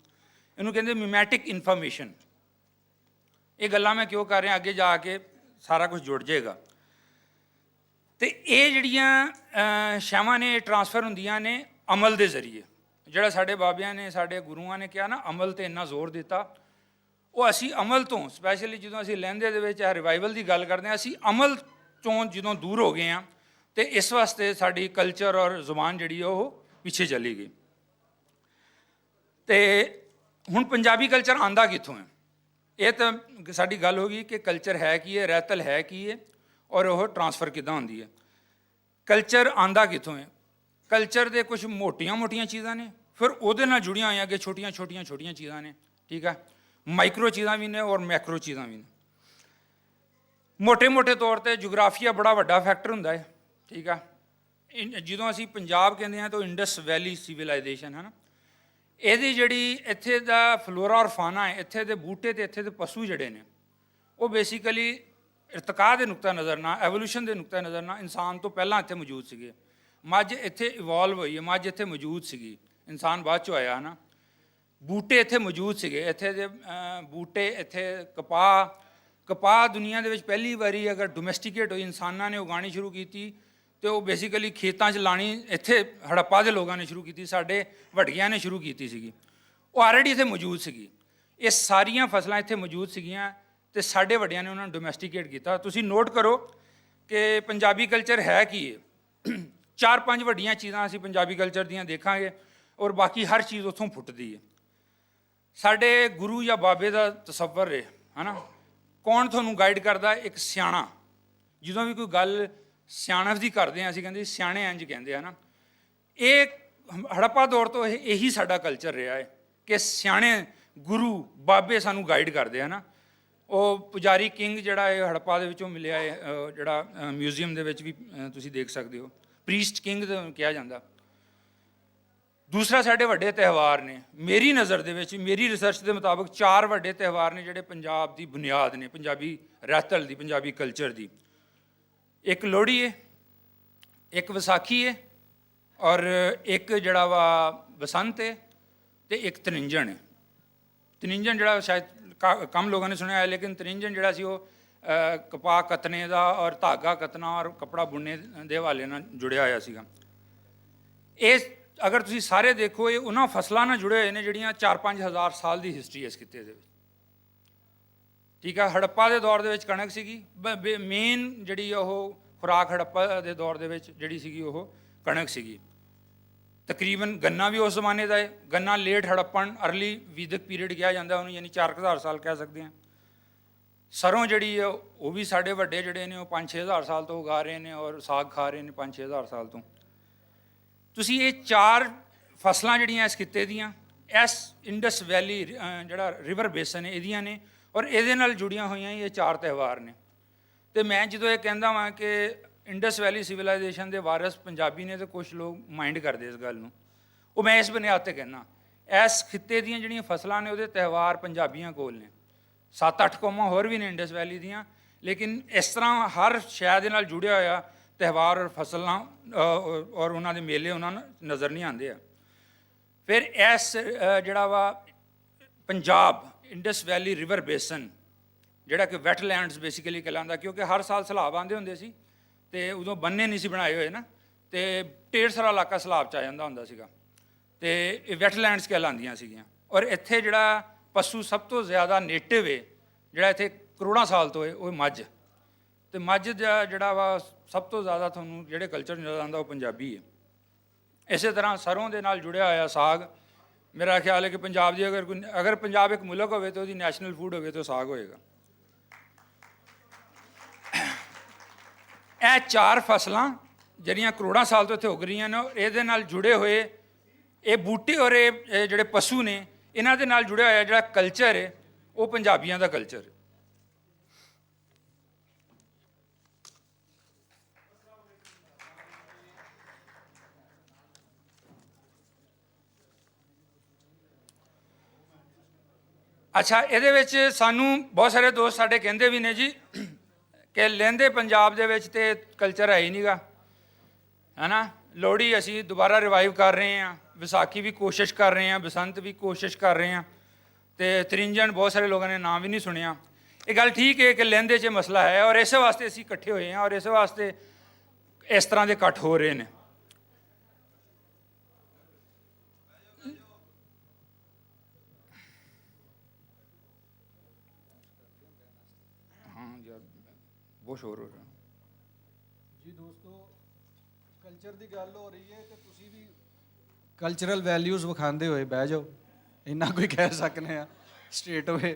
ਇਹਨੂੰ ਕਹਿੰਦੇ ਮਿਮੈਟਿਕ ਇਨਫੋਰਮੇਸ਼ਨ। ਇਹ ਗੱਲਾਂ ਮੈਂ ਕਿਉਂ ਕਰ ਰਿਹਾ, ਅੱਗੇ ਜਾ ਕੇ ਸਾਰਾ ਕੁਝ ਜੁੜ ਜਾਏਗਾ। ਅਤੇ ਇਹ ਜਿਹੜੀਆਂ ਸ਼ਾਵਾਂ ਨੇ, ਇਹ ਟਰਾਂਸਫਰ ਹੁੰਦੀਆਂ ਨੇ ਅਮਲ ਦੇ ਜ਼ਰੀਏ। ਜਿਹੜਾ ਸਾਡੇ ਬਾਬਿਆਂ ਨੇ, ਸਾਡੇ ਗੁਰੂਆਂ ਨੇ ਕਿਹਾ ਨਾ, ਅਮਲ 'ਤੇ ਇੰਨਾ ਜ਼ੋਰ ਦਿੱਤਾ, ਉਹ ਅਸੀਂ ਅਮਲ ਤੋਂ, ਸਪੈਸ਼ਲੀ ਜਦੋਂ ਅਸੀਂ ਲਹਿੰਦੇ ਦੇ ਵਿੱਚ ਰਿਵਾਈਵਲ ਦੀ ਗੱਲ ਕਰਦੇ ਹਾਂ, ਅਸੀਂ ਅਮਲ ਤੋਂ ਜਦੋਂ ਦੂਰ ਹੋ ਗਏ ਹਾਂ, ਅਤੇ ਇਸ ਵਾਸਤੇ ਸਾਡੀ ਕਲਚਰ ਔਰ ਜ਼ੁਬਾਨ ਜਿਹੜੀ ਉਹ ਪਿੱਛੇ ਚਲੀ ਗਈ। ਤੇ ਹੁਣ ਪੰਜਾਬੀ ਕਲਚਰ ਆਂਦਾ ਕਿੱਥੋਂ ਹੈ? ਇਹ ਤਾਂ ਸਾਡੀ ਗੱਲ ਹੋ ਗਈ ਕਿ ਕਲਚਰ ਹੈ ਕੀ ਹੈ, ਰਹਿਤਲ ਹੈ ਕੀ ਹੈ, ਔਰ ਉਹ ਟਰਾਂਸਫਰ ਕਿੱਦਾਂ ਹੁੰਦੀ ਹੈ। ਕਲਚਰ ਆਂਦਾ ਕਿੱਥੋਂ ਹੈ? ਕਲਚਰ ਦੇ ਕੁਝ ਮੋਟੀਆਂ ਚੀਜ਼ਾਂ ਨੇ, ਫਿਰ ਉਹਦੇ ਨਾਲ ਜੁੜੀਆਂ ਹੋਈਆਂ ਕਿ ਛੋਟੀਆਂ ਚੀਜ਼ਾਂ ਨੇ, ਠੀਕ ਹੈ। ਮਾਈਕਰੋ ਚੀਜ਼ਾਂ ਵੀ ਨੇ ਔਰ ਮੈਕਰੋ ਚੀਜ਼ਾਂ ਵੀ ਨੇ। ਮੋਟੇ ਤੌਰ ਤੇ ਜੁਗਰਾਫੀਆ ਬੜਾ ਵੱਡਾ ਫੈਕਟਰ ਹੁੰਦਾ ਹੈ, ਠੀਕ ਆ। ਜਦੋਂ ਅਸੀਂ ਪੰਜਾਬ ਕਹਿੰਦੇ ਹਾਂ ਤਾਂ ਇੰਡਸ ਵੈਲੀ ਸਿਵਲਾਈਜੇਸ਼ਨ ਹੈ ਨਾ, ਇਹਦੀ ਜਿਹੜੀ ਇੱਥੇ ਦਾ ਫਲੋਰਾ ਔਰ ਫਾਨਾ ਹੈ, ਇੱਥੇ ਦੇ ਬੂਟੇ ਤੇ ਇੱਥੇ ਦੇ ਪਸ਼ੂ ਜਿਹੜੇ ਨੇ, ਉਹ ਬੇਸਿਕਲੀ ਇਰਤਕਾ ਦੇ ਨੁਕਤਾ ਨਜ਼ਰ ਨਾਲ, ਐਵੋਲੂਸ਼ਨ ਦੇ ਨੁਕਤਾ ਨਜ਼ਰ ਨਾਲ ਇਨਸਾਨ ਤੋਂ ਪਹਿਲਾਂ ਇੱਥੇ ਮੌਜੂਦ ਸੀਗੇ। ਮੱਝ ਇੱਥੇ ਇਵੋਲਵ ਹੋਈ ਹੈ, ਮੱਝ ਇੱਥੇ ਮੌਜੂਦ ਸੀਗੀ, ਇਨਸਾਨ ਬਾਅਦ 'ਚੋਂ ਆਇਆ ਹੈ ਨਾ। ਬੂਟੇ ਇੱਥੇ ਮੌਜੂਦ ਸੀਗੇ, ਇੱਥੇ ਦੇ ਬੂਟੇ, ਇੱਥੇ ਕਪਾਹ ਦੁਨੀਆ ਦੇ ਵਿੱਚ ਪਹਿਲੀ ਵਾਰੀ ਅਗਰ ਡੋਮੈਸਟੀਕੇਟ ਹੋਈ, ਇਨਸਾਨਾਂ ਨੇ ਉਗਾਉਣੀ ਸ਼ੁਰੂ ਕੀਤੀ, ਤੇ ਉਹ ਬੇਸਿਕਲੀ ਖੇਤਾਂ 'ਚ ਲਾਣੀ ਇੱਥੇ ਹੜੱਪਾ ਦੇ ਲੋਕਾਂ ਨੇ ਸ਼ੁਰੂ ਕੀਤੀ, ਸਾਡੇ ਵਡਗਿਆਂ ਨੇ ਸ਼ੁਰੂ ਕੀਤੀ ਸੀਗੀ। ਉਹ ਆਲਰੇਡੀ ਇੱਥੇ ਮੌਜੂਦ ਸੀਗੀ। ਇਹ ਸਾਰੀਆਂ ਫਸਲਾਂ ਇੱਥੇ ਮੌਜੂਦ ਸੀਗੀਆਂ ਤੇ ਸਾਡੇ ਵੱਡਿਆਂ ਨੇ ਉਹਨਾਂ ਨੂੰ ਡੋਮੈਸਟੀਕੇਟ ਕੀਤਾ। ਤੁਸੀਂ ਨੋਟ ਕਰੋ ਕਿ ਪੰਜਾਬੀ ਕਲਚਰ ਹੈ ਕੀ ਹੈ। 4-5 ਵੱਡੀਆਂ ਚੀਜ਼ਾਂ ਅਸੀਂ ਪੰਜਾਬੀ ਕਲਚਰ ਦੀਆਂ ਦੇਖਾਂਗੇ ਔਰ ਬਾਕੀ ਹਰ ਚੀਜ਼ ਉੱਥੋਂ ਫੁੱਟਦੀ ਹੈ। ਸਾਡੇ ਗੁਰੂ ਜਾਂ ਬਾਬੇ ਦਾ ਤਸੱਵਰ ਹੈ ਨਾ, ਕੌਣ ਤੁਹਾਨੂੰ ਗਾਈਡ ਕਰਦਾ? ਇੱਕ ਸਿਆਣਾ। ਜਦੋਂ ਵੀ ਕੋਈ ਗੱਲ ਸਿਆਣਪ ਦੀ ਕਰਦੇ ਹਾਂ ਅਸੀਂ ਕਹਿੰਦੇ ਸਿਆਣੇ ਇੰਝ ਕਹਿੰਦੇ ਆ ਨਾ। ਇਹ ਹੜੱਪਾ ਦੌਰ ਤੋਂ ਇਹੀ ਸਾਡਾ ਕਲਚਰ ਰਿਹਾ ਹੈ ਕਿ ਸਿਆਣੇ ਗੁਰੂ ਬਾਬੇ ਸਾਨੂੰ ਗਾਈਡ ਕਰਦੇ ਆ ਨਾ। ਉਹ ਪੁਜਾਰੀ ਕਿੰਗ ਜਿਹੜਾ ਇਹ ਹੜੱਪਾ ਦੇ ਵਿੱਚੋਂ ਮਿਲਿਆ ਹੈ, ਜਿਹੜਾ ਮਿਊਜ਼ੀਅਮ ਦੇ ਵਿੱਚ ਵੀ ਤੁਸੀਂ ਦੇਖ ਸਕਦੇ ਹੋ, ਪ੍ਰੀਸਟ ਕਿੰਗ ਕਿਹਾ ਜਾਂਦਾ। ਦੂਸਰਾ ਸਾਡੇ ਵੱਡੇ ਤਿਉਹਾਰ ਨੇ, ਮੇਰੀ ਨਜ਼ਰ ਦੇ ਵਿੱਚ, ਮੇਰੀ ਰਿਸਰਚ ਦੇ ਮੁਤਾਬਕ 4 ਵੱਡੇ ਤਿਉਹਾਰ ਨੇ ਜਿਹੜੇ ਪੰਜਾਬ ਦੀ ਬੁਨਿਆਦ ਨੇ, ਪੰਜਾਬੀ ਰਹਿਤਲ ਦੀ, ਪੰਜਾਬੀ ਕਲਚਰ ਦੀ। ਇੱਕ ਲੋਹੜੀ ਹੈ, ਇੱਕ ਵਿਸਾਖੀ ਹੈ, ਔਰ ਇੱਕ ਜਿਹੜਾ ਵਾ ਬਸੰਤ ਹੈ, ਤੇ ਇੱਕ ਤ੍ਰਿੰਜਣ ਹੈ। ਤ੍ਰਿੰਜਣ ਜਿਹੜਾ ਸ਼ਾਇਦ ਕਮ ਲੋਕਾਂ ਨੇ ਸੁਣਿਆ ਹੈ, ਲੇਕਿਨ ਤ੍ਰਿੰਜਣ ਜਿਹੜਾ ਸੀ ਉਹ ਕਪਾਹ ਕੱਤਣੇ ਦਾ ਔਰ ਧਾਗਾ ਕੱਤਣਾ ਔਰ ਕੱਪੜਾ ਬੁਣਨੇ ਦੇ ਹਵਾਲੇ ਨਾਲ ਜੁੜਿਆ ਹੋਇਆ ਸੀਗਾ। ਇਹ ਅਗਰ ਤੁਸੀਂ ਸਾਰੇ ਦੇਖੋ, ਇਹ ਉਹਨਾਂ ਫਸਲਾਂ ਨਾਲ ਜੁੜੇ ਹੋਏ ਨੇ ਜਿਹੜੀਆਂ 4-5 ਹਜ਼ਾਰ ਸਾਲ ਦੀ ਹਿਸਟਰੀ ਹੈ ਇਸ ਖਿੱਤੇ ਦੇ ਵਿੱਚ, ਠੀਕ ਆ। ਹੜੱਪਾ ਦੇ ਦੌਰ ਦੇ ਵਿੱਚ ਕਣਕ ਸੀਗੀ, ਮੇਨ ਜਿਹੜੀ ਉਹ ਖੁਰਾਕ ਹੜੱਪਾ ਦੇ ਦੌਰ ਦੇ ਵਿੱਚ ਜਿਹੜੀ ਸੀਗੀ ਉਹ ਕਣਕ ਸੀਗੀ। ਤਕਰੀਬਨ ਗੰਨਾ ਵੀ ਉਸ ਜ਼ਮਾਨੇ ਦਾ ਹੈ। ਗੰਨਾ ਲੇਟ ਹੜੱਪਣ, ਅਰਲੀ ਵੀਦਕ ਪੀਰੀਅਡ ਕਿਹਾ ਜਾਂਦਾ ਉਹਨੂੰ, ਯਾਨੀ 4000 ਸਾਲ ਕਹਿ ਸਕਦੇ ਹਾਂ। ਸਰੋਂ ਜਿਹੜੀ ਹੈ ਉਹ ਵੀ ਸਾਡੇ ਵੱਡੇ ਜਿਹੜੇ ਨੇ ਉਹ 5-6 ਹਜ਼ਾਰ ਸਾਲ ਤੋਂ ਉਗਾ ਰਹੇ ਨੇ ਔਰ ਸਾਗ ਖਾ ਰਹੇ ਨੇ 5-6 ਹਜ਼ਾਰ ਸਾਲ ਤੋਂ। ਤੁਸੀਂ ਇਹ 4 ਫਸਲਾਂ ਜਿਹੜੀਆਂ ਇਸ ਖਿੱਤੇ ਦੀਆਂ, ਇਸ ਇੰਡਸ ਵੈਲੀ ਜਿਹੜਾ ਰਿਵਰ ਬੇਸਨ ਹੈ ਇਹਦੀਆਂ ਨੇ, ਔਰ ਇਹਦੇ ਨਾਲ ਜੁੜੀਆਂ ਹੋਈਆਂ ਇਹ 4 ਤਿਉਹਾਰ ਨੇ। ਤੇ ਮੈਂ ਜਦੋਂ ਇਹ ਕਹਿੰਦਾ ਵਾਂ ਕਿ ਇੰਡਸ ਵੈਲੀ ਸਿਵਲਾਈਜੇਸ਼ਨ ਦੇ ਵਾਰਿਸ ਪੰਜਾਬੀ ਨੇ, ਤੇ ਕੁਝ ਲੋਕ ਮਾਈਂਡ ਕਰਦੇ ਇਸ ਗੱਲ ਨੂੰ, ਉਹ ਮੈਂ ਇਸ ਬੁਨਿਆਦ 'ਤੇ ਕਹਿੰਦਾ ਇਸ ਖਿੱਤੇ ਦੀਆਂ ਜਿਹੜੀਆਂ ਫਸਲਾਂ ਨੇ ਉਹਦੇ ਤਿਉਹਾਰ ਪੰਜਾਬੀਆਂ ਕੋਲ ਨੇ। 7-8 ਕੌਮਾਂ ਹੋਰ ਵੀ ਨੇ ਇੰਡਸ ਵੈਲੀ ਦੀਆਂ, ਲੇਕਿਨ ਇਸ ਤਰ੍ਹਾਂ ਹਰ ਸ਼ੈ ਦੇ ਨਾਲ ਜੁੜਿਆ ਹੋਇਆ ਤਿਉਹਾਰ ਔਰ ਫਸਲਾਂ ਔਰ ਉਹਨਾਂ ਦੇ ਮੇਲੇ ਉਹਨਾਂ ਨੂੰ ਨਜ਼ਰ ਨਹੀਂ ਆਉਂਦੇ ਆ। ਫਿਰ ਇਸ ਜਿਹੜਾ ਵਾ ਪੰਜਾਬ ਇੰਡਸ ਵੈਲੀ ਰਿਵਰ ਬੇਸਨ, ਜਿਹੜਾ ਕਿ ਵੈਟਲੈਂਡਸ ਬੇਸਿਕਲੀ ਕਹਿਲਾਉਂਦਾ, ਕਿਉਂਕਿ ਹਰ ਸਾਲ ਸੈਲਾਬ ਆਉਂਦੇ ਹੁੰਦੇ ਸੀ ਤੇ ਉਦੋਂ ਬੰਨੇ ਨਹੀਂ ਸੀ ਬਣਾਏ ਹੋਏ ਨਾ, ਤੇ ਢੇਰ ਸਾਰਾ ਇਲਾਕਾ ਸੈਲਾਬ 'ਚ ਆ ਜਾਂਦਾ ਹੁੰਦਾ ਸੀਗਾ, ਤੇ ਇਹ ਵੈਟਲੈਂਡਸ ਕਹਿਲਾਉਂਦੀਆਂ ਸੀਗੀਆਂ। ਔਰ ਇੱਥੇ ਜਿਹੜਾ ਪਸ਼ੂ ਸਭ ਤੋਂ ਜ਼ਿਆਦਾ ਨੇਟਿਵ ਹੈ, ਜਿਹੜਾ ਇੱਥੇ ਕਰੋੜਾਂ ਸਾਲ ਤੋਂ ਹੈ, ਉਹ ਮੱਝ। ਤੇ ਮੱਝ ਦਾ ਜਿਹੜਾ ਵਾ ਸਭ ਤੋਂ ਜ਼ਿਆਦਾ ਤੁਹਾਨੂੰ ਜਿਹੜੇ ਕਲਚਰ ਨਜ਼ਰ ਆਉਂਦਾ ਉਹ ਪੰਜਾਬੀ ਹੈ। ਇਸੇ ਤਰ੍ਹਾਂ ਸਰੋਂ ਦੇ ਨਾਲ ਜੁੜਿਆ ਹੋਇਆ ਸਾਗ, ਮੇਰਾ ਖਿਆਲ ਹੈ ਕਿ ਪੰਜਾਬ ਦੀ ਅਗਰ ਪੰਜਾਬ ਇੱਕ ਮੁਲਕ ਹੋਵੇ ਤਾਂ ਉਹਦੀ ਨੈਸ਼ਨਲ ਫੂਡ ਹੋਵੇ ਤਾਂ ਸਾਗ ਹੋਏਗਾ। ਇਹ 4 ਫਸਲਾਂ ਜਿਹੜੀਆਂ ਕਰੋੜਾਂ ਸਾਲ ਤੋਂ ਇੱਥੇ ਉੱਗ ਰਹੀਆਂ ਨੇ, ਇਹਦੇ ਨਾਲ ਜੁੜੇ ਹੋਏ ਇਹ ਬੂਟੇ ਔਰ ਇਹ ਜਿਹੜੇ ਪਸ਼ੂ ਨੇ, ਇਹਨਾਂ ਦੇ ਨਾਲ ਜੁੜਿਆ ਹੋਇਆ ਜਿਹੜਾ ਕਲਚਰ ਹੈ ਉਹ ਪੰਜਾਬੀਆਂ ਦਾ ਕਲਚਰ ਹੈ। ਅੱਛਾ, ਇਹਦੇ ਵਿੱਚ ਸਾਨੂੰ ਬਹੁਤ ਸਾਰੇ ਦੋਸਤ ਸਾਡੇ ਕਹਿੰਦੇ ਵੀ ਨੇ ਜੀ ਕਿ ਲਹਿੰਦੇ ਪੰਜਾਬ ਦੇ ਵਿੱਚ ਤੇ ਕਲਚਰ ਹੈ ਹੀ ਨਹੀਂਗਾ, ਹੈ ਨਾ। ਲੋਹੜੀ ਅਸੀਂ ਦੁਬਾਰਾ ਰਿਵਾਈਵ ਕਰ ਰਹੇ ਹਾਂ, ਵਿਸਾਖੀ ਵੀ ਕੋਸ਼ਿਸ਼ ਕਰ ਰਹੇ ਹਾਂ, ਬਸੰਤ ਵੀ ਕੋਸ਼ਿਸ਼ ਕਰ ਰਹੇ ਹਾਂ, ਤੇ ਤ੍ਰਿੰਜਣ ਬਹੁਤ ਸਾਰੇ ਲੋਕਾਂ ਨੇ ਨਾਮ ਵੀ ਨਹੀਂ ਸੁਣਿਆ। ਇਹ ਗੱਲ ਠੀਕ ਹੈ ਕਿ ਲਹਿੰਦੇ 'ਚ ਮਸਲਾ ਹੈ, ਔਰ ਇਸੇ ਵਾਸਤੇ ਅਸੀਂ ਇਕੱਠੇ ਹੋਏ ਹਾਂ, ਔਰ ਇਸੇ ਵਾਸਤੇ ਇਸ ਤਰ੍ਹਾਂ ਦੇ ਇਕੱਠ ਹੋ ਰਹੇ ਨੇ। ਬਹੁਤ ਸ਼ੋਰ ਹੋ ਰਿਹਾ ਜੀ। ਦੋਸਤੋ, ਕਲਚਰ ਦੀ ਗੱਲ ਹੋ ਰਹੀ ਹੈ ਤੇ ਤੁਸੀਂ ਵੀ ਕਲਚਰਲ ਵੈਲਿਊਜ਼ ਵਿਖਾਉਂਦੇ ਹੋਏ ਬਹਿ ਜਾਓ, ਇੰਨਾ ਕੋਈ ਕਹਿ ਸਕਨੇ ਆ ਸਟ੍ਰੇਟ ਅਵੇ।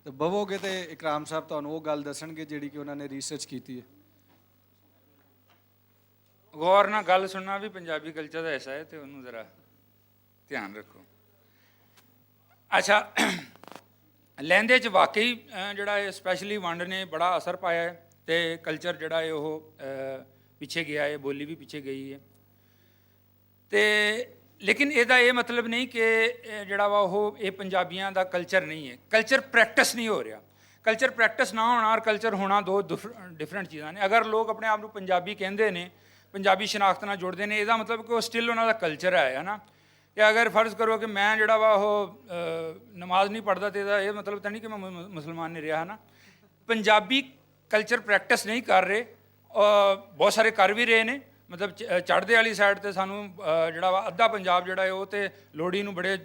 ਤੇ ਬਵੋਗੇ ਤੇ ਇਕਰਾਮ ਸਾਹਿਬ ਤੁਹਾਨੂੰ ਉਹ ਗੱਲ ਦੱਸਣਗੇ ਜਿਹੜੀ ਕਿ ਉਹਨਾਂ ਨੇ ਰਿਸਰਚ ਕੀਤੀ ਹੈ। ਗੌਰ ਨਾਲ ਗੱਲ ਸੁਣਨਾ ਵੀ ਪੰਜਾਬੀ ਕਲਚਰ ਦਾ ਹਿੱਸਾ ਹੈ, ਤੇ ਉਹਨੂੰ ਜ਼ਰਾ ਧਿਆਨ ਰੱਖੋ। ਅੱਛਾ, ਲਹਿੰਦੇ 'ਚ ਵਾਕਈ ਜਿਹੜਾ ਇਹ ਸਪੈਸ਼ਲੀ ਵੰਡ ਨੇ ਬੜਾ ਅਸਰ ਪਾਇਆ ਹੈ, ਤੇ ਕਲਚਰ ਜਿਹੜਾ ਹੈ ਉਹ ਪਿੱਛੇ ਗਿਆ ਹੈ, ਬੋਲੀ ਵੀ ਪਿੱਛੇ ਗਈ ਹੈ। ਤੇ ਲੇਕਿਨ ਇਹਦਾ ਇਹ ਮਤਲਬ ਨਹੀਂ ਕਿ ਜਿਹੜਾ ਵਾ ਉਹ ਇਹ ਪੰਜਾਬੀਆਂ ਦਾ ਕਲਚਰ ਨਹੀਂ ਹੈ। ਕਲਚਰ ਪ੍ਰੈਕਟਿਸ ਨਹੀਂ ਹੋ ਰਿਹਾ। ਕਲਚਰ ਪ੍ਰੈਕਟਿਸ ਨਾ ਹੋਣਾ ਔਰ ਕਲਚਰ ਹੋਣਾ ਦੋ ਡਿਫਰੈਂਟ ਚੀਜ਼ਾਂ ਨੇ। ਅਗਰ ਲੋਕ ਆਪਣੇ ਆਪ ਨੂੰ ਪੰਜਾਬੀ ਕਹਿੰਦੇ ਨੇ, ਪੰਜਾਬੀ ਸ਼ਨਾਖਤ ਨਾਲ ਜੁੜਦੇ ਨੇ, ਇਹਦਾ ਮਤਲਬ ਕਿ ਉਹ ਸਟਿਲ ਉਹਨਾਂ ਦਾ ਕਲਚਰ ਹੈ ਨਾ। ਕਿ ਅਗਰ ਫਰਜ਼ ਕਰੋ ਕਿ ਮੈਂ ਜਿਹੜਾ ਵਾ ਉਹ ਨਮਾਜ਼ ਨਹੀਂ ਪੜ੍ਹਦਾ, ਤੇ ਇਹਦਾ ਇਹ ਮਤਲਬ ਤਾਂ ਨਹੀਂ ਕਿ ਮੈਂ ਮੁਸਲਮਾਨ ਨਹੀਂ ਰਿਹਾ ਨਾ। ਪੰਜਾਬੀ ਕਲਚਰ ਪ੍ਰੈਕਟਿਸ ਨਹੀਂ ਕਰ ਰਹੇ, ਬਹੁਤ ਸਾਰੇ ਕਰ ਵੀ ਰਹੇ ਨੇ। ਮਤਲਬ ਚੜ੍ਹਦੇ ਵਾਲੀ ਸਾਈਡ 'ਤੇ ਸਾਨੂੰ ਜਿਹੜਾ ਵਾ ਅੱਧਾ ਪੰਜਾਬ ਜਿਹੜਾ ਹੈ ਉਹ ਤਾਂ ਲੋਹੜੀ ਨੂੰ ਬੜੇ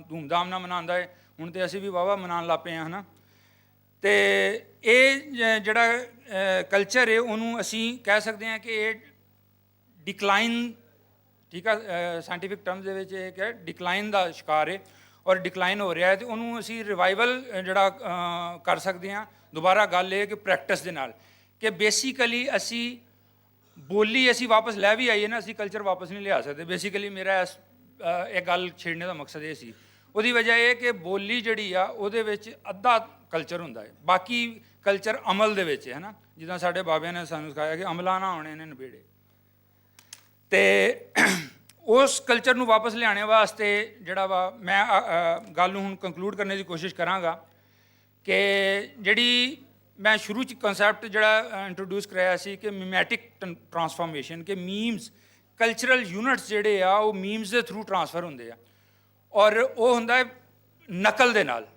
ਧੂਮਧਾਮ ਨਾਲ ਮਨਾਉਂਦਾ ਹੈ। ਹੁਣ ਤਾਂ ਅਸੀਂ ਵੀ ਵਾਹਵਾ ਮਨਾਉਣ ਲੱਗ ਪਏ ਹਾਂ, ਹੈ ਨਾ। ਅਤੇ ਇਹ ਜਿਹੜਾ ਕਲਚਰ ਹੈ ਉਹਨੂੰ ਅਸੀਂ ਕਹਿ ਸਕਦੇ ਹਾਂ ਕਿ ਇਹ ਡਿਕਲਾਈਨ, ਠੀਕ ਆ, ਸਾਇੰਟੀਫਿਕ ਟਰਮਸ ਦੇ ਵਿੱਚ ਇਹ ਕਿ ਡਿਕਲਾਈਨ ਦਾ ਸ਼ਿਕਾਰ ਹੈ ਔਰ ਡਿਕਲਾਈਨ ਹੋ ਰਿਹਾ ਹੈ। ਅਤੇ ਉਹਨੂੰ ਅਸੀਂ ਰਿਵਾਈਵਲ ਜਿਹੜਾ ਕਰ ਸਕਦੇ ਹਾਂ। ਦੁਬਾਰਾ ਗੱਲ ਇਹ ਕਿ ਪ੍ਰੈਕਟਿਸ ਦੇ ਨਾਲ, ਕਿ ਬੇਸਿਕਲੀ ਅਸੀਂ ਬੋਲੀ ਅਸੀਂ ਵਾਪਸ ਲੈ ਵੀ ਆਈਏ ਨਾ, ਅਸੀਂ ਕਲਚਰ ਵਾਪਸ ਨਹੀਂ ਲਿਆ ਸਕਦੇ। ਬੇਸਿਕਲੀ ਮੇਰਾ ਇਹ ਗੱਲ ਛੇੜਨੇ ਦਾ ਮਕਸਦ ਇਹ ਸੀ। ਉਹਦੀ ਵਜ੍ਹਾ ਇਹ ਕਿ ਬੋਲੀ ਜਿਹੜੀ ਆ ਉਹਦੇ ਵਿੱਚ ਅੱਧਾ ਕਲਚਰ ਹੁੰਦਾ ਹੈ, ਬਾਕੀ ਕਲਚਰ ਅਮਲ ਦੇ ਵਿੱਚ ਹੈ ਨਾ। ਜਿੱਦਾਂ ਸਾਡੇ ਬਾਬਿਆਂ ਨੇ ਸਾਨੂੰ ਸਿਖਾਇਆ ਕਿ ਅਮਲਾਂ ਨਾ ਹੋਣੇ ਨੇ ਨਿਬੇੜੇ। ਅਤੇ ਉਸ ਕਲਚਰ ਨੂੰ ਵਾਪਸ ਲਿਆਉਣ ਵਾਸਤੇ ਜਿਹੜਾ ਵਾ ਮੈਂ ਗੱਲ ਨੂੰ ਹੁਣ ਕੰਕਲੂਡ ਕਰਨ ਦੀ ਕੋਸ਼ਿਸ਼ ਕਰਾਂਗਾ ਕਿ ਜਿਹੜੀ ਮੈਂ ਸ਼ੁਰੂ 'ਚ ਕਨਸੈਪਟ ਜਿਹੜਾ ਇੰਟਰੋਡਿਊਸ ਕਰਾਇਆ ਸੀ ਕਿ ਮੀਮੈਟਿਕ ਟਰਾਂਸਫਾਰਮੇਸ਼ਨ, ਕਿ ਮੀਮਸ ਕਲਚਰਲ ਯੂਨਿਟਸ ਜਿਹੜੇ ਆ ਉਹ ਮੀਮਸ ਦੇ ਥਰੂ ਟਰਾਂਸਫਰ ਹੁੰਦੇ ਆ, ਔਰ ਉਹ ਹੁੰਦਾ ਹੈ ਨਕਲ ਦੇ ਨਾਲ।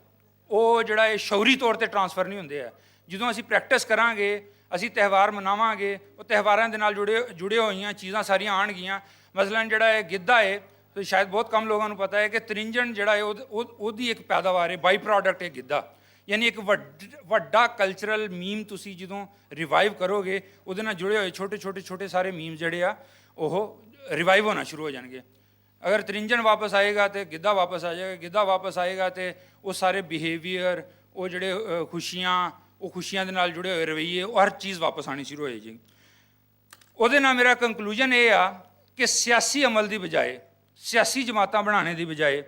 ਉਹ ਜਿਹੜਾ ਇਹ ਸ਼ੌਰੀ ਤੌਰ 'ਤੇ ਟਰਾਂਸਫਰ ਨਹੀਂ ਹੁੰਦੇ ਆ। ਜਦੋਂ ਅਸੀਂ ਪ੍ਰੈਕਟਿਸ ਕਰਾਂਗੇ, ਅਸੀਂ ਤਿਉਹਾਰ ਮਨਾਵਾਂਗੇ, ਉਹ ਤਿਉਹਾਰਾਂ ਦੇ ਨਾਲ ਜੁੜੇ ਹੋਈਆਂ ਚੀਜ਼ਾਂ ਸਾਰੀਆਂ ਆਉਣਗੀਆਂ। ਮਸਲਨ ਜਿਹੜਾ ਇਹ ਗਿੱਧਾ ਹੈ, ਤੇ ਸ਼ਾਇਦ ਬਹੁਤ ਕਮ ਲੋਕਾਂ ਨੂੰ ਪਤਾ ਹੈ ਕਿ ਤ੍ਰਿੰਜਣ ਜਿਹੜਾ ਹੈ ਉਹਦੀ ਇੱਕ ਪੈਦਾਵਾਰ ਹੈ, ਬਾਈ ਪ੍ਰੋਡਕਟ ਹੈ ਗਿੱਧਾ। ਯਾਨੀ ਇੱਕ ਵੱਡਾ ਕਲਚਰਲ ਮੀਮ ਤੁਸੀਂ ਜਦੋਂ ਰਿਵਾਈਵ ਕਰੋਗੇ, ਉਹਦੇ ਨਾਲ ਜੁੜੇ ਹੋਏ ਛੋਟੇ ਸਾਰੇ ਮੀਮ ਜਿਹੜੇ ਆ ਉਹ ਰਿਵਾਈਵ ਹੋਣਾ ਸ਼ੁਰੂ ਹੋ ਜਾਣਗੇ। ਅਗਰ ਤ੍ਰਿੰਜਣ ਵਾਪਸ ਆਏਗਾ ਤਾਂ ਗਿੱਧਾ ਵਾਪਸ ਆ ਜਾਏਗਾ, ਗਿੱਧਾ ਵਾਪਸ ਆਏਗਾ ਤਾਂ ਉਹ ਸਾਰੇ ਬਿਹੇਵੀਅਰ, ਉਹ ਜਿਹੜੇ ਖੁਸ਼ੀਆਂ ਦੇ ਨਾਲ ਜੁੜੇ ਹੋਏ ਰਵੱਈਏ, ਉਹ ਹਰ ਚੀਜ਼ ਵਾਪਸ ਆਉਣੀ ਸ਼ੁਰੂ ਹੋ ਜਾਏਗੀ। ਉਹਦੇ ਨਾਲ ਮੇਰਾ ਕੰਕਲੂਜਨ ਇਹ ਆ ਕਿ ਸਿਆਸੀ ਅਮਲ ਦੀ ਬਜਾਏ, ਸਿਆਸੀ ਜਮਾਤਾਂ ਬਣਾਉਣੇ ਦੀ ਬਜਾਏ,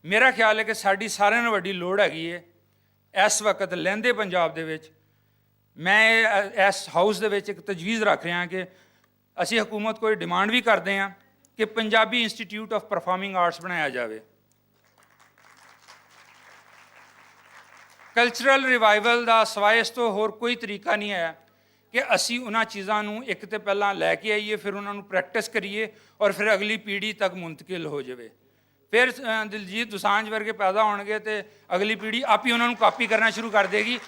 ਮੇਰਾ ਖਿਆਲ ਹੈ ਕਿ ਸਾਡੀ ਸਾਰਿਆਂ ਨੂੰ ਵੱਡੀ ਲੋੜ ਹੈਗੀ ਹੈ ਇਸ ਵਕਤ ਲਹਿੰਦੇ ਪੰਜਾਬ ਦੇ ਵਿੱਚ। ਮੈਂ ਇਸ ਹਾਊਸ ਦੇ ਵਿੱਚ ਇੱਕ ਤਜਵੀਜ਼ ਰੱਖ ਰਿਹਾ ਕਿ ਅਸੀਂ ਹਕੂਮਤ ਕੋਈ ਡਿਮਾਂਡ ਵੀ ਕਰਦੇ ਹਾਂ ਕਿ Punjabi institute of performing arts ਬਣਾਇਆ ਜਾਵੇ। ਕਲਚਰਲ ਰਿਵਾਈਵਲ ਦਾ ਸਿਵਾਏ ਇਸ ਤੋਂ ਹੋਰ ਕੋਈ ਤਰੀਕਾ ਨਹੀਂ ਹੈ ਕਿ ਅਸੀਂ ਉਹਨਾਂ ਚੀਜ਼ਾਂ ਨੂੰ ਇੱਕ ਤੇ ਪਹਿਲਾਂ ਲੈ ਕੇ ਆਈਏ, ਫਿਰ ਉਹਨਾਂ ਨੂੰ ਪ੍ਰੈਕਟਿਸ ਕਰੀਏ ਔਰ ਫਿਰ ਅਗਲੀ ਪੀੜ੍ਹੀ ਤੱਕ ਮੁੰਤਕਿਲ ਹੋ ਜਾਵੇ। ਫਿਰ ਦਿਲਜੀਤ ਦੋਸਾਂਝ ਵਰਗੇ ਪੈਦਾ ਹੋਣਗੇ ਅਤੇ ਅਗਲੀ ਪੀੜ੍ਹੀ ਆਪ ਹੀ ਉਹਨਾਂ ਨੂੰ ਕਾਪੀ ਕਰਨਾ ਸ਼ੁਰੂ ਕਰ ਦੇਗੀ।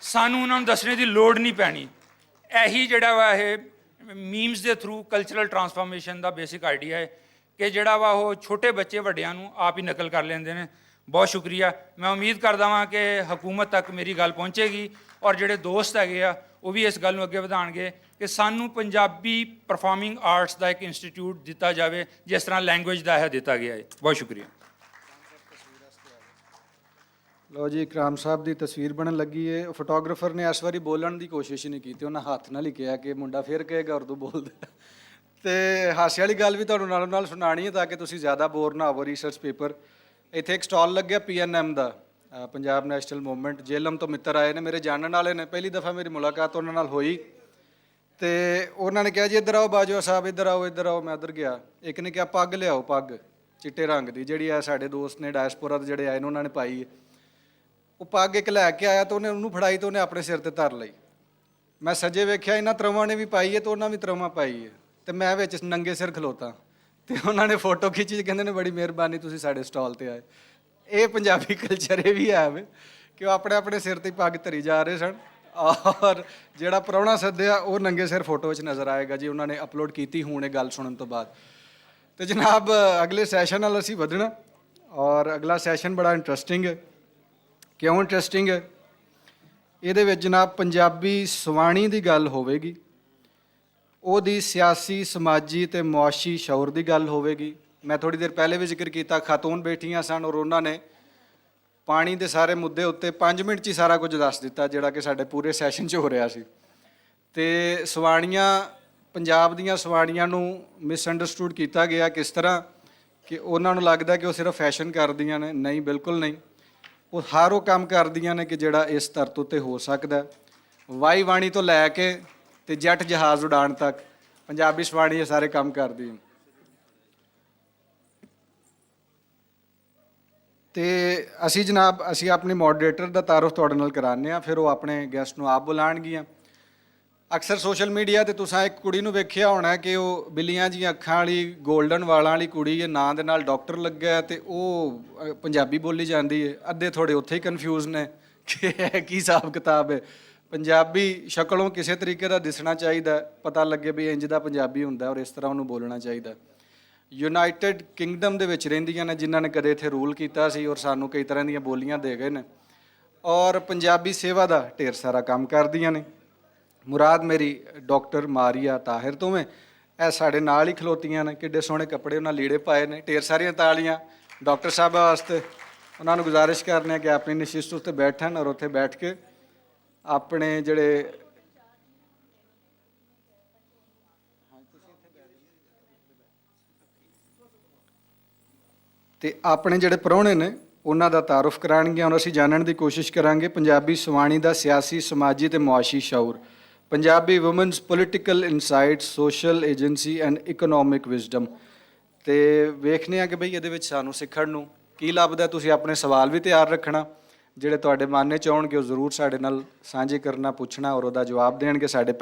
ਸਾਨੂੰ ਉਹਨਾਂ ਨੂੰ ਦੱਸਣੇ ਦੀ ਲੋੜ ਨਹੀਂ ਪੈਣੀ। ਇਹੀ ਜਿਹੜਾ ਵਾ ਇਹ ਮੀਮਸ ਦੇ ਥਰੂ ਕਲਚਰਲ ਟਰਾਂਸਫਾਰਮੇਸ਼ਨ ਦਾ ਬੇਸਿਕ ਆਈਡੀਆ ਹੈ ਕਿ ਜਿਹੜਾ ਵਾ ਉਹ ਛੋਟੇ ਬੱਚੇ ਵੱਡਿਆਂ ਨੂੰ ਆਪ ਹੀ ਨਕਲ ਕਰ ਲੈਂਦੇ ਨੇ। ਬਹੁਤ ਸ਼ੁਕਰੀਆ। ਮੈਂ ਉਮੀਦ ਕਰਦਾ ਹਾਂ ਕਿ ਹਕੂਮਤ ਤੱਕ ਮੇਰੀ ਗੱਲ ਪਹੁੰਚੇਗੀ ਔਰ ਜਿਹੜੇ ਦੋਸਤ ਹੈਗੇ ਆ ਉਹ ਵੀ ਇਸ ਗੱਲ ਨੂੰ ਅੱਗੇ ਵਧਾਉਣਗੇ ਕਿ ਸਾਨੂੰ ਪੰਜਾਬੀ ਪਰਫਾਰਮਿੰਗ ਆਰਟਸ ਦਾ ਇੱਕ ਇੰਸਟੀਚਿਊਟ ਦਿੱਤਾ ਜਾਵੇ, ਜਿਸ ਤਰ੍ਹਾਂ ਲੈਂਗੁਏਜ ਦਾ ਇਹ ਦਿੱਤਾ ਗਿਆ ਹੈ। ਬਹੁਤ ਸ਼ੁਕਰੀਆ। ਲਓ ਜੀ, ਇਕਰਾਮ ਸਾਹਿਬ ਦੀ ਤਸਵੀਰ ਬਣਨ ਲੱਗੀ ਹੈ। ਫੋਟੋਗ੍ਰਾਫਰ ਨੇ ਇਸ ਵਾਰੀ ਬੋਲਣ ਦੀ ਕੋਸ਼ਿਸ਼ ਨਹੀਂ ਕੀਤੀ, ਉਹਨਾਂ ਹੱਥ ਨਾਲ ਹੀ ਕਿਹਾ ਕਿ ਮੁੰਡਾ ਫਿਰ ਕਹੇਗਾ ਉਰਦੂ ਬੋਲਦਾ। ਅਤੇ ਹਾਸੇ ਵਾਲੀ ਗੱਲ ਵੀ ਤੁਹਾਨੂੰ ਨਾਲੋਂ ਨਾਲ ਸੁਣਾਉਣੀ ਹੈ ਤਾਂ ਕਿ ਤੁਸੀਂ ਜ਼ਿਆਦਾ ਬੋਰ ਨਾ ਹੋਵੋ। ਰਿਸਰਚ ਪੇਪਰ ਇੱਥੇ ਇੱਕ ਸਟਾਲ ਲੱਗਿਆ PNM ਦਾ, ਪੰਜਾਬ ਨੈਸ਼ਨਲ ਮੂਵਮੈਂਟ। ਜੇਲਮ ਤੋਂ ਮਿੱਤਰ ਆਏ ਨੇ, ਮੇਰੇ ਜਾਣਨ ਵਾਲੇ ਨੇ। ਪਹਿਲੀ ਦਫਾ ਮੇਰੀ ਮੁਲਾਕਾਤ ਉਹਨਾਂ ਨਾਲ ਹੋਈ ਅਤੇ ਉਹਨਾਂ ਨੇ ਕਿਹਾ ਜੀ ਇੱਧਰ ਆਓ ਬਾਜਵਾ ਸਾਹਿਬ, ਇੱਧਰ ਆਓ ਇੱਧਰ ਆਓ। ਮੈਂ ਉੱਧਰ ਗਿਆ। ਇੱਕ ਨੇ ਕਿਹਾ ਪੱਗ ਲਿਆਓ, ਪੱਗ ਚਿੱਟੇ ਰੰਗ ਦੀ, ਜਿਹੜੀ ਆ ਸਾਡੇ ਦੋਸਤ ਨੇ ਡਾਇਸਪੋਰਾ ਦੇ ਜਿਹੜੇ ਆਏ ਨੇ ਉਹਨਾਂ ਨੇ ਪਾਈ ਹੈ। ਉਹ ਪੱਗ ਇੱਕ ਲੈ ਕੇ ਆਇਆ ਤਾਂ ਉਹਨੇ ਉਹਨੂੰ ਫੜਾਈ ਤਾਂ ਉਹਨੇ ਆਪਣੇ ਸਿਰ 'ਤੇ ਧਰ ਲਈ। ਮੈਂ ਸੱਜੇ ਵੇਖਿਆ ਇਹਨਾਂ ਤਰਵਾਂ ਨੇ ਵੀ ਪਾਈ ਹੈ ਅਤੇ ਉਹਨਾਂ ਵੀ ਤਰਵਾਂ ਪਾਈ ਹੈ, ਅਤੇ ਮੈਂ ਵਿੱਚ ਨੰਗੇ ਸਿਰ ਖਲੋਤਾ। ਅਤੇ ਉਹਨਾਂ ਨੇ ਫੋਟੋ ਖਿੱਚੀ, ਕਹਿੰਦੇ ਨੇ ਬੜੀ ਮਿਹਰਬਾਨੀ ਤੁਸੀਂ ਸਾਡੇ ਸਟਾਲ 'ਤੇ ਆਏ। ਇਹ ਪੰਜਾਬੀ ਕਲਚਰ ਇਹ ਵੀ ਹੈ ਵੇ ਕਿ ਉਹ ਆਪਣੇ ਸਿਰ 'ਤੇ ਪੱਗ ਧਰੀ ਜਾ ਰਹੇ ਸਨ, ਔਰ ਜਿਹੜਾ ਪ੍ਰਾਹੁਣਾ ਸੱਦਿਆ ਉਹ ਨੰਗੇ ਸਿਰ ਫੋਟੋ 'ਚ ਨਜ਼ਰ ਆਏਗਾ ਜੀ। ਉਹਨਾਂ ਨੇ ਅਪਲੋਡ ਕੀਤੀ ਹੁਣ ਇਹ ਗੱਲ ਸੁਣਨ ਤੋਂ ਬਾਅਦ। ਅਤੇ ਜਨਾਬ ਅਗਲੇ ਸੈਸ਼ਨ ਨਾਲ ਅਸੀਂ ਵਧਣਾ, ਔਰ ਅਗਲਾ ਸੈਸ਼ਨ ਬੜਾ ਇੰਟਰਸਟਿੰਗ ਹੈ। ਕਿਉਂ ਇੰਟਰਸਟਿੰਗ ਹੈ? ਇਹਦੇ ਵਿੱਚ ਜਨਾਬ ਪੰਜਾਬੀ ਸਵਾਣੀ ਦੀ ਗੱਲ ਹੋਵੇਗੀ, ਉਹਦੀ ਸਿਆਸੀ, ਸਮਾਜੀ ਅਤੇ ਮੁਆਸ਼ੀ ਸ਼ੌਰ ਦੀ ਗੱਲ ਹੋਵੇਗੀ। ਮੈਂ ਥੋੜ੍ਹੀ ਦੇਰ ਪਹਿਲੇ ਵੀ ਜ਼ਿਕਰ ਕੀਤਾ, ਖਾਤੂਨ ਬੈਠੀਆਂ ਸਨ ਔਰ ਉਹਨਾਂ ਨੇ ਪਾਣੀ ਦੇ ਸਾਰੇ ਮੁੱਦੇ ਉੱਤੇ 5 ਮਿੰਟ 'ਚ ਹੀ ਸਾਰਾ ਕੁਝ ਦੱਸ ਦਿੱਤਾ, ਜਿਹੜਾ ਕਿ ਸਾਡੇ ਪੂਰੇ ਸੈਸ਼ਨ 'ਚ ਹੋ ਰਿਹਾ ਸੀ। ਤੇ ਸਵਾਣੀਆਂ, ਪੰਜਾਬ ਦੀਆਂ ਸਵਾਣੀਆਂ ਨੂੰ ਮਿਸਅੰਡਰਸਟੂਡ ਕੀਤਾ ਗਿਆ ਕਿਸ ਤਰ੍ਹਾਂ ਕਿ ਉਹਨਾਂ ਨੂੰ ਲੱਗਦਾ ਕਿ ਉਹ ਸਿਰਫ ਫੈਸ਼ਨ ਕਰਦੀਆਂ ਨੇ। ਨਹੀਂ, ਬਿਲਕੁਲ ਨਹੀਂ। ਉਹ ਹਰ ਉਹ ਕੰਮ ਕਰਦੀਆਂ ਨੇ ਕਿ ਜਿਹੜਾ ਇਸ ਧਰਤ ਉੱਤੇ ਹੋ ਸਕਦਾ। ਵਾਈ ਵਾਣੀ ਤੋਂ ਲੈ ਕੇ ਤੇ ਜੱਟ ਜਹਾਜ਼ ਉਡਾਣ ਤੱਕ ਪੰਜਾਬੀ ਸਵਾਣੀ ਇਹ ਸਾਰੇ ਕੰਮ ਕਰਦੀ ਹੈ। ਤੇ ਅਸੀਂ ਜਨਾਬ, ਅਸੀਂ ਆਪਣੇ ਮੋਡਰੇਟਰ ਦਾ ਤਾਰਫ ਤੁਹਾਡੇ ਨਾਲ ਕਰਾਉਂਦੇ ਹਾਂ, ਫਿਰ ਉਹ ਆਪਣੇ ਗੈਸਟ ਨੂੰ ਆਪ ਬੁਲਾਉਣਗੀਆਂ। ਅਕਸਰ ਸੋਸ਼ਲ ਮੀਡੀਆ ਤੇ ਤੁਸੀਂ ਇੱਕ ਕੁੜੀ ਨੂੰ ਵੇਖਿਆ ਹੋਣਾ ਕਿ ਉਹ ਬਿੱਲੀਆਂ ਜੀਆਂ ਅੱਖਾਂ ਵਾਲੀ, ਗੋਲਡਨ ਵਾਲਾਂ ਵਾਲੀ ਕੁੜੀ ਹੈ, ਨਾਂ ਦੇ ਨਾਲ ਡਾਕਟਰ ਲੱਗਾ ਤੇ ਉਹ ਪੰਜਾਬੀ ਬੋਲੀ ਜਾਂਦੀ ਹੈ। ਅੱਧੇ ਥੋੜੇ ਉੱਥੇ ਹੀ ਕਨਫਿਊਜ਼ ਨੇ ਕਿ ਇਹ ਕੀ ਹਿਸਾਬ ਕਿਤਾਬ ਹੈ। ਪੰਜਾਬੀ ਸ਼ਕਲੋਂ ਕਿਸੇ ਤਰੀਕੇ ਦਾ ਦਿਸਣਾ ਚਾਹੀਦਾ, ਪਤਾ ਲੱਗੇ ਵੀ ਇੰਜ ਦਾ ਪੰਜਾਬੀ ਹੁੰਦਾ ਔਰ ਇਸ ਤਰ੍ਹਾਂ ਉਹਨੂੰ ਬੋਲਣਾ ਚਾਹੀਦਾ। ਯੂਨਾਈਟਿਡ ਕਿੰਗਡਮ ਦੇ ਵਿੱਚ ਰਹਿੰਦੀਆਂ ਨੇ, ਜਿਨ੍ਹਾਂ ਨੇ ਕਦੇ ਇੱਥੇ ਰੂਲ ਕੀਤਾ ਸੀ ਔਰ ਸਾਨੂੰ ਕਈ ਤਰ੍ਹਾਂ ਦੀਆਂ ਬੋਲੀਆਂ ਦੇ ਗਏ ਨੇ, ਔਰ ਪੰਜਾਬੀ ਸੇਵਾ ਦਾ ਢੇਰ ਸਾਰਾ ਕੰਮ ਕਰਦੀਆਂ ਨੇ। ਮੁਰਾਦ ਮੇਰੀ ਡਾਕਟਰ ਮਾਰੀਆ ਤਾਹਿਰ ਤੋਂ ਮੈਂ, ਇਹ ਸਾਡੇ ਨਾਲ ਹੀ ਖਲੋਤੀਆਂ ਨੇ, ਕਿੱਡੇ ਸੋਹਣੇ ਕੱਪੜੇ ਉਹਨਾਂ ਲੀੜੇ ਪਾਏ ਨੇ। ਢੇਰ ਸਾਰੀਆਂ ਤਾਲੀਆਂ ਡਾਕਟਰ ਸਾਹਿਬਾਂ ਵਾਸਤੇ। ਉਹਨਾਂ ਨੂੰ ਗੁਜ਼ਾਰਿਸ਼ ਕਰਨੇ ਆ ਕਿ ਆਪਣੀ ਨਸ਼ਿਸ਼ਟ ਉੱਤੇ ਬੈਠਣ ਔਰ ਉੱਥੇ ਬੈਠ ਕੇ ਆਪਣੇ ਜਿਹੜੇ ਤੇ ਆਪਣੇ ਜਿਹੜੇ ਪ੍ਰਾਹੁਣੇ ਨੇ ਉਹਨਾਂ ਦਾ ਤਾਰਫ ਕਰਾਉਣਗੀਆਂ ਔਰ ਅਸੀਂ ਜਾਣਨ ਦੀ ਕੋਸ਼ਿਸ਼ ਕਰਾਂਗੇ ਪੰਜਾਬੀ ਸਵਾਣੀ ਦਾ ਸਿਆਸੀ, ਸਮਾਜੀ ਤੇ ਮੁਆਸ਼ੀ ਸ਼ਊਰ, Punjabi women's political insight, social agency and economic wisdom. ਤੇ ਵੇਖਦੇ ਹਾਂ ਕਿ ਬਈ ਇਹਦੇ ਵਿੱਚ ਸਾਨੂੰ ਸਿੱਖਣ ਨੂੰ ਕੀ ਲੱਭਦਾ। ਤੁਸੀਂ ਆਪਣੇ ਸਵਾਲ ਵੀ ਤਿਆਰ ਰੱਖਣਾ, ਜਿਹੜੇ ਤੁਹਾਡੇ ਮਨ 'ਚ ਆਉਣਗੇ ਉਹ ਜ਼ਰੂਰ ਸਾਡੇ ਨਾਲ ਸਾਂਝੇ ਕਰਨਾ, ਪੁੱਛਣਾ ਔਰ ਉਹਦਾ ਜਵਾਬ ਦੇਣਗੇ ਸਾਡੇ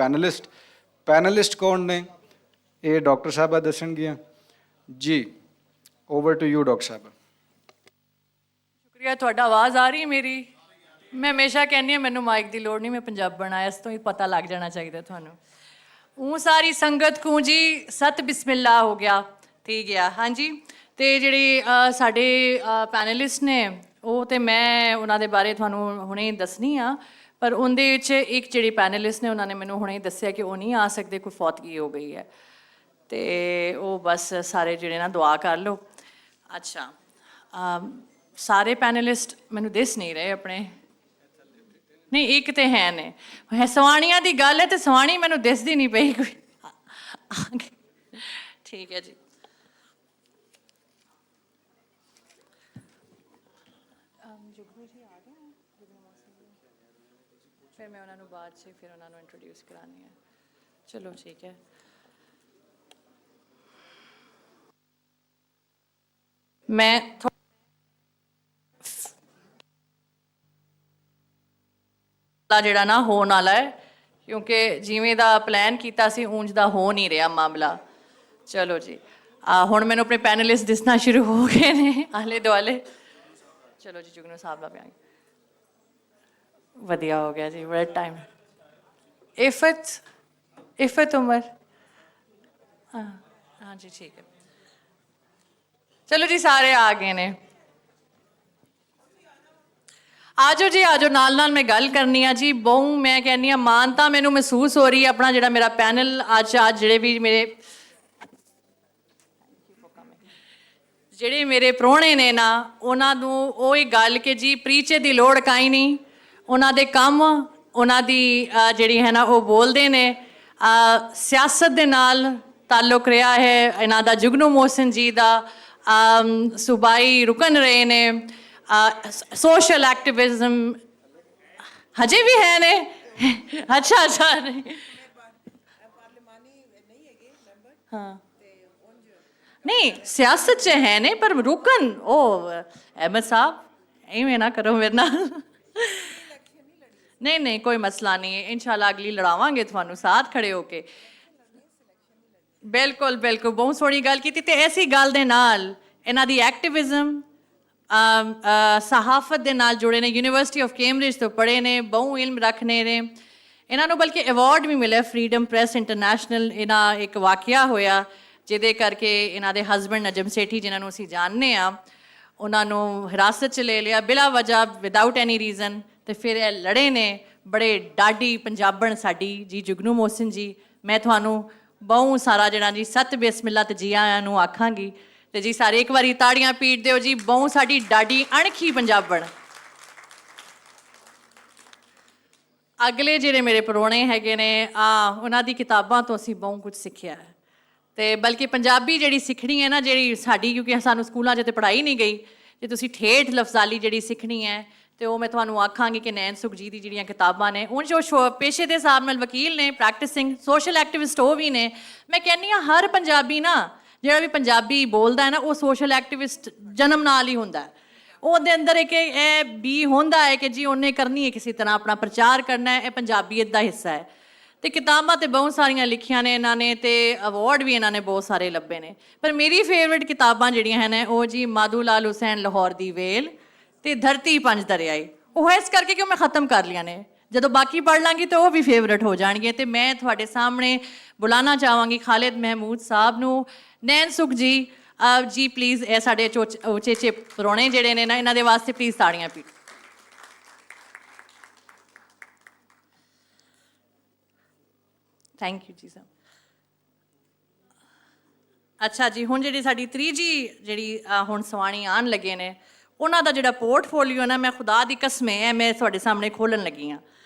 ਪੈਨਲਿਸਟ ਕੌਣ ਨੇ ਇਹ ਡਾਕਟਰ ਸਾਹਿਬਾਂ ਦੱਸਣਗੀਆਂ ਜੀ। ਓਵਰ ਟੂ ਯੂ ਡਾਕਟਰ ਸਾਹਿਬ। ਸ਼ੁਕਰੀਆ। ਤੁਹਾਡਾ ਆਵਾਜ਼ ਆ ਰਹੀ ਹੈ ਮੇਰੀ? ਮੈਂ ਹਮੇਸ਼ਾ ਕਹਿੰਦੀ ਹਾਂ ਮੈਨੂੰ ਮਾਈਕ ਦੀ ਲੋੜ ਨਹੀਂ, ਮੈਂ ਪੰਜਾਬਣ ਆ, ਇਸ ਤੋਂ ਹੀ ਪਤਾ ਲੱਗ ਜਾਣਾ ਚਾਹੀਦਾ ਤੁਹਾਨੂੰ। ਉਹ ਸਾਰੀ ਸੰਗਤ ਕੂ ਜੀ ਸਤ ਬਿਸਮਿਲ੍ਲਾ ਹੋ ਗਿਆ, ਠੀਕ ਹੈ। ਹਾਂਜੀ, ਤੇ ਜਿਹੜੇ ਸਾਡੇ ਪੈਨਲਿਸਟ ਨੇ ਉਹ ਤੇ ਮੈਂ ਉਹਨਾਂ ਦੇ ਬਾਰੇ ਤੁਹਾਨੂੰ ਹੁਣੇ ਦੱਸਣੀ ਆ, ਪਰ ਉਹਦੇ ਵਿੱਚ ਇੱਕ ਜਿਹੜੀ ਪੈਨਲਿਸਟ ਨੇ ਉਹਨਾਂ ਨੇ ਮੈਨੂੰ ਹੁਣੇ ਦੱਸਿਆ ਕਿ ਉਹ ਨਹੀਂ ਆ ਸਕਦੇ, ਕੋਈ ਫੌਤਗੀ ਹੋ ਗਈ ਹੈ। ਤੇ ਉਹ ਬਸ ਸਾਰੇ ਜਿਹੜੇ ਨਾ ਦੁਆ ਕਰ ਲਓ। ਅੱਛਾ, ਸਾਰੇ ਪੈਨਲਿਸਟ ਮੈਨੂੰ ਦਿਸ ਨਹੀਂ ਰਹੇ ਆਪਣੇ, ਨਹੀਂ ਇੱਕ ਤੇ ਹੈ ਨੇ। ਸਵਾਣੀਆਂ ਦੀ ਗੱਲ ਹੈ ਤੇ ਸਵਾਣੀ ਮੈਨੂੰ ਦਿਸਦੀ ਨਹੀਂ ਪਈ ਕੋਈ। ਠੀਕ ਹੈ ਜੀ। ਫਿਰ ਮੈਂ ਉਹਨਾਂ ਨੂੰ ਬਾਅਦ 'ਚ ਫਿਰ ਉਹਨਾਂ ਨੂੰ ਇੰਟਰੋਡਿਊਸ ਕਰਾਉਣੀ ਹੈ। ਚਲੋ ਠੀਕ ਹੈ। ਮੈਂ ਜਿਹੜਾ ਨਾ ਹੋਣ ਵਾਲਾ ਹੈ, ਕਿਉਂਕਿ ਜਿਵੇਂ ਦਾ ਪਲਾਨ ਕੀਤਾ ਸੀ ਉਂਝ ਦਾ ਹੋ ਨਹੀਂ ਰਿਹਾ ਮਾਮਲਾ। ਚਲੋ ਜੀ, ਹੁਣ ਮੈਨੂੰ ਆਪਣੇ ਪੈਨਲਿਸਟ ਦਿਸਣਾ ਸ਼ੁਰੂ ਹੋ ਗਏ ਨੇ ਆਲੇ ਦੁਆਲੇ। ਚਲੋ ਜੀ, ਜੁਗਨੂ ਸਾਹਿਬ ਦਾ ਪਿਆਂਗੇ। ਵਧੀਆ ਹੋ ਗਿਆ ਜੀ, ਬੜਾ ਟਾਈਮ। ਇਫਤ ਉਮਰ, ਹਾਂ ਜੀ, ਠੀਕ ਹੈ। ਚਲੋ ਜੀ, ਸਾਰੇ ਆ ਗਏ ਨੇ। ਆਜੋ ਜੀ, ਆਜੋ, ਨਾਲ ਨਾਲ ਮੈਂ ਗੱਲ ਕਰਨੀ ਆ ਜੀ। ਬਹੁ ਮੈਂ ਕਹਿੰਦੀ ਹਾਂ ਮਾਨਤਾ ਮੈਨੂੰ ਮਹਿਸੂਸ ਹੋ ਰਹੀ ਹੈ। ਆਪਣਾ ਜਿਹੜਾ ਮੇਰਾ ਪੈਨਲ ਅੱਜ ਜਿਹੜੇ ਵੀ ਮੇਰੇ ਪ੍ਰਾਹੁਣੇ ਨੇ ਨਾ, ਉਹਨਾਂ ਨੂੰ ਉਹ ਹੀ ਗੱਲ ਕਿ ਜੀ ਪ੍ਰੀਚੇ ਦੀ ਲੋੜ ਕਾਈ ਨਹੀਂ। ਉਹਨਾਂ ਦੇ ਕੰਮ, ਉਹਨਾਂ ਦੀ ਜਿਹੜੀ ਹੈ ਨਾ ਉਹ ਬੋਲਦੇ ਨੇ। ਸਿਆਸਤ ਦੇ ਨਾਲ ਤਾਲੁਕ ਰਿਹਾ ਹੈ ਇਹਨਾਂ ਦਾ। ਜੁਗਨੂ ਮੋਹਸਿਨ ਜੀ ਦਾ ਸੂਬਾਈ ਰੁਕਨ ਰਹੇ ਨੇ। ਸੋਸ਼ਲ ਐਕਟਿਵਿਜ਼ਮ ਹਜੇ ਵੀ ਹੈ ਨੇ। ਅੱਛਾ ਅੱਛਾ, ਹਾਂ, ਨਹੀਂ ਸਿਆਸਤ 'ਚ ਹੈ ਨੇ ਪਰ ਰੁਕਨ। ਉਹ ਅਹਿਮਦ ਸਾਹਿਬ ਐਵੇਂ ਨਾ ਕਰੋ ਮੇਰੇ ਨਾਲ। ਨਹੀਂ ਨਹੀਂ, ਕੋਈ ਮਸਲਾ ਨਹੀਂ ਹੈ। ਇਨਸ਼ਾਅੱਲਾ ਅਗਲੀ ਲੜਾਵਾਂਗੇ ਤੁਹਾਨੂੰ ਸਾਥ ਖੜੇ ਹੋ ਕੇ। ਬਿਲਕੁਲ ਬਿਲਕੁਲ, ਬਹੁਤ ਸੋਹਣੀ ਗੱਲ ਕੀਤੀ। ਤੇ ਐਸੀ ਗੱਲ ਦੇ ਨਾਲ ਇਹਨਾਂ ਦੀ ਐਕਟਿਵਿਜ਼ਮ, ਸਹਾਫਤ ਦੇ ਨਾਲ ਜੁੜੇ ਨੇ। ਯੂਨੀਵਰਸਿਟੀ ਆਫ ਕੈਂਬਰਿਜ ਤੋਂ ਪੜ੍ਹੇ ਨੇ, ਬਹੁ ਇਲਮ ਰੱਖਦੇ ਨੇ। ਇਹਨਾਂ ਨੂੰ ਬਲਕਿ ਅਵਾਰਡ ਵੀ ਮਿਲਿਆ ਫਰੀडम ਪ੍ਰੈਸ ਇੰਟਰਨੈਸ਼ਨਲ। ਇਹਨਾਂ ਇੱਕ ਵਾਕਿਆ ਹੋਇਆ ਜਿਹਦੇ ਕਰਕੇ ਇਹਨਾਂ ਦੇ ਹਸਬੈਂਡ ਨਜਮ ਸੇਠੀ, ਜਿਨ੍ਹਾਂ ਨੂੰ ਅਸੀਂ ਜਾਣਦੇ ਹਾਂ, ਉਹਨਾਂ ਨੂੰ ਹਿਰਾਸਤ 'ਚ ਲੈ ਲਿਆ ਬਿਲਾ ਵਜ੍ਹਾ, ਵਿਦਆਊਟ ਐਨੀ ਰੀਜ਼ਨ। ਤੇ ਫਿਰ ਇਹ ਲੜੇ ਨੇ। ਬੜੇ ਡਾਢੀ ਪੰਜਾਬਣ ਸਾਡੀ ਜੀ ਜੁਗਨੂ ਮੋਹਸਿਨ ਜੀ। ਮੈਂ ਤੁਹਾਨੂੰ ਬਹੁਤ ਸਾਰਾ ਜਿਹੜਾ ਜੀ ਸਤ ਬਿਸਮਿਲ੍ਲਾ ਤੇ ਜੀ ਆਇਆਂ ਨੂੰ ਆਖਾਂਗੀ। ਤੇ ਜੀ ਸਾਰੇ ਇੱਕ ਵਾਰੀ ਤਾੜੀਆਂ ਪੀਟ ਦਿਓ ਜੀ। ਬਹੁਤ ਸਾਡੀ ਡਾਢੀ ਅਣਖੀ ਪੰਜਾਬਣ। ਅਗਲੇ ਜਿਹੜੇ ਮੇਰੇ ਪ੍ਰਾਹੁਣੇ ਹੈਗੇ ਨੇ ਉਹਨਾਂ ਦੀ ਕਿਤਾਬਾਂ ਤੋਂ ਅਸੀਂ ਬਹੁਤ ਕੁਝ ਸਿੱਖਿਆ ਹੈ ਤੇ ਬਲਕਿ ਪੰਜਾਬੀ ਜਿਹੜੀ ਸਿੱਖਣੀ ਹੈ ਨਾ, ਜਿਹੜੀ ਸਾਡੀ, ਕਿਉਂਕਿ ਸਾਨੂੰ ਸਕੂਲਾਂ 'ਚ ਤੇ ਪੜ੍ਹਾਈ ਨਹੀਂ ਗਈ, ਜੇ ਤੁਸੀਂ ਠੇਠ ਲਫ਼ਜ਼ਾਲੀ ਜਿਹੜੀ ਸਿੱਖਣੀ ਹੈ ਤੇ ਉਹ ਮੈਂ ਤੁਹਾਨੂੰ ਆਖਾਂਗੀ ਕਿ ਨੈਣ ਸੁਖ ਜੀ ਦੀ ਜਿਹੜੀਆਂ ਕਿਤਾਬਾਂ ਨੇ, ਉਹ ਜੋ ਪੇਸ਼ੇ ਦੇ ਹਿਸਾਬ ਨਾਲ ਵਕੀਲ ਨੇ, ਪ੍ਰੈਕਟਿਸਿੰਗ ਸੋਸ਼ਲ ਐਕਟਿਵਿਸਟ ਉਹ ਵੀ ਨੇ। ਮੈਂ ਕਹਿੰਦੀ ਹਾਂ ਹਰ ਪੰਜਾਬੀ ਨਾ, ਜਿਹੜਾ ਵੀ ਪੰਜਾਬੀ ਬੋਲਦਾ ਹੈ ਨਾ, ਉਹ ਸੋਸ਼ਲ ਐਕਟਿਵਿਸਟ ਜਨਮ ਨਾਲ ਹੀ ਹੁੰਦਾ ਹੈ। ਉਹਦੇ ਅੰਦਰ ਇੱਕ ਇਹ ਵੀ ਹੁੰਦਾ ਹੈ ਕਿ ਜੀ ਉਹਨੇ ਕਰਨੀ ਹੈ, ਕਿਸੇ ਤਰ੍ਹਾਂ ਆਪਣਾ ਪ੍ਰਚਾਰ ਕਰਨਾ ਹੈ, ਇਹ ਪੰਜਾਬੀਅਤ ਦਾ ਹਿੱਸਾ ਹੈ। ਤੇ ਕਿਤਾਬਾਂ ਤੇ ਬਹੁਤ ਸਾਰੀਆਂ ਲਿਖੀਆਂ ਨੇ ਇਹਨਾਂ ਨੇ ਤੇ ਅਵਾਰਡ ਵੀ ਇਹਨਾਂ ਨੇ ਬਹੁਤ ਸਾਰੇ ਲੱਭੇ ਨੇ, ਪਰ ਮੇਰੀ ਫੇਵਰਿਟ ਕਿਤਾਬਾਂ ਜਿਹੜੀਆਂ ਹਨ ਉਹ ਜੀ ਮਾਧੂ ਲਾਲ ਹੁਸੈਨ ਲਾਹੌਰ ਦੀ ਵੇਲ ਤੇ ਧਰਤੀ ਪੰਜ ਦਰਿਆਏ। ਉਹ ਇਸ ਕਰਕੇ ਕਿ ਉਹ ਮੈਂ ਖਤਮ ਕਰ ਲਿਆ ਨੇ, ਜਦੋਂ ਬਾਕੀ ਪੜ੍ਹ ਲਾਂਗੀ ਤਾਂ ਉਹ ਵੀ ਫੇਵਰਿਟ ਹੋ ਜਾਣਗੀਆਂ। ਤੇ ਮੈਂ ਤੁਹਾਡੇ ਸਾਹਮਣੇ ਬੁਲਾਉਣਾ ਚਾਹਾਂਗੀ ਖਾਲਿਦ ਮਹਿਮੂਦ ਸਾਹਿਬ ਨੂੰ। ਨੈਣ ਸੁਖ ਜੀ ਜੀ ਪਲੀਜ਼, ਇਹ ਸਾਡੇ ਉਚੇਚੇ ਪ੍ਰਾਹੁਣੇ ਜਿਹੜੇ ਨੇ ਨਾ, ਇਹਨਾਂ ਦੇ ਵਾਸਤੇ ਪਲੀਜ਼ ਤਾੜੀਆਂ ਪੀ। ਥੈਂਕ ਯੂ ਜੀ ਸਾਹਿਬ। ਅੱਛਾ ਜੀ, ਹੁਣ ਜਿਹੜੀ ਸਾਡੀ ਤੀਜੀ ਜਿਹੜੀ ਹੁਣ ਸਵਾਣੀ ਆਉਣ ਲੱਗੇ ਨੇ, ਉਹਨਾਂ ਦਾ ਜਿਹੜਾ ਪੋਰਟਫੋਲੀਓ ਨਾ, ਮੈਂ ਖੁਦਾ ਦੀ ਕਸਮ ਹੈ ਮੈਂ ਤੁਹਾਡੇ ਸਾਹਮਣੇ ਖੋਲ੍ਹਣ ਲੱਗੀ ਹਾਂ।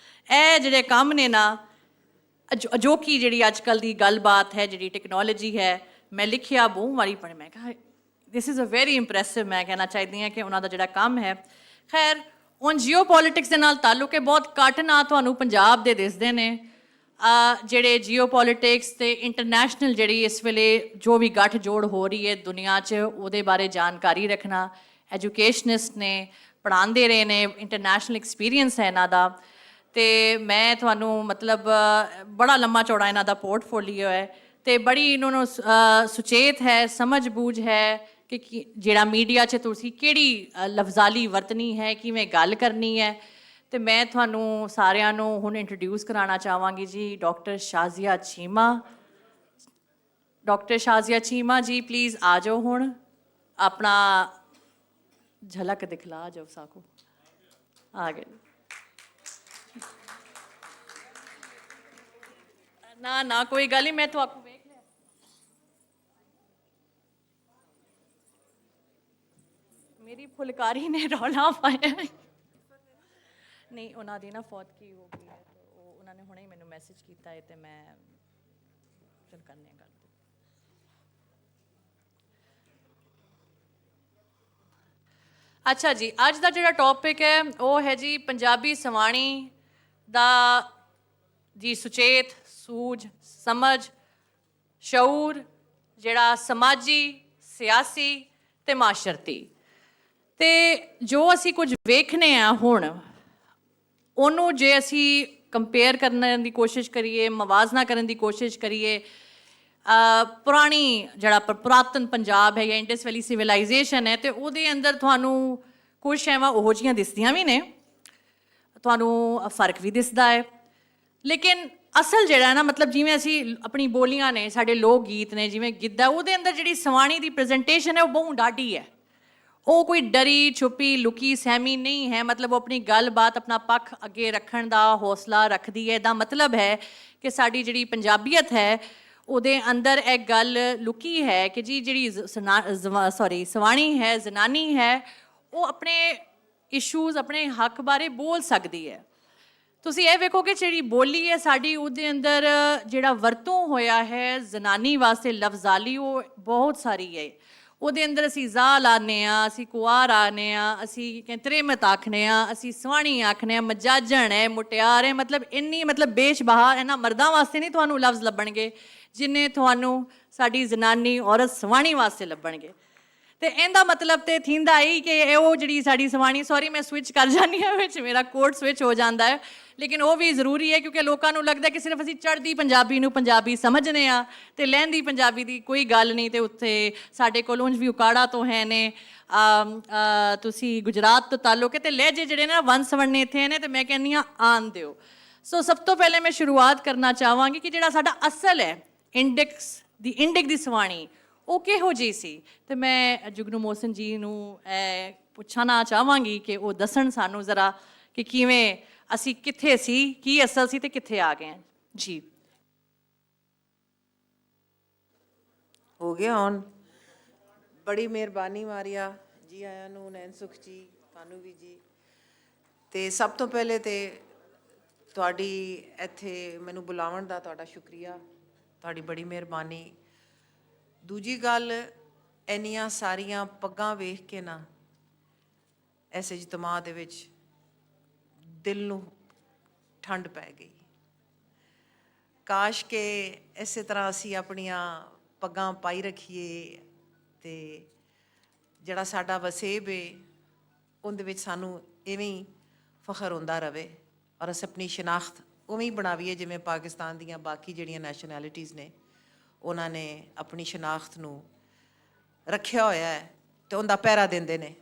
ਇਹ ਜਿਹੜੇ ਕੰਮ ਨੇ ਨਾ, ਜੋ ਕਿ ਜਿਹੜੀ ਅੱਜ ਕੱਲ੍ਹ ਦੀ ਗੱਲਬਾਤ ਹੈ, ਜਿਹੜੀ ਟੈਕਨੋਲੋਜੀ ਹੈ, ਮੈਂ ਲਿਖਿਆ ਬਹੁਤ ਵਾਰੀ ਪੜ੍ਹਿਆ, ਮੈਂ ਕਿਹਾ this is a very impressive. ਮੈਂ ਕਹਿਣਾ ਚਾਹੀਦੀ ਹਾਂ ਕਿ ਉਹਨਾਂ ਦਾ ਜਿਹੜਾ ਕੰਮ ਹੈ, ਖੈਰ ਹੁਣ ਜੀਓ ਪੋਲੀਟਿਕਸ ਦੇ ਨਾਲ ਤਾਲੁਕ ਹੈ, ਬਹੁਤ ਘੱਟ ਨਾ ਤੁਹਾਨੂੰ ਪੰਜਾਬ ਦੇ ਦਿਸਦੇ ਨੇ ਜਿਹੜੇ ਜੀਓ ਪੋਲੀਟਿਕਸ ਤੇ ਇੰਟਰਨੈਸ਼ਨਲ ਜਿਹੜੀ ਇਸ ਵੇਲੇ ਜੋ ਵੀ ਗੱਠ ਜੋੜ ਹੋ ਰਹੀ ਹੈ ਦੁਨੀਆ 'ਚ, ਉਹਦੇ ਬਾਰੇ ਜਾਣਕਾਰੀ ਰੱਖਣਾ। ਐਜੂਕੇਸ਼ਨਿਸਟ ਨੇ, ਪੜ੍ਹਾਉਂਦੇ ਰਹੇ ਨੇ, ਇੰਟਰਨੈਸ਼ਨਲ ਐਕਸਪੀਰੀਅੰਸ ਹੈ ਇਹਨਾਂ ਦਾ। ਤੇ ਮੈਂ ਤੁਹਾਨੂੰ ਮਤਲਬ ਬੜਾ ਲੰਮਾ ਚੌੜਾ ਇਹਨਾਂ ਦਾ ਪੋਰਟਫੋਲੀਓ ਹੈ ਤੇ ਬੜੀ ਇਹਨਾਂ ਨੂੰ ਸੁਚੇਤ ਹੈ, ਸਮਝ ਬੂਝ ਹੈ ਕਿ ਜਿਹੜਾ ਮੀਡੀਆ 'ਚ ਤੁਸੀਂ ਕਿਹੜੀ ਲਫ਼ਜ਼ਾਲੀ ਵਰਤਣੀ ਹੈ, ਕਿਵੇਂ ਗੱਲ ਕਰਨੀ ਹੈ। ਤੇ ਮੈਂ ਤੁਹਾਨੂੰ ਸਾਰਿਆਂ ਨੂੰ ਹੁਣ ਇੰਟਰੋਡਿਊਸ ਕਰਾਉਣਾ ਚਾਹਾਂਗੀ ਜੀ ਡਾਕਟਰ ਸ਼ਾਜ਼ੀਆ ਚੀਮਾ। ਡਾਕਟਰ ਸ਼ਾਜ਼ੀਆ ਚੀਮਾ ਜੀ ਪਲੀਜ਼ ਆ ਜਾਓ, ਹੁਣ ਆਪਣਾ ਝਲਕ ਦਿਖਲਾ ਜਾਓ ਸਾਕੋ। ਆ ਗਏ ਨਾ ਨਾ ਕੋਈ ਗੱਲ ਨਹੀਂ, ਮੈਂ ਤੁਹਾਨੂੰ ਵੇਖ ਲਿਆ। ਮੇਰੀ ਫੁਲਕਾਰੀ ਨੇ ਰੌਲਾ ਪਾਇਆ। ਨਹੀਂ, ਉਹਨਾਂ ਦੀ ਨਾ ਫੌਤਗੀ ਹੋ ਗਈ ਹੈ ਤੇ ਉਹਨਾਂ ਨੇ ਹੁਣੇ ਹੀ ਮੈਨੂੰ ਮੈਸੇਜ ਕੀਤਾ ਹੈ ਤੇ ਮੈਂ ਚਲ ਕਰਨੇ ਗੱਲ। ਅੱਛਾ ਜੀ, ਅੱਜ ਦਾ ਜਿਹੜਾ ਟੌਪਿਕ ਹੈ ਉਹ ਹੈ ਜੀ ਪੰਜਾਬੀ ਸਵਾਣੀ ਦਾ ਜੀ ਸੁਚੇਤ, ਸੂਝ, ਸਮਝ, ਸ਼ਊਰ, ਜਿਹੜਾ ਸਮਾਜੀ, ਸਿਆਸੀ ਤੇ ਮਾਸ਼ਰਤੀ। ਤੇ ਜੋ ਅਸੀਂ ਕੁਝ ਵੇਖਨੇ ਆ ਹੁਣ, ਉਹਨੂੰ ਜੇ ਅਸੀਂ ਕੰਪੇਅਰ ਕਰਨ ਦੀ ਕੋਸ਼ਿਸ਼ ਕਰੀਏ, ਮਵਾਜ਼ਨਾ ਕਰਨ ਦੀ ਕੋਸ਼ਿਸ਼ ਕਰੀਏ, ਪੁਰਾਣੀ ਜਿਹੜਾ ਪੁਰਾਤਨ ਪੰਜਾਬ ਹੈ ਜਾਂ ਇੰਡਸ ਵੈਲੀ ਸਿਵਲਾਈਜੇਸ਼ਨ ਹੈ, ਤੇ ਉਹਦੇ ਅੰਦਰ ਤੁਹਾਨੂੰ ਕੁਝ ਸ਼ੈਵਾਂ ਉਹੋ ਜਿਹੀਆਂ ਦਿਸਦੀਆਂ ਵੀ ਨੇ, ਤੁਹਾਨੂੰ ਫਰਕ ਵੀ ਦਿਸਦਾ ਹੈ। ਲੇਕਿਨ ਅਸਲ ਜਿਹੜਾ ਨਾ, ਮਤਲਬ ਜਿਵੇਂ ਅਸੀਂ ਆਪਣੀ ਬੋਲੀਆਂ ਨੇ, ਸਾਡੇ ਲੋਕ ਗੀਤ ਨੇ, ਜਿਵੇਂ ਗਿੱਧਾ, ਉਹਦੇ ਅੰਦਰ ਜਿਹੜੀ ਸਵਾਣੀ ਦੀ ਪ੍ਰੈਜੈਂਟੇਸ਼ਨ ਹੈ ਉਹ ਬਹੁਤ ਡਾਢੀ ਹੈ। ਉਹ ਕੋਈ ਡਰੀ ਛੁਪੀ ਲੁਕੀ ਸਹਿਮੀ ਨਹੀਂ ਹੈ, ਮਤਲਬ ਉਹ ਆਪਣੀ ਗੱਲਬਾਤ, ਆਪਣਾ ਪੱਖ ਅੱਗੇ ਰੱਖਣ ਦਾ ਹੌਸਲਾ ਰੱਖਦੀ ਹੈ। ਇਹਦਾ ਮਤਲਬ ਹੈ ਕਿ ਸਾਡੀ ਜਿਹੜੀ ਪੰਜਾਬੀਅਤ ਹੈ ਉਹਦੇ ਅੰਦਰ ਇਹ ਗੱਲ ਲੁਕੀ ਹੈ ਕਿ ਜੀ ਜਿਹੜੀ ਸਵਾਣੀ ਹੈ, ਜ਼ਨਾਨੀ ਹੈ, ਉਹ ਆਪਣੇ ਇਸ਼ੂਜ਼, ਆਪਣੇ ਹੱਕ ਬਾਰੇ ਬੋਲ ਸਕਦੀ ਹੈ। ਤੁਸੀਂ ਇਹ ਵੇਖੋ ਕਿ ਜਿਹੜੀ ਬੋਲੀ ਹੈ ਸਾਡੀ, ਉਹਦੇ ਅੰਦਰ ਜਿਹੜਾ ਵਰਤੋਂ ਹੋਇਆ ਹੈ ਜ਼ਨਾਨੀ ਵਾਸਤੇ ਲਫ਼ਜ਼ਾਲੀ, ਉਹ ਬਹੁਤ ਸਾਰੀ ਹੈ। ਉਹਦੇ ਅੰਦਰ ਅਸੀਂ ਜ਼ਾਲ ਆਨੇ ਆ, ਅਸੀਂ ਕੁਆਰ ਆਨੇ ਆ, ਅਸੀਂ ਤ੍ਰੇਮਤ ਆਖਨੇ ਆ, ਅਸੀਂ ਸਵਾਣੀ ਆਖਨੇ ਆ, ਮਜਾਜਣ ਹੈ, ਮੁਟਿਆਰ ਹੈ, ਮਤਲਬ ਇੰਨੀ ਮਤਲਬ ਬੇਸ਼ਬਹਾ ਇਹਨਾਂ ਮਰਦਾਂ ਵਾਸਤੇ ਨਹੀਂ ਤੁਹਾਨੂੰ ਲਫ਼ਜ਼ ਲੱਭਣਗੇ ਜਿੰਨੇ ਤੁਹਾਨੂੰ ਸਾਡੀ ਜ਼ਨਾਨੀ ਔਰਤ ਸਵਾਣੀ ਵਾਸਤੇ ਲੱਭਣਗੇ। ਤੇ ਇਹਦਾ ਮਤਲਬ ਤੇ ਥੀਂਦਾ ਹੀ ਕਿ ਉਹ ਜਿਹੜੀ ਸਾਡੀ ਸਵਾਣੀ, ਸੌਰੀ ਮੈਂ ਸਵਿਚ ਕਰ ਜਾਂਦੀ ਹਾਂ, ਵਿੱਚ ਮੇਰਾ ਕੋਡ ਸਵਿਚ ਹੋ ਜਾਂਦਾ ਹੈ, ਲੇਕਿਨ ਉਹ ਵੀ ਜ਼ਰੂਰੀ ਹੈ ਕਿਉਂਕਿ ਲੋਕਾਂ ਨੂੰ ਲੱਗਦਾ ਕਿ ਸਿਰਫ ਅਸੀਂ ਚੜ੍ਹਦੀ ਪੰਜਾਬੀ ਨੂੰ ਪੰਜਾਬੀ ਸਮਝਦੇ ਹਾਂ ਤੇ ਲਹਿੰਦੀ ਪੰਜਾਬੀ ਦੀ ਕੋਈ ਗੱਲ ਨਹੀਂ। ਤੇ ਉੱਥੇ ਸਾਡੇ ਕੋਲ ਉਂਝ ਵੀ ਉਕਾੜਾ ਤੋਂ ਹੈ ਨੇ, ਤੁਸੀਂ ਗੁਜਰਾਤ ਤੋਂ ਤਾਲੁਕ ਹੈ, ਤੇ ਲਹਿਜੇ ਜਿਹੜੇ ਨੇ ਵੰਨ ਸਵਰਨੇ ਇੱਥੇ ਨੇ, ਤੇ ਮੈਂ ਕਹਿੰਦੀ ਹਾਂ ਆਣ ਦਿਓ। ਸੋ ਸਭ ਤੋਂ ਪਹਿਲੇ ਮੈਂ ਸ਼ੁਰੂਆਤ ਕਰਨਾ ਚਾਹਾਂਗੀ ਕਿ ਜਿਹੜਾ ਸਾਡਾ ਅਸਲ ਹੈ ਇੰਡਿਕ ਦੀ ਸਵਾਣੀ, ਉਹ ਕਿਹੋ ਜਿਹੀ ਸੀ। ਤੇ ਮੈਂ ਜੁਗਨੂ ਮੋਹਸਨ ਜੀ ਨੂੰ ਪੁੱਛਣਾ ਚਾਹਾਂਗੀ ਕਿ ਉਹ ਦੱਸਣ ਸਾਨੂੰ ਜ਼ਰਾ ਕਿ ਕਿਵੇਂ ਅਸੀਂ ਕਿੱਥੇ ਸੀ, ਕੀ ਅਸਲ ਸੀ ਤੇ ਕਿੱਥੇ ਆ ਗਏ ਹਾਂ ਜੀ। ਹੋ ਗਿਆ ਹੁਣ। ਬੜੀ ਮਿਹਰਬਾਨੀ ਮਾਰੀਆ ਜੀ, ਆਇਆਂ ਨੂੰ ਨੈਣ ਸੁਖ ਜੀ, ਤੁਹਾਨੂੰ ਵੀ ਜੀ। ਤੇ ਸਭ ਤੋਂ ਪਹਿਲੇ ਤੇ ਤੁਹਾਡੀ ਇੱਥੇ ਮੈਨੂੰ ਬੁਲਾਉਣ ਦਾ ਤੁਹਾਡਾ ਸ਼ੁਕਰੀਆ, ਤੁਹਾਡੀ ਬੜੀ ਮਿਹਰਬਾਨੀ। ਦੂਜੀ ਗੱਲ, ਇੰਨੀਆਂ ਸਾਰੀਆਂ ਪੱਗਾਂ ਵੇਖ ਕੇ ਨਾ ਇਸ ਇਜਤਮਾ ਦੇ ਵਿੱਚ ਦਿਲ ਨੂੰ ਠੰਡ ਪੈ ਗਈ। ਕਾਸ਼ ਕਿ ਇਸੇ ਤਰ੍ਹਾਂ ਅਸੀਂ ਆਪਣੀਆਂ ਪੱਗਾਂ ਪਾਈ ਰੱਖੀਏ ਤੇ ਜਿਹੜਾ ਸਾਡਾ ਵਸੇਬ ਹੈ ਉਹਦੇ ਵਿੱਚ ਸਾਨੂੰ ਇਵੇਂ ਹੀ ਫਖਰ ਹੁੰਦਾ ਰਵੇ ਔਰ ਅਸੀਂ ਆਪਣੀ ਸ਼ਨਾਖਤ ਉਵੇਂ ਹੀ ਬਣਾਵੀਏ ਜਿਵੇਂ ਪਾਕਿਸਤਾਨ ਦੀਆਂ ਬਾਕੀ ਜਿਹੜੀਆਂ ਨੈਸ਼ਨੈਲਿਟੀਜ਼ ਨੇ ਉਹਨਾਂ ਨੇ ਆਪਣੀ ਸ਼ਨਾਖਤ ਨੂੰ ਰੱਖਿਆ ਹੋਇਆ ਹੈ ਅਤੇ ਉਹਦਾ ਪਹਿਰਾ ਦਿੰਦੇ ਨੇ।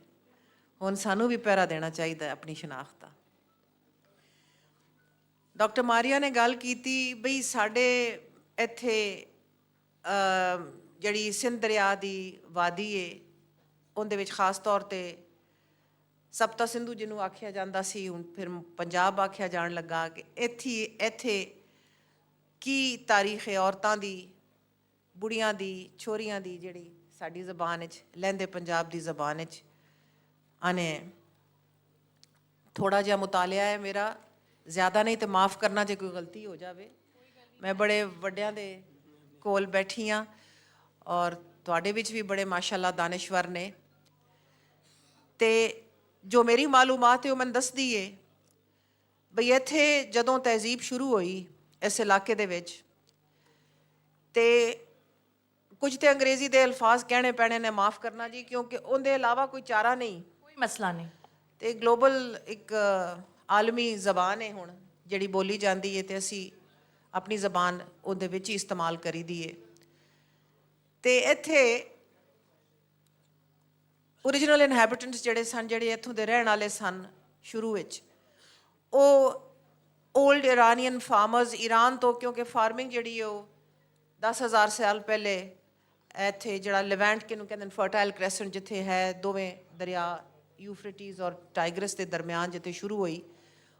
ਹੁਣ ਸਾਨੂੰ ਵੀ ਪਹਿਰਾ ਦੇਣਾ ਚਾਹੀਦਾ ਆਪਣੀ ਸ਼ਨਾਖਤ ਦਾ। ਡਾਕਟਰ ਮਾਰੀਆ ਨੇ ਗੱਲ ਕੀਤੀ ਬਈ ਸਾਡੇ ਇੱਥੇ ਜਿਹੜੀ ਸਿੰਧ ਦਰਿਆ ਦੀ ਵਾਦੀ ਹੈ ਉਹਦੇ ਵਿੱਚ ਖਾਸ ਤੌਰ 'ਤੇ ਸਪਤਾ ਸਿੰਧੂ ਜਿਹਨੂੰ ਆਖਿਆ ਜਾਂਦਾ ਸੀ, ਹੁਣ ਫਿਰ ਪੰਜਾਬ ਆਖਿਆ ਜਾਣ ਲੱਗਾ ਕਿ ਇੱਥੇ ਕੀ ਤਾਰੀਖ ਹੈ ਔਰਤਾਂ ਦੀ, ਬੁੜੀਆਂ ਦੀ, ਛੋਰੀਆਂ ਦੀ, ਜਿਹੜੀ ਸਾਡੀ ਜ਼ਬਾਨ ਵਿੱਚ ਲਹਿੰਦੇ ਪੰਜਾਬ ਦੀ ਜ਼ਬਾਨ ਵਿੱਚ ਆਨੇ। ਥੋੜ੍ਹਾ ਜਿਹਾ ਮੁਤਾਲਿਆ ਹੈ ਮੇਰਾ, ਜ਼ਿਆਦਾ ਨਹੀਂ ਤਾਂ ਮਾफ़ ਕਰਨਾ ਜੇ ਕੋਈ ਗਲਤੀ ਹੋ ਜਾਵੇ। ਮੈਂ ਬੜੇ ਵੱਡਿਆਂ ਦੇ ਕੋਲ ਬੈਠੀ ਹਾਂ ਔਰ ਤੁਹਾਡੇ ਵਿੱਚ ਵੀ ਬੜੇ ਮਾਸ਼ਾਅੱਲਾ ਦਾਨਿਸ਼ਵਰ ਨੇ, ਅਤੇ ਜੋ ਮੇਰੀ ਮਾਲੂਮਾਤ ਹੈ ਉਹ ਮੈਨੂੰ ਦੱਸਦੀ ਹੈ ਬਈ ਇੱਥੇ ਜਦੋਂ ਤਹਿਜ਼ੀਬ ਸ਼ੁਰੂ ਹੋਈ ਇਸ ਇਲਾਕੇ ਦੇ ਵਿੱਚ ਤੇ ਕੁਝ ਤੇ ਅੰਗਰੇਜ਼ੀ ਦੇ ਅਲਫਾਜ਼ ਕਹਿਣੇ ਪੈਣੇ ਨੇ, ਮਾफ़ ਕਰਨਾ ਜੀ, ਕਿਉਂਕਿ ਉਹਦੇ ਇਲਾਵਾ ਕੋਈ ਚਾਰਾ ਨਹੀਂ। ਕੋਈ ਮਸਲਾ ਨਹੀਂ। ਤੇ ਗਲੋਬਲ ਇੱਕ ਆਲਮੀ ਜ਼ਬਾਨ ਹੈ ਹੁਣ ਜਿਹੜੀ ਬੋਲੀ ਜਾਂਦੀ ਹੈ ਤੇ ਅਸੀਂ ਆਪਣੀ ਜ਼ਬਾਨ ਉਹਦੇ ਵਿੱਚ ਹੀ ਇਸਤੇਮਾਲ ਕਰੀਦੀ ਹੈ। ਤੇ ਇੱਥੇ ਓਰੀਜਨਲ ਇਨਹੈਬੀਟੈਂਟਸ ਜਿਹੜੇ ਸਨ, ਜਿਹੜੇ ਇੱਥੋਂ ਦੇ ਰਹਿਣ ਵਾਲੇ ਸਨ ਸ਼ੁਰੂ ਵਿੱਚ, ਉਹ ਓਲਡ ਇਰਾਨੀਅਨ ਫਾਰਮਰਸ, ਈਰਾਨ ਤੋਂ, ਕਿਉਂਕਿ ਫਾਰਮਿੰਗ ਜਿਹੜੀ ਉਹ 10,000 ਸਾਲ ਪਹਿਲੇ ਇੱਥੇ ਜਿਹੜਾ ਲਿਵੈਂਟ ਕਿਹਨੂੰ ਕਹਿੰਦੇ ਨੇ, ਫਰਟਾਈਲ ਕ੍ਰੈਸੈਂਟ ਜਿੱਥੇ ਹੈ, ਦੋਵੇਂ ਦਰਿਆ ਯੂਫਰੇਟੀਜ਼ ਔਰ ਟਾਈਗਰਸ ਦੇ ਦਰਮਿਆਨ ਜਿੱਥੇ ਸ਼ੁਰੂ ਹੋਈ,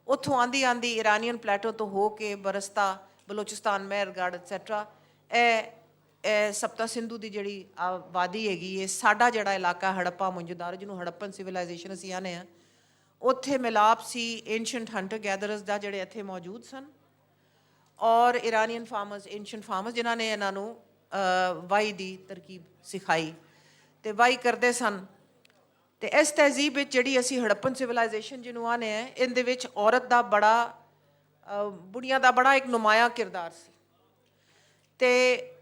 ਉੱਥੋਂ ਆਂਦੀ ਇਰਾਨੀਅਨ ਪਲੇਟੋ ਤੋਂ ਹੋ ਕੇ ਬਰਸਤਾ, ਬਲੋਚਿਸਤਾਨ, ਮਹਿਰਗੜ੍ਹ ਐਟਸੈਟਰਾ, ਇਹ ਸਪਤਾ ਸਿੰਧੂ ਦੀ ਜਿਹੜੀ ਵਾਦੀ ਹੈਗੀ ਹੈ, ਸਾਡਾ ਜਿਹੜਾ ਇਲਾਕਾ ਹੜੱਪਾ ਮੁੰਜਦਾਰ ਜਿਹਨੂੰ ਹੜੱਪਨ ਸਿਵਲਾਈਜੇਸ਼ਨ ਅਸੀਂ ਆਨੇ ਹਾਂ, ਉੱਥੇ ਮਿਲਾਪ ਸੀ ਏਂਸ਼ੀਅੰਟ ਹੰਟਰ ਗੈਦਰਰਸ ਦਾ ਜਿਹੜੇ ਇੱਥੇ ਮੌਜੂਦ ਸਨ ਔਰ ਇਰਾਨੀਅਨ ਫਾਰਮਰਸ, ਏਂਸ਼ੀਅੰਟ ਫਾਰਮਰਸ ਜਿਨ੍ਹਾਂ ਨੇ ਇਹਨਾਂ ਨੂੰ ਵਾਈ ਦੀ ਤਰਕੀਬ ਸਿਖਾਈ ਅਤੇ ਵਾਈ ਕਰਦੇ ਸਨ। ਅਤੇ ਇਸ ਤਹਿਜ਼ੀਬ ਵਿੱਚ ਜਿਹੜੀ ਅਸੀਂ ਹੜੱਪਨ ਸਿਵਲਾਈਜੇਸ਼ਨ ਜਿਹਨੂੰ ਆਨੇ ਹੈ, ਇਹਦੇ ਵਿੱਚ ਔਰਤ ਦਾ ਬੜਾ, ਬੁੜੀਆਂ ਦਾ ਬੜਾ ਇੱਕ ਨੁਮਾਇਆ ਕਿਰਦਾਰ ਸੀ। ਅਤੇ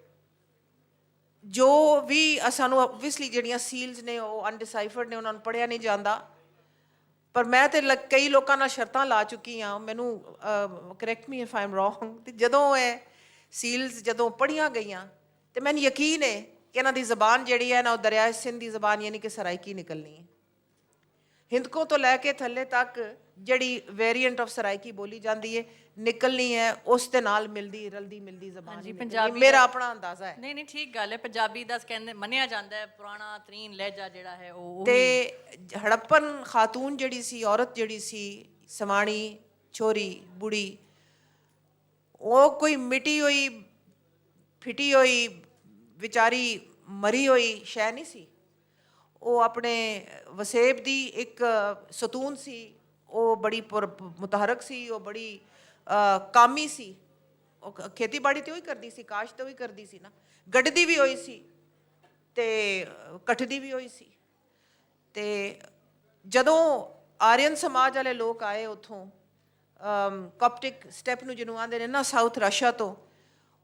ਜੋ ਵੀ ਸਾਨੂੰ ਓਬਵੀਅਸਲੀ ਜਿਹੜੀਆਂ ਸੀਲਸ ਨੇ ਉਹ ਅਨਡਿਸਾਈਫਰਡ ਨੇ, ਉਹਨਾਂ ਨੂੰ ਪੜ੍ਹਿਆ ਨਹੀਂ ਜਾਂਦਾ, ਪਰ ਮੈਂ ਤੇ ਕਈ ਲੋਕਾਂ ਨਾਲ ਸ਼ਰਤਾਂ ਲਾ ਚੁੱਕੀ ਹਾਂ, ਮੈਨੂੰ correct me if I am wrong, ਅਤੇ ਜਦੋਂ ਇਹ ਸੀਲਸ ਜਦੋਂ ਪੜ੍ਹੀਆਂ ਗਈਆਂ ਤੇ ਮੈਨੂੰ ਯਕੀਨ ਹੈ ਕਿ ਇਹਨਾਂ ਦੀ ਜ਼ਬਾਨ ਜਿਹੜੀ ਹੈ ਨਾ ਉਹ ਦਰਿਆ ਸਿੰਧ ਦੀ ਜ਼ਬਾਨ ਯਾਨੀ ਕਿ ਸਰਾਇਕੀ ਨਿਕਲਣੀ ਹੈ। ਹਿੰਦਕੋ ਤੋਂ ਲੈ ਕੇ ਥੱਲੇ ਤੱਕ ਜਿਹੜੀ ਵੇਰੀਐਂਟ ਆਫ ਸਰਾਇਕੀ ਬੋਲੀ ਜਾਂਦੀ ਹੈ ਨਿਕਲਣੀ ਹੈ, ਉਸ ਦੇ ਨਾਲ ਮਿਲਦੀ ਰਲਦੀ ਮਿਲਦੀ ਜ਼ਬਾਨ ਹੀ ਨਿਕਲਣੀ, ਮੇਰਾ ਆਪਣਾ ਅੰਦਾਜ਼ਾ ਹੈ। ਨਹੀਂ ਠੀਕ ਗੱਲ ਹੈ। ਪੰਜਾਬੀ ਦਾ ਕਹਿੰਦੇ ਮੰਨਿਆ ਜਾਂਦਾ ਹੈ ਪੁਰਾਣਾ ਤਰੀਨ ਲਹਿਜਾ ਜਿਹੜਾ ਹੈ ਉਹ। ਤੇ ਹੜੱਪਨ ਖਾਤੂਨ ਜਿਹੜੀ ਸੀ, ਔਰਤ ਜਿਹੜੀ ਸੀ, ਸਮਾਣੀ, ਛੋਰੀ, ਬੁੜੀ, ਉਹ ਕੋਈ ਮਿਟੀ ਹੋਈ, ਫਿਟੀ ਹੋਈ, ਵਿਚਾਰੀ ਮਰੀ ਹੋਈ ਸ਼ੈ ਨਹੀਂ ਸੀ। ਉਹ ਆਪਣੇ ਵਸੇਬ ਦੀ ਇੱਕ ਸਤੂਨ ਸੀ, ਉਹ ਬੜੀ ਮੁਤਹਰਕ ਸੀ, ਉਹ ਬੜੀ ਕਾਮੀ ਸੀ। ਉਹ ਖੇਤੀਬਾੜੀ ਤੇ ਉਹੀ ਕਰਦੀ ਸੀ, ਕਾਸ਼ ਤੇ ਉਹੀ ਕਰਦੀ ਸੀ ਨਾ, ਗੱਡਦੀ ਵੀ ਹੋਈ ਸੀ ਤੇ ਕੱਟਦੀ ਵੀ ਹੋਈ ਸੀ। ਤੇ ਜਦੋਂ ਆਰੀਅਨ ਸਮਾਜ ਵਾਲੇ ਲੋਕ ਆਏ ਉੱਥੋਂ, ਕਾਪਟਿਕ ਸਟੈਪ ਨੂੰ ਜਿਹਨੂੰ ਆਉਂਦੇ ਨੇ ਨਾ, ਸਾਊਥ ਰਸ਼ੀਆ ਤੋਂ,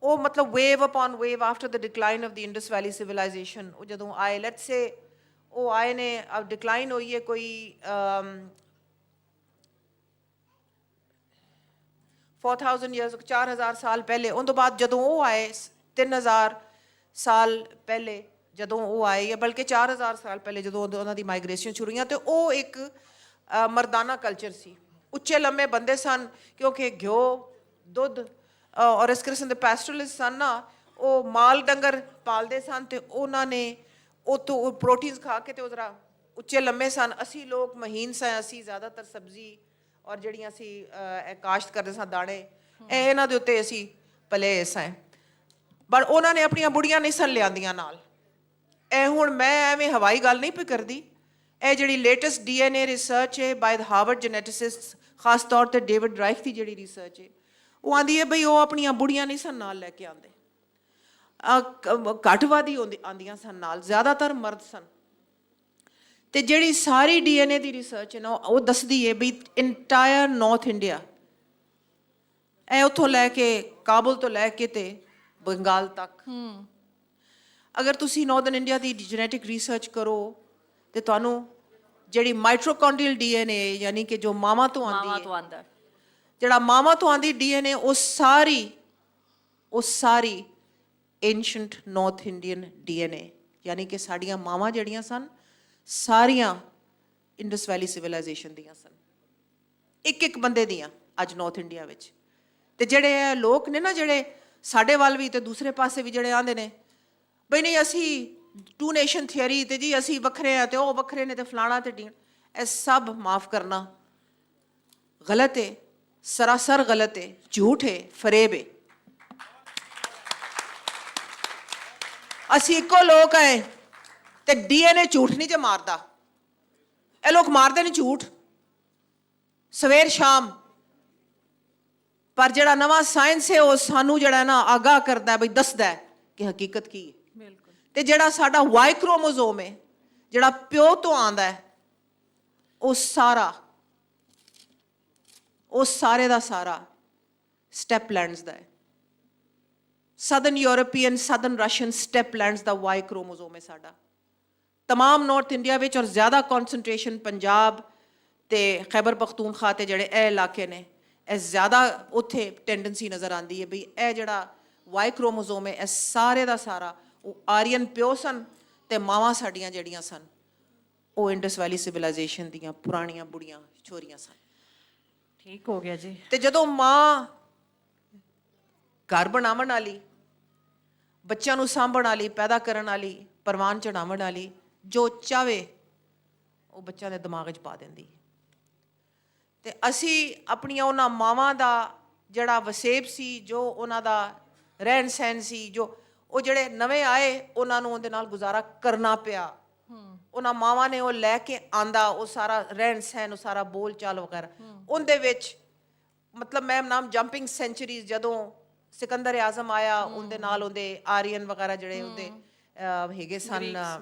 ਉਹ ਮਤਲਬ wave upon wave after the decline of the Indus valley civilisation, ਉਹ ਜਦੋਂ ਆਏ, ਲੈਟਸ ਸੇ ਉਹ ਆਏ ਨੇ, ਡਿਕਲਾਈਨ ਹੋਈ ਹੈ ਕੋਈ 4000 ਈਅਰਸ, 4000 ਸਾਲ ਪਹਿਲੇ। ਉਸ ਤੋਂ ਬਾਅਦ ਜਦੋਂ ਉਹ ਆਏ 3000 ਸਾਲ ਪਹਿਲੇ ਜਦੋਂ ਉਹ ਆਏ, ਜਾਂ ਬਲਕਿ 4000 ਸਾਲ ਪਹਿਲੇ ਜਦੋਂ ਉਹਨਾਂ ਦੀ ਮਾਈਗ੍ਰੇਸ਼ਨ ਸ਼ੁਰੂ ਹੋਈਆਂ, ਅਤੇ ਉਹ ਇੱਕ ਮਰਦਾਨਾ ਕਲਚਰ ਸੀ। ਉੱਚੇ ਲੰਮੇ ਬੰਦੇ ਸਨ, ਕਿਉਂਕਿ ਘਿਓ, ਦੁੱਧ ਔਰ ਇਸ ਕਿਸਮ ਦੇ ਪੈਸਟਰਲਿਸਟ ਸਨ ਨਾ, ਉਹ ਮਾਲ ਡੰਗਰ ਪਾਲਦੇ ਸਨ, ਅਤੇ ਉਹਨਾਂ ਨੇ ਉੱਥੋਂ ਪ੍ਰੋਟੀਨਸ ਖਾ ਕੇ ਤੇ ਉਹ ਜ਼ਰਾ ਉੱਚੇ ਲੰਮੇ ਸਨ। ਅਸੀਂ ਲੋਕ ਮਹੀਨ ਸਾਂ, ਅਸੀਂ ਜ਼ਿਆਦਾਤਰ ਸਬਜ਼ੀ ਔਰ ਜਿਹੜੀਆਂ ਅਸੀਂ ਕਾਸ਼ਤ ਕਰਦੇ ਸਾਂ ਦਾਣੇ, ਇਹਨਾਂ ਦੇ ਉੱਤੇ ਅਸੀਂ ਪਲੇ ਸਾਂ। ਪਰ ਉਹਨਾਂ ਨੇ ਆਪਣੀਆਂ ਬੁੜੀਆਂ ਨਹੀਂ ਸਨ ਲਿਆਂਦੀਆਂ ਨਾਲ। ਇਹ ਹੁਣ ਮੈਂ ਐਵੇਂ ਹਵਾਈ ਗੱਲ ਨਹੀਂ ਪਈ ਕਰਦੀ, ਇਹ ਜਿਹੜੀ ਲੇਟੈਸਟ DNA ਰਿਸਰਚ ਹੈ ਬਾਏ ਦ ਹਾਰਵਰਡ ਜੈਨੇਟਿਸਿਸਟ ਖਾਸ ਤੌਰ ਤੇ ਡੇਵਿਡ ਰਾਈਖ ਦੀ ਜਿਹੜੀ ਰਿਸਰਚ ਹੈ, ਉਹ ਆਂਦੀ ਹੈ ਬਈ ਉਹ ਆਪਣੀਆਂ ਬੁੜੀਆਂ ਨਹੀਂ ਸਨ ਨਾਲ ਲੈ ਕੇ ਆਉਂਦੇ, ਘੱਟਵਾਦੀ ਆਉਂਦੀਆਂ ਸਨ ਨਾਲ, ਜ਼ਿਆਦਾਤਰ ਮਰਦ ਸਨ। ਤੇ ਜਿਹੜੀ ਸਾਰੀ DNA ਦੀ ਰਿਸਰਚ ਹੈ ਨਾ, ਉਹ ਦੱਸਦੀ ਹੈ ਵੀ ਇੰਟਾਇਰ ਨਾਰਥ ਇੰਡੀਆ, ਇਹ ਉੱਥੋਂ ਲੈ ਕੇ ਕਾਬੁਲ ਤੋਂ ਲੈ ਕੇ ਤੇ ਬੰਗਾਲ ਤੱਕ, ਅਗਰ ਤੁਸੀਂ ਨਾਰਥਰਨ ਇੰਡੀਆ ਦੀ ਜੈਨੇਟਿਕ ਰਿਸਰਚ ਕਰੋ ਤੇ ਤੁਹਾਨੂੰ ਜਿਹੜੀ ਮਾਈਟੋਕੌਂਡਰੀਅਲ DNA ਯਾਨੀ ਕਿ ਜੋ ਮਾਵਾਂ ਤੋਂ ਆਉਂਦੀ ਹੈ, ਜਿਹੜਾ ਮਾਵਾਂ ਤੋਂ ਆਉਂਦੀ DNA, ਉਹ ਸਾਰੀ ਐਂਸ਼ੀਐਂਟ ਨਾਰਥ ਇੰਡੀਅਨ DNA, ਯਾਨੀ ਕਿ ਸਾਡੀਆਂ ਮਾਵਾਂ ਜਿਹੜੀਆਂ ਸਨ ਸਾਰੀਆਂ ਇੰਡਸ ਵੈਲੀ ਸਿਵਲਾਈਜੇਸ਼ਨ ਦੀਆਂ ਸਨ, ਇੱਕ ਬੰਦੇ ਦੀਆਂ ਅੱਜ ਨਾਰਥ ਇੰਡੀਆ ਵਿੱਚ। ਤੇ ਜਿਹੜੇ ਲੋਕ ਨੇ ਨਾ, ਜਿਹੜੇ ਸਾਡੇ ਵੱਲ ਵੀ ਤੇ ਦੂਸਰੇ ਪਾਸੇ ਵੀ ਜਿਹੜੇ ਆਂਦੇ ਨੇ ਬਈ ਨਹੀਂ ਅਸੀਂ 2 ਨੇਸ਼ਨ ਥਿਊਰੀ ਤੇ ਜੀ ਅਸੀਂ ਵੱਖਰੇ ਆ ਤੇ ਉਹ ਵੱਖਰੇ ਨੇ ਤੇ ਫਲਾਣਾ ਤੇ ਢੀਂਗ, ਇਹ ਸਭ ਮਾਫ ਕਰਨਾ ਗਲਤ ਹੈ, ਸਰਾਸਰ ਗਲਤ ਹੈ, ਝੂਠ ਹੈ, ਫਰੇਬ ਹੈ। ਅਸੀਂ ਇੱਕੋ ਲੋਕ ਹੈ ਤੇ DNA ਝੂਠ ਨਹੀਂ ਜੇ ਮਾਰਦਾ, ਇਹ ਲੋਕ ਮਾਰਦੇ ਨੇ ਝੂਠ ਸਵੇਰ ਸ਼ਾਮ। ਪਰ ਜਿਹੜਾ ਨਵਾਂ ਸਾਇੰਸ ਹੈ ਉਹ ਸਾਨੂੰ ਜਿਹੜਾ ਨਾ ਆਗਾਹ ਕਰਦਾ ਬਈ ਦੱਸਦਾ ਕਿ ਹਕੀਕਤ ਕੀ ਹੈ। ਤੇ ਜਿਹੜਾ ਸਾਡਾ Y ਕ੍ਰੋਮੋਸੋਮ ਹੈ, ਜਿਹੜਾ ਪਿਓ ਤੋਂ ਆਉਂਦਾ ਹੈ, ਉਹ ਸਾਰੇ ਦਾ ਸਾਰਾ ਸਟੈਪਲੈਂਡਸ ਦਾ ਹੈ। ਸਦਰਨ ਯੂਰਪੀਅਨ, ਸਦਰਨ ਰਸ਼ੀਅਨ ਸਟੈਪਲੈਂਡਸ ਦਾ Y ਕ੍ਰੋਮੋਸੋਮ ਹੈ ਸਾਡਾ। ਤਮਾਮ ਨਾਰਥ ਇੰਡੀਆ ਵਿੱਚ ਔਰ ਜ਼ਿਆਦਾ ਕੌਨਸਨਟ੍ਰੇਸ਼ਨ ਪੰਜਾਬ ਤੇ ਖੈਬਰ ਪਖਤੂਨਖਵਾ ਤੇ ਜਿਹੜੇ ਇਹ ਇਲਾਕੇ ਨੇ, ਇਹ ਜ਼ਿਆਦਾ ਉੱਥੇ ਟੈਂਡੈਂਸੀ ਨਜ਼ਰ ਆਉਂਦੀ ਹੈ ਵੀ ਇਹ ਜਿਹੜਾ Y ਕ੍ਰੋਮੋਸੋਮ ਹੈ, ਇਹ ਸਾਰੇ ਦਾ ਸਾਰਾ ਉਹ ਆਰੀਅਨ ਪਿਓ ਸਨ ਤੇ ਮਾਵਾਂ ਸਾਡੀਆਂ ਜਿਹੜੀਆਂ ਸਨ ਉਹ ਇੰਡਸ ਵੈਲੀ ਸਿਵਲਾਈਜੇਸ਼ਨ ਦੀਆਂ ਪੁਰਾਣੀਆਂ ਬੁੜੀਆਂ ਛੋਰੀਆਂ ਸਨ। ਠੀਕ ਹੋ ਗਿਆ ਜੀ। ਤੇ ਜਦੋਂ ਮਾਂ ਘਰ ਬਣਾਉਣ ਵਾਲੀ, ਬੱਚਿਆਂ ਨੂੰ ਸਾਂਭਣ ਵਾਲੀ, ਪੈਦਾ ਕਰਨ ਵਾਲੀ, ਪਰਵਾਨ ਚੜਾਉਣ ਵਾਲੀ, ਜੋ ਚਾਹਵੇ ਉਹ ਬੱਚਿਆਂ ਦੇ ਦਿਮਾਗ 'ਚ ਪਾ ਦਿੰਦੀ। ਤੇ ਅਸੀਂ ਆਪਣੀਆਂ ਉਹਨਾਂ ਮਾਵਾਂ ਦਾ ਜਿਹੜਾ ਵਸੇਬ ਸੀ, ਜੋ ਉਹਨਾਂ ਦਾ ਰਹਿਣ ਸਹਿਣ ਸੀ, ਜੋ ਉਹ ਜਿਹੜੇ ਨਵੇਂ ਆਏ ਉਹਨਾਂ ਨੂੰ ਉਹਦੇ ਨਾਲ ਗੁਜ਼ਾਰਾ ਕਰਨਾ ਪਿਆ। ਉਹਨਾਂ ਮਾਵਾਂ ਨੇ ਉਹ ਲੈ ਕੇ ਆਂਦਾ, ਉਹ ਸਾਰਾ ਰਹਿਣ ਸਹਿਣ, ਉਹ ਸਾਰਾ ਬੋਲ ਚਾਲ ਵਗੈਰਾ ਉਹਦੇ ਵਿੱਚ। ਮਤਲਬ ਮੈਂ ਨਾਮ ਜੰਪਿੰਗ ਸੈਂਚੁਰੀਜ਼, ਜਦੋਂ ਸਿਕੰਦਰ ਆਜ਼ਮ ਆਇਆ ਉਹਦੇ ਨਾਲ ਉਹਦੇ ਆਰੀਅਨ ਵਗੈਰਾ ਜਿਹੜੇ ਉਹਦੇ ਹੈਗੇ ਸਨ,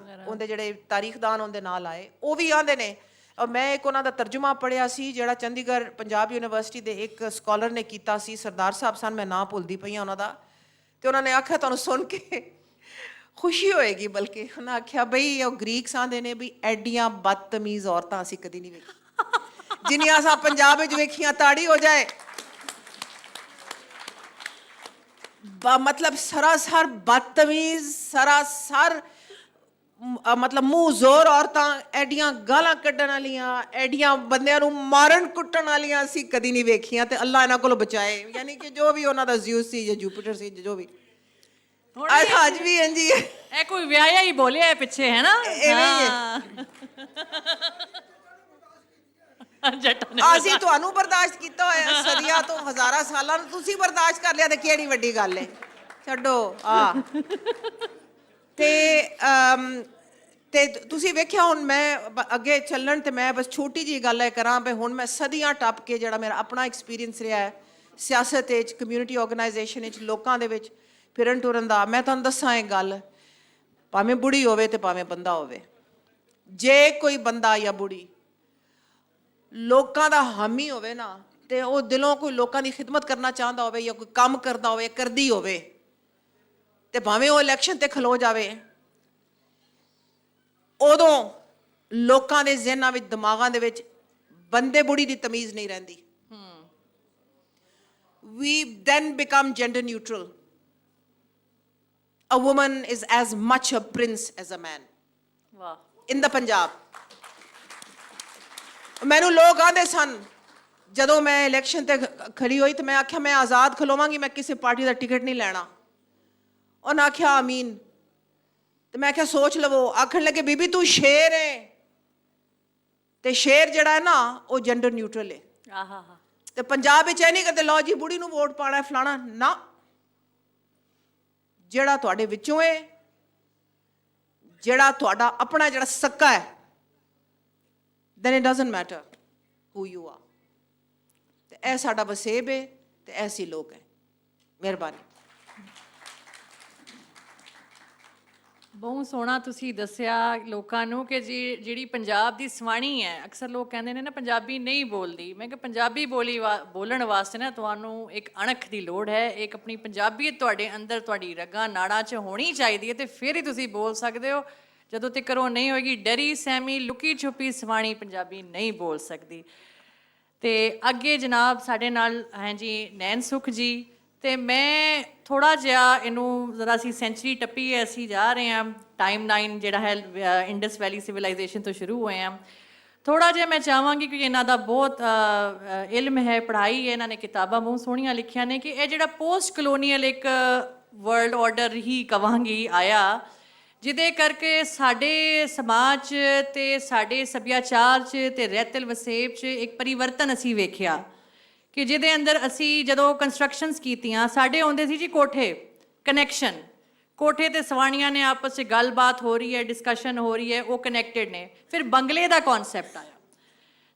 ਉਹਦੇ ਜਿਹੜੇ ਤਾਰੀਖਦਾਨ ਉਹਦੇ ਨਾਲ ਆਏ, ਉਹ ਵੀ ਆਂਦੇ ਨੇ। ਔਰ ਮੈਂ ਇੱਕ ਉਹਨਾਂ ਦਾ ਤਰਜੁਮਾ ਪੜ੍ਹਿਆ ਸੀ ਜਿਹੜਾ ਚੰਡੀਗੜ੍ਹ ਪੰਜਾਬ ਯੂਨੀਵਰਸਿਟੀ ਦੇ ਇੱਕ ਸਕਾਲਰ ਨੇ ਕੀਤਾ ਸੀ, ਸਰਦਾਰ ਸਾਹਿਬ ਸਨ, ਮੈਂ ਨਾਂ ਭੁੱਲਦੀ ਪਈ ਹਾਂ ਉਹਨਾਂ ਦਾ। ਤੇ ਉਹਨਾਂ ਨੇ ਆਖਿਆ ਤੁਹਾਨੂੰ ਸੁਣ ਕੇ ਖੁਸ਼ੀ ਹੋਏਗੀ, ਬਲਕਿ ਉਹਨਾਂ ਆਖਿਆ ਬਈ ਉਹ ਗ੍ਰੀਕਸ ਆਂਦੇ ਨੇ ਵੀ ਐਡੀਆਂ ਬਦਤਮੀਜ਼ ਔਰਤਾਂ ਅਸੀਂ ਕਦੀ ਨਹੀਂ ਵੇਖੀਆਂ ਜਿੰਨੀਆਂ ਅਸਾਂ ਪੰਜਾਬ ਵਿੱਚ ਵੇਖੀਆਂ। ਤਾੜੀ ਹੋ ਜਾਏ। ਮਤਲਬ ਸਰਾਸਰ ਬਦਤਮੀਜ਼, ਸਰਾਸਰ ਮਤਲਬ ਮੂੰਹ ਜ਼ੋਰ ਔਰਤਾਂ, ਐਡੀਆਂ ਗਾਲਾਂ ਕੱਢਣ ਵਾਲੀਆਂ, ਐਡੀਆਂ ਬੰਦਿਆਂ ਨੂੰ ਮਾਰਨ ਕੁੱਟਣ ਵਾਲੀਆਂ ਅਸੀਂ ਕਦੀ ਨਹੀਂ ਵੇਖੀਆਂ। ਤੇ ਅੱਲਾ ਇਹਨਾਂ ਕੋਲੋਂ ਬਚਾਏ, ਯਾਨੀ ਕਿ ਜੋ ਵੀ ਉਹਨਾਂ ਦਾ ਜ਼ਿਊਸ ਸੀ ਜਾਂ ਜੁਪੀਟਰ ਸੀ, ਜੋ ਵੀ ਅੱਜ ਵੀ ਇੰਝ ਹੀ ਹੈ। ਇਹ ਕੋਈ ਵਿਆਹਿਆ ਹੀ ਬੋਲਿਆ ਪਿੱਛੇ, ਹੈ ਨਾ? ਅਸੀਂ ਤੁਹਾਨੂੰ ਬਰਦਾਸ਼ਤ ਕੀਤਾ ਹੋਇਆ ਸਦੀਆਂ ਤੋਂ, ਹਜ਼ਾਰਾਂ ਸਾਲਾਂ ਨੂੰ ਤੁਸੀਂ ਬਰਦਾਸ਼ਤ ਕਰ ਲਿਆ ਤੇ ਕਿਹੜੀ ਵੱਡੀ ਗੱਲ ਹੈ, ਛੱਡੋ। ਤੇ ਤੁਸੀਂ ਵੇਖਿਆ, ਹੁਣ ਮੈਂ ਅੱਗੇ ਚੱਲਣ ਤੇ ਮੈਂ ਬਸ ਛੋਟੀ ਜਿਹੀ ਗੱਲ ਹੈ ਕਰਾਂ ਵੀ ਹੁਣ ਮੈਂ ਸਦੀਆਂ ਟੱਪ ਕੇ ਜਿਹੜਾ ਮੇਰਾ ਆਪਣਾ ਐਕਸਪੀਰੀਅੰਸ ਰਿਹਾ ਹੈ ਸਿਆਸਤ ਵਿੱਚ, ਕਮਿਊਨਿਟੀ ਆਰਗੇਨਾਈਜੇਸ਼ਨ ਵਿੱਚ, ਲੋਕਾਂ ਦੇ ਵਿੱਚ ਫਿਰਨ ਟੁਰਨ ਦਾ, ਮੈਂ ਤੁਹਾਨੂੰ ਦੱਸਾਂ ਇਹ ਗੱਲ, ਭਾਵੇਂ ਬੁੜੀ ਹੋਵੇ ਤੇ ਭਾਵੇਂ ਬੰਦਾ ਹੋਵੇ, ਜੇ ਕੋਈ ਬੰਦਾ ਜਾਂ ਬੁੜੀ ਲੋਕਾਂ ਦਾ ਹਾਮੀ ਹੋਵੇ ਨਾ, ਤੇ ਉਹ ਦਿਲੋਂ ਕੋਈ ਲੋਕਾਂ ਦੀ ਖਿਦਮਤ ਕਰਨਾ ਚਾਹੁੰਦਾ ਹੋਵੇ ਜਾਂ ਕੋਈ ਕੰਮ ਕਰਦਾ ਹੋਵੇ, ਕਰਦੀ ਹੋਵੇ, ਤੇ ਭਾਵੇਂ ਉਹ ਇਲੈਕਸ਼ਨ ਤੇ ਖਲੋ ਜਾਵੇ, ਉਦੋਂ ਲੋਕਾਂ ਦੇ ਜ਼ਿਹਨਾਂ ਵਿੱਚ, ਦਿਮਾਗਾਂ ਦੇ ਵਿੱਚ ਬੰਦੇ ਬੁੜੀ ਦੀ ਤਮੀਜ਼ ਨਹੀਂ ਰਹਿੰਦੀ। We then become gender neutral. A woman is as much a prince as a man. ਵਾਹ। In the Punjab. ਮੈਨੂੰ ਲੋਕ ਆਂਦੇ ਸਨ ਜਦੋਂ ਮੈਂ ਇਲੈਕਸ਼ਨ ਤੇ ਖੜੀ ਹੋਈ ਤੇ ਮੈਂ ਆਖਿਆ ਮੈਂ ਆਜ਼ਾਦ ਖਲੋਵਾਂਗੀ, ਮੈਂ ਕਿਸੇ ਪਾਰਟੀ ਦਾ ਟਿਕਟ ਨਹੀਂ ਲੈਣਾ। ਉਹਨਾਂ ਆਖਿਆ ਆਮੀਨ। ਤੇ ਮੈਂ ਆਖਿਆ ਸੋਚ ਲਵੋ। ਆਖਣ ਲੱਗੇ ਬੀਬੀ ਤੂੰ ਸ਼ੇਰ ਹੈ, ਤੇ ਸ਼ੇਰ ਜਿਹੜਾ ਹੈ ਨਾ ਉਹ ਜੈਂਡਰ ਨਿਊਟਰਲ ਹੈ। ਆਹਾ। ਤੇ ਪੰਜਾਬ ਵਿੱਚ ਇਹ ਨਹੀਂ ਕਰਦੇ ਲਓ ਜੀ ਬੁੜੀ ਨੂੰ ਵੋਟ ਪਾਣਾ ਫਲਾਣਾ ਨਾ। ਜਿਹੜਾ ਤੁਹਾਡੇ ਵਿੱਚੋਂ ਹੈ, ਜਿਹੜਾ ਤੁਹਾਡਾ ਆਪਣਾ ਜਿਹੜਾ ਸੱਕਾ ਹੈ, then it doesn't matter who you are. ਇਹ ਸਾਡਾ ਵਸੇਬ ਹੈ ਤੇ ਐਸੀ ਲੋਕ ਹੈ। ਮਿਹਰਬਾਨੀ। ਬਹੁਤ ਸੋਹਣਾ ਤੁਸੀਂ ਦੱਸਿਆ ਲੋਕਾਂ ਨੂੰ ਕਿ ਜਿਹੜੀ ਪੰਜਾਬ ਦੀ ਸਵਾਣੀ ਹੈ। ਅਕਸਰ ਲੋਕ ਕਹਿੰਦੇ ਨੇ ਨਾ ਪੰਜਾਬੀ ਨਹੀਂ ਬੋਲਦੀ। ਮੈਂ ਕਿਹਾ ਪੰਜਾਬੀ ਬੋਲਣ ਵਾਸਤੇ ਨਾ ਤੁਹਾਨੂੰ ਇੱਕ ਅਣਖ ਦੀ ਲੋੜ ਹੈ, ਇੱਕ ਆਪਣੀ ਪੰਜਾਬੀਅਤ ਤੁਹਾਡੇ ਅੰਦਰ, ਤੁਹਾਡੀ ਰਗਾਂ ਨਾੜਾਂ 'ਚ ਹੋਣੀ ਚਾਹੀਦੀ ਹੈ, ਤੇ ਫਿਰ ਹੀ ਤੁਸੀਂ ਬੋਲ ਸਕਦੇ ਹੋ। ਜਦੋਂ ਤੱਕ ਉਹ ਨਹੀਂ ਹੋਏਗੀ, ਡਰੀ ਸਹਿਮੀ ਲੁਕੀ ਛੁਪੀ ਸਵਾਣੀ ਪੰਜਾਬੀ ਨਹੀਂ ਬੋਲ ਸਕਦੀ। ਤੇ ਅੱਗੇ ਜਨਾਬ ਸਾਡੇ ਨਾਲ ਹੈ ਜੀ ਨੈਣ ਸੁਖ ਜੀ। ਤੇ ਮੈਂ ਥੋੜਾ ਜਿਹਾ ਇਹਨੂੰ ਜ਼ਰਾ ਅਸੀਂ ਸੈਂਚਰੀ ਟੱਪੀ ਹੈ, ਅਸੀਂ ਜਾ ਰਹੇ ਹਾਂ ਟਾਈਮ-ਲਾਈਨ ਜਿਹੜਾ ਹੈ ਇੰਡਸ ਵੈਲੀ ਸਿਵਲਾਈਜੇਸ਼ਨ ਤੋਂ ਸ਼ੁਰੂ ਹੋਏ ਹਾਂ। ਥੋੜਾ ਜਿਹਾ ਮੈਂ ਚਾਹਾਂਗੀ ਕਿ ਇਹਨਾਂ ਦਾ ਬਹੁਤ ਇਲਮ ਹੈ, ਪੜ੍ਹਾਈ ਹੈ, ਇਹਨਾਂ ਨੇ ਕਿਤਾਬਾਂ ਬਹੁਤ ਸੋਹਣੀਆਂ ਲਿਖੀਆਂ ਨੇ, ਕਿ ਇਹ ਜਿਹੜਾ ਪੋਸਟ ਕਲੋਨੀਅਲ ਇੱਕ ਵਰਲਡ ਆਰਡਰ ਹੀ ਕਵਾਂਗੀ ਆਇਆ, ਜਿਹਦੇ ਕਰਕੇ ਸਾਡੇ ਸਮਾਜ 'ਚ ਤੇ ਸਾਡੇ ਸੱਭਿਆਚਾਰ 'ਚ ਤੇ ਰਹਿਤਲ ਵਸੇਬ 'ਚ ਇੱਕ ਪਰਿਵਰਤਨ ਅਸੀਂ ਵੇਖਿਆ, ਕਿ ਜਿਹਦੇ ਅੰਦਰ ਅਸੀਂ ਜਦੋਂ ਕੰਸਟਰਕਸ਼ਨਸ ਕੀਤੀਆਂ, ਸਾਡੇ ਆਉਂਦੇ ਸੀ ਜੀ ਕੋਠੇ ਕਨੈਕਸ਼ਨ, ਕੋਠੇ ਤੇ ਸਵਾਣੀਆਂ ਨੇ ਆਪਸ 'ਚ ਗੱਲਬਾਤ ਹੋ ਰਹੀ ਹੈ, ਡਿਸਕਸ਼ਨ ਹੋ ਰਹੀ ਹੈ, ਉਹ ਕਨੈਕਟਡ ਨੇ। ਫਿਰ ਬੰਗਲੇ ਦਾ ਕਨਸੈਪਟ ਆਇਆ,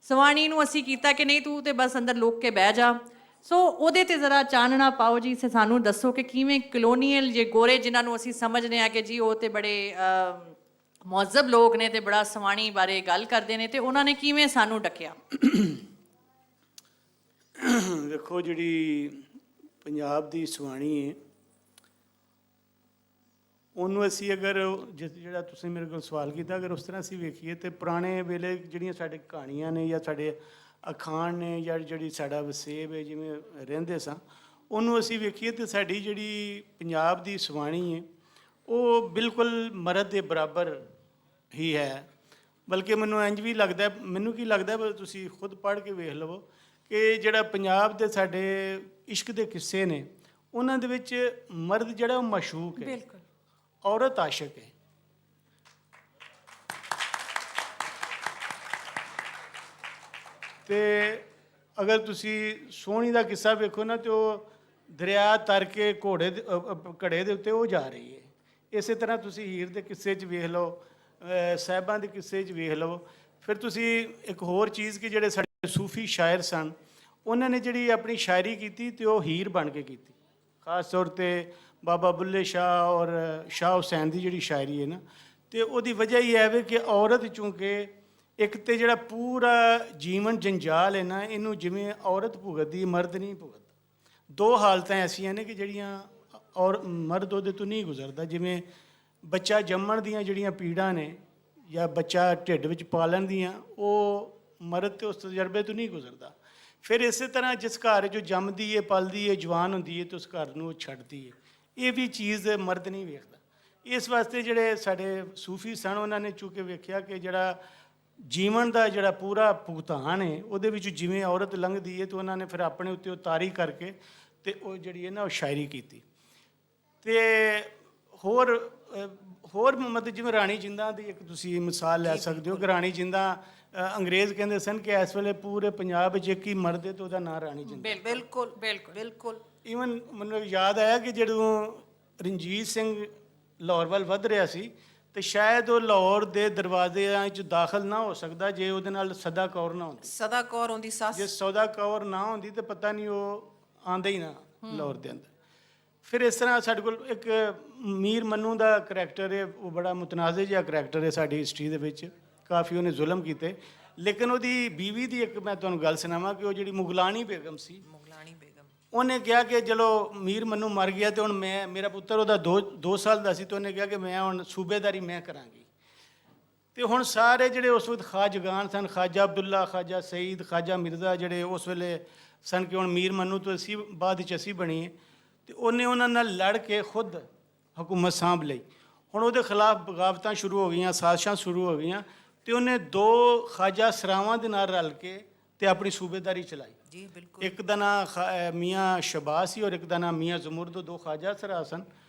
ਸਵਾਣੀ ਨੂੰ ਅਸੀਂ ਕੀਤਾ ਕਿ ਨਹੀਂ ਤੂੰ ਤੇ ਬਸ ਅੰਦਰ ਲੋਕ ਕੇ ਬਹਿ ਜਾ। ਸੋ ਉਹਦੇ ਤੇ ਜ਼ਰਾ ਚਾਨਣਾ ਪਾਓ ਜੀ, ਸਾਨੂੰ ਦੱਸੋ ਕਿ ਕਿਵੇਂ ਕਲੋਨੀਅਲ ਜੇ ਗੋਰੇ ਜਿਨ੍ਹਾਂ ਨੂੰ ਅਸੀਂ ਸਮਝਦੇ ਹਾਂ ਕਿ ਜੀ ਉਹ ਤੇ ਬੜੇ ਮੁਹੱਜ਼ਬ ਲੋਕ ਨੇ ਤੇ ਬੜਾ ਸਵਾਣੀ ਬਾਰੇ ਗੱਲ ਕਰਦੇ ਨੇ, ਤੇ ਉਹਨਾਂ ਨੇ ਕਿਵੇਂ ਸਾਨੂੰ ਡੱਕਿਆ? ਵੇਖੋ ਜਿਹੜੀ ਪੰਜਾਬ ਦੀ ਸਵਾਣੀ ਹੈ, ਉਹਨੂੰ ਅਸੀਂ ਅਗਰ ਜਿਹੜਾ ਤੁਸੀਂ ਮੇਰੇ ਕੋਲ ਸਵਾਲ ਕੀਤਾ, ਅਗਰ ਉਸ ਤਰ੍ਹਾਂ ਅਸੀਂ ਵੇਖੀਏ ਤਾਂ ਪੁਰਾਣੇ ਵੇਲੇ ਜਿਹੜੀਆਂ ਸਾਡੇ ਕਹਾਣੀਆਂ ਨੇ ਜਾਂ ਸਾਡੇ ਅਖਾਣ ਨੇ ਜਾਂ ਜਿਹੜੀ ਸਾਡਾ ਵਸੇਬ ਹੈ ਜਿਵੇਂ ਰਹਿੰਦੇ ਸਾਂ, ਉਹਨੂੰ ਅਸੀਂ ਵੇਖੀਏ ਤਾਂ ਸਾਡੀ ਜਿਹੜੀ ਪੰਜਾਬ ਦੀ ਸਵਾਣੀ ਹੈ ਉਹ ਬਿਲਕੁਲ ਮਰਦ ਦੇ ਬਰਾਬਰ ਹੀ ਹੈ। ਬਲਕਿ ਮੈਨੂੰ ਇੰਝ ਵੀ ਲੱਗਦਾ, ਮੈਨੂੰ ਕੀ ਲੱਗਦਾ, ਤੁਸੀਂ ਖੁਦ ਪੜ੍ਹ ਕੇ ਵੇਖ ਲਵੋ ਕਿ ਜਿਹੜਾ ਪੰਜਾਬ ਦੇ ਸਾਡੇ ਇਸ਼ਕ ਦੇ ਕਿੱਸੇ ਨੇ, ਉਹਨਾਂ ਦੇ ਵਿੱਚ ਮਰਦ ਜਿਹੜਾ ਉਹ ਮਸ਼ੂਕ ਹੈ, ਬਿਲਕੁਲ, ਔਰਤ ਆਸ਼ਿਕ ਹੈ। ਤੇ ਅਗਰ ਤੁਸੀਂ ਸੋਹਣੀ ਦਾ ਕਿੱਸਾ ਵੇਖੋ ਨਾ, ਤੇ ਉਹ ਦਰਿਆ ਤਰ ਕੇ ਘੜੇ ਦੇ ਉੱਤੇ ਉਹ ਜਾ ਰਹੀ ਹੈ। ਇਸੇ ਤਰ੍ਹਾਂ ਤੁਸੀਂ ਹੀਰ ਦੇ ਕਿੱਸੇ 'ਚ ਵੇਖ ਲਓ, ਸਾਹਿਬਾਂ ਦੇ ਕਿੱਸੇ 'ਚ ਵੇਖ ਲਓ। ਫਿਰ ਤੁਸੀਂ ਇੱਕ ਹੋਰ ਚੀਜ਼ ਕਿ ਜਿਹੜੇ ਸਾਡੇ ਸੂਫੀ ਸ਼ਾਇਰ ਸਨ, ਉਹਨਾਂ ਨੇ ਜਿਹੜੀ ਆਪਣੀ ਸ਼ਾਇਰੀ ਕੀਤੀ ਤੇ ਉਹ ਹੀਰ ਬਣ ਕੇ ਕੀਤੀ। ਖਾਸ ਤੌਰ 'ਤੇ ਬਾਬਾ ਬੁੱਲੇ ਸ਼ਾਹ ਔਰ ਸ਼ਾਹ ਹੁਸੈਨ ਦੀ ਜਿਹੜੀ ਸ਼ਾਇਰੀ ਹੈ ਨਾ, ਤੇ ਉਹਦੀ ਵਜ੍ਹਾ ਹੀ ਹੈ ਕਿ ਔਰਤ ਚੂੰਕਿ ਇੱਕ ਤੇ ਜਿਹੜਾ ਪੂਰਾ ਜੀਵਨ ਜੰਜਾਲ ਹੈ ਨਾ, ਇਹਨੂੰ ਜਿਵੇਂ ਔਰਤ ਭੁਗਤਦੀ, ਮਰਦ ਨਹੀਂ ਭੁਗਤਦਾ। ਦੋ ਹਾਲਤਾਂ ਐਸੀਆਂ ਨੇ ਕਿ ਜਿਹੜੀਆਂ ਔਰ ਮਰਦ ਉਹਦੇ ਤੋਂ ਨਹੀਂ ਗੁਜ਼ਰਦਾ। ਜਿਵੇਂ ਬੱਚਾ ਜੰਮਣ ਦੀਆਂ ਜਿਹੜੀਆਂ ਪੀੜਾਂ ਨੇ ਜਾਂ ਬੱਚਾ ਢਿੱਡ ਵਿੱਚ ਪਾਲਣ ਦੀਆਂ, ਉਹ ਮਰਦ ਤੇ ਉਸ ਤਜਰਬੇ ਤੋਂ ਨਹੀਂ ਗੁਜ਼ਰਦਾ। ਫਿਰ ਇਸੇ ਤਰ੍ਹਾਂ ਜਿਸ ਘਰ 'ਚ ਜੰਮਦੀ ਹੈ, ਪਲਦੀ ਹੈ, ਜਵਾਨ ਹੁੰਦੀ ਹੈ, ਤੇ ਉਸ ਘਰ ਨੂੰ ਉਹ ਛੱਡਦੀ ਹੈ। ਇਹ ਵੀ ਚੀਜ਼ ਮਰਦ ਨਹੀਂ ਵੇਖਦਾ। ਇਸ ਵਾਸਤੇ ਜਿਹੜੇ ਸਾਡੇ ਸੂਫੀ ਸਨ, ਉਹਨਾਂ ਨੇ ਚੂੰਕਿ ਵੇਖਿਆ ਕਿ ਜਿਹੜਾ ਜੀਵਨ ਦਾ ਜਿਹੜਾ ਪੂਰਾ ਭੁਗਤਾਨ ਹੈ ਉਹਦੇ ਵਿੱਚ ਜਿਵੇਂ ਔਰਤ ਲੰਘਦੀ ਹੈ, ਤੇ ਉਹਨਾਂ ਨੇ ਫਿਰ ਆਪਣੇ ਉੱਤੇ ਉਤਾਰੀ ਕਰਕੇ ਤੇ ਉਹ ਜਿਹੜੀ ਹੈ ਨਾ ਉਹ ਸ਼ਾਇਰੀ ਕੀਤੀ। ਤੇ ਹੋਰ ਮਤਲਬ ਜਿਵੇਂ ਰਾਣੀ ਜਿੰਦਾਂ ਦੀ ਇੱਕ ਤੁਸੀਂ ਮਿਸਾਲ ਲੈ ਸਕਦੇ ਹੋ ਕਿ ਰਾਣੀ ਜਿੰਦਾਂ ਅੰਗਰੇਜ਼ ਕਹਿੰਦੇ ਸਨ ਕਿ ਇਸ ਵੇਲੇ ਪੂਰੇ ਪੰਜਾਬ ਵਿੱਚ ਇੱਕ ਹੀ ਮਰਦ ਹੈ ਤੇ ਉਹਦਾ ਨਾਂ ਰਾਣੀ ਜਿੰਦਾਂ। ਬਿਲਕੁਲ ਬਿਲਕੁਲ ਬਿਲਕੁਲ। ਈਵਨ ਮੈਨੂੰ ਯਾਦ ਆਇਆ ਕਿ ਜਦੋਂ ਰਣਜੀਤ ਸਿੰਘ ਲਾਹੌਰ ਵੱਲ ਵੱਧ ਰਿਹਾ ਸੀ, ਤੇ ਸ਼ਾਇਦ ਉਹ ਲਾਹੌਰ ਦੇ ਦਰਵਾਜ਼ਿਆਂ 'ਚ ਦਾਖਲ ਨਾ ਹੋ ਸਕਦਾ ਜੇ ਉਹਦੇ ਨਾਲ ਸਦਾ ਕੌਰ ਨਾ ਹੁੰਦੀ। ਸਦਾ ਕੌਰ ਹੁੰਦੀ ਸੱਸ। ਜੇ ਸਦਾ ਕੌਰ ਨਾ ਹੁੰਦੀ ਤੇ ਪਤਾ ਨਹੀਂ ਉਹ ਆਂਦਾ ਹੀ ਨਾ ਲਾਹੌਰ ਦੇ ਅੰਦਰ। ਫਿਰ ਇਸ ਤਰ੍ਹਾਂ ਸਾਡੇ ਕੋਲ ਇੱਕ ਮੀਰ ਮੰਨੂ ਦਾ ਕਰੈਕਟਰ ਹੈ, ਉਹ ਬੜਾ ਮੁਤਨਾਜ਼ੇ ਜਿਹਾ ਕਰੈਕਟਰ ਹੈ ਸਾਡੀ ਹਿਸਟਰੀ ਦੇ ਵਿੱਚ। ਕਾਫੀ ਉਹਨੇ ਜ਼ੁਲਮ ਕੀਤੇ, ਲੇਕਿਨ ਉਹਦੀ ਬੀਵੀ ਦੀ ਇੱਕ ਮੈਂ ਤੁਹਾਨੂੰ ਗੱਲ ਸੁਣਾਵਾਂ ਕਿ ਉਹ ਜਿਹੜੀ ਮੁਗਲਾਨੀ ਬੇਗਮ ਸੀ, ਉਹਨੇ ਕਿਹਾ ਕਿ ਚਲੋ ਮੀਰ ਮੰਨੂ ਮਰ ਗਿਆ ਤੇ ਹੁਣ ਮੇਰਾ ਪੁੱਤਰ ਉਹਦਾ 2 ਸਾਲ ਦਾ ਸੀ, ਤੇ ਉਹਨੇ ਕਿਹਾ ਕਿ ਮੈਂ ਹੁਣ ਸੂਬੇਦਾਰੀ ਮੈਂ ਕਰਾਂਗੀ। ਤੇ ਹੁਣ ਸਾਰੇ ਜਿਹੜੇ ਉਸ ਵਕਤ ਖਾਜਗਾਨ ਸਨ, ਖਾਜਾ ਅਬਦੁੱਲਾ, ਖਾਜਾ ਸਈਦ, ਖਾਜਾ ਮਿਰਜ਼ਾ, ਜਿਹੜੇ ਉਸ ਵੇਲੇ ਸਨ ਕਿ ਹੁਣ ਮੀਰ ਮੰਨੂ ਤੋਂ ਅਸੀਂ ਬਾਅਦ ਵਿੱਚ ਅਸੀਂ ਬਣੀਏ, ਤੇ ਉਹਨੇ ਉਹਨਾਂ ਨਾਲ ਲੜ ਕੇ ਖੁਦ ਹਕੂਮਤ ਸਾਂਭ ਲਈ। ਹੁਣ ਉਹਦੇ ਖਿਲਾਫ ਬਗਾਵਤਾਂ ਸ਼ੁਰੂ ਹੋ ਗਈਆਂ, ਸਾਜ਼ਿਸ਼ਾਂ ਸ਼ੁਰੂ ਹੋ ਗਈਆਂ, ਤੇ ਉਹਨੇ 2 ਖਾਜਾ ਸਰਾਵਾਂ ਦੇ ਨਾਲ ਰਲ ਕੇ ਤੇ ਆਪਣੀ ਸੂਬੇਦਾਰੀ ਚਲਾਈ। ਜੀ ਬਿਲਕੁਲ। ਇੱਕ ਦਾ ਨਾਂ ਮੀਆਂ ਸ਼ਬਾਜ਼ ਸੀ ਔਰ ਇੱਕ ਦਾ ਨਾਂ ਮੀਆਂ ਜ਼ਮੁਰਦ, 2 ਖਾਜਾ ਸਰਾ ਸਨ,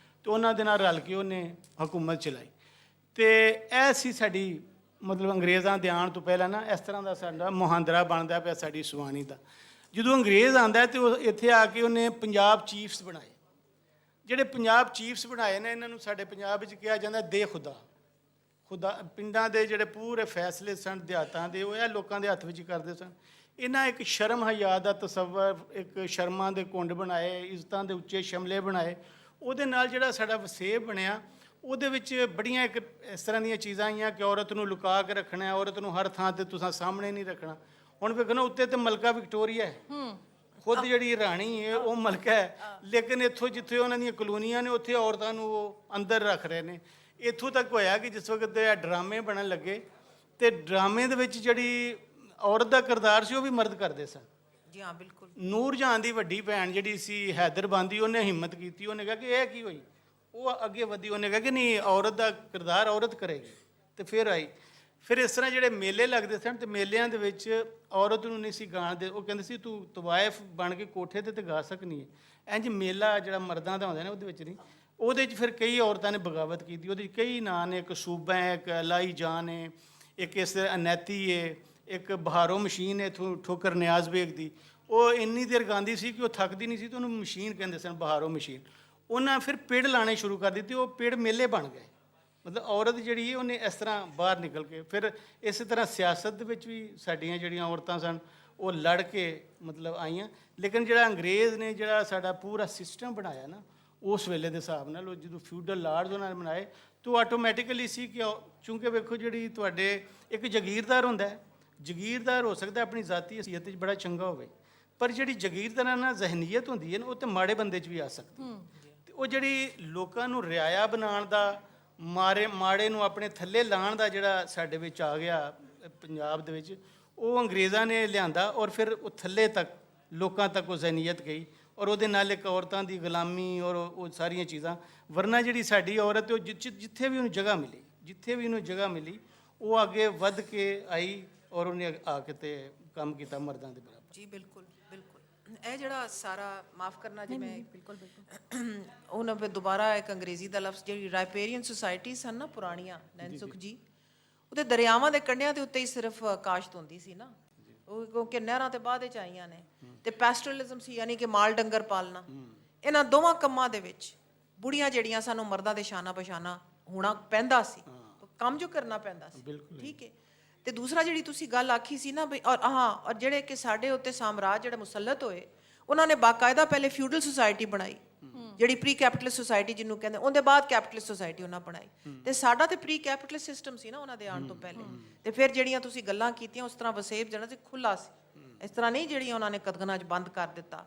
ਤੇ ਉਹਨਾਂ ਦੇ ਨਾਲ ਰਲ ਕੇ ਉਹਨੇ ਹਕੂਮਤ ਚਲਾਈ। ਤੇ ਇਹ ਸੀ ਸਾਡੀ ਮਤਲਬ ਅੰਗਰੇਜ਼ਾਂ ਦੇ ਆਉਣ ਤੋਂ ਪਹਿਲਾਂ ਨਾ ਇਸ ਤਰ੍ਹਾਂ ਦਾ ਸਾਡਾ ਮੁਹਾਂਦਰਾ ਬਣਦਾ ਪਿਆ ਸਾਡੀ ਸਵਾਣੀ ਦਾ। ਜਦੋਂ ਅੰਗਰੇਜ਼ ਆਉਂਦਾ ਤੇ ਉਹ ਇੱਥੇ ਆ ਕੇ ਉਹਨੇ ਪੰਜਾਬ ਚੀਫਸ ਬਣਾਏ। ਜਿਹੜੇ ਪੰਜਾਬ ਚੀਫਸ ਬਣਾਏ ਨੇ, ਇਹਨਾਂ ਨੂੰ ਸਾਡੇ ਪੰਜਾਬ ਵਿੱਚ ਕਿਹਾ ਜਾਂਦਾ ਦੇ ਖੁਦਾ। ਪਿੰਡਾਂ ਦੇ ਜਿਹੜੇ ਪੂਰੇ ਫੈਸਲੇ ਸਨ ਦਿਹਾਤਾਂ ਦੇ, ਉਹ ਇਹ ਲੋਕਾਂ ਦੇ ਹੱਥ ਵਿੱਚ ਕਰਦੇ ਸਨ। ਇਹਨਾਂ ਇੱਕ ਸ਼ਰਮ ਹਯਾ ਦਾ ਤਸੱਵਰ, ਇੱਕ ਸ਼ਰਮਾਂ ਦੇ ਕੁੰਡ ਬਣਾਏ, ਇੱਜ਼ਤਾਂ ਦੇ ਉੱਚੇ ਸ਼ਮਲੇ ਬਣਾਏ। ਉਹਦੇ ਨਾਲ ਜਿਹੜਾ ਸਾਡਾ ਵਸੇਬ ਬਣਿਆ, ਉਹਦੇ ਵਿੱਚ ਬੜੀਆਂ ਇੱਕ ਇਸ ਤਰ੍ਹਾਂ ਦੀਆਂ ਚੀਜ਼ਾਂ ਆਈਆਂ ਕਿ ਔਰਤ ਨੂੰ ਲੁਕਾ ਕੇ ਰੱਖਣਾ ਹੈ, ਔਰਤ ਨੂੰ ਹਰ ਥਾਂ ਤੇ ਤੁਸੀਂ ਸਾਹਮਣੇ ਨਹੀਂ ਰੱਖਣਾ। ਹੁਣ ਵੇਖੋ ਨਾ, ਉੱਤੇ ਤੇ ਮਲਕਾ ਵਿਕਟੋਰੀਆ ਹੈ, ਖੁਦ ਜਿਹੜੀ ਰਾਣੀ ਹੈ ਉਹ ਮਲਕਾ ਹੈ, ਲੇਕਿਨ ਇੱਥੋਂ ਜਿੱਥੇ ਉਹਨਾਂ ਦੀਆਂ ਕਲੋਨੀਆਂ ਨੇ ਉੱਥੇ ਔਰਤਾਂ ਨੂੰ ਉਹ ਅੰਦਰ ਰੱਖ ਰਹੇ ਨੇ। ਇੱਥੋਂ ਤੱਕ ਹੋਇਆ ਕਿ ਜਿਸ ਵਕਤ ਇਹ ਡਰਾਮੇ ਬਣਨ ਲੱਗੇ ਤੇ ਡਰਾਮੇ ਦੇ ਵਿੱਚ ਜਿਹੜੀ ਔਰਤ ਦਾ ਕਿਰਦਾਰ ਸੀ ਉਹ ਵੀ ਮਰਦ ਕਰਦੇ ਸਨ। ਜੀ ਹਾਂ, ਬਿਲਕੁਲ। ਨੂਰ ਜਹਾਂ ਦੀ ਵੱਡੀ ਭੈਣ ਜਿਹੜੀ ਸੀ ਹੈਦਰ ਬਾਂਦੀ, ਉਹਨੇ ਹਿੰਮਤ ਕੀਤੀ, ਉਹਨੇ ਕਿਹਾ ਕਿ ਇਹ ਕੀ ਹੋਈ, ਉਹ ਅੱਗੇ ਵਧੀ, ਉਹਨੇ ਕਿਹਾ ਕਿ ਨਹੀਂ, ਔਰਤ ਦਾ ਕਿਰਦਾਰ ਔਰਤ ਕਰੇਗੀ, ਤੇ ਫਿਰ ਆਈ। ਫਿਰ ਇਸ ਤਰ੍ਹਾਂ ਜਿਹੜੇ ਮੇਲੇ ਲੱਗਦੇ ਸਨ ਤੇ ਮੇਲਿਆਂ ਦੇ ਵਿੱਚ ਔਰਤ ਨੂੰ ਨਹੀਂ ਸੀ ਗਾਣ ਦੇ, ਉਹ ਕਹਿੰਦੇ ਸੀ ਤੂੰ ਤਵਾਇਫ ਬਣ ਕੇ ਕੋਠੇ ਤੇ ਗਾ ਸਕਣੀ ਹੈ। ਇੰਝ ਮੇਲਾ ਜਿਹੜਾ ਮਰਦਾਂ ਦਾ ਹੁੰਦਾ ਨੇ ਉਹਦੇ ਵਿੱਚ ਨਹੀਂ। ਉਹਦੇ 'ਚ ਫਿਰ ਕਈ ਔਰਤਾਂ ਨੇ ਬਗਾਵਤ ਕੀਤੀ, ਉਹਦੇ 'ਚ ਕਈ ਨਾਂ ਨੇ, ਇੱਕ ਸੂਬਾ ਹੈ, ਇੱਕ ਅਲਾਈ ਜਾਨ ਹੈ, ਇੱਕ ਇਸ ਅਨੈਤੀ ਹੈ, ਇੱਕ ਬਹਾਰੋ ਮਸ਼ੀਨ ਹੈ ਇੱਥੋਂ ਠੋਕਰ ਨਿਆਜ਼ ਬੇਗ ਦੀ। ਉਹ ਇੰਨੀ ਦੇਰ ਗਾਉਂਦੀ ਸੀ ਕਿ ਉਹ ਥੱਕਦੀ ਨਹੀਂ ਸੀ, ਤੇ ਉਹਨੂੰ ਮਸ਼ੀਨ ਕਹਿੰਦੇ ਸਨ, ਬਹਾਰੋ ਮਸ਼ੀਨ। ਉਹਨਾਂ ਫਿਰ ਪਿੜ ਲਾਣੇ ਸ਼ੁਰੂ ਕਰ ਦਿੱਤੇ, ਉਹ ਪਿੜ ਮੇਲੇ ਬਣ ਗਏ। ਮਤਲਬ ਔਰਤ ਜਿਹੜੀ ਹੈ ਉਹਨੇ ਇਸ ਤਰ੍ਹਾਂ ਬਾਹਰ ਨਿਕਲ ਕੇ, ਫਿਰ ਇਸੇ ਤਰ੍ਹਾਂ ਸਿਆਸਤ ਦੇ ਵਿੱਚ ਵੀ ਸਾਡੀਆਂ ਜਿਹੜੀਆਂ ਔਰਤਾਂ ਸਨ ਉਹ ਲੜ ਕੇ ਮਤਲਬ ਆਈਆਂ। ਲੇਕਿਨ ਜਿਹੜਾ ਅੰਗਰੇਜ਼ ਨੇ ਜਿਹੜਾ ਸਾਡਾ ਪੂਰਾ ਸਿਸਟਮ ਬਣਾਇਆ ਨਾ, ਉਸ ਵੇਲੇ ਦੇ ਹਿਸਾਬ ਨਾਲ, ਉਹ ਜਦੋਂ ਫਿਊਡਲ ਲਾਰਡਸ ਉਹਨਾਂ ਨੇ ਬਣਾਏ ਤਾਂ ਆਟੋਮੈਟਿਕਲੀ ਸੀ ਕਿ ਚੂੰਕਿ ਵੇਖੋ ਜਿਹੜੀ ਤੁਹਾਡੇ ਇੱਕ ਜਗੀਰਦਾਰ ਹੁੰਦਾ ਹੈ, ਜਗੀਰਦਾਰ ਹੋ ਸਕਦਾ ਆਪਣੀ ਜ਼ਾਤੀ ਹਸੀਅਤ ਵਿੱਚ ਬੜਾ ਚੰਗਾ ਹੋਵੇ, ਪਰ ਜਿਹੜੀ ਜਗੀਰਦਾਰਾਨਾ ਜ਼ਹਿਨੀਅਤ ਹੁੰਦੀ ਹੈ ਨਾ, ਉਹ ਤਾਂ ਮਾੜੇ ਬੰਦੇ 'ਚ ਵੀ ਆ ਸਕਦੀ। ਤੇ ਉਹ ਜਿਹੜੀ ਲੋਕਾਂ ਨੂੰ ਰਿਆਇਆ ਬਣਾਉਣ ਦਾ, ਮਾੜੇ ਨੂੰ ਆਪਣੇ ਥੱਲੇ ਲਾਉਣ ਦਾ ਜਿਹੜਾ ਸਾਡੇ ਵਿੱਚ ਆ ਗਿਆ ਪੰਜਾਬ ਦੇ ਵਿੱਚ, ਉਹ ਅੰਗਰੇਜ਼ਾਂ ਨੇ ਲਿਆਂਦਾ, ਔਰ ਫਿਰ ਉਹ ਥੱਲੇ ਤੱਕ ਲੋਕਾਂ ਤੱਕ ਉਹ ਜ਼ਹਿਨੀਅਤ ਗਈ, ਔਰ ਉਹਦੇ ਨਾਲ ਇੱਕ ਔਰਤਾਂ ਦੀ ਗੁਲਾਮੀ ਔਰ ਉਹ ਸਾਰੀਆਂ ਚੀਜ਼ਾਂ। ਵਰਨਾ ਜਿਹੜੀ ਸਾਡੀ ਔਰਤ, ਉਹ ਜਿੱਥੇ ਵੀ ਉਹਨੂੰ ਜਗ੍ਹਾ ਮਿਲੀ, ਜਿੱਥੇ ਵੀ ਉਹਨੂੰ ਜਗ੍ਹਾ ਮਿਲੀ, ਉਹ ਅੱਗੇ ਵੱਧ ਕੇ ਆਈ ਔਰ ਉਹਨੇ ਆ ਕੇ ਤੇ ਕੰਮ ਕੀਤਾ ਮਰਦਾਂ ਦੇ ਬਰਾਬਰ। ਜੀ ਬਿਲਕੁਲ, ਬਿਲਕੁਲ। ਇਹ ਜਿਹੜਾ ਸਾਰਾ, ਮਾਫ ਕਰਨਾ ਜੀ, ਮੈਂ ਬਿਲਕੁਲ ਉਹਨਾਂ ਫਿਰ ਦੁਬਾਰਾ ਇੱਕ ਅੰਗਰੇਜ਼ੀ ਦਾ ਲਫ਼ਜ਼, ਜਿਹੜੀ ਰਾਈਪੇਰੀਅਨ ਸੁਸਾਇਟੀ ਸਨ ਨਾ ਪੁਰਾਣੀਆਂ, ਨੈਨਸੁਖ ਜੀ, ਉਹਦੇ ਦਰਿਆਵਾਂ ਦੇ ਕੰਢਿਆਂ ਦੇ ਉੱਤੇ ਹੀ ਸਿਰਫ ਕਾਸ਼ਤ ਹੁੰਦੀ ਸੀ ਨਾ, ਉਹ ਕਿਉਂਕਿ ਨਹਿਰਾਂ ਤੇ ਬਾਅਦ ਵਿੱਚ ਆਈਆਂ ਨੇ। ਤੇ ਪੈਸਟਰਲਿਜ਼ਮ ਸੀ, ਯਾਨੀ ਕਿ ਮਾਲ ਡੰਗਰ ਪਾਲਣਾ। ਇਹਨਾਂ ਦੋਵਾਂ ਕੰਮਾਂ ਦੇ ਵਿੱਚ ਬੁੜੀਆਂ ਜਿਹੜੀਆਂ ਸਾਨੂੰ ਮਰਦਾਂ ਦੇ ਸ਼ਾਨਾ ਪਛਾਨਾ ਹੋਣਾ ਪੈਂਦਾ ਸੀ, ਕੰਮ ਜੋ ਕਰਨਾ ਪੈਂਦਾ ਸੀ, ਠੀਕ ਹੈ। ਤੇ ਦੂਸਰਾ ਜਿਹੜੀ ਤੁਸੀਂ ਗੱਲ ਆਖੀ ਸੀ ਨਾ ਬਈ, ਔਰ ਜਿਹੜੇ ਕਿ ਸਾਡੇ ਉੱਤੇ ਸਾਮਰਾਜ ਜਿਹੜੇ ਮੁਸੱਲਤ ਹੋਏ, ਉਹਨਾਂ ਨੇ ਬਾਕਾਇਦਾ ਪਹਿਲੇ ਫਿਊਡਲ ਸੁਸਾਇਟੀ ਬਣਾਈ, ਜਿਹੜੀ ਪ੍ਰੀ ਕੈਪੀਟਲਿਸਟ ਸੁਸਾਇਟੀ ਜਿਹਨੂੰ ਕਹਿੰਦੇ, ਉਹਦੇ ਬਾਅਦ ਕੈਪੀਟਲਿਸਟ ਸੁਸਾਇਟੀ ਉਹਨਾਂ ਬਣਾਈ। ਤੇ ਸਾਡਾ ਤੇ ਪ੍ਰੀ ਕੈਪੀਟਲਿਸਟ ਸਿਸਟਮ ਸੀ ਨਾ ਉਹਨਾਂ ਦੇ ਆਉਣ ਤੋਂ ਪਹਿਲੇ। ਤੇ ਫਿਰ ਜਿਹੜੀਆਂ ਤੁਸੀਂ ਗੱਲਾਂ ਕੀਤੀਆਂ, ਉਸ ਤਰ੍ਹਾਂ ਵਸੇਬ ਜਿਹੜਾ ਸੀ ਖੁੱਲਾ ਸੀ, ਇਸ ਤਰ੍ਹਾਂ ਨਹੀਂ ਜਿਹੜੀਆਂ ਉਹਨਾਂ ਨੇ ਕਦਗਨਾਂ 'ਚ ਬੰਦ ਕਰ ਦਿੱਤਾ।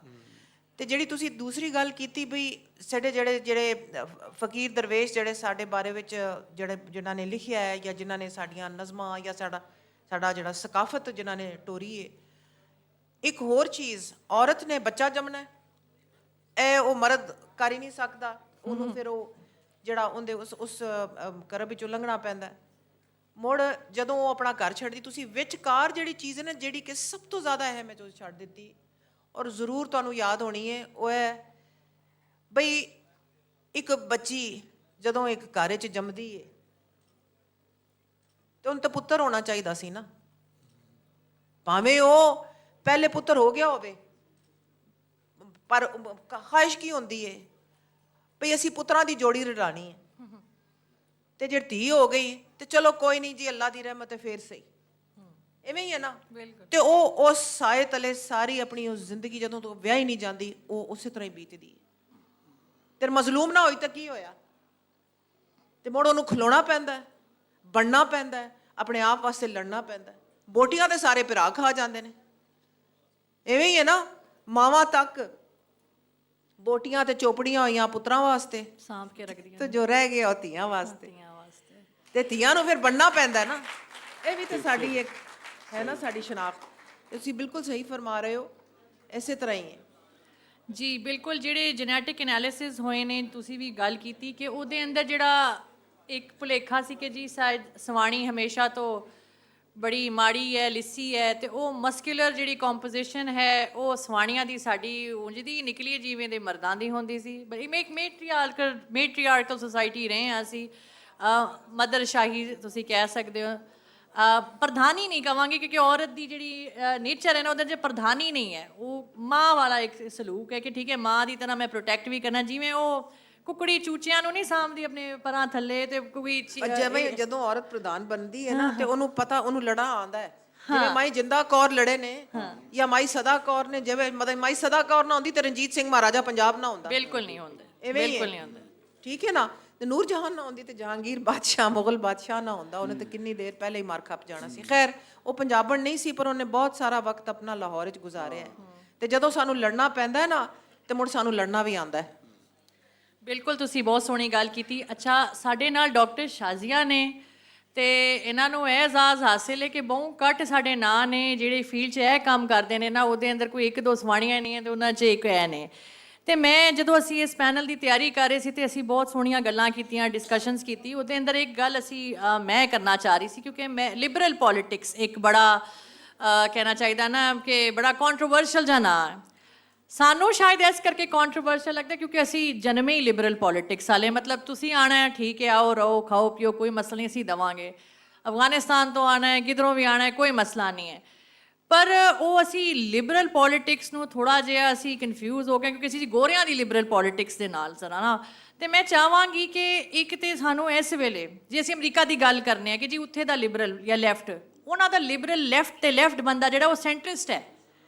ਤੇ ਜਿਹੜੀ ਤੁਸੀਂ ਦੂਸਰੀ ਗੱਲ ਕੀਤੀ ਬਈ ਸਾਡੇ ਜਿਹੜੇ ਫਕੀਰ ਦਰਵੇਸ਼ ਜਿਹੜੇ ਸਾਡੇ ਬਾਰੇ ਵਿੱਚ ਜਿਨ੍ਹਾਂ ਨੇ ਲਿਖਿਆ ਹੈ, ਜਾਂ ਜਿਨ੍ਹਾਂ ਨੇ ਸਾਡੀਆਂ ਨਜ਼ਮਾਂ, ਜਾਂ ਸਾਡਾ ਜਿਹੜਾ ਸਕਾਫਤ ਜਿਨ੍ਹਾਂ ਨੇ ਟੋਰੀ ਹੈ। ਇੱਕ ਹੋਰ ਚੀਜ਼, ਔਰਤ ਨੇ ਬੱਚਾ ਜੰਮਣਾ, ਇਹ ਉਹ ਮਰਦ ਕਰ ਹੀ ਨਹੀਂ ਸਕਦਾ, ਉਹਨੂੰ ਫਿਰ ਉਹ ਜਿਹੜਾ ਉਹਦੇ ਉਸ ਕਰਬ ਵਿੱਚੋਂ ਲੰਘਣਾ ਪੈਂਦਾ। ਮੁੜ ਜਦੋਂ ਉਹ ਆਪਣਾ ਘਰ ਛੱਡਦੀ, ਤੁਸੀਂ ਵਿਚਕਾਰ ਜਿਹੜੀ ਚੀਜ਼ ਹੈ ਨਾ, ਜਿਹੜੀ ਕਿ ਸਭ ਤੋਂ ਜ਼ਿਆਦਾ ਅਹਿਮ ਹੈ, ਜੋ ਛੱਡ ਦਿੱਤੀ, ਔਰ ਜ਼ਰੂਰ ਤੁਹਾਨੂੰ ਯਾਦ ਹੋਣੀ ਹੈ, ਉਹ ਹੈ ਬਈ ਇੱਕ ਬੱਚੀ ਜਦੋਂ ਇੱਕ ਘਰ 'ਚ ਜੰਮਦੀ ਹੈ ਤੇ ਉਹਨੂੰ ਤਾਂ ਪੁੱਤਰ ਹੋਣਾ ਚਾਹੀਦਾ ਸੀ ਨਾ, ਭਾਵੇਂ ਉਹ ਪਹਿਲੇ ਪੁੱਤਰ ਹੋ ਗਿਆ ਹੋਵੇ, ਪਰ ਖਾਹਿਸ਼ ਕੀ ਹੁੰਦੀ ਹੈ ਭਈ ਅਸੀਂ ਪੁੱਤਰਾਂ ਦੀ ਜੋੜੀ ਰਲਾਣੀ ਹੈ। ਤੇ ਜੇ ਧੀ ਹੋ ਗਈ ਤੇ ਚਲੋ ਕੋਈ ਨਹੀਂ ਜੀ, ਅੱਲਾ ਦੀ ਰਹਿਮਤ ਹੈ, ਫੇਰ ਸਹੀ, ਇਵੇਂ ਹੀ ਹੈ ਨਾ। ਤੇ ਉਹ ਉਸ ਸਾਏ ਤਲੇ ਸਾਰੀ ਆਪਣੀ ਉਸ ਜ਼ਿੰਦਗੀ, ਜਦੋਂ ਤੋਂ ਵਿਆਹ ਹੀ ਨਹੀਂ ਜਾਂਦੀ, ਉਹ ਉਸੇ ਤਰ੍ਹਾਂ ਹੀ ਬੀਤਦੀ। ਤੇ ਮਜ਼ਲੂਮ ਨਾ ਹੋਈ ਤਾਂ ਕੀ ਹੋਇਆ, ਤੇ ਮੁੜ ਉਹਨੂੰ ਖਲੋਣਾ ਪੈਂਦਾ, ਬਣਨਾ ਪੈਂਦਾ, ਆਪਣੇ ਆਪ ਵਾਸਤੇ ਲੜਨਾ ਪੈਂਦਾ। ਬੋਟੀਆਂ ਤੇ ਸਾਰੇ ਭਰਾ ਖਾ ਜਾਂਦੇ ਨੇ, ਇਵੇਂ ਹੀ ਹੈ ਨਾ। ਮਾਵਾਂ ਤੱਕ ਬੋਟੀਆਂ ਤੇ ਚੋਪੜੀਆਂ ਹੋਈਆਂ ਪੁੱਤਰਾਂ ਵਾਸਤੇ ਸਾਂਭ ਕੇ ਰੱਖਦੀਆਂ, ਤੇ ਜੋ ਰਹਿ ਗਿਆ ਉਹ ਧੀਆਂ ਵਾਸਤੇ, ਤੇ ਧੀਆਂ ਨੂੰ ਫਿਰ ਬਣਨਾ ਪੈਂਦਾ ਨਾ। ਇਹ ਵੀ ਤਾਂ ਸਾਡੀ ਇੱਕ ਹੈ ਨਾ, ਸਾਡੀ ਸ਼ਨਾਖਤ। ਤੁਸੀਂ ਬਿਲਕੁਲ ਸਹੀ ਫਰਮਾ ਰਹੇ ਹੋ, ਇਸੇ ਤਰ੍ਹਾਂ ਹੀ ਹੈ ਜੀ। ਬਿਲਕੁਲ, ਜਿਹੜੇ ਜੈਨੇਟਿਕ ਐਨਾਲਿਸਿਸ ਹੋਏ ਨੇ, ਤੁਸੀਂ ਵੀ ਗੱਲ ਕੀਤੀ ਕਿ ਉਹਦੇ ਅੰਦਰ ਜਿਹੜਾ ਇੱਕ ਭੁਲੇਖਾ ਸੀ ਕਿ ਜੀ ਸਵਾਣੀ ਹਮੇਸ਼ਾ ਤੋਂ ਬੜੀ ਮਾੜੀ ਹੈ, ਲਿੱਸੀ ਹੈ, ਤੇ ਉਹ ਮਸਕੂਲਰ ਜਿਹੜੀ ਕੰਪੋਜੀਸ਼ਨ ਹੈ ਉਹ ਸਵਾਣੀਆਂ ਦੀ ਸਾਡੀ ਉਂਝ ਦੀ ਨਿਕਲੀ ਜਿਵੇਂ ਦੇ ਮਰਦਾਂ ਦੀ ਹੁੰਦੀ ਸੀ। ਬਈ ਇੱਕ ਮੇਟਰੀਆਰਕਲ ਸੁਸਾਇਟੀ ਰਹੇ ਹਾਂ ਅਸੀਂ, ਮਦਰ ਸ਼ਾਹੀ ਤੁਸੀਂ ਕਹਿ ਸਕਦੇ ਹੋ। ਪ੍ਰਧਾਨੀ ਨਹੀਂ ਕਵਾਂਗੇ, ਕਿਉਂਕਿ ਔਰਤ ਦੀ ਜਿਹੜੀ ਨੇਚਰ ਹੈ ਨਾ, ਉਹਦੇ 'ਚ ਪ੍ਰਧਾਨੀ ਨਹੀਂ ਹੈ, ਉਹ ਮਾਂ ਵਾਲਾ ਇੱਕ ਸਲੂਕ ਹੈ ਕਿ ਠੀਕ ਹੈ, ਮਾਂ ਦੀ ਤਰ੍ਹਾਂ ਮੈਂ ਪ੍ਰੋਟੈਕਟ ਵੀ ਕਰਨਾ। ਜਿਵੇਂ ਉਹ ਕੁਕੜੀ ਚੂਚਿਆਂ ਨੂੰ ਨਹੀਂ ਸਾਂਭਦੀ ਆਪਣੇ ਪਰਾਂ ਥੱਲੇ, ਤੇ ਕੋਈ ਜਿਵੇਂ ਜਦੋਂ ਔਰਤ ਪ੍ਰਧਾਨ ਬਣਦੀ ਹੈ ਨਾ, ਤੇ ਉਹਨੂੰ ਪਤਾ, ਉਹਨੂੰ ਲੜਾ ਆਉਂਦਾ ਹੈ ਜਿਵੇਂ ਮਾਈ ਜਿੰਦਾ ਕੌਰ ਲੜੇ ਨੇ ਜਾਂ ਮਾਈ ਸਦਾ ਕੌਰ ਨੇ, ਜਿਵੇਂ ਮਤਲਬ ਮਾਈ ਸਦਾ ਕੌਰ ਨਾ ਹੁੰਦੀ ਤੇ ਰਣਜੀਤ ਸਿੰਘ ਮਹਾਰਾਜਾ ਪੰਜਾਬ ਨਾ ਹੁੰਦਾ। ਬਿਲਕੁਲ ਨਹੀਂ ਹੁੰਦਾ, ਇਵੇਂ ਹੀ ਬਿਲਕੁਲ ਹੈ। ਨਹੀਂ ਹੁੰਦਾ। ਠੀਕ ਹੈ ਨਾ। ਤੇ ਨੂਰ ਜਹਾਨ ਨਾ ਹੁੰਦੀ ਤੇ ਜਹਾਂਗੀਰ ਬਾਦਸ਼ਾਹ ਮੁਗਲ ਬਾਦਸ਼ਾਹ ਨਾ ਹੁੰਦਾ, ਉਹਨੇ ਤਾਂ ਕਿੰਨੀ ਦੇਰ ਪਹਿਲੇ ਹੀ ਮਾਰ ਖੱਪ ਜਾਣਾ ਸੀ। ਖੈਰ ਉਹ ਪੰਜਾਬਣ ਨਹੀਂ ਸੀ, ਪਰ ਉਹਨੇ ਬਹੁਤ ਸਾਰਾ ਵਕਤ ਆਪਣਾ ਲਾਹੌਰ ਵਿੱਚ ਗੁਜ਼ਾਰਿਆ ਹੈ। ਤੇ ਜਦੋਂ ਸਾਨੂੰ ਲੜਨਾ ਪੈਂਦਾ ਹੈ ਨਾ, ਤੇ ਮੁੜ ਸਾਨੂੰ ਲੜਨਾ ਵੀ ਆਉਂਦਾ ਹੈ। ਬਿਲਕੁਲ, ਤੁਸੀਂ ਬਹੁਤ ਸੋਹਣੀ ਗੱਲ ਕੀਤੀ। ਅੱਛਾ, ਸਾਡੇ ਨਾਲ ਡਾਕਟਰ ਸ਼ਾਜ਼ੀਆ ਨੇ ਤੇ ਇਹਨਾਂ ਨੂੰ ਇਹ ਐਜ਼ਾਜ਼ ਹਾਸਿਲ ਹੈ ਕਿ ਬਹੁਤ ਘੱਟ ਸਾਡੇ ਨਾਂ ਨੇ ਜਿਹੜੇ ਫੀਲਡ 'ਚ ਇਹ ਕੰਮ ਕਰਦੇ ਨੇ ਨਾ, ਉਹਦੇ ਅੰਦਰ ਕੋਈ 1-2 ਸਵਾਣੀਆਂ ਨਹੀਂ ਹੈ ਤੇ ਉਹਨਾਂ 'ਚ ਇੱਕ ਇਹ ਨੇ। ਤੇ ਮੈਂ ਜਦੋਂ ਅਸੀਂ ਇਸ ਪੈਨਲ ਦੀ ਤਿਆਰੀ ਕਰ ਰਹੇ ਸੀ ਤੇ ਅਸੀਂ ਬਹੁਤ ਸੋਹਣੀਆਂ ਗੱਲਾਂ ਕੀਤੀਆਂ, ਡਿਸਕਸ਼ਨਸ ਕੀਤੀ। ਉਹਦੇ ਅੰਦਰ ਇੱਕ ਗੱਲ ਅਸੀਂ ਮੈਂ ਕਰਨਾ ਚਾਹ ਰਹੀ ਸੀ, ਕਿਉਂਕਿ ਮੈਂ ਲਿਬਰਲ ਪੋਲਿਟਿਕਸ ਇੱਕ ਬੜਾ ਕਹਿਣਾ ਚਾਹੀਦਾ ਨਾ ਕਿ ਬੜਾ ਕੰਟਰੋਵਰਸ਼ਲ ਜਿਹਾ ਨਾਂ ਹੈ। ਸਾਨੂੰ ਸ਼ਾਇਦ ਇਸ ਕਰਕੇ ਕੰਟਰੋਵਰਸ਼ਲ ਲੱਗਦਾ ਕਿਉਂਕਿ ਅਸੀਂ ਜਨਮੇ ਹੀ ਲਿਬਰਲ ਪੋਲਿਟਿਕਸ ਵਾਲੇ, ਮਤਲਬ ਤੁਸੀਂ ਆਉਣਾ ਹੈ ਠੀਕ ਹੈ, ਆਓ ਰਹੋ ਖਾਓ ਪੀਓ, ਕੋਈ ਮਸਲਾ ਨਹੀਂ, ਅਸੀਂ ਦੇਵਾਂਗੇ। ਅਫਗਾਨਿਸਤਾਨ ਤੋਂ ਆਉਣਾ ਹੈ, ਕਿਧਰੋਂ ਵੀ ਆਉਣਾ ਹੈ, ਕੋਈ ਮਸਲਾ ਨਹੀਂ ਹੈ। ਪਰ ਉਹ ਅਸੀਂ ਲਿਬਰਲ ਪੋਲਿਟਿਕਸ ਨੂੰ ਥੋੜ੍ਹਾ ਜਿਹਾ ਅਸੀਂ ਕਨਫਿਊਜ਼ ਹੋ ਗਏ, ਕਿਉਂਕਿ ਅਸੀਂ ਗੋਰਿਆਂ ਦੀ ਲਿਬਰਲ ਪੋਲਿਟਿਕਸ ਦੇ ਨਾਲ ਜ਼ਰਾ ਨਾ। ਤੇ ਮੈਂ ਚਾਹਾਂਗੀ ਕਿ ਇੱਕ ਤੇ ਸਾਨੂੰ ਇਸ ਵੇਲੇ ਜੇ ਅਸੀਂ ਅਮਰੀਕਾ ਦੀ ਗੱਲ ਕਰਨੇ ਆ ਕਿ ਜੀ ਉੱਥੇ ਦਾ ਲਿਬਰਲ ਜਾਂ ਲੈਫਟ, ਉਹਨਾਂ ਦਾ ਲਿਬਰਲ ਲੈਫਟ ਤੇ ਲੈਫਟ ਬੰਦਾ ਜਿਹੜਾ ਉਹ ਸੈਂਟਰਿਸਟ ਹੈ,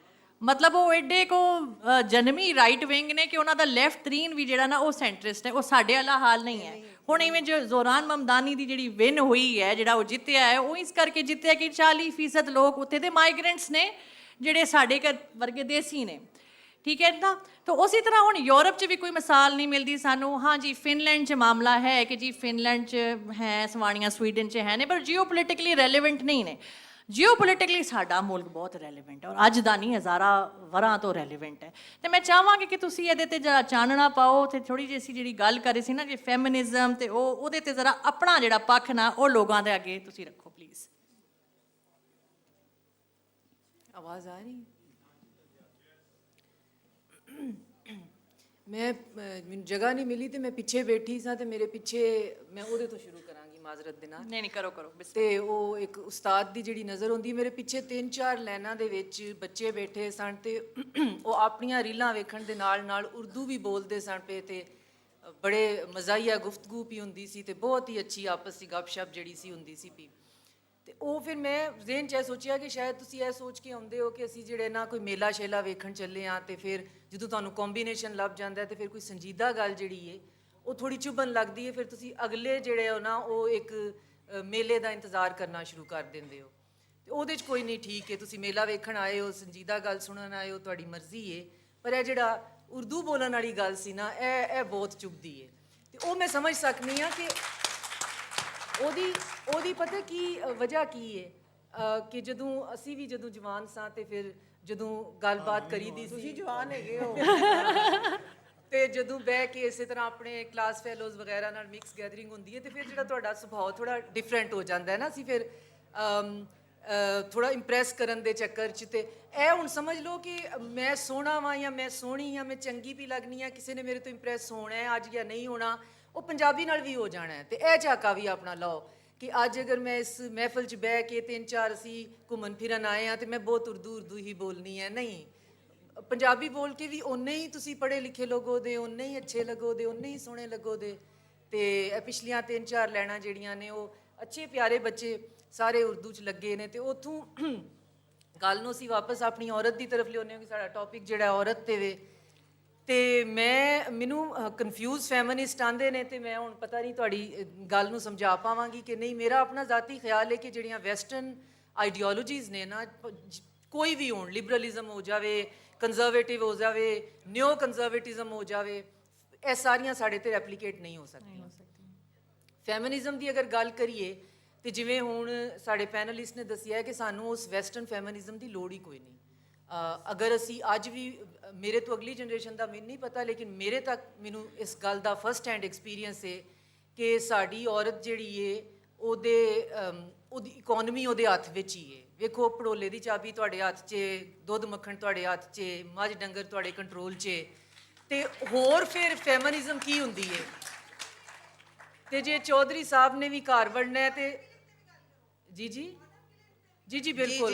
ਮਤਲਬ ਉਹ ਐਡੇ ਕੋ ਜਨਮੀ ਰਾਈਟ ਵਿੰਗ ਨੇ ਕਿ ਉਹਨਾਂ ਦਾ ਲੈਫਟ ਤਰੀਨ ਵੀ ਜਿਹੜਾ ਨਾ ਉਹ ਸੈਂਟਰਿਸਟ ਹੈ। ਉਹ ਸਾਡੇ ਵਾਲਾ ਹਾਲ ਨਹੀਂ ਹੈ। ਹੁਣ ਇਵੇਂ ਜੋ ਜ਼ੋਰਾਨ ਮਮਦਾਨੀ ਦੀ ਜਿਹੜੀ ਵਿਨ ਹੋਈ ਹੈ, ਜਿਹੜਾ ਉਹ ਜਿੱਤਿਆ ਹੈ, ਉਹ ਇਸ ਕਰਕੇ ਜਿੱਤਿਆ ਕਿ 40% ਲੋਕ ਉੱਥੇ ਦੇ ਮਾਈਗ੍ਰੈਂਟਸ ਨੇ ਜਿਹੜੇ ਸਾਡੇ ਵਰਗੇ ਦੇਸੀ ਨੇ। ਠੀਕ ਹੈ ਨਾ। ਤਾਂ ਉਸੇ ਤਰ੍ਹਾਂ ਹੁਣ ਯੂਰਪ 'ਚ ਵੀ ਕੋਈ ਮਿਸਾਲ ਨਹੀਂ ਮਿਲਦੀ ਸਾਨੂੰ। ਹਾਂ ਜੀ, ਫਿਨਲੈਂਡ 'ਚ ਮਾਮਲਾ ਹੈ ਕਿ ਜੀ ਫਿਨਲੈਂਡ 'ਚ ਹੈ ਸਵਾਣੀਆਂ, ਸਵੀਡਨ 'ਚ ਹੈ ਨੇ, ਪਰ ਜੀਓ ਪੋਲੀਟਿਕਲੀ ਰੈਲੇਵੈਂਟ ਨਹੀਂ ਨੇ। ਜੀਓ ਪੋਲੀਟਿਕਲੀ ਸਾਡਾ ਮੁਲਕ ਬਹੁਤ ਰੈਲੇਵੈਂਟ ਹੈ, ਔਰ ਅੱਜ ਦਾ ਨਹੀਂ, ਹਜ਼ਾਰਾਂ ਵਰਾਂ ਤੋਂ ਰੈਲੇਵੈਂਟ ਹੈ। ਤੇ ਮੈਂ ਚਾਹਾਂਗੀ ਕਿ ਤੁਸੀਂ ਇਹਦੇ ਤੇ ਜਰਾ ਚਾਨਣਾ ਪਾਓ ਤੇ ਥੋੜੀ ਜਿਹੀ ਅਸੀਂ ਜਿਹੜੀ ਗੱਲ ਕਰ ਰਹੇ ਸੀ ਨਾ ਜੀ ਫੈਮਿਨਿਜ਼ਮ, ਤੇ ਉਹਦੇ ਤੇ ਜ਼ਰਾ ਆਪਣਾ ਜਿਹੜਾ ਪੱਖ ਨਾ ਉਹ ਲੋਕਾਂ ਦੇ ਅੱਗੇ ਤੁਸੀਂ ਰੱਖੋ ਪਲੀਜ਼। ਆਵਾਜ਼ ਆ ਰਹੀ? ਮੈਨੂੰ ਜਗ੍ਹਾ ਨਹੀਂ ਮਿਲੀ ਤੇ ਮੈਂ ਪਿੱਛੇ ਬੈਠੀ ਸਾਂ ਤੇ ਮੇਰੇ ਪਿੱਛੇ ਮੈਂ ਉਹਦੇ ਤੋਂ ਸ਼ੁਰੂ ਕਰਾਂਗੀ ਮਾਜ਼ਰਤ ਦੇ ਨਾਲ। ਨਹੀਂ ਕਰੋ ਤੇ ਉਹ ਇੱਕ ਉਸਤਾਦ ਦੀ ਜਿਹੜੀ ਨਜ਼ਰ ਹੁੰਦੀ, ਮੇਰੇ ਪਿੱਛੇ 3-4 ਲਾਈਨਾਂ ਦੇ ਵਿੱਚ ਬੱਚੇ ਬੈਠੇ ਸਨ ਤੇ ਉਹ ਆਪਣੀਆਂ ਰੀਲਾਂ ਵੇਖਣ ਦੇ ਨਾਲ ਨਾਲ ਉਰਦੂ ਵੀ ਬੋਲਦੇ ਸਨ ਪਏ ਤੇ ਬੜੇ ਮਜ਼ਾਹੀਆ ਗੁਫ਼ਤਗੂ ਵੀ ਹੁੰਦੀ ਸੀ ਤੇ ਬਹੁਤ ਹੀ ਅੱਛੀ ਆਪਸ ਦੀ ਗੱਪਸ਼ਪ ਜਿਹੜੀ ਸੀ ਹੁੰਦੀ ਸੀ ਵੀ। ਤੇ ਉਹ ਫਿਰ ਮੈਂ ਜ਼ਿਹਨ 'ਚ ਇਹ ਸੋਚਿਆ ਕਿ ਸ਼ਾਇਦ ਤੁਸੀਂ ਇਹ ਸੋਚ ਕੇ ਆਉਂਦੇ ਹੋ ਕਿ ਅਸੀਂ ਜਿਹੜੇ ਨਾ ਕੋਈ ਮੇਲਾ ਸ਼ੇਲਾ ਵੇਖਣ ਚੱਲੇ ਹਾਂ ਤੇ ਫਿਰ ਜਦੋਂ ਤੁਹਾਨੂੰ ਕੰਬੀਨੇਸ਼ਨ ਲੱਭ ਜਾਂਦਾ ਤੇ ਫਿਰ ਕੋਈ ਸੰਜੀਦਾ ਗੱਲ ਜਿਹੜੀ ਹੈ ਉਹ ਥੋੜੀ ਚੁਭਣ ਲੱਗਦੀ ਹੈ, ਫਿਰ ਤੁਸੀਂ ਅਗਲੇ ਜਿਹੜੇ ਹੋ ਨਾ ਉਹ ਇੱਕ ਮੇਲੇ ਦਾ ਇੰਤਜ਼ਾਰ ਕਰਨਾ ਸ਼ੁਰੂ ਕਰ ਦਿੰਦੇ ਹੋ। ਤੇ ਉਹਦੇ 'ਚ ਕੋਈ ਨਹੀਂ, ਠੀਕ ਹੈ, ਤੁਸੀਂ ਮੇਲਾ ਵੇਖਣ ਆਏ ਹੋ, ਸੰਜੀਦਾ ਗੱਲ ਸੁਣਨ ਆਏ ਹੋ, ਤੁਹਾਡੀ ਮਰਜ਼ੀ ਹੈ। ਪਰ ਇਹ ਜਿਹੜਾ ਉਰਦੂ ਬੋਲਣ ਵਾਲੀ ਗੱਲ ਸੀ ਨਾ, ਇਹ ਬਹੁਤ ਚੁਭਦੀ ਹੈ। ਤੇ ਉਹ ਮੈਂ ਸਮਝ ਸਕਦੀ ਹਾਂ ਕਿ ਉਹਦੀ ਪਤਾ ਕੀ ਵਜ੍ਹਾ ਕੀ ਹੈ ਕਿ ਜਦੋਂ ਅਸੀਂ ਵੀ ਜਦੋਂ ਜਵਾਨ ਸਾਂ ਤੇ ਫਿਰ ਜਦੋਂ ਗੱਲਬਾਤ ਕਰੀਦੀ ਸੀ, ਤੁਸੀਂ ਜਵਾਨ ਹੈਗੇ ਹੋ ਤੇ ਜਦੋਂ ਬਹਿ ਕੇ ਇਸੇ ਤਰ੍ਹਾਂ ਆਪਣੇ ਕਲਾਸ ਫੈਲੋਜ਼ ਵਗੈਰਾ ਨਾਲ ਮਿਕਸ ਗੈਦਰਿੰਗ ਹੁੰਦੀ ਹੈ ਤੇ ਫਿਰ ਜਿਹੜਾ ਤੁਹਾਡਾ ਸੁਭਾਅ ਥੋੜਾ ਡਿਫਰੈਂਟ ਹੋ ਜਾਂਦਾ ਹੈ ਨਾ। ਅਸੀਂ ਫਿਰ ਥੋੜਾ ਇੰਪ੍ਰੈਸ ਕਰਨ ਦੇ ਚੱਕਰ 'ਚ ਤੇ ਇਹ ਹੁਣ ਸਮਝ ਲਓ ਕਿ ਮੈਂ ਸੋਹਣਾ ਵਾਂ ਜਾਂ ਮੈਂ ਸੋਹਣੀ ਜਾਂ ਮੈਂ ਚੰਗੀ ਵੀ ਲੱਗਣੀ ਆ, ਕਿਸੇ ਨੇ ਮੇਰੇ ਤੋਂ ਇੰਪ੍ਰੈਸ ਹੋਣਾ ਹੈ ਅੱਜ ਜਾਂ ਨਹੀਂ ਹੋਣਾ, ਉਹ ਪੰਜਾਬੀ ਨਾਲ ਵੀ ਹੋ ਜਾਣਾ ਹੈ। ਤੇ ਇਹ ਝਾਕਾ ਵੀ ਆਪਣਾ ਲਾਓ ਕਿ ਅੱਜ ਅਗਰ ਮੈਂ ਇਸ ਮਹਿਫਲ 'ਚ ਬਹਿ ਕੇ 3-4 ਅਸੀਂ ਘੁੰਮਣ ਫਿਰਨ ਆਏ ਹਾਂ ਤੇ ਮੈਂ ਬਹੁਤ ਉਰਦੂ ਹੀ ਬੋਲਣੀ ਹੈ, ਨਹੀਂ। ਪੰਜਾਬੀ ਬੋਲ ਕੇ ਵੀ ਓਨੇ ਹੀ ਤੁਸੀਂ ਪੜ੍ਹੇ ਲਿਖੇ ਲੱਗੋ ਦੇ, ਓਨੇ ਹੀ ਅੱਛੇ ਲੱਗੋ ਦੇ, ਓਨੇ ਹੀ ਸੋਹਣੇ ਲੱਗੋ ਦੇ। ਤੇ ਇਹ ਪਿਛਲੀਆਂ 3-4 ਲਾਈਨਾਂ ਜਿਹੜੀਆਂ ਨੇ ਉਹ ਅੱਛੇ ਪਿਆਰੇ ਬੱਚੇ ਸਾਰੇ ਉਰਦੂ 'ਚ ਲੱਗੇ ਨੇ। ਤੇ ਉੱਥੋਂ ਗੱਲ ਨੂੰ ਅਸੀਂ ਵਾਪਸ ਆਪਣੀ ਔਰਤ ਦੀ ਤਰਫ ਲਿਆਉਂਦੇ ਹਾਂ ਕਿ ਸਾਡਾ ਟੌਪਿਕ ਜਿਹੜਾ ਔਰਤ 'ਤੇ ਵੇ। ਤੇ ਮੈਨੂੰ ਕਨਫਿਊਜ਼ ਫੈਮਿਨਿਸਟ ਆਉਂਦੇ ਨੇ ਤੇ ਮੈਂ ਹੁਣ ਪਤਾ ਨਹੀਂ ਤੁਹਾਡੀ ਗੱਲ ਨੂੰ ਸਮਝਾ ਪਾਵਾਂਗੀ ਕਿ ਨਹੀਂ। ਮੇਰਾ ਆਪਣਾ ਜ਼ਾਤੀ ਖਿਆਲ ਹੈ ਕਿ ਜਿਹੜੀਆਂ ਵੈਸਟਰਨ ਆਈਡੀਓਲੋਜੀਜ਼ ਨੇ ਨਾ, ਕੋਈ ਵੀ ਹੋਣ, ਲਿਬਰਲਿਜ਼ਮ ਹੋ ਜਾਵੇ, ਕੰਜ਼ਰਵੇਟਿਵ ਹੋ ਜਾਵੇ, ਨਿਓ ਕੰਜ਼ਰਵੇਟਿਜ਼ਮ ਹੋ ਜਾਵੇ, ਇਹ ਸਾਰੀਆਂ ਸਾਡੇ ਤੇ ਰੈਪਲੀਕੇਟ ਨਹੀਂ ਹੋ ਸਕਦੀਆਂ। ਫੈਮਿਨਿਜ਼ਮ ਦੀ ਅਗਰ ਗੱਲ ਕਰੀਏ ਤੇ ਜਿਵੇਂ ਹੁਣ ਸਾਡੇ ਪੈਨਲਿਸਟ ਨੇ ਦੱਸਿਆ ਕਿ ਸਾਨੂੰ ਉਸ ਵੈਸਟਰਨ ਫੈਮਿਨਿਜ਼ਮ ਦੀ ਲੋੜ ਹੀ ਕੋਈ ਨਹੀਂ। ਅਗਰ ਅਸੀਂ ਅੱਜ ਵੀ, ਮੇਰੇ ਤੋਂ ਅਗਲੀ ਜਨਰੇਸ਼ਨ ਦਾ ਮੈਨੂੰ ਨਹੀਂ ਪਤਾ, ਲੇਕਿਨ ਮੇਰੇ ਤੱਕ ਮੈਨੂੰ ਇਸ ਗੱਲ ਦਾ ਫਸਟ ਹੈਂਡ ਐਕਸਪੀਰੀਅੰਸ ਹੈ ਕਿ ਸਾਡੀ ਔਰਤ ਜਿਹੜੀ ਹੈ ਉਹਦੀ ਇਕੋਨਮੀ ਉਹਦੇ ਹੱਥ ਵਿੱਚ ਹੀ ਹੈ। ਵੇਖੋ, ਭੜੋਲੇ ਦੀ ਚਾਬੀ ਤੁਹਾਡੇ ਹੱਥ 'ਚ, ਦੁੱਧ ਮੱਖਣ ਤੁਹਾਡੇ ਹੱਥ 'ਚ, ਮੱਝ ਡੰਗਰ ਤੁਹਾਡੇ ਕੰਟਰੋਲ 'ਚ, ਤੇ ਹੋਰ ਫਿਰ ਫੈਮਿਨਿਜ਼ਮ ਕੀ ਹੁੰਦੀ ਹੈ। ਤੇ ਜੇ ਚੌਧਰੀ ਸਾਹਿਬ ਨੇ ਵੀ ਘਰ ਵੜਨਾ ਹੈ ਤੇ ਜੀ ਬਿਲਕੁਲ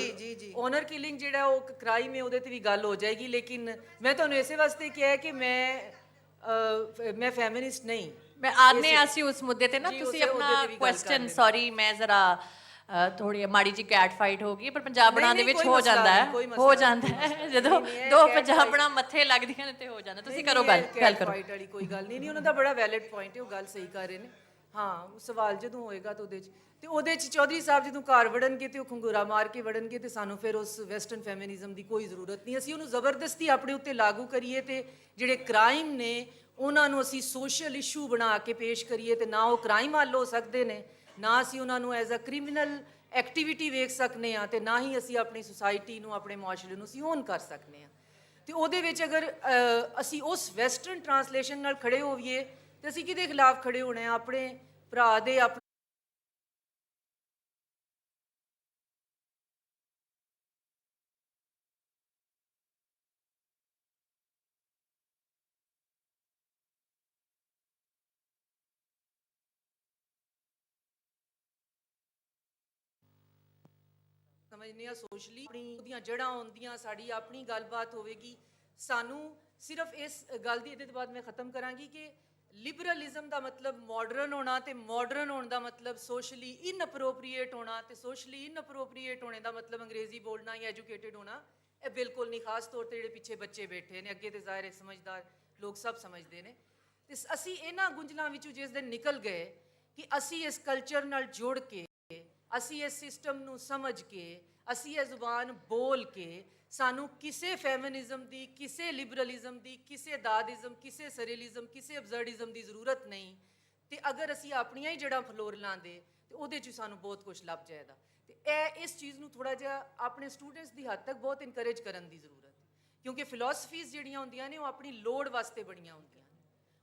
ਓਨਰ ਕਿਲਿੰਗ ਜਿਹੜਾ ਉਹ ਕ੍ਰਾਈਮ ਹੈ, ਉਹਦੇ ਤੇ ਵੀ ਗੱਲ ਹੋ ਜਾਏਗੀ। ਲੇਕਿਨ ਮੈਂ ਤੁਹਾਨੂੰ ਇਸੇ ਵਾਸਤੇ ਕਿਹਾ ਕਿ ਮੈਂ ਫੈਮਿਨਿਸਟ ਨਹੀਂ। ਮੈਂ ਆਨੇ ਆਸੀ ਉਸ ਮੁੱਦੇ ਤੇ ਨਾ ਤੁਸੀਂ ਆਪਣਾ ਕੁਐਸਚਨ, ਸੌਰੀ ਮੈਂ ਜ਼ਰਾ ਥੋੜੀ ਮਾੜੀ ਜੀ ਕੈਟ ਫਾਈਟ ਹੋ ਗਈ, ਪਰ ਪੰਜਾਬਣਾਂ ਦੇ ਨਹੀਂ, ਵਿੱਚ ਕੋਈ ਹੋ ਮਸਲਾ ਜਾਂਦਾ ਨਹੀਂ, ਹੈ, ਕੋਈ ਮਸਲਾ ਹੋ ਨਹੀਂ। ਜਾਂਦਾ ਹੈ ਜਦੋਂ ਨਹੀਂ, ਇਹ ਦੋ cat ਪੰਜਾਬਣਾਂ ਮੱਥੇ ਲੱਗਦੀਆਂ ਨੇ ਤੇ ਹੋ ਜਾਂਦਾ। ਤੁਸੀਂ ਕਰੋ ਗੱਲ ਕਰੋ। ਫਾਈਟ ਵਾਲੀ ਕੋਈ ਗੱਲ ਨਹੀਂ, ਉਹਨਾਂ ਦਾ ਬੜਾ ਵੈਲਿਡ ਪੁਆਇੰਟ ਹੈ, ਉਹ ਗੱਲ ਸਹੀ ਕਰ ਰਹੇ ਨੇ। ਹਾਂ, ਉਹ ਸਵਾਲ ਜਦੋਂ ਹੋਏਗਾ ਤਾਂ ਉਹਦੇ 'ਚ ਚੌਧਰੀ ਸਾਹਿਬ ਜਦੋਂ ਘਰ ਵੜਨਗੇ ਤੇ ਉਹ ਖੰਗੂਰਾ ਮਾਰ ਕੇ ਵੜਨਗੇ ਤੇ ਸਾਨੂੰ ਫਿਰ ਉਸ ਵੈਸਟਰਨ ਫੈਮਿਨਿਜ਼ਮ ਦੀ ਕੋਈ ਜ਼ਰੂਰਤ ਨਹੀਂ। ਅਸੀਂ ਉਹਨੂੰ ਜ਼ਬਰਦਸਤੀ ਆਪਣੇ ਉੱਤੇ ਲਾਗੂ ਕਰੀਏ ਤੇ ਜਿਹੜੇ ਕ੍ਰਾਈਮ ਨੇ ਉਹਨਾਂ ਨੂੰ ਅਸੀਂ ਸੋਸ਼ਲ ਇਸ਼ੂ ਬਣਾ ਕੇ ਪੇਸ਼ ਕਰੀਏ ਤੇ ਨਾ ਉਹ ਕ੍ਰਾਈਮ ਹੱਲ ਹੋ ਸਕਦੇ ਨੇ, ਨਾ ਅਸੀਂ ਉਹਨਾਂ ਨੂੰ ਐਜ਼ ਅ ਕ੍ਰਿਮੀਨਲ ਐਕਟੀਵਿਟੀ ਵੇਖ ਸਕਨੇ ਆ ਤੇ ਨਾ ਹੀ ਅਸੀਂ ਆਪਣੀ ਸੁਸਾਇਟੀ ਨੂੰ, ਆਪਣੇ ਮੁਆਸ਼ਰੇ ਨੂੰ ਅਸੀਂ ਓਨ ਕਰ ਸਕਨੇ ਆ। ਤੇ ਉਹਦੇ ਵਿੱਚ ਅਗਰ ਅਸੀਂ ਉਸ ਵੈਸਟਰਨ ਟਰਾਂਸਲੇਸ਼ਨ ਨਾਲ ਖੜੇ ਹੋਈਏ ਤੇ ਅਸੀਂ ਕਿਹਦੇ ਖਿਲਾਫ ਖੜੇ ਹੋਣਾ ਹੈ? ਆਪਣੇ ਭਰਾ ਦੇ, ਸਮਝਨੇ ਆ ਸੋਸ਼ਲੀ ਆਪਣੀ ਉਹਦੀਆਂ ਜੜ੍ਹਾਂ ਹੁੰਦੀਆਂ, ਸਾਡੀ ਆਪਣੀ ਗੱਲਬਾਤ ਹੋਵੇਗੀ। ਸਾਨੂੰ ਸਿਰਫ ਇਸ ਗੱਲ ਦੀ, ਇਹਦੇ ਤੋਂ ਬਾਅਦ ਮੈਂ ਖਤਮ ਕਰਾਂਗੀ ਕਿ ਲਿਬਰਲਿਜ਼ਮ ਦਾ ਮਤਲਬ ਮਾਡਰਨ ਹੋਣਾ ਤੇ ਮਾਡਰਨ ਹੋਣ ਦਾ ਮਤਲਬ ਸੋਸ਼ਲੀ ਇਨਅਪਰੋਪਰੀਏਟ ਹੋਣਾ ਤੇ ਸੋਸ਼ਲੀ ਇਨਅਪਰੋਪਰੀਏਟ ਹੋਣੇ ਦਾ ਮਤਲਬ ਅੰਗਰੇਜ਼ੀ ਬੋਲਣਾ ਜਾਂ ਐਜੂਕੇਟਿਡ ਹੋਣਾ, ਇਹ ਬਿਲਕੁਲ ਨਹੀਂ। ਖਾਸ ਤੌਰ ਤੇ ਜਿਹੜੇ ਪਿੱਛੇ ਬੱਚੇ ਬੈਠੇ ਨੇ, ਅੱਗੇ ਤੇ ਜ਼ਾਹਿਰ ਹੈ ਸਮਝਦਾਰ ਲੋਕ ਸਭ ਸਮਝਦੇ ਨੇ। ਤੇ ਅਸੀਂ ਇਹਨਾਂ ਗੁੰਝਲਾਂ ਵਿੱਚੋਂ ਜਿਸ ਦਿਨ ਨਿਕਲ ਗਏ ਕਿ ਅਸੀਂ ਇਸ ਕਲਚਰ ਨਾਲ ਜੁੜ ਕੇ, ਅਸੀਂ ਇਸ ਸਿਸਟਮ ਨੂੰ ਸਮਝ ਕੇ, ਅਸੀਂ ਇਹ ਜ਼ੁਬਾਨ ਬੋਲ ਕੇ, ਸਾਨੂੰ ਕਿਸੇ ਫੈਮਿਨਿਜ਼ਮ ਦੀ, ਕਿਸੇ ਲਿਬਰਲਿਜ਼ਮ ਦੀ, ਕਿਸੇ ਦਾਦਿਜ਼ਮ, ਕਿਸੇ ਸਰੀਲਿਜ਼ਮ, ਕਿਸੇ ਅਬਜ਼ਰਡਿਜ਼ਮ ਦੀ ਜ਼ਰੂਰਤ ਨਹੀਂ। ਤੇ ਅਗਰ ਅਸੀਂ ਆਪਣੀਆਂ ਹੀ ਜੜ੍ਹਾਂ ਫਲੋਰ ਲਾਂਦੇ ਤੇ ਉਹਦੇ 'ਚ ਸਾਨੂੰ ਬਹੁਤ ਕੁਝ ਲੱਭ ਜਾਏਗਾ। ਤੇ ਇਸ ਚੀਜ਼ ਨੂੰ ਥੋੜਾ ਜਿਹਾ ਆਪਣੇ ਸਟੂਡੈਂਟਸ ਦੀ ਹੱਦ ਤੱਕ ਬਹੁਤ ਇਨਕਰੇਜ ਕਰਨ ਦੀ ਜ਼ਰੂਰਤ ਹੈ, ਕਿਉਂਕਿ ਫਿਲਾਸਫੀਜ਼ ਜਿਹੜੀਆਂ ਹੁੰਦੀਆਂ ਨੇ ਉਹ ਆਪਣੀ ਲੋੜ ਵਾਸਤੇ ਬਣੀਆਂ ਹੁੰਦੀਆਂ ਨੇ,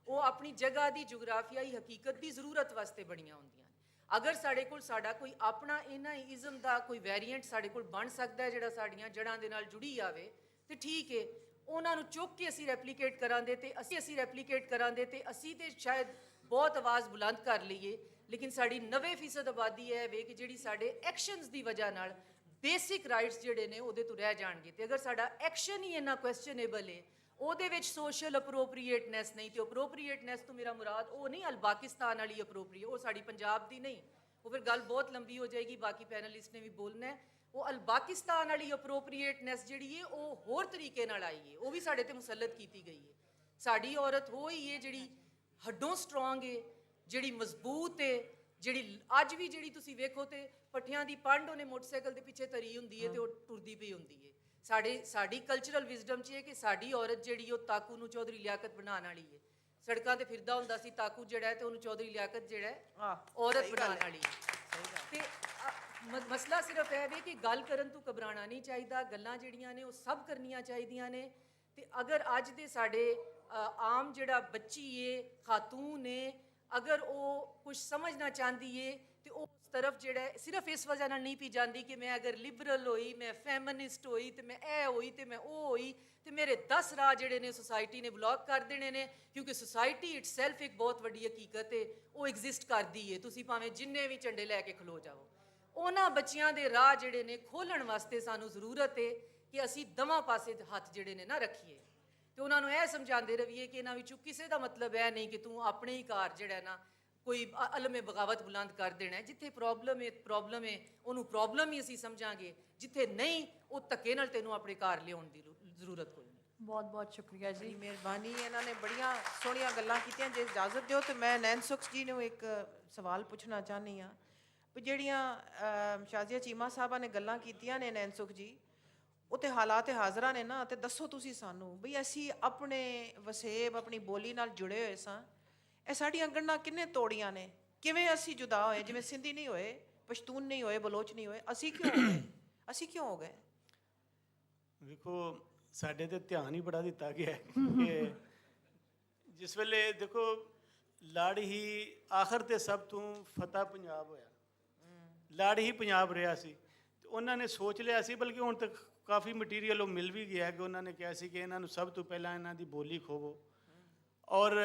ਉਹ ਆਪਣੀ ਜਗ੍ਹਾ ਦੀ ਜੁਗਰਾਫੀਆਈ ਹਕੀਕਤ ਦੀ ਜ਼ਰੂਰਤ ਵਾਸਤੇ ਬਣੀਆਂ ਹੁੰਦੀਆਂ ਨੇ। ਅਗਰ ਸਾਡੇ ਕੋਲ ਸਾਡਾ ਕੋਈ ਆਪਣਾ ਇਹਨਾਂ ਇਜ਼ਮ ਦਾ ਕੋਈ ਵੇਰੀਐਂਟ ਸਾਡੇ ਕੋਲ ਬਣ ਸਕਦਾ ਹੈ ਜਿਹੜਾ ਸਾਡੀਆਂ ਜੜ੍ਹਾਂ ਦੇ ਨਾਲ ਜੁੜੀ ਆਵੇ ਤੇ ਠੀਕ ਹੈ, ਉਹਨਾਂ ਨੂੰ ਚੁੱਕ ਕੇ ਅਸੀਂ ਰੈਪਲੀਕੇਟ ਕਰਾਂਦੇ ਤੇ ਅਸੀਂ ਤੇ ਸ਼ਾਇਦ ਬਹੁਤ ਆਵਾਜ਼ ਬੁਲੰਦ ਕਰ ਲਈਏ, ਲੇਕਿਨ ਸਾਡੀ 90% ਆਬਾਦੀ ਇਹ ਵੇ ਕਿ ਜਿਹੜੀ ਸਾਡੇ ਐਕਸ਼ਨਸ ਦੀ ਵਜ੍ਹਾ ਨਾਲ ਬੇਸਿਕ ਰਾਈਟਸ ਜਿਹੜੇ ਨੇ ਉਹਦੇ ਤੋਂ ਰਹਿ ਜਾਣਗੇ। ਤੇ ਅਗਰ ਸਾਡਾ ਐਕਸ਼ਨ ਹੀ ਇੰਨਾ ਕੁਐਸਚਨੇਬਲ ਹੈ, ਉਹਦੇ ਵਿੱਚ ਸੋਸ਼ਲ ਅਪਰੋਪਰੀਏਟਨੈਸ ਨਹੀਂ, ਤੇ ਅਪਰੋਪਰੀਏਟਨੈਸ ਤੋਂ ਮੇਰਾ ਮੁਰਾਦ ਉਹ ਨਹੀਂ ਪਾਕਿਸਤਾਨ ਵਾਲੀ ਅਪਰੋਪਰੀਏਟ, ਉਹ ਸਾਡੀ ਪੰਜਾਬ ਦੀ ਨਹੀਂ, ਉਹ ਫਿਰ ਗੱਲ ਬਹੁਤ ਲੰਬੀ ਹੋ ਜਾਏਗੀ, ਬਾਕੀ ਪੈਨਲਿਸਟ ਨੇ ਵੀ ਬੋਲਣਾ ਹੈ। ਉਹ ਪਾਕਿਸਤਾਨ ਵਾਲੀ ਅਪਰੋਪਰੀਏਟਨੈਸ ਜਿਹੜੀ ਹੈ ਉਹ ਹੋਰ ਤਰੀਕੇ ਨਾਲ ਆਈ ਹੈ, ਉਹ ਵੀ ਸਾਡੇ ਤੇ ਮੁਸੱਲਤ ਕੀਤੀ ਗਈ ਹੈ। ਸਾਡੀ ਔਰਤ ਉਹ ਹੀ ਹੈ ਜਿਹੜੀ ਹੱਡੋਂ ਸਟਰੋਂਗ ਹੈ, ਜਿਹੜੀ ਮਜ਼ਬੂਤ ਹੈ, ਜਿਹੜੀ ਅੱਜ ਵੀ ਜਿਹੜੀ ਤੁਸੀਂ ਵੇਖੋ ਤੇ ਪੱਠਿਆਂ ਦੀ ਪੰਡ ਉਹਨੇ ਮੋਟਰਸਾਈਕਲ ਦੇ ਪਿੱਛੇ ਧਰੀ ਹੁੰਦੀ ਹੈ ਤੇ ਉਹ ਟੁਰਦੀ ਪਈ ਹੁੰਦੀ ਹੈ। ਸਾਡੀ ਕਲਚਰਲ ਵਿਜ਼ਡਮ 'ਚ ਇਹ ਕਿ ਸਾਡੀ ਔਰਤ ਜਿਹੜੀ ਉਹ ਤਾਕੂ ਨੂੰ ਚੌਧਰੀ ਲਿਆਕਤ ਬਣਾਉਣ ਵਾਲੀ ਹੈ। ਸੜਕਾਂ ਤੇ ਫਿਰਦਾ ਹੁੰਦਾ ਸੀ ਤਾਕੂ ਜਿਹੜਾ ਹੈ ਤੇ ਉਹਨੂੰ ਚੌਧਰੀ ਲਿਆਕਤ ਜਿਹੜਾ ਹੈ ਔਰਤ ਬਣਾਉਣ ਵਾਲੀ ਹੈ। ਤੇ ਮਸਲਾ ਸਿਰਫ ਇਹ ਵੇ ਕਿ ਗੱਲ ਕਰਨ ਤੋਂ ਘਬਰਾਉਣਾ ਨਹੀਂ ਚਾਹੀਦਾ, ਗੱਲਾਂ ਜਿਹੜੀਆਂ ਨੇ ਉਹ ਸਭ ਕਰਨੀਆਂ ਚਾਹੀਦੀਆਂ ਨੇ। ਤੇ ਅਗਰ ਅੱਜ ਦੇ ਸਾਡੇ ਆਮ ਜਿਹੜਾ ਬੱਚੀ ਏ, ਖਾਤੂਨ ਏ, ਅਗਰ ਉਹ ਕੁਝ ਸਮਝਣਾ ਚਾਹੁੰਦੀ ਏ ਤੇ ਉਹ ਉਸ ਤਰਫ ਜਿਹੜਾ ਸਿਰਫ ਇਸ ਵਜ੍ਹਾ ਨਾਲ ਨਹੀਂ ਪੀ ਜਾਂਦੀ ਕਿ ਮੈਂ ਅਗਰ ਲਿਬਰਲ ਹੋਈ, ਮੈਂ ਫੈਮਿਨਿਸਟ ਹੋਈ ਤੇ ਮੈਂ ਇਹ ਹੋਈ ਤੇ ਮੈਂ ਉਹ ਹੋਈ ਤੇ ਮੇਰੇ 10 ਰਾਹ ਜਿਹੜੇ ਨੇ ਸੋਸਾਇਟੀ ਨੇ ਬਲੌਕ ਕਰ ਦੇਣੇ ਨੇ, ਕਿਉਂਕਿ ਸੋਸਾਇਟੀ ਇਟਸੈਲਫ ਇੱਕ ਬਹੁਤ ਵੱਡੀ ਹਕੀਕਤ ਹੈ, ਉਹ ਐਗਜ਼ਿਸਟ ਕਰਦੀ ਏ। ਤੁਸੀਂ ਭਾਵੇਂ ਜਿੰਨੇ ਵੀ ਝੰਡੇ ਲੈ ਕੇ ਖਲੋ ਜਾਓ, ਉਹਨਾਂ ਬੱਚਿਆਂ ਦੇ ਰਾਹ ਜਿਹੜੇ ਨੇ ਖੋਲ੍ਹਣ ਵਾਸਤੇ ਸਾਨੂੰ ਜ਼ਰੂਰਤ ਹੈ ਕਿ ਅਸੀਂ ਦੋਵਾਂ ਪਾਸੇ ਹੱਥ ਜਿਹੜੇ ਨੇ ਨਾ ਰੱਖੀਏ ਤੇ ਉਹਨਾਂ ਨੂੰ ਇਹ ਸਮਝਾਉਂਦੇ ਰਹੀਏ ਕਿ ਇਹਨਾਂ ਵਿੱਚੋਂ ਕਿਸੇ ਦਾ ਮਤਲਬ ਇਹ ਨਹੀਂ ਕਿ ਤੂੰ ਆਪਣੇ ਹੀ ਘਰ ਜਿਹੜਾ ਨਾ ਕੋਈ ਅਲਮੇ ਬਗਾਵਤ ਬੁਲੰਦ ਕਰ ਦੇਣਾ। ਜਿੱਥੇ ਪ੍ਰੋਬਲਮ ਹੈ ਉਹਨੂੰ ਪ੍ਰੋਬਲਮ ਹੀ ਅਸੀਂ ਸਮਝਾਂਗੇ, ਜਿੱਥੇ ਨਹੀਂ ਉਹ ਧੱਕੇ ਨਾਲ ਤੈਨੂੰ ਆਪਣੇ ਘਰ ਲਿਆਉਣ ਦੀ ਜ਼ਰੂਰਤ ਕੋਈ ਨਹੀਂ। ਬਹੁਤ ਬਹੁਤ ਸ਼ੁਕਰੀਆ ਜੀ, ਮਿਹਰਬਾਨੀ। ਇਹਨਾਂ ਨੇ ਬੜੀਆਂ ਸੋਹਣੀਆਂ ਗੱਲਾਂ ਕੀਤੀਆਂ। ਜੇ ਇਜਾਜ਼ਤ ਦਿਓ ਤੇ ਮੈਂ ਨੈਣ ਸੁਖ ਜੀ ਨੂੰ ਇੱਕ ਸਵਾਲ ਪੁੱਛਣਾ ਚਾਹੁੰਦੀ ਹਾਂ ਵੀ ਜਿਹੜੀਆਂ ਸ਼ਾਜ਼ੀਆ ਚੀਮਾ ਸਾਹਿਬਾਂ ਨੇ ਗੱਲਾਂ ਕੀਤੀਆਂ ਨੇ ਨੈਣ ਸੁਖ ਜੀ, ਉਹ ਤੇ ਹਾਲਾਤ ਹਾਜ਼ਰਾ ਨੇ ਨਾ, ਤੇ ਦੱਸੋ ਤੁਸੀਂ ਸਾਨੂੰ ਬਈ ਅਸੀਂ ਆਪਣੇ ਵਸੇਬ ਆਪਣੀ ਬੋਲੀ ਨਾਲ ਜੁੜੇ ਹੋਏ ਸਾਂ, ਇਹ ਸਾਡੀਆਂ ਗੰਢਾਂ ਕਿੰਨੇ ਤੋੜੀਆਂ ਨੇ, ਕਿਵੇਂ ਅਸੀਂ ਜੁਦਾ ਹੋਏ? ਜਿਵੇਂ ਸਿੰਧੀ ਨਹੀਂ ਹੋਏ, ਪਸ਼ਤੂਨ ਨਹੀਂ ਹੋਏ, ਬਲੋਚ ਨਹੀਂ ਹੋਏ, ਅਸੀਂ ਕਿਉਂ ਹੋ ਗਏ? ਵੇਖੋ ਸਾਡੇ ਤੇ ਧਿਆਨ ਹੀ ਬੜਾ ਦਿੱਤਾ ਗਿਆ ਕਿ ਜਿਸ ਵੇਲੇ ਦੇਖੋ ਲੜ ਹੀ ਆਖਰ ਤੇ ਸਭ ਤੋਂ ਫਤਿਹ ਪੰਜਾਬ ਹੋਇਆ, ਲੜ ਹੀ ਪੰਜਾਬ ਰਿਹਾ ਸੀ ਤੇ ਉਹਨਾਂ ਨੇ ਸੋਚ ਲਿਆ ਸੀ, ਬਲਕਿ ਹੁਣ ਤੱਕ ਕਾਫੀ ਮਟੀਰੀਅਲ ਉਹ ਮਿਲ ਵੀ ਗਿਆ ਕਿ ਉਹਨਾਂ ਨੇ ਕਿਹਾ ਸੀ ਕਿ ਇਹਨਾਂ ਨੂੰ ਸਭ ਤੋਂ ਪਹਿਲਾਂ ਇਹਨਾਂ ਦੀ ਬੋਲੀ ਖੋਵੋ। ਔਰ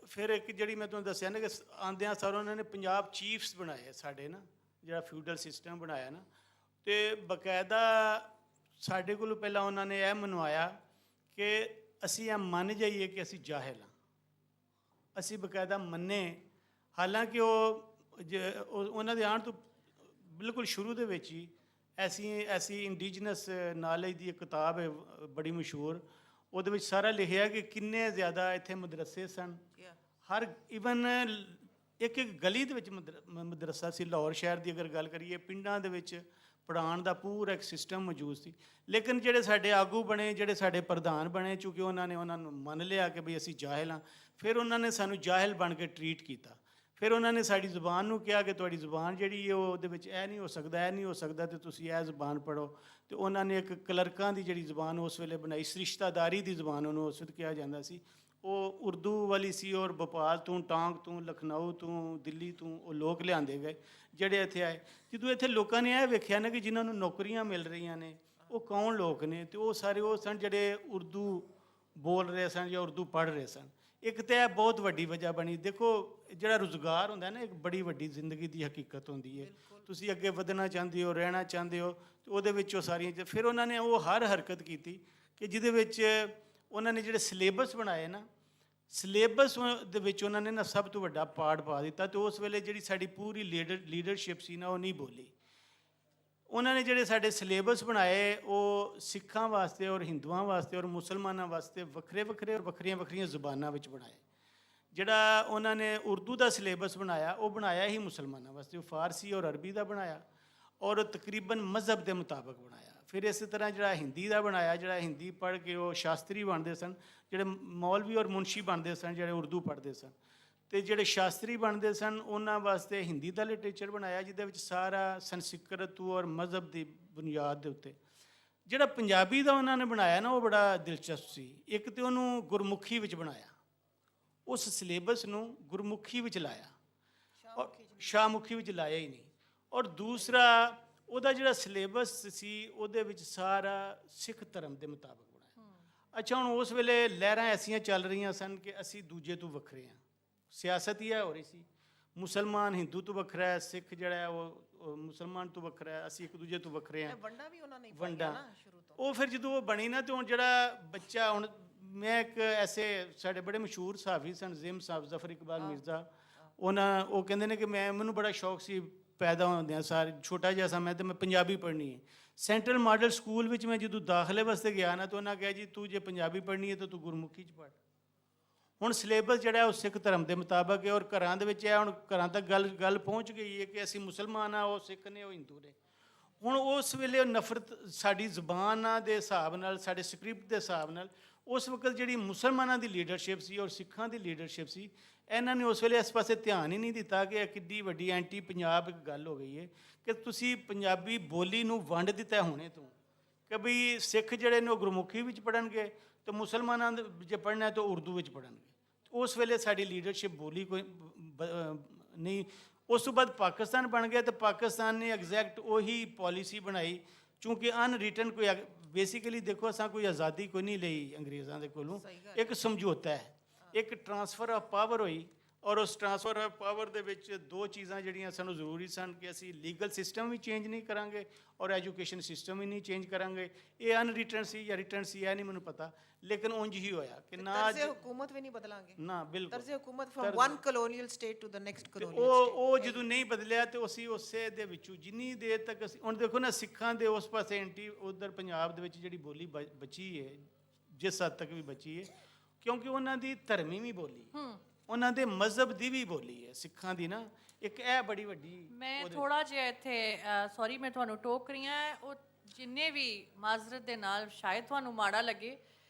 ਫਿਰ ਇੱਕ ਜਿਹੜੀ ਮੈਂ ਤੁਹਾਨੂੰ ਦੱਸਿਆ ਨਾ ਕਿ ਆਉਂਦਿਆਂ ਸਾਰ ਉਹਨਾਂ ਨੇ ਪੰਜਾਬ ਚੀਫਸ ਬਣਾਏ ਸਾਡੇ ਨਾ, ਜਿਹੜਾ ਫਿਊਡਲ ਸਿਸਟਮ ਬਣਾਇਆ ਨਾ, ਤੇ ਬਕਾਇਦਾ ਸਾਡੇ ਕੋਲੋਂ ਪਹਿਲਾਂ ਉਹਨਾਂ ਨੇ ਇਹ ਮਨਵਾਇਆ ਕਿ ਅਸੀਂ ਇਹ ਮੰਨ ਜਾਈਏ ਕਿ ਅਸੀਂ ਜਾਹਿਲ ਹਾਂ। ਅਸੀਂ ਬਕਾਇਦਾ ਮੰਨੇ, ਹਾਲਾਂਕਿ ਉਹਨਾਂ ਦੇ ਆਉਣ ਤੋਂ ਬਿਲਕੁਲ ਸ਼ੁਰੂ ਦੇ ਵਿੱਚ ਹੀ ਐਸੀ ਇੰਡੀਜਨਸ ਨਾਲੇਜ ਦੀ ਇੱਕ ਕਿਤਾਬ ਹੈ ਬੜੀ ਮਸ਼ਹੂਰ, ਉਹਦੇ ਵਿੱਚ ਸਾਰਾ ਲਿਖਿਆ ਕਿ ਕਿੰਨੇ ਜ਼ਿਆਦਾ ਇੱਥੇ ਮਦਰਸੇ ਸਨ। ਹਰ ਈਵਨ ਇੱਕ ਗਲੀ ਦੇ ਵਿੱਚ ਮਦਰਸਾ ਸੀ। ਲਾਹੌਰ ਸ਼ਹਿਰ ਦੀ ਅਗਰ ਗੱਲ ਕਰੀਏ, ਪਿੰਡਾਂ ਦੇ ਵਿੱਚ ਪੜ੍ਹਾਉਣ ਦਾ ਪੂਰਾ ਇੱਕ ਸਿਸਟਮ ਮੌਜੂਦ ਸੀ। ਲੇਕਿਨ ਜਿਹੜੇ ਸਾਡੇ ਆਗੂ ਬਣੇ, ਜਿਹੜੇ ਸਾਡੇ ਪ੍ਰਧਾਨ ਬਣੇ, ਚੂੰਕਿ ਉਹਨਾਂ ਨੂੰ ਮੰਨ ਲਿਆ ਕਿ ਬਈ ਅਸੀਂ ਜਾਹਿਲ ਹਾਂ, ਫਿਰ ਉਹਨਾਂ ਨੇ ਸਾਨੂੰ ਜਾਹਿਲ ਬਣ ਕੇ ਟਰੀਟ ਕੀਤਾ। ਫਿਰ ਉਹਨਾਂ ਨੇ ਸਾਡੀ ਜ਼ੁਬਾਨ ਨੂੰ ਕਿਹਾ ਕਿ ਤੁਹਾਡੀ ਜ਼ੁਬਾਨ ਜਿਹੜੀ ਹੈ ਉਹਦੇ ਵਿੱਚ ਇਹ ਨਹੀਂ ਹੋ ਸਕਦਾ, ਇਹ ਨਹੀਂ ਹੋ ਸਕਦਾ, ਤੇ ਤੁਸੀਂ ਇਹ ਜ਼ੁਬਾਨ ਪੜ੍ਹੋ। ਤੇ ਉਹਨਾਂ ਨੇ ਇੱਕ ਕਲਰਕਾਂ ਦੀ ਜਿਹੜੀ ਜ਼ੁਬਾਨ ਉਸ ਵੇਲੇ ਬਣਾਈ, ਸਰਿਸ਼ਤਾਦਾਰੀ ਦੀ ਜ਼ੁਬਾਨ ਉਹਨੂੰ ਉਸ ਵਕਤ ਕਿਹਾ ਜਾਂਦਾ ਸੀ, ਉਹ ਉਰਦੂ ਵਾਲੀ ਸੀ। ਔਰ ਭੋਪਾਲ ਤੋਂ, ਟਾਂਗ ਤੋਂ, ਲਖਨਊ ਤੋਂ, ਦਿੱਲੀ ਤੋਂ ਉਹ ਲੋਕ ਲਿਆਂਦੇ ਗਏ ਜਿਹੜੇ ਇੱਥੇ ਆਏ। ਜਦੋਂ ਇੱਥੇ ਲੋਕਾਂ ਨੇ ਇਹ ਵੇਖਿਆ ਨਾ ਕਿ ਜਿਨ੍ਹਾਂ ਨੂੰ ਨੌਕਰੀਆਂ ਮਿਲ ਰਹੀਆਂ ਨੇ ਉਹ ਕੌਣ ਲੋਕ ਨੇ, ਤੇ ਉਹ ਸਾਰੇ ਉਹ ਸਨ ਜਿਹੜੇ ਉਰਦੂ ਬੋਲ ਰਹੇ ਸਨ ਜਾਂ ਉਰਦੂ ਪੜ੍ਹ ਰਹੇ ਸਨ। ਇੱਕ ਤਾਂ ਇਹ ਬਹੁਤ ਵੱਡੀ ਵਜ੍ਹਾ ਬਣੀ। ਦੇਖੋ, ਜਿਹੜਾ ਰੁਜ਼ਗਾਰ ਹੁੰਦਾ ਨਾ, ਇੱਕ ਬੜੀ ਵੱਡੀ ਜ਼ਿੰਦਗੀ ਦੀ ਹਕੀਕਤ ਹੁੰਦੀ ਹੈ। ਤੁਸੀਂ ਅੱਗੇ ਵਧਣਾ ਚਾਹੁੰਦੇ ਹੋ, ਰਹਿਣਾ ਚਾਹੁੰਦੇ ਹੋ, ਤੇ ਉਹਦੇ ਵਿੱਚ ਉਹ ਸਾਰੀਆਂ ਫਿਰ ਉਹਨਾਂ ਨੇ ਉਹ ਹਰ ਹਰਕਤ ਕੀਤੀ ਕਿ ਜਿਹਦੇ ਵਿੱਚ ਉਹਨਾਂ ਨੇ ਜਿਹੜੇ ਸਿਲੇਬਸ ਬਣਾਏ ਨਾ, ਸਿਲੇਬਸ ਦੇ ਵਿੱਚ ਉਹਨਾਂ ਨੇ ਨਾ ਸਭ ਤੋਂ ਵੱਡਾ ਪਾਰਟ ਪਾ ਦਿੱਤਾ। ਤੇ ਉਸ ਵੇਲੇ ਜਿਹੜੀ ਸਾਡੀ ਪੂਰੀ ਲੀਡਰਸ਼ਿਪ ਸੀ ਨਾ, ਉਹ ਨਹੀਂ ਬੋਲੀ। ਉਹਨਾਂ ਨੇ ਜਿਹੜੇ ਸਾਡੇ ਸਿਲੇਬਸ ਬਣਾਏ ਉਹ ਸਿੱਖਾਂ ਵਾਸਤੇ ਔਰ ਹਿੰਦੂਆਂ ਵਾਸਤੇ ਔਰ ਮੁਸਲਮਾਨਾਂ ਵਾਸਤੇ ਵੱਖਰੇ ਵੱਖਰੇ ਔਰ ਵੱਖਰੀਆਂ ਜ਼ੁਬਾਨਾਂ ਵਿੱਚ ਬਣਾਏ। ਜਿਹੜਾ ਉਹਨਾਂ ਨੇ ਉਰਦੂ ਦਾ ਸਿਲੇਬਸ ਬਣਾਇਆ, ਉਹ ਬਣਾਇਆ ਹੀ ਮੁਸਲਮਾਨਾਂ ਵਾਸਤੇ। ਉਹ ਫਾਰਸੀ ਔਰ ਅਰਬੀ ਦਾ ਬਣਾਇਆ ਔਰ ਤਕਰੀਬਨ ਮਜ਼ਹਬ ਦੇ ਮੁਤਾਬਕ ਬਣਾਇਆ। ਫਿਰ ਇਸੇ ਤਰ੍ਹਾਂ ਜਿਹੜਾ ਹਿੰਦੀ ਦਾ ਬਣਾਇਆ, ਜਿਹੜਾ ਹਿੰਦੀ ਪੜ੍ਹ ਕੇ ਉਹ ਸ਼ਾਸਤਰੀ ਬਣਦੇ ਸਨ, ਜਿਹੜੇ ਮੌਲਵੀ ਔਰ ਮੁਨਸ਼ੀ ਬਣਦੇ ਸਨ, ਜਿਹੜੇ ਉਰਦੂ ਪੜ੍ਹਦੇ ਸਨ। ਤੇ ਜਿਹੜੇ ਸ਼ਾਸਤਰੀ ਬਣਦੇ ਸਨ ਉਹਨਾਂ ਵਾਸਤੇ ਹਿੰਦੀ ਦਾ ਲਿਟਰੇਚਰ ਬਣਾਇਆ, ਜਿਹਦੇ ਵਿੱਚ ਸਾਰਾ ਸੰਸਕ੍ਰਿਤ ਔਰ ਮਜ਼ਹਬ ਦੀ ਬੁਨਿਆਦ ਦੇ ਉੱਤੇ। ਜਿਹੜਾ ਪੰਜਾਬੀ ਦਾ ਉਹਨਾਂ ਨੇ ਬਣਾਇਆ ਨਾ, ਉਹ ਬੜਾ ਦਿਲਚਸਪ ਸੀ। ਇੱਕ ਤੇ ਉਹਨੂੰ ਗੁਰਮੁਖੀ ਵਿੱਚ ਬਣਾਇਆ, ਉਸ ਸਿਲੇਬਸ ਨੂੰ ਗੁਰਮੁਖੀ ਵਿੱਚ ਲਾਇਆ, ਔਰ ਸ਼ਾਹਮੁਖੀ ਵਿੱਚ ਲਾਇਆ ਹੀ ਨਹੀਂ। ਔਰ ਦੂਸਰਾ, ਉਹਦਾ ਜਿਹੜਾ ਸਿਲੇਬਸ ਸੀ ਉਹਦੇ ਵਿੱਚ ਸਾਰਾ ਸਿੱਖ ਧਰਮ ਦੇ ਮੁਤਾਬਕ ਬਣਾਇਆ। ਅੱਛਾ, ਹੁਣ ਉਸ ਵੇਲੇ ਲਹਿਰਾਂ ਐਸੀਆਂ ਚੱਲ ਰਹੀਆਂ ਸਨ ਕਿ ਅਸੀਂ ਦੂਜੇ ਤੋਂ ਵੱਖਰੇ ਹਾਂ। ਸਿਆਸਤ ਹੀ ਇਹ ਹੋ ਰਹੀ ਸੀ, ਮੁਸਲਮਾਨ ਹਿੰਦੂ ਤੋਂ ਵੱਖਰਾ ਹੈ, ਸਿੱਖ ਜਿਹੜਾ ਹੈ ਉਹ ਮੁਸਲਮਾਨ ਤੋਂ ਵੱਖਰਾ ਹੈ, ਅਸੀਂ ਇੱਕ ਦੂਜੇ ਤੋਂ ਵੱਖਰੇ ਹਾਂ। ਵੰਡਾ ਵੀ ਉਹਨਾਂ ਨੇ ਵੰਡਾ ਸ਼ੁਰੂ ਤੋਂ ਉਹ ਫਿਰ ਜਦੋਂ ਉਹ ਬਣੀ ਨਾ, ਤੇ ਹੁਣ ਜਿਹੜਾ ਬੱਚਾ, ਹੁਣ ਮੈਂ ਇੱਕ ਐਸੇ ਸਾਡੇ ਬੜੇ ਮਸ਼ਹੂਰ ਸਾਫੀ ਸਨ, ਜ਼ਿਮ ਸਾਹਿਬ, ਜ਼ਫਰ ਇਕਬਾਲ ਮਿਰਜ਼ਾ, ਉਹ ਕਹਿੰਦੇ ਨੇ ਕਿ ਮੈਨੂੰ ਬੜਾ ਸ਼ੌਕ ਸੀ ਪੈਦਾ ਹੁੰਦਿਆਂ ਸਾਰ, ਛੋਟਾ ਜਿਹਾ ਸਾਂ ਮੈਂ, ਤੇ ਮੈਂ ਪੰਜਾਬੀ ਪੜ੍ਹਨੀ ਹੈ। ਸੈਂਟਰਲ ਮਾਡਲ ਸਕੂਲ ਵਿੱਚ ਮੈਂ ਜਦੋਂ ਦਾਖਲੇ ਵਾਸਤੇ ਗਿਆ ਨਾ, ਤਾਂ ਉਹਨਾਂ ਕਿਹਾ ਜੀ ਤੂੰ ਜੇ ਪੰਜਾਬੀ ਪੜ੍ਹਨੀ ਹੈ ਤਾਂ ਤੂੰ ਗੁਰਮੁਖੀ 'ਚ ਪੜ੍ਹ। ਹੁਣ ਸਿਲੇਬਸ ਜਿਹੜਾ ਉਹ ਸਿੱਖ ਧਰਮ ਦੇ ਮੁਤਾਬਕ ਹੈ। ਔਰ ਘਰਾਂ ਦੇ ਵਿੱਚ ਇਹ ਹੁਣ ਘਰਾਂ ਤੱਕ ਗੱਲ ਪਹੁੰਚ ਗਈ ਹੈ ਕਿ ਅਸੀਂ ਮੁਸਲਮਾਨ ਆ, ਉਹ ਸਿੱਖ ਨੇ, ਉਹ ਹਿੰਦੂ ਨੇ। ਹੁਣ ਉਸ ਵੇਲੇ ਉਹ ਨਫ਼ਰਤ ਸਾਡੀ ਜ਼ੁਬਾਨਾਂ ਦੇ ਹਿਸਾਬ ਨਾਲ, ਸਾਡੇ ਸਕ੍ਰਿਪਟ ਦੇ ਹਿਸਾਬ ਨਾਲ, ਉਸ ਵਕਤ ਜਿਹੜੀ ਮੁਸਲਮਾਨਾਂ ਦੀ ਲੀਡਰਸ਼ਿਪ ਸੀ ਔਰ ਸਿੱਖਾਂ ਦੀ ਲੀਡਰਸ਼ਿਪ ਸੀ, ਇਹਨਾਂ ਨੇ ਉਸ ਵੇਲੇ ਇਸ ਪਾਸੇ ਧਿਆਨ ਹੀ ਨਹੀਂ ਦਿੱਤਾ ਕਿ ਇਹ ਕਿੱਡੀ ਵੱਡੀ ਐਂਟੀ ਪੰਜਾਬ ਇੱਕ ਗੱਲ ਹੋ ਗਈ ਹੈ ਕਿ ਤੁਸੀਂ ਪੰਜਾਬੀ ਬੋਲੀ ਨੂੰ ਵੰਡ ਦਿੱਤਾ ਹੁਣੇ ਤੋਂ, ਕਿ ਵੀ ਸਿੱਖ ਜਿਹੜੇ ਨੇ ਉਹ ਗੁਰਮੁਖੀ ਵਿੱਚ ਪੜ੍ਹਨਗੇ ਤੇ ਮੁਸਲਮਾਨਾਂ ਦੇ ਜੇ ਪੜ੍ਹਨਾ ਤਾਂ ਉਰਦੂ ਵਿੱਚ ਪੜ੍ਹਨਗੇ। ਉਸ ਵੇਲੇ ਸਾਡੀ ਲੀਡਰਸ਼ਿਪ ਬੋਲੀ ਕੋਈ ਨਹੀਂ। ਉਸ ਤੋਂ ਬਾਅਦ ਪਾਕਿਸਤਾਨ ਬਣ ਗਿਆ ਤੇ ਪਾਕਿਸਤਾਨ ਨੇ ਐਗਜ਼ੈਕਟ ਉਹੀ ਪਾਲਿਸੀ ਬਣਾਈ, ਚੂੰਕਿ ਅਨਰਿਟਨ ਕੋਈ ਬੇਸਿਕਲੀ ਦੇਖੋ ਅਸਾਂ ਕੋਈ ਆਜ਼ਾਦੀ ਕੋਈ ਨਹੀਂ ਲਈ ਅੰਗਰੇਜ਼ਾਂ ਦੇ ਕੋਲੋਂ, ਇੱਕ ਸਮਝੌਤਾ ਹੈ, ਇੱਕ ਟ੍ਰਾਂਸਫਰ ਆਫ ਪਾਵਰ ਹੋਈ। ਔਰ ਉਸ ਟ੍ਰਾਂਸਫਰ ਆਫ ਪਾਵਰ ਦੇ ਵਿੱਚ ਦੋ ਚੀਜ਼ਾਂ ਜਿਹੜੀਆਂ ਸਾਨੂੰ ਜ਼ਰੂਰੀ ਸਨ ਕਿ ਅਸੀਂ ਲੀਗਲ ਸਿਸਟਮ ਵੀ ਚੇਂਜ ਨਹੀਂ ਕਰਾਂਗੇ ਔਰ ਐਜੂਕੇਸ਼ਨ ਸਿਸਟਮ ਵੀ ਨਹੀਂ ਚੇਂਜ ਕਰਾਂਗੇ। ਇਹ ਅਨਰਿਟਨ ਸੀ ਜਾਂ ਰਿਟਨ ਸੀ ਇਹ ਨਹੀਂ ਮੈਨੂੰ ਪਤਾ, ਲੇਕਿਨ ਉਂਝ ਹੀ ਹੋਇਆ ਕਿ ਨਾ ਤਰਜ਼ੇ ਹੁਕੂਮਤ ਵੀ ਨਹੀਂ ਬਦਲਾਂਗੇ ਨਾ, ਬਿਲਕੁਲ ਤਰਜ਼ੇ ਹੁਕੂਮਤ from one colonial state to the next colonial ਉਹ ਜਦੋਂ ਨਹੀਂ ਬਦਲਿਆ ਤੇ ਅਸੀਂ ਉਸੇ ਦੇ ਵਿੱਚੋਂ ਜਿੰਨੀ ਦੇਰ ਤੱਕ ਅਸੀਂ ਹੁਣ ਦੇਖੋ ਨਾ ਸਿੱਖਾਂ ਦੇ ਉਸ ਪਾਸੇ ਐਂਟੀ ਉਧਰ ਪੰਜਾਬ ਦੇ ਵਿੱਚ ਜਿਹੜੀ ਬੋਲੀ ਬਚੀ ਹੈ, ਜਿਸ ਹੱਦ ਤੱਕ ਵੀ ਬਚੀ ਹੈ, ਕਿਉਂਕਿ ਉਹਨਾਂ ਦੀ ਧਰਮੀ ਵੀ ਬੋਲੀ, ਉਹਨਾਂ ਦੇ ਮਜ਼ਹਬ ਦੀ ਵੀ ਬੋਲੀ ਹੈ ਸਿੱਖਾਂ ਦੀ ਨਾ, ਇੱਕ ਇਹ ਬੜੀ ਵੱਡੀ। ਮੈਂ ਥੋੜਾ ਜਿਹਾ ਇੱਥੇ ਸੌਰੀ ਮੈਂ ਤੁਹਾਨੂੰ ਟੋਕ ਰਹੀ ਹਾਂ, ਉਹ ਜਿੰਨੇ ਵੀ ਮਾਜ਼ਰਤ ਦੇ ਨਾਲ ਸ਼ਾਇਦ ਤੁਹਾਨੂੰ ਮਾੜਾ ਲੱਗੇ,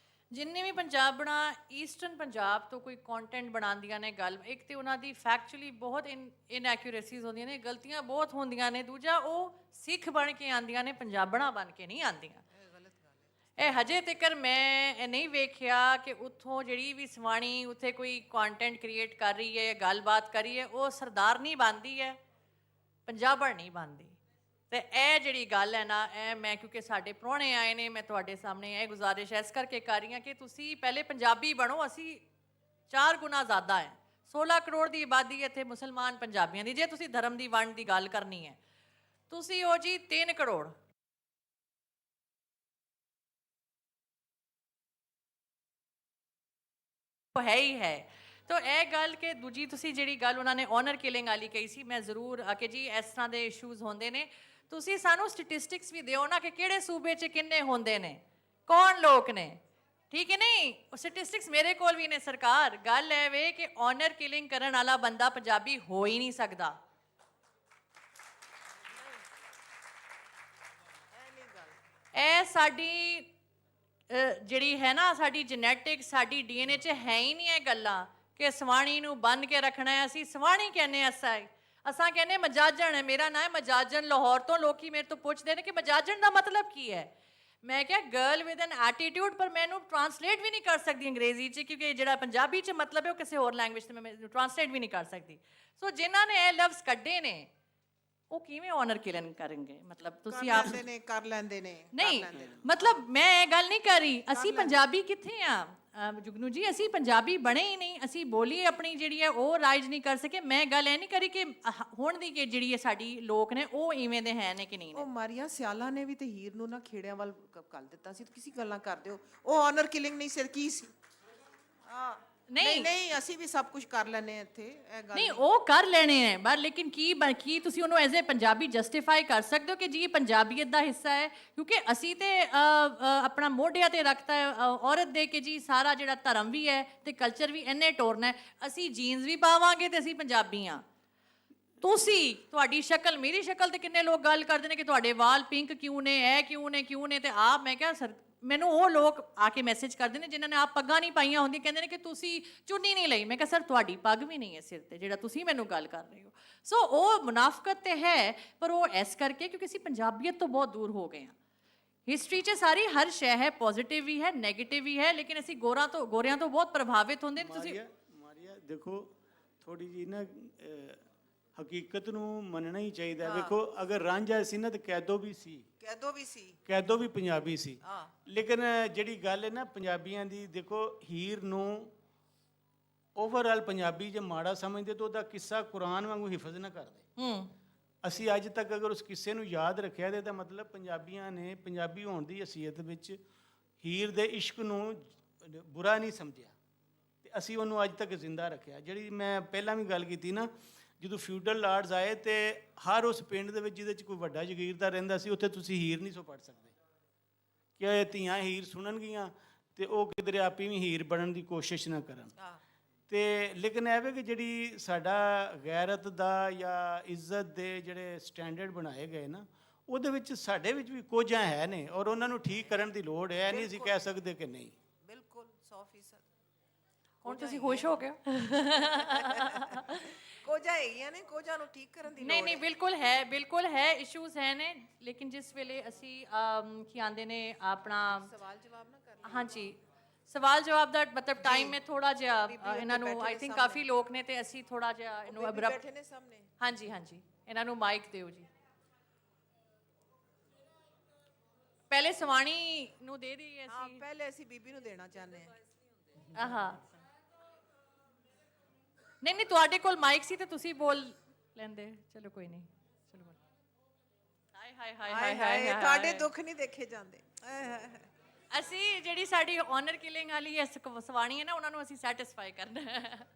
ਜਿੰਨੇ ਵੀ ਪੰਜਾਬਣਾ ਈਸਟਰਨ ਪੰਜਾਬ ਤੋਂ ਕੋਈ ਕੰਟੈਂਟ ਬਣਾਉਂਦੀਆਂ ਨੇ ਗੱਲ, ਇੱਕ ਤੇ ਉਹਨਾਂ ਦੀ ਫੈਕਚੁਅਲੀ ਬਹੁਤ ਇਨਐਕਿਊਰੇਸੀਜ਼ ਹੁੰਦੀਆਂ ਨੇ, ਗਲਤੀਆਂ ਬਹੁਤ ਹੁੰਦੀਆਂ ਨੇ। ਦੂਜਾ ਉਹ ਸਿੱਖ ਬਣ ਕੇ ਆਉਂਦੀਆਂ ਨੇ, ਪੰਜਾਬਣਾ ਬਣ ਕੇ ਨਹੀਂ ਆਉਂਦੀਆਂ। ਇਹ ਹਜੇ ਤੱਕ ਮੈਂ ਇਹ ਨਹੀਂ ਵੇਖਿਆ ਕਿ ਉੱਥੋਂ ਜਿਹੜੀ ਵੀ ਸਵਾਣੀ ਉੱਥੇ ਕੋਈ ਕੰਟੈਂਟ ਕ੍ਰੀਏਟ ਕਰ ਰਹੀ ਹੈ, ਗੱਲਬਾਤ ਕਰ ਰਹੀ ਹੈ, ਉਹ ਸਰਦਾਰਨੀ ਬਣਦੀ ਹੈ, ਪੰਜਾਬਣ ਨਹੀਂ ਬਣਦੀ। ਤੇ ਇਹ ਜਿਹੜੀ ਗੱਲ ਹੈ ਨਾ, ਇਹ ਮੈਂ ਕਿਉਂਕਿ ਸਾਡੇ ਪ੍ਰਾਹੁਣੇ ਆਏ ਨੇ, ਮੈਂ ਤੁਹਾਡੇ ਸਾਹਮਣੇ ਇਹ ਗੁਜ਼ਾਰਿਸ਼ ਇਸ ਕਰਕੇ ਕਰ ਰਹੀ ਹਾਂ ਕਿ ਤੁਸੀਂ ਪਹਿਲੇ ਪੰਜਾਬੀ ਬਣੋ। ਅਸੀਂ 4 ਗੁਣਾ ਜ਼ਿਆਦਾ ਹੈ, 16 ਕਰੋੜ ਦੀ ਆਬਾਦੀ ਇੱਥੇ ਮੁਸਲਮਾਨ ਪੰਜਾਬੀਆਂ ਦੀ। ਜੇ ਤੁਸੀਂ ਧਰਮ ਦੀ ਵੰਡ ਦੀ ਗੱਲ ਕਰਨੀ ਹੈ, ਤੁਸੀਂ ਹੋ ਜੀ 3 ਕਰੋੜ, है ही है। तो ਤੋ ਇਹ ਗੱਲ ਕਿ ਦੂਜੀ ਤੁਸੀਂ ਜਿਹੜੀ ਗੱਲ ਉਹਨਾਂ ਨੇ ਆਨਰ ਕਿਲਿੰਗ ਵਾਲੀ ਕਹੀ ਸੀ, ਮੈਂ ਜ਼ਰੂਰ ਆ ਕਿ ਜੀ ਇਸ ਤਰ੍ਹਾਂ ਦੇ ਇਸ਼ੂਜ਼ ਹੁੰਦੇ ਨੇ, ਤੁਸੀਂ ਸਾਨੂੰ ਸਟੈਟਿਸਟਿਕਸ ਵੀ ਦਿਓ ਨਾ ਕਿ ਕਿਹੜੇ ਸੂਬੇ 'ਚ ਕਿੰਨੇ ਹੁੰਦੇ ਨੇ, ਕੌਣ ਲੋਕ ਨੇ, ਠੀਕ ਹੈ ਨਹੀਂ? ਉਹ ਸਟੈਟਿਸਟਿਕਸ ਮੇਰੇ ਕੋਲ ਵੀ ਨੇ ਸਰਕਾਰ। ਗੱਲ ਇਹ ਵੇ ਕਿ ਆਨਰ ਕਿਲਿੰਗ ਕਰਨ ਵਾਲਾ ਬੰਦਾ ਪੰਜਾਬੀ ਹੋ ਹੀ ਨਹੀਂ ਸਕਦਾ। ਇਹ ਸਾਡੀ ਜਿਹੜੀ ਹੈ ਨਾ, ਸਾਡੀ ਜੈਨੇਟਿਕ, ਸਾਡੀ ਡੀਐਨਏ 'ਚ ਹੈ ਹੀ ਨਹੀਂ ਇਹ ਗੱਲਾਂ ਕਿ ਸਵਾਣੀ ਨੂੰ ਬੰਨ ਕੇ ਰੱਖਣਾ ਹੈ। ਅਸੀਂ ਸਵਾਣੀ ਕਹਿੰਦੇ ਅਸਾਂ ਕਹਿੰਦੇ ਮਜਾਜਣ ਹੈ। ਮੇਰਾ ਨਾਂ ਹੈ ਮਜਾਜਣ, ਲਾਹੌਰ ਤੋਂ ਲੋਕੀ ਮੇਰੇ ਤੋਂ ਪੁੱਛਦੇ ਨੇ ਕਿ ਮਜਾਜਣ ਦਾ ਮਤਲਬ ਕੀ ਹੈ। ਮੈਂ ਕਿਹਾ ਗਰਲ ਵਿਦ ਐਨ ਐਟੀਟਿਊਡ, ਪਰ ਮੈਨੂੰ ਟਰਾਂਸਲੇਟ ਵੀ ਨਹੀਂ ਕਰ ਸਕਦੀ ਅੰਗਰੇਜ਼ੀ 'ਚ, ਕਿਉਂਕਿ ਜਿਹੜਾ ਪੰਜਾਬੀ 'ਚ ਮਤਲਬ ਹੈ ਉਹ ਕਿਸੇ ਹੋਰ ਲੈਂਗੁਏਜ 'ਚ ਮੈਂ ਟਰਾਂਸਲੇਟ ਵੀ ਨਹੀਂ ਕਰ ਸਕਦੀ। ਸੋ ਜਿਨ੍ਹਾਂ ਨੇ ਇਹ ਲਫ਼ਜ਼ ਕੱਢੇ ਨੇ ਉਹ ਕਿਵੇਂ ਆਨਰ ਕਿਲਿੰਗ ਕਰਨਗੇ? ਮਤਲਬ ਤੁਸੀਂ ਆਪ ਕਰ ਲੈਂਦੇ ਨੇ ਨਹੀਂ, ਮਤਲਬ ਮੈਂ ਇਹ ਗੱਲ ਨਹੀਂ ਕਰ ਰਹੀ। ਅਸੀਂ ਪੰਜਾਬੀ ਕਿੱਥੇ ਆ ਜੁਗਨੂ ਜੀ? ਅਸੀਂ ਪੰਜਾਬੀ ਬਣੇ ਹੀ ਨਹੀਂ, ਅਸੀਂ ਬੋਲੀ ਆਪਣੀ ਜਿਹੜੀ ਹੈ ਉਹ ਰਾਈਜ਼ ਨਹੀਂ ਕਰ ਸਕੇ। ਮੈਂ ਗੱਲ ਇਹ ਨਹੀਂ ਕਰੀ ਕਿ ਹੁਣ ਦੀ ਕਿ ਜਿਹੜੀ ਹੈ ਸਾਡੀ ਲੋਕ ਨੇ ਉਹ ਇਵੇਂ ਦੇ ਹੈ ਨੇ ਕਿ ਨਹੀਂ ਨੇ। ਉਹ ਮਾਰੀਆਂ ਸਿਆਲਾਂ ਨੇ ਵੀ ਤੇ ਹੀਰ ਨੂੰ ਨਾ ਖੇੜਿਆਂ ਵੱਲ ਕੱਲ ਦਿੱਤਾ ਸੀ, ਕਿਸੇ ਗੱਲਾਂ ਕਰਦੇ ਹੋ? ਉਹ ਆਨਰ ਕਿਲਿੰਗ ਨਹੀਂ ਸਿਰ ਕੀ ਸੀ? ਹਾਂ ਨਹੀਂ ਅਸੀਂ ਵੀ ਸਭ ਕੁਝ ਕਰ ਲੈਨੇ ਇੱਥੇ, ਇਹ ਗੱਲ ਨਹੀਂ ਉਹ ਕਰ ਲੈਣੇ ਹੈ ਪਰ ਲੇਕਿਨ ਕੀ ਤੁਸੀਂ ਉਹਨੂੰ ਐਜ਼ ਏ ਪੰਜਾਬੀ ਜਸਟੀਫਾਈ ਕਰ ਸਕਦੇ ਹੋ ਕਿ ਜੀ ਇਹ ਪੰਜਾਬੀਅਤ ਦਾ ਹਿੱਸਾ ਹੈ? ਕਿਉਂਕਿ ਅਸੀਂ ਤੇ ਆਪਣਾ ਮੋਢਿਆਂ ਤੇ ਰੱਖਤਾ ਹੈ ਔਰਤ ਦੇ ਕੇ ਜੀ ਸਾਰਾ ਜਿਹੜਾ ਧਰਮ ਵੀ ਹੈ ਤੇ ਕਲਚਰ ਵੀ ਇੰਨੇ ਟੋਰਨਾ ਹੈ। ਅਸੀਂ ਜੀਨਸ ਵੀ ਪਾਵਾਂਗੇ ਤੇ ਅਸੀਂ ਪੰਜਾਬੀ ਹਾਂ। ਤੁਸੀਂ ਤੁਹਾਡੀ ਸ਼ਕਲ, ਮੇਰੀ ਸ਼ਕਲ ਤੇ ਕਿੰਨੇ ਲੋਕ ਗੱਲ ਕਰਦੇ ਨੇ ਕਿ ਤੁਹਾਡੇ ਵਾਲ ਪਿੰਕ ਕਿਉਂ ਨੇ, ਇਹ ਕਿਉਂ ਨੇ, ਤੇ ਆਪ ਮੈਂ ਕਿਹਾ ਸਰ ਮੈਨੂੰ ਉਹ ਲੋਕ ਆ ਕੇ ਮੈਸੇਜ ਕਰਦੇ ਨੇ ਜਿਨ੍ਹਾਂ ਨੇ ਆਪ ਪੱਗਾਂ ਨਹੀਂ ਪਾਈਆਂ ਹੁੰਦੀਆਂ, ਕਹਿੰਦੇ ਨੇ ਕਿ ਤੁਸੀਂ ਚੁੰਨੀ ਨਹੀਂ ਲਈ। ਮੈਂ ਕਿਹਾ ਸਰ ਤੁਹਾਡੀ ਪੱਗ ਵੀ ਨਹੀਂ ਹੈ ਸਿਰ ਤੇ ਜਿਹੜਾ ਤੁਸੀਂ ਮੈਨੂੰ ਗੱਲ ਕਰ ਰਹੇ ਹੋ। ਸੋ ਉਹ ਮੁਨਾਫਕਤ ਤੇ ਹੈ, ਪਰ ਉਹ ਇਸ ਕਰਕੇ ਕਿਉਂਕਿ ਅਸੀਂ ਪੰਜਾਬੀਅਤ ਤੋਂ ਬਹੁਤ ਦੂਰ ਹੋ ਗਏ ਹਾਂ। ਹਿਸਟਰੀ 'ਚ ਸਾਰੀ ਹਰ ਸ਼ੈ ਹੈ, ਪੋਜ਼ਿਟਿਵ ਵੀ ਹੈ, ਨੈਗੇਟਿਵ ਵੀ ਹੈ, ਲੇਕਿਨ ਅਸੀਂ ਗੋਰਿਆਂ ਤੋਂ ਬਹੁਤ ਪ੍ਰਭਾਵਿਤ ਹੁੰਦੇ ਨੇ। ਤੁਸੀਂ ਮਾਰੀਆ ਦੇਖੋ ਥੋੜੀ ਜੀ ਨਾ ਹਕੀਕਤ ਨੂੰ ਮੰਨਣਾ ਹੀ ਚਾਹੀਦਾ। ਵੇਖੋ ਅਗਰ ਰਾਂਝਾ ਸੀ ਨਾ ਤੇ ਕੈਦੋ ਵੀ ਪੰਜਾਬੀ ਸੀ। ਲੇਕਿਨ ਜਿਹੜੀ ਗੱਲ ਹੈ ਨਾ ਪੰਜਾਬੀਆਂ ਦੀ, ਦੇਖੋ ਹੀਰ ਨੂੰ ਓਵਰਆਲ ਪੰਜਾਬੀ ਜੇ ਮਾੜਾ ਸਮਝਦੇ ਤਾਂ ਉਹਦਾ ਕਿੱਸਾ ਕੁਰਾਨ ਵਾਂਗੂ ਹਿਫਜ਼ ਨਾ ਕਰਦੇ। ਅਸੀਂ ਅੱਜ ਤੱਕ ਅਗਰ ਉਸ ਕਿੱਸੇ ਨੂੰ ਯਾਦ ਰੱਖਿਆ ਤੇ ਇਹਦਾ ਮਤਲਬ ਪੰਜਾਬੀਆਂ ਨੇ ਪੰਜਾਬੀ ਹੋਣ ਦੀ ਹਸੀਅਤ ਵਿੱਚ ਹੀਰ ਦੇ ਇਸ਼ਕ ਨੂੰ ਬੁਰਾ ਨਹੀਂ ਸਮਝਿਆ ਤੇ ਅਸੀਂ ਉਹਨੂੰ ਅੱਜ ਤੱਕ ਜ਼ਿੰਦਾ ਰੱਖਿਆ। ਜਿਹੜੀ ਮੈਂ ਪਹਿਲਾਂ ਵੀ ਗੱਲ ਕੀਤੀ ਨਾ, ਜਦੋਂ ਫਿਊਡਲ ਲਾਰਡਸ ਆਏ ਤੇ ਹਰ ਉਸ ਪਿੰਡ ਦੇ ਵਿੱਚ ਜਿਹਦੇ 'ਚ ਕੋਈ ਵੱਡਾ ਜ਼ਗੀਰਦਾਰ ਰਹਿੰਦਾ ਸੀ ਉੱਥੇ ਤੁਸੀਂ ਹੀਰ ਨਹੀਂ ਸੋ ਪੜ੍ਹ ਸਕਦੇ ਕਿ ਇਹ ਧੀਆਂ ਹੀਰ ਸੁਣਨਗੀਆਂ ਤੇ ਉਹ ਕਿਧਰੇ ਆਪੀ ਵੀ ਹੀਰ ਬਣਨ ਦੀ ਕੋਸ਼ਿਸ਼ ਨਾ ਕਰਨ। ਤੇ ਲੇਕਿਨ ਇਹ ਵੀ ਕਿ ਜਿਹੜੀ ਸਾਡਾ ਗੈਰਤ ਦਾ ਜਾਂ ਇੱਜ਼ਤ ਦੇ ਜਿਹੜੇ ਸਟੈਂਡਰਡ ਬਣਾਏ ਗਏ ਨਾ, ਉਹਦੇ ਵਿੱਚ ਸਾਡੇ ਵਿੱਚ ਵੀ ਕੋਝਾਂ ਹੈ ਨੇ ਔਰ ਉਹਨਾਂ ਨੂੰ ਠੀਕ ਕਰਨ ਦੀ ਲੋੜ ਹੈ। ਨਹੀਂ ਅਸੀਂ ਕਹਿ ਸਕਦੇ ਕਿ ਨਹੀਂ। ਬਿਲਕੁਲ 100%। ਹੁਣ ਤੁਸੀਂ ਖੁਸ਼ ਹੋ ਗਏ? ਕੋਝਾਂ ਹੈਗੀਆਂ ਨੇ, ਕੋਝਾਂ ਨੂੰ ਠੀਕ ਕਰਨ ਦੀ ਲੋੜ ਨਹੀਂ ਬਿਲਕੁਲ ਹੈ ਇਸ਼ੂਜ਼ ਹੈ ਨੇ, ਲੇਕਿਨ ਜਿਸ ਵੇਲੇ ਅਸੀਂ ਕੀ ਆਂਦੇ ਨੇ ਆਪਣਾ ਸਵਾਲ ਜਵਾਬ ਨਾ ਕਰ ਲਈ। ਹਾਂਜੀ ਸਵਾਲ ਜਵਾਬ ਦਾ ਮਤਲਬ ਟਾਈਮ ਮੈਂ ਥੋੜਾ ਜਿਹਾ ਇਹਨਾਂ ਨੂੰ ਆਈ ਥਿੰਕ ਕਾਫੀ ਲੋਕ ਨੇ ਤੇ ਅਸੀਂ ਥੋੜਾ ਜਿਹਾ ਇਹਨੂੰ ਅਬਰਪਟ ਬੈਠੇ ਨੇ ਸਾਹਮਣੇ। ਹਾਂਜੀ ਇਹਨਾਂ ਨੂੰ ਮਾਈਕ ਦਿਓ ਜੀ। ਪਹਿਲੇ ਸਵਾਣੀ ਨੂੰ ਦੇ ਦਈਏ ਅਸੀਂ। ਹਾਂ ਪਹਿਲੇ ਅਸੀਂ ਬੀਬੀ ਨੂੰ ਦੇਣਾ ਚਾਹੁੰਦੇ ਹਾਂ। ਆਹਾ ਨਹੀਂ ਤੁਹਾਡੇ ਕੋਲ ਮਾਈਕ ਸੀ ਤੇ ਤੁਸੀਂ ਬੋਲ ਲੈਂਦੇ। ਚਲੋ ਕੋਈ ਨਹੀਂ, ਚਲੋ ਹਾਏ ਤੁਹਾਡੇ ਦੁੱਖ ਨਹੀਂ ਦੇਖੇ ਜਾਂਦੇ। ਅਸੀਂ ਜਿਹੜੀ ਸਾਡੀ ਆਨਰ ਕਿਲਿੰਗ ਵਾਲੀ ਸਵਾਣੀ ਹੈ ਨਾ, ਉਹਨਾਂ ਨੂੰ ਅਸੀਂ ਸੈਟੀਸਫਾਈ ਕਰਨਾ ਹੈ।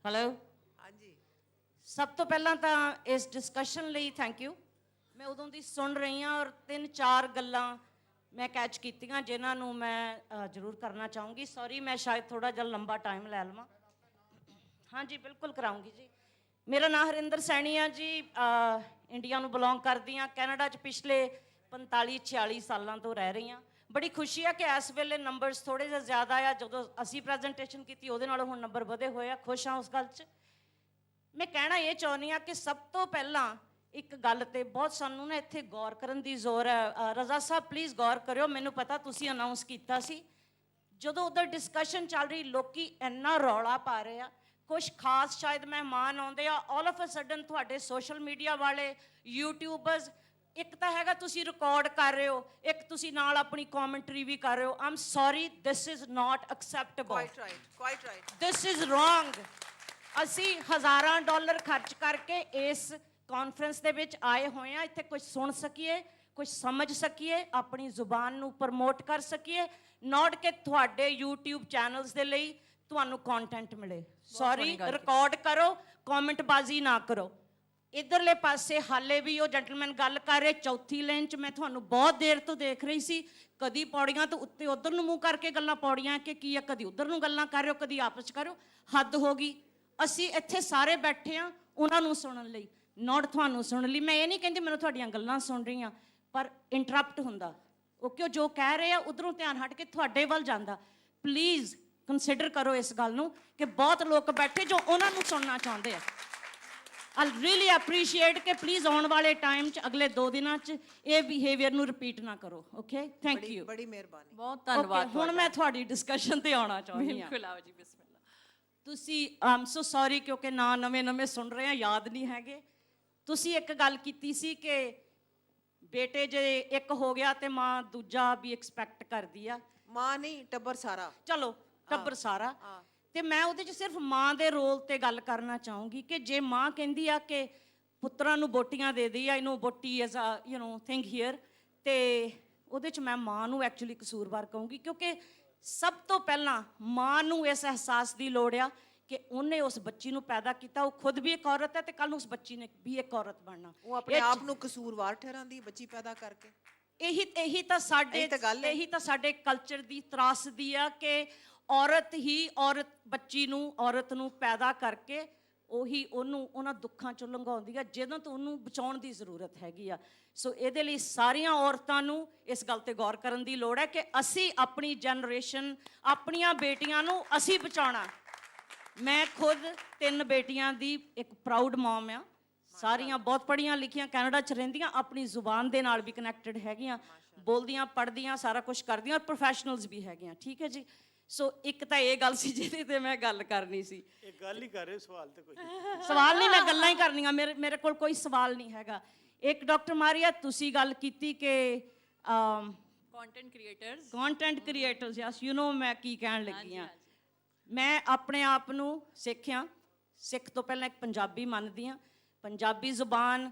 ਹੈਲੋ ਹਾਂਜੀ, ਸਭ ਤੋਂ ਪਹਿਲਾਂ ਤਾਂ ਇਸ ਡਿਸਕਸ਼ਨ ਲਈ ਥੈਂਕ ਯੂ। ਮੈਂ ਉਦੋਂ ਦੀ ਸੁਣ ਰਹੀ ਹਾਂ ਔਰ 3-4 ਗੱਲਾਂ ਮੈਂ ਕੈਚ ਕੀਤੀਆਂ ਜਿਨ੍ਹਾਂ ਨੂੰ ਮੈਂ ਜ਼ਰੂਰ ਕਰਨਾ ਚਾਹੂੰਗੀ। ਸੌਰੀ ਮੈਂ ਸ਼ਾਇਦ ਥੋੜਾ ਜਿਹਾ ਲੰਬਾ ਟਾਈਮ ਲੈ ਲਵਾਂ। ਹਾਂਜੀ ਬਿਲਕੁਲ ਕਰਾਉਂਗੀ ਜੀ। ਮੇਰਾ ਨਾਮ ਹਰਿੰਦਰ ਸੈਣੀ ਆ ਜੀ, ਇੰਡੀਆ ਨੂੰ ਬਿਲੋਂਗ ਕਰਦੀ ਹਾਂ। ਕੈਨੇਡਾ 'ਚ ਪਿਛਲੇ 45-46 ਸਾਲਾਂ ਤੋਂ ਰਹਿ ਰਹੀ ਹਾਂ। ਬੜੀ ਖੁਸ਼ੀ ਆ ਕਿ ਇਸ ਵੇਲੇ ਨੰਬਰਸ ਥੋੜ੍ਹੇ ਜਿਹੇ ਜ਼ਿਆਦਾ ਆ। ਜਦੋਂ ਅਸੀਂ ਪ੍ਰੈਜੈਂਟੇਸ਼ਨ ਕੀਤੀ ਉਹਦੇ ਨਾਲੋਂ ਹੁਣ ਨੰਬਰ ਵਧੇ ਹੋਏ ਆ। ਖੁਸ਼ ਹਾਂ ਉਸ ਗੱਲ 'ਚ। ਮੈਂ ਕਹਿਣਾ ਇਹ ਚਾਹੁੰਦੀ ਹਾਂ ਕਿ ਸਭ ਤੋਂ ਪਹਿਲਾਂ ਇੱਕ ਗੱਲ ਤੇ ਬਹੁਤ ਸਾਨੂੰ ਨਾ ਇੱਥੇ ਗੌਰ ਕਰਨ ਦੀ ਜ਼ੋਰ ਹੈ। ਰਜ਼ਾ ਸਾਹਿਬ ਪਲੀਜ਼ ਗੌਰ ਕਰਿਓ। ਮੈਨੂੰ ਪਤਾ ਤੁਸੀਂ ਅਨਾਉਂਸ ਕੀਤਾ ਸੀ, ਜਦੋਂ ਉੱਧਰ ਡਿਸਕਸ਼ਨ ਚੱਲ ਰਹੀ ਲੋਕੀ ਇੰਨਾ ਰੌਲਾ ਪਾ ਰਹੇ ਆ, ਕੁਛ ਖਾਸ ਸ਼ਾਇਦ ਮਹਿਮਾਨ ਆਉਂਦੇ ਆ, ਆਲ ਆਫ ਅ ਸਡਨ ਤੁਹਾਡੇ ਸੋਸ਼ਲ ਮੀਡੀਆ ਵਾਲੇ ਯੂਟਿਊਬਰਸ, ਇੱਕ ਤਾਂ ਹੈਗਾ ਤੁਸੀਂ ਰਿਕਾਰਡ ਕਰ ਰਹੇ ਹੋ, ਇੱਕ ਤੁਸੀਂ ਨਾਲ ਆਪਣੀ ਕਮੈਂਟਰੀ ਵੀ ਕਰ ਰਹੇ ਹੋ। I'm sorry, this is not acceptable. Quite right. This is wrong. ਅਸੀਂ ਹਜ਼ਾਰਾਂ ਡਾਲਰ ਖਰਚ ਕਰਕੇ ਇਸ ਕਾਨਫਰੰਸ ਦੇ ਵਿੱਚ ਆਏ ਹੋਏ ਆ, ਇੱਥੇ ਕੁਝ ਸੁਣ ਸਕੀਏ, ਕੁਝ ਸਮਝ ਸਕੀਏ, ਆਪਣੀ ਜ਼ੁਬਾਨ ਨੂੰ ਪ੍ਰਮੋਟ ਕਰ ਸਕੀਏ, ਨਾਟ ਕਿ ਤੁਹਾਡੇ YouTube ਚੈਨਲਸ ਦੇ ਲਈ ਤੁਹਾਨੂੰ ਕੰਟੈਂਟ ਮਿਲੇ। ਸੌਰੀ, ਰਿਕਾਰਡ ਕਰੋ, ਕਮੈਂਟਬਾਜ਼ੀ ਨਾ ਕਰੋ। ਇਧਰਲੇ ਪਾਸੇ ਹਾਲੇ ਵੀ ਉਹ ਜੈਂਟਲਮੈਨ ਗੱਲ ਕਰ ਰਹੇ, ਚੌਥੀ ਲਾਈਨ 'ਚ ਮੈਂ ਤੁਹਾਨੂੰ ਬਹੁਤ ਦੇਰ ਤੋਂ ਦੇਖ ਰਹੀ ਸੀ, ਕਦੀ ਪੌੜੀਆਂ ਤੋਂ ਉੱਤੇ ਉਧਰ ਨੂੰ ਮੂੰਹ ਕਰਕੇ ਗੱਲਾਂ, ਪੌੜੀਆਂ ਕਿ ਕੀ ਆ, ਕਦੀ ਉਧਰ ਨੂੰ ਗੱਲਾਂ ਕਰ ਰਹੇ ਹੋ, ਕਦੀ ਆਪਸ 'ਚ ਕਰੋ। ਹੱਦ ਹੋ ਗਈ। ਅਸੀਂ ਇੱਥੇ ਸਾਰੇ ਬੈਠੇ ਆ ਉਹਨਾਂ ਨੂੰ ਸੁਣਨ ਲਈ, ਨਾਟ ਤੁਹਾਨੂੰ ਸੁਣਨ ਲਈ। ਮੈਂ ਇਹ ਨਹੀਂ ਕਹਿੰਦੀ ਮੈਨੂੰ ਤੁਹਾਡੀਆਂ ਗੱਲਾਂ ਸੁਣ ਰਹੀਆਂ, ਪਰ ਇੰਟਰਪਟ ਹੁੰਦਾ। ਓਕੇ, ਉਹ ਜੋ ਕਹਿ ਰਹੇ ਆ ਉਧਰੋਂ ਧਿਆਨ ਹਟ ਕੇ ਤੁਹਾਡੇ ਵੱਲ ਜਾਂਦਾ। ਪਲੀਜ਼ ਕੰਸੀਡਰ ਕਰੋ ਇਸ ਗੱਲ ਨੂੰ ਕਿ ਬਹੁਤ ਲੋਕ ਬੈਠੇ ਜੋ ਉਹਨਾਂ ਨੂੰ ਸੁਣਨਾ ਚਾਹੁੰਦੇ ਆ। ਆਈ ਰੀਲੀ ਐਪਰੀਸ਼ੀਏਟ ਕਿ ਪਲੀਜ਼ ਆਉਣ ਵਾਲੇ ਟਾਈਮ 'ਚ ਅਗਲੇ 2 ਦਿਨਾਂ 'ਚ ਇਹ ਬਿਹੇਵੀਅਰ ਨੂੰ ਰਿਪੀਟ ਨਾ ਕਰੋ। Okay, thank you. ਬੜੀ ਮਿਹਰਬਾਨੀ। ਬਹੁਤ ਧੰਨਵਾਦ। ਹੁਣ ਮੈਂ ਤੁਹਾਡੀ ਡਿਸਕਸ਼ਨ ਤੇ ਆਉਣਾ ਚਾਹੁੰਦੀ ਹਾਂ। ਬਿਲਕੁਲ, ਆਓ ਜੀ, ਬਿਸਮਿਲ੍ਲਾ। ਤੁਸੀਂ ਆਮ ਸੋ ਸੌਰੀ ਕਿਉਂਕਿ ਨਾ ਨਵੇਂ ਸੁਣ ਰਹੇ ਆ, ਯਾਦ ਨਹੀਂ ਹੈਗੇ। ਤੁਸੀਂ ਇੱਕ ਗੱਲ ਕੀਤੀ ਸੀ ਕਿ ਬੇਟੇ ਜੇ ਇੱਕ ਹੋ ਗਿਆ ਤੇ ਮਾਂ ਦੂਜਾ ਵੀ ਐਕਸਪੈਕਟ ਕਰਦੀ ਆ। ਮਾਂ ਨਹੀਂ, ਟੱਬਰ ਸਾਰਾ। ਚਲੋ, ਟੱਬਰ ਸਾਰਾ। ਤੇ ਮੈਂ ਉਹਦੇ 'ਚ ਸਿਰਫ ਮਾਂ ਦੇ ਰੋਲ ਤੇ ਗੱਲ ਕਰਨਾ ਚਾਹੂੰਗੀ ਕਿ ਜੇ ਮਾਂ ਕਹਿੰਦੀ ਆ ਕਿ ਪੁੱਤਰਾਂ ਨੂੰ ਬੋਟੀਆਂ ਦੇ ਦਈ ਆ, ਇਹਨੂੰ ਬੋਟੀ ਐਜ਼ ਅ ਥਿੰਗ ਹੀਅਰ, ਤੇ ਉਹਦੇ 'ਚ ਮੈਂ ਮਾਂ ਨੂੰ ਐਕਚੁਅਲੀ ਕਸੂਰਵਾਰ ਕਹੂੰਗੀ, ਕਿਉਂਕਿ ਸਭ ਤੋਂ ਪਹਿਲਾਂ ਮਾਂ ਨੂੰ ਇਸ ਅਹਿਸਾਸ ਦੀ ਲੋੜ ਆ ਕਿ ਉਹਨੇ ਉਸ ਬੱਚੀ ਨੂੰ ਪੈਦਾ ਕੀਤਾ, ਉਹ ਖੁਦ ਵੀ ਇੱਕ ਔਰਤ ਹੈ ਤੇ ਕੱਲ ਨੂੰ ਉਸ ਬੱਚੀ ਨੇ ਵੀ ਇੱਕ ਔਰਤ ਬਣਨਾ। ਉਹ ਆਪਣੇ ਆਪ ਨੂੰ ਕਸੂਰਵਾਰ ਠਹਿਰਾਉਂਦੀ ਬੱਚੀ ਪੈਦਾ ਕਰਕੇ। ਇਹੀ ਤਾਂ ਸਾਡੇ ਕਲਚਰ ਦੀ ਤਰਾਸਦੀ ਆ ਕਿ ਔਰਤ ਬੱਚੀ ਨੂੰ, ਔਰਤ ਨੂੰ ਪੈਦਾ ਕਰਕੇ ਉਹੀ ਉਹਨੂੰ ਉਹਨਾਂ ਦੁੱਖਾਂ ਚੋਂ ਲੰਘਾਉਂਦੀ ਆ ਜਿਹਨਾਂ ਤੋਂ ਉਹਨੂੰ ਬਚਾਉਣ ਦੀ ਜ਼ਰੂਰਤ ਹੈਗੀ ਆ। ਸੋ ਇਹਦੇ ਲਈ ਸਾਰੀਆਂ ਔਰਤਾਂ ਨੂੰ ਇਸ ਗੱਲ ਤੇ ਗੌਰ ਕਰਨ ਦੀ ਲੋੜ ਹੈ ਕਿ ਅਸੀਂ ਆਪਣੀ ਜਨਰੇਸ਼ਨ, ਆਪਣੀਆਂ ਬੇਟੀਆਂ ਨੂੰ ਅਸੀਂ ਬਚਾਉਣਾ। ਮੈਂ ਖੁਦ 3 ਬੇਟੀਆਂ ਦੀ ਇੱਕ ਪ੍ਰਾਊਡ ਮਮ ਆ। ਸਾਰੀਆਂ ਬਹੁਤ ਪੜ੍ਹੀਆਂ ਲਿਖੀਆਂ, ਕੈਨੇਡਾ 'ਚ ਰਹਿੰਦੀਆਂ, ਆਪਣੀ ਜ਼ੁਬਾਨ ਦੇ ਨਾਲ ਵੀ ਕਨੈਕਟਡ ਹੈਗੀਆਂ, ਬੋਲਦੀਆਂ, ਪੜ੍ਹਦੀਆਂ, ਸਾਰਾ ਕੁਝ ਕਰਦੀਆਂ, ਔਰ ਪ੍ਰੋਫੈਸ਼ਨਲਸ ਵੀ ਹੈਗੀਆਂ। ਠੀਕ ਹੈ ਜੀ। ਸੋ ਇੱਕ ਤਾਂ ਇਹ ਗੱਲ ਸੀ ਜਿਹਦੇ ਤੇ ਮੈਂ ਗੱਲ ਕਰਨੀ ਸੀ। ਇਹ ਗੱਲ ਹੀ ਕਰ ਰਹੇ, ਸਵਾਲ ਤੇ ਕੋਈ ਸਵਾਲ ਨਹੀਂ, ਮੈਂ ਗੱਲਾਂ ਹੀ ਕਰਨੀਆਂ। ਮੇਰੇ ਕੋਲ ਕੋਈ ਸਵਾਲ ਨਹੀਂ ਹੈਗਾ। ਇੱਕ ਡਾਕਟਰ ਮਾਰੀਆ, ਤੁਸੀਂ ਗੱਲ ਕੀਤੀ ਕਿ ਕੰਟੈਂਟ ਕ੍ਰੀਏਟਰਸ, ਯਸ, ਮੈਂ ਕੀ ਕਹਿਣ ਲੱਗੀ ਹਾਂ। ਮੈਂ ਆਪਣੇ ਆਪ ਨੂੰ ਸਿੱਖ ਤੋਂ ਪਹਿਲਾਂ ਇੱਕ ਪੰਜਾਬੀ ਮੰਨਦੀ ਹਾਂ। ਪੰਜਾਬੀ ਜ਼ੁਬਾਨ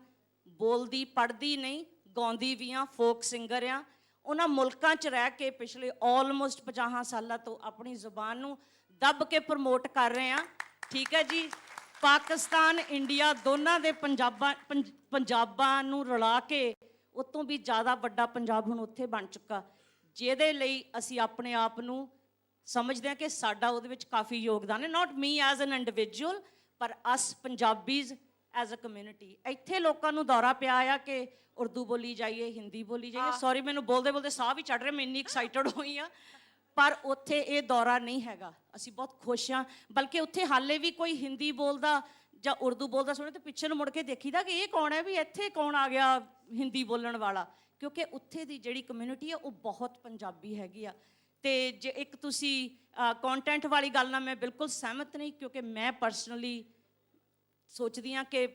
ਬੋਲਦੀ ਪੜ੍ਹਦੀ ਨਹੀਂ, ਗਾਉਂਦੀ ਵੀ ਹਾਂ, ਫੋਕ ਸਿੰਗਰ ਆ। ਉਹਨਾਂ ਮੁਲਕਾਂ 'ਚ ਰਹਿ ਕੇ ਪਿਛਲੇ ਆਲਮੋਸਟ 50 ਸਾਲਾਂ ਤੋਂ ਆਪਣੀ ਜ਼ੁਬਾਨ ਨੂੰ ਦੱਬ ਕੇ ਪ੍ਰਮੋਟ ਕਰ ਰਹੇ ਹਾਂ। ਠੀਕ ਹੈ ਜੀ। ਪਾਕਿਸਤਾਨ, ਇੰਡੀਆ ਦੋਨਾਂ ਦੇ ਪੰਜਾਬਾਂ ਨੂੰ ਰਲਾ ਕੇ ਉਤੋਂ ਵੀ ਜ਼ਿਆਦਾ ਵੱਡਾ ਪੰਜਾਬ ਹੁਣ ਉੱਥੇ ਬਣ ਚੁੱਕਾ, ਜਿਹਦੇ ਲਈ ਅਸੀਂ ਆਪਣੇ ਆਪ ਨੂੰ ਸਮਝਦੇ ਹਾਂ ਕਿ ਸਾਡਾ ਉਹਦੇ ਵਿੱਚ ਕਾਫੀ ਯੋਗਦਾਨ ਹੈ। ਨਾਟ ਮੀ ਐਜ਼ ਐਨ ਇੰਡੀਵਿਜੂਅਲ, ਪਰ ਅਸ ਪੰਜਾਬੀਜ਼ ਐਜ਼ ਅ ਕਮਿਊਨਿਟੀ। ਇੱਥੇ ਲੋਕਾਂ ਨੂੰ ਦੌਰਾ ਪਿਆ ਆ ਕਿ ਉਰਦੂ ਬੋਲੀ ਜਾਈਏ, ਹਿੰਦੀ ਬੋਲੀ ਜਾਈਏ। ਸੌਰੀ, ਮੈਨੂੰ ਬੋਲਦੇ ਸਾਹ ਵੀ ਚੜ ਰਿਹਾ, ਮੈਂ ਇੰਨੀ ਐਕਸਾਈਟਡ ਹੋਈ ਆ। ਪਰ ਉੱਥੇ ਇਹ ਦੌਰਾ ਨਹੀਂ ਹੈਗਾ। ਅਸੀਂ ਬਹੁਤ ਖੁਸ਼ ਹਾਂ। ਬਲਕਿ ਉੱਥੇ ਹਾਲੇ ਵੀ ਕੋਈ ਹਿੰਦੀ ਬੋਲਦਾ ਜਾਂ ਉਰਦੂ ਬੋਲਦਾ ਸੁਣੇ ਤਾਂ ਪਿੱਛੇ ਨੂੰ ਮੁੜ ਕੇ ਦੇਖੀਦਾ ਕਿ ਇਹ ਕੌਣ ਹੈ, ਵੀ ਇੱਥੇ ਕੌਣ ਆ ਗਿਆ ਹਿੰਦੀ ਬੋਲਣ ਵਾਲਾ, ਕਿਉਂਕਿ ਉੱਥੇ ਦੀ ਜਿਹੜੀ ਕਮਿਊਨਿਟੀ ਆ ਉਹ ਬਹੁਤ ਪੰਜਾਬੀ ਹੈਗੀ ਆ। ਤੇ ਜੇ ਇੱਕ ਤੁਸੀਂ ਕੰਟੈਂਟ ਵਾਲੀ ਗੱਲ ਨਾਲ ਮੈਂ ਬਿਲਕੁਲ ਸਹਿਮਤ ਨਹੀਂ, ਕਿਉਂਕਿ ਮੈਂ ਪਰਸਨਲੀ ਸੋਚਦੀ ਹਾਂ ਕਿ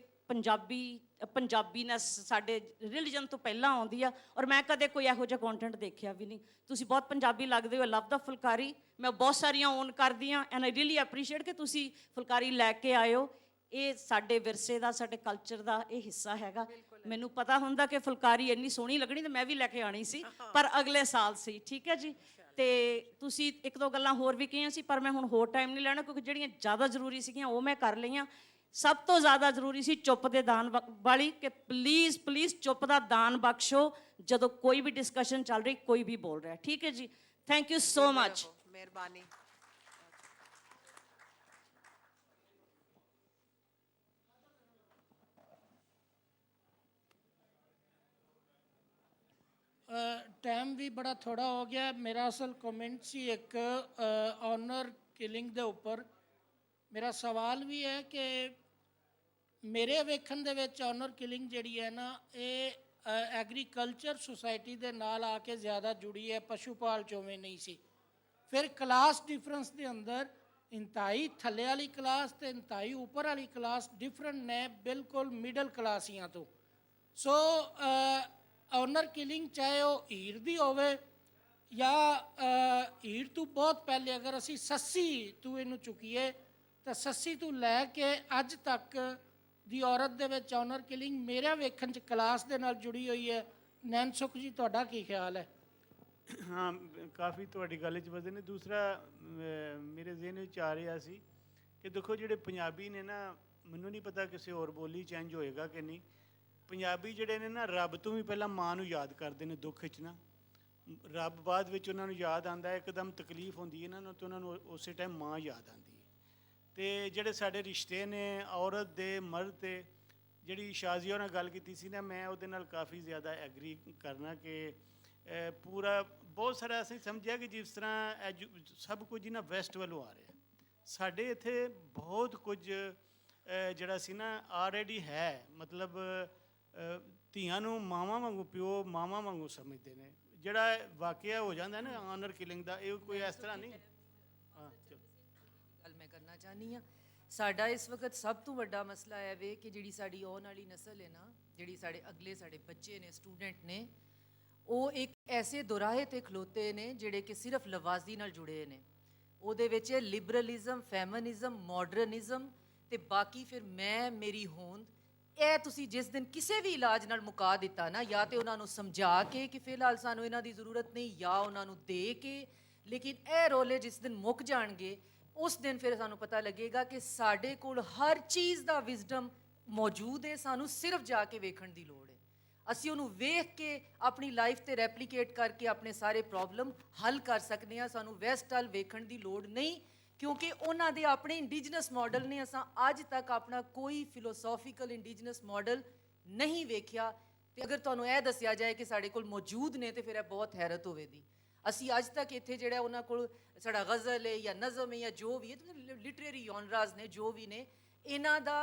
ਪੰਜਾਬੀਨੈਸ ਸਾਡੇ ਰਿਲੀਜਨ ਤੋਂ ਪਹਿਲਾਂ ਆਉਂਦੀ ਆ, ਔਰ ਮੈਂ ਕਦੇ ਕੋਈ ਇਹੋ ਜਿਹਾ ਕੰਟੈਂਟ ਦੇਖਿਆ ਵੀ ਨਹੀਂ। ਤੁਸੀਂ ਬਹੁਤ ਪੰਜਾਬੀ ਲੱਗਦੇ ਹੋ। ਲਵ ਦਾ ਫੁਲਕਾਰੀ ਮੈਂ ਬਹੁਤ ਸਾਰੀਆਂ ਓਨ ਕਰਦੀ ਹਾਂ, ਐਂਡ ਆਈ ਰੀਲੀ ਐਪਰੀਸ਼ੀਏਟ ਕਿ ਤੁਸੀਂ ਫੁਲਕਾਰੀ ਲੈ ਕੇ ਆਏ ਹੋ। ਇਹ ਸਾਡੇ ਵਿਰਸੇ ਦਾ, ਸਾਡੇ ਕਲਚਰ ਦਾ ਇਹ ਹਿੱਸਾ ਹੈਗਾ। ਮੈਨੂੰ ਪਤਾ ਹੁੰਦਾ ਕਿ ਫੁਲਕਾਰੀ ਇੰਨੀ ਸੋਹਣੀ ਲੱਗਣੀ ਤਾਂ ਮੈਂ ਵੀ ਲੈ ਕੇ ਆਣੀ ਸੀ, ਪਰ ਅਗਲੇ ਸਾਲ ਸੀ। ਠੀਕ ਹੈ ਜੀ। ਤੇ ਤੁਸੀਂ 1-2 ਗੱਲਾਂ ਹੋਰ ਵੀ ਕਹੀਆਂ ਸੀ, ਪਰ ਮੈਂ ਹੁਣ ਹੋਰ ਟਾਈਮ ਨਹੀਂ ਲੈਣਾ, ਕਿਉਂਕਿ ਜਿਹੜੀਆਂ ਜ਼ਿਆਦਾ ਜ਼ਰੂਰੀ ਸੀਗੀਆਂ ਉਹ ਮੈਂ ਕਰ ਲਈਆਂ। ਸਭ ਤੋਂ ਜ਼ਿਆਦਾ ਜ਼ਰੂਰੀ ਸੀ ਚੁੱਪ ਦੇ ਦਾਨ ਵਾਲੀ, ਕਿ ਪਲੀਜ਼ ਚੁੱਪ ਦਾ ਦਾਨ ਬਖਸ਼ੋ ਜਦੋਂ ਕੋਈ ਵੀ ਡਿਸਕਸ਼ਨ ਚੱਲ ਰਹੀ, ਕੋਈ ਵੀ ਬੋਲ ਰਿਹਾ। ਠੀਕ ਹੈ ਜੀ। Thank you so much. ਮਿਹਰਬਾਨੀ। ਟਾਈਮ ਵੀ ਬੜਾ ਥੋੜਾ ਹੋ ਗਿਆ। ਮੇਰਾ ਅਸਲ ਕਮੈਂਟ ਸੀ ਇੱਕ ਆਨਰ ਕਿਲਿੰਗ ਦੇ ਉੱਪਰ। ਮੇਰਾ ਸਵਾਲ ਵੀ ਹੈ ਕਿ ਮੇਰੇ ਵੇਖਣ ਦੇ ਵਿੱਚ ਆਨਰ ਕਿਲਿੰਗ ਜਿਹੜੀ ਹੈ ਨਾ, ਇਹ ਐਗਰੀਕਲਚਰ ਸੁਸਾਇਟੀ ਦੇ ਨਾਲ ਆ ਕੇ ਜ਼ਿਆਦਾ ਜੁੜੀ ਹੈ, ਪਸ਼ੂ ਪਾਲ ਚੋਵੇਂ ਨਹੀਂ ਸੀ। ਫਿਰ ਕਲਾਸ ਡਿਫਰੈਂਸ ਦੇ ਅੰਦਰ ਇੰਤਹਾਈ ਥੱਲੇ ਵਾਲੀ ਕਲਾਸ ਤੇ ਇੰਤਹਾਈ ਉੱਪਰ ਵਾਲੀ ਕਲਾਸ ਡਿਫਰੈਂਟ ਨੇ, ਬਿਲਕੁਲ ਮਿਡਲ ਕਲਾਸੀਆਂ ਤੋਂ। ਸੋ ਆਨਰ ਕਿਲਿੰਗ ਚਾਹੇ ਉਹ ਹੀਰ ਦੀ ਹੋਵੇ ਜਾਂ ਹੀਰ ਤੋਂ ਬਹੁਤ ਪਹਿਲੇ, ਅਗਰ ਅਸੀਂ ਸੱਸੀ ਤੋਂ ਇਹਨੂੰ ਚੁੱਕੀਏ ਤਾਂ ਸੱਸੀ ਤੋਂ ਲੈ ਕੇ ਅੱਜ ਤੱਕ ਦੀ ਔਰਤ ਦੇ ਵਿੱਚ ਆਨਰ ਕਿਲਿੰਗ ਮੇਰੇ ਵੇਖਣ 'ਚ ਕਲਾਸ ਦੇ ਨਾਲ ਜੁੜੀ ਹੋਈ ਹੈ। ਨੈਣ ਸੁਖ ਜੀ, ਤੁਹਾਡਾ ਕੀ ਖਿਆਲ ਹੈ? ਹਾਂ, ਕਾਫੀ ਤੁਹਾਡੀ ਗੱਲ 'ਚ ਵਜਦੇ ਨੇ। ਦੂਸਰਾ ਮੇਰੇ ਜ਼ਿਹਨ ਵਿੱਚ ਆ ਰਿਹਾ ਸੀ ਕਿ ਦੇਖੋ ਜਿਹੜੇ ਪੰਜਾਬੀ ਨੇ ਨਾ, ਮੈਨੂੰ ਨਹੀਂ ਪਤਾ ਕਿਸੇ ਹੋਰ ਬੋਲੀ ਚੇਂਜ ਹੋਏਗਾ ਕਿ ਨਹੀਂ, ਪੰਜਾਬੀ ਜਿਹੜੇ ਨੇ ਨਾ ਰੱਬ ਤੋਂ ਵੀ ਪਹਿਲਾਂ ਮਾਂ ਨੂੰ ਯਾਦ ਕਰਦੇ ਨੇ ਦੁੱਖ 'ਚ ਨਾ। ਰੱਬ ਬਾਅਦ ਵਿੱਚ ਉਹਨਾਂ ਨੂੰ ਯਾਦ ਆਉਂਦਾ, ਇੱਕਦਮ ਤਕਲੀਫ ਹੁੰਦੀ ਇਹਨਾਂ ਨੂੰ, ਤਾਂ ਉਹਨਾਂ ਨੂੰ ਉਸੇ ਟਾਈਮ ਮਾਂ ਯਾਦ ਆਉਂਦੀ ਹੈ। ਅਤੇ ਜਿਹੜੇ ਸਾਡੇ ਰਿਸ਼ਤੇ ਨੇ ਔਰਤ ਦੇ ਮਰਦ 'ਤੇ, ਜਿਹੜੀ ਸ਼ਾਜ਼ੀਆ ਨਾਲ ਗੱਲ ਕੀਤੀ ਸੀ ਨਾ, ਮੈਂ ਉਹਦੇ ਨਾਲ ਕਾਫੀ ਜ਼ਿਆਦਾ ਐਗਰੀ ਕਰਨਾ ਕਿ ਪੂਰਾ ਬਹੁਤ ਸਾਰਾ ਅਸੀਂ ਸਮਝਿਆ ਕਿ ਜਿਸ ਤਰ੍ਹਾਂ ਸਭ ਕੁਝ ਨਾ ਵੈਸਟ ਵੱਲੋਂ ਆ ਰਿਹਾ। ਸਾਡੇ ਇੱਥੇ ਬਹੁਤ ਕੁਝ ਜਿਹੜਾ ਸੀ ਨਾ ਆਲਰੇਡੀ ਹੈ। ਮਤਲਬ ਧੀਆਂ ਨੂੰ ਮਾਵਾਂ ਵਾਂਗੂ, ਪਿਓ ਮਾਵਾਂ ਵਾਂਗੂ ਸਮਝਦੇ ਨੇ। ਜਿਹੜਾ ਵਾਕਿਆ ਹੋ ਜਾਂਦਾ ਨਾ ਆਨਰ ਕਿਲਿੰਗ ਦਾ, ਇਹ ਕੋਈ ਇਸ ਤਰ੍ਹਾਂ ਨਹੀਂ। ਹਾਂ, ਚਲੋ ਗੱਲ ਮੈਂ ਕਰਨਾ ਚਾਹੁੰਦੀ ਹਾਂ। ਸਾਡਾ ਇਸ ਵਕਤ ਸਭ ਤੋਂ ਵੱਡਾ ਮਸਲਾ ਹੈ ਵੇ ਕਿ ਜਿਹੜੀ ਸਾਡੀ ਆਉਣ ਵਾਲੀ ਨਸਲ ਹੈ ਨਾ, ਜਿਹੜੀ ਸਾਡੇ ਬੱਚੇ ਨੇ, ਸਟੂਡੈਂਟ ਨੇ, ਉਹ ਇੱਕ ਐਸੇ ਦੁਰਾਹੇ 'ਤੇ ਖਲੋਤੇ ਨੇ ਜਿਹੜੇ ਕਿ ਸਿਰਫ ਲਵਾਜ਼ੀ ਨਾਲ ਜੁੜੇ ਨੇ। ਉਹਦੇ ਵਿੱਚ ਲਿਬਰਲਿਜ਼ਮ, ਫੈਮਿਨਿਜ਼ਮ, ਮਾਡਰਨਿਜ਼ਮ ਅਤੇ ਬਾਕੀ ਫਿਰ ਮੇਰੀ ਹੋਂਦ। ਇਹ ਤੁਸੀਂ ਜਿਸ ਦਿਨ ਕਿਸੇ ਵੀ ਇਲਾਜ ਨਾਲ ਮੁਕਾ ਦਿੱਤਾ ਨਾ, ਜਾਂ ਤਾਂ ਉਹਨਾਂ ਨੂੰ ਸਮਝਾ ਕੇ ਕਿ ਫਿਲਹਾਲ ਸਾਨੂੰ ਇਹਨਾਂ ਦੀ ਜ਼ਰੂਰਤ ਨਹੀਂ, ਜਾਂ ਉਹਨਾਂ ਨੂੰ ਦੇ ਕੇ, ਲੇਕਿਨ ਇਹ ਰੋਲੇ ਜਿਸ ਦਿਨ ਮੁੱਕ ਜਾਣਗੇ, ਉਸ ਦਿਨ ਫਿਰ ਸਾਨੂੰ ਪਤਾ ਲੱਗੇਗਾ ਕਿ ਸਾਡੇ ਕੋਲ ਹਰ ਚੀਜ਼ ਦਾ ਵਿਜ਼ਡਮ ਮੌਜੂਦ ਹੈ। ਸਾਨੂੰ ਸਿਰਫ ਜਾ ਕੇ ਵੇਖਣ ਦੀ ਲੋੜ ਹੈ। ਅਸੀਂ ਉਹਨੂੰ ਵੇਖ ਕੇ ਆਪਣੀ ਲਾਈਫ 'ਤੇ ਰੈਪਲੀਕੇਟ ਕਰਕੇ ਆਪਣੇ ਸਾਰੇ ਪ੍ਰੋਬਲਮ ਹੱਲ ਕਰ ਸਕਦੇ ਹਾਂ। ਸਾਨੂੰ ਵੈਸਟ ਵੱਲ ਵੇਖਣ ਦੀ ਲੋੜ ਨਹੀਂ, ਕਿਉਂਕਿ ਉਹਨਾਂ ਦੇ ਆਪਣੇ ਇੰਡੀਜਨਸ ਮਾਡਲ ਨੇ। ਅਸਾਂ ਅੱਜ ਤੱਕ ਆਪਣਾ ਕੋਈ ਫਿਲੋਸੋਫੀਕਲ ਇੰਡੀਜਨਸ ਮਾਡਲ ਨਹੀਂ ਵੇਖਿਆ। ਅਤੇ ਅਗਰ ਤੁਹਾਨੂੰ ਇਹ ਦੱਸਿਆ ਜਾਏ ਕਿ ਸਾਡੇ ਕੋਲ ਮੌਜੂਦ ਨੇ, ਤਾਂ ਫਿਰ ਇਹ ਬਹੁਤ ਹੈਰਤ ਹੋਵੇਗੀ। ਅਸੀਂ ਅੱਜ ਤੱਕ ਇੱਥੇ ਜਿਹੜਾ ਉਹਨਾਂ ਕੋਲ ਸਾਡਾ ਗਜ਼ਲ ਹੈ ਜਾਂ ਨਜ਼ਮ ਹੈ ਜਾਂ ਜੋ ਵੀ ਹੈ, ਲਿਟਰੇਰੀ ਜੌਨਰਾਜ਼ ਨੇ, ਜੋ ਵੀ ਨੇ, ਇਹਨਾਂ ਦਾ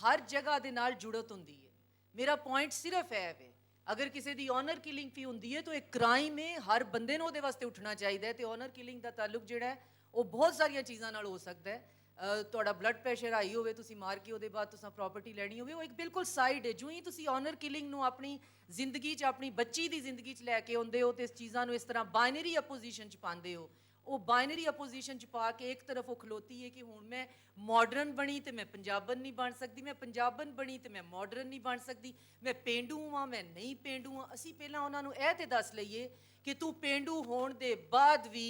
ਹਰ ਜਗ੍ਹਾ ਦੇ ਨਾਲ ਜੁੜਤ ਹੁੰਦੀ ਹੈ। ਮੇਰਾ ਪੁਆਇੰਟ ਸਿਰਫ ਇਹ ਵੇ, ਅਗਰ ਕਿਸੇ ਦੀ ਆਨਰ ਕਿਲਿੰਗ ਵੀ ਹੁੰਦੀ ਹੈ ਤਾਂ ਇੱਕ ਕ੍ਰਾਈਮ ਹੈ, ਹਰ ਬੰਦੇ ਨੂੰ ਉਹਦੇ ਵਾਸਤੇ ਉੱਠਣਾ ਚਾਹੀਦਾ ਹੈ। ਅਤੇ ਆਨਰ ਕਿਲਿੰਗ ਦਾ ਤਾਲੁਕ ਜਿਹੜਾ ਹੈ ਉਹ ਬਹੁਤ ਸਾਰੀਆਂ ਚੀਜ਼ਾਂ ਨਾਲ ਹੋ ਸਕਦਾ ਹੈ। ਤੁਹਾਡਾ ਬਲੱਡ ਪ੍ਰੈਸ਼ਰ ਹਾਈ ਹੋਵੇ, ਤੁਸੀਂ ਮਾਰ ਕੇ ਉਹਦੇ ਬਾਅਦ ਤੁਸੀਂ ਪ੍ਰਾਪਰਟੀ ਲੈਣੀ ਹੋਵੇ, ਉਹ ਇੱਕ ਬਿਲਕੁਲ ਸਾਈਡ ਹੈ। ਜੋ ਹੀ ਤੁਸੀਂ ਆਨਰ ਕਿਲਿੰਗ ਨੂੰ ਆਪਣੀ ਜ਼ਿੰਦਗੀ 'ਚ, ਆਪਣੀ ਬੱਚੀ ਦੀ ਜ਼ਿੰਦਗੀ 'ਚ ਲੈ ਕੇ ਆਉਂਦੇ ਹੋ ਅਤੇ ਇਸ ਚੀਜ਼ਾਂ ਨੂੰ ਇਸ ਤਰ੍ਹਾਂ ਬਾਈਨਰੀ ਅਪੋਜੀਸ਼ਨ 'ਚ ਪਾਉਂਦੇ ਹੋ, ਉਹ ਬਾਈਨਰੀ ਅਪੋਜੀਸ਼ਨ 'ਚ ਪਾ ਕੇ ਇੱਕ ਤਰਫ ਉਹ ਖਲੋਤੀ ਹੈ ਕਿ ਹੁਣ ਮੈਂ ਮਾਡਰਨ ਬਣੀ ਅਤੇ ਮੈਂ ਪੰਜਾਬਣ ਨਹੀਂ ਬਣ ਸਕਦੀ, ਮੈਂ ਪੰਜਾਬਣ ਬਣੀ ਅਤੇ ਮੈਂ ਮਾਡਰਨ ਨਹੀਂ ਬਣ ਸਕਦੀ, ਮੈਂ ਪੇਂਡੂ ਹਾਂ, ਮੈਂ ਨਹੀਂ ਪੇਂਡੂ ਹਾਂ। ਅਸੀਂ ਪਹਿਲਾਂ ਉਹਨਾਂ ਨੂੰ ਇਹ ਤਾਂ ਦੱਸ ਲਈਏ ਕਿ ਤੂੰ ਪੇਂਡੂ ਹੋਣ ਦੇ ਬਾਅਦ ਵੀ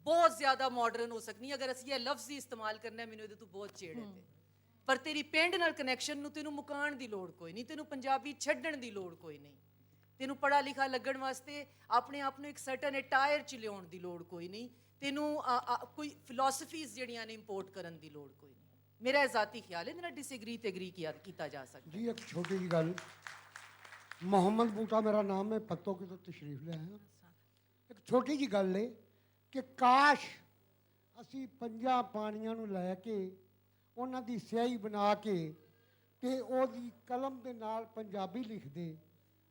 ਬਹੁਤ ਜ਼ਿਆਦਾ ਮਾਡਰਨ ਹੋ ਸਕਦੀ। ਅਗਰ ਅਸੀਂ ਇਹ ਲਫ਼ਜ਼ ਹੀ ਇਸਤੇਮਾਲ ਕਰਨਾ, ਮੈਨੂੰ ਇਹਦੇ ਤੋਂ ਬਹੁਤ ਚਿੜ ਹੈ। ਪਰ ਤੇਰੀ ਪਿੰਡ ਨਾਲ ਕਨੈਕਸ਼ਨ ਨੂੰ ਤੈਨੂੰ ਮੁਕਾਉਣ ਦੀ ਲੋੜ ਕੋਈ ਨਹੀਂ, ਤੈਨੂੰ ਪੰਜਾਬੀ ਛੱਡਣ ਦੀ ਲੋੜ ਕੋਈ ਨਹੀਂ, ਤੈਨੂੰ ਪੜ੍ਹਾ ਲਿਖਾ ਲੱਗਣ ਵਾਸਤੇ ਆਪਣੇ ਆਪ ਨੂੰ ਇੱਕ ਸਰਟਨ ਅਟਾਇਰ 'ਚ ਲਿਆਉਣ ਦੀ ਲੋੜ ਕੋਈ ਨਹੀਂ, ਤੈਨੂੰ ਕੋਈ ਫਿਲਾਸਫੀਜ਼ ਜਿਹੜੀਆਂ ਨੇ ਇੰਪੋਰਟ ਕਰਨ ਦੀ ਲੋੜ ਕੋਈ ਨਹੀਂ। ਮੇਰਾ ਇਹ ਜ਼ਾਤੀ ਖਿਆਲ ਹੈ, ਇਹਦੇ ਨਾਲ ਡਿਸਐਗਰੀ ਤੇ ਐਗਰੀ ਕੀਤਾ ਜਾ ਸਕਦਾ ਜੀ। ਇੱਕ ਛੋਟੀ ਜਿਹੀ ਗੱਲ, ਮੁਹੰਮਦ ਬੂਟਾ ਮੇਰਾ ਨਾਮ ਹੈ, ਪੱਤੋ ਕਿਤੋਂ ਤਸ਼ਰੀਫ ਲੈ ਆਇਆ। ਇੱਕ ਛੋਟੀ ਜਿਹੀ ਗੱਲ ਹੈ ਕਿ ਕਾਸ਼ ਅਸੀਂ ਪੰਜਾਂ ਪਾਣੀਆਂ ਨੂੰ ਲੈ ਕੇ ਉਹਨਾਂ ਦੀ ਸਿਆਹੀ ਬਣਾ ਕੇ ਤੇ ਉਹਦੀ ਕਲਮ ਦੇ ਨਾਲ ਪੰਜਾਬੀ ਲਿਖਦੇ।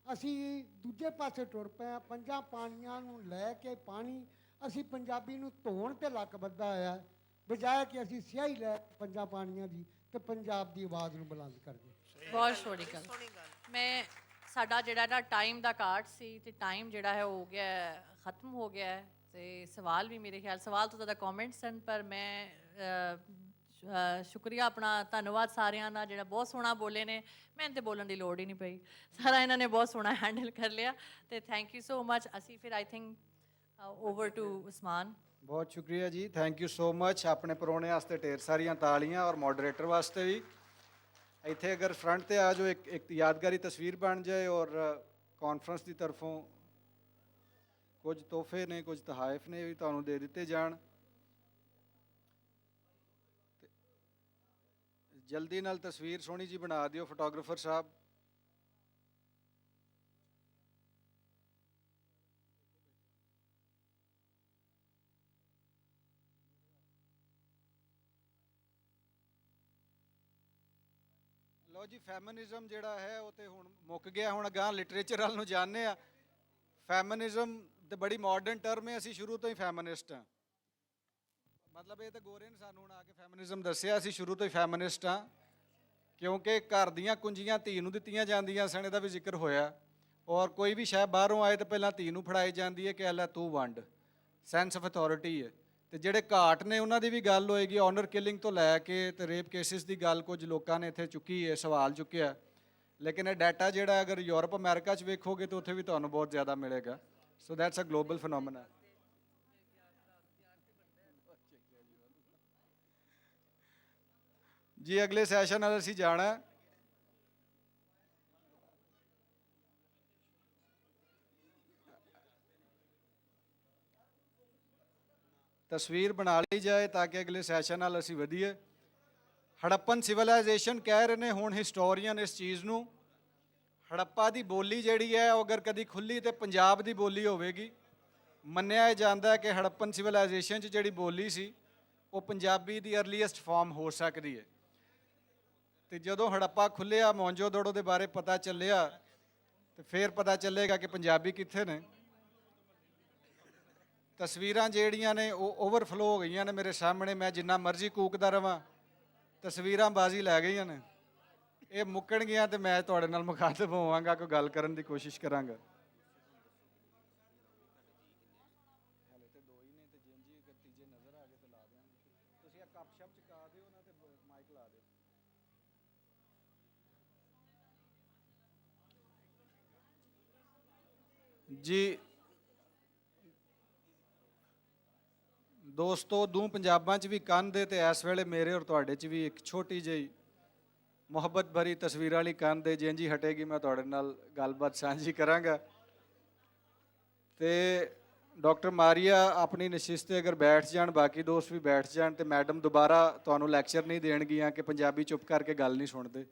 ਅਸੀਂ ਦੂਜੇ ਪਾਸੇ ਟੁਰ ਪਏ, ਪੰਜਾਂ ਪਾਣੀਆਂ ਨੂੰ ਲੈ ਕੇ ਪਾਣੀ ਅਸੀਂ ਪੰਜਾਬੀ ਨੂੰ ਧੋਣ ਤੇ ਲੱਕ ਬੱਧਾ ਹੋਇਆ, ਬਜਾਏ ਕਿ ਅਸੀਂ ਸਿਆਹੀ ਲੈ ਪੰਜਾਂ ਪਾਣੀਆਂ ਦੀ ਤੇ ਪੰਜਾਬ ਦੀ ਆਵਾਜ਼ ਨੂੰ ਬੁਲੰਦ ਕਰਦੇ। ਬਹੁਤ ਸੋਹਣੀ ਗੱਲ। ਮੈਂ ਸਾਡਾ ਜਿਹੜਾ ਨਾ ਟਾਈਮ ਦਾ ਕਾਟ ਸੀ, ਤੇ ਟਾਈਮ ਜਿਹੜਾ ਹੈ ਹੋ ਗਿਆ, ਖਤਮ ਹੋ ਗਿਆ ਹੈ। ਤੇ ਸਵਾਲ ਵੀ ਮੇਰੇ ਖਿਆਲ ਸਵਾਲ ਤੋਂ ਜ਼ਿਆਦਾ ਕਮੈਂਟਸ ਹਨ, ਪਰ ਮੈਂ ਸ਼ੁਕਰੀਆ, ਆਪਣਾ ਧੰਨਵਾਦ ਸਾਰਿਆਂ ਦਾ ਜਿਹੜਾ ਬਹੁਤ ਸੋਹਣਾ ਬੋਲੇ ਨੇ। ਮੈਨੂੰ ਤਾਂ ਬੋਲਣ ਦੀ ਲੋੜ ਹੀ ਨਹੀਂ ਪਈ, ਸਾਰਾ ਇਹਨਾਂ ਨੇ ਬਹੁਤ ਸੋਹਣਾ ਹੈਂਡਲ ਕਰ ਲਿਆ, ਤੇ ਥੈਂਕ ਯੂ ਸੋ ਮਚ। ਅਸੀਂ ਫਿਰ I think over to Usman. ਬਹੁਤ ਸ਼ੁਕਰੀਆ ਜੀ, ਥੈਂਕ ਯੂ ਸੋ ਮਚ। ਆਪਣੇ ਪਰੋਣੇ ਵਾਸਤੇ ਢੇਰ ਸਾਰੀਆਂ ਤਾਲੀਆਂ, ਔਰ ਮੋਡਰੇਟਰ ਵਾਸਤੇ ਵੀ। ਇੱਥੇ ਅਗਰ ਫਰੰਟ ਤੇ ਆ ਜੋ ਇੱਕ ਯਾਦਗਾਰੀ ਤਸਵੀਰ ਬਣ ਜਾਏ, ਔਰ ਕਾਨਫਰੰਸ ਦੀ ਤਰਫੋਂ ਕੁਝ ਤੋਹਫੇ ਨੇ, ਕੁਝ ਤਹਾਇਫ ਨੇ, ਵੀ ਤੁਹਾਨੂੰ ਦੇ ਦਿੱਤੇ ਜਾਣ। ਜਲਦੀ ਨਾਲ ਤਸਵੀਰ ਸੋਹਣੀ ਜੀ ਬਣਾ ਦਿਓ ਫੋਟੋਗ੍ਰਾਫਰ ਸਾਹਿਬ। ਲਓ ਜੀ, ਫੈਮਿਨਿਜ਼ਮ ਜਿਹੜਾ ਹੈ ਉਹ ਤੇ ਹੁਣ ਮੁੱਕ ਗਿਆ। ਹੁਣ ਅਗਾਂਹ ਲਿਟਰੇਚਰ ਵੱਲ ਨੂੰ ਜਾਂਦੇ ਆ। ਫੈਮਿਨਿਜ਼ਮ ਤੇ ਬੜੀ ਮਾਡਰਨ ਟਰਮ ਹੈ, ਅਸੀਂ ਸ਼ੁਰੂ ਤੋਂ ਹੀ ਫੈਮਿਨਿਸਟ ਹਾਂ। ਮਤਲਬ ਇਹ ਤਾਂ ਗੋਰੇ ਨੇ ਸਾਨੂੰ ਹੁਣ ਆ ਕੇ ਫੈਮਿਨਿਜ਼ਮ ਦੱਸਿਆ, ਅਸੀਂ ਸ਼ੁਰੂ ਤੋਂ ਹੀ ਫੈਮਿਨਿਸਟ ਹਾਂ, ਕਿਉਂਕਿ ਘਰ ਦੀਆਂ ਕੁੰਜੀਆਂ ਧੀ ਨੂੰ ਦਿੱਤੀਆਂ ਜਾਂਦੀਆਂ ਸਨ, ਇਹਦਾ ਵੀ ਜ਼ਿਕਰ ਹੋਇਆ। ਔਰ ਕੋਈ ਵੀ ਸ਼ੈ ਬਾਹਰੋਂ ਆਏ ਤਾਂ ਪਹਿਲਾਂ ਧੀ ਨੂੰ ਫੜਾਈ ਜਾਂਦੀ ਹੈ ਕਿ ਲੈ ਤੂੰ ਵੰਡ, ਸੈਂਸ ਆਫ ਅਥਾਰਟੀ ਹੈ। ਤੇ ਜਿਹੜੇ ਘਾਟ ਨੇ ਉਹਨਾਂ ਦੀ ਵੀ ਗੱਲ ਹੋਏਗੀ, ਆਨਰ ਕਿਲਿੰਗ ਤੋਂ ਲੈ ਕੇ ਤੇ ਰੇਪ ਕੇਸਿਸ ਦੀ ਗੱਲ ਕੁਝ ਲੋਕਾਂ ਨੇ ਇੱਥੇ ਚੁੱਕੀ ਹੈ, ਸਵਾਲ ਚੁੱਕਿਆ। ਲੇਕਿਨ ਇਹ ਡਾਟਾ ਜਿਹੜਾ ਅਗਰ ਯੂਰਪ ਅਮਰੀਕਾ 'ਚ ਵੇਖੋਗੇ ਤਾਂ ਉੱਥੇ ਵੀ ਤੁਹਾਨੂੰ ਬਹੁਤ ਜ਼ਿਆਦਾ ਮਿਲੇਗਾ। So that's a global phenomena. ਜੀ ਅਗਲੇ ਸੈਸ਼ਨ ਨਾਲ ਅਸੀਂ ਜਾਣਾ ਤਸਵੀਰ ਬਣਾ ਲਈ ਜਾਏ ਤਾਂ ਕਿ ਅਗਲੇ ਸੈਸ਼ਨ ਨਾਲ ਅਸੀਂ ਵਧੀਏ। ਹੜੱਪਨ ਸਿਵਲਾਈਜੇਸ਼ਨ ਕਹਿ ਰਹੇ ਨੇ ਹੁਣ ਹਿਸਟੋਰੀਅਨ ਇਸ ਚੀਜ਼ ਨੂੰ। ਹੜੱਪਾ ਦੀ ਬੋਲੀ ਜਿਹੜੀ ਹੈ ਉਹ ਅਗਰ ਕਦੀ ਖੁੱਲੀ ਤੇ ਪੰਜਾਬ ਦੀ ਬੋਲੀ ਹੋਵੇਗੀ। ਮੰਨਿਆ ਇਹ ਜਾਂਦਾ ਕਿ ਹੜੱਪਨ ਸਿਵਲਾਈਜੇਸ਼ਨ 'ਚ ਜਿਹੜੀ ਬੋਲੀ ਸੀ ਉਹ ਪੰਜਾਬੀ ਦੀ ਅਰਲੀਐਸਟ ਫਾਰਮ ਹੋ ਸਕਦੀ ਹੈ। ਤੇ ਜਦੋਂ ਹੜੱਪਾ ਖੁੱਲਿਆ, ਮੌਂਜੋ-ਦੜੋ ਦੇ ਬਾਰੇ ਪਤਾ ਚੱਲਿਆ ਤੇ ਫਿਰ ਪਤਾ ਚੱਲੇਗਾ ਕਿ ਪੰਜਾਬੀ ਕਿੱਥੇ ਨੇ। ਤਸਵੀਰਾਂ ਜਿਹੜੀਆਂ ਨੇ ਉਹ ਓਵਰਫਲੋ ਹੋ ਗਈਆਂ ਨੇ ਮੇਰੇ ਸਾਹਮਣੇ। ਮੈਂ ਜਿੰਨਾ ਮਰਜ਼ੀ ਕੂਕਦਾ ਰਵਾਂ, ਤਸਵੀਰਾਂ ਬਾਜ਼ੀ ਲੈ ਗਈਆਂ ਨੇ। ਇਹ ਮੁੱਕਣਗੀਆਂ ਤੇ ਮੈਂ ਤੁਹਾਡੇ ਨਾਲ ਮੁਖਾਤਬ ਹੋਵਾਂਗਾ, ਕੋਈ ਗੱਲ ਕਰਨ ਦੀ ਕੋਸ਼ਿਸ਼ ਕਰਾਂਗਾ। ਜੀ ਦੋਸਤੋ, ਦੋ ਪੰਜਾਬਾਂ 'ਚ ਵੀ ਕੰਧ ਹੈ ਤੇ ਇਸ ਵੇਲੇ ਮੇਰੇ ਔਰ ਤੁਹਾਡੇ 'ਚ ਵੀ ਇੱਕ ਛੋਟੀ ਜਿਹੀ ਮੁਹੱਬਤ ਭਰੀ ਤਸਵੀਰਾਂ ਵਾਲੀ ਕੰਧ ਹੈ। ਜਿੰਝ ਹੀ ਹਟੇਗੀ ਮੈਂ ਤੁਹਾਡੇ ਨਾਲ ਗੱਲਬਾਤ ਸਾਂਝੀ ਕਰਾਂਗਾ। ਤੇ ਡਾਕਟਰ ਮਾਰੀਆ ਆਪਣੀ ਨਸ਼ਿਸ਼ ਤੇ ਅਗਰ ਬੈਠ ਜਾਣ, ਬਾਕੀ ਦੋਸਤ ਵੀ ਬੈਠ ਜਾਣ ਤੇ ਮੈਡਮ ਦੁਬਾਰਾ ਤੁਹਾਨੂੰ ਲੈਕਚਰ ਨਹੀਂ ਦੇਣਗੀਆਂ ਕਿ ਪੰਜਾਬੀ ਚੁੱਪ ਕਰਕੇ ਗੱਲ ਨਹੀਂ ਸੁਣਦੇ।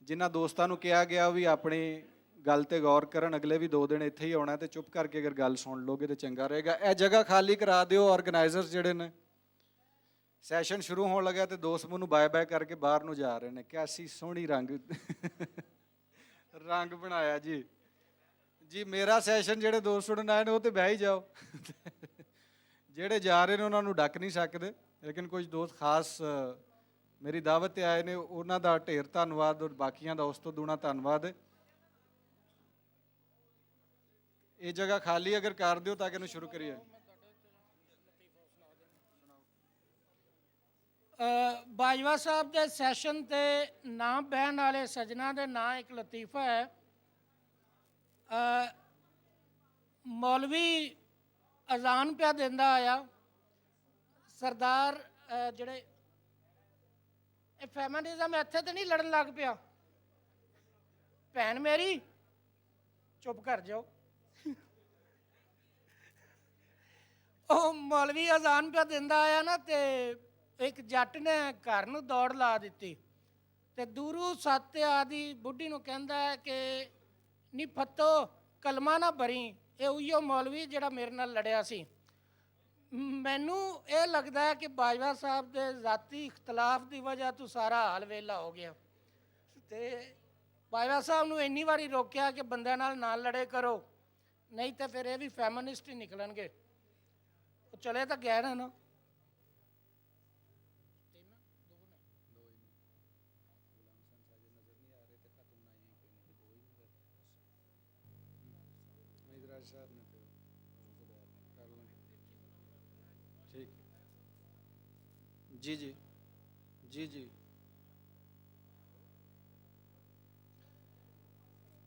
ਜਿਨ੍ਹਾਂ ਦੋਸਤਾਂ ਨੂੰ ਕਿਹਾ ਗਿਆ ਵੀ ਆਪਣੀ ਗੱਲ ਤੇ ਗੌਰ ਕਰਨ, ਅਗਲੇ ਵੀ 2 ਦਿਨ ਇੱਥੇ ਹੀ ਆਉਣਾ ਤੇ ਚੁੱਪ ਕਰਕੇ ਅਗਰ ਗੱਲ ਸੁਣ ਲੋਗੇ ਤੇ ਚੰਗਾ ਰਹੇਗਾ। ਇਹ ਜਗ੍ਹਾ ਖਾਲੀ ਕਰਾ ਦਿਓ। ਆਰਗੇਨਾਈਜ਼ਰਸ ਜਿਹੜੇ ਨੇ, ਸੈਸ਼ਨ ਸ਼ੁਰੂ ਹੋਣ ਲੱਗਾ ਤੇ ਦੋਸਤ ਮੈਨੂੰ ਬਾਏ ਬਾਏ ਕਰਕੇ ਬਾਹਰ ਨੂੰ ਜਾ ਰਹੇ ਨੇ। ਕਿਆਸੀ ਸੋਹਣੀ ਰੰਗ ਬਣਾਇਆ ਜੀ। ਜੀ ਮੇਰਾ ਸੈਸ਼ਨ ਜਿਹੜੇ ਦੋਸਤ ਸੁਣਨ ਆਏ ਨੇ ਉਹ ਤੇ ਬਹਿ ਹੀ ਜਾਓ। ਜਿਹੜੇ ਜਾ ਰਹੇ ਨੇ ਉਹਨਾਂ ਨੂੰ ਡੱਕ ਨਹੀਂ ਸਕਦੇ, ਲੇਕਿਨ ਕੁਝ ਦੋਸਤ ਖਾਸ ਮੇਰੀ ਦਾਵਤ ਤੇ ਆਏ ਨੇ, ਉਹਨਾਂ ਦਾ ਢੇਰ ਧੰਨਵਾਦ ਔਰ ਬਾਕੀਆਂ ਦਾ ਉਸ ਤੋਂ ਦੂਣਾ ਧੰਨਵਾਦ ਹੈ। ਇਹ ਜਗ੍ਹਾ ਖਾਲੀ ਅਗਰ ਕਰ ਦਿਓ ਤਾਂ ਕਿ ਇਹਨੂੰ ਸ਼ੁਰੂ ਕਰੀਏ। ਬਾਜਵਾ ਸਾਹਿਬ ਦੇ ਸੈਸ਼ਨ ਤੇ ਨਾ ਬਹਿਣ ਵਾਲੇ ਸੱਜਣਾ ਦੇ ਨਾਂ ਇੱਕ ਲਤੀਫਾ ਹੈ। ਮੌਲਵੀ ਅਜ਼ਾਨ ਪਿਆ ਦਿੰਦਾ ਆਇਆ, ਸਰਦਾਰ ਜਿਹੜੇ ਇਹ ਫੈਮਿਨਿਜ਼ਮ ਇੱਥੇ ਤੇ ਨਹੀਂ ਲੜਨ ਲੱਗ ਪਿਆ। ਭੈਣ ਮੇਰੀ ਚੁੱਪ ਕਰ ਜਾਓ। ਉਹ ਮੌਲਵੀ ਅਜ਼ਾਨ ਪਿਆ ਦਿੰਦਾ ਆਇਆ ਨਾ ਤੇ ਇੱਕ ਜੱਟ ਨੇ ਘਰ ਨੂੰ ਦੌੜ ਲਾ ਦਿੱਤੀ ਤੇ ਦੂਰੂ ਸੱਤ ਆਦੀ ਬੁੱਢੀ ਨੂੰ ਕਹਿੰਦਾ ਹੈ ਕਿ ਨੀ ਫੱਤੋ ਕਲਮਾ ਨਾ ਭਰੀ। ਇਹ ਉਹੀਓ ਮੌਲਵੀ ਜਿਹੜਾ ਮੇਰੇ ਨਾਲ ਲੜਿਆ ਸੀ। ਮੈਨੂੰ ਇਹ ਲੱਗਦਾ ਹੈ ਕਿ ਬਾਜਵਾ ਸਾਹਿਬ ਦੇ ਜ਼ਾਤੀ ਇਖਤਲਾਫ ਦੀ ਵਜ੍ਹਾ ਤੋਂ ਸਾਰਾ ਹਾਲ ਵੇਲਾ ਹੋ ਗਿਆ ਤੇ ਬਾਜਵਾ ਸਾਹਿਬ ਨੂੰ ਇੰਨੀ ਵਾਰੀ ਰੋਕਿਆ ਕਿ ਬੰਦਿਆਂ ਨਾਲ ਨਾ ਲੜੇ ਕਰੋ, ਨਹੀਂ ਤਾਂ ਫਿਰ ਇਹ ਵੀ ਫੈਮਿਨਿਸਟ ਹੀ ਨਿਕਲਣਗੇ। ਉਹ ਚਲੇ ਤਾਂ ਗਏ ਨਾ। ਠੀਕ ਜੀ ਜੀ ਜੀ ਜੀ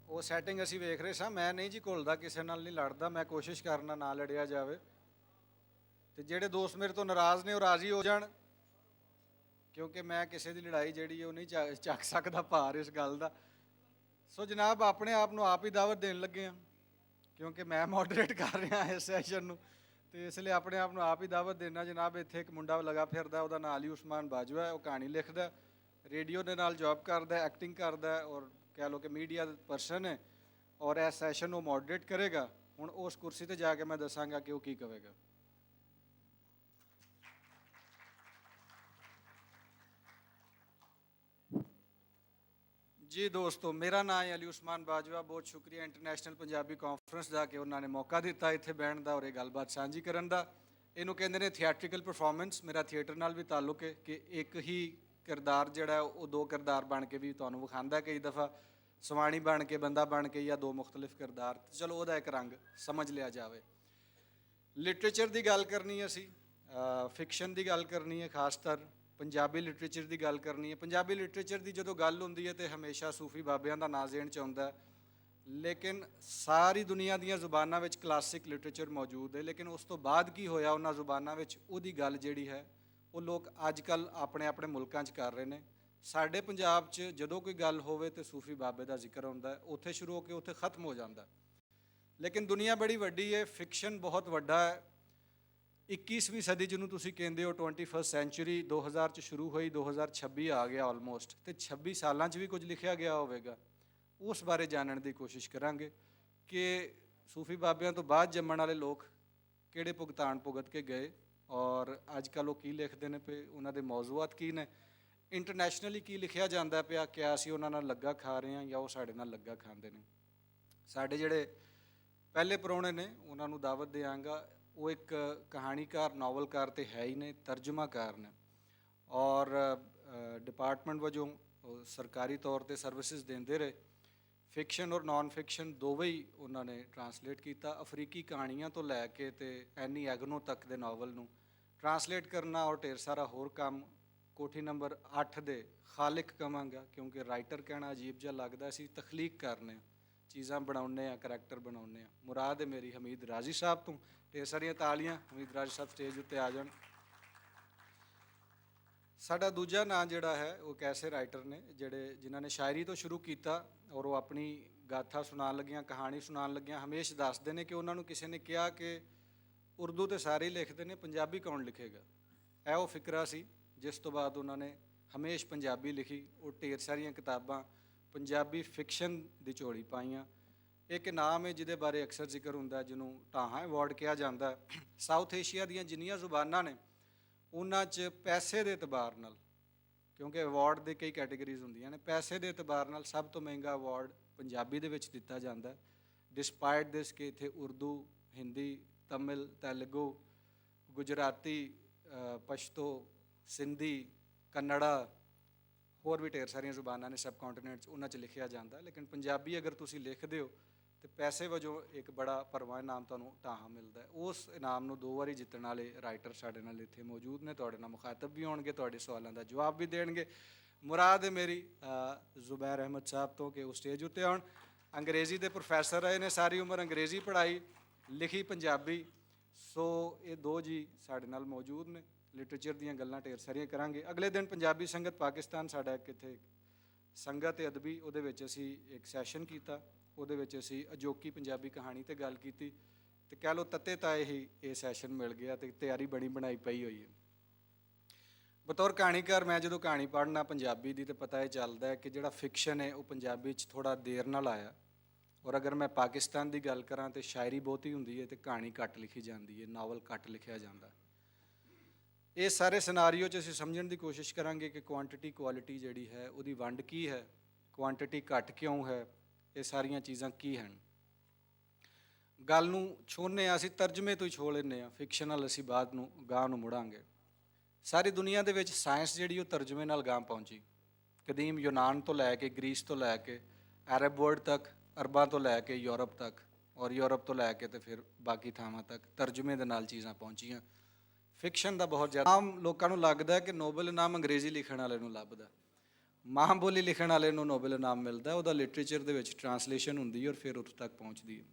ਉਹ ਸੈਟਿੰਗ ਅਸੀਂ ਵੇਖ ਰਹੇ ਸਾਂ। ਮੈਂ ਨਹੀਂ ਜੀ ਘੁਲਦਾ, ਕਿਸੇ ਨਾਲ ਨਹੀਂ ਲੜਦਾ। ਮੈਂ ਕੋਸ਼ਿਸ਼ ਕਰਨਾ ਨਾ ਲੜਿਆ ਜਾਵੇ ਤੇ ਜਿਹੜੇ ਦੋਸਤ ਮੇਰੇ ਤੋਂ ਨਾਰਾਜ਼ ਨੇ ਉਹ ਰਾਜ਼ੀ ਹੋ ਜਾਣ, ਕਿਉਂਕਿ ਮੈਂ ਕਿਸੇ ਦੀ ਲੜਾਈ ਜਿਹੜੀ ਉਹ ਨਹੀਂ ਚੱਕ ਸਕਦਾ ਭਾਰ ਇਸ ਗੱਲ ਦਾ। ਸੋ ਜਨਾਬ ਆਪਣੇ ਆਪ ਨੂੰ ਆਪ ਹੀ ਦਾਵਤ ਦੇਣ ਲੱਗੇ ਹਾਂ, ਕਿਉਂਕਿ ਮੈਂ ਮੋਡਰੇਟ ਕਰ ਰਿਹਾ ਇਸ ਸੈਸ਼ਨ ਨੂੰ ਤੇ ਇਸ ਲਈ ਆਪਣੇ ਆਪ ਨੂੰ ਆਪ ਹੀ ਦਾਵਤ ਦੇਣਾ। ਜਨਾਬ ਇੱਥੇ ਇੱਕ ਮੁੰਡਾ ਲਗਾ ਫਿਰਦਾ, ਉਹਦਾ ਨਾਂ ਅਲੀ ਉਸਮਾਨ ਬਾਜਵਾ ਹੈ। ਉਹ ਕਹਾਣੀ ਲਿਖਦਾ, ਰੇਡੀਓ ਦੇ ਨਾਲ ਜੌਬ ਕਰਦਾ, ਐਕਟਿੰਗ ਕਰਦਾ ਔਰ ਕਹਿ ਲਓ ਕਿ ਮੀਡੀਆ ਪਰਸਨ ਹੈ ਔਰ ਇਸ ਸੈਸ਼ਨ ਨੂੰ ਮੋਡਰੇਟ ਕਰੇਗਾ। ਹੁਣ ਉਸ ਕੁਰਸੀ ਤੇ ਜਾ ਕੇ ਮੈਂ ਦੱਸਾਂਗਾ ਕਿ ਉਹ ਕੀ ਕਹੇਗਾ। ਜੀ ਦੋਸਤੋ, ਮੇਰਾ ਨਾਮ ਹੈ ਅਲੀ ਉਸਮਾਨ ਬਾਜਵਾ। ਬਹੁਤ ਸ਼ੁਕਰੀਆ ਇੰਟਰਨੈਸ਼ਨਲ ਪੰਜਾਬੀ ਕਾਨਫਰੰਸ ਦਾ ਕਿ ਉਹਨਾਂ ਨੇ ਮੌਕਾ ਦਿੱਤਾ ਇੱਥੇ ਬਹਿਣ ਦਾ ਔਰ ਇਹ ਗੱਲਬਾਤ ਸਾਂਝੀ ਕਰਨ ਦਾ। ਇਹਨੂੰ ਕਹਿੰਦੇ ਨੇ ਥੀਏਟ੍ਰੀਕਲ ਪਰਫਾਰਮੈਂਸ। ਮੇਰਾ ਥੀਏਟਰ ਨਾਲ ਵੀ ਤਾਲੁਕ ਹੈ ਕਿ ਇੱਕ ਹੀ ਕਿਰਦਾਰ ਜਿਹੜਾ ਉਹ 2 ਕਿਰਦਾਰ ਬਣ ਕੇ ਵੀ ਤੁਹਾਨੂੰ ਵਿਖਾਉਂਦਾ। ਕਈ ਦਫਾ ਸਵਾਣੀ ਬਣ ਕੇ, ਬੰਦਾ ਬਣ ਕੇ, ਜਾਂ 2 ਮੁਖਤਲਿਫ ਕਿਰਦਾਰ। ਚਲੋ ਉਹਦਾ ਇੱਕ ਰੰਗ ਸਮਝ ਲਿਆ ਜਾਵੇ। ਲਿਟਰੇਚਰ ਦੀ ਗੱਲ ਕਰਨੀ ਅਸੀਂ ਫਿਕਸ਼ਨ ਦੀ ਗੱਲ ਕਰਨੀ ਹੈ, ਖਾਸਤਰ ਪੰਜਾਬੀ ਲਿਟਰੇਚਰ ਦੀ ਗੱਲ ਕਰਨੀ ਹੈ। ਪੰਜਾਬੀ ਲਿਟਰੇਚਰ ਦੀ ਜਦੋਂ ਗੱਲ ਹੁੰਦੀ ਹੈ ਤੇ ਹਮੇਸ਼ਾ ਸੂਫੀ ਬਾਬਿਆਂ ਦਾ ਨਾਂ ਜ਼ਿਹਨ 'ਚ ਆਉਂਦਾ ਹੈ, ਲੇਕਿਨ ਸਾਰੀ ਦੁਨੀਆ ਦੀਆਂ ਜ਼ੁਬਾਨਾਂ ਵਿੱਚ ਕਲਾਸਿਕ ਲਿਟਰੇਚਰ ਮੌਜੂਦ ਹੈ। ਲੇਕਿਨ ਉਸ ਤੋਂ ਬਾਅਦ ਕੀ ਹੋਇਆ ਉਹਨਾਂ ਜ਼ੁਬਾਨਾਂ ਵਿੱਚ, ਉਹਦੀ ਗੱਲ ਜਿਹੜੀ ਹੈ ਉਹ ਲੋਕ ਅੱਜ ਕੱਲ੍ਹ ਆਪਣੇ ਆਪਣੇ ਮੁਲਕਾਂ 'ਚ ਕਰ ਰਹੇ ਨੇ। ਸਾਡੇ ਪੰਜਾਬ 'ਚ ਜਦੋਂ ਕੋਈ ਗੱਲ ਹੋਵੇ ਤੇ ਸੂਫੀ ਬਾਬੇ ਦਾ ਜ਼ਿਕਰ ਹੁੰਦਾ, ਉੱਥੇ ਸ਼ੁਰੂ ਹੋ ਕੇ ਉੱਥੇ ਖਤਮ ਹੋ ਜਾਂਦਾ। ਲੇਕਿਨ ਦੁਨੀਆ ਬੜੀ ਵੱਡੀ ਹੈ, ਫਿਕਸ਼ਨ ਬਹੁਤ ਵੱਡਾ ਹੈ। 21ਵੀਂ ਸਦੀ ਜਿਹਨੂੰ ਤੁਸੀਂ ਕਹਿੰਦੇ ਹੋ, 21st ਸੈਂਚੁਰੀ 2000 'ਚ ਸ਼ੁਰੂ ਹੋਈ, 2026 ਆ ਗਿਆ ਆਲਮੋਸਟ, ਤੇ 26 ਸਾਲਾਂ 'ਚ ਵੀ ਕੁਝ ਲਿਖਿਆ ਗਿਆ ਹੋਵੇਗਾ। ਉਸ ਬਾਰੇ ਜਾਣਨ ਦੀ ਕੋਸ਼ਿਸ਼ ਕਰਾਂਗੇ ਕਿ ਸੂਫੀ ਬਾਬਿਆਂ ਤੋਂ ਬਾਅਦ ਜੰਮਣ ਵਾਲੇ ਲੋਕ ਕਿਹੜੇ ਭੁਗਤਾਨ ਭੁਗਤ ਕੇ ਗਏ ਔਰ ਅੱਜ ਕੱਲ੍ਹ ਉਹ ਕੀ ਲਿਖਦੇ ਨੇ ਪਏ, ਉਹਨਾਂ ਦੇ ਮੌਜ਼ੂਆਤ ਕੀ ਨੇ, ਇੰਟਰਨੈਸ਼ਨਲੀ ਕੀ ਲਿਖਿਆ ਜਾਂਦਾ ਪਿਆ, ਕਿਆ ਅਸੀਂ ਉਹਨਾਂ ਨਾਲ ਲੱਗਾ ਖਾ ਰਹੇ ਹਾਂ ਜਾਂ ਉਹ ਸਾਡੇ ਨਾਲ ਲੱਗਾ ਖਾਂਦੇ ਨੇ। ਸਾਡੇ ਜਿਹੜੇ ਪਹਿਲੇ ਪ੍ਰਾਹੁਣੇ ਨੇ ਉਹਨਾਂ ਨੂੰ ਦਾਵਤ ਦਿਆਂਗਾ। ਉਹ ਇੱਕ ਕਹਾਣੀਕਾਰ, ਨਾਵਲਕਾਰ ਤੇ ਹੈ ਹੀ ਨੇ, ਤਰਜਮਾਕਾਰ ਨੇ ਔਰ ਡਿਪਾਰਟਮੈਂਟ ਵਜੋਂ ਸਰਕਾਰੀ ਤੌਰ ਤੇ ਸਰਵਿਸਿਜ਼ ਦਿੰਦੇ ਰਹੇ। ਫਿਕਸ਼ਨ ਔਰ ਨਾਨ ਫਿਕਸ਼ਨ ਦੋਵੇਂ ਹੀ ਉਹਨਾਂ ਨੇ ਟਰਾਂਸਲੇਟ ਕੀਤਾ। ਅਫਰੀਕੀ ਕਹਾਣੀਆਂ ਤੋਂ ਲੈ ਕੇ ਤੇ ਐਨੀ ਐਗਨੋ ਤੱਕ ਦੇ ਨਾਵਲ ਨੂੰ ਟਰਾਂਸਲੇਟ ਕਰਨਾ ਔਰ ਢੇਰ ਸਾਰਾ ਹੋਰ ਕੰਮ ਕੋਠੀ ਨੰਬਰ 8 ਦੇ ਖਾਲਿਕ ਕਵਾਂਗਾ, ਕਿਉਂਕਿ ਰਾਈਟਰ ਕਹਿਣਾ ਅਜੀਬ ਜਿਹਾ ਲੱਗਦਾ। ਅਸੀਂ ਤਖਲੀਕ ਕਰਨੇ, ਚੀਜ਼ਾਂ ਬਣਾਉਂਦੇ ਹਾਂ, ਕਰੈਕਟਰ ਬਣਾਉਂਦੇ ਹਾਂ। ਮੁਰਾਦ ਹੈ ਮੇਰੀ ਹਮੀਦ ਰਾਜ਼ੀ ਸਾਹਿਬ ਤੋਂ। ਢੇਰ ਸਾਰੀਆਂ ਤਾਲੀਆਂ, ਹਮੀਦ ਰਾਜ਼ੀ ਸਾਹਿਬ ਸਟੇਜ ਉੱਤੇ ਆ ਜਾਣ। ਸਾਡਾ ਦੂਜਾ ਨਾਂ ਜਿਹੜਾ ਹੈ ਉਹ ਇੱਕ ਐਸੇ ਰਾਈਟਰ ਨੇ ਜਿਨ੍ਹਾਂ ਨੇ ਸ਼ਾਇਰੀ ਤੋਂ ਸ਼ੁਰੂ ਕੀਤਾ ਔਰ ਉਹ ਆਪਣੀ ਗਾਥਾ ਸੁਣਾਉਣ ਲੱਗਿਆਂ, ਕਹਾਣੀ ਸੁਣਾਉਣ ਲੱਗਿਆਂ ਹਮੇਸ਼ਾ ਦੱਸਦੇ ਨੇ ਕਿ ਉਹਨਾਂ ਨੂੰ ਕਿਸੇ ਨੇ ਕਿਹਾ ਕਿ ਉਰਦੂ ਤੇ ਸਾਰੇ ਹੀ ਲਿਖਦੇ ਨੇ, ਪੰਜਾਬੀ ਕੌਣ ਲਿਖੇਗਾ। ਇਹ ਉਹ ਫਿਕਰਾ ਸੀ ਜਿਸ ਤੋਂ ਬਾਅਦ ਉਹਨਾਂ ਨੇ ਹਮੇਸ਼ਾ ਪੰਜਾਬੀ ਲਿਖੀ। ਉਹ ਢੇਰ ਸਾਰੀਆਂ ਕਿਤਾਬਾਂ ਪੰਜਾਬੀ ਫਿਕਸ਼ਨ ਦੀ ਝੋਲੀ ਪਾਈਆਂ। ਇੱਕ ਨਾਮ ਹੈ ਜਿਹਦੇ ਬਾਰੇ ਅਕਸਰ ਜ਼ਿਕਰ ਹੁੰਦਾ, ਜਿਹਨੂੰ ਟਾਹਾਂ ਅਵਾਰਡ ਕਿਹਾ ਜਾਂਦਾ। ਸਾਊਥ ਏਸ਼ੀਆ ਦੀਆਂ ਜਿੰਨੀਆਂ ਜ਼ੁਬਾਨਾਂ ਨੇ ਉਹਨਾਂ 'ਚ ਪੈਸੇ ਦੇ ਇਤਬਾਰ ਨਾਲ, ਕਿਉਂਕਿ ਅਵਾਰਡ ਦੇ ਕਈ ਕੈਟੇਗਰੀਜ਼ ਹੁੰਦੀਆਂ ਨੇ, ਪੈਸੇ ਦੇ ਇਤਬਾਰ ਨਾਲ ਸਭ ਤੋਂ ਮਹਿੰਗਾ ਅਵਾਰਡ ਪੰਜਾਬੀ ਦੇ ਵਿੱਚ ਦਿੱਤਾ ਜਾਂਦਾ। ਡਿਸਪਾਈਟ ਦਿਸ ਕਿ ਇੱਥੇ ਉਰਦੂ, ਹਿੰਦੀ, ਤਮਿਲ, ਤੇਲਗੂ, ਗੁਜਰਾਤੀ, ਪਸ਼ਤੋ, ਸਿੰਧੀ, ਕੰਨੜਾ, ਹੋਰ ਵੀ ਢੇਰ ਸਾਰੀਆਂ ਜ਼ੁਬਾਨਾਂ ਨੇ ਸਬ ਕੰਟੀਨੈਂਟ 'ਚ, ਉਹਨਾਂ 'ਚ ਲਿਖਿਆ ਜਾਂਦਾ। ਲੇਕਿਨ ਪੰਜਾਬੀ ਅਗਰ ਤੁਸੀਂ ਲਿਖਦੇ ਹੋ ਤੇ ਪੈਸੇ ਵਜੋਂ ਇੱਕ ਬੜਾ ਭਰਵਾਂ ਇਨਾਮ ਤੁਹਾਨੂੰ ਟਾਹਾਂ ਮਿਲਦਾ। ਉਸ ਇਨਾਮ ਨੂੰ 2 ਵਾਰੀ ਜਿੱਤਣ ਵਾਲੇ ਰਾਈਟਰ ਸਾਡੇ ਨਾਲ ਇੱਥੇ ਮੌਜੂਦ ਨੇ, ਤੁਹਾਡੇ ਨਾਲ ਮੁਖਾਤਬ ਵੀ ਹੋਣਗੇ, ਤੁਹਾਡੇ ਸਵਾਲਾਂ ਦਾ ਜਵਾਬ ਵੀ ਦੇਣਗੇ। ਮੁਰਾਦ ਹੈ ਮੇਰੀ ਜ਼ੁਬੈਰ ਅਹਿਮਦ ਸਾਹਿਬ ਤੋਂ ਕਿ ਉਹ ਸਟੇਜ ਉੱਤੇ ਆਉਣ। ਅੰਗਰੇਜ਼ੀ ਦੇ ਪ੍ਰੋਫੈਸਰ ਰਹੇ ਨੇ, ਸਾਰੀ ਉਮਰ ਅੰਗਰੇਜ਼ੀ ਪੜ੍ਹਾਈ, ਲਿਖੀ ਪੰਜਾਬੀ। ਸੋ ਇਹ 2 ਜੀ ਸਾਡੇ ਨਾਲ ਮੌਜੂਦ ਨੇ। ਲਿਟਰੇਚਰ ਦੀਆਂ ਗੱਲਾਂ ਢੇਰ ਸਾਰੀਆਂ ਕਰਾਂਗੇ। ਅਗਲੇ ਦਿਨ ਪੰਜਾਬੀ ਸੰਗਤ ਪਾਕਿਸਤਾਨ ਸਾਡਾ ਇੱਥੇ ਸੰਗਤ ਅਦਬੀ, ਉਹਦੇ ਵਿੱਚ ਅਸੀਂ ਇੱਕ ਸੈਸ਼ਨ ਕੀਤਾ। ਉਹਦੇ ਵਿੱਚ ਅਸੀਂ ਅਜੋਕੀ ਪੰਜਾਬੀ ਕਹਾਣੀ 'ਤੇ ਗੱਲ ਕੀਤੀ ਤੇ ਕਹਿ ਲਓ ਤੱਤੇ ਤਾਏ ਹੀ ਇਹ ਸੈਸ਼ਨ ਮਿਲ ਗਿਆ ਤੇ ਤਿਆਰੀ ਬਣੀ ਬਣਾਈ ਪਈ ਹੋਈ ਹੈ। ਬਤੌਰ ਕਹਾਣੀਕਾਰ ਮੈਂ ਜਦੋਂ ਕਹਾਣੀ ਪੜ੍ਹਨਾ ਪੰਜਾਬੀ ਦੀ ਤਾਂ ਪਤਾ ਇਹ ਚੱਲਦਾ ਹੈ ਕਿ ਜਿਹੜਾ ਫਿਕਸ਼ਨ ਹੈ ਉਹ ਪੰਜਾਬੀ 'ਚ ਥੋੜ੍ਹਾ ਦੇਰ ਨਾਲ ਆਇਆ। ਔਰ ਅਗਰ ਮੈਂ ਪਾਕਿਸਤਾਨ ਦੀ ਗੱਲ ਕਰਾਂ ਤਾਂ ਸ਼ਾਇਰੀ ਬਹੁਤੀ ਹੁੰਦੀ ਹੈ ਤੇ ਕਹਾਣੀ ਘੱਟ ਲਿਖੀ ਜਾਂਦੀ ਹੈ, ਨਾਵਲ ਘੱਟ ਲਿਖਿਆ ਜਾਂਦਾ। ਇਹ ਸਾਰੇ ਸਿਨਾਰੀਓ 'ਚ ਅਸੀਂ ਸਮਝਣ ਦੀ ਕੋਸ਼ਿਸ਼ ਕਰਾਂਗੇ ਕਿ ਕੁਆਂਟਿਟੀ ਕੁਆਲਿਟੀ ਜਿਹੜੀ ਹੈ ਉਹਦੀ ਵੰਡ ਕੀ ਹੈ, ਕੁਆਂਟਿਟੀ ਘੱਟ ਕਿਉਂ ਹੈ, ਇਹ ਸਾਰੀਆਂ ਚੀਜ਼ਾਂ ਕੀ ਹਨ। ਗੱਲ ਨੂੰ ਛੋਹਨੇ ਆ, ਅਸੀਂ ਤਰਜਮੇ ਤੋਂ ਹੀ ਛੋਹ ਲੈਂਦੇ ਹਾਂ, ਫਿਕਸ਼ਨ ਨਾਲ ਅਸੀਂ ਬਾਅਦ ਨੂੰ ਗਾਂਹ ਨੂੰ ਮੁੜਾਂਗੇ। ਸਾਰੀ ਦੁਨੀਆ ਦੇ ਵਿੱਚ ਸਾਇੰਸ ਜਿਹੜੀ ਉਹ ਤਰਜਮੇ ਨਾਲ ਗਾਂਹ ਪਹੁੰਚੀ। ਕਦੀਮ ਯੂਨਾਨ ਤੋਂ ਲੈ ਕੇ, ਗ੍ਰੀਸ ਤੋਂ ਲੈ ਕੇ, ਅਰਬ ਵਰਲਡ ਤੱਕ, ਅਰਬਾਂ ਤੋਂ ਲੈ ਕੇ ਯੂਰਪ ਤੱਕ, ਔਰ ਯੂਰਪ ਤੋਂ ਲੈ ਕੇ ਤੇ ਫਿਰ ਬਾਕੀ ਥਾਵਾਂ ਤੱਕ ਤਰਜਮੇ ਦੇ ਨਾਲ ਚੀਜ਼ਾਂ ਪਹੁੰਚੀਆਂ। ਫਿਕਸ਼ਨ ਦਾ ਬਹੁਤ ਜ਼ਿਆਦਾ ਆਮ ਲੋਕਾਂ ਨੂੰ ਲੱਗਦਾ ਕਿ ਨੋਬਲ ਇਨਾਮ ਅੰਗਰੇਜ਼ੀ ਲਿਖਣ ਵਾਲੇ ਨੂੰ ਲੱਭਦਾ, ਮਾਂ ਬੋਲੀ ਲਿਖਣ ਵਾਲੇ ਨੂੰ ਨੋਬਲ ਇਨਾਮ ਮਿਲਦਾ। ਉਹਦਾ ਲਿਟਰੇਚਰ ਦੇ ਵਿੱਚ ਟਰਾਂਸਲੇਸ਼ਨ ਹੁੰਦੀ ਔਰ ਫਿਰ ਉੱਥੇ ਤੱਕ ਪਹੁੰਚਦੀ ਹੈ।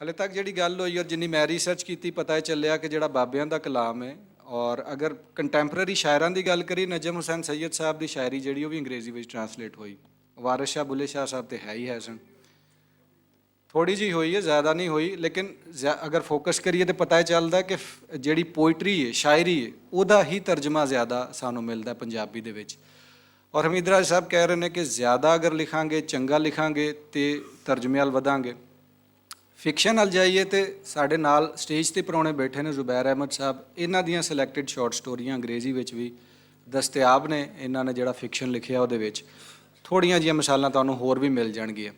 ਹਾਲੇ ਤੱਕ ਜਿਹੜੀ ਗੱਲ ਹੋਈ ਔਰ ਜਿੰਨੀ ਮੈਂ ਰਿਸਰਚ ਕੀਤੀ, ਪਤਾ ਇਹ ਚੱਲਿਆ ਕਿ ਜਿਹੜਾ ਬਾਬਿਆਂ ਦਾ ਕਲਾਮ ਹੈ, ਔਰ ਅਗਰ ਕੰਟੈਂਪਰਰੀ ਸ਼ਾਇਰਾਂ ਦੀ ਗੱਲ ਕਰੀ, ਨਜਮ ਹੁਸੈਨ ਸੈਯਦ ਸਾਹਿਬ ਦੀ ਸ਼ਾਇਰੀ ਜਿਹੜੀ ਉਹ ਵੀ ਅੰਗਰੇਜ਼ੀ ਵਿੱਚ ਟਰਾਂਸਲੇਟ ਹੋਈ। ਵਾਰਿਸ ਸ਼ਾਹ ਬੁੱਲੇ ਸ਼ਾਹ ਸਾਹਿਬ ਤੇ ਹੈ ਹੀ ਹੈ ਸਨ, ਥੋੜ੍ਹੀ ਜਿਹੀ ਹੋਈ ਹੈ, ਜ਼ਿਆਦਾ ਨਹੀਂ ਹੋਈ। ਲੇਕਿਨ ਅਗਰ ਫੋਕਸ ਕਰੀਏ ਤਾਂ ਪਤਾ ਚੱਲਦਾ ਕਿ ਜਿਹੜੀ ਪੋਇਟਰੀ ਹੈ, ਸ਼ਾਇਰੀ ਹੈ, ਉਹਦਾ ਹੀ ਤਰਜਮਾ ਜ਼ਿਆਦਾ ਸਾਨੂੰ ਮਿਲਦਾ ਪੰਜਾਬੀ ਦੇ ਵਿੱਚ। ਔਰ ਹਮੀਦ ਰਾਜ ਸਾਹਿਬ ਕਹਿ ਰਹੇ ਨੇ ਕਿ ਜ਼ਿਆਦਾ ਅਗਰ ਲਿਖਾਂਗੇ, ਚੰਗਾ ਲਿਖਾਂਗੇ ਤੇ ਤਰਜਮੇ ਵੱਲ ਵਧਾਂਗੇ। ਫਿਕਸ਼ਨ ਵੱਲ ਜਾਈਏ ਤੇ ਸਾਡੇ ਨਾਲ ਸਟੇਜ 'ਤੇ ਪ੍ਰਾਹੁਣੇ ਬੈਠੇ ਨੇ ਜ਼ੁਬੈਰ ਅਹਿਮਦ ਸਾਹਿਬ। ਇਹਨਾਂ ਦੀਆਂ ਸਿਲੈਕਟਡ ਸ਼ਾਰਟ ਸਟੋਰੀਆਂ ਅੰਗਰੇਜ਼ੀ ਵਿੱਚ ਵੀ ਦਸਤਿਆਬ ਨੇ। ਇਹਨਾਂ ਨੇ ਜਿਹੜਾ ਫਿਕਸ਼ਨ ਲਿਖਿਆ ਉਹਦੇ ਵਿੱਚ ਥੋੜ੍ਹੀਆਂ ਜਿਹੀਆਂ ਮਿਸਾਲਾਂ ਤੁਹਾਨੂੰ ਹੋਰ ਵੀ ਮਿਲ ਜਾਣਗੀਆਂ।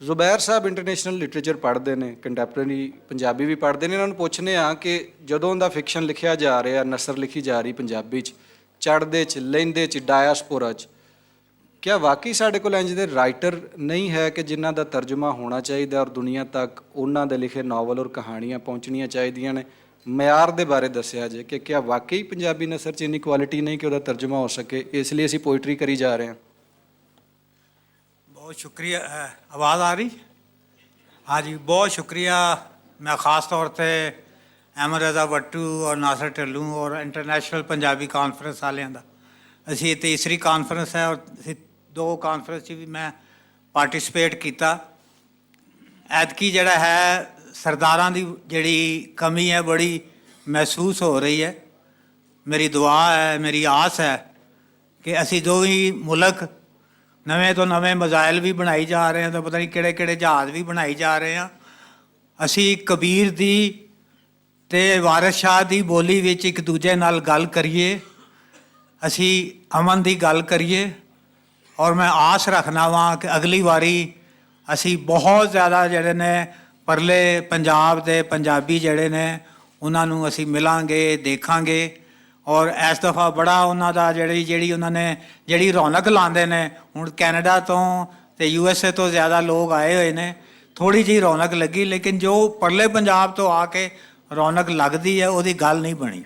ਜ਼ੁਬੈਰ ਸਾਹਿਬ ਇੰਟਰਨੈਸ਼ਨਲ ਲਿਟਰੇਚਰ ਪੜ੍ਹਦੇ ਨੇ, ਕੰਟੈਂਪਰੇਰੀ ਪੰਜਾਬੀ ਵੀ ਪੜ੍ਹਦੇ ਨੇ। ਇਹਨਾਂ ਨੂੰ ਪੁੱਛਦੇ ਹਾਂ ਕਿ ਜਦੋਂ ਦਾ ਫਿਕਸ਼ਨ ਲਿਖਿਆ ਜਾ ਰਿਹਾ, ਨਸਰ ਲਿਖੀ ਜਾ ਰਹੀ ਪੰਜਾਬੀ 'ਚ, ਚੜ੍ਹਦੇ 'ਚ, ਲਹਿੰਦੇ 'ਚ, ਡਾਇਸਪੋਰਾ 'ਚ, ਕਿਆ ਵਾਕਈ ਸਾਡੇ ਕੋਲ ਇੰਝ ਦੇ ਰਾਈਟਰ ਨਹੀਂ ਹੈ ਕਿ ਜਿਨ੍ਹਾਂ ਦਾ ਤਰਜਮਾ ਹੋਣਾ ਚਾਹੀਦਾ ਔਰ ਦੁਨੀਆ ਤੱਕ ਉਹਨਾਂ ਦੇ ਲਿਖੇ ਨਾਵਲ ਔਰ ਕਹਾਣੀਆਂ ਪਹੁੰਚਣੀਆਂ ਚਾਹੀਦੀਆਂ ਨੇ? ਮਿਆਰ ਦੇ ਬਾਰੇ ਦੱਸਿਆ ਜੇ ਕਿ ਕਿਆ ਵਾਕਈ ਪੰਜਾਬੀ ਨਸਰ 'ਚ ਇੰਨੀ ਕੁਆਲਿਟੀ ਨਹੀਂ ਕਿ ਉਹਦਾ ਤਰਜਮਾ ਹੋ ਸਕੇ, ਇਸ ਲਈ ਅਸੀਂ ਪੋਇਟਰੀ ਕਰੀ ਜਾ ਰਹੇ ਹਾਂ। बहुत शुक्रिया। आवाज़ आ रही? हाँ जी, बहुत शुक्रिया। मैं ख़ास तौर पे अहमद रज़ा वट्टू और नासिर ढिल्लों और इंटरनेशनल पंजाबी कॉन्फ्रेंस वालियां दा, असी तीसरी कॉन्फ्रेंस है और असी 2 कॉन्फ्रेंस भी मैं पार्टिसिपेट किया। ऐतकी जड़ा है सरदारां दी जड़ी कमी है बड़ी महसूस हो रही है। मेरी दुआ है, मेरी आस है कि असी दो ही मुल्क नਵੇਂ ਤੋਂ ਨਵੇਂ ਮਜ਼ਾਇਲ ਵੀ ਬਣਾਈ ਜਾ ਰਹੇ ਹਾਂ, ਤਾਂ ਪਤਾ ਨਹੀਂ ਕਿਹੜੇ ਕਿਹੜੇ ਜਹਾਜ਼ ਵੀ ਬਣਾਈ ਜਾ ਰਹੇ ਹਾਂ। ਅਸੀਂ ਕਬੀਰ ਦੀ ਤੇ ਵਾਰਿਸ ਸ਼ਾਹ ਦੀ ਬੋਲੀ ਵਿੱਚ ਇੱਕ ਦੂਜੇ ਨਾਲ ਗੱਲ ਕਰੀਏ, ਅਸੀਂ ਅਮਨ ਦੀ ਗੱਲ ਕਰੀਏ। ਔਰ ਮੈਂ ਆਸ ਰੱਖਣਾ ਵਾਂ ਕਿ ਅਗਲੀ ਵਾਰੀ ਅਸੀਂ ਬਹੁਤ ਜ਼ਿਆਦਾ ਜਿਹੜੇ ਨੇ ਪਰਲੇ ਪੰਜਾਬ ਦੇ ਪੰਜਾਬੀ ਜਿਹੜੇ ਨੇ ਉਹਨਾਂ ਨੂੰ ਅਸੀਂ ਮਿਲਾਂਗੇ, ਦੇਖਾਂਗੇ। ਔਰ ਇਸ ਦਫਾ ਬੜਾ ਉਹਨਾਂ ਦਾ ਜਿਹੜੀ ਉਹਨਾਂ ਨੇ ਜਿਹੜੀ ਰੌਣਕ ਲਾਉਂਦੇ ਨੇ, ਹੁਣ ਕੈਨੇਡਾ ਤੋਂ ਤੇ USA ਤੋਂ ਜ਼ਿਆਦਾ ਲੋਕ ਆਏ ਹੋਏ ਨੇ, ਥੋੜ੍ਹੀ ਜਿਹੀ ਰੌਣਕ ਲੱਗੀ, ਲੇਕਿਨ ਜੋ ਪਰਲੇ ਪੰਜਾਬ ਤੋਂ ਆ ਕੇ ਰੌਣਕ ਲੱਗਦੀ ਹੈ ਉਹਦੀ ਗੱਲ ਨਹੀਂ ਬਣੀ।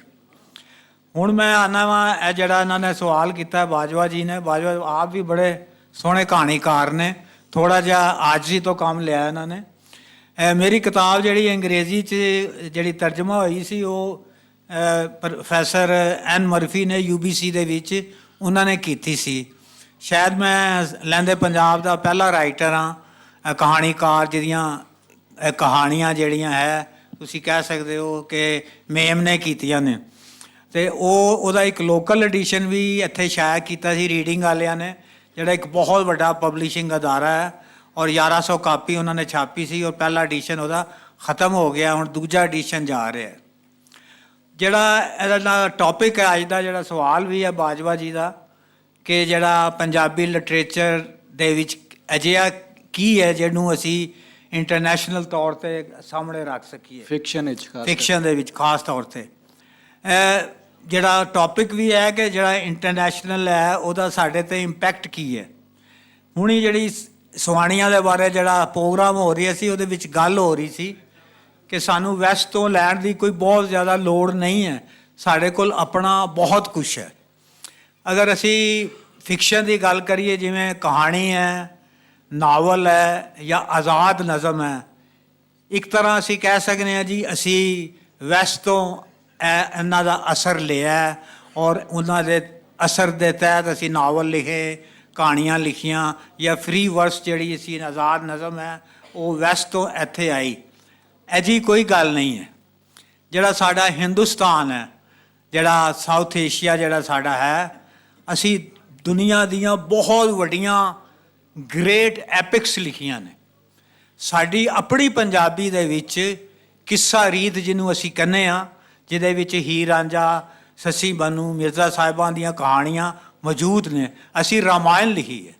ਹੁਣ ਮੈਂ ਆਨਾ ਵਾਂ ਇਹ ਜਿਹੜਾ ਇਹਨਾਂ ਨੇ ਸਵਾਲ ਕੀਤਾ ਬਾਜਵਾ ਜੀ ਨੇ, ਬਾਜਵਾ ਆਪ ਵੀ ਬੜੇ ਸੋਹਣੇ ਕਹਾਣੀਕਾਰ ਨੇ, ਥੋੜ੍ਹਾ ਜਿਹਾ ਆਜਜ਼ੀ ਤੋਂ ਕੰਮ ਲਿਆ ਇਹਨਾਂ ਨੇ। ਮੇਰੀ ਕਿਤਾਬ ਜਿਹੜੀ ਅੰਗਰੇਜ਼ੀ 'ਚ ਜਿਹੜੀ ਤਰਜਮਾ ਹੋਈ ਸੀ ਉਹ ਪ੍ਰੋਫੈਸਰ ਐਨ ਮਰਫੀ ਨੇ UBC ਦੇ ਵਿੱਚ ਉਹਨਾਂ ਨੇ ਕੀਤੀ ਸੀ। ਸ਼ਾਇਦ ਮੈਂ ਲਹਿੰਦੇ ਪੰਜਾਬ ਦਾ ਪਹਿਲਾ ਰਾਈਟਰ ਹਾਂ, ਕਹਾਣੀਕਾਰ ਜਿਹਦੀਆਂ ਕਹਾਣੀਆਂ ਜਿਹੜੀਆਂ ਹੈ ਤੁਸੀਂ ਕਹਿ ਸਕਦੇ ਹੋ ਕਿ ਮੇਮ ਨੇ ਕੀਤੀਆਂ ਨੇ। ਅਤੇ ਉਹਦਾ ਇੱਕ ਲੋਕਲ ਐਡੀਸ਼ਨ ਵੀ ਇੱਥੇ ਸ਼ਾਇਦ ਕੀਤਾ ਸੀ ਰੀਡਿੰਗ ਵਾਲਿਆਂ ਨੇ, ਜਿਹੜਾ ਇੱਕ ਬਹੁਤ ਵੱਡਾ ਪਬਲਿਸ਼ਿੰਗ ਅਦਾਰਾ ਹੈ, ਔਰ 1100 ਕਾਪੀ ਉਹਨਾਂ ਨੇ ਛਾਪੀ ਸੀ, ਔਰ ਪਹਿਲਾ ਐਡੀਸ਼ਨ ਉਹਦਾ ਖ਼ਤਮ ਹੋ ਗਿਆ, ਹੁਣ ਦੂਜਾ ਐਡੀਸ਼ਨ ਜਾ ਰਿਹਾ। ਜਿਹੜਾ ਇਹਦਾ ਟੌਪਿਕ ਹੈ ਅੱਜ ਦਾ, ਜਿਹੜਾ ਸਵਾਲ ਵੀ ਹੈ ਬਾਜਵਾ ਜੀ ਦਾ, ਕਿ ਜਿਹੜਾ ਪੰਜਾਬੀ ਲਿਟਰੇਚਰ ਦੇ ਵਿੱਚ ਅਜਿਹਾ ਕੀ ਹੈ ਜਿਹਨੂੰ ਅਸੀਂ ਇੰਟਰਨੈਸ਼ਨਲ ਤੌਰ 'ਤੇ ਸਾਹਮਣੇ ਰੱਖ ਸਕੀਏ, ਫਿਕਸ਼ਨ ਦੇ ਵਿੱਚ ਖਾਸ ਤੌਰ 'ਤੇ। ਜਿਹੜਾ ਟੌਪਿਕ ਵੀ ਹੈ ਕਿ ਜਿਹੜਾ ਇੰਟਰਨੈਸ਼ਨਲ ਹੈ ਉਹਦਾ ਸਾਡੇ 'ਤੇ ਇੰਪੈਕਟ ਕੀ ਹੈ। ਹੁਣੀ ਜਿਹੜੀ ਸਵਾਣੀਆਂ ਦੇ ਬਾਰੇ ਜਿਹੜਾ ਪ੍ਰੋਗਰਾਮ ਹੋ ਰਿਹਾ ਸੀ ਉਹਦੇ ਵਿੱਚ ਗੱਲ ਹੋ ਰਹੀ ਸੀ ਕਿ ਸਾਨੂੰ ਵੈਸਟ ਤੋਂ ਲੈਣ ਦੀ ਕੋਈ ਬਹੁਤ ਜ਼ਿਆਦਾ ਲੋੜ ਨਹੀਂ ਹੈ, ਸਾਡੇ ਕੋਲ ਆਪਣਾ ਬਹੁਤ ਕੁਛ ਹੈ। ਅਗਰ ਅਸੀਂ ਫਿਕਸ਼ਨ ਦੀ ਗੱਲ ਕਰੀਏ, ਜਿਵੇਂ ਕਹਾਣੀ ਹੈ, ਨਾਵਲ ਹੈ ਜਾਂ ਆਜ਼ਾਦ ਨਜ਼ਮ ਹੈ, ਇੱਕ ਤਰ੍ਹਾਂ ਅਸੀਂ ਕਹਿ ਸਕਦੇ ਹਾਂ ਜੀ ਅਸੀਂ ਵੈਸਟ ਤੋਂ ਇਹਨਾਂ ਦਾ ਅਸਰ ਲਿਆ ਔਰ ਉਹਨਾਂ ਦੇ ਅਸਰ ਦੇ ਤਹਿਤ ਅਸੀਂ ਨਾਵਲ ਲਿਖੇ, ਕਹਾਣੀਆਂ ਲਿਖੀਆਂ, ਜਾਂ ਫਰੀ ਵਰਸ ਜਿਹੜੀ ਅਸੀਂ ਆਜ਼ਾਦ ਨਜ਼ਮ ਹੈ ਉਹ ਵੈਸਟ ਤੋਂ ਇੱਥੇ ਆਈ। ਅਜਿਹੀ ਕੋਈ ਗੱਲ ਨਹੀਂ ਹੈ। ਜਿਹੜਾ ਸਾਡਾ ਹਿੰਦੁਸਤਾਨ ਹੈ, ਜਿਹੜਾ ਸਾਊਥ ਏਸ਼ੀਆ ਜਿਹੜਾ ਸਾਡਾ ਹੈ, ਅਸੀਂ ਦੁਨੀਆ ਦੀਆਂ ਬਹੁਤ ਵੱਡੀਆਂ ਗ੍ਰੇਟ ਐਪਿਕਸ ਲਿਖੀਆਂ ਨੇ। ਸਾਡੀ ਆਪਣੀ ਪੰਜਾਬੀ ਦੇ ਵਿੱਚ ਕਿੱਸਾ ਰੀਤ ਜਿਹਨੂੰ ਅਸੀਂ ਕਹਿੰਦੇ ਹਾਂ, ਜਿਹਦੇ ਵਿੱਚ ਹੀਰ ਰਾਂਝਾ, ਸੱਸੀ ਬੰਨੂ, ਮਿਰਜ਼ਾ ਸਾਹਿਬਾਂ ਦੀਆਂ ਕਹਾਣੀਆਂ ਮੌਜੂਦ ਨੇ। ਅਸੀਂ ਰਾਮਾਇਣ ਲਿਖੀ ਹੈ,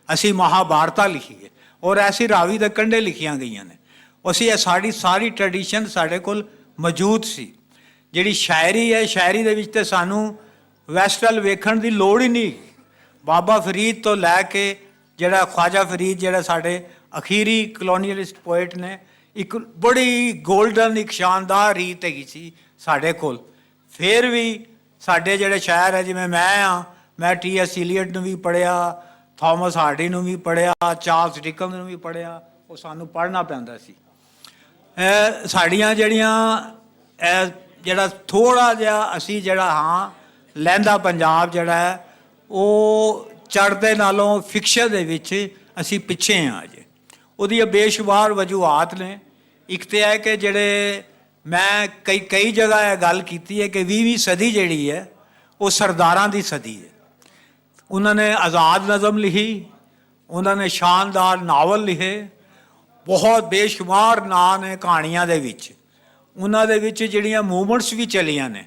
ਅਸੀਂ ਮਹਾਭਾਰਤਾ ਲਿਖੀ ਹੈ, ਔਰ ਐਸੀ ਰਾਵੀ ਦੇ ਕੰਢੇ ਲਿਖੀਆਂ ਗਈਆਂ ਨੇ। ਅਸੀਂ ਇਹ ਸਾਡੀ ਸਾਰੀ ਟ੍ਰੈਡੀਸ਼ਨ ਸਾਡੇ ਕੋਲ ਮੌਜੂਦ ਸੀ। ਜਿਹੜੀ ਸ਼ਾਇਰੀ ਹੈ, ਸ਼ਾਇਰੀ ਦੇ ਵਿੱਚ ਤਾਂ ਸਾਨੂੰ ਵੈਸਟ ਵੱਲ ਵੇਖਣ ਦੀ ਲੋੜ ਹੀ ਨਹੀਂ। ਬਾਬਾ ਫਰੀਦ ਤੋਂ ਲੈ ਕੇ ਜਿਹੜਾ ਖਵਾਜਾ ਫਰੀਦ, ਜਿਹੜਾ ਸਾਡੇ ਅਖੀਰੀ ਕਲੋਨੀਅਲਿਸਟ ਪੋਇਟ ਨੇ, ਇੱਕ ਬੜੀ ਗੋਲਡਨ, ਇੱਕ ਸ਼ਾਨਦਾਰ ਰੀਤ ਹੈਗੀ ਸੀ ਸਾਡੇ ਕੋਲ। ਫਿਰ ਵੀ ਸਾਡੇ ਜਿਹੜੇ ਸ਼ਾਇਰ ਹੈ, ਜਿਵੇਂ ਮੈਂ ਹਾਂ, ਮੈਂ T.S. ਈਲੀਅਟ ਨੂੰ ਵੀ ਪੜ੍ਹਿਆ, ਥਾਮਸ ਹਾਰਡੀ ਨੂੰ ਵੀ ਪੜ੍ਹਿਆ, ਚਾਰਲਸ ਡਿਕਨਸ ਨੂੰ ਵੀ ਪੜ੍ਹਿਆ। ਉਹ ਸਾਨੂੰ ਪੜ੍ਹਨਾ ਪੈਂਦਾ ਸੀ। ਸਾਡੀਆਂ ਜਿਹੜੀਆਂ ਜਿਹੜਾ ਥੋੜ੍ਹਾ ਜਿਹਾ ਅਸੀਂ ਜਿਹੜਾ ਹਾਂ ਲਹਿੰਦਾ ਪੰਜਾਬ ਜਿਹੜਾ ਹੈ ਉਹ ਚੜ੍ਹਦੇ ਨਾਲੋਂ ਫਿਕਸ਼ਨ ਦੇ ਵਿੱਚ ਅਸੀਂ ਪਿੱਛੇ ਹਾਂ ਅਜੇ। ਉਹਦੀਆਂ ਬੇਸ਼ੁਮਾਰ ਵਜੂਹਾਤ ਨੇ। ਇੱਕ ਤਾਂ ਹੈ ਕਿ ਜਿਹੜੇ ਮੈਂ ਕਈ ਜਗ੍ਹਾ ਇਹ ਗੱਲ ਕੀਤੀ ਹੈ ਕਿ 20ਵੀਂ ਸਦੀ ਜਿਹੜੀ ਹੈ ਉਹ ਸਰਦਾਰਾਂ ਦੀ ਸਦੀ ਹੈ। ਉਹਨਾਂ ਨੇ ਆਜ਼ਾਦ ਨਜ਼ਮ ਲਿਖੀ, ਉਹਨਾਂ ਨੇ ਸ਼ਾਨਦਾਰ ਨਾਵਲ ਲਿਖੇ, ਬਹੁਤ ਬੇਸ਼ੁਮਾਰ ਨਾਂ ਨੇ ਕਹਾਣੀਆਂ ਦੇ ਵਿੱਚ। ਉਹਨਾਂ ਦੇ ਵਿੱਚ ਜਿਹੜੀਆਂ ਮੂਵਮੈਂਟਸ ਵੀ ਚੱਲੀਆਂ ਨੇ,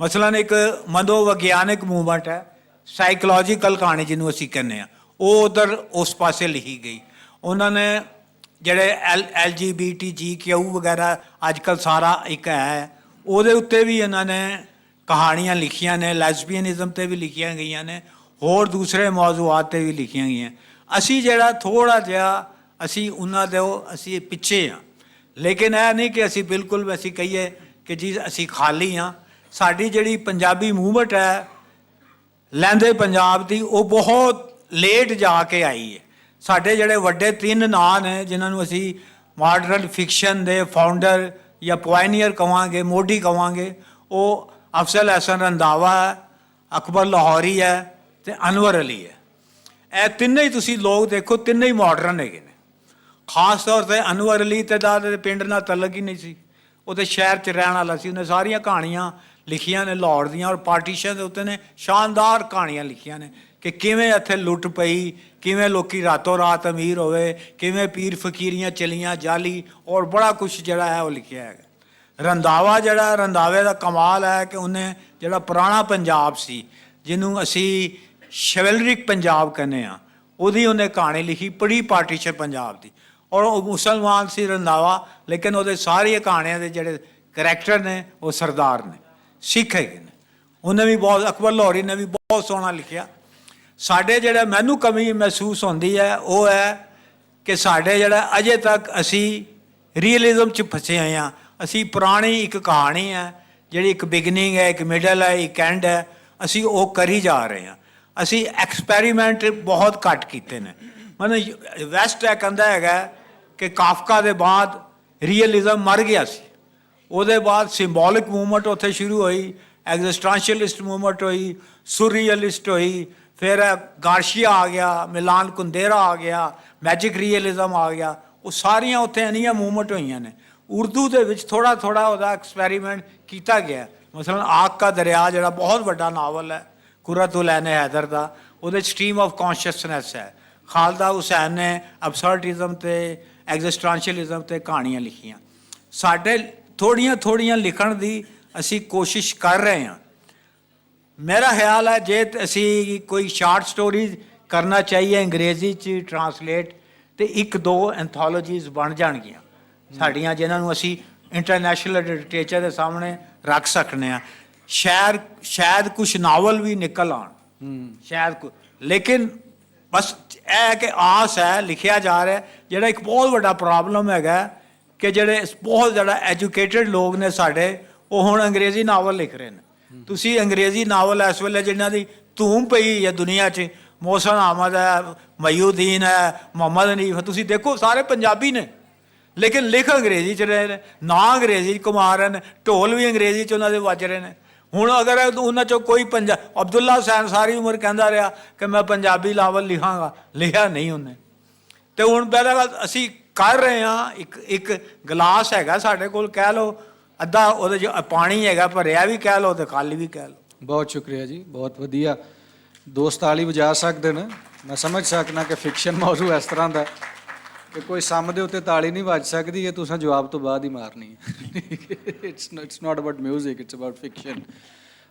ਮਸਲਨ ਇੱਕ ਮਨੋਵਿਗਿਆਨਿਕ ਮੂਵਮੈਂਟ ਹੈ, ਸਾਈਕੋਲੋਜੀਕਲ ਕਹਾਣੀ ਜਿਹਨੂੰ ਅਸੀਂ ਕਹਿੰਦੇ ਹਾਂ, ਉਹ ਉੱਧਰ ਉਸ ਪਾਸੇ ਲਿਖੀ ਗਈ। ਉਹਨਾਂ ਨੇ ਜਿਹੜੇ LGBTQ ਵਗੈਰਾ ਅੱਜ ਕੱਲ੍ਹ ਸਾਰਾ ਇੱਕ ਹੈ, ਉਹਦੇ ਉੱਤੇ ਵੀ ਇਹਨਾਂ ਨੇ ਕਹਾਣੀਆਂ ਲਿਖੀਆਂ ਨੇ, ਲੈਸਬੀਅਨਿਜ਼ਮ 'ਤੇ ਵੀ ਲਿਖੀਆਂ ਗਈਆਂ ਨੇ, ਹੋਰ ਦੂਸਰੇ ਮੌਜ਼ੂਆਤ 'ਤੇ ਵੀ ਲਿਖੀਆਂ ਗਈਆਂ। ਅਸੀਂ ਜਿਹੜਾ ਥੋੜ੍ਹਾ ਜਿਹਾ ਅਸੀਂ ਉਹਨਾਂ ਦੇ ਅਸੀਂ ਪਿੱਛੇ ਹਾਂ। ਲੇਕਿਨ ਇਹ ਨਹੀਂ ਕਿ ਅਸੀਂ ਬਿਲਕੁਲ ਅਸੀਂ ਕਹੀਏ ਕਿ ਜੀ ਅਸੀਂ ਖਾਲੀ ਹਾਂ। ਸਾਡੀ ਜਿਹੜੀ ਪੰਜਾਬੀ ਮੂਵਮੈਂਟ ਹੈ ਲਹਿੰਦੇ ਪੰਜਾਬ ਦੀ, ਉਹ ਬਹੁਤ ਲੇਟ ਜਾ ਕੇ ਆਈ ਹੈ। ਸਾਡੇ ਜਿਹੜੇ ਵੱਡੇ 3 ਨਾਂ ਨੇ ਜਿਨ੍ਹਾਂ ਨੂੰ ਅਸੀਂ ਮਾਡਰਨ ਫਿਕਸ਼ਨ ਦੇ ਫਾਊਂਡਰ ਜਾਂ ਪੁਆਇਨੀਅਰ ਕਹਾਂਗੇ, ਮੋਢੀ ਕਹਾਂਗੇ, ਉਹ ਅਫਜ਼ਲ ਹਸਨ ਰੰਧਾਵਾ ਹੈ, ਅਕਬਰ ਲਾਹੌਰੀ ਹੈ ਤੇ ਅਨਵਰ ਅਲੀ ਹੈ। ਇਹ ਤਿੰਨੇ ਹੀ ਤੁਸੀਂ ਲੋਕ ਦੇਖੋ, ਤਿੰਨੇ ਹੀ ਮਾਡਰਨ ਹੈਗੇ ਨੇ। ਖਾਸ ਤੌਰ ਤੇ ਅਨਵਰ ਅਲੀ ਤੇ ਦਾ ਪਿੰਡ ਨਾਲ ਤਲਕ ਹੀ ਨਹੀਂ ਸੀ, ਉਹ ਤੇ ਸ਼ਹਿਰ 'ਚ ਰਹਿਣ ਵਾਲਾ ਸੀ। ਉਹਨੇ ਸਾਰੀਆਂ ਕਹਾਣੀਆਂ ਲਿਖੀਆਂ ਨੇ ਲਾਹੌਰ ਦੀਆਂ, ਔਰ ਪਾਰਟੀਸ਼ਨ ਦੇ ਉੱਤੇ ਨੇ ਸ਼ਾਨਦਾਰ ਕਹਾਣੀਆਂ ਲਿਖੀਆਂ ਨੇ ਕਿ ਕਿਵੇਂ ਇੱਥੇ ਲੁੱਟ ਪਈ, ਕਿਵੇਂ ਲੋਕੀ ਰਾਤੋਂ ਰਾਤ ਅਮੀਰ ਹੋਵੇ, ਕਿਵੇਂ ਪੀਰ ਫਕੀਰੀਆਂ ਚਲੀਆਂ ਜਾਲੀ, ਔਰ ਬੜਾ ਕੁਛ ਜਿਹੜਾ ਹੈ ਉਹ ਲਿਖਿਆ ਹੈਗਾ। ਰੰਧਾਵਾ ਜਿਹੜਾ, ਰੰਧਾਵੇ ਦਾ ਕਮਾਲ ਹੈ ਕਿ ਉਹਨੇ ਜਿਹੜਾ ਪੁਰਾਣਾ ਪੰਜਾਬ ਸੀ, ਜਿਹਨੂੰ ਅਸੀਂ ਸ਼ੈਵਲਰਿਕ ਪੰਜਾਬ ਕਹਿੰਦੇ ਹਾਂ, ਉਹਦੀ ਉਹਨੇ ਕਹਾਣੀ ਲਿਖੀ, ਪੜੀ ਪਾਰਟੀਸ਼ਨ ਪੰਜਾਬ ਦੀ। ਔਰ ਉਹ ਮੁਸਲਮਾਨ ਸੀ ਰੰਧਾਵਾ, ਲੇਕਿਨ ਉਹਦੇ ਸਾਰੀਆਂ ਕਹਾਣੀਆਂ ਦੇ ਜਿਹੜੇ ਕਰੈਕਟਰ ਨੇ ਉਹ ਸਰਦਾਰ ਨੇ, ਸਿੱਖ ਹੈਗੇ ਨੇ। ਉਹਨੇ ਵੀ ਬਹੁਤ, ਅਕਬਰ ਲਾਹੌਰੀ ਨੇ ਵੀ ਬਹੁਤ ਸੋਹਣਾ ਲਿਖਿਆ। ਸਾਡੇ ਜਿਹੜਾ ਮੈਨੂੰ ਕਮੀ ਮਹਿਸੂਸ ਹੁੰਦੀ ਹੈ ਉਹ ਹੈ ਕਿ ਸਾਡੇ ਜਿਹੜਾ ਅਜੇ ਤੱਕ ਅਸੀਂ ਰੀਅਲਿਜ਼ਮ 'ਚ ਫਸੇ ਹੋਏ ਹਾਂ। ਅਸੀਂ ਪੁਰਾਣੀ ਇੱਕ ਕਹਾਣੀ ਹੈ ਜਿਹੜੀ ਇੱਕ ਬਿਗਨਿੰਗ ਹੈ, ਇੱਕ ਮਿਡਲ ਹੈ, ਇੱਕ ਐਂਡ ਹੈ, ਅਸੀਂ ਉਹ ਕਰੀ ਜਾ ਰਹੇ ਹਾਂ। ਅਸੀਂ ਐਕਸਪੈਰੀਮੈਂਟ ਬਹੁਤ ਘੱਟ ਕੀਤੇ ਨੇ। ਮਤਲਬ ਵੈਸਟ ਇਹ ਕਹਿੰਦਾ ਹੈਗਾ ਕਿ ਕਾਫਕਾ ਦੇ ਬਾਅਦ ਰੀਅਲਿਜ਼ਮ ਮਰ ਗਿਆ ਸੀ, ਉਹਦੇ ਬਾਅਦ ਸਿੰਬੋਲਿਕ ਮੂਵਮੈਂਟ ਉੱਥੇ ਸ਼ੁਰੂ ਹੋਈ, ਐਗਜ਼ਿਸਟੈਂਸ਼ੀਅਲਿਸਟ ਮੂਵਮੈਂਟ ਹੋਈ, ਸੁਰੀਅਲਿਸਟ ਹੋਈ, ਫਿਰ ਗਾਰਸ਼ੀਆ ਆ ਗਿਆ, ਮਿਲਾਨ ਕੁੰਦੇਰਾ ਆ ਗਿਆ, ਮੈਜਿਕ ਰੀਅਲਿਜ਼ਮ ਆ ਗਿਆ। ਉਹ ਸਾਰੀਆਂ ਉੱਥੇ ਇੰਨੀਆਂ ਮੂਵਮੈਂਟ ਹੋਈਆਂ ਨੇ। ਉਰਦੂ ਦੇ ਵਿੱਚ ਥੋੜ੍ਹਾ ਥੋੜ੍ਹਾ ਉਹਦਾ ਐਕਸਪੈਰੀਮੈਂਟ ਕੀਤਾ ਗਿਆ। ਮਸਲਨ ਆਗ ਕਾ ਦਰਿਆ ਜਿਹੜਾ ਬਹੁਤ ਵੱਡਾ ਨਾਵਲ ਹੈ ਕੁਰਤੁਲ ਐਨ ਹੈਦਰ ਦਾ, ਉਹਦੇ ਸਟਰੀਮ ਆਫ ਕੌਨਸ਼ੀਅਸਨੈਸ ਹੈ। ਖਾਲਦਾ ਹੁਸੈਨ ਨੇ ਅਬਸਰਡਿਜ਼ਮ ਤੇ ਐਗਜ਼ਿਸਟੈਂਸ਼ੀਅਲਿਜ਼ਮ ਤੇ ਕਹਾਣੀਆਂ ਲਿਖੀਆਂ। ਸਾਡੇ ਥੋੜ੍ਹੀਆਂ ਥੋੜ੍ਹੀਆਂ ਲਿਖਣ ਦੀ ਅਸੀਂ ਕੋਸ਼ਿਸ਼ ਕਰ ਰਹੇ ਹਾਂ। ਮੇਰਾ ਖਿਆਲ ਹੈ ਜੇ ਅਸੀਂ ਕੋਈ ਸ਼ਾਰਟ ਸਟੋਰੀਜ਼ ਕਰਨਾ ਚਾਹੀਏ ਅੰਗਰੇਜ਼ੀ 'ਚ ਟਰਾਂਸਲੇਟ, ਤੇ 1-2 ਐਂਥੋਲੋਜੀਜ਼ ਬਣ ਜਾਣਗੀਆਂ ਸਾਡੀਆਂ, ਜਿਨ੍ਹਾਂ ਨੂੰ ਅਸੀਂ ਇੰਟਰਨੈਸ਼ਨਲ ਲਿਟਰੇਚਰ ਦੇ ਸਾਹਮਣੇ ਰੱਖ ਸਕਦੇ ਹਾਂ। ਸ਼ਾਇਦ ਕੁਛ ਨਾਵਲ ਵੀ ਨਿਕਲ ਆਉਣ, ਸ਼ਾਇਦ ਲੇਕਿਨ ਬਸ ਇਹ ਹੈ ਕਿ ਆਸ ਹੈ, ਲਿਖਿਆ ਜਾ ਰਿਹਾ। ਜਿਹੜਾ ਇੱਕ ਬਹੁਤ ਵੱਡਾ ਪ੍ਰੋਬਲਮ ਹੈਗਾ ਕਿ ਜਿਹੜੇ ਬਹੁਤ ਜ਼ਿਆਦਾ ਐਜੂਕੇਟਡ ਲੋਕ ਨੇ ਸਾਡੇ, ਉਹ ਹੁਣ ਅੰਗਰੇਜ਼ੀ ਨਾਵਲ ਲਿਖ ਰਹੇ ਨੇ। ਤੁਸੀਂ ਅੰਗਰੇਜ਼ੀ ਨਾਵਲ ਇਸ ਵੇਲੇ ਜਿਨ੍ਹਾਂ ਦੀ ਧੂਮ ਪਈ ਹੈ ਦੁਨੀਆ 'ਚ, ਮੋਹਸਨ ਅਹਿਮਦ ਹੈ, ਮਹੀਉਦੀਨ ਹੈ, ਮੁਹੰਮਦ ਹਨੀਫ, ਤੁਸੀਂ ਦੇਖੋ ਸਾਰੇ ਪੰਜਾਬੀ ਨੇ, ਲੇਕਿਨ ਲਿਖ ਅੰਗਰੇਜ਼ੀ 'ਚ ਰਹੇ ਨੇ, ਨਾਂ ਅੰਗਰੇਜ਼ੀ 'ਚ ਕਮਾ ਰਹੇ ਨੇ, ਢੋਲ ਵੀ ਅੰਗਰੇਜ਼ੀ 'ਚ ਉਹਨਾਂ ਦੇ ਵੱਜ ਰਹੇ ਨੇ। ਹੁਣ ਅਗਰ ਉਹਨਾਂ 'ਚੋਂ ਕੋਈ ਅਬਦੁੱਲਾ ਹੁਸੈਨ ਸਾਰੀ ਉਮਰ ਕਹਿੰਦਾ ਰਿਹਾ ਕਿ ਮੈਂ ਪੰਜਾਬੀ ਨਾਵਲ ਲਿਖਾਂਗਾ, ਲਿਖਿਆ ਨਹੀਂ ਉਹਨੇ। ਤੇ ਹੁਣ ਪਹਿਲਾਂ ਗੱਲ ਅਸੀਂ ਕਰ ਰਹੇ ਹਾਂ, ਇੱਕ ਗਲਾਸ ਹੈਗਾ ਸਾਡੇ ਕੋਲ, ਕਹਿ ਲਓ ਅੱਧਾ ਉਹਦੇ 'ਚ ਪਾਣੀ ਹੈਗਾ, ਭਰਿਆ ਵੀ ਕਹਿ ਲਓ ਤੇ ਖਾਲੀ ਵੀ ਕਹਿ ਲਓ। ਬਹੁਤ ਸ਼ੁਕਰੀਆ ਜੀ, ਬਹੁਤ ਵਧੀਆ। ਦੋਸਤ ਤਾਲੀ ਵਜਾ ਸਕਦੇ ਨੇ। ਮੈਂ ਸਮਝ ਸਕਦਾ ਕਿ ਫਿਕਸ਼ਨ ਮੌਜੂ ਇਸ ਤਰ੍ਹਾਂ ਦਾ ਕਿ ਕੋਈ ਸਮ ਦੇ ਉੱਤੇ ਤਾਲੀ ਨਹੀਂ ਵੱਜ ਸਕਦੀ, ਇਹ ਤੁਸੀਂ ਜਵਾਬ ਤੋਂ ਬਾਅਦ ਹੀ ਮਾਰਨੀ ਹੈ। It's not about music, it's about fiction.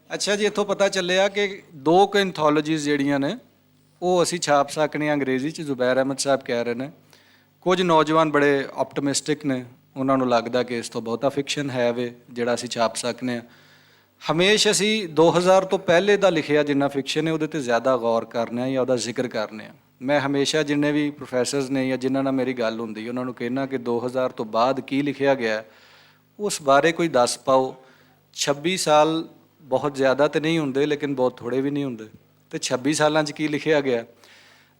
ਅੱਛਾ ਜੀ, ਇੱਥੋਂ ਪਤਾ ਚੱਲਿਆ ਕਿ 2 ਐਂਥੋਲੋਜੀਜ਼ ਜਿਹੜੀਆਂ ਨੇ ਉਹ ਅਸੀਂ ਛਾਪ ਸਕਦੇ ਹਾਂ ਅੰਗਰੇਜ਼ੀ 'ਚ। ਜ਼ੁਬੈਰ ਅਹਿਮਦ ਸਾਹਿਬ ਕਹਿ ਰਹੇ ਨੇ, ਕੁਝ ਨੌਜਵਾਨ ਬੜੇ ਆਪਟਿਮਿਸਟਿਕ ਨੇ, ਉਹਨਾਂ ਨੂੰ ਲੱਗਦਾ ਕਿ ਇਸ ਤੋਂ ਬਹੁਤਾ ਫਿਕਸ਼ਨ ਹੈ ਵੇ ਜਿਹੜਾ ਅਸੀਂ ਛਾਪ ਸਕਦੇ ਹਾਂ। ਹਮੇਸ਼ਾ ਅਸੀਂ 2000 ਤੋਂ ਪਹਿਲੇ ਦਾ ਲਿਖਿਆ ਜਿੰਨਾ ਫਿਕਸ਼ਨ ਹੈ ਉਹਦੇ 'ਤੇ ਜ਼ਿਆਦਾ ਗੌਰ ਕਰਨਾ ਹੈ ਜਾਂ ਉਹਦਾ ਜ਼ਿਕਰ ਕਰਨਾ ਹੈ। ਮੈਂ ਹਮੇਸ਼ਾ ਜਿੰਨੇ ਵੀ ਪ੍ਰੋਫੈਸਰਸ ਨੇ ਜਾਂ ਜਿਨ੍ਹਾਂ ਨਾਲ ਮੇਰੀ ਗੱਲ ਹੁੰਦੀ ਉਹਨਾਂ ਨੂੰ ਕਹਿਣਾ ਕਿ 2000 ਤੋਂ ਬਾਅਦ ਕੀ ਲਿਖਿਆ ਗਿਆ ਉਸ ਬਾਰੇ ਕੋਈ ਦੱਸ ਪਾਓ। 26 ਸਾਲ ਬਹੁਤ ਜ਼ਿਆਦਾ ਤਾਂ ਨਹੀਂ ਹੁੰਦੇ, ਲੇਕਿਨ ਬਹੁਤ ਥੋੜ੍ਹੇ ਵੀ ਨਹੀਂ ਹੁੰਦੇ, ਤੇ 26 ਸਾਲਾਂ 'ਚ ਕੀ ਲਿਖਿਆ ਗਿਆ।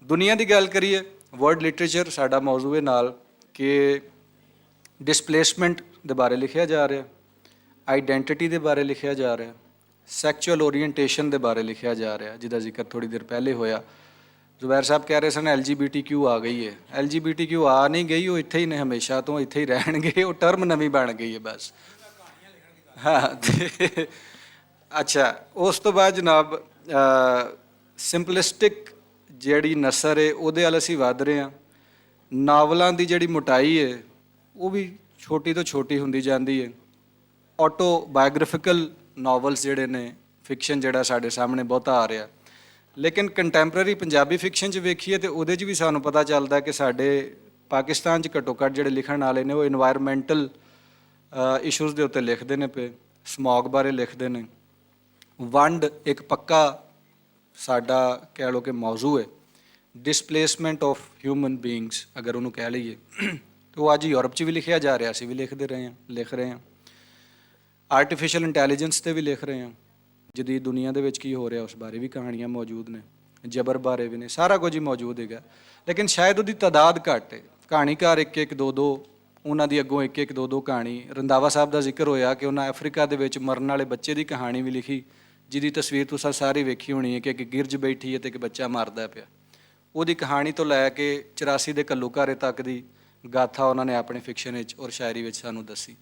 ਦੁਨੀਆ ਦੀ ਗੱਲ ਕਰੀਏ, ਵਰਲਡ ਲਿਟਰੇਚਰ ਸਾਡਾ ਮੌਜੂ ਹੈ ਨਾਲ, ਕਿ ਡਿਸਪਲੇਸਮੈਂਟ ਦੇ ਬਾਰੇ ਲਿਖਿਆ ਜਾ ਰਿਹਾ, ਆਈਡੈਂਟੀਟੀ ਦੇ ਬਾਰੇ ਲਿਖਿਆ ਜਾ ਰਿਹਾ, ਸੈਕਚੁਅਲ ਓਰੀਐਂਟੇਸ਼ਨ ਦੇ ਬਾਰੇ ਲਿਖਿਆ ਜਾ ਰਿਹਾ, ਜਿਹਦਾ ਜ਼ਿਕਰ ਥੋੜ੍ਹੀ ਦੇਰ ਪਹਿਲੇ ਹੋਇਆ। ਜ਼ੁਬੈਰ ਸਾਹਿਬ ਕਹਿ ਰਹੇ ਸਨ LGBTQ ਆ ਗਈ ਹੈ। LGBTQ ਆ ਨਹੀਂ ਗਈ, ਉਹ ਇੱਥੇ ਹੀ ਨੇ, ਹਮੇਸ਼ਾ ਤੋਂ ਇੱਥੇ ਹੀ ਰਹਿਣਗੇ, ਉਹ ਟਰਮ ਨਵੀਂ ਬਣ ਗਈ ਹੈ ਬਸ। ਹਾਂ, ਅੱਛਾ, ਉਸ ਤੋਂ ਬਾਅਦ ਜਨਾਬ ਸਿੰਪਲਿਸਟਿਕ ਜਿਹੜੀ ਨਸਰ ਹੈ ਉਹਦੇ ਵੱਲ ਅਸੀਂ ਵੱਧ ਰਹੇ ਹਾਂ। ਨਾਵਲਾਂ ਦੀ ਜਿਹੜੀ ਮੋਟਾਈ ਹੈ ਉਹ ਵੀ ਛੋਟੀ ਤੋਂ ਛੋਟੀ ਹੁੰਦੀ ਜਾਂਦੀ ਹੈ। ਆਟੋਬਾਇਓਗ੍ਰਾਫਿਕਲ ਨਾਵਲਸ ਜਿਹੜੇ ਨੇ, ਫਿਕਸ਼ਨ ਜਿਹੜਾ ਸਾਡੇ ਸਾਹਮਣੇ ਬਹੁਤਾ ਆ ਰਿਹਾ, ਲੇਕਿਨ ਕੰਟੈਂਪਰੇਰੀ ਪੰਜਾਬੀ ਫਿਕਸ਼ਨ 'ਚ ਵੇਖੀਏ ਤੇ ਉਹਦੇ 'ਚ ਵੀ ਸਾਨੂੰ ਪਤਾ ਚੱਲਦਾ ਕਿ ਸਾਡੇ ਪਾਕਿਸਤਾਨ 'ਚ ਘੱਟੋ ਘੱਟ ਜਿਹੜੇ ਲਿਖਣ ਵਾਲੇ ਨੇ ਉਹ ਇਨਵਾਇਰਮੈਂਟਲ ਇਸ਼ੂਜ਼ ਦੇ ਉੱਤੇ ਲਿਖਦੇ ਨੇ ਪਏ, ਸਮੌਗ ਬਾਰੇ ਲਿਖਦੇ ਨੇ। ਵੰਡ ਇੱਕ ਪੱਕਾ ਸਾਡਾ ਕਹਿ ਲਓ ਕਿ ਮੌਜੂ ਹੈ, ਡਿਸਪਲੇਸਮੈਂਟ ਆਫ ਹਿਊਮਨ ਬੀਇੰਗਸ ਅਗਰ ਉਹਨੂੰ ਕਹਿ ਲਈਏ, ਤੇ ਉਹ ਅੱਜ ਯੂਰਪ 'ਚ ਵੀ ਲਿਖਿਆ ਜਾ ਰਿਹਾ, ਅਸੀਂ ਵੀ ਲਿਖ ਰਹੇ ਹਾਂ। ਆਰਟੀਫੀਸ਼ੀਅਲ ਇੰਟੈਲੀਜੈਂਸ ਤੇ ਵੀ ਲਿਖ ਰਹੇ ਹਾਂ, ਜਦੀਦ ਦੁਨੀਆ ਦੇ ਵਿੱਚ ਕੀ ਹੋ ਰਿਹਾ ਉਸ ਬਾਰੇ ਵੀ ਕਹਾਣੀਆਂ ਮੌਜੂਦ ਨੇ, ਜਬਰ ਬਾਰੇ ਵੀ ਨੇ, ਸਾਰਾ ਕੁਝ ਹੀ ਮੌਜੂਦ ਹੈਗਾ। ਲੇਕਿਨ ਸ਼ਾਇਦ ਉਹਦੀ ਤਾਦਾਦ ਘੱਟ ਹੈ। ਕਹਾਣੀਕਾਰ ਇੱਕ ਇੱਕ ਦੋ ਦੋ, ਉਹਨਾਂ ਦੀ ਅੱਗੋਂ ਇੱਕ ਇੱਕ ਦੋ ਦੋ ਕਹਾਣੀ। ਰੰਧਾਵਾ ਸਾਹਿਬ ਦਾ ਜ਼ਿਕਰ ਹੋਇਆ ਕਿ ਉਹਨਾਂ ਅਫਰੀਕਾ ਦੇ ਵਿੱਚ ਮਰਨ ਵਾਲੇ ਬੱਚੇ ਦੀ ਕਹਾਣੀ ਵੀ ਲਿਖੀ, ਜਿਹਦੀ ਤਸਵੀਰ ਤੁਸੀਂ ਸਾਰੀ ਵੇਖੀ ਹੋਣੀ ਹੈ ਕਿ ਇੱਕ ਗਿਰਜ ਬੈਠੀ ਹੈ ਤੇ ਇੱਕ ਬੱਚਾ ਮਰਦਾ ਪਿਆ। ਉਹਦੀ ਕਹਾਣੀ ਤੋਂ ਲੈ ਕੇ 84 ਦੇ ਘੱਲੂਘਾਰੇ ਤੱਕ ਦੀ ਗਾਥਾ ਉਹਨਾਂ ਨੇ ਆਪਣੇ ਫਿਕਸ਼ਨ ਵਿੱਚ ਔਰ ਸ਼ਾਇਰੀ ਵਿੱਚ ਸਾਨੂੰ ਦੱਸੀ।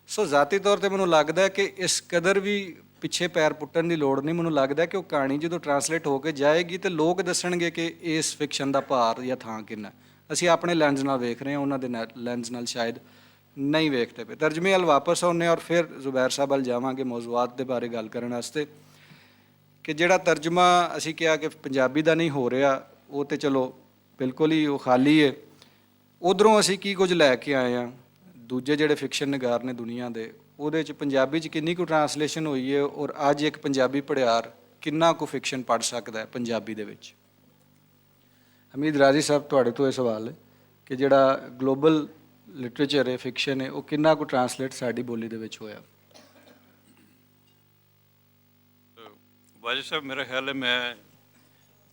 ਸੋ ਜ਼ਾਤੀ ਤੌਰ ਤੇ ਮੈਨੂੰ ਲੱਗਦਾ ਹੈ ਕਿ ਇਸ ਕਦਰ ਵੀ ਪਿੱਛੇ ਪੈਰ ਪੁੱਟਣ ਦੀ ਲੋੜ ਨਹੀਂ। ਮੈਨੂੰ ਲੱਗਦਾ ਕਿ ਉਹ ਕਹਾਣੀ ਜਦੋਂ ਟਰਾਂਸਲੇਟ ਹੋ ਕੇ ਜਾਏਗੀ ਤੇ ਲੋਕ ਦੱਸਣਗੇ ਕਿ ਇਸ ਫਿਕਸ਼ਨ ਦਾ ਭਾਰ ਜਾਂ ਥਾਂ ਕਿੰਨਾ। ਅਸੀਂ ਆਪਣੇ ਲੈਂਸ ਨਾਲ ਵੇਖ ਰਹੇ ਹਾਂ, ਉਹਨਾਂ ਦੇ ਲੈਂਸ ਨਾਲ ਸ਼ਾਇਦ ਨਹੀਂ ਵੇਖਦੇ ਪਏ। ਤਰਜਮੇ ਵੱਲ ਵਾਪਸ ਆਉਂਦੇ ਔਰ ਫਿਰ ਜ਼ੁਬੈਰ ਸਾਹਿਬ ਵੱਲ ਜਾਵਾਂਗੇ ਮੌਜ਼ੂਆਤ ਦੇ ਬਾਰੇ ਗੱਲ ਕਰਨ ਵਾਸਤੇ ਕਿ ਜਿਹੜਾ ਤਰਜਮਾ ਅਸੀਂ ਕਿਹਾ ਕਿ ਪੰਜਾਬੀ ਦਾ ਨਹੀਂ ਹੋ ਰਿਹਾ, ਉਹ ਤੇ ਚਲੋ ਬਿਲਕੁਲ ਹੀ ਉਹ ਖਾਲੀ ਹੈ। ਉੱਧਰੋਂ ਅਸੀਂ ਕੀ ਕੁਝ ਲੈ ਕੇ ਆਏ ਹਾਂ, ਦੂਜੇ ਜਿਹੜੇ ਫਿਕਸ਼ਨ ਨਿਗਾਰ ਨੇ ਦੁਨੀਆ ਦੇ, ਉਹਦੇ 'ਚ ਪੰਜਾਬੀ 'ਚ ਕਿੰਨੀ ਕੁ ਟਰਾਂਸਲੇਸ਼ਨ ਹੋਈ ਹੈ ਔਰ ਅੱਜ ਇੱਕ ਪੰਜਾਬੀ ਪੜ੍ਹਿਆਰ ਕਿੰਨਾ ਕੁ ਫਿਕਸ਼ਨ ਪੜ੍ਹ ਸਕਦਾ ਹੈ ਪੰਜਾਬੀ ਦੇ ਵਿੱਚ। ਹਮੀਦ ਰਾਜ਼ੀ ਸਾਹਿਬ, ਤੁਹਾਡੇ ਤੋਂ ਇਹ ਸਵਾਲ ਹੈ ਕਿ ਜਿਹੜਾ ਗਲੋਬਲ ਲਿਟਰੇਚਰ ਹੈ, ਫਿਕਸ਼ਨ ਹੈ, ਉਹ ਕਿੰਨਾ ਕੁ ਟਰਾਂਸਲੇਟ ਸਾਡੀ ਬੋਲੀ ਦੇ ਵਿੱਚ ਹੋਇਆ? ਵਾਜਿਦ ਸਾਹਿਬ, ਮੇਰਾ ਖਿਆਲ ਹੈ ਮੈਂ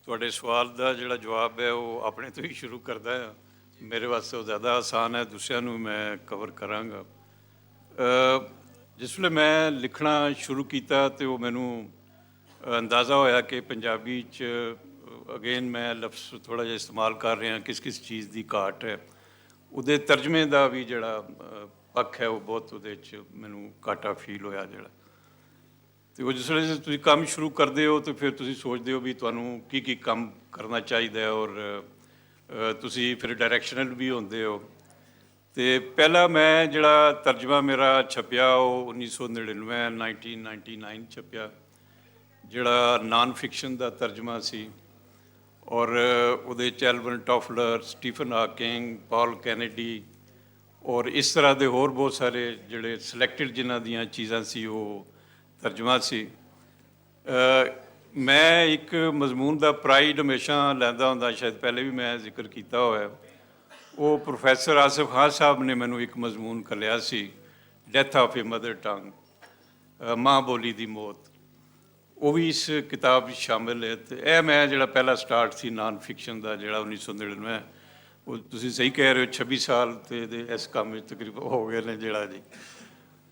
ਤੁਹਾਡੇ ਸਵਾਲ ਦਾ ਜਿਹੜਾ ਜਵਾਬ ਹੈ ਉਹ ਆਪਣੇ ਤੋਂ ਹੀ ਸ਼ੁਰੂ ਕਰਦਾ ਹਾਂ। ਮੇਰੇ ਵਾਸਤੇ ਉਹ ਜ਼ਿਆਦਾ ਆਸਾਨ ਹੈ, ਦੂਸਰਿਆਂ ਨੂੰ ਮੈਂ ਕਵਰ ਕਰਾਂਗਾ। ਜਿਸ ਵੇਲੇ ਮੈਂ ਲਿਖਣਾ ਸ਼ੁਰੂ ਕੀਤਾ ਤੇ ਉਹ ਮੈਨੂੰ ਅੰਦਾਜ਼ਾ ਹੋਇਆ ਕਿ ਪੰਜਾਬੀ 'ਚ ਅਗੇਨ ਮੈਂ ਲਫ਼ਜ਼ ਥੋੜ੍ਹਾ ਜਿਹਾ ਇਸਤੇਮਾਲ ਕਰ ਰਿਹਾ, ਕਿਸ ਚੀਜ਼ ਦੀ ਘਾਟ ਹੈ। ਉਹਦੇ ਤਰਜਮੇ ਦਾ ਵੀ ਜਿਹੜਾ ਪੱਖ ਹੈ ਉਹ ਬਹੁਤ ਉਹਦੇ 'ਚ ਮੈਨੂੰ ਘਾਟਾ ਫੀਲ ਹੋਇਆ ਜਿਹੜਾ। ਅਤੇ ਉਹ ਜਿਸ ਵੇਲੇ ਤੁਸੀਂ ਕੰਮ ਸ਼ੁਰੂ ਕਰਦੇ ਹੋ ਤਾਂ ਫਿਰ ਤੁਸੀਂ ਸੋਚਦੇ ਹੋ ਵੀ ਤੁਹਾਨੂੰ ਕੀ ਕੰਮ ਕਰਨਾ ਚਾਹੀਦਾ ਔਰ ਤੁਸੀਂ ਫਿਰ ਡਾਇਰੈਕਸ਼ਨਲ ਵੀ ਹੁੰਦੇ ਹੋ। ਅਤੇ ਪਹਿਲਾ ਮੈਂ ਜਿਹੜਾ ਤਰਜਮਾ ਮੇਰਾ ਛਪਿਆ ਉਹ 1999 ਛਪਿਆ, ਜਿਹੜਾ ਨਾਨ ਫਿਕਸ਼ਨ ਦਾ ਤਰਜਮਾ ਸੀ। ਔਰ ਉਹਦੇ 'ਚ ਐਲਵਨ ਟੋਫਲਰ, ਸਟੀਫਨ ਹਾਕਿੰਗ, ਪੌਲ ਕੈਨੇਡੀ ਔਰ ਇਸ ਤਰ੍ਹਾਂ ਦੇ ਹੋਰ ਬਹੁਤ ਸਾਰੇ ਜਿਹੜੇ ਸਿਲੈਕਟਡ ਜਿਨ੍ਹਾਂ ਦੀਆਂ ਚੀਜ਼ਾਂ ਸੀ ਉਹ ਤਰਜਮਾ ਸੀ। ਮੈਂ ਇੱਕ ਮਜ਼ਮੂਨ ਦਾ ਪ੍ਰਾਈਡ ਹਮੇਸ਼ਾ ਲੈਂਦਾ ਹੁੰਦਾ, ਸ਼ਾਇਦ ਪਹਿਲੇ ਵੀ ਮੈਂ ਜ਼ਿਕਰ ਕੀਤਾ ਹੋਇਆ। ਉਹ ਪ੍ਰੋਫੈਸਰ ਆਸਿਫ ਖਾਨ ਸਾਹਿਬ ਨੇ ਮੈਨੂੰ ਇੱਕ ਮਜ਼ਮੂਨ ਘੱਲਿਆ ਸੀ, death of a mother tongue, ਮਾਂ ਬੋਲੀ ਦੀ ਮੌਤ। ਉਹ ਵੀ ਇਸ ਕਿਤਾਬ ਵਿੱਚ ਸ਼ਾਮਿਲ ਹੈ। ਅਤੇ ਇਹ ਮੈਂ ਜਿਹੜਾ ਪਹਿਲਾ ਸਟਾਰਟ ਸੀ ਨਾਨ ਫਿਕਸ਼ਨ ਦਾ ਜਿਹੜਾ 1999, ਉਹ ਤੁਸੀਂ ਸਹੀ ਕਹਿ ਰਹੇ ਹੋ 26 ਸਾਲ ਤੇ ਇਸ ਕੰਮ ਵਿੱਚ ਤਕਰੀਬਨ ਹੋ ਗਏ ਨੇ ਜਿਹੜਾ ਜੀ।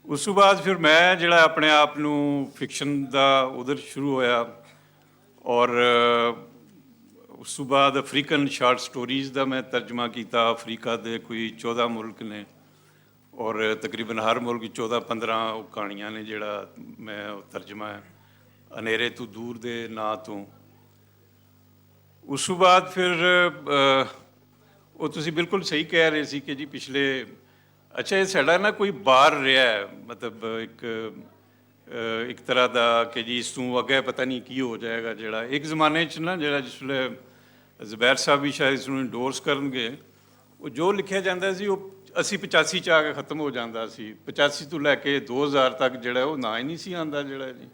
ਉਸ ਤੋਂ ਬਾਅਦ ਫਿਰ ਮੈਂ ਜਿਹੜਾ ਆਪਣੇ ਆਪ ਨੂੰ ਫਿਕਸ਼ਨ ਦਾ ਉਧਰ ਸ਼ੁਰੂ ਹੋਇਆ ਔਰ ਉਸ ਤੋਂ ਬਾਅਦ ਅਫਰੀਕਨ ਸ਼ਾਰਟ ਸਟੋਰੀਜ਼ ਦਾ ਮੈਂ ਤਰਜਮਾ ਕੀਤਾ। ਅਫਰੀਕਾ ਦੇ ਕੋਈ 14 ਮੁਲਕ ਨੇ ਔਰ ਤਕਰੀਬਨ ਹਰ ਮੁਲਕ 14-15 ਉਹ ਕਹਾਣੀਆਂ ਨੇ ਜਿਹੜਾ ਮੈਂ ਉਹ ਤਰਜਮਾ ਹੈ ਹਨੇਰੇ ਤੋਂ ਦੂਰ ਦੇ ਨਾਂ ਤੋਂ। ਉਸ ਤੋਂ ਬਾਅਦ ਫਿਰ ਉਹ ਤੁਸੀਂ ਬਿਲਕੁਲ ਸਹੀ ਕਹਿ ਰਹੇ ਸੀ ਕਿ ਜੀ ਪਿਛਲੇ ਅੱਛਾ ਇਹ ਸਾਡਾ ਨਾ ਕੋਈ ਬਾਰ ਰਿਹਾ ਹੈ, ਮਤਲਬ ਇੱਕ ਤਰ੍ਹਾਂ ਦਾ ਕਿ ਜੀ ਇਸ ਤੋਂ ਅੱਗੇ ਪਤਾ ਨਹੀਂ ਕੀ ਹੋ ਜਾਏਗਾ। ਜਿਹੜਾ ਇੱਕ ਜ਼ਮਾਨੇ 'ਚ ਨਾ ਜਿਹੜਾ ਜਿਸ ਵੇਲੇ ਜ਼ੁਬੈਰ ਸਾਹਿਬ ਵੀ ਸ਼ਾਇਦ ਇਸ ਨੂੰ ਇੰਡੋਰਸ ਕਰਨਗੇ, ਉਹ ਜੋ ਲਿਖਿਆ ਜਾਂਦਾ ਸੀ ਉਹ 80-85 'ਚ ਆ ਕੇ ਖ਼ਤਮ ਹੋ ਜਾਂਦਾ ਸੀ। 85 ਤੋਂ ਲੈ ਕੇ 2000 ਤੱਕ ਜਿਹੜਾ ਉਹ ਨਾ ਹੀ ਨਹੀਂ ਸੀ ਆਉਂਦਾ ਜਿਹੜਾ ਜੀ।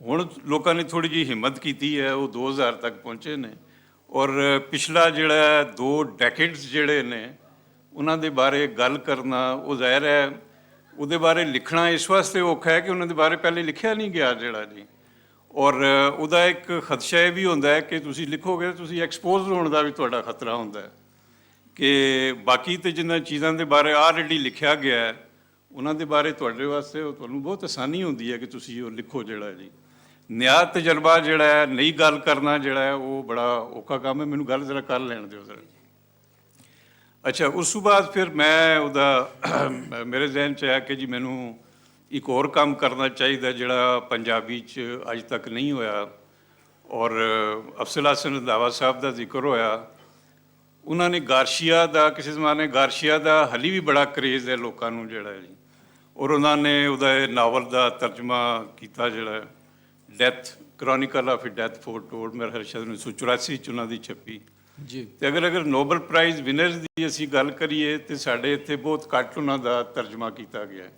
ਹੁਣ ਲੋਕਾਂ ਨੇ ਥੋੜ੍ਹੀ ਜਿਹੀ ਹਿੰਮਤ ਕੀਤੀ ਹੈ, ਉਹ 2000 ਤੱਕ ਪਹੁੰਚੇ ਨੇ। ਔਰ ਪਿਛਲਾ ਜਿਹੜਾ 2 ਡੈਕੇਡਸ ਜਿਹੜੇ ਨੇ ਉਹਨਾਂ ਦੇ ਬਾਰੇ ਗੱਲ ਕਰਨਾ, ਉਹ ਜ਼ਾਹਿਰ ਹੈ ਉਹਦੇ ਬਾਰੇ ਲਿਖਣਾ ਇਸ ਵਾਸਤੇ ਔਖਾ ਹੈ ਕਿ ਉਹਨਾਂ ਦੇ ਬਾਰੇ ਪਹਿਲੇ ਲਿਖਿਆ ਨਹੀਂ ਗਿਆ ਜਿਹੜਾ ਜੀ। ਔਰ ਉਹਦਾ ਇੱਕ ਖਦਸ਼ਾ ਇਹ ਵੀ ਹੁੰਦਾ ਹੈ ਕਿ ਤੁਸੀਂ ਲਿਖੋਗੇ ਤੁਸੀਂ ਐਕਸਪੋਜ਼ ਹੋਣ ਦਾ ਵੀ ਤੁਹਾਡਾ ਖਤਰਾ ਹੁੰਦਾ ਹੈ ਕਿ ਬਾਕੀ ਤੇ ਜਿਨ੍ਹਾਂ ਚੀਜ਼ਾਂ ਦੇ ਬਾਰੇ ਆਲਰੇਡੀ ਲਿਖਿਆ ਗਿਆ ਹੈ ਉਹਨਾਂ ਦੇ ਬਾਰੇ ਤੁਹਾਡੇ ਵਾਸਤੇ ਤੁਹਾਨੂੰ ਬਹੁਤ ਆਸਾਨੀ ਹੁੰਦੀ ਹੈ ਕਿ ਤੁਸੀਂ ਉਹ ਲਿਖੋ ਜਿਹੜਾ ਜੀ। ਨਿਆ ਤਜਰਬਾ ਜਿਹੜਾ ਹੈ, ਨਈ ਗੱਲ ਕਰਨਾ ਜਿਹੜਾ ਹੈ ਉਹ ਬੜਾ ਔਖਾ ਕੰਮ ਹੈ। ਮੈਨੂੰ ਗੱਲ ਜ਼ਰਾ ਕਰ ਲੈਣ ਦਿਓ ਜ਼ਰਾ। ਅੱਛਾ, ਉਸ ਤੋਂ ਬਾਅਦ ਫਿਰ ਮੈਂ ਉਹਦਾ ਮੇਰੇ ਜ਼ਿਹਨ 'ਚ ਆਇਆ ਕਿ ਜੀ ਮੈਨੂੰ ਇੱਕ ਹੋਰ ਕੰਮ ਕਰਨਾ ਚਾਹੀਦਾ ਜਿਹੜਾ ਪੰਜਾਬੀ 'ਚ ਅੱਜ ਤੱਕ ਨਹੀਂ ਹੋਇਆ। ਔਰ ਅਫਜ਼ਲ ਹਸਨ ਰੰਧਾਵਾ ਸਾਹਿਬ ਦਾ ਜ਼ਿਕਰ ਹੋਇਆ। ਉਹਨਾਂ ਨੇ ਗਾਰਸ਼ੀਆ ਦਾ, ਕਿਸੇ ਜ਼ਮਾਨੇ ਗਾਰਸ਼ੀਆ ਦਾ ਹਾਲੀ ਵੀ ਬੜਾ ਕਰੇਜ਼ ਹੈ ਲੋਕਾਂ ਨੂੰ ਜਿਹੜਾ ਜੀ। ਔਰ ਉਹਨਾਂ ਨੇ ਉਹਦਾ ਇਹ ਨਾਵਲ ਦਾ ਤਰਜਮਾ ਕੀਤਾ ਜਿਹੜਾ death chronicle of a death foretold, ਮੇਰੇ ਖਿਆਲ ਸ਼ਾਇਦ 1984 'ਚ ਉਹਨਾਂ ਦੀ ਛਪੀ ਜੀ। ਅਤੇ ਅਗਰ ਨੋਬਲ ਪ੍ਰਾਈਜ਼ ਵਿਨਰਸ ਦੀ ਅਸੀਂ ਗੱਲ ਕਰੀਏ ਤਾਂ ਸਾਡੇ ਇੱਥੇ ਬਹੁਤ ਘੱਟ ਉਹਨਾਂ ਦਾ ਤਰਜਮਾ ਕੀਤਾ ਗਿਆ।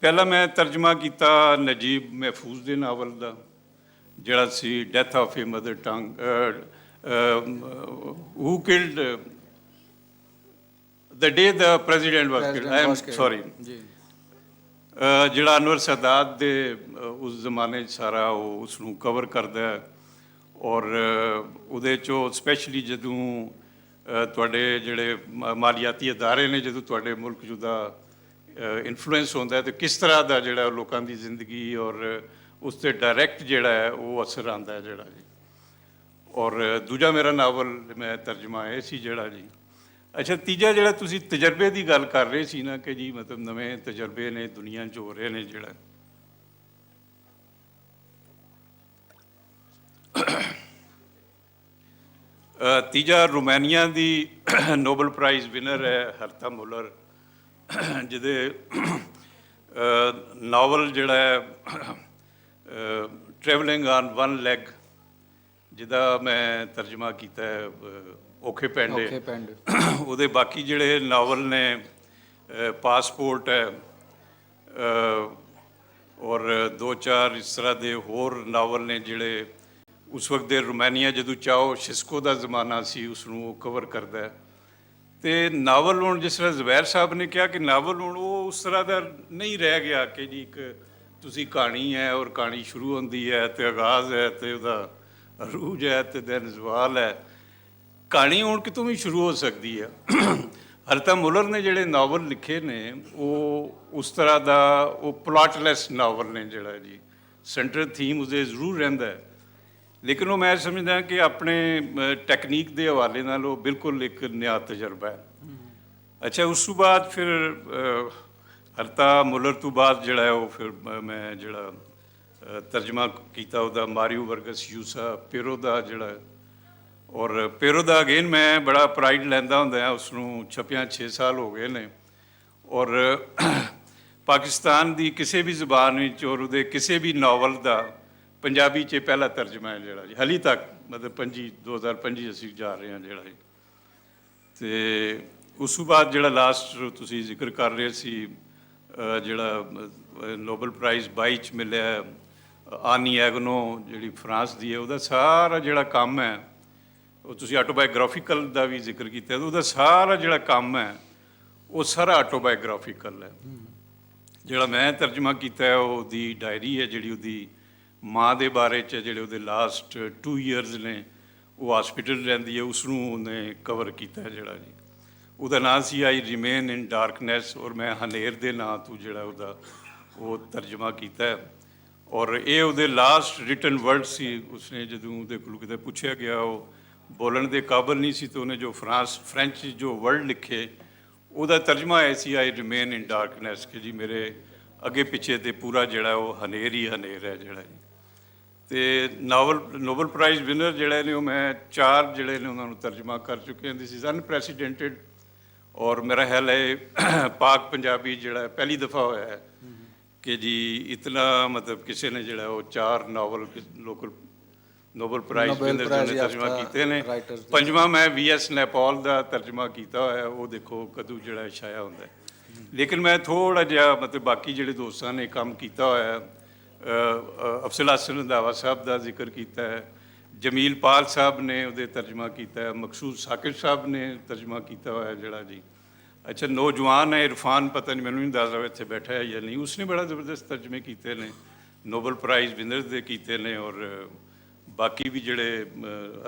ਪਹਿਲਾਂ ਮੈਂ ਤਰਜਮਾ ਕੀਤਾ ਨਜੀਬ ਮਹਿਫੂਜ਼ ਦੇ ਨਾਵਲ ਦਾ ਜਿਹੜਾ ਸੀ death of a mother tongue, who killed the day the president was killed. I am sorry. ਜਿਹੜਾ ਅਨਵਰ ਸਾਦਾਤ ਦੇ ਉਸ ਜ਼ਮਾਨੇ 'ਚ ਸਾਰਾ ਉਹ ਉਸ ਨੂੰ ਕਵਰ ਕਰਦਾ ਹੈ ਔਰ ਉਹਦੇ 'ਚੋਂ ਸਪੈਸ਼ਲੀ ਜਦੋਂ ਤੁਹਾਡੇ ਜਿਹੜੇ ਮਾਲੀਆਤੀ ਅਦਾਰੇ ਨੇ ਜਦੋਂ ਤੁਹਾਡੇ ਮੁਲਕ 'ਚ ਉਹਦਾ ਇਨਫਲੂਐਂਸ ਹੁੰਦਾ ਹੈ ਤੇ ਕਿਸ ਤਰ੍ਹਾਂ ਦਾ ਜਿਹੜਾ ਲੋਕਾਂ ਦੀ ਜ਼ਿੰਦਗੀ ਔਰ ਉਸ 'ਤੇ ਡਾਇਰੈਕਟ ਜਿਹੜਾ ਹੈ ਉਹ ਅਸਰ ਆਉਂਦਾ ਹੈ ਜਿਹੜਾ ਜੀ। ਔਰ ਦੂਜਾ ਮੇਰਾ ਨਾਵਲ ਮੈਂ ਤਰਜਮਾ ਇਹ ਸੀ ਜਿਹੜਾ ਜੀ। ਅੱਛਾ, ਤੀਜਾ ਜਿਹੜਾ ਤੁਸੀਂ ਤਜਰਬੇ ਦੀ ਗੱਲ ਕਰ ਰਹੇ ਸੀ ਨਾ ਕਿ ਜੀ ਮਤਲਬ ਨਵੇਂ ਤਜਰਬੇ ਨੇ ਦੁਨੀਆ 'ਚ ਹੋ ਰਹੇ ਨੇ ਜਿਹੜਾ ਤੀਜਾ ਰੋਮਾਨੀਆ ਦੀ ਨੋਬਲ ਪ੍ਰਾਈਜ਼ ਵਿਨਰ ਹੈ ਹਰਤਾ ਮੁਲਰ, ਜਿਹਦੇ ਨਾਵਲ ਜਿਹੜਾ ਹੈ ਟਰੈਵਲਿੰਗ ਔਨ ਵਨ ਲੈਗ, ਜਿਹਦਾ ਮੈਂ ਤਰਜਮਾ ਕੀਤਾ ਹੈ ਔਖੇ ਪੈਂਡੇ। ਉਹਦੇ ਬਾਕੀ ਜਿਹੜੇ ਨਾਵਲ ਨੇ ਪਾਸਪੋਰਟ ਹੈ ਔਰ 2-4 ਇਸ ਤਰ੍ਹਾਂ ਦੇ ਹੋਰ ਨਾਵਲ ਨੇ ਜਿਹੜੇ ਉਸ ਵਕਤ ਦੇ ਰੋਮਾਨੀਆ ਜਦੋਂ ਚਾਹੋ ਸ਼ਿਸਕੋ ਦਾ ਜ਼ਮਾਨਾ ਸੀ ਉਸ ਨੂੰ ਉਹ ਕਵਰ ਕਰਦਾ ਹੈ। ਅਤੇ ਨਾਵਲ ਹੁਣ ਜਿਸ ਤਰ੍ਹਾਂ ਜ਼ੁਬੈਰ ਸਾਹਿਬ ਨੇ ਕਿਹਾ ਕਿ ਨਾਵਲ ਹੁਣ ਉਹ ਉਸ ਤਰ੍ਹਾਂ ਦਾ ਨਹੀਂ ਰਹਿ ਗਿਆ ਕਿ ਜੀ ਇੱਕ ਤੁਸੀਂ ਕਹਾਣੀ ਹੈ ਔਰ ਕਹਾਣੀ ਸ਼ੁਰੂ ਹੁੰਦੀ ਹੈ ਅਤੇ ਆਗਾਜ਼ ਹੈ ਅਤੇ ਉਹਦਾ ਅਰੂਜ ਹੈ ਅਤੇ ਦੈਨ ਜ਼ਵਾਲ ਹੈ। ਕਹਾਣੀ ਹੁਣ ਕਿਤੋਂ ਵੀ ਸ਼ੁਰੂ ਹੋ ਸਕਦੀ ਹੈ। ਹਰਤਾ ਮੁਲਰ ਨੇ ਜਿਹੜੇ ਨਾਵਲ ਲਿਖੇ ਨੇ ਉਹ ਉਸ ਤਰ੍ਹਾਂ ਦਾ ਉਹ ਪਲਾਟਲੈਸ ਨਾਵਲ ਨੇ ਜਿਹੜਾ ਜੀ। ਸੈਂਟਰਲ ਥੀਮ ਉਸਦੇ ਜ਼ਰੂਰ ਰਹਿੰਦਾ ਹੈ, ਲੇਕਿਨ ਉਹ ਮੈਂ ਸਮਝਦਾ ਕਿ ਆਪਣੇ ਟੈਕਨੀਕ ਦੇ ਹਵਾਲੇ ਨਾਲ ਉਹ ਬਿਲਕੁਲ ਇੱਕ ਨਿਆ ਤਜਰਬਾ ਹੈ। ਅੱਛਾ, ਉਸ ਤੋਂ ਬਾਅਦ ਫਿਰ ਹਰਤਾ ਮੁਲਰ ਤੋਂ ਬਾਅਦ ਜਿਹੜਾ ਹੈ ਉਹ ਫਿਰ ਮੈਂ ਜਿਹੜਾ ਤਰਜਮਾ ਕੀਤਾ ਉਹਦਾ ਮਾਰੀਓ ਵਰਗਸ ਯੂਸਾ ਪੇਰੋ ਦਾ ਜਿਹੜਾ, ਔਰ ਪੇਰੋ ਦਾ ਅਗੇਨ ਮੈਂ ਬੜਾ ਪ੍ਰਾਈਡ ਲੈਂਦਾ ਹੁੰਦਾ ਉਸ ਨੂੰ ਛਪਿਆਂ 6 ਸਾਲ ਹੋ ਗਏ ਨੇ। ਔਰ ਪਾਕਿਸਤਾਨ ਦੀ ਕਿਸੇ ਵੀ ਜ਼ੁਬਾਨ ਵਿੱਚ ਔਰ ਉਹਦੇ ਕਿਸੇ ਵੀ ਨਾਵਲ ਦਾ ਪੰਜਾਬੀ 'ਚ ਪਹਿਲਾ ਤਰਜਮਾ ਹੈ ਜਿਹੜਾ ਜੀ ਹਾਲੇ ਤੱਕ, ਮਤਲਬ 2025 ਅਸੀਂ ਜਾ ਰਹੇ ਹਾਂ ਜਿਹੜਾ ਜੀ। ਅਤੇ ਉਸ ਤੋਂ ਬਾਅਦ ਜਿਹੜਾ ਲਾਸਟ ਤੁਸੀਂ ਜ਼ਿਕਰ ਕਰ ਰਹੇ ਸੀ ਜਿਹੜਾ ਨੋਬਲ ਪ੍ਰਾਈਜ਼ 22 'ਚ ਮਿਲਿਆ ਆਨੀ ਐਗਨੋ ਜਿਹੜੀ ਫਰਾਂਸ ਦੀ ਹੈ, ਉਹਦਾ ਸਾਰਾ ਜਿਹੜਾ ਕੰਮ ਹੈ ਉਹ ਤੁਸੀਂ ਆਟੋਬਾਇਓਗ੍ਰਾਫੀਕਲ ਦਾ ਵੀ ਜ਼ਿਕਰ ਕੀਤਾ, ਉਹਦਾ ਸਾਰਾ ਜਿਹੜਾ ਕੰਮ ਹੈ ਉਹ ਸਾਰਾ ਆਟੋਬਾਇਓਗ੍ਰਾਫੀਕਲ ਹੈ। ਜਿਹੜਾ ਮੈਂ ਤਰਜਮਾ ਕੀਤਾ ਹੈ ਉਹਦੀ ਡਾਇਰੀ ਹੈ ਜਿਹੜੀ ਉਹਦੀ ਮਾਂ ਦੇ ਬਾਰੇ 'ਚ, ਜਿਹੜੇ ਉਹਦੇ ਲਾਸਟ 2 ਇਅਰਸ ਨੇ ਉਹ ਹਸਪੀਟਲ ਰਹਿੰਦੀ ਹੈ, ਉਸ ਨੂੰ ਉਹਨੇ ਕਵਰ ਕੀਤਾ ਜਿਹੜਾ ਜੀ। ਉਹਦਾ ਨਾਂ ਸੀ ਆਈ ਰਿਮੇਨ ਇਨ ਡਾਰਕਨੈਸ, ਔਰ ਮੈਂ ਹਨੇਰ ਦੇ ਨਾਂ ਤੋਂ ਜਿਹੜਾ ਉਹਦਾ ਉਹ ਤਰਜਮਾ ਕੀਤਾ। ਔਰ ਇਹ ਉਹਦੇ ਲਾਸਟ ਰਿਟਨ ਵਰਡ ਸੀ। ਉਸਨੇ ਜਦੋਂ ਉਹਦੇ ਕੋਲ ਕਿਤੇ ਪੁੱਛਿਆ ਗਿਆ, ਉਹ ਬੋਲਣ ਦੇ ਕਾਬਲ ਨਹੀਂ ਸੀ, ਤਾਂ ਉਹਨੇ ਜੋ ਫ੍ਰੈਂਚ ਜੋ ਵਰਡ ਲਿਖੇ ਉਹਦਾ ਤਰਜਮਾ ਇਹ ਸੀ ਆਈ ਰਿਮੇਨ ਇਨ ਡਾਰਕਨੈਸ, ਕਿ ਜੀ ਮੇਰੇ ਅੱਗੇ ਪਿੱਛੇ ਤੇ ਪੂਰਾ ਜਿਹੜਾ ਉਹ ਹਨੇਰ ਹੀ ਹਨੇਰ ਹੈ ਜਿਹੜਾ ਜੀ। ਅਤੇ ਨੋਬਲ ਪ੍ਰਾਈਜ਼ ਵਿਨਰ ਜਿਹੜੇ ਨੇ ਉਹ ਮੈਂ 4 ਜਿਹੜੇ ਨੇ ਉਹਨਾਂ ਨੂੰ ਤਰਜਮਾ ਕਰ ਚੁੱਕੇ ਹਾਂ। ਦਿਸ ਇਜ਼ ਅਨਪ੍ਰੈਸੀਡੈਂਟਡ, ਔਰ ਮੇਰਾ ਖਿਆਲ ਹੈ ਪਾਕ ਪੰਜਾਬੀ ਜਿਹੜਾ ਪਹਿਲੀ ਦਫਾ ਹੋਇਆ ਹੈ ਕਿ ਜੀ ਇਤਨਾ ਮਤਲਬ ਕਿਸੇ ਨੇ ਜਿਹੜਾ ਉਹ 4 novel local Nobel prize winner ਜਿਹਨੇ ਤਰਜਮਾ ਕੀਤੇ ਨੇ। 5ਵਾਂ ਮੈਂ VS ਨੈਪਾਲ ਦਾ ਤਰਜਮਾ ਕੀਤਾ ਹੋਇਆ, ਉਹ ਦੇਖੋ ਕਦੋਂ ਜਿਹੜਾ ਛਾਇਆ ਹੁੰਦਾ। ਲੇਕਿਨ ਮੈਂ ਥੋੜ੍ਹਾ ਜਿਹਾ ਮਤਲਬ ਬਾਕੀ ਜਿਹੜੇ ਦੋਸਤਾਂ ਨੇ ਕੰਮ ਕੀਤਾ ਹੋਇਆ, ਅਫਜ਼ਲ ਹਸਨ ਰੰਧਾਵਾ ਸਾਹਿਬ ਦਾ ਜ਼ਿਕਰ ਕੀਤਾ ਹੈ, ਜਮੀਲ ਪਾਲ ਸਾਹਿਬ ਨੇ ਉਹਦੇ ਤਰਜਮਾ ਕੀਤਾ ਹੈ, ਮਕਸੂਦ ਸਾਕਿਬ ਸਾਹਿਬ ਨੇ ਤਰਜਮਾ ਕੀਤਾ ਹੋਇਆ ਜਿਹੜਾ ਜੀ। ਅੱਛਾ, ਨੌਜਵਾਨ ਹੈ ਇਰਫਾਨ, ਪਤਾ ਨਹੀਂ ਮੈਨੂੰ ਨਹੀਂ ਦੱਸਦਾ ਇੱਥੇ ਬੈਠਾ ਹੈ ਜਾਂ ਨਹੀਂ, ਉਸਨੇ ਬੜਾ ਜ਼ਬਰਦਸਤ ਤਰਜਮੇ ਕੀਤੇ ਨੇ, ਨੋਬਲ ਪ੍ਰਾਈਜ਼ ਵਿਨਰ ਦੇ ਕੀਤੇ ਨੇ। ਔਰ ਬਾਕੀ ਵੀ ਜਿਹੜੇ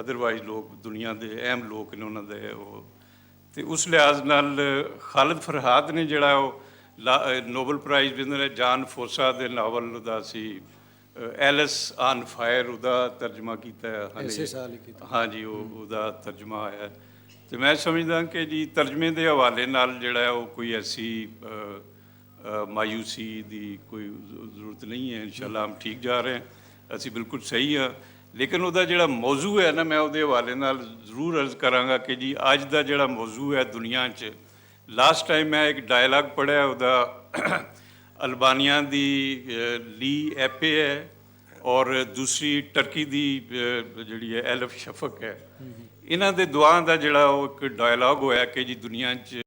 ਅਦਰਵਾਈਜ਼ ਲੋਕ ਦੁਨੀਆ ਦੇ ਅਹਿਮ ਲੋਕ ਨੇ ਉਹਨਾਂ ਦੇ ਉਹ। ਅਤੇ ਉਸ ਲਿਹਾਜ਼ ਨਾਲ ਖਾਲਿਦ ਫਰਹਾਦ ਨੇ ਜਿਹੜਾ ਉਹ ਨੋਬਲ ਪ੍ਰਾਈਜ਼ ਵਿਨਰ ਹੈ, ਜਾਨ ਫੋਸਾ ਦੇ ਨਾਵਲ ਦਾ ਸੀ ਐਲਿਸ ਆਨ ਫਾਇਰ, ਉਹਦਾ ਤਰਜਮਾ ਕੀਤਾ ਹੈ। ਹਾਂਜੀ, ਉਹਦਾ ਤਰਜਮਾ ਆਇਆ। ਅਤੇ ਮੈਂ ਸਮਝਦਾ ਕਿ ਜੀ ਤਰਜਮੇ ਦੇ ਹਵਾਲੇ ਨਾਲ ਜਿਹੜਾ ਉਹ ਕੋਈ ਐਸੀ ਮਾਯੂਸੀ ਦੀ ਕੋਈ ਜ਼ਰੂਰਤ ਨਹੀਂ ਹੈ। ਇਨਸ਼ਾਅੱਲਾ ਹਮ ਠੀਕ ਜਾ ਰਹੇ ਹਾਂ, ਅਸੀਂ ਬਿਲਕੁਲ ਸਹੀ ਹਾਂ। ਲੇਕਿਨ ਉਹਦਾ ਜਿਹੜਾ ਮੌਜ਼ੂ ਹੈ ਨਾ, ਮੈਂ ਉਹਦੇ ਹਵਾਲੇ ਨਾਲ ਜ਼ਰੂਰ ਅਰਜ਼ ਕਰਾਂਗਾ ਕਿ ਜੀ ਅੱਜ ਦਾ ਜਿਹੜਾ ਮੌਜ਼ੂ ਹੈ ਦੁਨੀਆ 'ਚ, ਲਾਸਟ ਟਾਈਮ ਮੈਂ ਇੱਕ ਡਾਇਲਾਗ ਪੜ੍ਹਿਆ ਉਹਦਾ, ਅਲਬਾਨੀਆ ਦੀ ਲੀ ਐਪੇ ਹੈ ਔਰ ਦੂਸਰੀ ਟਰਕੀ ਦੀ ਜਿਹੜੀ ਹੈ ਐਲਫ ਸ਼ਫਕ ਹੈ। ਇਹਨਾਂ ਦੇ ਦੁਆਵਾਂ ਦਾ ਜਿਹੜਾ ਉਹ ਇੱਕ ਡਾਇਲਾਗ ਹੋਇਆ ਕਿ ਜੀ ਦੁਨੀਆ 'ਚ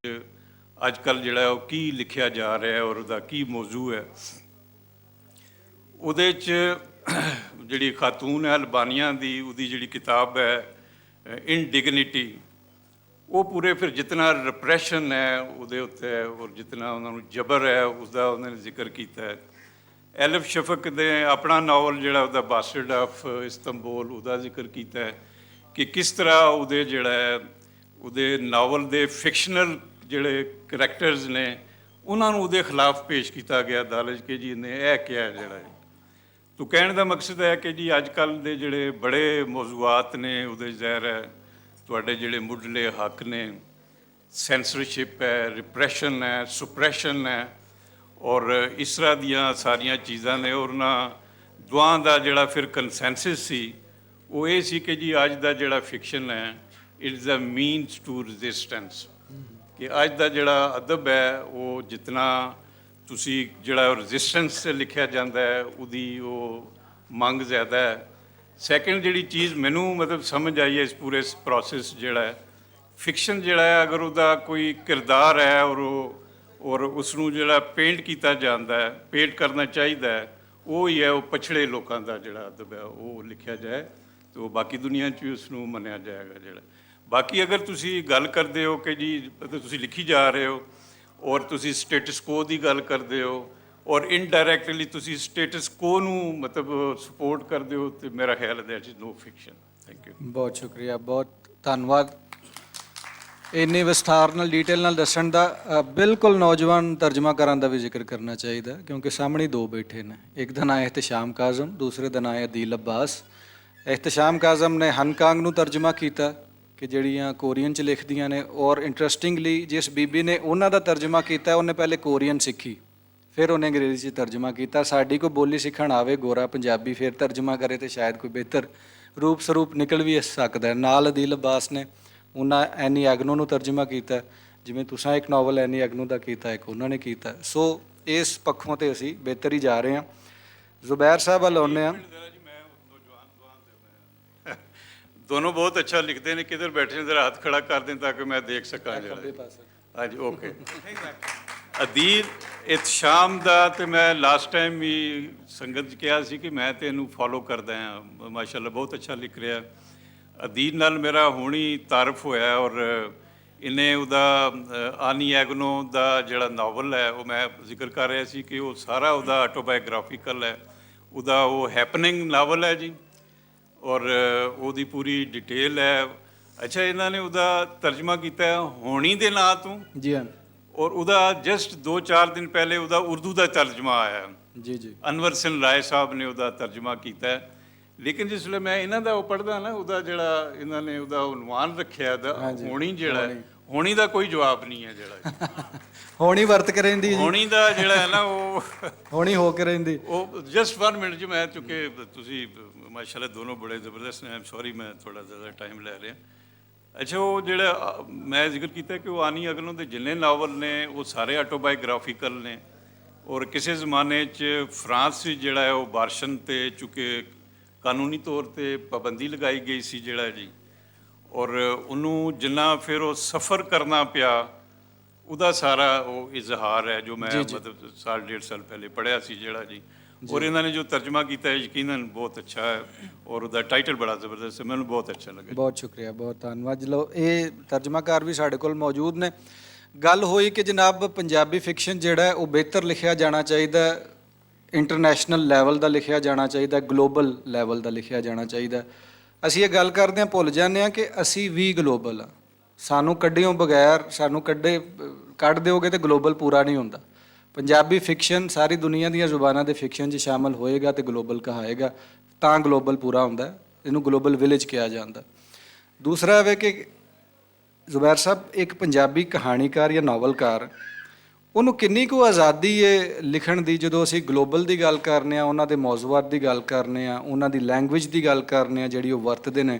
ਅੱਜ ਕੱਲ੍ਹ ਜਿਹੜਾ ਉਹ ਕੀ ਲਿਖਿਆ ਜਾ ਰਿਹਾ ਔਰ ਉਹਦਾ ਕੀ ਮੌਜ਼ੂ ਹੈ। ਉਹਦੇ 'ਚ ਜਿਹੜੀ ਖਾਤੂਨ ਹੈ ਅਲਬਾਨੀਆ ਦੀ, ਉਹਦੀ ਜਿਹੜੀ ਕਿਤਾਬ ਹੈ ਇਨਡਿਗਨਿਟੀ, ਉਹ ਪੂਰੇ ਫਿਰ ਜਿਤਨਾ ਰਿਪਰੈਸ਼ਨ ਹੈ ਉਹਦੇ ਉੱਤੇ ਹੈ, ਔਰ ਜਿਤਨਾ ਉਹਨਾਂ ਨੂੰ ਜਬਰ ਹੈ ਉਸਦਾ ਉਹਨਾਂ ਨੇ ਜ਼ਿਕਰ ਕੀਤਾ ਹੈ। ਐਲਫ ਸ਼ਫਕ ਦੇ ਆਪਣਾ ਨਾਵਲ ਜਿਹੜਾ ਉਹਦਾ ਬਾਸਟਰਡ ਆਫ ਇਸਤੰਬੁਲ ਉਹਦਾ ਜ਼ਿਕਰ ਕੀਤਾ ਹੈ ਕਿ ਕਿਸ ਤਰ੍ਹਾਂ ਉਹਦੇ ਜਿਹੜਾ ਹੈ ਉਹਦੇ ਨਾਵਲ ਦੇ ਫਿਕਸ਼ਨਲ ਜਿਹੜੇ ਕਰੈਕਟਰਸ ਨੇ ਉਹਨਾਂ ਨੂੰ ਉਹਦੇ ਖਿਲਾਫ ਪੇਸ਼ ਕੀਤਾ ਗਿਆ ਅਦਾਲਤ ਕਿ ਜੀ ਨੇ ਇਹ ਕਿਹਾ ਜਿਹੜਾ ਹੈ। ਤੋ ਕਹਿਣ ਦਾ ਮਕਸਦ ਹੈ ਕਿ ਜੀ ਅੱਜ ਕੱਲ੍ਹ ਦੇ ਜਿਹੜੇ ਬੜੇ ਮੌਜ਼ੂਆਤ ਨੇ ਉਹਦੇ ਜ਼ਾਹਿਰ ਹੈ ਤੁਹਾਡੇ ਜਿਹੜੇ ਮੁੱਢਲੇ ਹੱਕ ਨੇ, ਸੈਂਸਰਸ਼ਿਪ ਹੈ, ਰਿਪਰੈਸ਼ਨ ਹੈ, ਸੁਪਰੈਸ਼ਨ ਹੈ, ਔਰ ਇਸ ਤਰ੍ਹਾਂ ਦੀਆਂ ਸਾਰੀਆਂ ਚੀਜ਼ਾਂ ਨੇ। ਔਰ ਨਾ ਦੋਹਾਂ ਦਾ ਜਿਹੜਾ ਫਿਰ ਕੰਸੈਂਸਸ ਸੀ ਉਹ ਇਹ ਸੀ ਕਿ ਜੀ ਅੱਜ ਦਾ ਜਿਹੜਾ ਫਿਕਸ਼ਨ ਹੈ it is a means to resistance, ਕਿ ਅੱਜ ਦਾ ਜਿਹੜਾ ਅਦਬ ਹੈ ਉਹ ਜਿਤਨਾ ਤੁਸੀਂ ਜਿਹੜਾ ਰੈਜ਼ਿਸਟੈਂਸ 'ਤੇ ਲਿਖਿਆ ਜਾਂਦਾ ਹੈ ਉਹਦੀ ਉਹ ਮੰਗ ਜ਼ਿਆਦਾ ਹੈ। ਸੈਕਿੰਡ ਜਿਹੜੀ ਚੀਜ਼ ਮੈਨੂੰ ਮਤਲਬ ਸਮਝ ਆਈ ਹੈ ਇਸ ਪੂਰੇ ਪ੍ਰੋਸੈਸ ਜਿਹੜਾ ਹੈ, ਫਿਕਸ਼ਨ ਜਿਹੜਾ ਹੈ ਅਗਰ ਉਹਦਾ ਕੋਈ ਕਿਰਦਾਰ ਹੈ ਔਰ ਉਸ ਨੂੰ ਜਿਹੜਾ ਪੇਂਟ ਕੀਤਾ ਜਾਂਦਾ ਹੈ, ਪੇਂਟ ਕਰਨਾ ਚਾਹੀਦਾ ਹੈ, ਉਹ ਹੀ ਹੈ ਉਹ ਪਛੜੇ ਲੋਕਾਂ ਦਾ ਜਿਹੜਾ ਅਦਬ ਹੈ ਉਹ ਲਿਖਿਆ ਜਾਏ ਤੇ ਉਹ ਬਾਕੀ ਦੁਨੀਆ 'ਚ ਵੀ ਉਸ ਨੂੰ ਮੰਨਿਆ ਜਾਏਗਾ ਜਿਹੜਾ। ਬਾਕੀ ਅਗਰ ਤੁਸੀਂ ਗੱਲ ਕਰਦੇ ਹੋ ਕਿ ਜੀ ਤੁਸੀਂ ਲਿਖੀ ਜਾ ਰਹੇ ਹੋ ਔਰ ਤੁਸੀਂ ਸਟੇਟਸ ਕੋ ਦੀ ਗੱਲ ਕਰਦੇ ਹੋ ਔਰ ਇਨਡਾਇਰੈਕਟਲੀ ਤੁਸੀਂ ਸਟੇਟਸ ਕੋ ਨੂੰ ਮਤਲਬ ਸਪੋਰਟ ਕਰਦੇ ਹੋ, ਤੇ ਮੇਰਾ ਖਿਆਲ ਹੈ that is no fiction. Thank you. ਬਹੁਤ ਸ਼ੁਕਰੀਆ, ਬਹੁਤ ਧੰਨਵਾਦ ਇੰਨੀ ਵਿਸਥਾਰ ਨਾਲ ਡਿਟੇਲ ਨਾਲ ਦੱਸਣ ਦਾ। ਬਿਲਕੁਲ ਨੌਜਵਾਨ ਤਰਜਮਾਕਾਰਾਂ ਦਾ ਵੀ ਜ਼ਿਕਰ ਕਰਨਾ ਚਾਹੀਦਾ ਕਿਉਂਕਿ ਸਾਹਮਣੇ ਦੋ ਬੈਠੇ ਨੇ, ਇੱਕ ਦਾ ਨਾਂ ਹੈ ਇਹਤਸ਼ਾਮ ਕਾਜ਼ਮ, ਦੂਸਰੇ ਦਾ ਨਾਂ ਹੈ ਅਦੀਲ ਅब्बास। ਇਹਤਸ਼ਾਮ ਕਾਜ਼ਮ ਨੇ ਹਨਕਾਂਗ ਨੂੰ ਤਰਜਮਾ ਕੀਤਾ ਕਿ ਜਿਹੜੀਆਂ ਕੋਰੀਅਨ 'ਚ ਲਿਖਦੀਆਂ ਨੇ, ਔਰ ਇੰਟਰਸਟਿੰਗਲੀ ਜਿਸ ਬੀਬੀ ਨੇ ਉਹਨਾਂ ਦਾ ਤਰਜਮਾ ਕੀਤਾ ਉਹਨੇ ਪਹਿਲੇ ਕੋਰੀਅਨ ਸਿੱਖੀ ਫਿਰ ਉਹਨੇ ਅੰਗਰੇਜ਼ੀ 'ਚ ਤਰਜਮਾ ਕੀਤਾ। ਸਾਡੀ ਕੋਈ ਬੋਲੀ ਸਿੱਖਣ ਆਵੇ ਗੋਰਾ ਪੰਜਾਬੀ ਫਿਰ ਤਰਜਮਾ ਕਰੇ ਤੇ ਸ਼ਾਇਦ ਕੋਈ ਬਿਹਤਰ ਰੂਪ ਸਰੂਪ ਨਿਕਲ ਵੀ ਸਕਦਾ ਹੈ। ਨਾਲ ਅਦੀਲ ਅब्बास ਨੇ ਉਹਨਾਂ ਐਨੀ ਐਗਨੋ ਨੂੰ ਤਰਜਮਾ ਕੀਤਾ, ਜਿਵੇਂ ਤੁਸੀਂ ਇੱਕ ਨਾਵਲ ਐਨੀ ਐਗਨੋ ਦਾ ਕੀਤਾ ਇੱਕ ਉਹਨਾਂ ਨੇ ਕੀਤਾ। ਸੋ ਇਸ ਪੱਖੋਂ ਤੇ ਅਸੀਂ ਬਿਹਤਰ ਹੀ ਜਾ ਰਹੇ ਹਾਂ। ਜ਼ੁਬੈਰ ਸਾਹਿਬ ਵੱਲ ਆਉਂਦੇ ਹਾਂ। दोनों बहुत अच्छा लिखते हैं, किधर बैठे हैं जरा हाथ खड़ा कर दें ताकि मैं देख सका जरा। हाँ जी ओके। अदील इहतशाम दा ते मैं लास्ट टाइम भी संगत च कहा सी कि मैं ते इहनूं फॉलो करदा हां, माशाअल्लाह बहुत अच्छा लिख रहा। अदील नाल मेरा हुण ही तारफ होया और इन्हें उहदा आनी एगनो दा जिहड़ा नावल है वो मैं जिक्र कर रहा सी कि वो सारा उहदा ऑटोबायोग्राफिकल है, उहदा वो हैपनिंग नावल है जी ਔਰ ਉਹਦੀ ਪੂਰੀ ਡਿਟੇਲ ਹੈ। ਅੱਛਾ ਇਹਨਾਂ ਨੇ ਉਹਦਾ ਤਰਜਮਾ ਕੀਤਾ ਹੋਣੀ ਦੇ ਨਾਂ ਤੋਂ ਜੀ ਹਾਂ, ਔਰ ਉਹਦਾ ਜਸਟ 2-4 ਦਿਨ ਪਹਿਲੇ ਉਹਦਾ ਉਰਦੂ ਦਾ ਤਰਜਮਾ ਆਇਆ ਜੀ ਜੀ, ਅਨਵਰ ਸਿੰਘ ਰਾਏ ਸਾਹਿਬ ਨੇ ਉਹਦਾ ਤਰਜਮਾ ਕੀਤਾ। ਲੇਕਿਨ ਜਿਸ ਵੇਲੇ ਮੈਂ ਇਹਨਾਂ ਦਾ ਉਹ ਪੜ੍ਹਦਾ ਨਾ ਉਹਦਾ ਜਿਹੜਾ ਇਹਨਾਂ ਨੇ ਉਹਦਾ ਉਨਵਾਨ ਰੱਖਿਆ ਦਾ ਹੋਣੀ ਜਿਹੜਾ ਹੋਣੀ ਦਾ ਕੋਈ ਜਵਾਬ ਨਹੀਂ ਹੈ ਜਿਹੜਾ ਹੋਣੀ ਵਰਤ ਕੇ ਰਹਿੰਦੀ ਜੀ, ਹੋਣੀ ਦਾ ਜਿਹੜਾ ਹੈ ਨਾ ਉਹ ਹੋਣੀ ਹੋ ਕੇ ਰਹਿੰਦੀ। ਉਹ ਜਸਟ 1 ਮਿੰਟ 'ਚ ਮੈਂ ਚੁੱਕੇ ਤੁਸੀਂ ਮਾਸ਼ਾਅੱਲਾ ਦੋਨੋਂ ਬੜੇ ਜ਼ਬਰਦਸਤ ਨੇ। ਆਈ ਐਮ ਸੌਰੀ ਮੈਂ ਥੋੜ੍ਹਾ ਜ਼ਿਆਦਾ ਟਾਈਮ ਲੈ ਰਿਹਾ। ਅੱਛਾ ਉਹ ਜਿਹੜਾ ਮੈਂ ਜ਼ਿਕਰ ਕੀਤਾ ਕਿ ਉਹ ਆਨੀ ਅਗਲੋਂ ਦੇ ਜਿੰਨੇ ਨਾਵਲ ਨੇ ਉਹ ਸਾਰੇ ਆਟੋਬਾਇਓਗ੍ਰਾਫੀਕਲ ਨੇ ਔਰ ਕਿਸੇ ਜ਼ਮਾਨੇ 'ਚ ਫਰਾਂਸ 'ਚ ਜਿਹੜਾ ਹੈ ਉਹ ਬਾਰਸ਼ਨ 'ਤੇ ਚੁੱਕੇ ਕਾਨੂੰਨੀ ਤੌਰ 'ਤੇ ਪਾਬੰਦੀ ਲਗਾਈ ਗਈ ਸੀ ਜਿਹੜਾ ਜੀ, ਔਰ ਉਹਨੂੰ ਜਿੰਨਾ ਫਿਰ ਉਹ ਸਫ਼ਰ ਕਰਨਾ ਪਿਆ ਉਹਦਾ ਸਾਰਾ ਉਹ ਇਜ਼ਹਾਰ ਹੈ ਜੋ ਮੈਂ ਮਤਲਬ ਸਾਲ 1.5 ਸਾਲ ਪਹਿਲੇ ਪੜ੍ਹਿਆ ਸੀ ਜਿਹੜਾ ਜੀ। ਔਰ ਇਹਨਾਂ ਨੇ ਜੋ ਤਰਜਮਾ ਕੀਤਾ ਹੈ ਯਕੀਨਨ ਬਹੁਤ ਅੱਛਾ ਹੈ ਔਰ ਉਹਦਾ ਟਾਈਟਲ ਬੜਾ ਜ਼ਬਰਦਸਤ ਹੈ, ਮੈਨੂੰ ਬਹੁਤ ਅੱਛਾ ਲੱਗਾ। ਬਹੁਤ ਸ਼ੁਕਰੀਆ, ਬਹੁਤ ਧੰਨਵਾਦ। ਚਲੋ ਇਹ ਤਰਜਮਾਕਾਰ ਵੀ ਸਾਡੇ ਕੋਲ ਮੌਜੂਦ ਨੇ। ਗੱਲ ਹੋਈ ਕਿ ਜਨਾਬ ਪੰਜਾਬੀ ਫਿਕਸ਼ਨ ਜਿਹੜਾ ਉਹ ਬਿਹਤਰ ਲਿਖਿਆ ਜਾਣਾ ਚਾਹੀਦਾ, ਇੰਟਰਨੈਸ਼ਨਲ ਲੈਵਲ ਦਾ ਲਿਖਿਆ ਜਾਣਾ ਚਾਹੀਦਾ, ਗਲੋਬਲ ਲੈਵਲ ਦਾ ਲਿਖਿਆ ਜਾਣਾ ਚਾਹੀਦਾ। ਅਸੀਂ ਇਹ ਗੱਲ ਕਰਦੇ ਹਾਂ ਭੁੱਲ ਜਾਂਦੇ ਹਾਂ ਕਿ ਅਸੀਂ ਵੀ ਗਲੋਬਲ ਆ। ਸਾਨੂੰ ਕੱਢਿਓ ਬਗੈਰ ਸਾਨੂੰ ਕੱਢ ਦਿਓਗੇ ਤੇ ਗਲੋਬਲ ਪੂਰਾ ਨਹੀਂ ਹੁੰਦਾ। ਪੰਜਾਬੀ ਫਿਕਸ਼ਨ ਸਾਰੀ ਦੁਨੀਆ ਦੀਆਂ ਜ਼ੁਬਾਨਾਂ ਦੇ ਫਿਕਸ਼ਨ 'ਚ ਸ਼ਾਮਲ ਹੋਏਗਾ ਤੇ ਗਲੋਬਲ ਕਹਾਏਗਾ ਤਾਂ ਗਲੋਬਲ ਪੂਰਾ ਹੁੰਦਾ। ਇਹਨੂੰ ਗਲੋਬਲ ਵਿਲੇਜ ਕਿਹਾ ਜਾਂਦਾ। ਦੂਸਰਾ ਹੈ ਕਿ ਜ਼ੁਬੈਰ ਸਾਹਿਬ ਇੱਕ ਪੰਜਾਬੀ ਕਹਾਣੀਕਾਰ ਜਾਂ ਨਾਵਲਕਾਰ ਉਹਨੂੰ ਕਿੰਨੀ ਕੁ ਆਜ਼ਾਦੀ ਹੈ ਲਿਖਣ ਦੀ ਜਦੋਂ ਅਸੀਂ ਗਲੋਬਲ ਦੀ ਗੱਲ ਕਰਨੇ ਆ, ਉਹਨਾਂ ਦੇ ਮੌਜ਼ੂਆਤ ਦੀ ਗੱਲ ਕਰਨੇ ਆ, ਉਹਨਾਂ ਦੀ ਲੈਂਗੁਏਜ ਦੀ ਗੱਲ ਕਰਨੇ ਆ ਜਿਹੜੀ ਉਹ ਵਰਤਦੇ ਨੇ।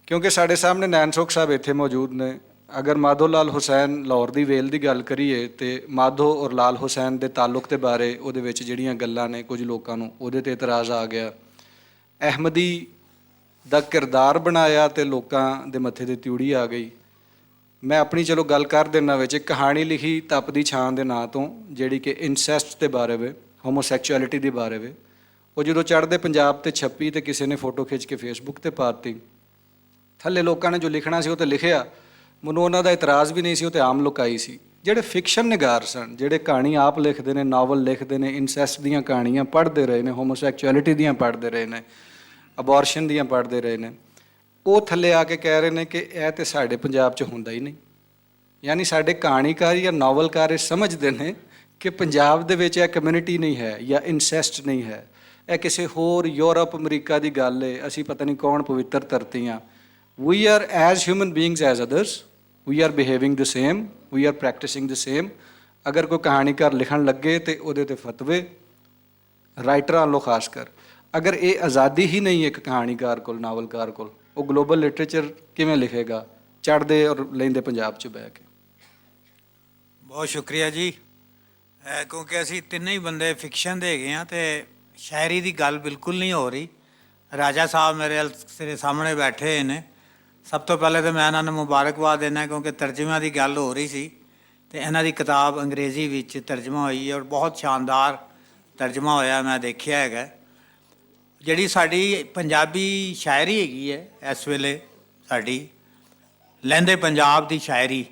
ਕਿਉਂਕਿ ਸਾਡੇ ਸਾਹਮਣੇ ਨੈਨਸੋਕ ਸਾਹਿਬ ਇੱਥੇ ਮੌਜੂਦ ਨੇ। ਅਗਰ ਮਾਧੋ ਲਾਲ ਹੁਸੈਨ ਲਾਹੌਰ ਦੀ ਵੇਲ ਦੀ ਗੱਲ ਕਰੀਏ ਤੇ ਮਾਧੋ ਔਰ ਲਾਲ ਹੁਸੈਨ ਦੇ ਤਾਲੁਕ ਦੇ ਬਾਰੇ ਉਹਦੇ ਵਿੱਚ ਜਿਹੜੀਆਂ ਗੱਲਾਂ ਨੇ ਕੁਝ ਲੋਕਾਂ ਨੂੰ ਉਹਦੇ ਤੇ ਇਤਰਾਜ਼ ਆ ਗਿਆ। ਅਹਿਮਦੀ ਦਾ ਕਿਰਦਾਰ ਬਣਾਇਆ ਤੇ ਲੋਕਾਂ ਦੇ ਮੱਥੇ ਤੇ ਤਿਉੜੀ ਆ ਗਈ। ਮੈਂ ਆਪਣੀ ਚਲੋ ਗੱਲ ਕਰ ਦਿੰਦਾ ਵਿੱਚ ਇੱਕ ਕਹਾਣੀ ਲਿਖੀ ਤਪਦੀ ਛਾਂ ਦੇ ਨਾਂ ਤੋਂ ਜਿਹੜੀ ਕਿ ਇਨਸੈਸਟ ਦੇ ਬਾਰੇ ਵੇ, ਹੋਮੋਸੈਕਚੁਅਲਿਟੀ ਦੇ ਬਾਰੇ ਵੇ। ਉਹ ਜਦੋਂ ਚੜ੍ਹਦੇ ਪੰਜਾਬ ਤੇ ਛਪੀ ਤੇ ਕਿਸੇ ਨੇ ਫੋਟੋ ਖਿੱਚ ਕੇ ਫੇਸਬੁੱਕ ਤੇ ਪਾ ਦਿੱਤੀ। ਥੱਲੇ ਲੋਕਾਂ ਨੇ ਜੋ ਲਿਖਣਾ ਸੀ ਉਹ ਤਾਂ ਲਿਖਿਆ ਮੈਨੂੰ ਉਹਨਾਂ ਦਾ ਇਤਰਾਜ਼ ਵੀ ਨਹੀਂ ਸੀ, ਉਹ ਤੇ ਆਮ ਲੋਕਾਈ ਸੀ। ਜਿਹੜੇ ਫਿਕਸ਼ਨ ਨਿਗਾਰ ਸਨ, ਜਿਹੜੇ ਕਹਾਣੀ ਆਪ ਲਿਖਦੇ ਨੇ, ਨਾਵਲ ਲਿਖਦੇ ਨੇ, ਇਨਸੈਸਟ ਦੀਆਂ ਕਹਾਣੀਆਂ ਪੜ੍ਹਦੇ ਰਹੇ ਨੇ, ਹੋਮੋਸੈਕਚੁਅਲਿਟੀ ਦੀਆਂ ਪੜ੍ਹਦੇ ਰਹੇ ਨੇ, ਅਬੋਰਸ਼ਨ ਦੀਆਂ ਪੜ੍ਹਦੇ ਰਹੇ ਨੇ, ਉਹ ਥੱਲੇ ਆ ਕੇ ਕਹਿ ਰਹੇ ਨੇ ਕਿ ਇਹ ਤੇ ਸਾਡੇ ਪੰਜਾਬ 'ਚ ਹੁੰਦਾ ਹੀ ਨਹੀਂ। ਯਾਨੀ ਸਾਡੇ ਕਹਾਣੀਕਾਰ ਜਾਂ ਨਾਵਲਕਾਰ ਇਹ ਸਮਝਦੇ ਨੇ ਕਿ ਪੰਜਾਬ ਦੇ ਵਿੱਚ ਇਹ ਕਮਿਊਨਿਟੀ ਨਹੀਂ ਹੈ ਜਾਂ ਇਨਸੈਸਟ ਨਹੀਂ ਹੈ, ਇਹ ਕਿਸੇ ਹੋਰ ਯੂਰਪ ਅਮਰੀਕਾ ਦੀ ਗੱਲ ਹੈ, ਅਸੀਂ ਪਤਾ ਨਹੀਂ ਕੌਣ ਪਵਿੱਤਰ ਧਰਤੀਆਂ। We are as human beings as others, we are behaving the same, we are practising the same. ਅਗਰ ਕੋਈ ਕਹਾਣੀਕਾਰ ਲਿਖਣ ਲੱਗੇ ਤੇ ਉਹਦੇ ਤੇ ਫਤਵੇ, ਰਾਈਟਰਾਂ ਵੱਲੋਂ ਖਾਸ ਕਰ, ਅਗਰ ਇਹ ਆਜ਼ਾਦੀ ਹੀ ਨਹੀਂ ਇੱਕ ਕਹਾਣੀਕਾਰ ਕੋਲ, ਨਾਵਲਕਾਰ ਕੋਲ, ਉਹ ਗਲੋਬਲ ਲਿਟਰੇਚਰ ਕਿਵੇਂ ਲਿਖੇਗਾ ਚੜ੍ਹਦੇ ਔਰ ਲੈਂਦੇ ਪੰਜਾਬ 'ਚ ਬਹਿ ਕੇ। ਬਹੁਤ ਸ਼ੁਕਰੀਆ ਜੀ। ਕਿਉਂਕਿ ਅਸੀਂ ਤਿੰਨੇ ਹੀ ਬੰਦੇ ਫਿਕਸ਼ਨ ਦੇ ਹੈਗੇ ਹਾਂ ਤੇ ਸ਼ਾਇਰੀ ਦੀ ਗੱਲ ਬਿਲਕੁਲ ਨਹੀਂ ਹੋ ਰਹੀ। ਰਾਜਾ ਸਾਹਿਬ ਮੇਰੇ ਸਾਹਮਣੇ ਬੈਠੇ ਹੋਏ ਨੇ। ਸਭ ਤੋਂ ਪਹਿਲੇ ਤਾਂ ਮੈਂ ਇਹਨਾਂ ਨੂੰ ਮੁਬਾਰਕਬਾਦ ਦਿੰਦਾ ਕਿਉਂਕਿ ਤਰਜਮਿਆਂ ਦੀ ਗੱਲ ਹੋ ਰਹੀ ਸੀ ਤੇ ਇਹਨਾਂ ਦੀ ਕਿਤਾਬ ਅੰਗਰੇਜ਼ੀ ਵਿੱਚ ਤਰਜਮਾ ਹੋਈ ਹੈ ਔਰ ਬਹੁਤ ਸ਼ਾਨਦਾਰ ਤਰਜਮਾ ਹੋਇਆ, ਮੈਂ ਦੇਖਿਆ ਹੈਗਾ। ਜਿਹੜੀ ਸਾਡੀ ਪੰਜਾਬੀ ਸ਼ਾਇਰੀ ਹੈਗੀ ਹੈ ਇਸ ਵੇਲੇ, ਸਾਡੀ ਲਹਿੰਦੇ ਪੰਜਾਬ ਦੀ ਸ਼ਾਇਰੀ,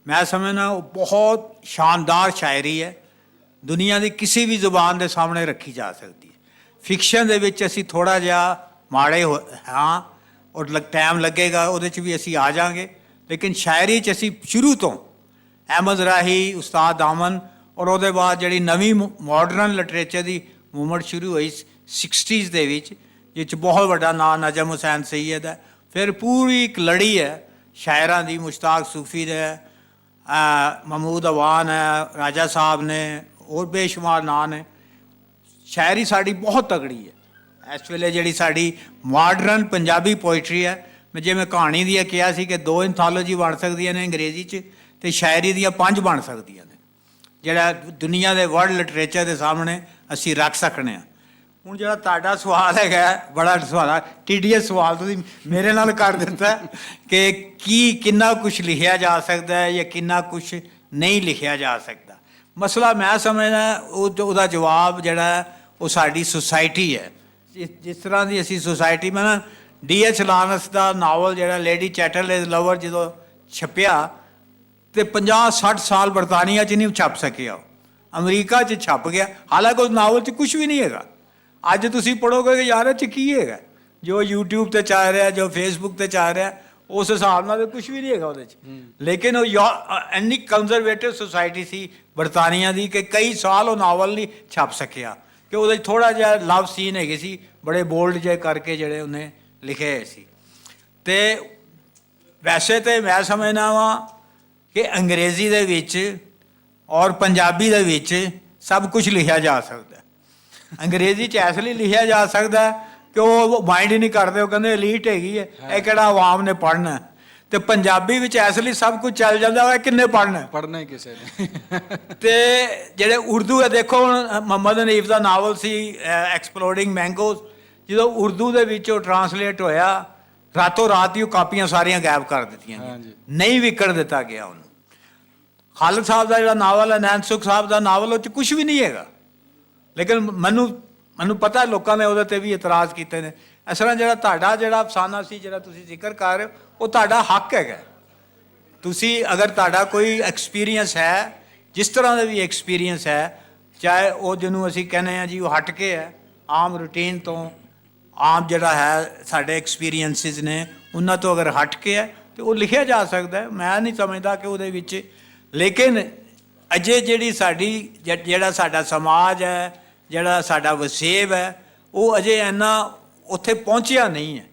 ਮੈਂ ਸਮਝਦਾ ਉਹ ਬਹੁਤ ਸ਼ਾਨਦਾਰ ਸ਼ਾਇਰੀ ਹੈ, ਦੁਨੀਆ ਦੀ ਕਿਸੇ ਵੀ ਜ਼ੁਬਾਨ ਦੇ ਸਾਹਮਣੇ ਰੱਖੀ ਜਾ ਸਕਦੀ ਹੈ। ਫਿਕਸ਼ਨ ਦੇ ਵਿੱਚ ਅਸੀਂ ਥੋੜ੍ਹਾ ਜਿਹਾ ਮਾੜੇ ਹਾਂ ਔਰ ਟਾਈਮ ਲੱਗੇਗਾ, ਉਹਦੇ 'ਚ ਵੀ ਅਸੀਂ ਆ ਜਾਵਾਂਗੇ, ਲੇਕਿਨ ਸ਼ਾਇਰੀ 'ਚ ਅਸੀਂ ਸ਼ੁਰੂ ਤੋਂ ਅਹਿਮਦ ਰਾਹੀ, ਉਸਤਾਦ ਦਾਮਨ ਔਰ ਉਹਦੇ ਬਾਅਦ ਜਿਹੜੀ ਨਵੀਂ ਮਾਡਰਨ ਲਿਟਰੇਚਰ ਦੀ ਮੂਵਮੈਂਟ ਸ਼ੁਰੂ ਹੋਈ 60s ਦੇ ਵਿੱਚ, ਜਿਸ 'ਚ ਬਹੁਤ ਵੱਡਾ ਨਾਂ ਨਜਮ ਹੁਸੈਨ ਸਈਦ ਹੈ। ਫਿਰ ਪੂਰੀ ਇੱਕ ਲੜੀ ਹੈ ਸ਼ਾਇਰਾਂ ਦੀ, ਮੁਸ਼ਤਾਕ ਸੂਫੀ ਨੇ, ਮਹਿਮੂਦ ਅਵਾਨ ਹੈ, ਰਾਜਾ ਸਾਹਿਬ ਨੇ, ਹੋਰ ਬੇਸ਼ੁਮਾਰ ਨਾਂ ਨੇ। ਸ਼ਾਇਰੀ ਸਾਡੀ ਬਹੁਤ ਤਗੜੀ ਹੈ ਇਸ ਵੇਲੇ। ਜਿਹੜੀ ਸਾਡੀ ਮਾਡਰਨ ਪੰਜਾਬੀ ਪੋਇਟਰੀ ਹੈ, ਮੈਂ ਜਿਵੇਂ ਕਹਾਣੀ ਦੀ ਕਿਹਾ ਸੀ ਕਿ 2 ਐਂਥੋਲੋਜੀ ਬਣ ਸਕਦੀਆਂ ਨੇ ਅੰਗਰੇਜ਼ੀ 'ਚ ਤੇ ਸ਼ਾਇਰੀ ਦੀਆਂ 5 ਬਣ ਸਕਦੀਆਂ ਨੇ, ਜਿਹੜਾ ਦੁਨੀਆ ਦੇ ਵਰਲਡ ਲਿਟਰੇਚਰ ਦੇ ਸਾਹਮਣੇ ਅਸੀਂ ਰੱਖ ਸਕਨੇ ਹਾਂ। ਹੁਣ ਜਿਹੜਾ ਤੁਹਾਡਾ ਸਵਾਲ ਹੈਗਾ, ਬੜਾ ਸਵਾਲ TDS ਸਵਾਲ ਤੁਸੀਂ ਮੇਰੇ ਨਾਲ ਕਰ ਦਿੱਤਾ ਕਿ ਕਿੰਨਾ ਕੁਛ ਲਿਖਿਆ ਜਾ ਸਕਦਾ ਹੈ ਜਾਂ ਕਿੰਨਾ ਕੁਛ ਨਹੀਂ ਲਿਖਿਆ ਜਾ ਸਕਦਾ। ਮਸਲਾ ਮੈਂ ਸਮਝਦਾ ਉਹਦਾ ਜਵਾਬ ਜਿਹੜਾ ਉਹ ਸਾਡੀ ਸੁਸਾਇਟੀ ਹੈ। ਜਿਸ ਤਰ੍ਹਾਂ ਦੀ ਅਸੀਂ ਸੁਸਾਇਟੀ, ਮੈਂ ਨਾ D.H. ਲਾਰੈਂਸ ਦਾ ਨਾਵਲ ਜਿਹੜਾ ਲੇਡੀ ਚੈਟਰਲੇਜ਼ ਲਵਰ ਜਦੋਂ ਛਪਿਆ ਤੇ 50-60 ਸਾਲ ਬਰਤਾਨੀਆ 'ਚ ਨਹੀਂ ਛਪ ਸਕਿਆ, ਅਮਰੀਕਾ 'ਚ ਛਪ ਗਿਆ। ਹਾਲਾਂਕਿ ਉਸ ਨਾਵਲ 'ਚ ਕੁਛ ਵੀ ਨਹੀਂ ਹੈਗਾ। ਅੱਜ ਤੁਸੀਂ ਪੜ੍ਹੋਗੇ ਕਿ ਯਾਰ ਇਹ 'ਚ ਕੀ ਹੈਗਾ, ਜੋ YouTube 'ਤੇ ਚੱਲ ਰਿਹਾ, ਜੋ Facebook 'ਤੇ ਚੱਲ ਰਿਹਾ, ਉਸ ਹਿਸਾਬ ਨਾਲ ਕੁਛ ਵੀ ਨਹੀਂ ਹੈਗਾ ਉਹਦੇ 'ਚ। ਲੇਕਿਨ ਉਹ ਇੰਨੀ ਕੰਜ਼ਰਵੇਟਿਵ ਸੁਸਾਇਟੀ ਸੀ ਬਰਤਾਨੀਆ ਦੀ ਕਿ ਕਈ ਸਾਲ ਉਹ ਨਾਵਲ ਨਹੀਂ ਛਪ ਸਕਿਆ ਕਿ ਉਹਦੇ 'ਚ ਥੋੜ੍ਹਾ ਜਿਹਾ ਲਵ ਸੀਨ ਹੈਗੇ ਸੀ, ਬੜੇ ਬੋਲਡ ਜਿਹੇ ਕਰਕੇ ਜਿਹੜੇ ਉਹਨੇ ਲਿਖੇ ਹੋਏ ਸੀ। ਅਤੇ ਵੈਸੇ ਤਾਂ ਮੈਂ ਸਮਝਦਾ ਵਾਂ ਕਿ ਅੰਗਰੇਜ਼ੀ ਦੇ ਵਿੱਚ ਔਰ ਪੰਜਾਬੀ ਦੇ ਵਿੱਚ ਸਭ ਕੁਝ ਲਿਖਿਆ ਜਾ ਸਕਦਾ। ਅੰਗਰੇਜ਼ੀ 'ਚ ਇਸ ਲਈ ਲਿਖਿਆ ਜਾ ਸਕਦਾ ਕਿ ਉਹ ਮਾਈਂਡ ਹੀ ਨਹੀਂ ਕਰਦੇ, ਉਹ ਕਹਿੰਦੇ ਐਲੀਟ ਹੈਗੀ ਹੈ, ਇਹ ਕਿਹੜਾ ਆਵਾਮ ਨੇ ਪੜ੍ਹਨਾ। ਤੇ ਪੰਜਾਬੀ ਵਿੱਚ ਇਸ ਲਈ ਸਭ ਕੁਝ ਚੱਲ ਜਾਂਦਾ ਵਾ, ਕਿੰਨੇ ਪੜ੍ਹਨਾ ਹੀ ਕਿਸੇ ਨੇ। ਤੇ ਜਿਹੜੇ ਉਰਦੂ ਹੈ, ਦੇਖੋ ਹੁਣ ਮੁਹੰਮਦ ਹਨੀਫ ਦਾ ਨਾਵਲ ਸੀ ਐਕਸਪਲੋਡਿੰਗ ਮੈਂਗੋਜ਼, ਜਦੋਂ ਉਰਦੂ ਦੇ ਵਿੱਚ ਉਹ ਟਰਾਂਸਲੇਟ ਹੋਇਆ, ਰਾਤੋਂ ਰਾਤ ਹੀ ਉਹ ਕਾਪੀਆਂ ਸਾਰੀਆਂ ਗਾਇਬ ਕਰ ਦਿੱਤੀਆਂ, ਨਹੀਂ ਵਿਕਣ ਦਿੱਤਾ ਗਿਆ ਉਹਨੂੰ। ਖਾਲਦ ਸਾਹਿਬ ਦਾ ਜਿਹੜਾ ਨਾਵਲ ਹੈ, ਨੈਣ ਸੁਖ ਸਾਹਿਬ ਦਾ ਨਾਵਲ, ਉਹ 'ਚ ਕੁਛ ਵੀ ਨਹੀਂ ਹੈਗਾ, ਲੇਕਿਨ ਮੈਨੂੰ ਪਤਾ ਲੋਕਾਂ ਨੇ ਉਹਦੇ 'ਤੇ ਵੀ ਇਤਰਾਜ਼ ਕੀਤੇ ਨੇ। ਇਸ ਤਰ੍ਹਾਂ ਜਿਹੜਾ ਤੁਹਾਡਾ ਜਿਹੜਾ ਅਫਸਾਨਾ ਸੀ, ਜਿਹੜਾ ਤੁਸੀਂ ਜ਼ਿਕਰ ਕਰ ਰਹੇ ਹੋ, ਉਹ ਤੁਹਾਡਾ ਹੱਕ ਹੈਗਾ। ਤੁਸੀਂ ਅਗਰ ਤੁਹਾਡਾ ਕੋਈ ਐਕਸਪੀਰੀਅੰਸ ਹੈ, ਜਿਸ ਤਰ੍ਹਾਂ ਦਾ ਵੀ ਐਕਸਪੀਰੀਅੰਸ ਹੈ, ਚਾਹੇ ਉਹ ਜਿਹਨੂੰ ਅਸੀਂ ਕਹਿੰਦੇ ਹਾਂ ਜੀ ਉਹ ਹਟ ਕੇ ਹੈ ਆਮ ਰੂਟੀਨ ਤੋਂ, ਆਮ ਜਿਹੜਾ ਹੈ ਸਾਡੇ ਐਕਸਪੀਰੀਅੰਸਿਸ ਨੇ ਉਹਨਾਂ ਤੋਂ ਅਗਰ ਹਟ ਕੇ ਹੈ ਤਾਂ ਉਹ ਲਿਖਿਆ ਜਾ ਸਕਦਾ। ਮੈਂ ਨਹੀਂ ਸਮਝਦਾ ਕਿ ਉਹਦੇ ਵਿੱਚ, ਲੇਕਿਨ ਅਜੇ ਜਿਹੜੀ ਸਾਡੀ ਜਿਹੜਾ ਸਾਡਾ ਸਮਾਜ ਹੈ, ਜਿਹੜਾ ਸਾਡਾ ਵਸੇਬ ਹੈ, ਉਹ ਅਜੇ ਇੰਨਾ ਉੱਥੇ ਪਹੁੰਚਿਆ ਨਹੀਂ ਹੈ।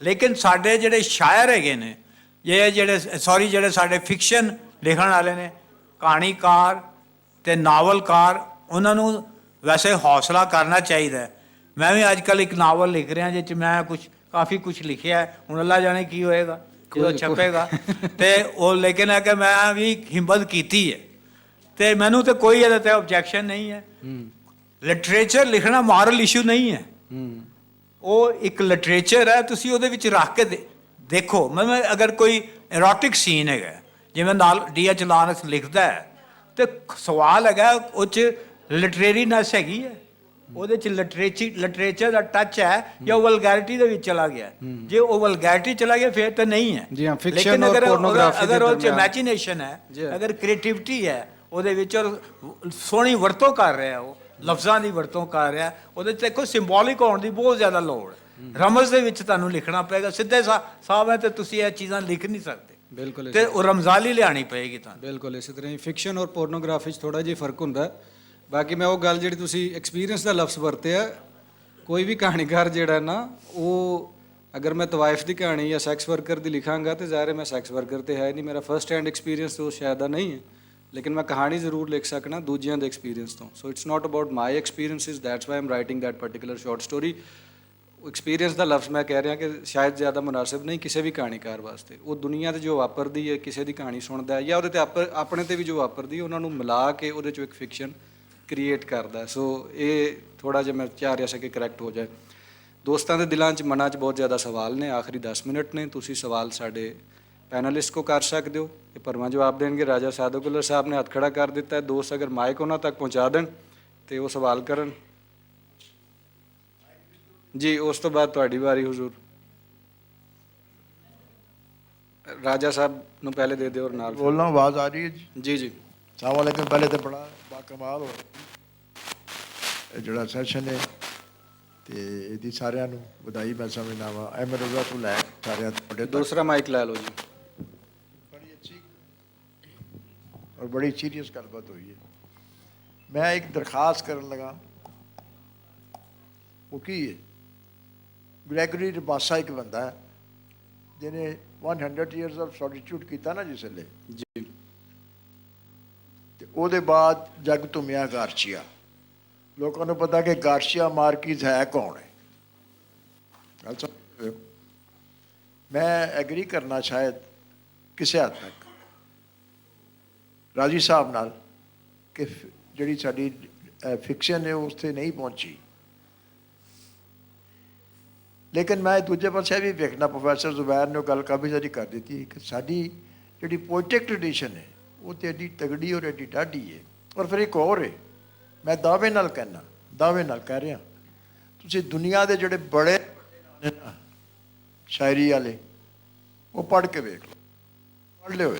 ਲੇਕਿਨ ਸਾਡੇ ਜਿਹੜੇ ਸ਼ਾਇਰ ਹੈਗੇ ਨੇ, ਜਿਹੜੇ ਸਾਡੇ ਫਿਕਸ਼ਨ ਲਿਖਣ ਵਾਲੇ ਨੇ, ਕਹਾਣੀਕਾਰ ਅਤੇ ਨਾਵਲਕਾਰ, ਉਹਨਾਂ ਨੂੰ ਵੈਸੇ ਹੌਸਲਾ ਕਰਨਾ ਚਾਹੀਦਾ। ਮੈਂ ਵੀ ਅੱਜ ਕੱਲ੍ਹ ਇੱਕ ਨਾਵਲ ਲਿਖ ਰਿਹਾ ਜਿਸ 'ਚ ਮੈਂ ਕਾਫੀ ਕੁਛ ਲਿਖਿਆ, ਹੁਣ ਅੱਲਾ ਜਾਣੇ ਕੀ ਹੋਏਗਾ ਜਦੋਂ ਛਪੇਗਾ। ਅਤੇ ਉਹ ਲੇਕਿਨ ਹੈ ਕਿ ਮੈਂ ਵੀ ਹਿੰਮਤ ਕੀਤੀ ਹੈ ਅਤੇ ਮੈਨੂੰ ਤਾਂ ਕੋਈ ਇਹਦੇ 'ਤੇ ਓਬਜੈਕਸ਼ਨ ਨਹੀਂ ਹੈ। ਲਿਟਰੇਚਰ ਲਿਖਣਾ ਮੋਰਲ ਇਸ਼ੂ ਨਹੀਂ ਹੈ, ਉਹ ਇੱਕ ਲਿਟਰੇਚਰ ਹੈ, ਤੁਸੀਂ ਉਹਦੇ ਵਿੱਚ ਰੱਖ ਕੇ ਦੇਖੋ। ਮੈਂ ਅਗਰ ਕੋਈ ਐਰੋਟਿਕ ਸੀਨ ਹੈਗਾ, ਜਿਵੇਂ ਨਾਲ D.H. ਲਾਰੈਂਸ ਲਿਖਦਾ ਹੈ, ਅਤੇ ਸਵਾਲ ਹੈਗਾ ਉਹ 'ਚ ਲਿਟਰੇਰੀਨੈਸ ਹੈਗੀ ਹੈ, ਉਹਦੇ ਚ ਲਿਟਰੇਚਰ ਦਾ ਟੱਚ ਹੈ ਜਾਂ ਉਹ ਵਲਗੈਰਿਟੀ ਦੇ ਵਿੱਚ ਚਲਾ ਗਿਆ। ਜੇ ਉਹ ਵਲਗੈਰਿਟੀ ਚਲਾ ਗਿਆ ਫਿਰ ਤਾਂ ਨਹੀਂ ਹੈ। ਜੀ ਹਾਂ, fiction ਲੇਕਿਨ ਔਰ ਅਗਰ pornography ਦੇ ਅਗਰ ਉਹ ਚ ਦਰਮਿਆਨ। ਇਮੈਜੀਨੇਸ਼ਨ ਜੀ ਹੈ, ਹਾਂ। ਅਗਰ ਕ੍ਰੀਏਟਿਵਿਟੀ ਹੈ ਉਹਦੇ ਵਿੱਚ, ਔਰ ਸੋਹਣੀ ਵਰਤੋਂ ਕਰ ਰਿਹਾ, ਉਹ ਲਫ਼ਜ਼ਾਂ ਦੀ ਵਰਤੋਂ ਕਰ ਰਿਹਾ, ਉਹਦੇ 'ਚ ਦੇਖੋ ਸਿੰਬੋਲਿਕ ਹੋਣ ਦੀ ਬਹੁਤ ਜ਼ਿਆਦਾ ਲੋੜ ਹੈ। ਰਮਜ਼ ਦੇ ਵਿੱਚ ਤੁਹਾਨੂੰ ਲਿਖਣਾ ਪਏਗਾ, ਸਿੱਧੇ ਸਾਹਬ ਹੈ ਤੇ ਤੁਸੀਂ ਇਹ ਚੀਜ਼ਾਂ ਲਿਖ ਨਹੀਂ ਸਕਦੇ। ਬਿਲਕੁਲ ਤੇ ਉਹ ਰਮਜ਼ਾਲੀ ਲਿਆਣੀ ਪਏਗੀ ਤੁਹਾਨੂੰ। ਬਿਲਕੁਲ ਇਸੇ ਤਰ੍ਹਾਂ ਹੀ ਫਿਕਸ਼ਨ ਔਰ ਪੋਰਨੋਗ੍ਰਾਫੀ 'ਚ ਥੋੜਾ ਜਿਹਾ ਫਰਕ ਹੁੰਦਾ ਹੈ। ਬਾਕੀ ਮੈਂ ਉਹ ਗੱਲ ਜਿਹੜੀ ਤੁਸੀਂ ਐਕਸਪੀਰੀਅੰਸ ਦਾ ਲਫ਼ਜ਼ ਵਰਤਿਆ, ਕੋਈ ਵੀ ਕਹਾਣੀਕਾਰ ਜਿਹੜਾ ਨਾ, ਉਹ ਅਗਰ ਮੈਂ ਤਵਾਇਫ ਦੀ ਕਹਾਣੀ ਜਾਂ ਸੈਕਸ ਵਰਕਰ ਦੀ ਲਿਖਾਂਗਾ ਤੇ ਜ਼ਾਹਿਰ ਹੈ ਮੈਂ ਸੈਕਸ ਵਰਕਰ ਤੇ ਹੈ ਨਹੀਂ, ਮੇਰਾ ਫਰਸਟ ਹੈਂਡ ਐਕਸਪੀਰੀਅੰਸ ਤਾਂ ਸ਼ਾਇਦ ਦਾ ਨਹੀਂ ਹੈ, ਲੇਕਿਨ ਮੈਂ ਕਹਾਣੀ ਜ਼ਰੂਰ ਲਿਖ ਸਕਣਾ ਦੂਜਿਆਂ ਦੇ ਐਕਸਪੀਰੀਅੰਸ ਤੋਂ। So it's not about my experiences, that's why I'm writing that particular short story. Experience ਦਾ ਲਫ਼ਜ਼ ਮੈਂ ਕਹਿ ਰਿਹਾ ਕਿ ਸ਼ਾਇਦ ਜ਼ਿਆਦਾ ਮੁਨਾਸਿਬ ਨਹੀਂ ਕਿਸੇ ਵੀ ਕਹਾਣੀਕਾਰ ਵਾਸਤੇ। ਉਹ ਦੁਨੀਆ 'ਤੇ ਜੋ ਵਾਪਰਦੀ ਹੈ, ਕਿਸੇ ਦੀ ਕਹਾਣੀ ਸੁਣਦਾ ਹੈ ਜਾਂ ਉਹਦੇ 'ਤੇ ਆਪਣੇ 'ਤੇ ਵੀ ਜੋ ਵਾਪਰਦੀ ਹੈ, ਉਹਨਾਂ ਨੂੰ ਮਿਲਾ ਕੇ ਉਹਦੇ 'ਚੋਂ ਇੱਕ ਫਿਕਸ਼ਨ ਕ੍ਰੀਏਟ ਕਰਦਾ। ਸੋ ਇਹ ਥੋੜਾ ਜਿਹਾ ਮੈਂ ਚਾਹ ਰਿਹਾ ਸੀ ਕਿ ਕਰੈਕਟ ਹੋ ਜਾਏ। ਦੋਸਤਾਂ ਦੇ ਦਿਲਾਂ 'ਚ ਮਨਾਂ 'ਚ ਬਹੁਤ ਜ਼ਿਆਦਾ ਸਵਾਲ ਨੇ, ਆਖਰੀ 10 ਮਿੰਟ ਨੇ, ਤੁਸੀਂ ਸਵਾਲ ਸਾਡੇ ਪੈਨਲਿਸਟ ਕੋ ਕਰ ਸਕਦੇ ਹੋ, ਇਹ ਭਰਵਾਂ ਜਵਾਬ ਦੇਣਗੇ। ਰਾਜਾ ਸਾਦੁਕੁਲਰ ਸਾਹਿਬ ਨੇ ਹੱਥ ਖੜਾ ਕਰ ਦਿੱਤਾ ਹੈ, ਦੋਸਤ ਅਗਰ ਮਾਈਕ ਉਹਨਾਂ ਤੱਕ ਪਹੁੰਚਾ ਦੇਣ ਤੇ ਉਹ ਸਵਾਲ ਕਰਨ ਜੀ। ਉਸ ਤੋਂ ਬਾਅਦ ਤੁਹਾਡੀ ਵਾਰੀ ਹੁਜ਼ੂਰ। ਰਾਜਾ ਸਾਹਿਬ ਨੂੰ ਪਹਿਲੇ ਦੇ ਦਿਓ ਔਰ ਨਾਲ ਬੋਲਣਾ, ਆਵਾਜ਼ ਆ ਰਹੀ ਹੈ ਜੀ? ਜੀ ਜੀ। ਸਲਾਮ ਵਾਲੇਕੁਮ। ਪਹਿਲੇ ਤਾਂ ਬੜਾ ਬਾਕਮਾਲ ਹੋ ਇਹ ਜਿਹੜਾ ਸੈਸ਼ਨ ਹੈ ਤੇ ਇਹਦੀ ਸਾਰਿਆਂ ਨੂੰ ਵਧਾਈ ਮੈਂ ਸਮਝਦਾ ਵਾਂ। ਅਹਿਮਦ ਰਜ਼ਾ ਤੋਂ ਲੈ ਸਾਰਿਆਂ ਤੁਹਾਡੇ ਤੱਕ। ਦੂਸਰਾ ਮਾਈਕ ਲੈ ਲਓ ਜੀ। ਬੜੀ ਅੱਛੀ ਔਰ ਬੜੀ ਸੀਰੀਅਸ ਗੱਲਬਾਤ ਹੋਈ ਹੈ। ਮੈਂ ਇੱਕ ਦਰਖਾਸਤ ਕਰਨ ਲਗਾ, ਉਹ ਕੀ ਹੈ, ਗ੍ਰੈਗਰੀ ਰਬਾਸਾ ਇੱਕ ਬੰਦਾ ਹੈ ਜਿਹਨੇ 100 years of solitude ਕੀਤਾ ਨਾ ਜਿਸ ਵੇਲੇ ਜੀ, ਤੇ ਉਹਦੇ ਬਾਅਦ ਜਗ ਧੁੰਮਿਆ ਗਾਰਸ਼ੀਆ। ਲੋਕਾਂ ਨੂੰ ਪਤਾ ਕਿ ਗਾਰਸ਼ੀਆ ਮਾਰਕੀਜ਼ ਹੈ ਕੌਣ ਹੈ। ਗੱਲ ਸਮਝ ਰਹੇ ਹੋ? ਮੈਂ ਐਗਰੀ ਕਰਨਾ ਸ਼ਾਇਦ ਕਿਸੇ ਹੱਦ ਤੱਕ ਰਾਜੀ ਸਾਹਿਬ ਨਾਲ ਕਿ ਜਿਹੜੀ ਸਾਡੀ ਫਿਕਸ਼ਨ ਹੈ ਉਸ 'ਤੇ ਨਹੀਂ ਪਹੁੰਚੀ, ਲੇਕਿਨ ਮੈਂ ਦੂਜੇ ਪਾਸੇ ਵੀ ਵੇਖਣਾ, ਪ੍ਰੋਫੈਸਰ ਜ਼ੁਬੈਰ ਨੇ ਗੱਲ ਕਾਫੀ ਸਾਰੀ ਕਰ ਦਿੱਤੀ ਕਿ ਸਾਡੀ ਜਿਹੜੀ ਪੋਇਟਿਕ ਟ੍ਰੈਡੀਸ਼ਨ ਹੈ ਉਹ ਤਾਂ ਐਡੀ ਤਗੜੀ ਔਰ ਐਡੀ ਡਾਢੀ ਹੈ। ਔਰ ਫਿਰ ਇੱਕ ਹੋਰ ਹੈ, ਮੈਂ ਦਾਅਵੇ ਨਾਲ ਕਹਿਣਾ, ਦਾਅਵੇ ਨਾਲ ਕਹਿ ਰਿਹਾ, ਤੁਸੀਂ ਦੁਨੀਆ ਦੇ ਜਿਹੜੇ ਬੜੇ ਨੇ ਨਾ ਸ਼ਾਇਰੀ ਵਾਲੇ, ਉਹ ਪੜ੍ਹ ਕੇ ਵੇਖ ਲਓ, ਪੜ੍ਹ ਲਿਓ।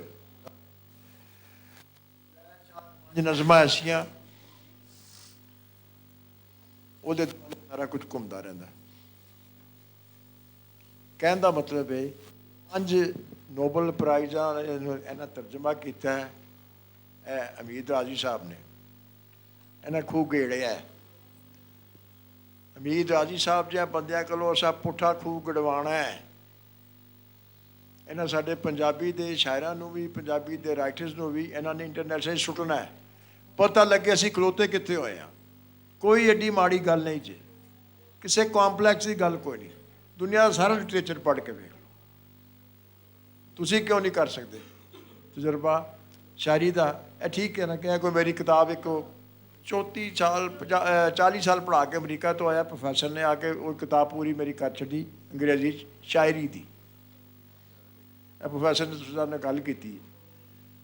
ਨਜ਼ਮਾਂ ਐਸੀਆਂ ਉਹਦੇ ਸਾਰਾ ਕੁਝ ਘੁੰਮਦਾ ਰਹਿੰਦਾ। ਕਹਿਣ ਦਾ ਮਤਲਬ ਹੈ 5 ਨੋਬਲ ਪ੍ਰਾਈਜ਼ਾਂ ਇਹਨਾਂ ਤਰਜਮਾ ਕੀਤਾ ਹੈ ਇਹ ਅਮੀਦ ਰਾਜੀ ਸਾਹਿਬ ਨੇ, ਇਹਨਾਂ ਖੂਹ ਗੇੜਿਆ। ਅਮੀਦ ਰਾਜੀ ਸਾਹਿਬ ਜਿਹਾ ਬੰਦਿਆਂ ਕੋਲੋਂ ਅਸਾਂ ਪੁੱਠਾ ਖੂਹ ਗੜਵਾਉਣਾ ਹੈ। ਇਹਨਾਂ ਸਾਡੇ ਪੰਜਾਬੀ ਦੇ ਸ਼ਾਇਰਾਂ ਨੂੰ ਵੀ, ਪੰਜਾਬੀ ਦੇ ਰਾਈਟਰਸ ਨੂੰ ਵੀ ਇਹਨਾਂ ਨੇ ਇੰਟਰਨੈਸ਼ਨਲ ਸੁੱਟਣਾ ਹੈ, ਪਤਾ ਲੱਗੇ ਅਸੀਂ ਖਲੋਤੇ ਕਿੱਥੇ ਹੋਏ ਹਾਂ। ਕੋਈ ਐਡੀ ਮਾੜੀ ਗੱਲ ਨਹੀਂ ਜੀ, ਕਿਸੇ ਕੰਪਲੈਕਸ ਦੀ ਗੱਲ ਕੋਈ ਨਹੀਂ। ਦੁਨੀਆ ਦਾ ਸਾਰਾ ਲਿਟਰੇਚਰ ਪੜ੍ਹ ਕੇ ਵੇਖ ਲਓ, ਤੁਸੀਂ ਕਿਉਂ ਨਹੀਂ ਕਰ ਸਕਦੇ ਤਜਰਬਾ ਸ਼ਾਇਰੀ ਦਾ? ਇਹ ਠੀਕ ਹੈ ਨਾ ਕਿ ਕੋਈ ਮੇਰੀ ਕਿਤਾਬ ਇੱਕ 40 ਸਾਲ ਪੜ੍ਹਾ ਕੇ ਅਮਰੀਕਾ ਤੋਂ ਆਇਆ ਪ੍ਰੋਫੈਸਰ ਨੇ ਆ ਕੇ ਉਹ ਕਿਤਾਬ ਪੂਰੀ ਮੇਰੀ ਕਰ ਛੱਡੀ ਅੰਗਰੇਜ਼ੀ 'ਚ ਸ਼ਾਇਰੀ ਦੀ। ਇਹ ਪ੍ਰੋਫੈਸਰ ਨੇ ਤੁਸੀਂ ਨਾਲ ਗੱਲ ਕੀਤੀ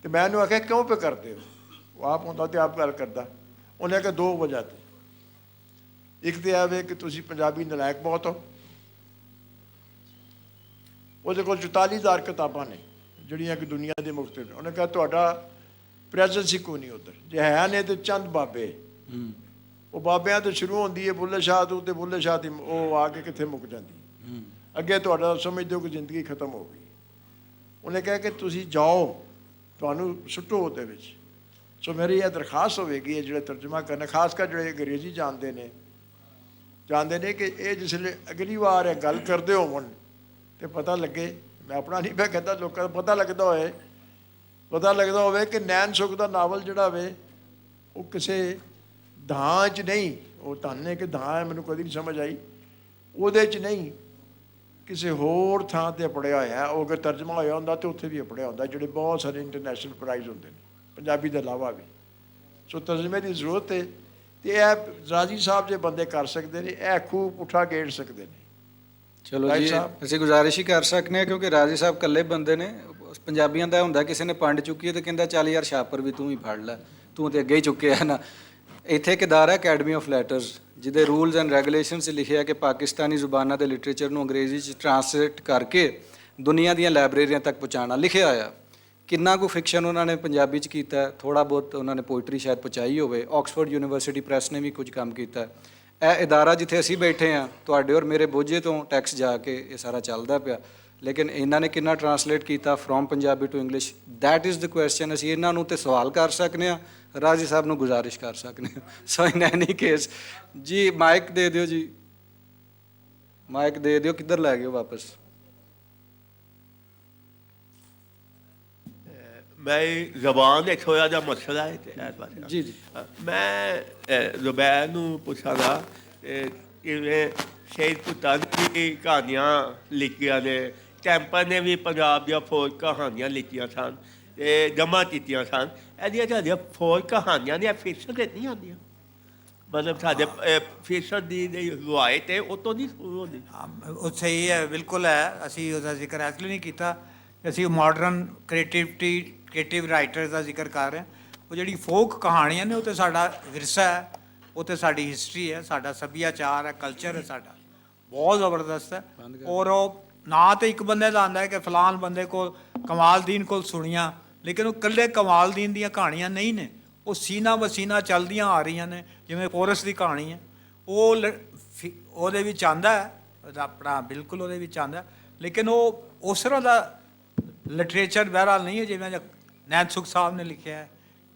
ਤੇ ਮੈਂ ਉਹਨੂੰ ਆਖਿਆ ਕਿਉਂ ਪੇ ਕਰਦੇ ਹੋ? ਉਹ ਆਪ ਹੁੰਦਾ ਤੇ ਆਪ ਗੱਲ ਕਰਦਾ। ਉਹਨੇ ਆਖਿਆ 2 ਵਜ੍ਹਾ ਤੇ, ਇੱਕ ਤਾਂ ਇਹ ਵੇ ਕਿ ਤੁਸੀਂ ਪੰਜਾਬੀ ਨਲਾਇਕ ਬਹੁਤ ਹੋ, ਉਹਦੇ ਕੋਲ 44,000 ਕਿਤਾਬਾਂ ਨੇ ਜਿਹੜੀਆਂ ਕਿ ਦੁਨੀਆ ਦੇ ਮੁਖਤਲਿਫ। ਉਹਨੇ ਕਿਹਾ ਤੁਹਾਡਾ ਪ੍ਰੈਜ਼ੈਂਸ ਹੀ ਕੋਈ ਨਹੀਂ ਉੱਧਰ, ਜੇ ਹੈ ਨੇ ਤੇ ਚੰਦ ਬਾਬੇ, ਉਹ ਬਾਬਿਆਂ ਤੋਂ ਸ਼ੁਰੂ ਹੁੰਦੀ ਹੈ ਬੁੱਲੇ ਸ਼ਾਹ ਤੋਂ, ਤੇ ਬੁੱਲੇ ਸ਼ਾਹ ਦੀ ਉਹ ਆ ਕੇ ਕਿੱਥੇ ਮੁੱਕ ਜਾਂਦੀ, ਅੱਗੇ ਤੁਹਾਡਾ ਸਮਝਦੇ ਹੋ ਕਿ ਜ਼ਿੰਦਗੀ ਖਤਮ ਹੋ ਗਈ। ਉਹਨੇ ਕਿਹਾ ਕਿ ਤੁਸੀਂ ਜਾਓ, ਤੁਹਾਨੂੰ ਸੁੱਟੋ ਉਹਦੇ ਵਿੱਚ। ਸੋ ਮੇਰੀ ਇਹ ਦਰਖਾਸਤ ਹੋਵੇਗੀ, ਇਹ ਜਿਹੜੇ ਤਰਜਮਾ ਕਰਨਾ, ਖਾਸ ਕਰ ਜਿਹੜੇ ਅੰਗਰੇਜ਼ੀ ਜਾਣਦੇ ਨੇ ਕਿ ਇਹ ਜਿਸ ਵੇਲੇ ਅਗਲੀ ਵਾਰ ਇਹ ਗੱਲ ਕਰਦੇ ਹੋਵਣ ਤੇ ਪਤਾ ਲੱਗੇ, ਮੈਂ ਆਪਣਾ ਨਹੀਂ ਮੈਂ ਕਹਿੰਦਾ, ਲੋਕਾਂ ਨੂੰ ਪਤਾ ਲੱਗਦਾ ਹੋਵੇ ਕਿ ਨੈਣ ਸੁਖ ਦਾ ਨਾਵਲ ਜਿਹੜਾ ਵੇ ਉਹ ਕਿਸੇ ਧਾਂ 'ਚ ਨਹੀਂ, ਉਹ ਧਾਨੇ ਕਿ ਧਾਂ ਹੈ ਮੈਨੂੰ ਕਦੀ ਨਹੀਂ ਸਮਝ ਆਈ, ਉਹਦੇ 'ਚ ਨਹੀਂ, ਕਿਸੇ ਹੋਰ ਥਾਂ 'ਤੇ ਪੜ੍ਹਿਆ ਹੋਇਆ। ਉਹ ਅਗਰ ਤਰਜਮਾ ਹੋਇਆ ਹੁੰਦਾ ਤਾਂ ਉੱਥੇ ਵੀ ਪੜ੍ਹਿਆ ਹੁੰਦਾ, ਜਿਹੜੇ ਬਹੁਤ ਸਾਰੇ ਇੰਟਰਨੈਸ਼ਨਲ ਪ੍ਰਾਈਜ਼ ਹੁੰਦੇ ਨੇ ਪੰਜਾਬੀ ਦੇ ਇਲਾਵਾ ਵੀ। ਸੋ ਤਰਜਮੇ ਦੀ ਜ਼ਰੂਰਤ ਹੈ ਤੇ ਇਹ ਰਾਜੀ ਸਾਹਿਬ ਜੇ ਬੰਦੇ ਕਰ ਸਕਦੇ ਨੇ, ਇਹ ਖੂਹ ਪੁੱਠਾ ਗੇੜ ਸਕਦੇ ਨੇ। ਚਲੋ ਜੀ, ਅਸੀਂ ਗੁਜ਼ਾਰਿਸ਼ ਹੀ ਕਰ ਸਕਨੇ ਆ ਕਿਉਂਕਿ ਰਾਜੀ ਸਾਹਿਬ ਇਕੱਲੇ ਬੰਦੇ ਨੇ। ਪੰਜਾਬੀਆਂ ਦਾ ਹੁੰਦਾ ਕਿਸੇ ਨੇ ਪੰਡ ਚੁੱਕੀ ਹੈ ਤੇ ਕਹਿੰਦਾ ਚੱਲ ਯਾਰ ਛਾਪਰ ਵੀ ਤੂੰ ਹੀ ਫੜ ਲੈ, ਤੂੰ ਤੇ ਅੱਗੇ ਹੀ ਚੁੱਕਿਆ ਨਾ। ਇੱਥੇ ਇੱਕ ਅਦਾਰਾ ਅਕੈਡਮੀ ਆਫ ਲੈਟਰਸ ਜਿਹਦੇ ਰੂਲਸ ਐਂਡ ਰੈਗੂਲੇਸ਼ਨਸ 'ਚ ਲਿਖਿਆ ਕਿ ਪਾਕਿਸਤਾਨੀ ਜ਼ੁਬਾਨਾਂ ਦੇ ਲਿਟਰੇਚਰ ਨੂੰ ਅੰਗਰੇਜ਼ੀ 'ਚ ਟਰਾਂਸਲੇਟ ਕਰਕੇ ਦੁਨੀਆ ਦੀਆਂ ਲਾਇਬ੍ਰੇਰੀਆਂ ਤੱਕ ਪਹੁੰਚਾਉਣਾ ਲਿਖਿਆ ਹੋਇਆ। ਕਿੰਨਾ ਕੁ ਫਿਕਸ਼ਨ ਉਹਨਾਂ ਨੇ ਪੰਜਾਬੀ 'ਚ ਕੀਤਾ ਹੈ, ਥੋੜ੍ਹਾ ਬਹੁਤ ਉਹਨਾਂ ਨੇ ਪੋਇਟਰੀ ਸ਼ਾਇਦ ਪਹੁੰਚਾਈ ਹੋਵੇ। ਆਕਸਫੋਰਡ ਯੂਨੀਵਰਸਿਟੀ ਪ੍ਰੈਸ ਨੇ ਵੀ ਕੁਝ ਕੰਮ ਕੀਤਾ ਹੈ। ਇਹ ਅਦਾਰਾ ਜਿੱਥੇ ਅਸੀਂ ਬੈਠੇ ਹਾਂ, ਤੁਹਾਡੇ ਔਰ ਮੇਰੇ ਬੋਝੇ ਤੋਂ ਟੈਕਸ ਜਾ ਕੇ ਇਹ ਸਾਰਾ ਚੱਲਦਾ ਪਿਆ, ਲੇਕਿਨ ਇਹਨਾਂ ਨੇ ਕਿੰਨਾ ਟਰਾਂਸਲੇਟ ਕੀਤਾ from Punjabi to English, that is the question. ਅਸੀਂ ਇਹਨਾਂ ਨੂੰ ਤੇ ਸਵਾਲ ਕਰ ਸਕਨੇ ਹਾਂ, ਰਾਜੀ ਸਾਹਿਬ ਨੂੰ ਗੁਜ਼ਾਰਿਸ਼ ਕਰ ਸਕਨੇ ਹਾਂ। ਸੋ ਇਨ ਐਨੀ ਕੇਸ ਜੀ ਮਾਈਕ ਦੇ ਦਿਓ ਜੀ, ਮਾਈਕ ਦੇ ਦਿਓ। ਕਿੱਧਰ ਲੈ ਗਏ ਹੋ ਵਾਪਸ? ਮੈਂ ਜ਼ਬਾਨ ਇੱਕ ਹੋਇਆ ਦਾ ਮਸਲਾ ਹੈ ਤੇ ਇਸ ਪਾਸੇ ਜੀ ਜੀ ਮੈਂ ਜ਼ੁਬੈਰ ਨੂੰ ਪੁੱਛਾਂਗਾ ਕਿਵੇਂ ਸ਼ਹੀਦ ਭੁੱਟਰ ਦੀ ਕਹਾਣੀਆਂ ਲਿਖੀਆਂ ਨੇ, ਕੈਂਪਰ ਨੇ ਵੀ ਪੰਜਾਬ ਦੀਆਂ ਫੌਜ ਕਹਾਣੀਆਂ ਲਿਖੀਆਂ ਸਨ ਤੇ ਜਮ੍ਹਾਂ ਕੀਤੀਆਂ ਸਨ। ਇਹਦੀਆਂ ਜਿਹੜੀਆਂ ਫੌਜ ਕਹਾਣੀਆਂ ਨੇ ਫਿਕਸ਼ਨ ਤੇ ਨਹੀਂ ਆਉਂਦੀਆਂ, ਮਤਲਬ ਸਾਡੇ ਫਿਕਸ਼ਨ ਦੀ ਰਵਾਇਤ ਹੈ ਉਹ ਤੋਂ ਨਹੀਂ ਸ਼ੁਰੂ ਹੁੰਦੀ। ਉਹ ਸਹੀ ਹੈ, ਬਿਲਕੁਲ ਹੈ। ਅਸੀਂ ਉਹਦਾ ਜ਼ਿਕਰ ਇਸ ਲਈ ਨਹੀਂ ਕੀਤਾ, ਅਸੀਂ ਮਾਡਰਨ ਕ੍ਰੀਏਟਿਵ ਰਾਈਟਰਸ ਦਾ ਜ਼ਿਕਰ ਕਰ ਰਹੇ ਹਾਂ। ਉਹ ਜਿਹੜੀ ਫੋਕ ਕਹਾਣੀਆਂ ਨੇ ਉਹ ਤਾਂ ਸਾਡਾ ਵਿਰਸਾ ਹੈ, ਉਹ ਤਾਂ ਸਾਡੀ ਹਿਸਟਰੀ ਹੈ, ਸਾਡਾ ਸੱਭਿਆਚਾਰ ਹੈ, ਕਲਚਰ ਹੈ ਸਾਡਾ, ਬਹੁਤ ਜ਼ਬਰਦਸਤ ਹੈ। ਔਰ ਉਹ ਨਾ ਤਾਂ ਇੱਕ ਬੰਦੇ ਦਾ ਆਉਂਦਾ ਹੈ ਕਿ ਫਲਾਨ ਬੰਦੇ ਕੋਲ ਕਮਾਲਦੀਨ ਕੋਲ ਸੁਣੀਆਂ, ਲੇਕਿਨ ਉਹ ਇਕੱਲੇ ਕਮਾਲਦੀਨ ਦੀਆਂ ਕਹਾਣੀਆਂ ਨਹੀਂ ਨੇ, ਉਹ ਸੀਨਾ ਬਸੀਨਾ ਚੱਲਦੀਆਂ ਆ ਰਹੀਆਂ ਨੇ। ਜਿਵੇਂ ਪੋਰਸ ਦੀ ਕਹਾਣੀ ਹੈ, ਉਹ ਉਹਦੇ ਵਿੱਚ ਆਉਂਦਾ ਹੈ ਆਪਣਾ, ਬਿਲਕੁਲ ਉਹਦੇ ਵਿੱਚ ਆਉਂਦਾ, ਲੇਕਿਨ ਉਹ ਉਸ ਤਰ੍ਹਾਂ ਦਾ ਲਿਟਰੇਚਰ ਬਹਿਰਹਾਲ ਨਹੀਂ ਹੈ ਜਿਵੇਂ ਨੈਣ ਸੁਖ ਸਾਹਿਬ ਨੇ ਲਿਖਿਆ ਹੈ,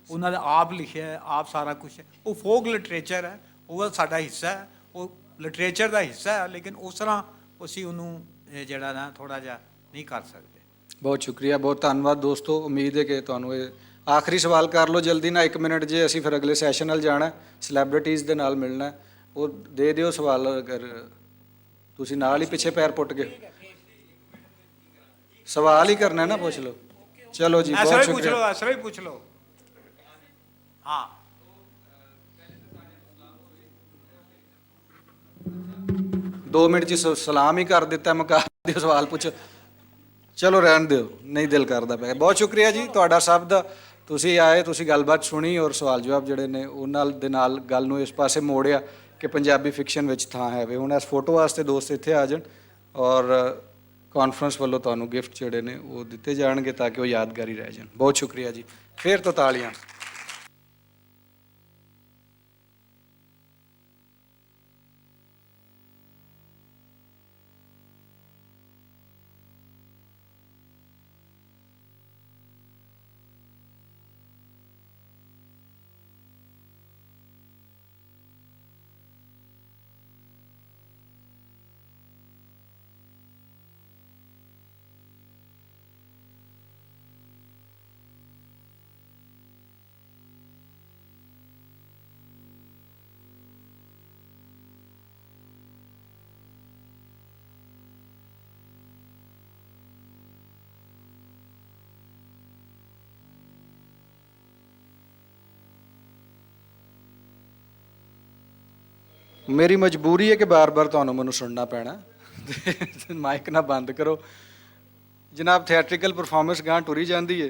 ਉਹਨਾਂ ਦਾ ਆਪ ਲਿਖਿਆ ਹੈ, ਆਪ ਸਾਰਾ ਕੁਛ ਹੈ। ਉਹ ਫੋਕ ਲਿਟਰੇਚਰ ਹੈ, ਉਹ ਸਾਡਾ ਹਿੱਸਾ ਹੈ, ਉਹ ਲਿਟਰੇਚਰ ਦਾ ਹਿੱਸਾ ਹੈ, ਲੇਕਿਨ ਉਸ ਤਰ੍ਹਾਂ ਅਸੀਂ ਉਹਨੂੰ ਜਿਹੜਾ ਨਾ ਥੋੜ੍ਹਾ ਜਿਹਾ ਨਹੀਂ ਕਰ ਸਕਦੇ। ਬਹੁਤ ਸ਼ੁਕਰੀਆ, ਬਹੁਤ ਧੰਨਵਾਦ ਦੋਸਤੋ। ਉਮੀਦ ਹੈ ਕਿ ਤੁਹਾਨੂੰ ਇਹ ਆਖਰੀ ਸਵਾਲ ਕਰ ਲਓ ਜਲਦੀ ਨਾਲ, 1 ਮਿੰਟ ਜੇ ਅਸੀਂ ਫਿਰ ਅਗਲੇ ਸੈਸ਼ਨ ਨਾਲ ਜਾਣਾ, ਸੈਲੈਬ੍ਰਿਟੀਜ਼ ਦੇ ਨਾਲ ਮਿਲਣਾ। ਉਹ ਦੇ ਦਿਓ ਸਵਾਲ, ਅਗਰ ਤੁਸੀਂ ਨਾਲ ਹੀ ਪਿੱਛੇ ਪੈਰ ਪੁੱਟ ਗਏ। ਸਵਾਲ ਹੀ ਕਰਨਾ ਨਾ, ਪੁੱਛ ਲਓ। ਚਲੋ ਜੀ, ਬਹੁਤ ਸ਼ੁਕਰੀਆ। ਐਸਾ ਹੀ ਪੁੱਛ ਲਓ। ਹਾਂ 2 ਮਿੰਟ 'ਚ ਸਲਾਮ ਹੀ ਕਰ ਦਿੱਤਾ, ਮੁਕਾ ਦਿਓ, ਸਵਾਲ ਪੁੱਛੋ। ਚਲੋ ਰਹਿਣ ਦਿਓ, ਨਹੀਂ ਦਿਲ ਕਰਦਾ ਪਿਆ। ਬਹੁਤ ਸ਼ੁਕਰੀਆ ਜੀ ਤੁਹਾਡਾ ਸਭ ਦਾ, ਤੁਸੀਂ ਆਏ, ਤੁਸੀਂ ਗੱਲਬਾਤ ਸੁਣੀ ਔਰ ਸਵਾਲ ਜਵਾਬ ਜਿਹੜੇ ਨੇ ਉਹਨਾਂ ਦੇ ਨਾਲ ਗੱਲ ਨੂੰ ਇਸ ਪਾਸੇ ਮੋੜਿਆ ਕਿ ਪੰਜਾਬੀ ਫਿਕਸ਼ਨ ਵਿੱਚ ਥਾਂ ਹੈ ਵੇ। ਹੁਣ ਇਸ ਫੋਟੋ ਵਾਸਤੇ ਦੋਸਤ ਇੱਥੇ ਆ ਜਾਣ ਔਰ ਕਾਨਫਰੰਸ ਵੱਲੋਂ ਤੁਹਾਨੂੰ ਗਿਫਟ ਜਿਹੜੇ ਨੇ ਉਹ ਦਿੱਤੇ ਜਾਣਗੇ ਤਾਂ ਕਿ ਉਹ ਯਾਦਗਾਰੀ ਰਹਿ ਜਾਣ। ਬਹੁਤ ਸ਼ੁਕਰੀਆ ਜੀ, ਫਿਰ ਤੋਂ ਤਾਲੀਆਂ। ਮੇਰੀ ਮਜਬੂਰੀ ਹੈ ਕਿ ਬਾਰ-ਬਾਰ ਤੁਹਾਨੂੰ ਮੈਨੂੰ ਸੁਣਨਾ ਪੈਣਾ। ਮਾਈਕ ਨਾ ਬੰਦ ਕਰੋ ਜਨਾਬ। ਥੀਏਟ੍ਰੀਕਲ ਪਰਫਾਰਮੈਂਸ ਗਾਂ ਟੁਰੀ ਜਾਂਦੀ ਹੈ।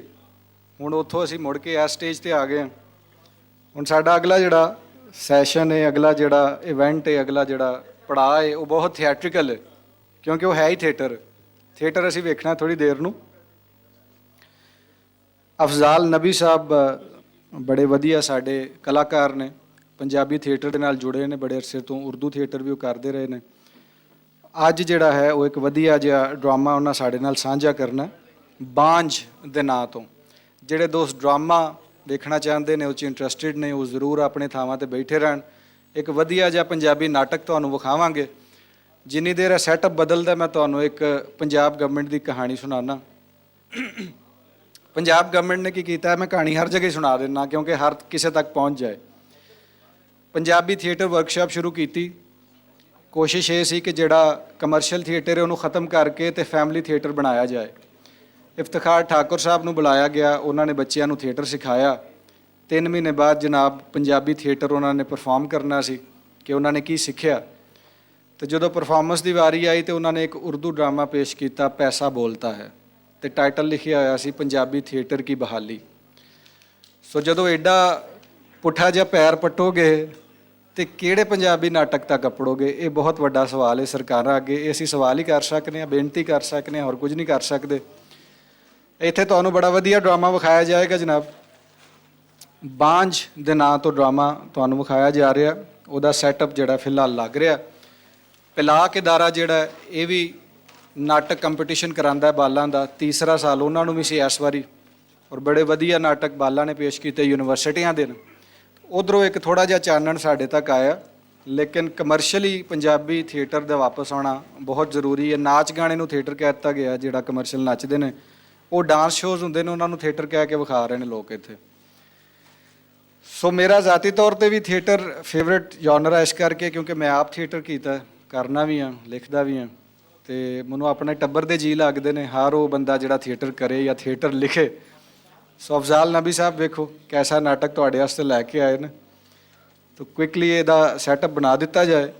ਹੁਣ ਉੱਥੋਂ ਅਸੀਂ ਮੁੜ ਕੇ ਇਸ ਸਟੇਜ ਤੇ ਆ ਗਏ ਹਾਂ। ਹੁਣ ਸਾਡਾ ਅਗਲਾ ਜਿਹੜਾ ਸੈਸ਼ਨ ਹੈ, ਅਗਲਾ ਜਿਹੜਾ ਇਵੈਂਟ ਹੈ, ਅਗਲਾ ਜਿਹੜਾ ਪੜਾਅ ਹੈ, ਉਹ ਬਹੁਤ ਥੀਏਟ੍ਰੀਕਲ ਹੈ, ਕਿਉਂਕਿ ਉਹ ਹੈ ਹੀ ਥੀਏਟਰ। ਥੀਏਟਰ ਅਸੀਂ ਵੇਖਣਾ ਥੋੜ੍ਹੀ ਦੇਰ ਨੂੰ। ਅਫਜ਼ਾਲ ਨਬੀ ਸਾਹਿਬ ਬੜੇ ਵਧੀਆ ਸਾਡੇ ਕਲਾਕਾਰ ਨੇ, ਪੰਜਾਬੀ ਥੀਏਟਰ ਦੇ ਨਾਲ ਜੁੜੇ ਨੇ ਬੜੇ ਅਰਸੇ ਤੋਂ, ਉਰਦੂ ਥੀਏਟਰ ਵੀ ਉਹ ਕਰਦੇ ਰਹੇ ਨੇ। ਅੱਜ ਜਿਹੜਾ ਹੈ ਉਹ ਇੱਕ ਵਧੀਆ ਜਿਹਾ ਡਰਾਮਾ ਉਹਨਾਂ ਸਾਡੇ ਨਾਲ ਸਾਂਝਾ ਕਰਨਾ, ਬਾਂਝ ਦੇ ਨਾਂ ਤੋਂ। ਜਿਹੜੇ ਦੋਸਤ ਡਰਾਮਾ ਦੇਖਣਾ ਚਾਹੁੰਦੇ ਨੇ, ਉਹ 'ਚ ਇੰਟਰਸਟਿਡ ਨੇ, ਉਹ ਜ਼ਰੂਰ ਆਪਣੇ ਥਾਵਾਂ 'ਤੇ ਬੈਠੇ ਰਹਿਣ। ਇੱਕ ਵਧੀਆ ਜਿਹਾ ਪੰਜਾਬੀ ਨਾਟਕ ਤੁਹਾਨੂੰ ਵਿਖਾਵਾਂਗੇ। ਜਿੰਨੀ ਦੇਰ ਇਹ ਸੈਟਅਪ ਬਦਲਦਾ, ਮੈਂ ਤੁਹਾਨੂੰ ਇੱਕ ਪੰਜਾਬ ਗਵਰਨਮੈਂਟ ਦੀ ਕਹਾਣੀ ਸੁਣਾਉਣਾ। ਪੰਜਾਬ ਗਵਰਨਮੈਂਟ ਨੇ ਕੀ ਕੀਤਾ, ਮੈਂ ਕਹਾਣੀ ਹਰ ਜਗ੍ਹਾ ਸੁਣਾ ਦਿੰਦਾ ਕਿਉਂਕਿ ਹਰ ਕਿਸੇ ਤੱਕ ਪਹੁੰਚ ਜਾਏ। ਪੰਜਾਬੀ ਥੀਏਟਰ ਵਰਕਸ਼ਾਪ ਸ਼ੁਰੂ ਕੀਤੀ। ਕੋਸ਼ਿਸ਼ ਇਹ ਸੀ ਕਿ ਜਿਹੜਾ ਕਮਰਸ਼ੀਅਲ ਥੀਏਟਰ ਹੈ ਉਹਨੂੰ ਖ਼ਤਮ ਕਰਕੇ ਤੇ ਫੈਮਿਲੀ ਥੀਏਟਰ ਬਣਾਇਆ ਜਾਏ। ਇਫਤਖਾਰ ਠਾਕੁਰ ਸਾਹਿਬ ਨੂੰ ਬੁਲਾਇਆ ਗਿਆ, ਉਹਨਾਂ ਨੇ ਬੱਚਿਆਂ ਨੂੰ ਥੀਏਟਰ ਸਿਖਾਇਆ। 3 ਮਹੀਨੇ ਬਾਅਦ ਜਨਾਬ ਪੰਜਾਬੀ ਥੀਏਟਰ ਉਹਨਾਂ ਨੇ ਪਰਫਾਰਮ ਕਰਨਾ ਸੀ ਕਿ ਉਹਨਾਂ ਨੇ ਕੀ ਸਿੱਖਿਆ। ਤੇ ਜਦੋਂ ਪਰਫਾਰਮੈਂਸ ਦੀ ਵਾਰੀ ਆਈ ਤੇ ਉਹਨਾਂ ਨੇ ਇੱਕ ਉਰਦੂ ਡਰਾਮਾ ਪੇਸ਼ ਕੀਤਾ, ਪੈਸਾ ਬੋਲਤਾ ਹੈ, ਤੇ ਟਾਈਟਲ ਲਿਖਿਆ ਹੋਇਆ ਸੀ ਪੰਜਾਬੀ ਥੀਏਟਰ ਕੀ ਬਹਾਲੀ। ਸੋ ਜਦੋਂ ਐਡਾ ਪੁੱਠਾ ਜਿਹਾ ਪੈਰ ਪੱਟੋਗੇ ਤੇ ਕਿਹੜੇ ਪੰਜਾਬੀ ਨਾਟਕ ਤੱਕ ਕੱਪੜੋਗੇ? ਇਹ ਬਹੁਤ ਵੱਡਾ ਸਵਾਲ ਹੈ ਸਰਕਾਰਾਂ ਅੱਗੇ। ਇਹ ਅਸੀਂ ਸਵਾਲ ਹੀ ਕਰ ਸਕਦੇ ਹਾਂ, ਬੇਨਤੀ ਕਰ ਸਕਦੇ ਹਾਂ, ਹੋਰ ਕੁਝ ਨਹੀਂ ਕਰ ਸਕਦੇ। ਇੱਥੇ ਤੁਹਾਨੂੰ ਬੜਾ ਵਧੀਆ ਡਰਾਮਾ ਵਿਖਾਇਆ ਜਾਏਗਾ ਜਨਾਬ। ਬਾਂਝ ਦੇ ਨਾਂ ਤੋਂ ਡਰਾਮਾ ਤੁਹਾਨੂੰ ਵਿਖਾਇਆ ਜਾ ਰਿਹਾ। ਉਹਦਾ ਸੈਟਅਪ ਜਿਹੜਾ ਫਿਲਹਾਲ ਲੱਗ ਰਿਹਾ। ਪਿਲਾਕ ਇਦਾਰਾ ਜਿਹੜਾ ਇਹ ਵੀ ਨਾਟਕ ਕੰਪੀਟੀਸ਼ਨ ਕਰਾਉਂਦਾ ਹੈ ਬਾਲਾਂ ਦਾ। ਤੀਸਰਾ ਸਾਲ ਉਹਨਾਂ ਨੂੰ ਵੀ ਸੀ ਇਸ ਵਾਰੀ, ਔਰ ਬੜੇ ਵਧੀਆ ਨਾਟਕ ਬਾਲਾਂ ਨੇ ਪੇਸ਼ ਕੀਤੇ ਯੂਨੀਵਰਸਿਟੀਆਂ ਦੇ। ਉਧਰੋਂ ਇੱਕ ਥੋੜ੍ਹਾ ਜਿਹਾ ਚਾਨਣ ਸਾਡੇ ਤੱਕ ਆਇਆ, ਲੇਕਿਨ ਕਮਰਸ਼ਲੀ ਪੰਜਾਬੀ ਥੀਏਟਰ ਦਾ ਵਾਪਸ ਆਉਣਾ ਬਹੁਤ ਜ਼ਰੂਰੀ ਹੈ। ਨਾਚ ਗਾਣੇ ਨੂੰ ਥੀਏਟਰ ਕਹਿ ਦਿੱਤਾ ਗਿਆ, ਜਿਹੜਾ ਕਮਰਸ਼ਲ ਨੱਚਦੇ ਨੇ ਉਹ ਡਾਂਸ ਸ਼ੋਜ਼ ਹੁੰਦੇ ਨੇ, ਉਹਨਾਂ ਨੂੰ ਥੀਏਟਰ ਕਹਿ ਕੇ ਵਿਖਾ ਰਹੇ ਨੇ ਲੋਕ ਇੱਥੇ। ਸੋ ਮੇਰਾ ਜ਼ਾਤੀ ਤੌਰ ਤੇ ਵੀ ਥੀਏਟਰ ਫੇਵਰੇਟ ਜਨਰ ਹੈ ਇਸ ਕਰਕੇ ਕਿਉਂਕਿ ਮੈਂ ਆਪ ਥੀਏਟਰ ਕੀਤਾ, ਕਰਨਾ ਵੀ ਹਾਂ, ਲਿਖਦਾ ਵੀ ਹਾਂ, ਤੇ ਮੈਨੂੰ ਆਪਣੇ ਟੱਬਰ ਦੇ ਜੀ ਲੱਗਦੇ ਨੇ ਹਰ ਉਹ ਬੰਦਾ ਜਿਹੜਾ ਥੀਏਟਰ ਕਰੇ ਜਾਂ ਥੀਏਟਰ ਲਿਖੇ। ਸੋ ਅਫਜ਼ਾਲ ਨਬੀ ਸਾਹਿਬ ਵੇਖੋ ਕੈਸਾ ਨਾਟਕ ਤੁਹਾਡੇ ਵਾਸਤੇ ਲੈ ਕੇ ਆਏ ਨੇ, ਤਾਂ ਕੁਇਕਲੀ ਇਹਦਾ ਸੈਟਅਪ ਬਣਾ ਦਿੱਤਾ ਜਾਏ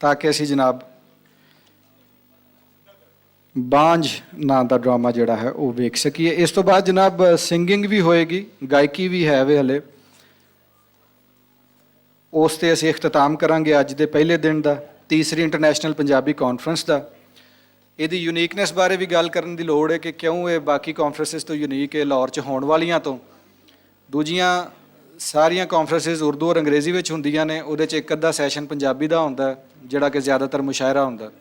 ਤਾਂ ਕਿ ਅਸੀਂ ਜਨਾਬ ਬਾਂਝ ਨਾਂ ਦਾ ਡਰਾਮਾ ਜਿਹੜਾ ਹੈ ਉਹ ਵੇਖ ਸਕੀਏ। ਇਸ ਤੋਂ ਬਾਅਦ ਜਨਾਬ ਸਿੰਗਿੰਗ ਵੀ ਹੋਏਗੀ, ਗਾਇਕੀ ਵੀ ਹੈ ਵੇ ਹਲੇ। ਉਸ 'ਤੇ ਅਸੀਂ ਇਖਤਤਾਮ ਕਰਾਂਗੇ ਅੱਜ ਦੇ ਪਹਿਲੇ ਦਿਨ ਦਾ, ਤੀਸਰੀ ਇੰਟਰਨੈਸ਼ਨਲ ਪੰਜਾਬੀ ਕਾਨਫਰੰਸ ਦਾ। ਇਹਦੀ ਯੂਨੀਕਨੈਸ ਬਾਰੇ ਵੀ ਗੱਲ ਕਰਨ ਦੀ ਲੋੜ ਹੈ ਕਿ ਕਿਉਂ ਇਹ ਬਾਕੀ ਕਾਨਫਰੰਸਿਸ ਤੋਂ ਯੂਨੀਕ ਹੈ ਲਾਹੌਰ 'ਚ ਹੋਣ ਵਾਲੀਆਂ ਤੋਂ। ਦੂਜੀਆਂ ਸਾਰੀਆਂ ਕਾਨਫਰੰਸਿਸ ਉਰਦੂ ਔਰ ਅੰਗਰੇਜ਼ੀ ਵਿੱਚ ਹੁੰਦੀਆਂ ਨੇ, ਉਹਦੇ 'ਚ ਇੱਕ ਅੱਧਾ ਸੈਸ਼ਨ ਪੰਜਾਬੀ ਦਾ ਹੁੰਦਾ ਜਿਹੜਾ ਕਿ ਜ਼ਿਆਦਾਤਰ ਮੁਸ਼ਾਇਰਾ ਹੁੰਦਾ।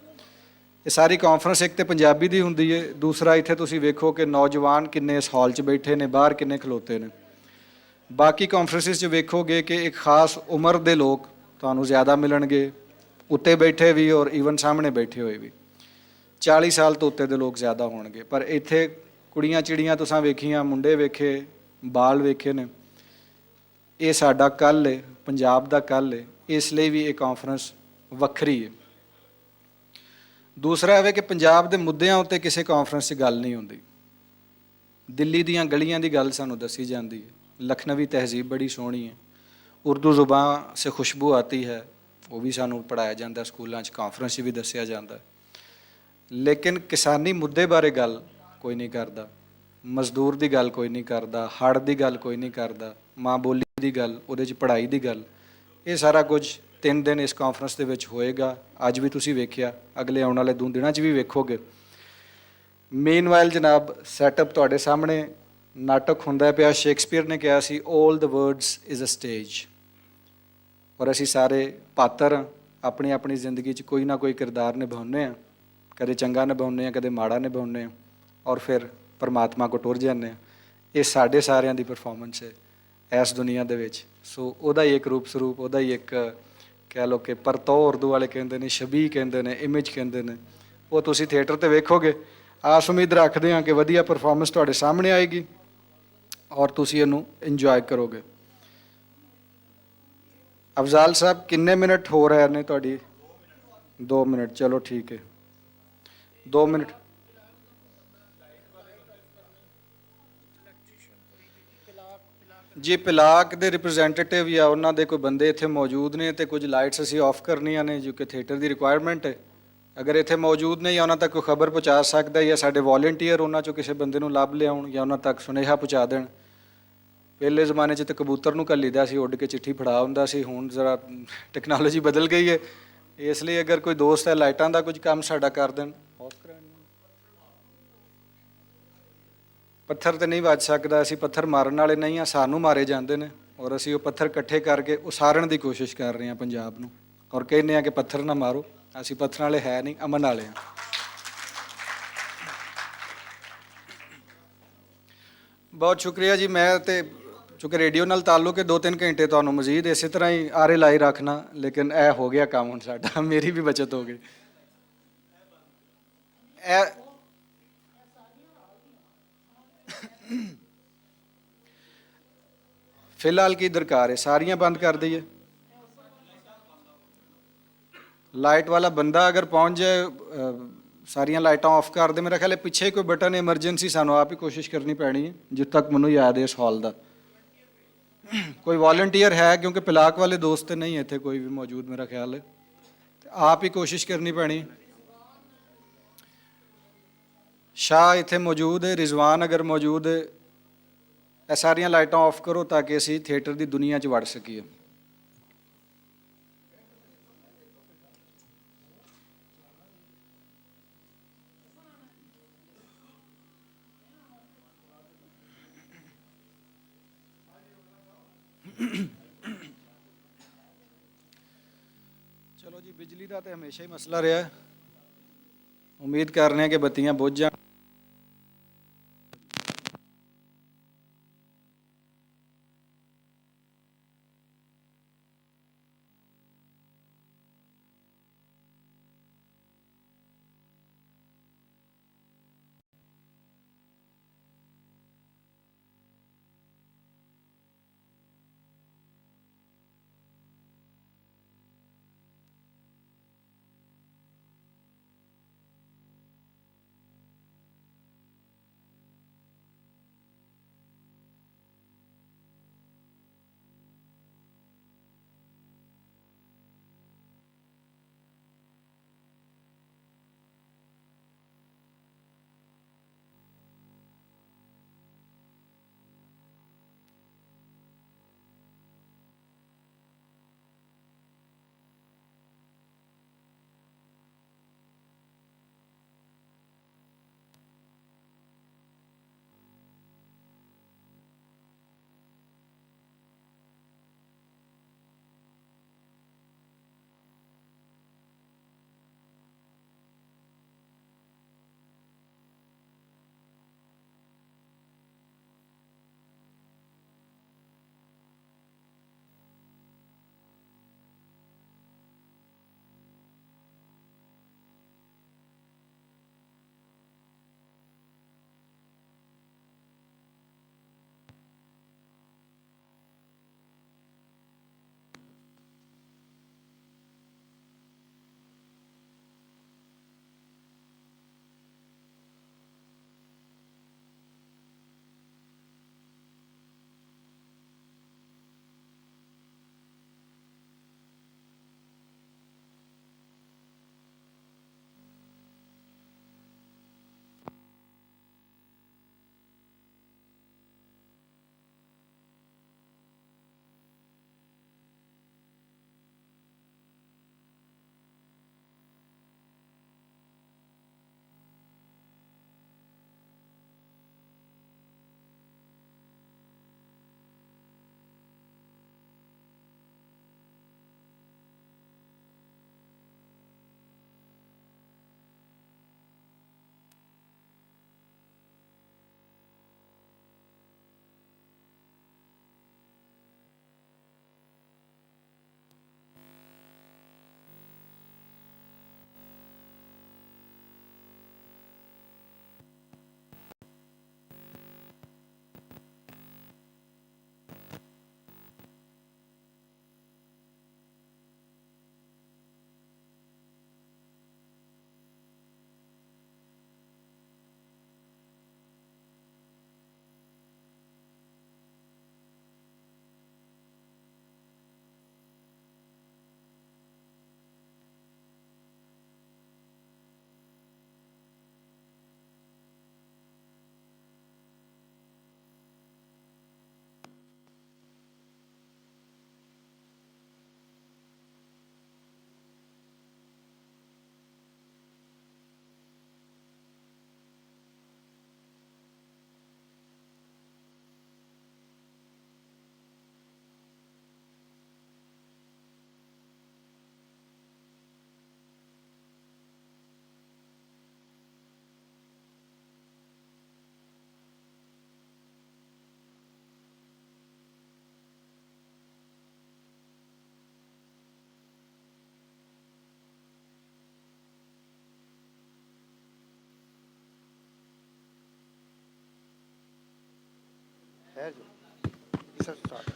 ਇਹ ਸਾਰੀ ਕਾਨਫਰੰਸ ਇੱਕ ਤੇ ਪੰਜਾਬੀ ਦੀ ਹੁੰਦੀ ਹੈ, ਦੂਸਰਾ ਇੱਥੇ ਤੁਸੀਂ ਵੇਖੋ ਕਿ ਨੌਜਵਾਨ ਕਿੰਨੇ ਇਸ ਹਾਲ 'ਚ ਬੈਠੇ ਨੇ, ਬਾਹਰ ਕਿੰਨੇ ਖਲੋਤੇ ਨੇ। ਬਾਕੀ ਕਾਨਫਰੰਸਿਸ 'ਚ ਵੇਖੋਗੇ ਕਿ ਇੱਕ ਖਾਸ ਉਮਰ ਦੇ ਲੋਕ ਤੁਹਾਨੂੰ ਜ਼ਿਆਦਾ ਮਿਲਣਗੇ, ਉੱਤੇ ਬੈਠੇ ਵੀ ਔਰ ਈਵਨ ਸਾਹਮਣੇ ਬੈਠੇ ਹੋਏ ਵੀ 40 ਸਾਲ ਤੋਂ ਉੱਤੇ ਦੇ ਲੋਕ ਜ਼ਿਆਦਾ ਹੋਣਗੇ। ਪਰ ਇੱਥੇ ਕੁੜੀਆਂ ਚਿੜੀਆਂ ਤੁਸੀਂ ਵੇਖੀਆਂ, ਮੁੰਡੇ ਵੇਖੇ, ਬਾਲ ਵੇਖੇ ਨੇ। ਇਹ ਸਾਡਾ ਕੱਲ੍ਹ ਹੈ, ਪੰਜਾਬ ਦਾ ਕੱਲ੍ਹ ਹੈ, ਇਸ ਲਈ ਵੀ ਇਹ ਕਾਨਫਰੰਸ ਵੱਖਰੀ ਹੈ। ਦੂਸਰਾ ਹੈ ਕਿ ਪੰਜਾਬ ਦੇ ਮੁੱਦਿਆਂ ਉੱਤੇ ਕਿਸੇ ਕਾਨਫਰੰਸ 'ਚ ਗੱਲ ਨਹੀਂ ਹੁੰਦੀ। ਦਿੱਲੀ ਦੀਆਂ ਗਲੀਆਂ ਦੀ ਗੱਲ ਸਾਨੂੰ ਦੱਸੀ ਜਾਂਦੀ ਹੈ, ਲਖਨਵੀ ਤਹਿਜ਼ੀਬ ਬੜੀ ਸੋਹਣੀ ਹੈ, ਉਰਦੂ ਜ਼ੁਬਾਨ ਸੇ ਖੁਸ਼ਬੂ ਆਤੀ ਹੈ, ਉਹ ਵੀ ਸਾਨੂੰ ਪੜ੍ਹਾਇਆ ਜਾਂਦਾ ਸਕੂਲਾਂ 'ਚ, ਕਾਨਫਰੰਸ 'ਚ ਵੀ ਦੱਸਿਆ ਜਾਂਦਾ। ਲੇਕਿਨ ਕਿਸਾਨੀ ਮੁੱਦੇ ਬਾਰੇ ਗੱਲ ਕੋਈ ਨਹੀਂ ਕਰਦਾ, ਮਜ਼ਦੂਰ ਦੀ ਗੱਲ ਕੋਈ ਨਹੀਂ ਕਰਦਾ, ਹੜ੍ਹ ਦੀ ਗੱਲ ਕੋਈ ਨਹੀਂ ਕਰਦਾ, ਮਾਂ ਬੋਲੀ ਦੀ ਗੱਲ, ਉਹਦੇ 'ਚ ਪੜ੍ਹਾਈ ਦੀ ਗੱਲ। ਇਹ ਸਾਰਾ ਕੁਝ 3 ਦਿਨ ਇਸ ਕਾਨਫਰੰਸ ਦੇ ਵਿੱਚ ਹੋਏਗਾ। ਅੱਜ ਵੀ ਤੁਸੀਂ ਵੇਖਿਆ, ਅਗਲੇ ਆਉਣ ਵਾਲੇ 2 ਦਿਨਾਂ 'ਚ ਵੀ ਵੇਖੋਗੇ। ਮੇਨਵਾਈਲ ਜਨਾਬ ਸੈਟਅਪ ਤੁਹਾਡੇ ਸਾਹਮਣੇ ਨਾਟਕ ਹੁੰਦਾ ਪਿਆ। ਸ਼ੇਕਸਪੀਅਰ ਨੇ ਕਿਹਾ ਸੀ ਆਲ ਦ ਵਰਡਸ ਇਜ਼ ਅ ਸਟੇਜ, ਔਰ ਅਸੀਂ ਸਾਰੇ ਪਾਤਰ ਆਪਣੀ ਆਪਣੀ ਜ਼ਿੰਦਗੀ 'ਚ ਕੋਈ ਨਾ ਕੋਈ ਕਿਰਦਾਰ ਨਿਭਾਉਂਦੇ ਹਾਂ, ਕਦੇ ਚੰਗਾ ਨਿਭਾਉਂਦੇ ਹਾਂ, ਕਦੇ ਮਾੜਾ ਨਿਭਾਉਂਦੇ ਹਾਂ, ਔਰ ਫਿਰ ਪਰਮਾਤਮਾ ਕੋ ਟੁਰ ਜਾਂਦੇ ਹਾਂ। ਇਹ ਸਾਡੇ ਸਾਰਿਆਂ ਦੀ ਪਰਫਾਰਮੈਂਸ ਹੈ ਇਸ ਦੁਨੀਆ ਦੇ ਵਿੱਚ। ਸੋ ਉਹਦਾ ਹੀ ਇੱਕ ਰੂਪ ਸਰੂਪ, ਉਹਦਾ ਹੀ ਇੱਕ ਕਹਿ ਲਓ ਕਿ ਪਰਤੋ ਉਰਦੂ ਵਾਲੇ ਕਹਿੰਦੇ ਨੇ, ਛਬੀ ਕਹਿੰਦੇ ਨੇ, ਇਮੇਜ ਕਹਿੰਦੇ ਨੇ, ਉਹ ਤੁਸੀਂ ਥੀਏਟਰ 'ਤੇ ਵੇਖੋਗੇ। ਆਸ ਉਮੀਦ ਰੱਖਦੇ ਹਾਂ ਕਿ ਵਧੀਆ ਪਰਫਾਰਮੈਂਸ ਤੁਹਾਡੇ ਸਾਹਮਣੇ ਆਏਗੀ ਔਰ ਤੁਸੀਂ ਇਹਨੂੰ ਇੰਜੋਏ ਕਰੋਗੇ। ਅਫਜ਼ਾਲ ਸਾਹਿਬ ਕਿੰਨੇ ਮਿੰਟ ਹੋ ਰਹੇ ਨੇ ਤੁਹਾਡੀ? 2 ਮਿੰਟ, ਚਲੋ ਠੀਕ ਹੈ, 2 ਮਿੰਟ। ਜੀ ਪਿਲਾਕ ਦੇ ਰਿਪਰੈਜ਼ੈਂਟੇਟਿਵ ਜਾਂ ਉਹਨਾਂ ਦੇ ਕੋਈ ਬੰਦੇ ਇੱਥੇ ਮੌਜੂਦ ਨੇ, ਤੇ ਕੁਝ ਲਾਈਟਸ ਅਸੀਂ ਆਫ ਕਰਨੀਆਂ ਨੇ ਜੋ ਕਿ ਥੀਏਟਰ ਦੀ ਰਿਕੁਆਇਰਮੈਂਟ ਹੈ। ਅਗਰ ਇੱਥੇ ਮੌਜੂਦ ਨੇ ਜਾਂ ਉਹਨਾਂ ਤੱਕ ਕੋਈ ਖਬਰ ਪਹੁੰਚਾ ਸਕਦਾ, ਜਾਂ ਸਾਡੇ ਵੋਲੰਟੀਅਰ ਉਹਨਾਂ 'ਚੋਂ ਕਿਸੇ ਬੰਦੇ ਨੂੰ ਲੱਭ ਲਿਆਉਣ ਜਾਂ ਉਹਨਾਂ ਤੱਕ ਸੁਨੇਹਾ ਪਹੁੰਚਾ ਦੇਣ। ਪਹਿਲੇ ਜ਼ਮਾਨੇ 'ਚ ਤਾਂ ਕਬੂਤਰ ਨੂੰ ਘੱਲੀਦਾ ਸੀ, ਉੱਡ ਕੇ ਚਿੱਠੀ ਫੜਾ ਹੁੰਦਾ ਸੀ, ਹੁਣ ਜ਼ਰਾ ਟੈਕਨੋਲੋਜੀ ਬਦਲ ਗਈ ਹੈ। ਇਸ ਲਈ ਅਗਰ ਕੋਈ ਦੋਸਤ ਹੈ ਲਾਈਟਾਂ ਦਾ ਕੁਝ ਕੰਮ ਸਾਡਾ ਕਰ ਦੇਣ। ਪੱਥਰ ਤੇ ਨਹੀਂ ਵੱਜ ਸਕਦਾ, ਅਸੀਂ ਪੱਥਰ ਮਾਰਨ ਵਾਲੇ ਨਹੀਂ ਹਾਂ, ਸਾਨੂੰ ਮਾਰੇ ਜਾਂਦੇ ਨੇ, ਔਰ ਅਸੀਂ ਉਹ ਪੱਥਰ ਇਕੱਠੇ ਕਰਕੇ ਉਸਾਰਨ ਦੀ ਕੋਸ਼ਿਸ਼ ਕਰ ਰਹੇ ਹਾਂ ਪੰਜਾਬ ਨੂੰ, ਔਰ ਕਹਿੰਦੇ ਹਾਂ ਕਿ ਪੱਥਰ ਨਾ ਮਾਰੋ। ਅਸੀਂ ਪੱਥਰਾਂ ਵਾਲੇ ਹੈ ਨਹੀਂ, ਅਮਨ ਵਾਲੇ ਹਾਂ। ਬਹੁਤ ਸ਼ੁਕਰੀਆ ਜੀ। ਮੈਂ ਤੇ ਚੂँकि ਰੇਡੀਓ ਨਾਲ ਤਾਲੁਕ ਹੈ, 2-3 ਘੰਟੇ ਤੁਹਾਨੂੰ ਮਜ਼ੀਦ ਇਸੇ ਤਰ੍ਹਾਂ ਹੀ ਆਰੇ ਲਾਈ ਰੱਖਣਾ, ਲੇਕਿਨ ਇਹ ਹੋ ਗਿਆ ਕੰਮ ਹੁਣ ਸਾਡਾ, ਮੇਰੀ ਵੀ ਬਚਤ ਹੋ ਗਈ। ਫਿਲਹਾਲ ਕੀ ਦਰਕਾਰ ਹੈ? ਸਾਰੀਆਂ ਬੰਦ ਕਰ ਦਈਏ? ਲਾਈਟ ਵਾਲਾ ਬੰਦਾ ਅਗਰ ਪਹੁੰਚ ਜਾਏ, ਸਾਰੀਆਂ ਲਾਈਟਾਂ ਆਫ ਕਰ ਦੇ। ਮੇਰਾ ਖਿਆਲ ਹੈ ਪਿੱਛੇ ਕੋਈ ਬਟਨ ਐਮਰਜੈਂਸੀ ਸਾਨੂੰ ਆਪ ਹੀ ਕੋਸ਼ਿਸ਼ ਕਰਨੀ ਪੈਣੀ ਹੈ, ਜਿੱਥੇ ਤੱਕ ਮੈਨੂੰ ਯਾਦ ਹੈ ਇਸ ਹਾਲ ਦਾ। ਕੋਈ ਵਾਲੰਟੀਅਰ ਹੈ? ਕਿਉਂਕਿ ਪਿਲਾਕ ਵਾਲੇ ਦੋਸਤ ਨਹੀਂ ਇੱਥੇ ਕੋਈ ਵੀ ਮੌਜੂਦ ਮੇਰਾ ਖਿਆਲ ਹੈ, ਆਪ ਹੀ ਕੋਸ਼ਿਸ਼ ਕਰਨੀ ਪੈਣੀ। ਸ਼ਾਹ ਇੱਥੇ ਮੌਜੂਦ ਹੈ, ਰਿਜ਼ਵਾਨ ਅਗਰ ਮੌਜੂਦ ਹੈ, ਇਹ ਸਾਰੀਆਂ ਲਾਈਟਾਂ ਆਫ ਕਰੋ ਤਾਂ ਕਿ ਅਸੀਂ ਥੀਏਟਰ ਦੀ ਦੁਨੀਆ 'ਚ ਵੜ ਸਕੀਏ। ਚਲੋ ਜੀ, ਬਿਜਲੀ ਦਾ ਤਾਂ ਹਮੇਸ਼ਾ ਹੀ ਮਸਲਾ ਰਿਹਾ ਹੈ। ਉਮੀਦ ਕਰ ਰਹੇ ਹਾਂ ਕਿ ਬੱਤੀਆਂ ਬੁੱਝ ਜਾਣ। है जो सर स्टार्ट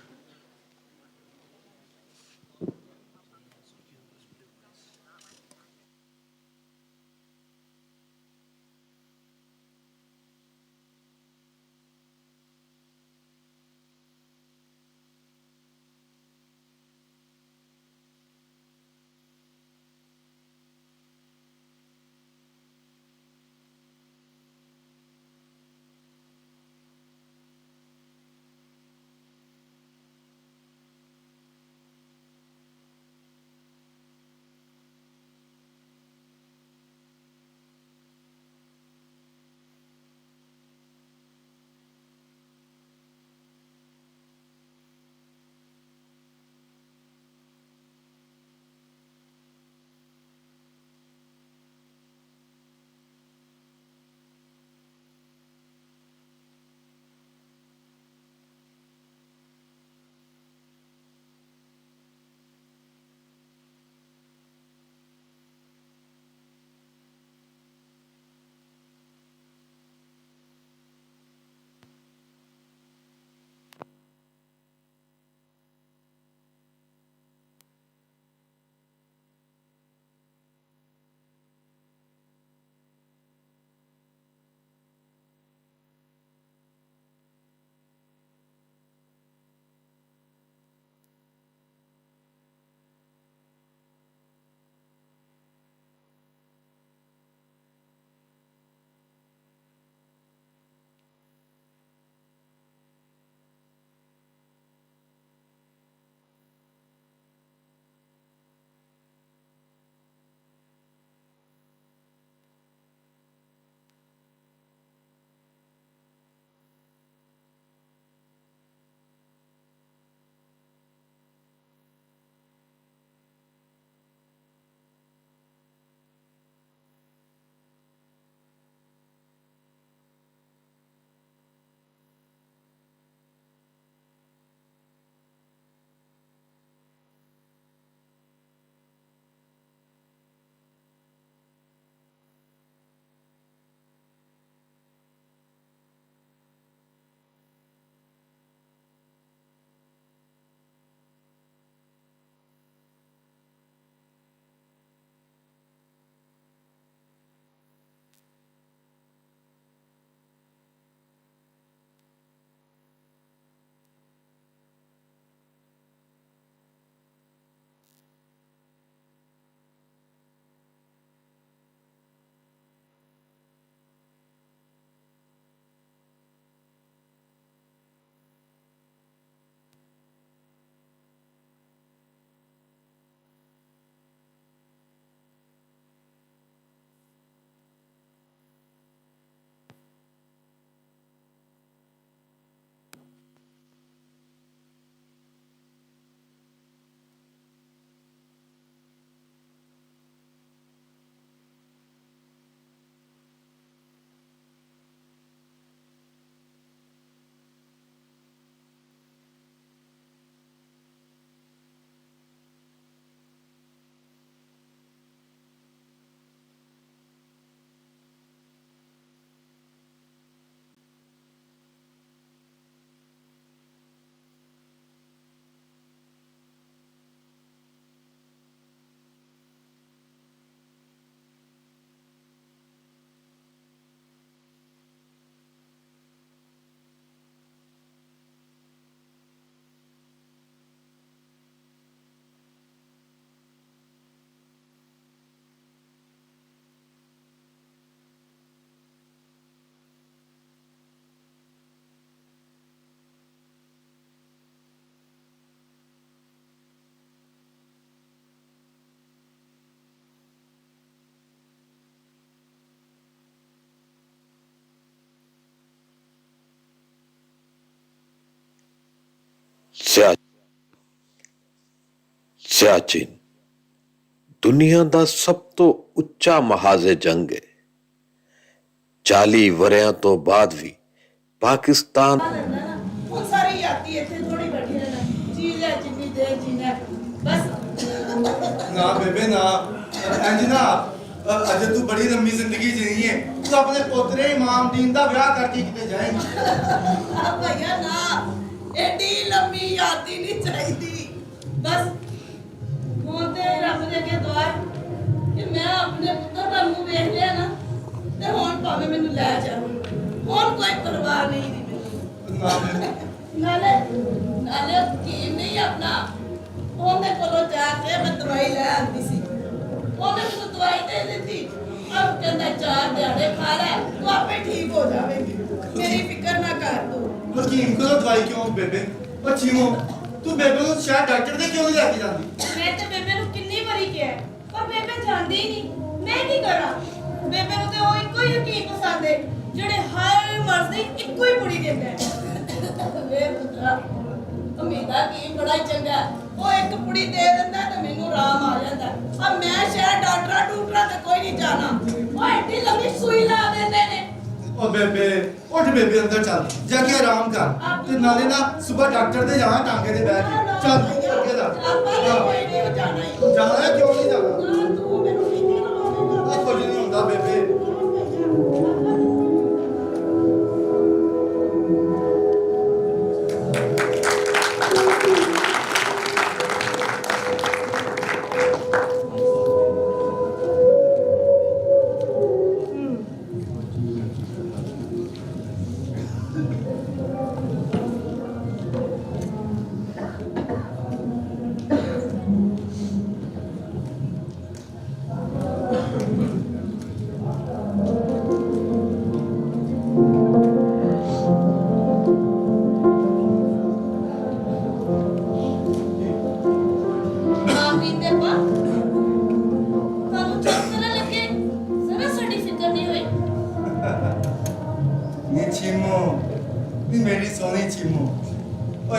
ਸਿਆਚਿਨ ਦੁਨੀਆ ਦਾ ਸਭ ਤੋਂ ਉੱਚਾ ਮਹਾਜ਼ੇ ਜੰਗ ਹੈ। 40 ਵਰਿਆਂ ਤੋਂ ਬਾਅਦ ਵੀ ਪਾਕਿਸਤਾਨ ਹੁਣ ਸਾਰੇ ਯਾਤੀ ਇੱਥੇ ਥੋੜੀ ਬੈਠੇ ਰਹਿਣਾ ਚੀਜ਼ ਹੈ ਜਿੰਨੀ ਦੇਰ ਜੀਣਾ ਬਸ ਨਾ ਬੇਬੇ ਨਾ ਇੰਜ ਨਾ ਅਜੇ ਤੂੰ ਬੜੀ ਲੰਮੀ ਜ਼ਿੰਦਗੀ ਜੀਣੀ ਹੈ ਤੂੰ ਆਪਣੇ ਪੋਤਰੇ ਇਮਾਮ ਦੀਨ ਦਾ ਵਿਆਹ ਕਰਕੇ ਕਿਤੇ ਜਾਏਂਗੀ। ਆ ਭਈਆ ਨਾ ਐਡੀ ਲੰਮੀ ਯਾਤੀ ਨਹੀਂ ਚਾਹੀਦੀ ਬਸ ਹੁਣ ਤੇ ਰੱਬ ਦੇ ਅੱਗੇ ਦੁਆ ਕਿ ਮੈਂ ਆਪਣੇ ਪੁੱਤਰ ਦਾ ਮੂੰਹ ਵੇਖ ਲਿਆ ਨਾ ਤੇ ਹੁਣ ਭਾਵੇਂ ਮੈਨੂੰ ਲੈ ਜਾ ਹੁਣ ਕੋਈ ਪਰਵਾਹ ਨਹੀਂ ਦੀ ਮੈਨੂੰ ਨਾਲੇ ਕੀ ਨਹੀਂ ਆਪਣਾ ਉਹਦੇ ਕੋਲੋਂ ਜਾ ਕੇ ਮੈਂ ਦਵਾਈ ਲੈ ਆਂਦੀ ਸੀ ਉਹਨੇ ਮੈਨੂੰ ਦਵਾਈ ਦੇ ਦਿੱਤੀ ਅਬ ਕਹਿੰਦਾ 4 ਦਿਹਾੜੇ ਖਾ ਲੈ ਤੂੰ ਆਪੇ ਠੀਕ ਹੋ ਜਾਵੇਂਗੀ ਮੇਰੀ ਫਿਕਰ ਨਾ ਕਰ ਤੂੰ ਹਕੀਮ ਕੋਲੋਂ ਦਵਾਈ ਕਿਉਂ ਬੇਬੇ ਬੱਚੀਓ ਤੂੰ ਬੇਬੇ ਨੂੰ ਸ਼ਾਇਦ ਡਾਕਟਰ ਦੇ ਕਿਉਂ ਨਹੀਂ ਲੈ ਕੇ ਜਾਂਦੀ। ਮੈਂ ਤੇ ਬੇਬੇ ਨੂੰ ਕਿੰਨੀ ਵਾਰੀ ਕਿਹਾ ਪਰ ਬੇਬੇ ਜਾਂਦੀ ਹੀ ਨਹੀਂ ਮੈਂ ਕੀ ਕਰਾਂ ਬੇਬੇ ਨੂੰ ਤੇ ਉਹ ਇੱਕੋ ਹੀ ਹਕੀਮ ਪਸੰਦ ਹੈ ਜਿਹੜੇ ਹਰ ਮਰਜ਼ ਦੀ ਇੱਕੋ ਹੀ ਕੁੜੀ ਦਿੰਦਾ ਹੈ। ਵੇ ਪੁੱਤਰਾ ਉਮੀਦਾ ਕੀ ਬੜਾ ਹੀ ਚੰਗਾ ਉਹ ਇੱਕ ਕੁੜੀ ਦੇ ਦਿੰਦਾ ਤੇ ਮੈਨੂੰ ਆਰਾਮ ਆ ਜਾਂਦਾ ਆ ਮੈਂ ਸ਼ਾਇਦ ਡਾਕਟਰਾਂ ਤੇ ਕੋਈ ਨਹੀਂ ਜਾਣਾ ਉਹ ਐਡੀ ਲੰਮੀ ਸੂਈ ਲਾ ਦਿੰਦੇ ਨੇ। ਉਹ ਬੇਬੇ ਉੱਠ ਬੇਬੇ ਅੰਦਰ ਚੱਲ ਜਾ ਕੇ ਆਰਾਮ ਕਰ ਤੇ ਨਾਲੇ ਨਾ ਸਵੇਰ ਡਾਕਟਰ ਦੇ ਜਾਣਾ ਟਾਂਗੇ ਦੇ ਬੈਠ ਕੇ ਚੱਲ ਅੱਗੇ ਦਾ ਕੋਈ ਨਹੀਂ ਜਾਣਾ ਹੀ ਜਾਣਾ ਕਿਉਂ ਨਹੀਂ ਜਾਣਾ ਤੂੰ ਮੈਨੂੰ ਕੀ ਕਹਿਣਾ ਆ ਕੁਝ ਨਹੀਂ ਹੁੰਦਾ ਬੇਬੇ।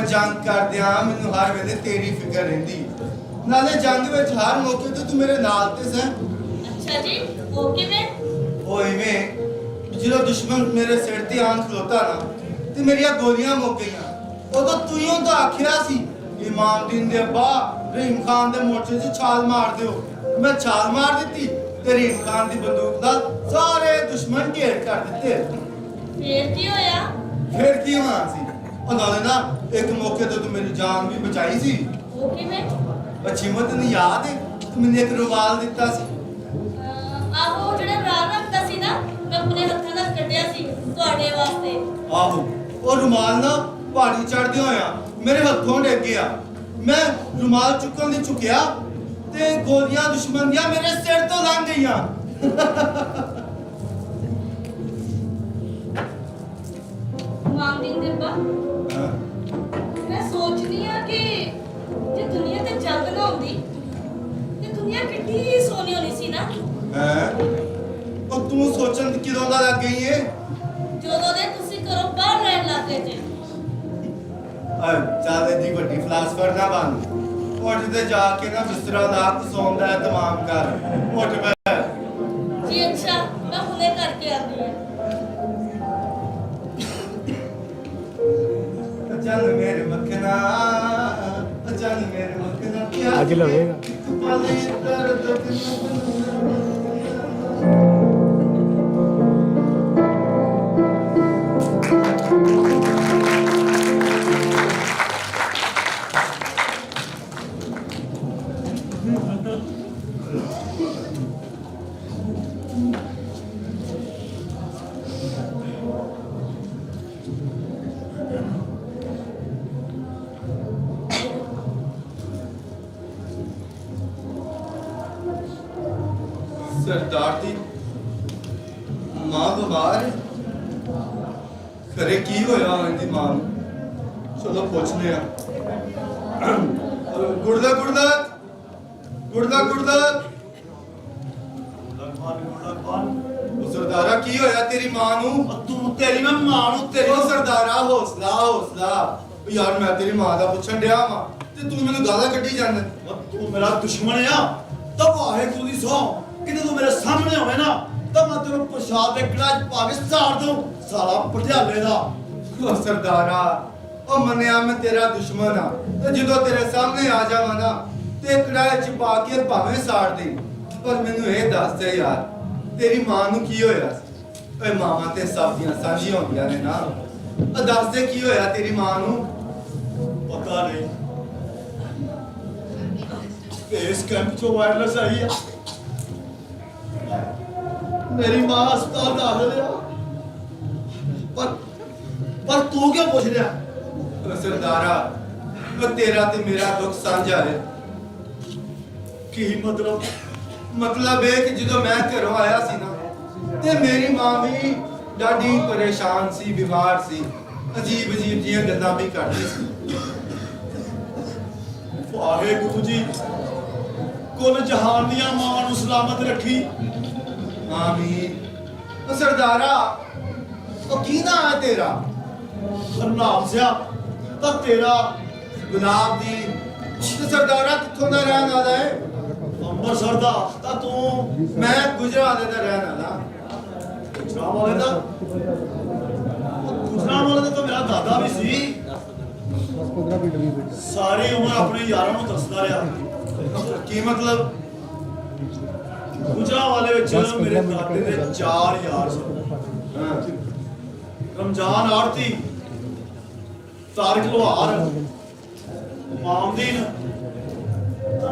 ਜੰਗ ਕਰਦਿਆਂ ਮੈਨੂੰ ਹਰ ਵੇਲੇ ਤੇਰੀ ਫਿਕਰ ਰਹਿੰਦੀ ਨਾਲੇ ਜੰਗ ਵਿੱਚ ਹਰ ਮੌਕੇ ਤੇ ਤੂੰ ਮੇਰੇ ਨਾਲ ਤੇ ਸੈਂ। ਅੱਛਾ ਜੀ ਉਹ ਕਿਵੇਂ ਉਹ ਇਵੇਂ ਜਦੋਂ ਦੁਸ਼ਮਣ ਮੇਰੇ ਸਿਰ ਤੇ ਆਣ ਖਲੋਤਾ ਨਾ ਤੇ ਮੇਰੀਆਂ ਗੋਲੀਆਂ ਮੁੱਕ ਗਈਆਂ ਉਦੋਂ ਤੂੰ ਹੀ ਤਾਂ ਆਖਿਆ ਸੀ ਇਮਾਮ ਦੀਨ ਦੇ ਅੱਬਾ ਰਹੀਮ ਖਾਨ ਦੇ ਮੋਰਚੇ 'ਚ ਛਾਲ ਮਾਰ ਦਿਓ ਮੈਂ ਛਾਲ ਮਾਰ ਦਿੱਤੀ ਤੇ ਰਹੀਮ ਖਾਨ ਦੀ ਬੰਦੂਕ ਨਾਲ ਸਾਰੇ ਦੁਸ਼ਮਣ ਢੇਰ ਕਰ ਦਿੱਤੇ। ਫੇਰ ਕੀ ਹੋਇਆ ਫੇਰ ਕੀ ਹੋਣਾ ਸੀ ਉਹ ਨਾਲੇ ਨਾ ਇੱਕ ਮੌਕੇ ਤੇ ਤੂੰ ਮੇਰੀ ਜਾਨ ਵੀ ਬਚਾਈ ਸੀ। ਉਹ ਕਿਵੇਂ ਅੱਛੀ ਮਤ ਨਹੀਂ ਯਾਦ ਹੈ ਤੂੰ ਮੈਨੂੰ ਇੱਕ ਰੁਮਾਲ ਦਿੱਤਾ ਸੀ। ਆਹੋ ਜਿਹੜਾ ਰਾਹ ਰੱਖਦਾ ਸੀ ਨਾ ਮੈਂ ਆਪਣੇ ਹੱਥਾਂ ਨਾਲ ਕੱਢਿਆ ਸੀ ਤੁਹਾਡੇ ਵਾਸਤੇ। ਆਹੋ ਉਹ ਰੁਮਾਲ ਨਾ ਪਹਾੜੀ ਚੜ੍ਹਦੇ ਹੋਇਆ ਮੇਰੇ ਹੱਥੋਂ ਡਿੱਗ ਗਿਆ ਮੈਂ ਰੁਮਾਲ ਚੁੱਕਣ ਦੀ ਚੁੱਕਿਆ ਤੇ ਗੋਲੀਆਂ ਦੁਸ਼ਮਣ ਦੀਆਂ ਮੇਰੇ ਸਿਰ ਤੋਂ ਲੰਘ ਗਈਆਂ। ਮਾਮਦੀਨ ਦੇ ਅੱਬਾ ਮੈਂ ਸੋਚਦੀ ਆ ਕਿ ਜੇ ਦੁਨੀਆ ਤੇ ਜੰਗ ਨਾ ਹੁੰਦੀ ਤੇ ਦੁਨੀਆ ਕਿੰਨੀ ਸੋਹਣੀ ਹੋਣੀ ਸੀ ਨਾ। ਉਹ ਤੂੰ ਸੋਚਣ ਕਿਦੋਂ ਦਾ ਲੱਗ ਗਈ ਏ ਜਦੋਂ ਦੇ ਤੁਸੀਂ ਘਰੋਂ ਬਾਹਰ ਰਹਿਣ ਲੱਗੇ ਜੇ। ਚੱਲ ਦੀ ਵੱਡੀ ਫਲਾਸਫਰ ਨਾ ਬਣ ਉੱਠ ਤੇ ਜਾ ਕੇ ਨਾ ਬਿਸਤਰਾ ਲਾ ਕੇ ਸੌਣ ਦਾ ਇੰਤਜ਼ਾਮ ਕਰ ਉੱਠ ਬੈ ਜੀ ਅੱਛਾ ਮੈਂ ਹੁਣੇ ਕਰਕੇ ਆਉਂਦੀ ਹਾਂ। ਚੱਲ ਮੇਰੇ ਮੱਖਣਾ ਚੱਲ ਮੇਰੇ ਮੱਖਣਾ ਪਿਆਰ ਅੱਜ ਲਵੇਗਾ ਪਾਲੇ ਦਰਦ सरदार दी मां बीमार घरे की होया इनकी मां चलो पूछने गुड़दा गुड़दा गुड़दा गुड़दा सरदारा की होया तेरी मां नू तू तेरी मैं मां नू तेरी सरदारा हौसला हौसला ਉਹ ਯਾਰ ਮੈਂ ਤੇਰੀ ਮਾਂ ਦਾ ਪੁੱਛਣ ਡਿਆ ਵਾਂ ਤੇ ਤੂੰ ਮੈਨੂੰ ਗਾਲਾਂ ਕੱਢੀ ਜਾਂਦਾ। ਤੂੰ ਮੇਰਾ ਦੁਸ਼ਮਣ ਆ ਤਾਂ ਵਾਹਿਗੁਰੂ ਦੀ ਸੌ ਕਿਤੇ ਤੂੰ ਮੇਰੇ ਸਾਹਮਣੇ ਹੋਵੇ ਨਾ ਤਾਂ ਮੈਂ ਤੈਨੂੰ ਪ੍ਰਸ਼ਾਦ ਦੇ ਕੜਾਹ 'ਚ ਪਾ ਕੇ ਸਾੜ ਦੂੰ ਸਾਲਾ ਪਟਿਆਲੇ ਦਾ। ਉਹ ਸਰਦਾਰਾ, ਉਹ ਮੰਨਿਆ ਮੈਂ ਤੇਰਾ ਦੁਸ਼ਮਣ ਆ ਤੇ ਜਦੋਂ ਤੇਰੇ ਸਾਹਮਣੇ ਆ ਜਾਵਾਂ ਨਾ ਤੇ ਕੜਾਹ 'ਚ ਪਾ ਕੇ ਭਾਵੇਂ ਸਾੜ ਦੇ, ਪਰ ਮੈਨੂੰ ਇਹ ਦੱਸ ਦੇ ਯਾਰ ਤੇਰੀ ਮਾਂ ਨੂੰ ਕੀ ਹੋਇਆ ਸੀ? ਓਏ ਮਾਵਾਂ ਤੇ ਸਭ ਦੀਆਂ ਸਾਂਝੀਆਂ ਹੁੰਦੀਆਂ ਨੇ ਨਾ, ਉਹ ਦੱਸ ਦੇ ਕੀ ਹੋਇਆ ਤੇਰੀ ਮਾਂ ਨੂੰ? ਪਤਾ ਨਹੀਂ ਇਸ ਕੈਂਪ 'ਚੋਂ ਵਾਇਰਲੈਸ ਆਈ ਆ, ਮੇਰੀ ਮਾਂ ਹਸਪਤਾਲ ਦਾਖਲ ਆ, ਪਰ ਤੂੰ ਕਿਉਂ ਪੁੱਛ ਰਿਹਾ? ਓ ਸਰਦਾਰਾ, ਉਹ ਤੇਰਾ ਤੇ ਮੇਰਾ ਦੁੱਖ ਸਾਂਝਾ ਹੈ। ਕੀ ਮਤਲਬ? ਮਤਲਬ ਇਹ ਕਿ ਜਦੋਂ ਮੈਂ ਘਰੋਂ ਆਇਆ ਸੀ ਨਾ ਤੇ ਮੇਰੀ ਮਾਂ ਵੀ ਡਾਢੀ ਪਰੇਸ਼ਾਨ ਸੀ, ਬਿਮਾਰ ਸੀ, ਅਜੀਬ ਜੀਆਂ ਗੱਲਾਂ ਵੀ ਕਰਦੀ ਸੀ। ਵਾਹਿਗੁਰੂ ਜੀ ਕੁੱਲ ਜਹਾਨ ਦੀਆਂ ਮਾਵਾਂ ਨੂੰ ਸਲਾਮਤ ਰੱਖੀ। ਆਮੀਨ। ਉਹ ਸਰਦਾਰਾ, ਉਹ ਕੀ ਨਾਂ ਹੈ ਤੇਰਾ? ਹਰਨਾਮ ਸਿਆ। ਤਾਂ ਤੇਰਾ? ਗੁਲਾਬ ਦੀ। ਤੇ ਸਰਦਾਰਾ ਕਿੱਥੋਂ ਦਾ ਰਹਿਣ ਵਾਲਾ ਹੈ? ਅੰਮ੍ਰਿਤਸਰ ਦਾ। ਤਾਂ ਤੂੰ? ਮੈਂ ਗੁਜਰਾਤ ਦਾ ਰਹਿਣ ਵਾਲਾ। ਗੁਜਰਾਵਾਲੇ ਦਾ? ਗੁਜਰਾਵਾਲੇ ਦਾ ਤਾਂ ਮੇਰਾ ਦਾਦਾ ਵੀ ਸੀ। ਸਾਰੀ ਉਮਰ ਆਪਣੇ ਯਾਰਾਂ ਨੂੰ ਦੱਸਦਾ ਰਿਹਾ। ਕੀ ਮਤਲਬ? ਗੁਜਰਾਵਾਲੇ ਵਿੱਚ ਮੇਰੇ ਦਾਦੇ ਦੇ 4 ਯਾਰ ਸਨ। ਰਮਜ਼ਾਨ ਆੜਤੀ, ਤਾਰਿਕ ਲੋਹਾਰ, ਮਾਮਦੀਨ,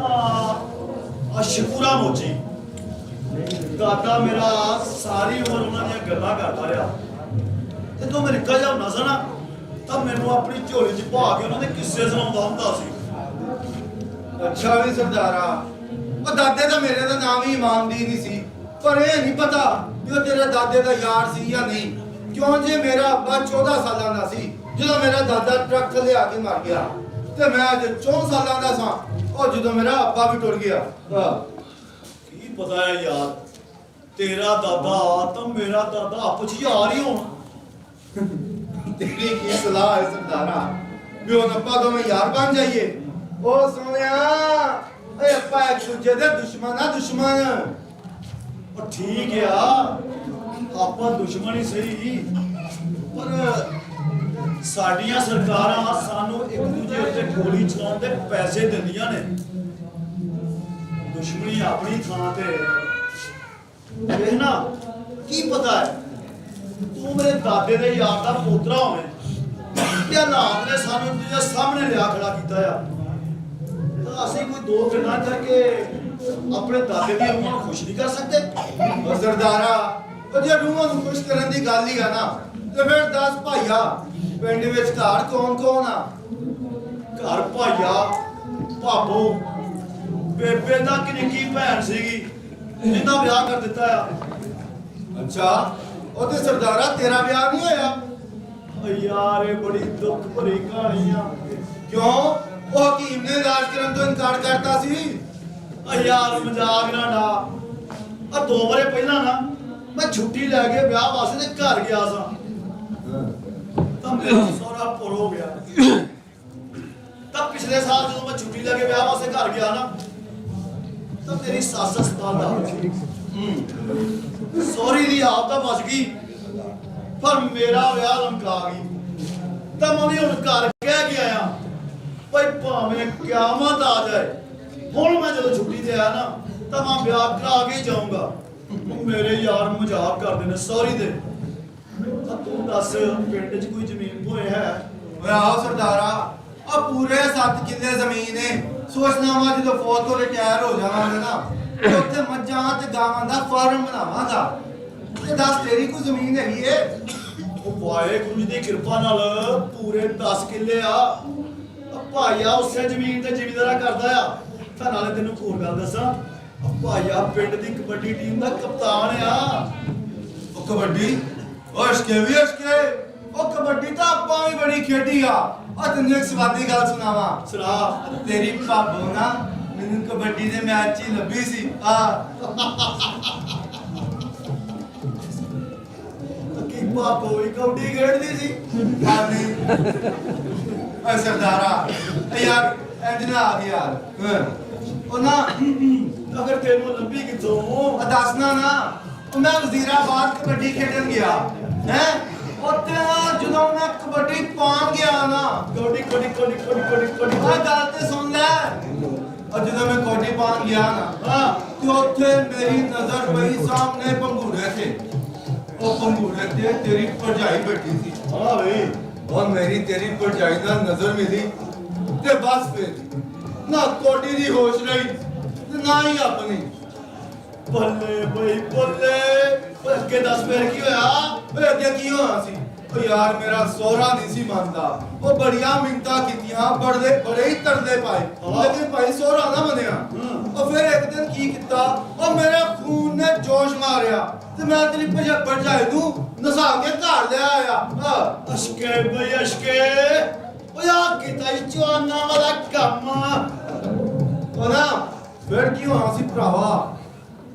ਸ਼ਕੂਰਾ ਮੋਚੀ। ਦਾਦਾ ਮੇਰਾ ਸਾਰੀ ਉਮਰ ਉਹਨਾਂ ਦੀਆਂ ਗੱਲਾਂ ਕਰਦਾ ਰਿਹਾ ਤੇ ਜਦੋਂ ਮੈਂ ਨਿੱਕਾ ਜਿਹਾ ਹੁੰਦਾ ਸੀ ਨਾ ਤਾਂ ਮੈਨੂੰ ਆਪਣੀ ਝੋਲੀ 'ਚ ਪਾ ਕੇ ਉਹਨਾਂ ਦੇ ਕਿੱਸੇ ਸੁਣਾਉਂਦਾ ਹੁੰਦਾ ਸੀ। ਅੱਛਾ ਵੀ ਸਰਦਾਰਾ, ਉਹ ਦਾਦੇ ਦਾ ਮੇਰੇ ਦਾ ਨਾਮ ਹੀ ਇਮਾਮਦੀਨ ਹੀ ਸੀ, ਪਰ ਇਹ ਨਹੀਂ ਪਤਾ ਕਿ ਉਹ ਤੇਰੇ ਦਾਦੇ ਦਾ ਯਾਰ ਸੀ ਜਾਂ ਨਹੀਂ। ਕਿਉਂ ਜੇ ਮੇਰਾ ਅੱਬਾ 14 ਸਾਲਾਂ ਦਾ ਸੀ ਜਦੋਂ ਮੇਰਾ ਦਾਦਾ ਟਰੱਕ ਲਿਆ ਕੇ ਮਰ ਗਿਆ ਤੇ ਮੈਂ ਅੱਜ 4 ਸਾਲਾਂ ਦਾ ਸਾਂ ਉਹ ਜਦੋਂ ਮੇਰਾ ਅੱਬਾ ਵੀ ਟੁਰ ਗਿਆ। ਕੀ ਪਤਾ ਹੈ ਯਾਰ, ਤੇਰਾ ਦਾਦਾ ਤਾਂ ਮੇਰਾ ਦਾਦਾ ਆਪਸ ਵਿੱਚ ਯਾਰ ਹੀ ਹੋਣ। ਤੇਰੀ ਕੀ ਸਲਾਹ ਹੈ ਸਰਦਾਰਾ ਵੀ ਹੁਣ ਆਪਾਂ ਦੋਵੇਂ ਯਾਰ ਬਣ ਜਾਈਏ? ਉਹ ਸੋਹਣਿਆ, ਓਏ ਆਪਾਂ ਇੱਕ ਦੂਜੇ ਦੇ ਦੁਸ਼ਮਣ ਆ, ਦੁਸ਼ਮਣ। ਉਹ ਠੀਕ ਆ, ਆਪਾਂ ਦੁਸ਼ਮਣ ਹੀ ਸਹੀ, ਪਰ ਸਾਡੀਆਂ ਸਰਕਾਰਾਂ ਸਾਨੂੰ ਇੱਕ ਦੂਜੇ ਉੱਤੇ ਗੋਲੀ ਚਲਾਉਣ ਦੇ ਪੈਸੇ ਦਿੰਦੀਆਂ ਨੇ। ਦੁਸ਼ਮਣੀ ਆਪਣੀ ਥਾਂ ਤੇ। ਵੇਖਣਾ ਕੀ ਪਤਾ ਹੈ ਤੂੰ ਮੇਰੇ ਦਾਦੇ ਦੇ ਯਾਰ ਦਾ ਪੋਤਰਾ ਹੋਵੇਂ ਤੇ ਹਾਲਾਤ ਨੇ ਸਾਨੂੰ ਤੁਝੇ ਸਾਹਮਣੇ ਲਿਆ ਖੜਾ ਕੀਤਾ ਆ, ਤਾਂ ਅਸੀਂ ਕੋਈ ਦੋ ਗੱਲਾਂ ਕਰਕੇ ਆਪਣੇ ਦਾਦੇ ਦੀ ਰੂਹਾਂ ਨੂੰ ਖੁਸ਼ ਨਹੀਂ ਕਰ ਸਕਦੇ? ਉਹ ਸਰਦਾਰਾ, ਉਹ ਜੇ ਰੂਹਾਂ ਨੂੰ ਖੁਸ਼ ਕਰਨ ਦੀ ਗੱਲ ਹੀ ਆ ਨਾ ਤੇ ਫਿਰ 10 ਭਾਈਆ ਪਿੰਡ ਵਿੱਚ ਘਰ ਕੌਣ ਆ? ਘਰ ਭਾਈਆ, ਭਾਬੋ, ਬੇਬੇ ਦਾ ਨਿੱਕੀ ਭੈਣ ਸੀਗੀ ਜਿਹਦਾ ਵਿਆਹ ਕਰ ਦਿੱਤਾ ਆ। ਅੱਛਾ, ਉਹ ਤੇ ਸਰਦਾਰਾ ਤੇਰਾ ਵਿਆਹ ਨਹੀਂ ਹੋਇਆ? ਯਾਰ ਇਹ ਬੜੀ ਦੁੱਖ ਭਰੀ ਕਹਾਣੀ ਆ। ਕਿਉਂ? ਉਹ ਹਕੀਮ ਨੇ ਇਲਾਜ ਕਰਨ ਤੋਂ ਇਨਕਾਰ ਕਰਤਾ ਸੀ। ਯਾਰ ਮਜ਼ਾਕ ਨਾ ਡਾ। 2 ਵਰੇ ਪਹਿਲਾਂ ਨਾ ਮੈਂ ਛੁੱਟੀ ਲੈ ਕੇ ਵਿਆਹ ਵਾਸਤੇ ਤੇ ਘਰ ਗਿਆ ਸਾਂ ਤਾਂ ਮੇਰਾ ਸਹੁਰਾ ਪੁਰ ਹੋ ਗਿਆ। ਤਾਂ ਪਿਛਲੇ ਸਾਲ ਜਦੋਂ ਮੈਂ ਛੁੱਟੀ ਲੈ ਕੇ ਵਿਆਹ ਵਾਸਤੇ ਘਰ ਗਿਆ ਨਾ ਤਾਂ ਮੇਰੀ ਸੱਸ ਹਸਪਤਾਲ ਦਾ ਸਹੁਰੀ ਦੀ ਆਪ ਤਾਂ ਬਚ ਗਈ ਪਰ ਮੇਰਾ ਵਿਆਹ ਲਮਕਾ ਗਈ। ਤਾਂ ਮੈਂ ਵੀ ਹੁਣ ਘਰ ਕਹਿ ਕੇ ਆਇਆ ਭਾਈ ਭਾਵੇਂ ਕਿਆਮਤ ਆ ਜਾਏ, ਹੁਣ ਮੈਂ ਜਦੋਂ ਛੁੱਟੀ ਤੇ ਆਇਆ ਨਾ ਤਾਂ ਮੈਂ ਵਿਆਹ ਕਰਾ ਕੇ ਜਾਊਂਗਾ। ਮੇਰੇ ਯਾਰ ਮਜ਼ਾਕ ਕਰਦੇ ਨੇ ਸੌਰੀ ਦੇ। ਤਾਂ ਤੂੰ ਦੱਸ ਪਿੰਡ 'ਚ ਕੋਈ ਜ਼ਮੀਨ ਭੋਏ ਹੈ? ਓਏ ਆਓ ਸਰਦਾਰਾ, ਆ ਪੂਰੇ 7 ਕਿੱਲੇ ਜ਼ਮੀਨ ਏ। ਸੋਚਣਾ ਵਾ ਜਦੋਂ ਫੌਜ ਤੋਂ ਰਿਟਾਇਰ ਹੋ ਜਾਵਾਂਗੇ ਨਾ ਤੇ ਉੱਥੇ ਮੱਝਾਂ ਤੇ ਗਾਵਾਂ ਦਾ ਫਾਰਮ ਬਣਾਵਾਂਗਾ। ਤੇ ਦੱਸ ਤੇਰੀ ਕੋਈ ਜ਼ਮੀਨ ਹੈਗੀ ਏ? ਉਹ ਵਾਹਿਗੁਰੂ ਜੀ ਦੀ ਕਿਰਪਾ ਨਾਲ ਪੂਰੇ 10 ਕਿੱਲੇ ਆ। ਭਾਈਆ ਉਸੇ ਜ਼ਮੀਨ ਤੇ ਜ਼ਿਮੀਂਦਾਰਾ ਕਰਦਾ ਆ। ਤਾਂ ਨਾਲੇ ਤੈਨੂੰ ਹੋਰ ਗੱਲ ਦੱਸਾਂ, ਭਾਈਆ ਪਿੰਡ ਦੀ ਕਬੱਡੀ ਟੀਮ ਦਾ ਕਪਤਾਨ ਆ। ਉਹ ਕਬੱਡੀ? ਉਹ ਇਸ਼ਕੇ ਵੀ ਇਸ਼ਕੇ। ਉਹ ਕਬੱਡੀ ਤਾਂ ਆਪਾਂ ਵੀ ਬੜੀ ਖੇਡੀ ਆ। ਆ ਤੈਨੂੰ ਇੱਕ ਸਵਾਦੀ ਗੱਲ ਸੁਣਾਵਾਂ। ਸੁਣਾ। ਤੇਰੀ ਭਾਬੋ ਨਾ ਮੈਨੂੰ ਕਬੱਡੀ ਦੇ ਮੈਚ 'ਚ ਹੀ ਲੱਭੀ ਸੀ। ਕੀ ਭਾਬੋ ਵੀ ਕਬੱਡੀ ਖੇਡਦੀ ਸੀ? ਓਏ ਸਰਦਾਰਾ ਯਾਰ ਐਂਜਨਾ ਆ ਗਿਆ ਯਾਰ ਉਹ ਨਾ ਅਗਰ ਤੈਨੂੰ ਲੱਭੀ ਕਿਥੋਂ ਦੱਸਣਾ ਨਾ ਉਹ ਮੈਂ ਵਜ਼ੀਰਾਬਾਦ ਕਬੱਡੀ ਖੇਡਣ ਗਿਆ ਹੈ ਉੱਥੇ ਜਦੋਂ ਮੈਂ ਕਬੱਡੀ ਪਾਉਣ ਗਿਆ ਨਾ ਕਬੱਡੀ ਉਹ ਗੱਲ ਤੇ ਸੁਣ ਲੈ और ਜਦੋਂ मैं कोठी पान गया ना तो ਉੱਥੇ मेरी नजर पई सामने पंगूरे थे ਉਹ ਪੰਗੂਰੇ ਤੇ ਤੇਰੀ ਭਰਜਾਈ ਬੈਠੀ ਸੀ ਹਾਂ ਬਈ ਉਹ ਮੇਰੀ ਤੇਰੀ ਭਰਜਾਈ ਨਾਲ ਨਜ਼ਰ ਮਿਲੀ ਤੇ ਬਸ ਫਿਰ ਨਾ ਕੋਟੀ ਦੀ ਹੋਸ਼ ਰਹੀ ਤੇ ਨਾ ਹੀ ਆਪਣੀ ਬੱਲੇ ਬਈ ਬੱਲੇ ਓਏ ਅੱਗੇ ਦੱਸ ਫਿਰ ਕੀ ਹੋਇਆ ਓਏ ਅੱਗੇ ਕੀ ਹੋਣਾ ਸੀ ਓ ਯਾਰ ਮੇਰਾ ਸੋਹਰਾ ਨਹੀਂ ਸੀ ਮੰਨਦਾ ਉਹ ਬੜੀਆਂ ਮਿੰਤਾਂ ਕੀਤੀਆਂ ਬੜੇ ਹੀ ਤਰਦੇ ਪਾਏ ਲੇਕਿਨ ਭਾਈ ਸੋਹਰਾ ਨਾ ਮੰਨਿਆ ਉਹ ਫਿਰ ਇੱਕ ਦਿਨ ਕੀ ਕੀਤਾ ਉਹ ਮੇਰੇ ਖੂਨ ਨੇ ਜੋਸ਼ ਮਾਰਿਆ ਤੇ ਮੈਂ ਤੇਰੀ ਭਰਜਾਈ ਨੂੰ ਨਸਾ ਕੇ ਘਰ ਲੈ ਆਇਆ ਅਸ਼ਕੇ ਬਈ ਅਸ਼ਕੇ ਉਹ ਯਾਰ ਕੀਤਾ ਹੀ ਜਵਾਨਾ ਵਾਲਾ ਕੰਮ ਉਹ ਨਾ ਫਿਰ ਕੀ ਹੋਣਾ ਸੀ ਭਰਾਵਾ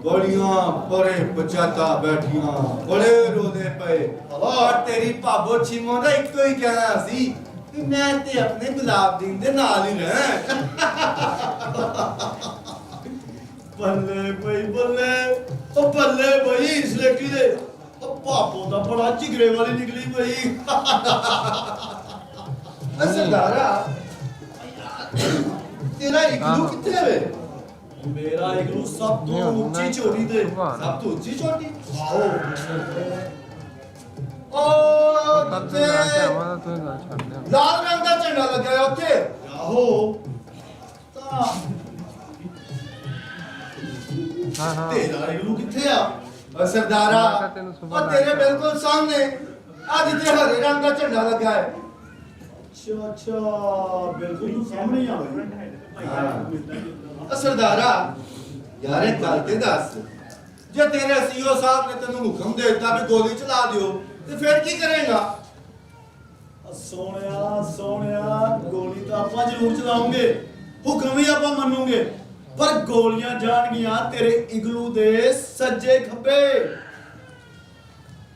ਬੜੀਆਂ ਪਰੇ ਪਚਾਤਾ ਬੈਠੀਆਂ ਬੜੇ ਰੋਦੇ ਪਏ ਔਰ ਤੇਰੀ ਭਾਬੋ ਚੀਮੋ ਦਾ ਇੱਕੋ ਹੀ ਕਹਿਣਾ ਸੀ ਕਿ ਮੈਂ ਤੇ ਆਪਣੇ ਗੁਲਾਬਦੀਨ ਦੇ ਨਾਲ ਹੀ ਰਹਿ ਬੱਲੇ ਬਈ ਬੱਲੇ ਉਹ ਬੱਲੇ ਬਈ ਇਸ ਲੇਕੀ ਦੇ ਉਹ ਭਾਬੋ ਦਾ ਬੜਾ ਜਿਗਰੇ ਵਾਲੀ ਨਿਕਲੀ ਬਈ ਸਰਦਾਰਾ ਤੇਰਾ ਇਗਲੂ ਕਿੱਥੇ ਹੈ ਵੇ मेरा इग्लू सब तो ऊंची चोटी थे सब तो ऊंची चोटी ओ ते लाल रंग का झंडा लगा है ਉੱਥੇ ਆਹੋ ਤਾਂ ਹਾਂ ਤੇਰਾ ਇਗਲੂ ਕਿੱਥੇ ਆ ਸਰਦਾਰਾ ਉਹ ਤੇਰੇ ਬਿਲਕੁਲ ਸਾਹਮਣੇ ਆ ਜਿੱਥੇ ਹਰੇ ਰੰਗ ਦਾ ਝੰਡਾ ਲੱਗਾ ਹੈ ਅੱਛਾ ਬਿਲਕੁਲ ਸਾਹਮਣੇ ਆ ਸਰਦਾਰਾ ਯਾਰ ਇਹ ਗੱਲ ਤੇ ਦੱਸ ਜੇ ਤੇਰੇ ਸੀਓ ਸਾਹਿਬ ਨੇ ਤੈਨੂੰ ਹੁਕਮ ਦੇ ਦਿੱਤਾ ਵੀ ਗੋਲੀ ਚਲਾ ਦਿਓ ਤੇ ਫਿਰ ਕੀ ਕਰੇਗਾ ਸੋਹਣਿਆ ਗੋਲੀ ਤਾਂ ਆਪਾਂ ਜ਼ਰੂਰ ਚਲਾਉਂਗੇ ਹੁਕਮ ਵੀ ਆਪਾਂ ਮੰਨੂਗੇ ਪਰ ਗੋਲੀਆਂ ਜਾਣਗੀਆਂ ਤੇਰੇ ਇਗਲੂ ਦੇ ਸੱਜੇ ਖੱਬੇ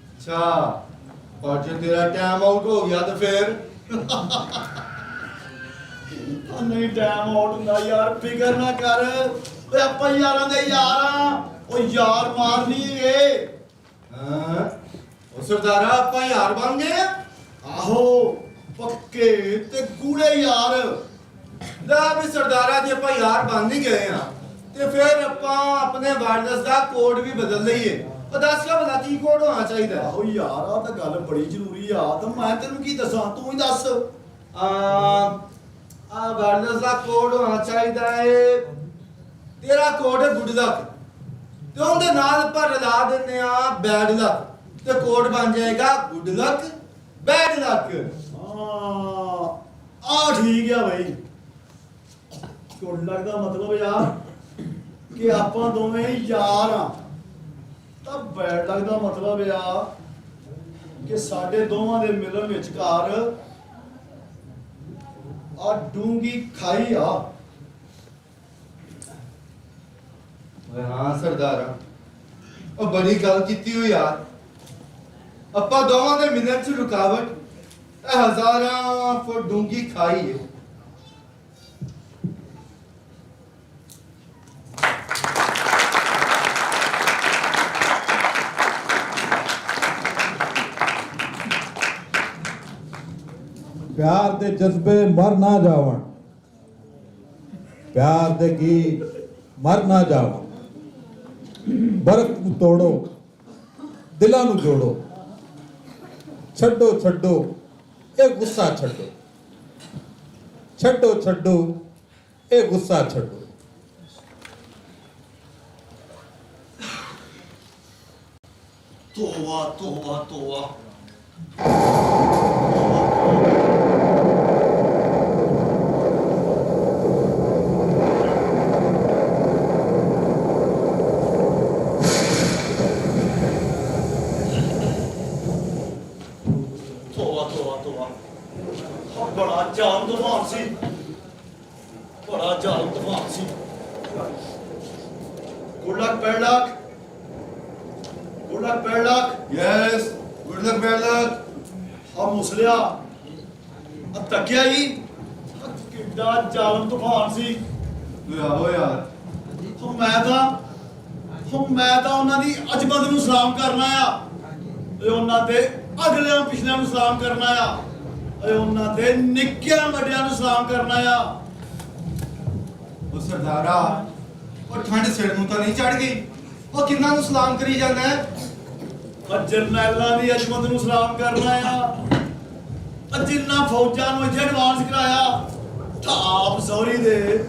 ਅੱਛਾ ਔਰ ਜੇ ਤੇਰਾ ਟਾਈਮ ਆਊਟ ਹੋ ਗਿਆ ਤਾਂ ਫਿਰ ਨਹੀਂ ਟਾਈਮ ਆਊਟ ਹੁੰਦਾ ਯਾਰ ਫਿਕਰ ਨਾ ਕਰ ਓਏ ਆਪਾਂ ਯਾਰਾਂ ਦੇ ਯਾਰ ਆ ਉਹ ਯਾਰ ਮਾਰਨੀ ਏ ਹਾਂ ਉਹ ਸਰਦਾਰਾ ਆਪਾਂ ਯਾਰ ਬਣ ਗਏ ਆਹੋ ਪੱਕੇ ਤੇ ਗੂੜੇ ਯਾਰ ਲੈ ਵੀ ਸਰਦਾਰਾ ਜੇ ਆਪਾਂ ਯਾਰ ਬਣ ਨਹੀਂ ਗਏ ਆ ਤੇ ਫਿਰ ਆਪਾਂ ਆਪਣੇ ਵਾਰਡਸ ਦਾ ਕੋਡ ਵੀ ਬਦਲ ਲਈਏ ਉਹ ਦੱਸ ਕਾ ਬਲਾ ਕੀ ਕੋਡ ਹੋਣਾ ਚਾਹੀਦਾ ਆਹੋ ਯਾਰ ਆ ਤਾਂ ਗੱਲ ਬੜੀ ਜ਼ਰੂਰੀ ਆ ਤਾਂ ਮੈਂ ਤੈਨੂੰ ਕੀ ਦੱਸਾਂ ਤੂੰ ਹੀ ਦੱਸ ਆ ਵਾਰਡਸ ਦਾ ਕੋਡ ਹੋਣਾ ਚਾਹੀਦਾ ਏ ਤੇਰਾ ਕੋਡ ਹੈ ਗੁੱਡ ਲੱਕ ਤੇ ਉਹਦੇ ਨਾਲ ਆਪਾਂ ਰਲਾ ਦਿੰਨੇ ਆ ਬੈਡ ਲੱਕ ਤੇ ਕੋਡ ਬਣ ਜਾਏਗਾ ਗੁੱਡ ਲੱਕ ਬੈਡ ਲੱਕ ਆ ਠੀਕ ਆ ਭਾਈ ਗੁੱਡ ਲੱਕ ਦਾ ਮਤਲਬ ਯਾਰ ਕਿ ਆਪਾਂ ਦੋਵੇਂ ਯਾਰ ਆ ਤਾਂ ਬੈਡ ਲੱਕ ਦਾ ਮਤਲਬ ਆ ਕਿ ਸਾਡੇ ਦੋਵਾਂ ਦੇ ਮਿਲਣ ਵਿਚਕਾਰ ਆ ਡੂੰਗੀ ਖਾਈ ਆ ਓਏ ਹਾਂ ਸਰਦਾਰਾ ਉਹ ਬੜੀ ਗੱਲ ਕੀਤੀ ਹੋਈ ਯਾਰ ਆਪਾਂ ਦੋਵਾਂ ਦੇ ਮਿਲਣ 'ਚ ਰੁਕਾਵਟ ਇਹ ਹਜ਼ਾਰਾਂ ਫੁੱਟ ਡੂੰਗੀ ਖਾਈ ਹੈ ਪਿਆਰ ਦੇ ਜਜ਼ਬੇ ਮਰ ਨਾ ਜਾਵਣ ਪਿਆਰ ਦੇ ਗੀਤ ਮਰ ਨਾ ਜਾਵਣ ਬਰਫ਼ ਨੂੰ ਤੋੜੋ ਦਿਲਾਂ ਨੂੰ ਜੋੜੋ ਛੱਡੋ ਛੱਡੋ ਇਹ ਗੁੱਸਾ ਛੱਡੋ ਛੱਡੋ ਛੱਡੋ ਇਹ ਗੁੱਸਾ ਛੱਡੋ ਤੋਬਾ ਤੋਬਾ ਤੋਬਾ ਬੜਾ ਜਾਨ ਤੂਫਾਨ ਸੀ ਬੜਾ ਜਾਨ ਤੂਫਾਨ ਸੀ good luck bad luck good luck bad luck yes good luck bad luck ਆ ਮੁਸਲਿਆ ਤੱਕਿਆ ਹੀ ਕਿੱਡਾ ਜ਼ਾਲਮ ਤੂਫਾਨ ਸੀ। ਆਹੋ ਯਾਰ ਮੈਂ ਤਾਂ ਉਹਨਾਂ ਦੀ ਅਜ਼ਮਤ ਨੂੰ ਸਲਾਮ ਕਰਨਾ ਆ, ਉਹਨਾਂ ਦੇ ਅਗਲਿਆਂ ਪਿਛਲਿਆਂ ਨੂੰ ਸਲਾਮ ਕਰਨਾ ਆ, ਉਹਨਾਂ ਦੇ ਨਿੱਕਿਆਂ ਵੱਡਿਆਂ ਨੂੰ ਸਲਾਮ ਕਰਨਾ ਆ। ਉਹ ਸਰਦਾਰਾ, ਉਹ ਠੰਡ ਸਿਰ ਨੂੰ ਤਾਂ ਨਹੀਂ ਚੜ ਗਈ? ਉਹ ਕਿੰਨਾਂ ਨੂੰ ਸਲਾਮ ਕਰੀ ਜਾਂਦਾ ਹੈ? ਜਰਨੈਲਾਂ ਦੀ ਅਜ਼ਮਤ ਨੂੰ ਸਲਾਮ ਕਰਨਾ ਆ, ਜਿੰਨਾ ਫੌਜਾਂ ਨੂੰ ਇੱਥੇ ਐਡਵਾਂਸ ਕਰਾਇਆ, ਤਾਂ ਆਪ ਸੌਰੀ ਦੇ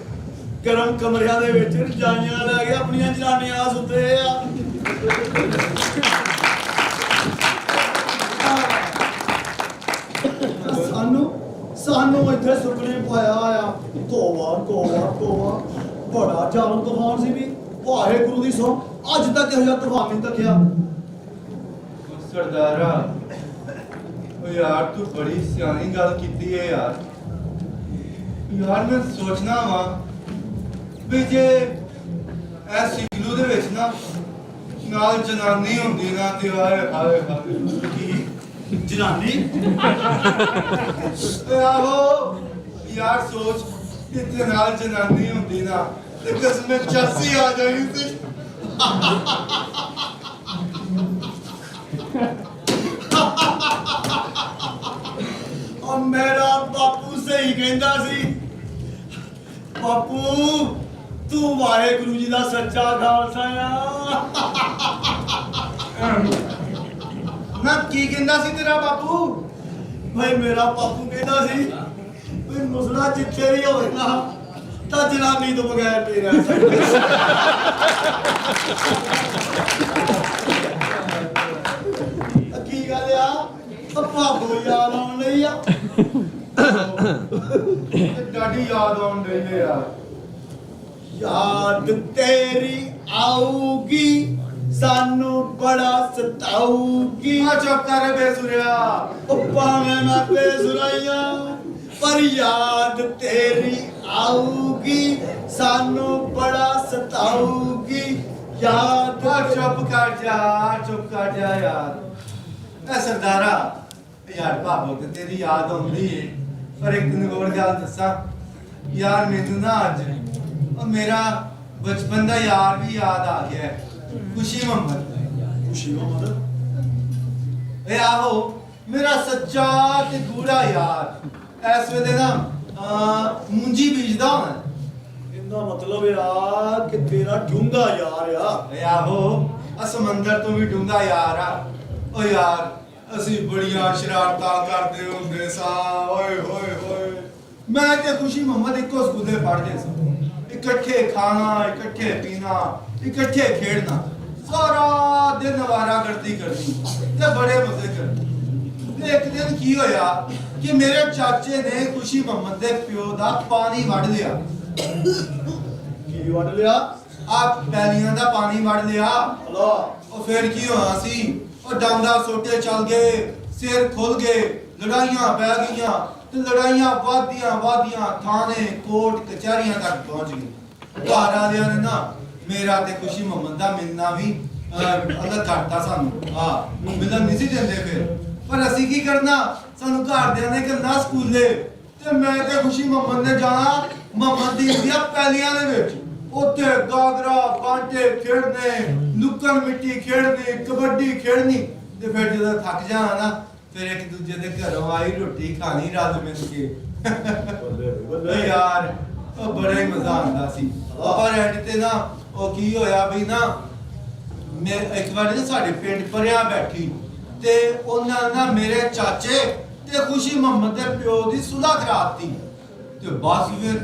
ਗਰਮ ਕਮਰਿਆਂ ਦੇ ਵਿੱਚ ਰਜਾਈਆਂ ਲੈ ਕੇ ਆਪਣੀਆਂ ਜਨਾਨੀਆਂ ਸੁੱਤੇ ਆ। ਸਾਨੂੰ ਇੱਥੇ ਸੁਪਨੇ ਪਾਇਆ ਆ। ਤੋਬਾ ਤੋਬਾ ਤੋਬਾ, ਬੜਾ ਜ਼ਾਲਮ ਤੂਫਾਨ ਸੀ ਵੀ। ਵਾਹਿਗੁਰੂ ਦੀ ਸੌ ਅੱਜ ਤੱਕ ਇਹੋ ਜਿਹਾ ਤੂਫਾਨ ਨਹੀਂ ਤੱਕਿਆ। ਸਰਦਾਰਾ, ਉਹ ਯਾਰ ਤੂੰ ਬੜੀ ਸਿਆਣੀ ਗੱਲ ਕੀਤੀ ਹੈ ਯਾਰ। ਯਾਰ ਮੈਂ ਸੋਚਣਾ ਵਾ ਵੀ ਜੇ ਐਸ ਇਗਲੂ ਦੇ ਵਿੱਚ ਨਾ ਨਾਲ ਜਨਾਨੀ ਹੁੰਦੀ ਨਾ ਤੇ ਹਾਏ ਹਾਏ ਹਾਏ ਕੀ ਜਨਾਨੀ। ਆਹੋ ਯਾਰ, ਸੋਚ ਕਿਤੇ ਨਾਲ ਜਨਾਨੀ ਹੁੰਦੀ ਨਾ ਤੇ ਕਸਮੇ ਚਾਸੀ ਆ ਜਾਣੀ ਸੀ। ਉਹ ਮੇਰਾ ਬਾਪੂ ਸਹੀ ਕਹਿੰਦਾ ਸੀ। ਬਾਪੂ ਤੂੰ ਵਾਹਿਗੁਰੂ ਜੀ ਦਾ ਸੱਚਾ ਖਾਲਸਾ ਆ। ਨਾ ਕੀ ਕਹਿੰਦਾ ਸੀ ਤੇਰਾ ਬਾਪੂ? ਭਾਈ ਮੇਰਾ ਬਾਪੂ ਕਹਿੰਦਾ ਸੀ ਵੀ ਮੁਸਲਾ ਜਿੱਥੇ ਵੀ ਹੋਵੇ ਨਾ ਤਾਂ ਜਨਾਨੀ ਤੋਂ ਬਗੈਰ ਨਹੀਂ ਰਹਿ ਸਕਦੇ। ਕੀ ਗੱਲ ਆ? ਭਾਬੋ ਯਾਦ ਆਉਣ ਲਈ ਆ। ਡਾਡੀ ਯਾਦ ਆਉਣ ਡਈ ਹੈ ਯਾਰ। ਯਾਦ ਤੇਰੀ ਆਊਗੀ, ਸਾਨੂੰ ਬੜਾ ਸਤਾਊਗੀ। ਆ ਚੁੱਪ ਕਰ ਬੇਸੁਰਿਆ। ਉਹ ਭਾਵੇਂ ਮੈਂ ਬੇਸੁਰਾਈਆਂ, ਪਰ ਯਾਦ ਤੇਰੀ ਆਊਗੀ, ਸਾਨੂੰ ਬੜਾ ਸਤਾਊਗੀ। ਯਾਦ ਚੁੱਪ ਕਰ ਜਾ, ਚੁੱਪ ਕਰ ਜਾ ਯਾਰ। ਐ ਸਰਦਾਰਾ, ਯਾਰ ਭਾਬੋ ਤੇ ਤੇਰੀ ਯਾਦ ਆਉਂਦੀ ਏ, ਪਰ ਇੱਕ ਦਿਨ ਹੋਰ ਗੱਲ ਦੱਸਾਂ ਯਾਰ, ਮੈਨੂੰ ਨਾ ਅੱਜ ਉਹ ਮੇਰਾ ਬਚਪਨ ਦਾ ਯਾਰ ਵੀ ਯਾਦ ਆ ਗਿਆ ਹੈ। ਖੁਸ਼ੀ ਮੁਹੰਮਦ। ਖੁਸ਼ੀ ਮੁਹੰਮਦ? ਇਹ ਆਹੋ ਮੇਰਾ ਸੱਚਾ ਤੇ ਗੂੜਾ ਯਾਰ। ਇਸ ਵੇਲੇ ਨਾ ਮੂੰਜੀ ਬੀਜਦਾ ਹੋਣਾ। ਇਹਦਾ ਮਤਲਬ ਆ ਕਿ ਤੇਰਾ ਡੂੰਘਾ ਯਾਰ ਆ। ਇਹ ਆਹੋ ਆ ਸਮੁੰਦਰ ਤੋਂ ਵੀ ਡੂੰਘਾ ਯਾਰ ਆ। ਓ ਯਾਰ, ਅਸੀਂ ਬੜੀਆਂ ਸ਼ਰਾਰਤਾਂ ਕਰਦੇ ਹੁੰਦੇ ਸਾਂ। ਓਏ ਹੋਏ ਹੋਏ, ਮੈਂ ਤੇ ਖੁਸ਼ੀ ਮੁਹੰਮਦ ਇੱਕੋ ਸਕੂਲੇ ਪੜ੍ਹਦੇ ਸਾਂ। ਇਕੱਠੇ ਖਾਣਾ, ਇਕੱਠੇ ਪੀਣਾ, ਇਕੱਠੇ ਖੇਡਣਾ, ਸਾਰਾ ਦਿਨ ਅਵਾਰਾਗਰਦੀ ਕਰਨੀ ਤੇ ਬੜੇ ਮਜ਼ੇ ਕਰਨੇ। ਤੇ ਇੱਕ ਦਿਨ ਕੀ ਹੋਇਆ ਕਿ ਮੇਰੇ ਚਾਚੇ ਨੇ ਖੁਸ਼ੀ ਮੁਹੰਮਦ ਦੇ ਪਿਓ ਦਾ ਪਾਣੀ ਵੱਢ ਲਿਆ। ਕੀ ਵੱਢ ਲਿਆ? ਆ ਪੈਲੀਆਂ ਦਾ ਪਾਣੀ ਵੱਢ ਲਿਆ। ਉਹ ਫਿਰ ਕੀ ਹੋਇਆ ਸੀ? ਉਹ ਡਾਂਗਾ ਸੋਟੇ ਚੱਲ ਗਏ, ਸਿਰ ਖੁੱਲ ਗਏ, ਲੜਾਈਆਂ ਪੈ ਗਈਆਂ ਤੇ ਲੜਾਈਆਂ ਵਾਦੀਆਂ ਥਾਣੇ ਕੋਰਟ ਕਚਹਿਰੀਆਂ ਤੱਕ ਪਹੁੰਚ ਗਈ। ਘਰ ਵਾਲਿਆਂ ਨੇ ਨਾ ਮੇਰਾ ਤੇ ਖੁਸ਼ੀ ਮੁਹੰਮਦ ਦਾ ਮਿਲਣਾ ਵੀ ਅਲੱਗ ਕਰਤਾ ਸਾਨੂੰ। ਮਿਲਣ ਨਹੀਂ ਸੀ ਦਿੰਦੇ ਫਿਰ। ਪਰ ਅਸੀਂ ਕੀ ਕਰਨਾ, ਸਾਨੂੰ ਘਰਦਿਆਂ ਨੇ ਕਰਨਾ ਸਕੂਲੇ, ਤੇ ਮੈਂ ਤੇ ਖੁਸ਼ੀ ਮੁਹੰਮਦ ਨੇ ਜਾਣਾ ਮੁਹੰਮਦ ਦੀ ਦੀਆਂ ਪੈਲੀਆਂ ਦੇ ਵਿੱਚ। ਉੱਥੇ ਗਾਗਰਾ ਬਾਂਟੇ ਖੇਡਨੇ, ਲੁਕਣ ਮਿੱਟੀ ਖੇਡਨੀ, ਕਬੱਡੀ ਖੇਡਣੀ। ਤੇ ਫਿਰ ਜਦੋਂ ਥੱਕ ਜਾਣਾ ਨਾ, ਫਿਰ ਇੱਕ ਦੂਜੇ ਦੇ ਘਰੋਂ ਆਈ ਰੋਟੀ ਖਾਣੀ ਰਲ ਮਿਲ ਕੇ। ਯਾਰ ਉਹ ਬੜਾ ਹੀ ਮਜ਼ਾ ਆਉਂਦਾ ਸੀ। ਪਰ ਐਂਡ ਤੇ ਨਾ ਉਹ ਕੀ ਹੋਇਆ ਵੀ ਨਾ, ਮੈਂ ਇੱਕ ਵਾਰ ਨਾ ਸਾਡੇ ਪਿੰਡ ਪਰਿਆ ਬੈਠੀ ਤੇ ਉਹਨਾਂ ਨਾ ਮੇਰੇ ਚਾਚੇ ਤੇ ਖੁਸ਼ੀ ਮੁਹੰਮਦ ਦੇ ਪਿਓ ਦੀ ਸੁਲ੍ਹਾ ਕਰਾਤੀ। ਤੇ ਬਸ ਫਿਰ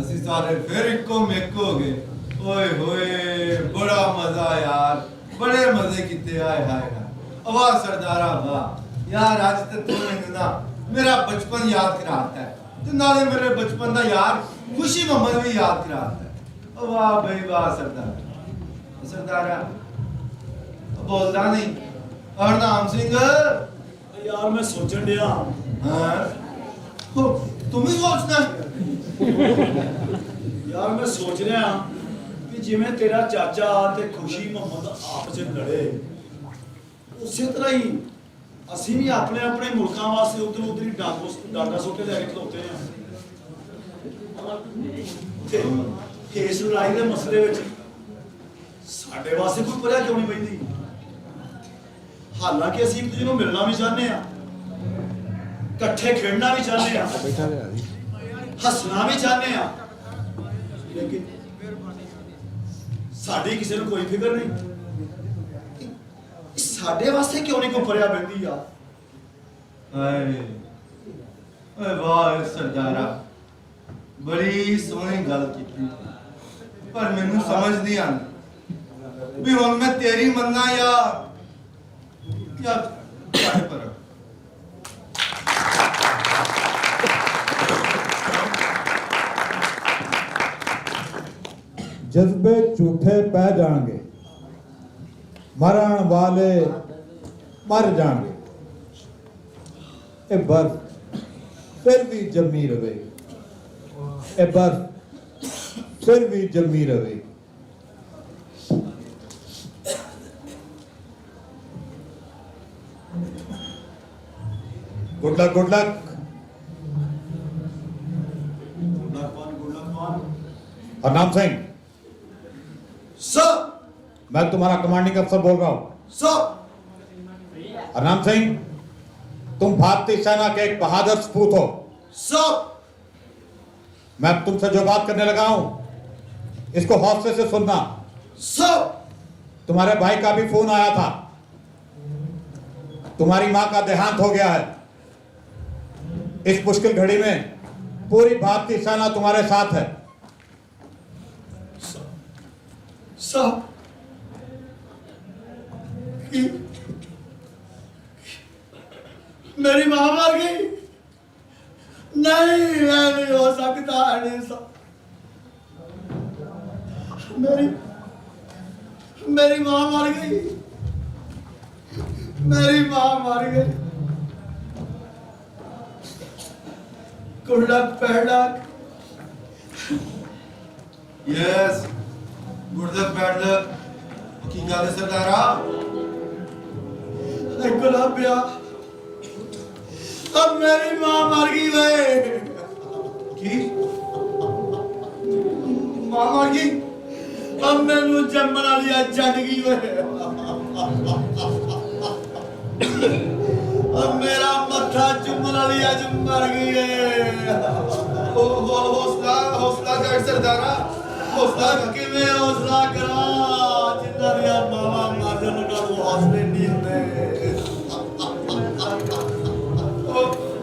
ਅਸੀਂ ਸਾਰੇ ਫਿਰ ਇੱਕੋ ਮਿੱਕ ਹੋ ਗਏ। ਓਏ ਹੋਏ, ਬੜਾ ਮਜ਼ਾ ਯਾਰ, ਬੜੇ ਮਜ਼ੇ ਕੀਤੇ। ਆਏ ਹਾਏ ਹਾਏ, ਵਾਹ ਸਰਦਾਰਾ ਵਾਹ। ਯਾਰ ਅੱਜ ਤੇ ਤੂੰ ਮੈਨੂੰ ਨਾ ਮੇਰਾ ਬਚਪਨ ਯਾਦ ਕਰਾਤਾ ਹੈ, ਤੇ ਨਾਲੇ ਮੇਰੇ ਬਚਪਨ ਦਾ ਯਾਰ ਖੁਸ਼ੀ ਮੁਹੰਮਦ ਵੀ ਯਾਦ ਕਰਾਤਾ ਹੈ। ਵਾਹ ਬਈ ਵਾਹ ਸਰਦਾਰ। ਸਰਦਾਰਾ ਬੋਲਦਾ ਨਹੀਂ। ਹਰਨਾਮ ਸਿੰਘ ਯਾਰ ਮੈਂ ਸੋਚਣ ਡਿਆ। ਹਾਂ ਤੂੰ ਵੀ ਸੋਚਦਾ? ਯਾਰ ਮੈਂ ਸੋਚ ਰਿਹਾ ਕਿ ਜਿਵੇਂ ਤੇਰਾ ਚਾਚਾ ਤੇ ਖੁਸ਼ੀ ਮੁਹੰਮਦ ਆਪਸ ਵਿੱਚ ਲੜੇ, ਉਸੇ ਤਰ੍ਹਾਂ ਹੀ ਅਸੀਂ ਵੀ ਆਪਣੇ ਆਪਣੇ ਮੁਲਕਾਂ ਵਾਸਤੇ ਉਧਰ ਉਧਰ ਹੀ ਡਾਂਗਾ ਸੋਟੇ ਲੈ ਕੇ ਖਲੋਤੇ ਆ ਤੇ ਇਸ ਲੜਾਈ ਦੇ ਮਸਲੇ ਵਿੱਚ ਸਾਡੇ ਵਾਸਤੇ ਕੋਈ ਪਰਿਆ ਕਿਉਂ ਨਹੀਂ ਪੈਂਦੀ? ਹਾਲਾਂਕਿ ਅਸੀਂ ਇੱਕ ਦੂਜੇ ਨੂੰ ਮਿਲਣਾ ਵੀ ਚਾਹੁੰਦੇ ਆ, ਇਕੱਠੇ ਖੇਡਣਾ ਵੀ ਚਾਹੁੰਦੇ ਆ, ਹੱਸਣਾ ਵੀ ਚਾਹੁੰਦੇ ਆ, ਲੇਕਿਨ ਸਾਡੀ ਕਿਸੇ ਨੂੰ ਕੋਈ ਫਿਕਰ ਨਹੀਂ। ਸਾਡੇ ਵਾਸਤੇ ਕਿਉਂ ਨਹੀਂ ਕੋਈ ਪਰਿਆ ਪੈਂਦੀ ਆ? ਹਾਏ ਓਏ ਵਾਹ ਸਰਦਾਰਾ, ਬੜੀ ਸੋਹਣੀ ਗੱਲ ਕੀਤੀ, ਪਰ ਮੈਨੂੰ ਸਮਝ ਨਹੀਂ ਆਉਂਦੀ ਵੀ ਹੁਣ ਮੈਂ ਤੇਰੀ ਮੰਨਾਂ ਜਾਂ ਛੱਡ ਪਰ। ਜਜ਼ਬੇ ਝੂਠੇ ਪੈ ਜਾਣਗੇ, ਮਰਨ ਵਾਲੇ ਮਰ ਜਾਣਗੇ, ਇਹ ਬਰਫ਼ ਫਿਰ ਵੀ ਜੰਮੀ ਰਹੇਗੀ, ਇਹ ਬਰਫ਼ ਫਿਰ ਵੀ ਜੰਮੀ ਰਹੇਗੀ। Good luck, good luck. Harnam Singh sir, मैं तुम्हारा कमांडिंग अफसर बोल रहा हूं। सर। हरनाम सिंह, तुम भारतीय सेना के एक बहादुर सपूत हो। सर। मैं तुमसे जो बात करने लगा हूं, इसको हौसले से सुनना। सर। तुम्हारे भाई का भी फोन आया था, तुम्हारी मां का देहांत हो गया है। इस मुश्किल घड़ी में पूरी भारतीय सेना तुम्हारे साथ है। साहब, मेरी मां मर गई? नहीं, मैं नहीं हो सकता। नहीं साहब, मेरी मां मर गई, मेरी मां मर गई। Good luck, bad luck. Yes, good luck, bad luck. की गल है सरदारा? गुलाबिया, अब मेरी मां मर गई वे। की मां मर गई? अब मैनू जम्मन वाली छड़ गई वे। अब मेरा मत्था चुम्मन वाली अज मर गई है। हौसला हौसला कर सरदारा, हौसला किवें हौसला करा? जिन्हां दियां मावां मर जाण उन्हां नूं हौसले नहीं हुंदे।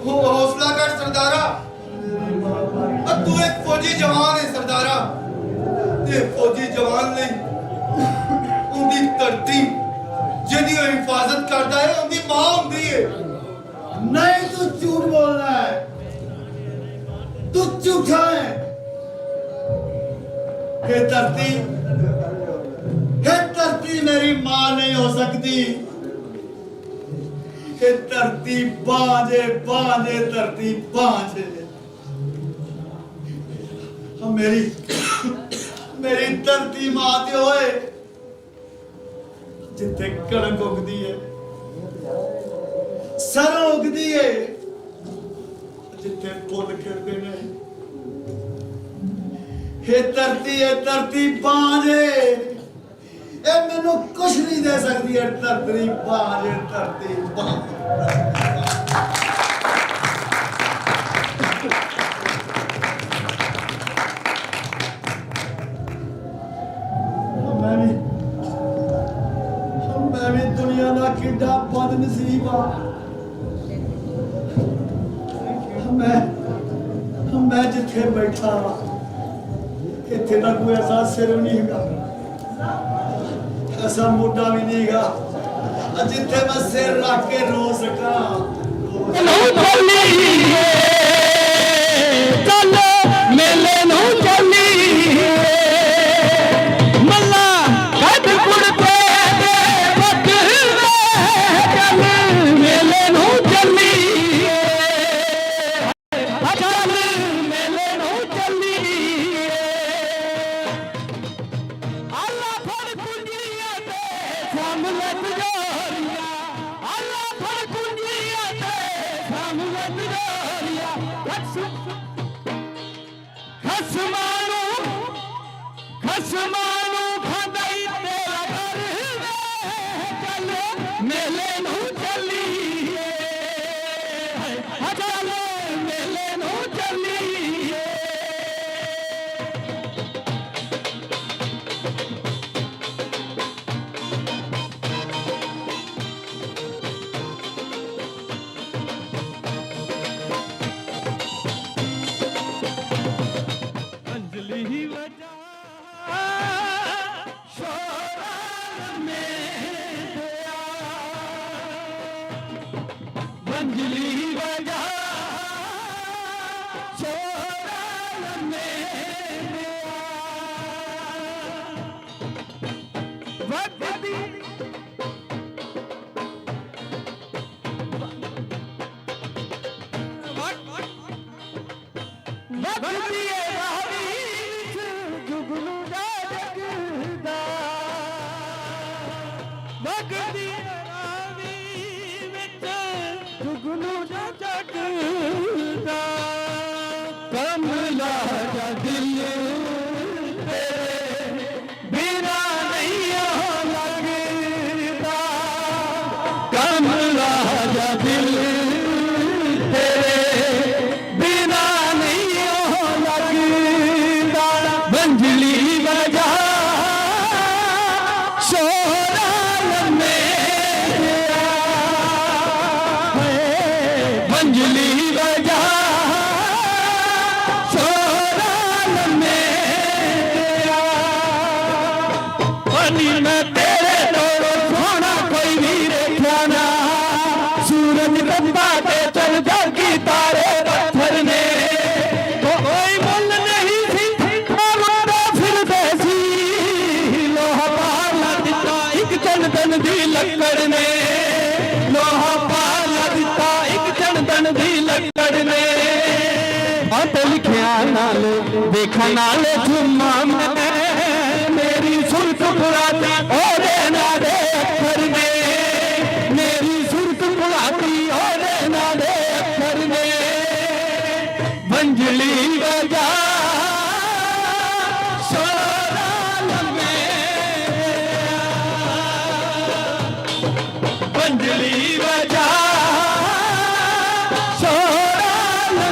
हौसला कर सरदारा, तू एक फौजी जवान है सरदारा, ते फौजी जवान नहीं उनकी धरती जिहदी ओह हिफाजत करता है उनकी मां हुंदी है। नहीं, तू झूठ बोल रहा है, तू झूठा है। हे धरती मेरी मां नहीं हो सकती। हे धरती बांझे बांझे, धरती बांझे। मेरी धरती मां ते होए जिथे कणक उगदी है, सरों उगदी है, जिथे फुल खिलदे ने। हे धरती बांझे, ए मैनू कुछ नहीं दे सकती है। धरती बांझे, धरती बांझे। मैं भी दुनिया का किड्डा बदनसीब हाँ। मैं जिथे बैठा इत्थे तक कोई ऐसा सिर भी नहीं है, ऐसा मोटा भी नहीं है जिथे मैं सिर रख के रो सका। मेले नू चली मल्ला कद कुड़ते चल मेले नू चली, चल मेले नू चली। अल्लाह फड़ कुंजियां ते सामने जोरियां, अल्लाह फड़ कुंजियां ਖਸਮਾਂ ਨੂੰ ਖਾਂਦਾ ਈ ਤੇਰਾ ਘਰ ਵੇ ਚੱਲ ਮੇਲੇ ਨੂੰ ਚੱਲੀਏ ਚੱਲ ਮੇਲੇ ਨੂੰ ਚੱਲੀਏ ਅੰਜਲੀ ਵਜਾ ਮੰਜਲੀ ਵਜਾ ਛੋੜਾ ਮੇਰਿਆ ਵਗਦੀ ਵਗਦੀ ਰਾਵੀ ਵਿੱਚ ਜੁਗਨੂ ਦਾ ਜਗਦਾ ਵਗਦੀ ਰਾਵੀ ਵਿੱਚ ਜੁਗਨੂ ਦਾ ਜਗਦਾ ਕਮਲਾ ਦਾ ਦਿਲ ਤੇਰੇ ਬਿਨਾ ਨਹੀਂ ਲੱਗਦਾ ਕਮਲਾ ਦਾ ਦਿਲ ਤੇਰੇ ਬਿਨਾ ਨਹੀਂ ਲੱਗਦਾ ਮੰਜਲੀ ਵਜਾ ਸੋਹਣਾ ਮੇਰਿਆ ਮੰਜਲੀ ਵਜਾ ਸੋਹਣਾ ਮੇਰਿਆ ਪਾਣੀ ਮੈਂ ਤੇਰੇ ਨਾਲੋਂ ਸੋਹਣਾ ਕੋਈ ਨਹੀਂ ਦੇਖਿਆ ਨਾ ਸੂਰਜ ਰੱਬਾ ਤੇ ਚਲ ਜਾਗੀ ਤਾਰੇ ਪੱਥਰ ਨੇ ਕੋਈ ਮੁੱਲ ਨਹੀਂ ਸੀ ਮਾਰਦਾ ਫਿਰਦੇ ਸੀ ਲੋਹਾ ਪਾਲਾ ਦਿੱਤਾ ਇੱਕ ਚੰਦਨ ਦੀ ਲੱਕੜ ਨੇ ਲੋਹਾ ਪਾਲਾ ਦਿੱਤਾ ਇੱਕ ਚੰਦਨ ਦੀ ਲੱਕੜ ਨੇ ਤੇ ਲਿਖਿਆ ਨਾਲ ਦੇਖਾ ਨਾਲ ਝੁੰਮਾ ਮੈਂ ਮੇਰੀ ਸੁਰਤ ਪੁਰਾਤੀ ਉਹਦੇ ਨਾਂ ਦੇ ਅੱਖਰ ਨੇ ਮੇਰੀ ਸੁਰਤ ਪੁਰਾਤੀ ਉਹਦੇ ਨਾਂ ਦੇ ਅੱਖਰ ਨੇ ਮੰਜਲੀ ਵਜਾ ਸੋਹਣਾ ਮੰਜਲੀ ਵਜਾ ਸੋਹਣਾ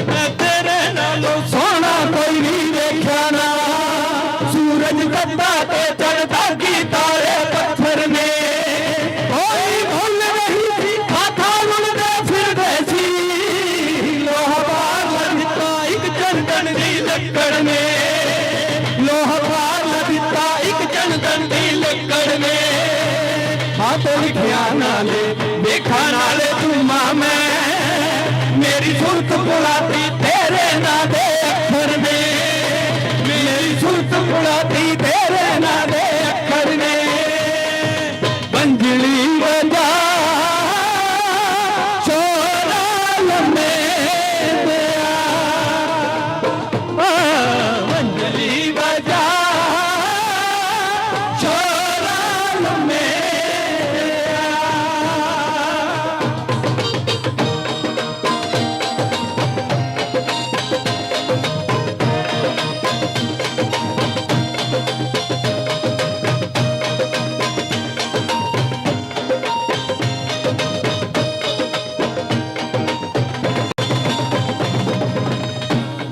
ਮੈਂ ਤੇਰੇ ਨਾਲੋਂ ਸੋਹਣਾ ਕੋਈ ਨਹੀਂ ਦੇਖਿਆ ਨਾ ਸੂਰਜ ਕੱਦਾ ਤੇ ਚੜਦਾ ਕੀ ਤਾਰੇ ਪੱਥਰ ਨੇ ਕੋਈ ਮੁੱਲ ਨਹੀਂ ਸੀ ਹੱਥਾਂ ਉਲਦੇ ਫਿਰਦੇ ਸੀ ਲੋਹਾ ਪਾਲਾ ਦਿੱਤਾ ਇੱਕ ਚੰਦਨ ਦੀ ਲੱਕੜ ਨੇ ਲੋਹਾ ਪਾਲਾ ਦਿੱਤਾ ਇੱਕ ਚੰਦਨ ਦੀ ਲੱਕੜ ਨੇ ਹੱਥ ਲਿਖਿਆ ਨਾਲੇ ਦੇਖਾ ਨਾਲੇ ਝੁੰਮਾ ਮੈਂ ਮੇਰੀ ਸੁਰਤ ਪੁਲਾਤੀ ਤੇਰੇ ਨਾਂ ਦੇ ਅੱਖਰ ਨੇ ਮੇਰੀ ਸੁਰਤ ਪੁਲਾਤੀ ਤੇਰੇ ਨਾਂ ਦੇ ਅੱਖਰ ਨੇ ਬੰਜਲੀ ਵਜਾ ਸੋਹਣਾ ਮੇਰਿਆ ਬੰਜਲੀ ਵਜਾ ਸੋਹਣਾ ਮੇਰਿਆ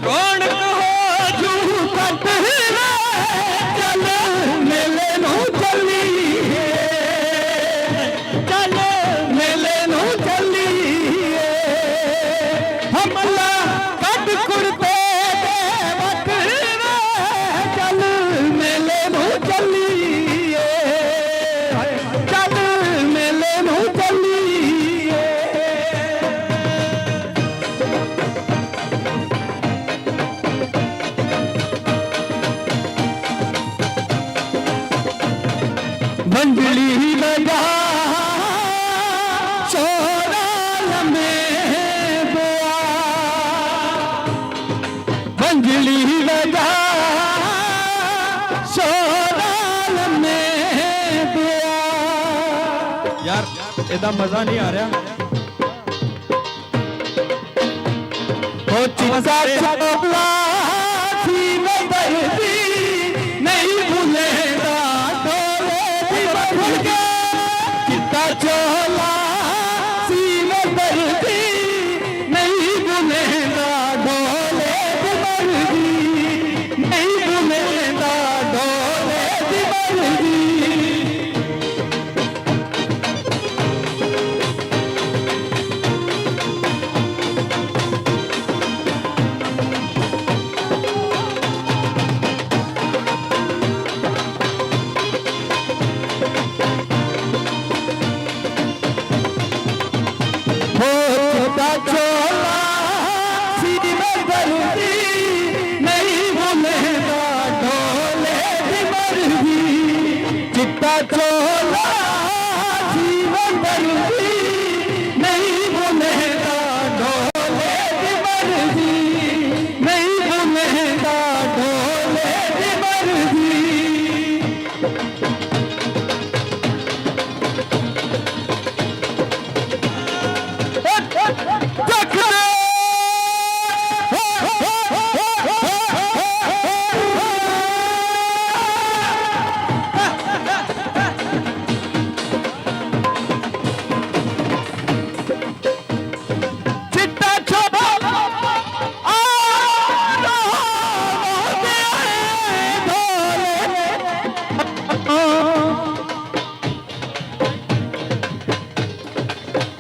ਰੌਣਕ ਹੋ ਜੂ ਕੱਟ ਚੱਲ ਮੇਲੇ ਨੂੰ ਚੱਲੀਏ ਚੱਲ ਮੇਲੇ ਨੂੰ ਚੱਲੀਏ ਹਮਲਾ ਕੱਢ ਕੁੜਤੇ ਦੇ ਵਕਰ ਚੱਲ ਮੇਲੇ ਨੂੰ ਚੱਲੀਏ ਚੱਲ ਮੇਲੇ ਨੂੰ ਚੱਲੀਏ ਮੰਜਲੀ ਵਜਾ ਸੋਹਣਾ ਮੇਰਿਆ ਮੰਜਲੀ ਵਜਾ ਸੋਹਣਾ ਮੇਰਿਆ ਯਾਰ ਇਹਦਾ ਮਜ਼ਾ ਨਹੀਂ ਆ ਰਿਹਾ चिट्टा चोला सी मैं दर्दी नहीं भूलेगा डोले दी बन के चिट्टा चोला सी मैं दर्दी नहीं भूलेगा डोले दी मर्जी नहीं भूलेगा डोले दी मर्जी चिट्टा चोला सी मैं दर्दी नहीं भूलेगा डोले दी मर्जी चिट्टा चोला सी मैं दर्दी नहीं भूलेगा डोले दी मर्जी नहीं भूलेगा डोले दी मर्जी चिट्टा चोला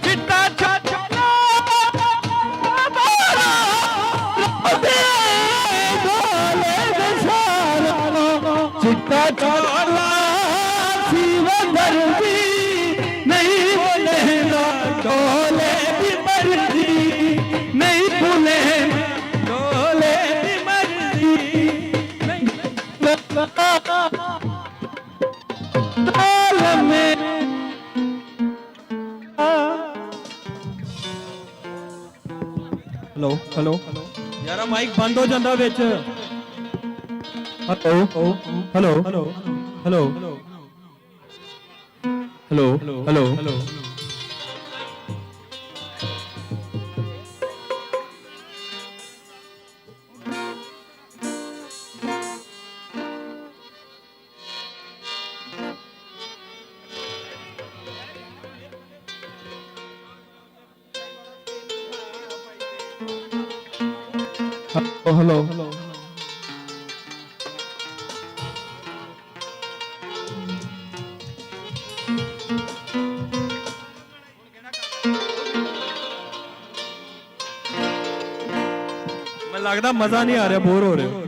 चिट्टा चोला चिट्टा चोला शिव दर्दी नहीं भूलेगा डोले दी मर्जी नहीं भूले डोले दी मर्जी ताल में हेलो हेलो यार माइक बंद हो जाता विच hello hello hello hello hello hello hello hello hello मैं लगता मजा नहीं आ रहा बोर हो रहे हो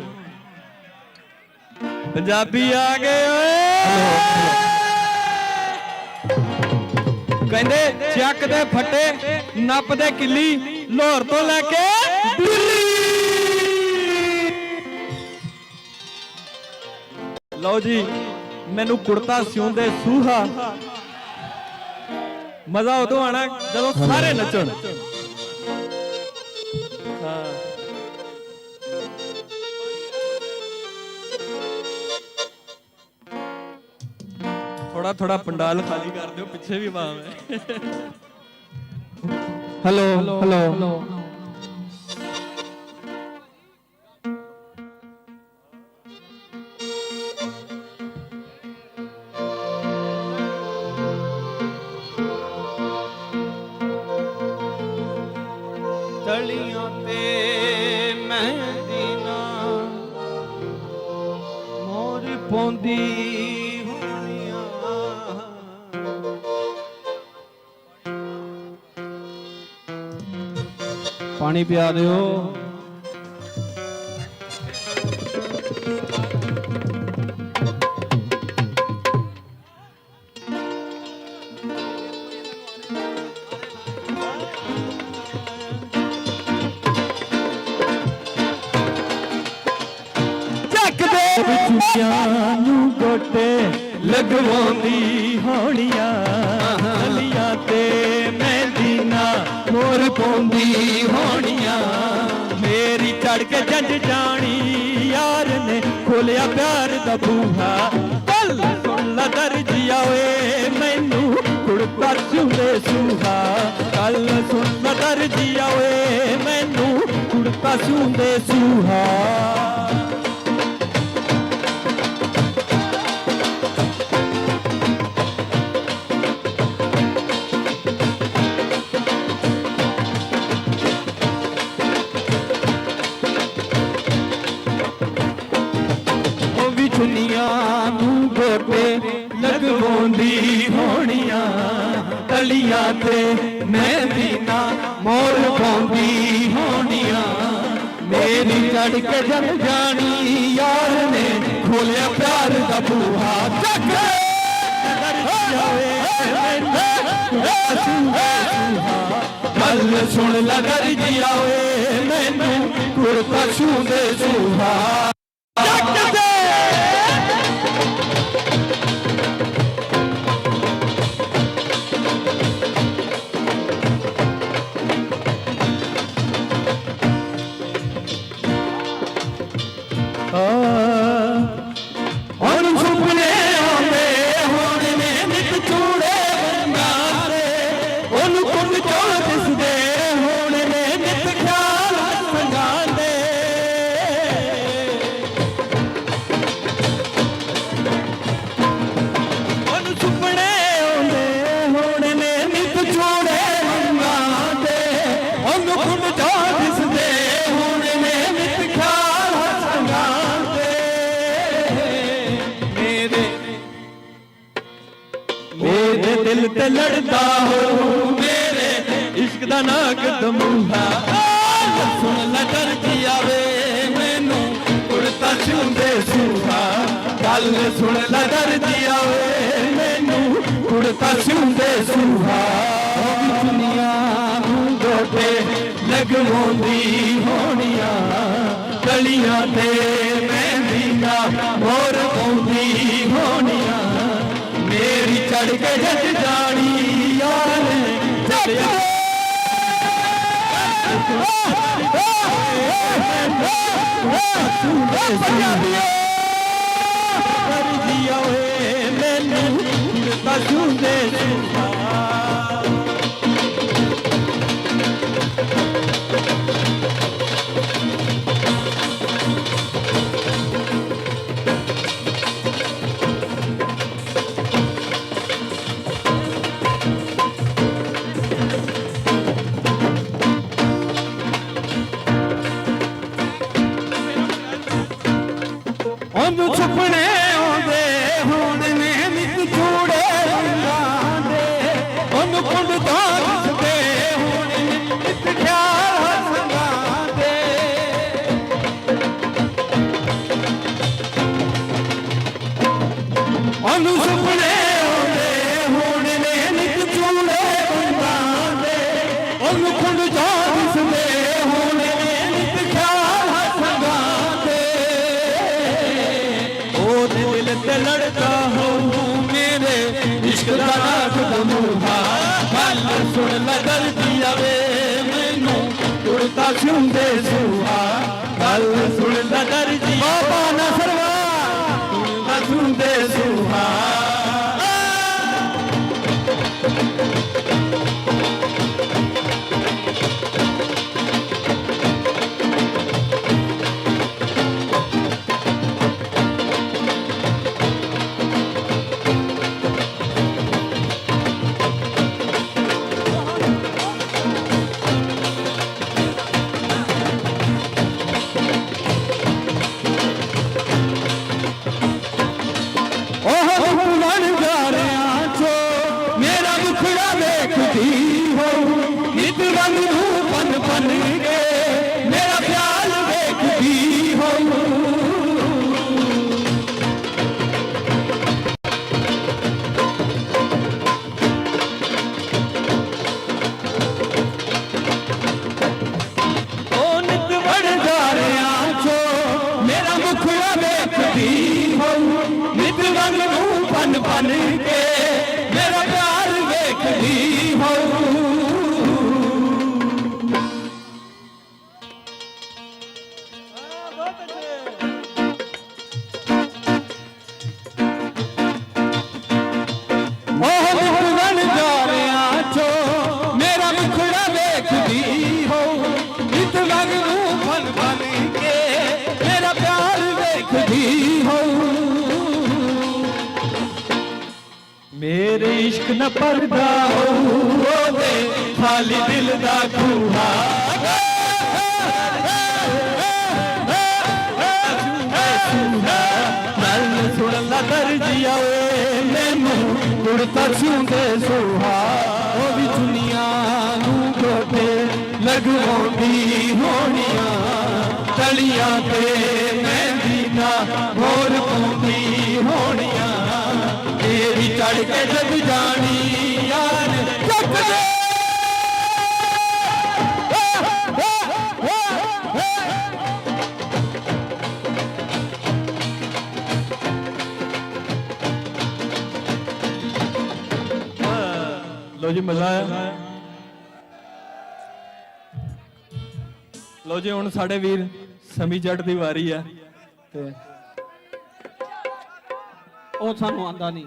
पंजाबी आ गए कहते चक दे फटे नप दे किली लाहौर तो लैके दिल्ली लो जी मैनू कुर्ता सिਉਂਦੇ सूहा मजा उदों आना जदों सारे नचण थोड़ा थोड़ा पंडाल खाली कर दो पीछे भी मां है हेलो हेलो तलियां ते मेहंदी ना मोर पौंदी होनियां पानी पिया दियो ਨੂੰ ਗੋਟੇ ਲਗਵਾਉਂਦੀ ਹੋਣੀਆਂ ਹਲੀਆਂ ਤੇ ਮਹਿੰਦੀ ਨਾ ਮੋਰ ਪਾਉਂਦੀ ਹੋਣੀਆਂ ਮੇਰੀ ਚੜ ਕੇ ਜੰਜ ਜਾਣੀ ਯਾਰ ਨੇ ਖੋਲਿਆ ਪਿਆਰ ਦਾ ਬੂਹਾ ਕੱਲ ਸੁਣ ਲਾ ਦਰਜੀਆ ਓਏ ਮੈਨੂੰ ਕੁੜਤਾ ਸਿਉਂਦੇ ਸੂਹਾ ਕੱਲ ਸੁਣ ਲਾ ਦਰਜੀਆ ਓਏ ਮੈਨੂੰ ਕੁੜਤਾ ਕੁੜਤਾ ਸੁੰਦੇ ਸੁਹਾ ਦੁਨੀਆਂ ਨੂੰ ਗੋਟੇ ਲਗਵਾਉਂਦੀ ਹੋਣੀਆਂ ਤਲੀਆਂ ਤੇ ਮਹਿੰਦੀ ਨਾ ਮੋਰ ਪਾਉਂਦੀ ਹੋਣੀਆਂ ਮੇਰੀ ਚੜ ਕੇ ਜਦ ਜਾਣੀ ਯਾਰ ਨੇ ਖੋਲਿਆ ਪਿਆਰ ਦਾ ਬੂਹਾ ਚੱਕ ਗੱਲ ਸੁਣ ਲਗਰ ਜਿਆ ਓਏ ਮੈਨੂੰ ਕੁੜਤਾ ਛੂੰਦੇ ਸੁਹਾ ਚੱਕ ਦੇ ਹੁਣ ਸੁਪਨੇ ਆਉਂਦੇ ਹੁਣ ਨੇ ਨਿਤ ਚੂੜੇ ਬੰਨਾਂ ਤੇ ਉਹਨੂੰ ਕੁੰਡ ਚੋਂ ਦਿਸਦੇ ਹੁਣ ਨੇ ਨਿਤ ਖਿਆਲ ਸੰਗਾਂ ਦੇ ਉਹਨੂੰ ਸੁਪਨੇ ਆਉਂਦੇ ਹੁਣ ਨੇ ਨਿਤ ਚੂੜੇ ਬੰਨਾਂ ਤੇ ਉਹਨੂੰ ਕੁੰਡ ਚੋਂ ਦਿਸਦੇ ਹੁਣ ਨੇ ਨਿਤ ਖਿਆਲ ਸੰਗਾਂ ਮੇਰੇ ਦਿਲ ਤੇ ਲੜਦਾ ਹੋ ਮੇਰੇ ਇਸ਼ਕ ਦਾ ਨਾਗ ਦਮੂਹਾ ਸੁਣ ਲੈ ਡਰਦੀ ਆਵੇ ਮੈਨੂੰ ਕੁੜਤਾ ਛੂੰਦੇ ਸੁਹਾ ਗੱਲ ਸੁਣ ਲੈ ਡਰਦੀ ਆਵੇ ਮੈਨੂੰ ਕੁੜਤਾ ਛੂੰਦੇ ਸੁਹਾ ਦੁਨੀਆ ਨੂੰ ਗੋਟੇ ਲਗਵਾਉਂਦੀ ਹੋਣੀਆਂ ਗਲੀਆਂ ਤੇ ਮਹਿੰਦੀ ਨਾ ਮੋਰ ਪਾਉਂਦੀ ਹੋਣੀਆਂ ਮੇਰੀ ਚੜ ਕੇ ਜੱਜ ਜਾਣੀ ਯਾਰ ਚੱਕ ਪੰਜਾਬੀਓ ਕਰ ਦਿਆ ਓਏ ਮੈਨੂੰ ਕੁੜਤਾ ਛੂੰਦੇ ਸੁਹਾ ਉਹਨੂੰ ਸੁਪਨੇ ਆਉਂਦੇ ਹੁਣ ਨੇ ਨਿਤ ਚੂੜੇ ਰੰਗਾਂ ਦੇ ਉਹਨੂੰ ਕੁੰਡ ਤੋਂ ਦਿਸਦੇ ਹੁਣ ਨੇ ਨਿਤ ਖਿਆਲ ਸੰਗਾਂ ਦੇ ਉਹਨੂੰ ਸੁਪਨੇ ਆਉਂਦੇ ਹੁਣ ਨੇ ਨਿਤ ਚੂੜੇ ਰੰਗਾਂ ਦੇ ਉਹਨੂੰ ਕੁੰਡ ਤੋਂ ਦਿਸਦੇ ਹੁਣ ਨੇ ਨਿਤ ਖਿਆਲ ਸੰਗਾਂ ਦੇ ਦਿਲ ਤੇ ਲੜਦਾ ਹੋ ਮੇਰੇ ਇਸ਼ਕ ਦਾ ਨਾਗ ਦਮੂਹਾ ਗੱਲ ਸੁਣ ਲੈ ਦਰਦੀ ਆਵੇ ਮੈਨੂੰ ਕੁੜਤਾ ਛੂੰਦੇ ਸੁਹਾ ਗੱਲ ਸੁਣ ਲੈ ਦਰਦੀ ਬਾਬਾ ਨਸਰਵਾ ਕੁੜਤਾ ਛੂੰਦੇ ਸੁਹਾ ਤੇਰੇ ਇਸ਼ਕ ਨਾ ਪਰਦਾ ਹੋਵੇ ਖਾਲੀ ਦਿਲ ਦਾ ਖੂਹਾ ਗੱਲ ਸੁਣ ਲਾ ਦਰਜੀਆ ਓਏ ਮੈਨੂੰ ਕੁੜਤਾ ਛੂੰਦੇ ਸੁਹਾ ਉਹ ਵੀ ਦੁਨੀਆ ਨੂੰ ਗੋਡੇ ਲਗਵਾਉਂਦੀ ਹੋਣੀਆਂ ਤਲੀਆਂ ਤੇ ਮਹਿੰਦੀ ਨਾ ਹੋਰ ਪਾਉਂਦੀ ਹੋਣੀਆਂ ਇਹ ਵੀ ਚੜ ਕੇ ਜਗ ਜਾਣੀ ਯਾਰ ਚੱਕ ਦੇ ਲੋ ਜੀ ਮਜ਼ਾ ਆਇਆ। ਲੋ ਜੀ ਹੁਣ ਸਾਡੇ ਵੀਰ ਸਮੀ ਜੱਟ ਦੀ ਵਾਰੀ ਆ ਤੇ ਉਹ ਸਾਨੂੰ ਆਂਦਾ ਨਹੀਂ।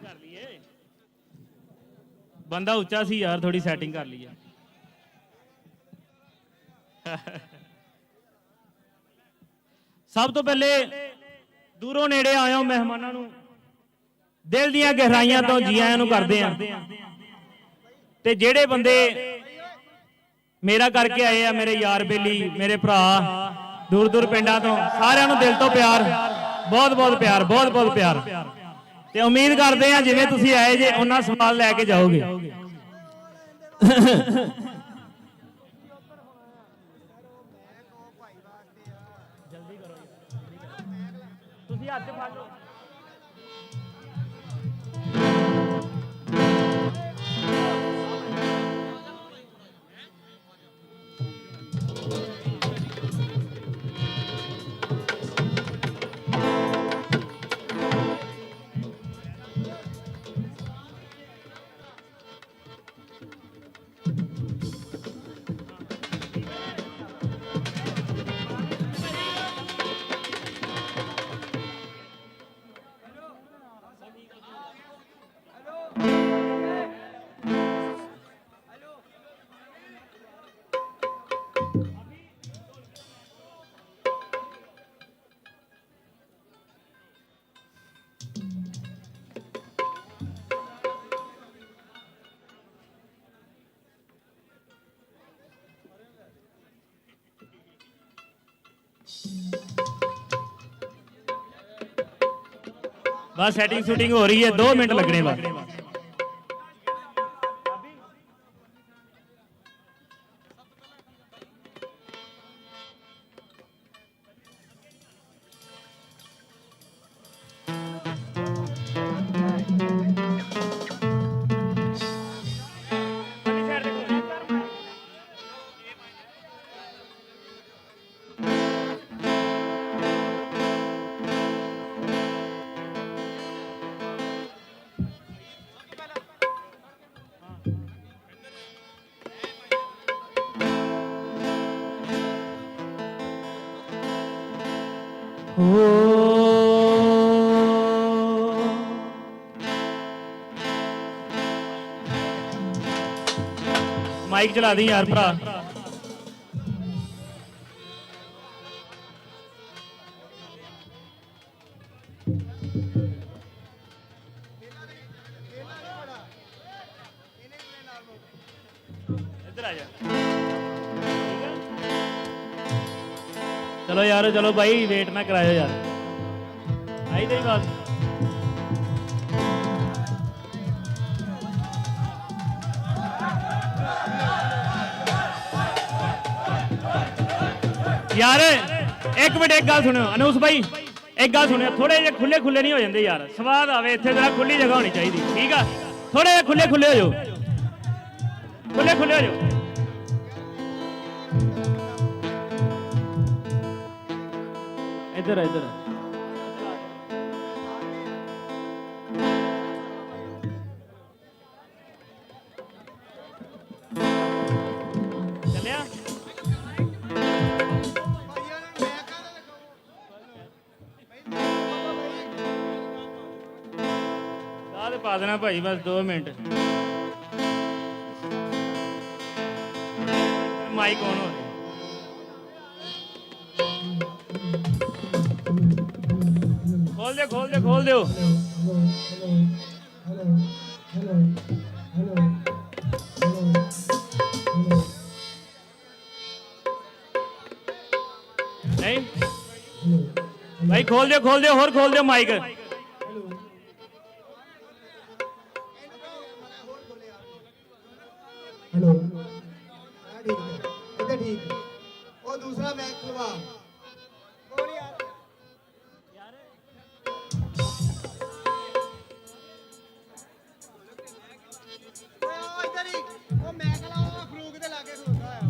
ਕਰ ਲਈਏ ਬੰਦਾ ਉੱਚਾ ਸੀ ਯਾਰ ਥੋੜੀ ਸੈਟਿੰਗ ਕਰ ਲਈਏ ਸਭ ਤੋਂ ਪਹਿਲੇ ਦੂਰੋਂ ਨੇੜੇ ਆਇਓ ਮਹਿਮਾਨਾਂ ਨੂੰ ਦਿਲ ਦੀਆਂ ਗਹਿਰਾਈਆਂ ਤੋਂ ਜੀ ਆਇਆਂ ਨੂੰ ਕਰਦੇ ਆ ਤੇ ਜਿਹੜੇ ਬੰਦੇ ਮੇਰਾ ਕਰਕੇ ਆਏ ਆ ਮੇਰੇ ਯਾਰ ਬੇਲੀ ਮੇਰੇ ਭਰਾ ਦੂਰ ਦੂਰ ਪਿੰਡਾਂ ਤੋਂ ਸਾਰਿਆਂ ਨੂੰ ਦਿਲ ਤੋਂ ਪਿਆਰ ਬਹੁਤ ਬਹੁਤ ਪਿਆਰ ਬਹੁਤ ਬਹੁਤ ਪਿਆਰ ਤੇ ਉਮੀਦ ਕਰਦੇ ਆ ਜਿਵੇਂ ਤੁਸੀਂ ਆਏ ਜੇ ਉਹਨਾਂ ਸਵਾਲ ਲੈ ਕੇ ਜਾਓਗੇ ਜਲਦੀ ਕਰੋ ਤੁਸੀਂ ਹੱਥ ਫੜ ਲਓ बस सेटिंग शूटिंग हो रही है 2 मिनट लगने बस माइक चला दी यार भरा इधर आ जा चलो यार चलो भाई वेट ना करायो यार आई दे बात यार एक मिनट एक गल सुनो अनूस भाई एक गल सुनो थोड़े जे खुले खुले नहीं हो जाते यार स्वाद आवे इत्थे जरा खुली जगह होनी चाहिए ठीक है थोड़े जे खुले खुले हो जाओ ਖੁੱਲੇ ਖੁੱਲੇ ਹੋ ਜਾਓ। ਇੱਧਰ ਇੱਧਰ ਚੱਲਿਆ। ਚਾਹ ਤੇ ਪਾ ਦੇਣਾ ਭਾਈ, ਬਸ 2 ਮਿੰਟ। ਮਾਈਕ ਔਨ ਹੋ ਰਿਹਾ। ਖੋਲ ਦਿਓ। ਨਹੀਂ ਭਾਈ ਖੋਲ ਦਿਓ ਹੋਰ ਖੋਲ ਦਿਓ ਮਾਈਕ। हेलो ठीक है इधर ठीक है और दूसरा मैच खुलवा कौन यार इधर ही वो मैच लाओ फरूक दे लागे खलोता है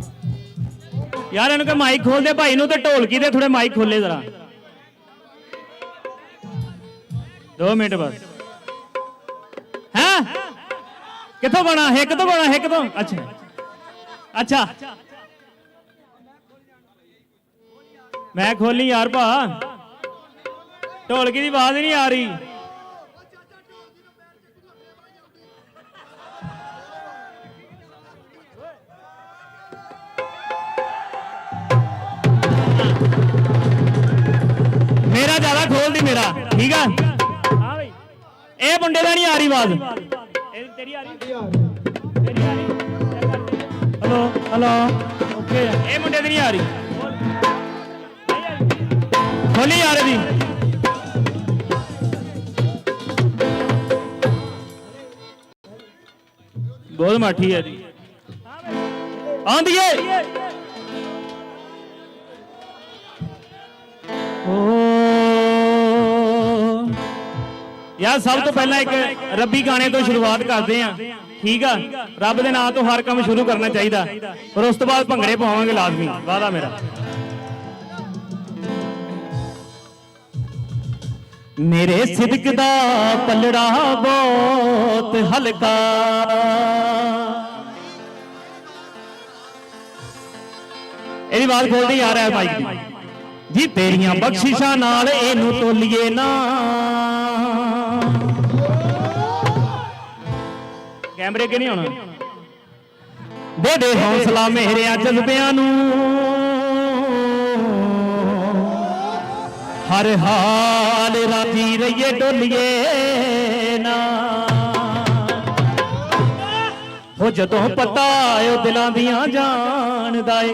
यार इनको माइक खोल दे भाई नु ते ढोलकी दे थोड़े माइक खोले जरा 2 मिनट बस। हैं कितों बना हिक तो अच्छा मैं खोली यार भा, ढोलकी की आवाज नहीं आ रही। मेरा ज्यादा खोल दी मेरा, ठीक है। हाँ भाई ए मुंडे का नहीं आ रही आवाज, तेरी आ रही? Hello hello okay. ए मुंडे की नहीं आ रही, खोली यार दी। बहुत माठी है जी, आंदी है। यार सब तो पहला एक रब्बी गाने तो शुरुआत करते हैं, ठीक है। रब दे नाम तो हर काम शुरू करना चाहिए, और उस तो बाद भंगड़े पावांगे लाजमी, वादा मेरा। मेरे सिदक दा पलड़ा बहुत हल्का, ਇਹਦੀ बात खोलते ही आ रहा है माइक दी। जी तेरियां बख्शिशां नाल ਇਹਨੂੰ ਤੋਲੀਏ ना, कैमरे के नहीं होना। दे दे हौसला मेरे जज्बियां नू, हर हाल राजी रहिए डोलिए ना। हो जदों पता ओ दिलां दियां जानदा ए,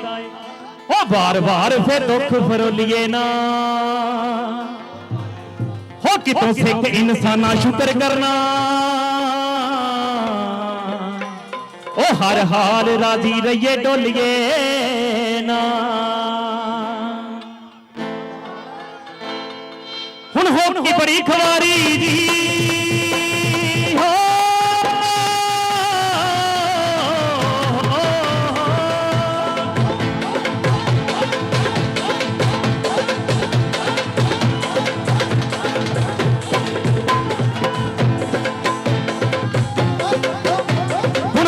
ओ बार बार फिर दुख फरोलिए ना। हो कितों सिख इंसाना शुक्र करना, ओ हर हाल राजी रहिए डोलिए ना। हुन हो की बड़ी खवारी जी, हो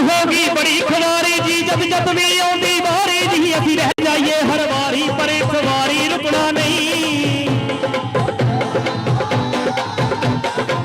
होगी बड़ी खवारी जी, जब जब भी आउंदी वारी जी, असी रह जाइए हर वारी, पर इस वारी रुकना नहीं।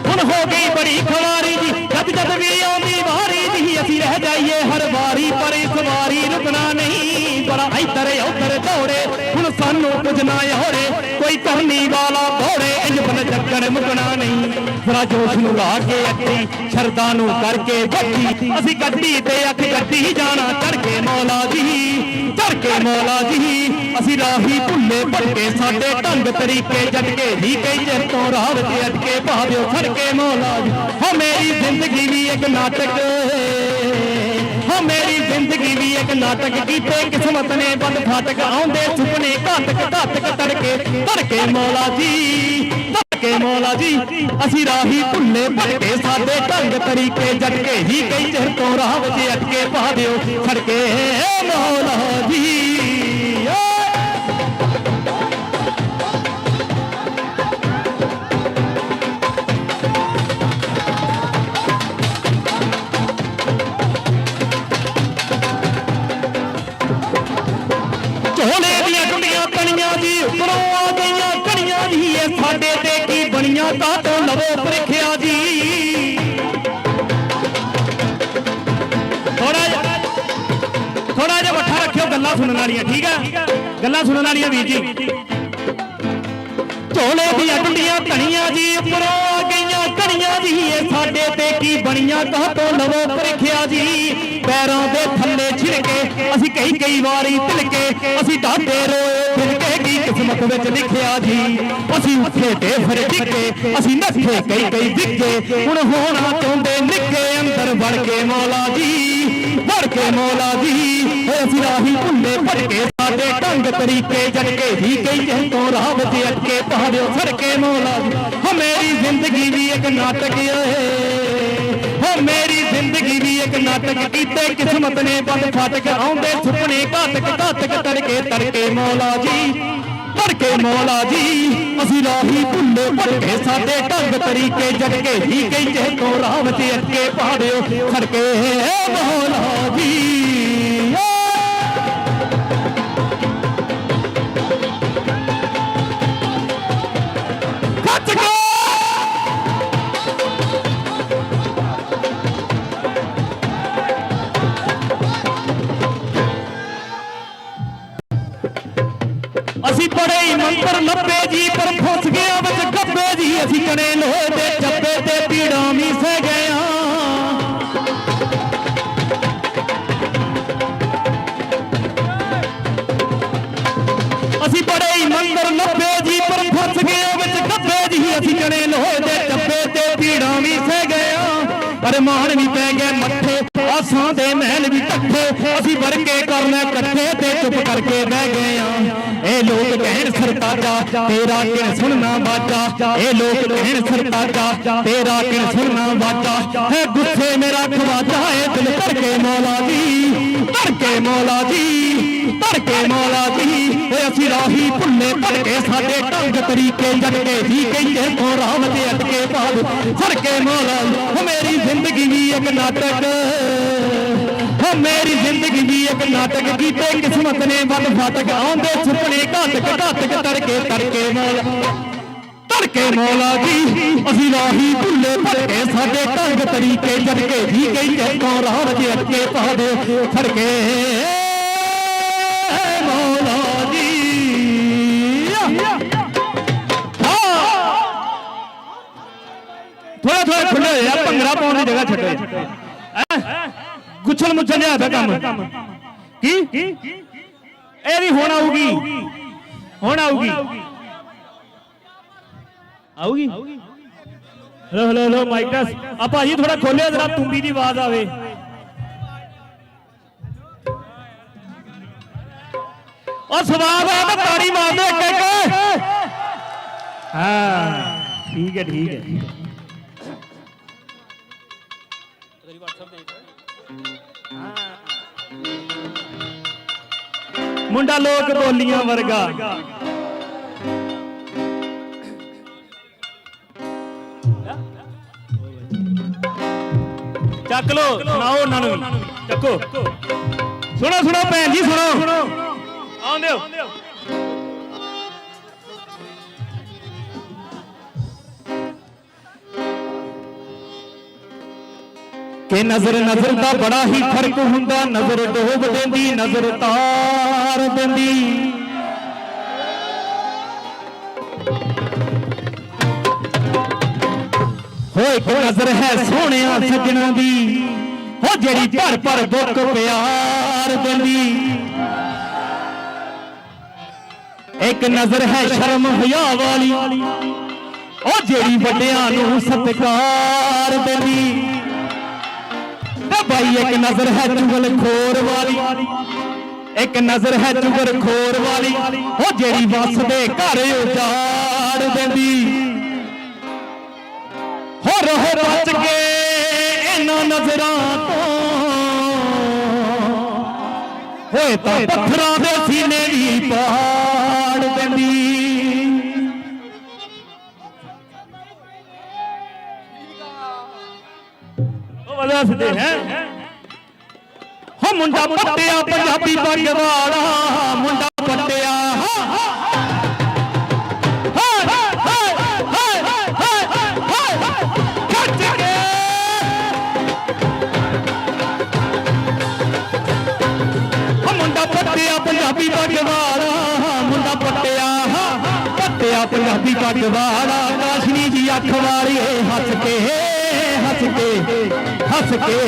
हुन हो गई बड़ी खवारी जी, जब जब भी आउंदी वारी जी, असी रह जाइए हर वारी, पर इस वारी रुकना नहीं। बड़ा इधर उधर दौड़े हुन सानू कुछ ना होरे, कोई करनी वाला दौड़े इंज बन चक्कर मुकना नहीं। जरा जोश नू ला के अक्की शरदा नू करके गड्डी, असी गड्डी ते अख गड्डी जाना चढ़ के मौला जी, चढ़ के मौला जी। असी राही भुल्ले भटके साडे ढंग तरीके जटके जी, कई चिर तो राह ते अटके पा दिओ छड़ के मौला जी। हो मेरी जिंदगी भी एक नाटक, हो मेरी जिंदगी भी एक नाटक, कीते किस्मत ने बंद फाटक, आउंदे सुपने घातक घातक तड़के तड़के मौला जी। ਭੜਕੇ ਮੌਲਾ ਜੀ ਅਸੀਂ ਰਾਹੀ ਭੁੱਲੇ ਭੜਕੇ ਸਾਡੇ ਢੰਗ ਤਰੀਕੇ ਜਟਕੇ ਹੀ ਕਈ ਚਿਰ ਤੋਂ ਰਾਹ ਵਿੱਚ ਅਟਕੇ ਪਾ ਦਿਓ ਸੜਕੇ ਮੌਲਾ ਜੀ ਝੋਲੇ ਦੀਆਂ ਟੁੱਟੀਆਂ ਕਣੀਆਂ ਜੀ ਉੱਪਰੋਂ ਆ ਗਈਆਂ ਕਣੀਆਂ ਜੀ ਇਹ ਸਾਡੇ ਤੇ ਕੀ ਬਣੀਆਂ ਕਾਹਤੋਂ ਲਵੋ ਪਰਖਿਆ ਜੀ ਥੋੜਾ ਜਿਹਾ ਮੱਠਾ ਰੱਖਿਓ ਗੱਲਾਂ ਸੁਣਨ ਵਾਲੀਆਂ ਠੀਕ ਆ ਗੱਲਾਂ ਸੁਣਨ ਵਾਲੀਆਂ ਵੀਰ ਜੀ ਝੋਲੇ ਦੀਆਂ ਟੁੱਟੀਆਂ ਕਣੀਆਂ ਜੀ ਉੱਪਰੋਂ ਆ ਗਈਆਂ ਕਣੀਆਂ ਜੀ ਇਹ ਸਾਡੇ ਤੇ ਕੀ ਬਣੀਆਂ ਕਾਹਤੋਂ ਲਵੋ ਪਰਖਿਆ ਜੀ ਪੈਰਾਂ ਦੇ ਥੱਲੇ ਛਿੜਕੇ ਅਸੀਂ ਕਈ ਵਾਰੀ ਤਿਲਕੇ ਅਸੀਂ ਡਾਢੇ ਰੋਏ ਫਿਰਕੇ ਕੀ ਕਿਸਮਤ ਵਿੱਚ ਲਿਖਿਆ ਜੀ ਅਸੀਂ ਉੱਥੇ ਤੇ ਫਿਰ ਡਿੱਗੇ ਅਸੀਂ ਨੱਠੇ ਕਈ ਡਿੱਗੇ ਹੁਣ ਹੋਣਾ ਚਾਹੁੰਦੇ ਨਿੱਕੇ ਅੰਦਰ ਵੜ ਕੇ ਮੌਲਾ ਜੀ ਵੜ ਕੇ ਮੌਲਾ ਜੀ ਅਸੀਂ ਰਾਹੀ ਭੁੱਲੇ ਭੜਕੇ ਸਾਡੇ ਢੰਗ ਤਰੀਕੇ ਜਟਕੇ ਹੀ ਕਈ ਜਹ ਤੋਂ ਰਾਹ ਵਿੱਚ ਅਟਕੇ ਪਹਾੜਿਓ ਸੜਕੇ ਮੌਲਾ ਜੀ ਹੋ ਮੇਰੀ ਜ਼ਿੰਦਗੀ ਵੀ ਇੱਕ ਨਾਟਕ ਹੋ ਮੇਰੀ ਜ਼ਿੰਦਗੀ ਵੀ ਇੱਕ ਨਾਟਕ ਕੀਤੇ ਕਿਸਮਤ ਨੇ ਬੰਦ ਫਾਟਕ ਆਉਂਦੇ ਸੁਪਨੇ ਘਾਤਕ ਤੜਕੇ ਮੌਲਾ ਜੀ ਭੜਕੇ ਮੌਲਾ ਜੀ ਅਸੀਂ ਰਾਹੀ ਭੁੱਲੇ ਭੜਕੇ ਸਾਡੇ ਢੰਗ ਤਰੀਕੇ ਜਟਕੇ ਹੀ ਕਈ ਜਹ ਤੋਂ ਰਾਹ ਵਿੱਚ ਅਟਕੇ ਪਹਾੜਿਓ ਸੜਕੇ ਮੌਲਾ ਜੀ ਅਸੀਂ ਬੜੇ ਮੰਤਰ ਲੱਭੇ ਜੀ ਪਰ ਫਸ ਗਿਆ ਵਿੱਚ ਗੱਬੇ ਜੀ ਅਸੀਂ ਕਣੇ ਲੋਹੇ ਦੇ ਚੱਬੇ ਤੇ ਪੀੜਾਂ ਵੀ ਸਹਿ ਗਏ ਅਸੀਂ ਬੜੇ ਮੰਤਰ ਲੱਭੇ ਜੀ ਪਰ ਫਸ ਗਿਆ ਵਿੱਚ ਗੱਬੇ ਜੀ ਅਸੀਂ ਕਣੇ ਲੋਹੇ ਦੇ ਚੱਬੇ ਤੇ ਪੀੜਾਂ ਵੀ ਸਹਿ ਗਏ ਅਰਮਾਨ ਵੀ ਪੈ ਗਏ ਮੱਥੇ ਆਸਾਂ ਦੇ ਮਹਿਲ ਵੀ ਟੱਠੇ ਅਸੀਂ ਵਰਗੇ ਕਰਨਾ ਇਕੱਠੇ ਤੇ ਚੁੱਪ ਕਰਕੇ ਬਹਿ ਗਏ ਇਹ ਲੋਕ ਕਹਿਣ ਸਰਤਾਜਾ ਤੇਰਾ ਕਿਣ ਸੁਣਨਾ ਬਾਜਾ ਇਹ ਲੋਕ ਕਹਿਣ ਸਰਤਾਜਾ ਤੇਰਾ ਕਿਣ ਸੁਣਨਾ ਬਾਜਾ ਹੈ ਗੁੱਸੇ ਮੇਰਾ ਖਵਾਜਾ ਇਹ ਦਿਲ ਧੜਕੇ ਮੌਲਾ ਜੀ ਧੜਕੇ ਮੌਲਾ ਜੀ ਧੜਕੇ ਮੌਲਾ ਜੀ ਓਏ ਅਸੀਂ ਰਾਹੀ ਭੁੱਲੇ ਭੜਕੇ ਸਾਡੇ ਢੰਗ ਤਰੀਕੇ ਜਟਕੇ ਹੀ ਕਹਿੰਦੇ ਤੋਂ ਰਾਹ ਤੇ ਅਟਕੇ ਬਾਦ ਸੜਕੇ ਮੌਲਾ ਓ ਮੇਰੀ ਜ਼ਿੰਦਗੀ ਵੀ ਇੱਕ ਨਾਟਕ ਓ ਮੇਰੀ ਜ਼ਿੰਦਗੀ ਵੀ ਇੱਕ ਨਾਟਕ ਕੀਤੇ ਕਿਸਮਤ ਨੇ ਵੱਲ ਫਾਟਕ ਆਉਂਦੇ ਸੁਪਨੇ ਘਾਤਕ ਤੜਕੇ ਮੌਲਾ ਧੜਕੇ ਮੌਲਾ ਜੀ ਅਸੀਂ ਰਾਹੀ ਭੁੱਲੇ ਭੜਕੇ ਸਾਡੇ ਢੰਗ ਤਰੀਕੇ ਜਟਕੇ ਹੀ ਕਹਿੰਦੇ ਤੋਂ ਰਾਹ ਤੇ ਅਟਕੇ ਬਾਦ ਸੜਕੇ ਮੌਲਾ ਜੀ ਥੋੜਾ ਖੁੱਲੇ ਹੋਇਆ ਭੰਗੜਾ ਪਾਉਣ ਦੀ ਜਗ੍ਹਾ ਛੱਡੋ ਗੁੱਛਲ ਮੁੱਛਲ ਜਿਹਾ ਕੰਮ ਕੀ ਇਹ ਵੀ ਹੁਣ ਆਊਗੀ ਹਲੋ ਮਾਈਕ ਟੈਸਟ ਆ ਭਾਜੀ ਥੋੜਾ ਖੋਲਿਓ ਜਰਾ ਤੁੰਬੀ ਦੀ ਆਵਾਜ਼ ਆਵੇ ਉਹ ਸਵਾਦ ਆ ਤਾਂ ਤਾੜੀ ਮਾਰਦੇ ਇੱਕ ਹਾਂ ਠੀਕ ਹੈ ਮੁੰਡਾ ਲੋਕ ਬੋਲੀਆਂ ਵਰਗਾ ਚੱਕ ਲੋ ਸੁਣਾਓ ਉਹਨਾਂ ਨੂੰ ਚੱਕੋ ਸੁਣੋ ਭੈਣ ਜੀ ਸੁਣੋ ਆਉਂਦੇ ਹੋ ਕਿ ਨਜ਼ਰ ਦਾ ਬੜਾ ਹੀ ਫਰਕ ਹੁੰਦਾ ਨਜ਼ਰ ਡੋਬ ਦਿੰਦੀ ਨਜ਼ਰ ਤਾਰ ਦਿੰਦੀ ਹੋਏ ਕੋ ਨਜ਼ਰ ਹੈ ਸੋਹਣਿਆ ਸੱਜਣਾ ਦੀ ਹੋ ਜਿਹੜੀ ਭਰ ਦੁੱਖ ਪਿਆਰ ਦਿੰਦੀ ਇੱਕ ਨਜ਼ਰ ਹੈ ਸ਼ਰਮ ਹਿਆ ਵਾਲੀ ਉਹ ਜਿਹੜੀ ਵੱਡਿਆਂ ਨੂੰ ਸਤਿਕਾਰ ਦਿੰਦੀ ਤੇ ਬਾਈ ਇੱਕ ਨਜ਼ਰ ਹੈ ਚੁਗਲਖੋਰ ਵਾਲੀ ਇੱਕ ਨਜ਼ਰ ਹੈ ਚੁਗਲਖੋਰ ਵਾਲੀ ਉਹ ਜਿਹੜੀ ਵਸ ਦੇ ਘਰ ਉਜਾੜ ਦਿੰਦੀ ਰਹੋ ਬਚ ਕੇ ਇਹਨਾਂ ਨਜ਼ਰਾਂ ਤੋਂ ਹੋਏ ਤਾਂ ਪੱਥਰਾਂ ਦੇ ਸੀਨੇ ਵੀ ਪਾੜ ਦਿੰਦੀ ਉਹ ਵਜਾ ਸਿੱਧੇ ਹੈ ਹੋ ਮੁੰਡਾ ਪੱਟਿਆ ਪੰਜਾਬੀ ਪੱਗ ਵਾਲਾ ਮੁੰਡਾ ਪੱਟਿਆ ਪੰਜਾਬੀ ਪੱਗ ਵਾਲਾ ਮੁੰਡਾ ਪੱਟਿਆ ਪੰਜਾਬੀ ਪੱਗ ਵਾਲਾ ਕਾਸ਼ਨੀ ਜੀ ਅੱਖ ਵਾਲੀਏ ਹੱਸ ਕੇ ਹੱਸ ਕੇ ਹੱਸ ਕੇ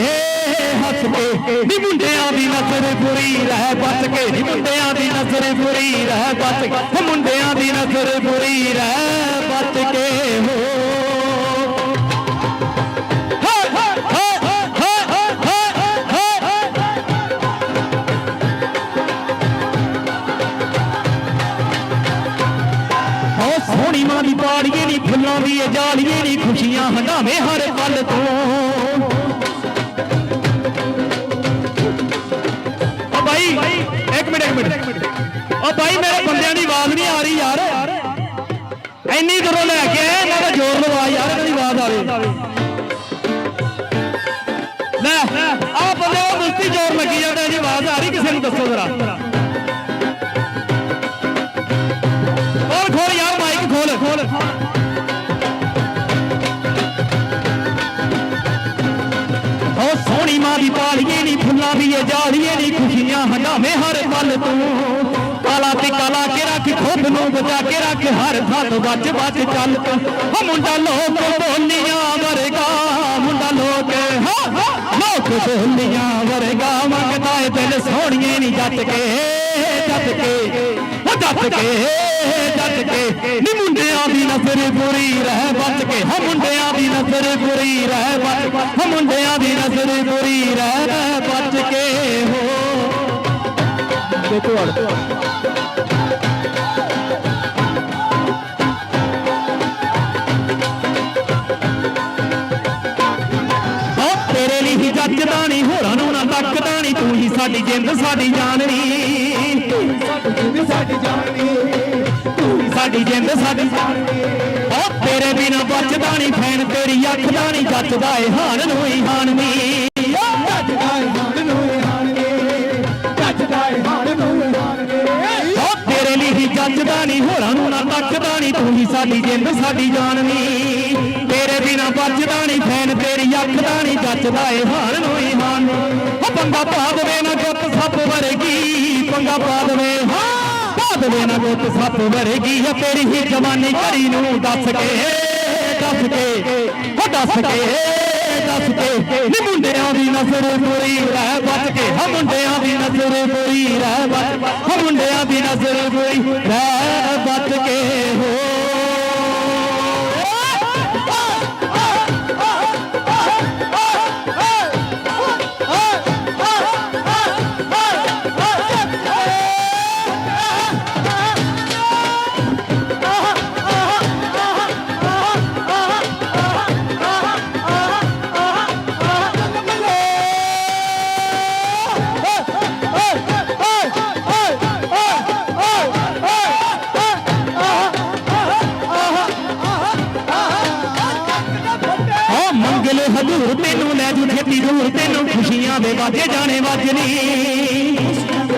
ਹੱਸ ਕੇ ਨੀ ਮੁੰਡਿਆਂ ਦੀ ਨਜ਼ਰ ਬੁਰੀ ਰਹਿ ਬਚ ਕੇ ਨੀ ਮੁੰਡਿਆਂ ਦੀ ਨਜ਼ਰ ਬੁਰੀ ਰਹਿ ਬਚ ਕੇ ਮੁੰਡਿਆਂ ਦੀ ਨਜ਼ਰ ਬੁਰੀ ਰਹਿ ਬਚ ਕੇ ਹੋ ਸੋਹਣੀ ਮਾਂ ਦੀ ਬਾੜੀਏ ਨੀ ਫੁੱਲਾਂ ਦੀ ਜਾਲੀਏ ਨੀ ਖੁਸ਼ੀਆਂ ਹੰਡਾਵੇਂ ਹਰ ਪਲ ਤੋਂ ਓ ਭਾਈ ਇੱਕ ਮਿੰਟ ਓ ਭਾਈ ਮੇਰੇ ਬੰਦਿਆਂ ਦੀ ਆਵਾਜ਼ ਨਹੀਂ ਆ ਰਹੀ ਯਾਰ ਇੰਨੀ ਦੂਰੋਂ ਲੈ ਕੇ ਆਏ ਇਹਨਾਂ ਦਾ ਜ਼ੋਰ ਲਵਾ ਯਾਰ ਇਹਨਾਂ ਦੀ ਆਵਾਜ਼ ਆਵੇ ਲੈ ਆ ਬੰਦੇ ਉਹ ਮੁਸਤੀ ਜ਼ੋਰ ਲੱਗੀ ਜਾਂਦਾ ਜੀ ਆਵਾਜ਼ ਆ ਰਹੀ ਕਿਸੇ ਨੂੰ ਦੱਸੋ ਜ਼ਰਾ ਖੋਲ ਯਾਰ ਮਾਈਕ ਖੋਲ ਓ ਸੋਹਣੀ ਮਾਂ ਦੀ ਪਾਲੀਏ ਨੀ ਫੁੱਲਾਂ ਦੀ ਜਾਲੀਏ ਨੀ ਖੁਸ਼ੀਆਂ ਹੰਡਾਵੇਂ ਹਰ ਪਲ ਤੂੰ ਕਾਲਾ ਤੇ ਕਾਲਾ ਕੇ ਰੱਖ ਖੁਦ ਨੂੰ ਬਚਾ ਕੇ ਰੱਖ ਹਰ ਥਾਂ ਤੋਂ ਬਚ ਚੱਲ ਤੂੰ ਓ ਮੁੰਡਾ ਲੋਕ ਬੋਲੀਆਂ ਵਰਗਾ ਮੁੰਡਾ ਲੋਕ ਬੋਲੀਆਂ ਵਰਗਾ ਮੰਗਦਾ ਏ ਦਿਲ ਸੋਹਣੀਏ ਨੀ ਜੱਟ ਕੇ ਨੀ ਮੁੰਡਿਆਂ ਦੀ ਨਜ਼ਰ ਬੁਰੀ ਰਹਿ ਬਚ ਕੇ ਹਾਂ ਮੁੰਡਿਆਂ ਦੀ ਨਜ਼ਰ ਬੁਰੀ ਰਹਿ ਬਚ ਹਾਂ ਮੁੰਡਿਆਂ ਦੀ ਨਜ਼ਰ ਬੁਰੀ ਰਹਿ ਬਚ ਕੇ ਹੋ ਦੇਖੋ ਤੇਰੇ ਲਈ ਹੀ ਜੱਜਦਾ ਨਹੀਂ ਹੋਰਾਂ ਨੂੰ ਨਾ ਤੱਕਦਾ ਨਹੀਂ ਤੂੰ ਹੀ ਸਾਡੀ ਜਿੰਦ ਸਾਡੀ ਜਾਨ ਨੀ ਸਾਡੀ ਜਾਨ ਨੀ ਸਾਡੀ ਜਿੰਦ ਸਾਡੀ ਓ ਤੇਰੇ ਬਿਨਾ ਬਚਦਾ ਨਹੀਂ ਫੈਨ ਤੇਰੀ ਅੱਖ ਦਾ ਨਹੀਂ ਜੱਜਦਾ ਏ ਹਾਨ ਨੂੰ ਹੀ ਹਾਨ ਨੀ ਜੱਜਦਾ ਏ ਹਾਨ ਨੂੰ ਹੀ ਹਾਨ ਨੀ ਜੱਜਦਾ ਏ ਹਾਨ ਨੂੰ ਹੀ ਹਾਨ ਨੀ ਓ ਤੇਰੇ ਲਈ ਹੀ ਜੱਜਦਾ ਨਹੀਂ ਹੋਰਾਂ ਨੂੰ ਨਾ ਤੱਕਦਾ ਨਹੀਂ ਤੂੰ ਹੀ ਸਾਡੀ ਜਿੰਦ ਸਾਡੀ ਜਾਨ ਨੀ ਤੇਰੇ ਬਿਨਾ ਬਚਦਾ ਨਹੀਂ ਫੈਨ ਤੇਰੀ ਅੱਖ ਦਾ ਨਹੀਂ ਜੱਜਦਾ ਏ ਹਾਨ ਨੂੰ ਹੀ ਹਾਨ ਓ ਪੰਗਾ ਪਾ ਦੇਵੇ ਨਾ ਗੁੱਤ ਸੱਪ ਵਰਗੀ ਪੰਗਾ ਪਾ ਦੇਵੇ ਦੇਵੇ ਨਾ ਗੁੱਤ ਸੱਪ ਵਰਗੀ ਹੈ ਤੇਰੀ ਹੀ ਜਵਾਨੀ ਘੜੀ ਨੂੰ ਦੱਸ ਕੇ ਨੀ ਮੁੰਡਿਆਂ ਦੀ ਨਜ਼ਰ ਬੁਰੀ ਰਹਿ ਬਚ ਕੇ ਹਾਂ ਮੁੰਡਿਆਂ ਦੀ ਨਜ਼ਰ ਬੁਰੀ ਰਹਿ ਬਚ ਹਾਂ ਮੁੰਡਿਆਂ ਦੀ ਨਜ਼ਰ ਬੁਰੀ ਰਹਿ ਬਚ ਕੇ ਹੋ ਹਜ਼ੂਰ ਤੈਨੂੰ ਲੈ ਜੂ ਛੇਤੀ ਦੂਰ ਤੈਨੂੰ ਖੁਸ਼ੀਆਂ ਦੇ ਵਾਜੇ ਜਾਣੇ ਵੱਜਣੀ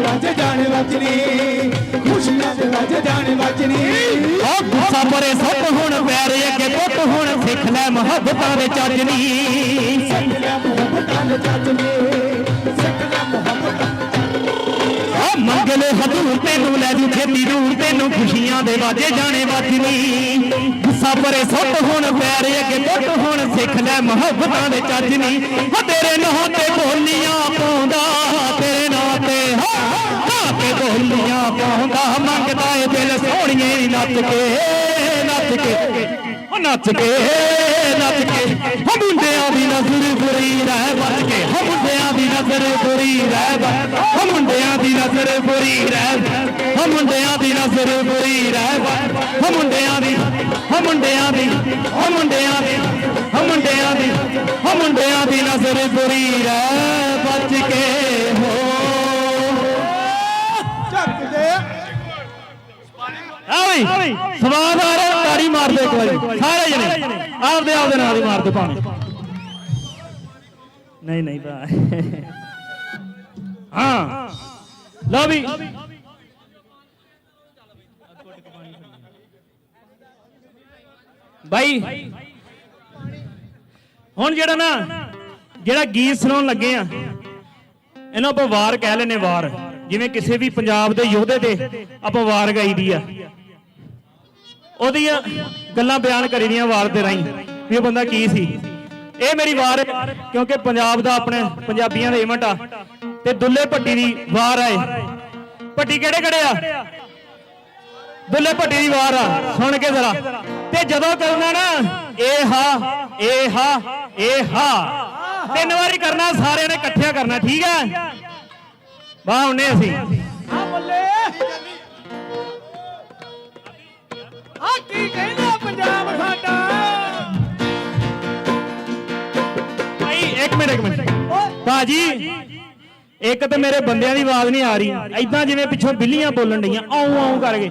ਵਾਜੇ ਜਾਣੇ ਵੱਜਣੀ ਖੁਸ਼ੀਆਂ ਦੇ ਵਾਜੇ ਜਾਣੇ ਵੱਜਣੀ ਓ ਗੁੱਸਾ ਪਰੇ ਸੁੱਟ ਹੁਣ ਪੈਰ ਅੱਗੇ ਪੁੱਟ ਹੁਣ ਸਿੱਖ ਲੈ ਮੁਹੱਬਤਾਂ ਦੇ ਚੱਜਣੀ ਸਿੱਖ ਲੈ ਮੁਹੱਬਤਾਂ ਦੇ ਚੱਜਣੀ ਸਿੱਖ ਲੈ ਮੁਹੱਬਤਾਂ ਓ ਮੰਗਲੇ ਹਜ਼ੂਰ ਤੈਨੂੰ ਲੈ ਜੂ ਛੇਤੀ ਦੂਰ ਤੈਨੂੰ ਖੁਸ਼ੀਆਂ ਦੇ ਵਾਜੇ ਜਾਣੇ ਵੱਜਣੀ ਗੁੱਸਾ ਪਰੇ ਸੁੱਟ ਹੁਣ ਪੈਰ ਅੱਗੇ ਪੁੱਟ ਹੁਣ ਸਿੱਖ ਲੈ ਮੁਹੱਬਤਾਂ ਦੇ ਚੱਜਣੀ ਓ ਤੇਰੇ ਨਾਂ ਤੇ ਬੋਲੀਆਂ ਪਾਉਂਦਾ ਤੇਰੇ ਨਾਂ ਤੇ ਬੋਲੀਆਂ ਪਾਉਂਦਾ ਮੰਗਦਾ ਏ ਦਿਲ ਸੋਹਣੀਏ ਨੱਚ ਕੇ ਹੋ ਮੁੰਡਿਆਂ ਦੀ ਨਜ਼ਰ ਬੁਰੀ ਰਹਿ ਬਚ ਕੇ ਹੋ ਮੁੰਡਿਆਂ ਦੀ ਨਜ਼ਰ ਬੁਰੀ ਰਹਿ ਬਚ ਹੋ ਮੁੰਡਿਆਂ ਦੀ ਨਜ਼ਰ ਬੁਰੀ ਰਹਿ ਹੋ ਮੁੰਡਿਆਂ ਦੀ ਨਜ਼ਰ ਬੁਰੀ ਰਹਿ ਬਚ ਹੋ ਮੁੰਡਿਆਂ ਦੀ ਹੋ ਮੁੰਡਿਆਂ ਦੀ ਹੋ ਮੁੰਡਿਆਂ ਦੀ ਮੁੰਡਿਆਂ ਦੀ ਨਜ਼ਰ ਬੁਰੀ ਰਹਿ ਬਚ ਕੇ ਹੋ ਝੱਕਦੇ ਆਵੀ ਸਵਾਦ ਆ ਰਿਹਾ ਤਾੜੀ ਮਾਰਦੇ ਇੱਕ ਵਾਰੀ ਸਾਰੇ ਜਣੇ ਆਪਦੇ ਨਾਲ ਹੀ ਮਾਰਦੇ ਭਾਵੇਂ ਨਹੀਂ ਭਰਾ ਹਾਂ ਲਓ ਵੀ ਬਾਈ ਹੁਣ ਜਿਹੜਾ ਗੀਤ ਸੁਣਾਉਣ ਲੱਗੇ ਆ ਇਹਨੂੰ ਆਪਾਂ ਵਾਰ ਕਹਿ ਲੈਨੇ ਵਾਰ ਜਿਵੇਂ ਕਿਸੇ ਵੀ ਪੰਜਾਬ ਦੇ ਯੋਧੇ ਤੇ ਆਪਾਂ ਵਾਰ ਗਾਈਦੀ ਆ ਉਹਦੀਆਂ ਗੱਲਾਂ ਬਿਆਨ ਕਰੀਦੀਆਂ ਵਾਰ ਦੇ ਰਾਹੀਂ ਵੀ ਉਹ ਬੰਦਾ ਕੀ ਸੀ ਇਹ ਮੇਰੀ ਵਾਰ ਕਿਉਂਕਿ ਪੰਜਾਬ ਦਾ ਆਪਣੇ ਪੰਜਾਬੀਆਂ ਦਾ ਇਵੈਂਟ ਆ ਤੇ ਦੁੱਲੇ ਭੱਟੀ ਦੀ ਵਾਰ ਆਏ ਭੱਟੀ ਕਿਹੜੇ ਆ ਦੁੱਲੇ ਭੱਟੀ ਦੀ ਵਾਰ ਆ ਸੁਣ ਕੇ ਜ਼ਰਾ ਤੇ ਜਦੋਂ ਕਰਨਾ ਨਾ ਇਹ ਹਾ 3 ਵਾਰੀ ਕਰਨਾ ਸਾਰਿਆਂ ਨੇ ਇਕੱਠਿਆ ਕਰਨਾ ਠੀਕ ਹੈ ਵਾਹ ਉਹਨੇ ਅਸੀਂ ਆ ਬੱਲੇ ਆ ਕੀ ਕਹਿੰਦਾ ਪੰਜਾਬ ਸਾਡਾ ਭਾਈ ਇੱਕ ਮਿੰਟ ਬਾਜੀ ਇੱਕ ਤੇ ਮੇਰੇ ਬੰਦਿਆਂ ਦੀ ਆਵਾਜ਼ ਨਹੀਂ ਆ ਰਹੀ ਐਦਾਂ ਜਿਵੇਂ ਪਿੱਛੋਂ ਬਿੱਲੀਆਂ ਬੋਲਣ ਡਈਆਂ ਆਉਂ ਕਰਕੇ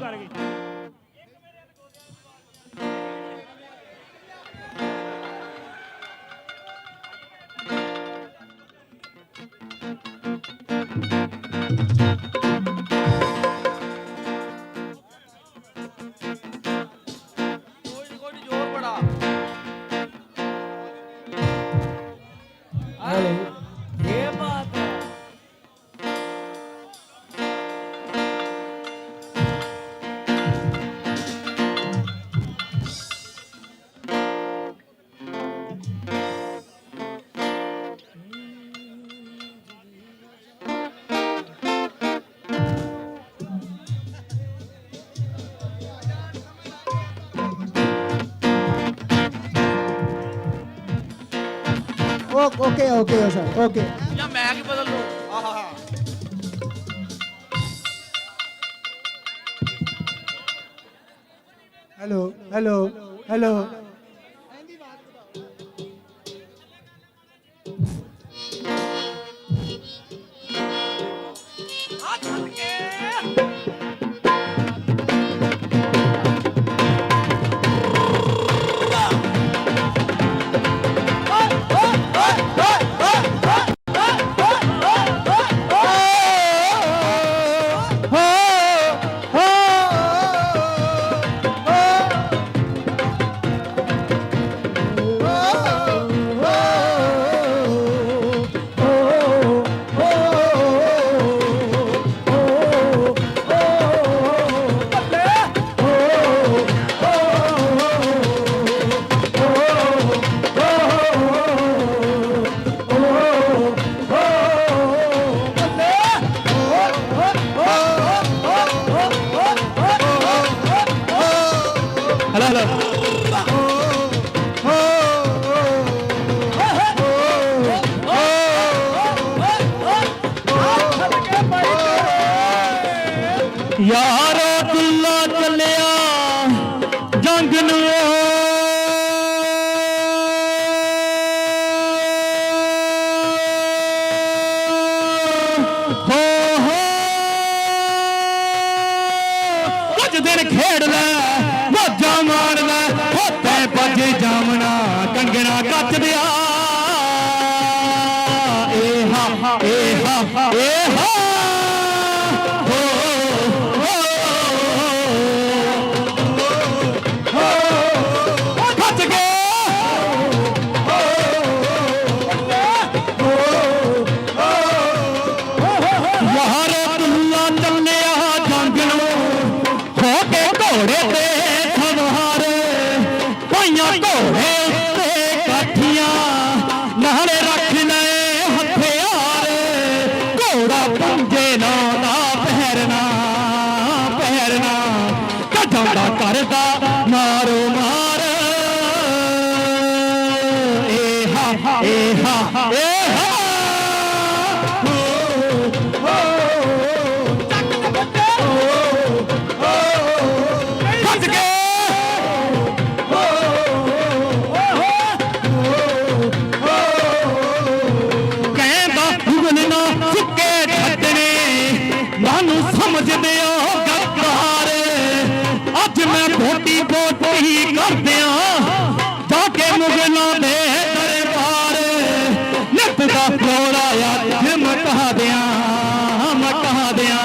ओके सर ओके या मैं आगे बदल लूं हेलो यारो दुल्ला चलिया जंग नू कुछ दिन खेड़ लै मौजा मार लै होते भज जामना कंगना कच दिया ਉਹੀ ਕਰਦਿਆਂ ਜਾ ਕੇ ਮੁਗਲਾਂ ਦੇ ਦਰਬਾਰ ਨਿਤ ਦਾ ਰੌਲਾ ਆ ਮਕਾ ਦਿਆਂ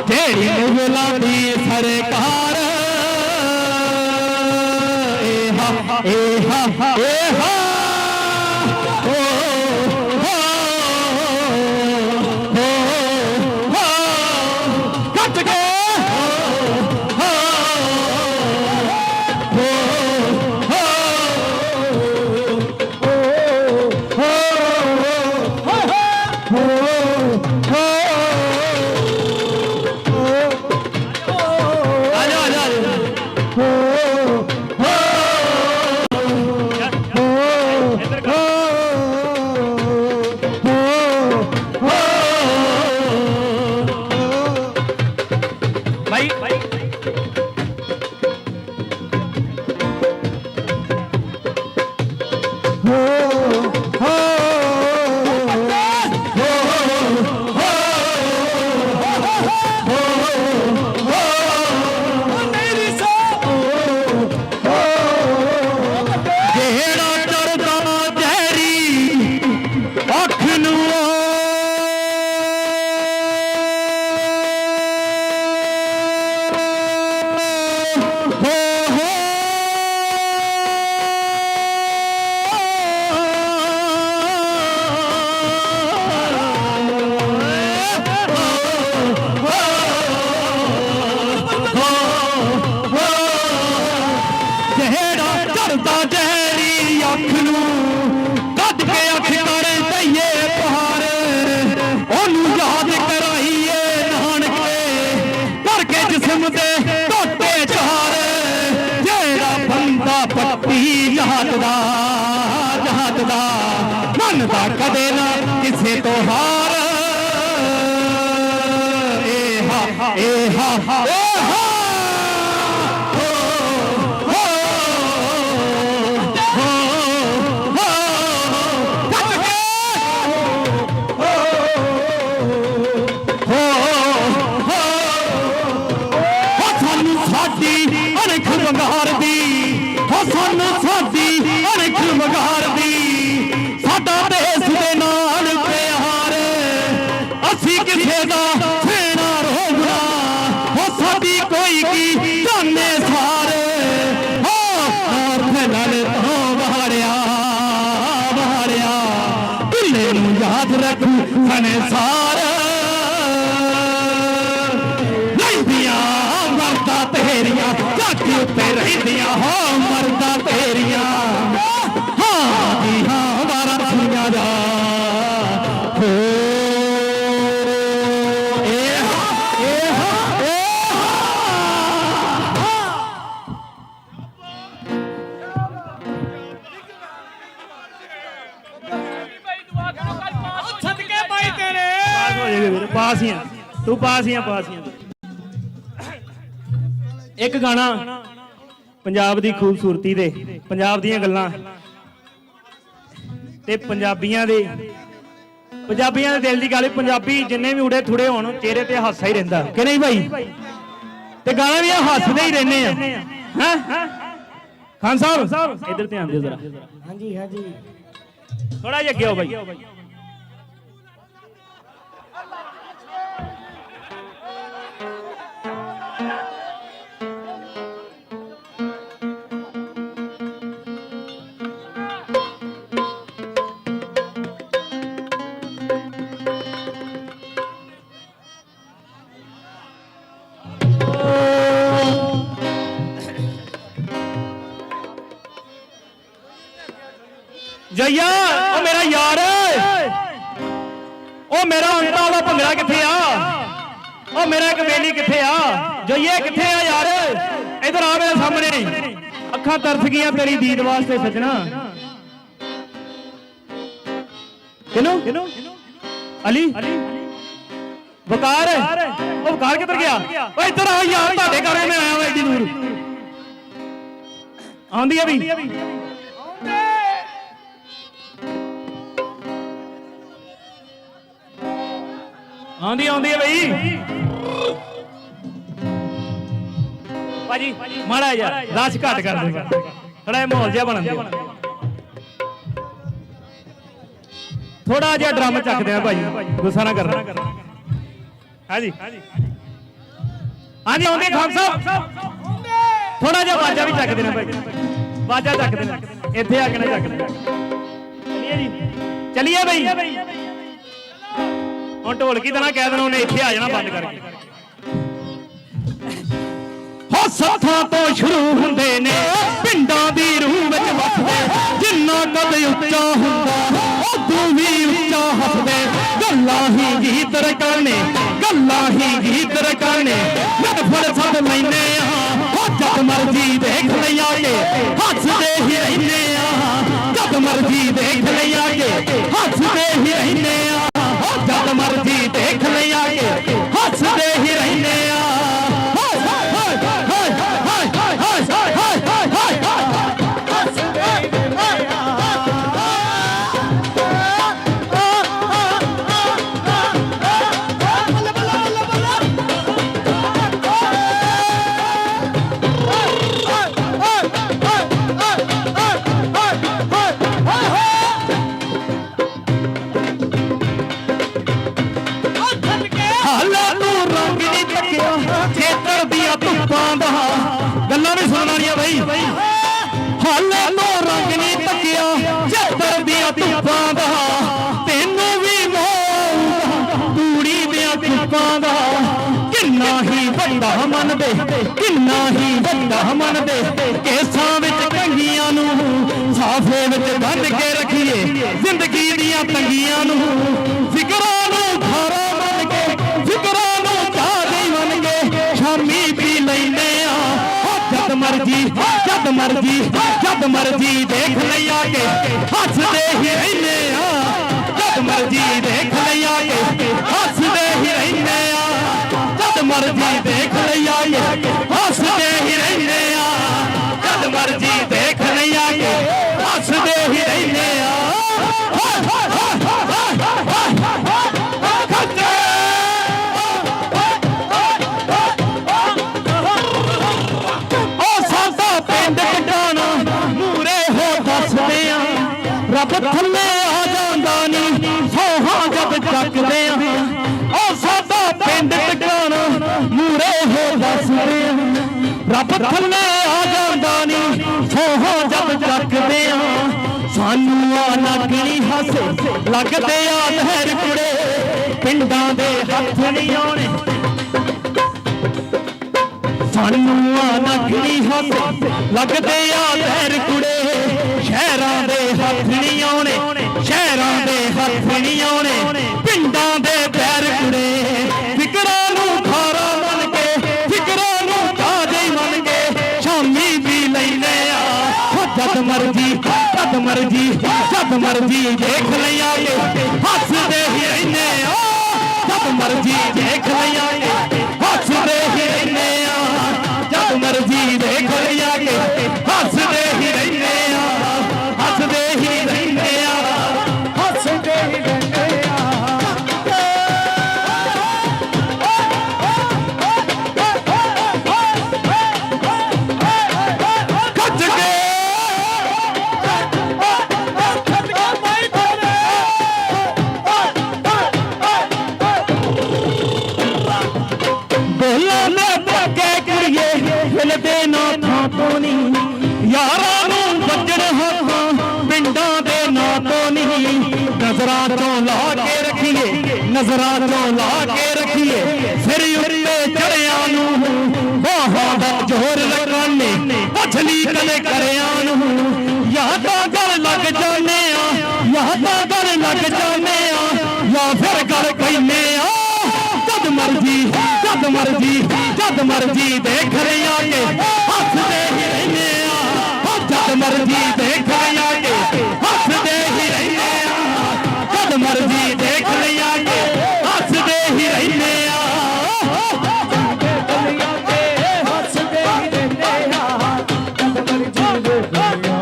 ਜਿਹੜੀ ਮੁਗਲਾਂ ਦੀ ਸਰਕਾਰ ਏ ਹਾ ਏ ਹਾ ਏ ਹਾ ਕਦੇ ਨਾ ਕਿਸੇ ਤੋਂ ਹਾਰ ਏ ਹਾ ਏ ਹਾ ਏ ਹਾ ਸਾਨੂੰ ਸਾਡੀ ਅਣਖ ਵੰਗਾਰ ਦੀ ਸਾਨੂੰ ਸਾਡੀ ਅਣਖ ਵੰਗਾਰ ਦੀ ਸਾਡਾ ਦੇਸ਼ ਦੇ ਨਾਲ ਪਿਆਰ ਅਸੀਂ ਕਿਸੇ ਦਾ ਫੇਣਾ ਰੋਗਣਾ ਹੋ ਸਾਡੀ ਕੋਈ ਕੀ ਜਾਣੇ ਸਾਰੇ ਹੋ ਔਰ ਨਾਲ ਤੋਂ ਬਹਾੜਿਆ ਢਿੱਲੇ ਨੂੰ ਯਾਦ ਰੱਖੂ ਸੰਸਾਰ ਰਹਿੰਦੀਆਂ ਮਰਦਾ ਤੇਰੀਆਂ ਝਾਕੀ ਉੱਤੇ ਰਹਿੰਦੀਆਂ ਹੋ ਮਰਦਾ ਤੇਰੀਆਂ ਹਾਂ ਜੀ ਹਾਂ ਦਾ ਹੋ ਸਦਕੇ ਭਾਈ ਤੇਰੇ ਪਾਸ ਹੋ ਜਾਏਗਾ ਵੀਰ ਪਾਸੀਆਂ ਤੂੰ ਪਾਸੀਆਂ ਇੱਕ ਗਾਣਾ ਪੰਜਾਬ ਦੀ ਖੂਬਸੂਰਤੀ ਦੇ ਪੰਜਾਬ ਦੀਆਂ ਗੱਲਾਂ ਤੇ ਪੰਜਾਬੀਆਂ ਦੇ ਦਿਲ ਦੀ ਗੱਲ। ਪੰਜਾਬੀ ਜਿੰਨੇ ਵੀ ਉੜੇ ਥੁੜੇ ਹੋਣ ਚਿਹਰੇ ਤੇ ਹਾਸਾ ਹੀ ਰਹਿੰਦਾ ਕਿ ਨਹੀਂ ਭਾਈ, ਤੇ ਗਾਣਾ ਵੀ ਹੱਸਦੇ ਹੀ ਰਹਿੰਦੇ ਆ ਹੈ। ਖਾਨ ਸਾਹਿਬ ਇੱਧਰ ਧਿਆਨ ਦਿਓ ਜ਼ਰਾ। ਹਾਂਜੀ ਥੋੜਾ ਜਿਹਾ ਅੱਗੇ ਆਓ ਭਾਈ। ਜਈਆ ਉਹ ਮੇਰਾ ਯਾਰ, ਉਹ ਮੇਰਾ ਅੰਤਾ ਵਾਲਾ ਭੰਗੜਾ ਕਿੱਥੇ ਆ? ਉਹ ਮੇਰਾ ਇੱਕ ਬੇਲੀ ਕਿੱਥੇ ਆ? ਜਈਏ ਕਿੱਥੇ ਆ ਯਾਰ? ਇਧਰ ਆ ਮੇਰੇ ਸਾਹਮਣੇ। ਅੱਖਾਂ ਤਰਸ ਗਈਆਂ ਤੇਰੀ ਦੀਦ ਵਾਸਤੇ ਸਜਣਾ। ਕਿਨੂੰ ਅਲੀ ਵਕਾਰ, ਉਹ ਵਕਾਰ ਕਿੱਧਰ ਗਿਆ? ਓਏ ਇੱਧਰ ਆ ਯਾਰ, ਤੁਹਾਡੇ ਘਰੇ ਮੈਂ ਆਇਆ ਵਾਂ ਏਡੀ ਦੂਰ। ਆਉਂਦੀ ਆ ਵੀ ਆਉਂਦੀ ਹੈ ਬਈ। ਭਾਜੀ ਮਾੜਾ ਜਿਹਾ ਰਸ਼ ਘੱਟ ਕਰ ਦੇ, ਥੋੜਾ ਜਿਹਾ ਮਾਹੌਲ ਜਿਹਾ ਬਣਨ ਦਿਓ। ਥੋੜਾ ਜਿਹਾ ਡਰਮ ਚੱਕਦੇ ਆ ਭਾਜੀ, ਗੁੱਸਾ ਨਾ ਕਰਨਾ। ਹਾਂਜੀ ਹਾਂਜੀ ਆਉਂਦੇ ਖਾਨ ਸਾਹਿਬ, ਥੋੜਾ ਜਿਹਾ ਬਾਜਾ ਵੀ ਚੱਕ ਦੇਣਾ ਭਾਈ, ਬਾਜਾ ਚੱਕ ਦੇਣਾ, ਇੱਥੇ ਆ ਕੇ ਨਾ ਚੱਕ ਦੇਣਾ। ਚਲਿਏ ਜੀ, ਚਲਿਏ ਬਈ। ਹੁਣ ਢੋਲਕੀ ਤਾਂ ਨਾ ਕਹਿ ਦੇਣਾ ਉਹਨੇ, ਇੱਥੇ ਆ ਜਾਣਾ ਬੰਦ ਕਰਕੇ। ਹੋ ਸਾਥਾਂ ਤੋਂ ਸ਼ੁਰੂ ਹੁੰਦੇ ਨੇ ਪਿੰਡਾਂ ਦੀ ਰੂਹ ਵਿੱਚ ਵਸਦੇ, ਜਿੰਨਾ ਕਦ ਉੱਚਾ ਹੁੰਦਾ ਉਦੋਂ ਵੀ ਉੱਚਾ ਹੱਸਦੇ। ਗੱਲਾਂ ਹੀ ਗੀਤ ਰਕਾਣੇ, ਗੱਲਾਂ ਹੀ ਗੀਤ ਰਕਾਣੇ, ਮਹਿਫਲ ਸਭ ਲੈਨੇ ਆ। ਹੋ ਜਦ ਮਰਜੀ ਦੇਖ ਲਈਆਗੇ, ਹੱਸਦੇ ਹੀ ਰਹਿੰਦੇ ਆ। ਜਦ ਮਰਜੀ ਦੇਖ ਲਈਆਗੇ, ਹੱਸਦੇ ਹੀ ਰਹਿੰਦੇ ਆ। ਹੋ ਜਦ ਮਰਜੀ ਦੇਖ ਲਈਆਗੇ, ਹੱਸਦੇ ਹੀ ਰਹਿੰਦੇ ਆ। ਗੱਲਾਂ ਵੀ ਸੁਣਨ ਵਾਲੀਆਂ ਬਈ, ਹਾਲੇ ਤੋਂ ਰੰਗ ਨਹੀਂ ਤੱਕਿਆ ਚੇਤਰ ਦੀਆਂ ਧੁੱਪਾਂ ਦਾ। ਤੈਨੂੰ ਵੀ ਮੋਹ ਤੂੜੀ ਦੀਆਂ ਧੁੱਪਾਂ ਦਾ। ਕਿੰਨਾ ਹੀ ਵੱਡਾ ਮੰਨਦੇ, ਕਿੰਨਾ ਹੀ ਵੱਡਾ ਮੰਨਦੇ, ਕੇਸਾਂ ਵਿੱਚ ਕੰਗੀਆਂ ਨੂੰ ਸਾਫੇ ਵਿੱਚ ਬੰਨ੍ਹ ਕੇ ਰੱਖੀਏ ਜ਼ਿੰਦਗੀ ਦੀਆਂ ਤੰਗੀਆਂ ਨੂੰ। ਫਿਕਰਾਂ ਨੂੰ ਖਾਰਾ ਮੰਨ ਕੇ, ਫਿਕਰਾਂ ਨੂੰ ਚਾਹ ਮੰਨ ਕੇ, ਸ਼ਾਮੀ ਪੀ ਲੈਂਦੇ ਆ। ਜਦ ਮਰਜੀ, ਜਦ ਮਰਜੀ, ਜਦ ਮਰਜੀ ਦੇਖ ਲਈਆਗੇ, ਹੱਸਦੇ ਹੀ ਰਹਿੰਦੇ ਆ। ਜਦ ਮਰਜੀ ਦੇਖ ਲਈਆਗੇ, ਹੱਸਦੇ ਹੀ ਰਹਿੰਦੇ ਆ। ਜਦ ਮਰਜੀ ਦੇਖ ਲਈਆਗੇ, ਹੱਸਦੇ ਹੀ ਰਹਿੰਦੇ ਆ। ਜਦ ਮਰਜੀ ਦੇਖ ਲਈਆਗੇ, ਹੱਸਦੇ ਹੀ ਰਹਿੰਦੇ ਆ। ਰੱਬ ਥੱਲੇ ਆ ਜਾਂਦਾ ਨੀ ਸੋਹਾਂ ਜਦ ਚੱਕਦੇ ਆ। ਉਹ ਸਾਡਾ ਪਿੰਡ ਟਿਕਾਣਾ ਮੂਰੇ ਹੋ ਦੱਸਦੇ ਆ। ਰੱਬ ਥੱਲੇ ਆ ਜਾਂਦਾ ਨੀ ਸੋਹਾਂ ਜਦ ਚੱਕਦੇ ਆ। ਸਾਨੂੰ ਆ ਲੱਗਣੀ ਹੱਸੇ ਲੱਗਦੇ ਆ ਲਹਿਰ ਕੁੜੇ, ਪਿੰਡਾਂ ਦੇ ਹੱਥ ਨਹੀਂ ਆਉਣੇ। ਸਾਨੂੰ ਆ ਲੱਗਣੀ ਹੱਸੇ ਲੱਗਦੇ ਆ ਲਹਿਰ ਕੁੜੇ, ਸ਼ਹਿਰਾਂ ਦੇ ਹੱਥ ਨਹੀਂ ਆਉਣੇ, ਸ਼ਹਿਰਾਂ ਦੇ ਹੱਥ ਨਹੀਂ ਆਉਣੇ। ਪਿੰਡਾਂ ਦੇ ਪੈਰ ਕੁੜੇ, ਫਿਕਰਾਂ ਨੂੰ ਖਾਰਾ ਮੰਨ ਕੇ, ਫਿਕਰਾਂ ਨੂੰ ਤਾਜ਼ੇ ਮੰਨ ਕੇ, ਸ਼ਾਮੀ ਵੀ ਲੈਂਦੇ ਆ। ਜਦ ਮਰਜੀ, ਜਦ ਮਰਜੀ, ਜਦ ਮਰਜੀ ਦੇਖ ਲਈਆਗੇ, ਹੱਸਦੇ ਹੀ ਰਹਿੰਦੇ ਆ। ਜਦ ਮਰਜੀ ਦੇਖ ਲਈਆਗੇ, ਹੱਸਦੇ ਹੀ ਰਹਿੰਦੇ ਆ। ਜਦ ਮਰਜੀ ਦੇਖ ਲਈਆਗੇ, ਹੱਸਦੇ ਹੀ ਰਹਿੰਦੇ ਆ। ਹੱਸਦੇ ਹੀ ਰਹਿੰਦੇ ਆ, ਹੱਸਦੇ ਹੀ ਰਹਿੰਦੇ ਆ। ਖੱਜ ਕੇ ਬੋਲਾਂ ਨੇ ਬੱਗੇ ਕੁੜੀਏ, ਹਿਲਦੇ ਨਾ ਥਾਂ ਤੋਂ ਨਹੀਂ। ਯਾਰਾਂ ਨੂੰ ਵੱਜਣ ਹੱਥਾਂ ਪਿੰਡਾਂ ਦੇ ਨਾਂ ਤੋਂ ਨਹੀਂ। ਨਜ਼ਰਾਂ ਤੋਂ ਲਾ ਕੇ ਰੱਖੀਏ, ਨਜ਼ਰਾਂ ਤੋਂ ਲਾ ਕੇ ਰੱਖੀਏ, ਸਿਰ ਉੱਤੇ ਚੜਿਆਂ ਨੂੰ ਬਾਹਾਂ ਦਾ ਜ਼ੋਰ ਲਗਾਨੇ। ਪਛਲੀ ਕਦੇ ਕਰਿਆਂ ਨੂੰ ਯਾਦਾਂ ਗਲ ਲੱਗ ਜਾਂਦੇ ਆ, ਯਾਦਾਂ ਗਲ ਲੱਗ ਜਾਂਦੇ ਆ, ਜਾਂ ਫਿਰ ਗਲ ਪੈਂਦੇ ਆ। ਜਦ ਮਰਜੀ, ਜਦ ਮਰਜੀ, ਜਦ ਮਰਜੀ ਦੇਖ ਲਈਆਗੇ, ਹੱਸਦੇ ਹੀ ਰਹਿੰਦੇ ਆ। ਜਦ ਮਰਜੀ ਦੇਖ ਲਈਆਗੇ, ਹੱਸਦੇ ਹੀ ਰਹਿੰਦੇ ਆ। ਜਦ ਮਰਜੀ ਦੇਖ ਲਈਆਗੇ, ਹੱਸਦੇ ਹੀ ਰਹਿੰਦੇ ਆ। ਹੱਸਦੇ ਹੀ ਰਹਿੰਦੇ ਆ। ਜਦ ਮਰਜੀ ਦੇਖ ਲਈਆਗੇ,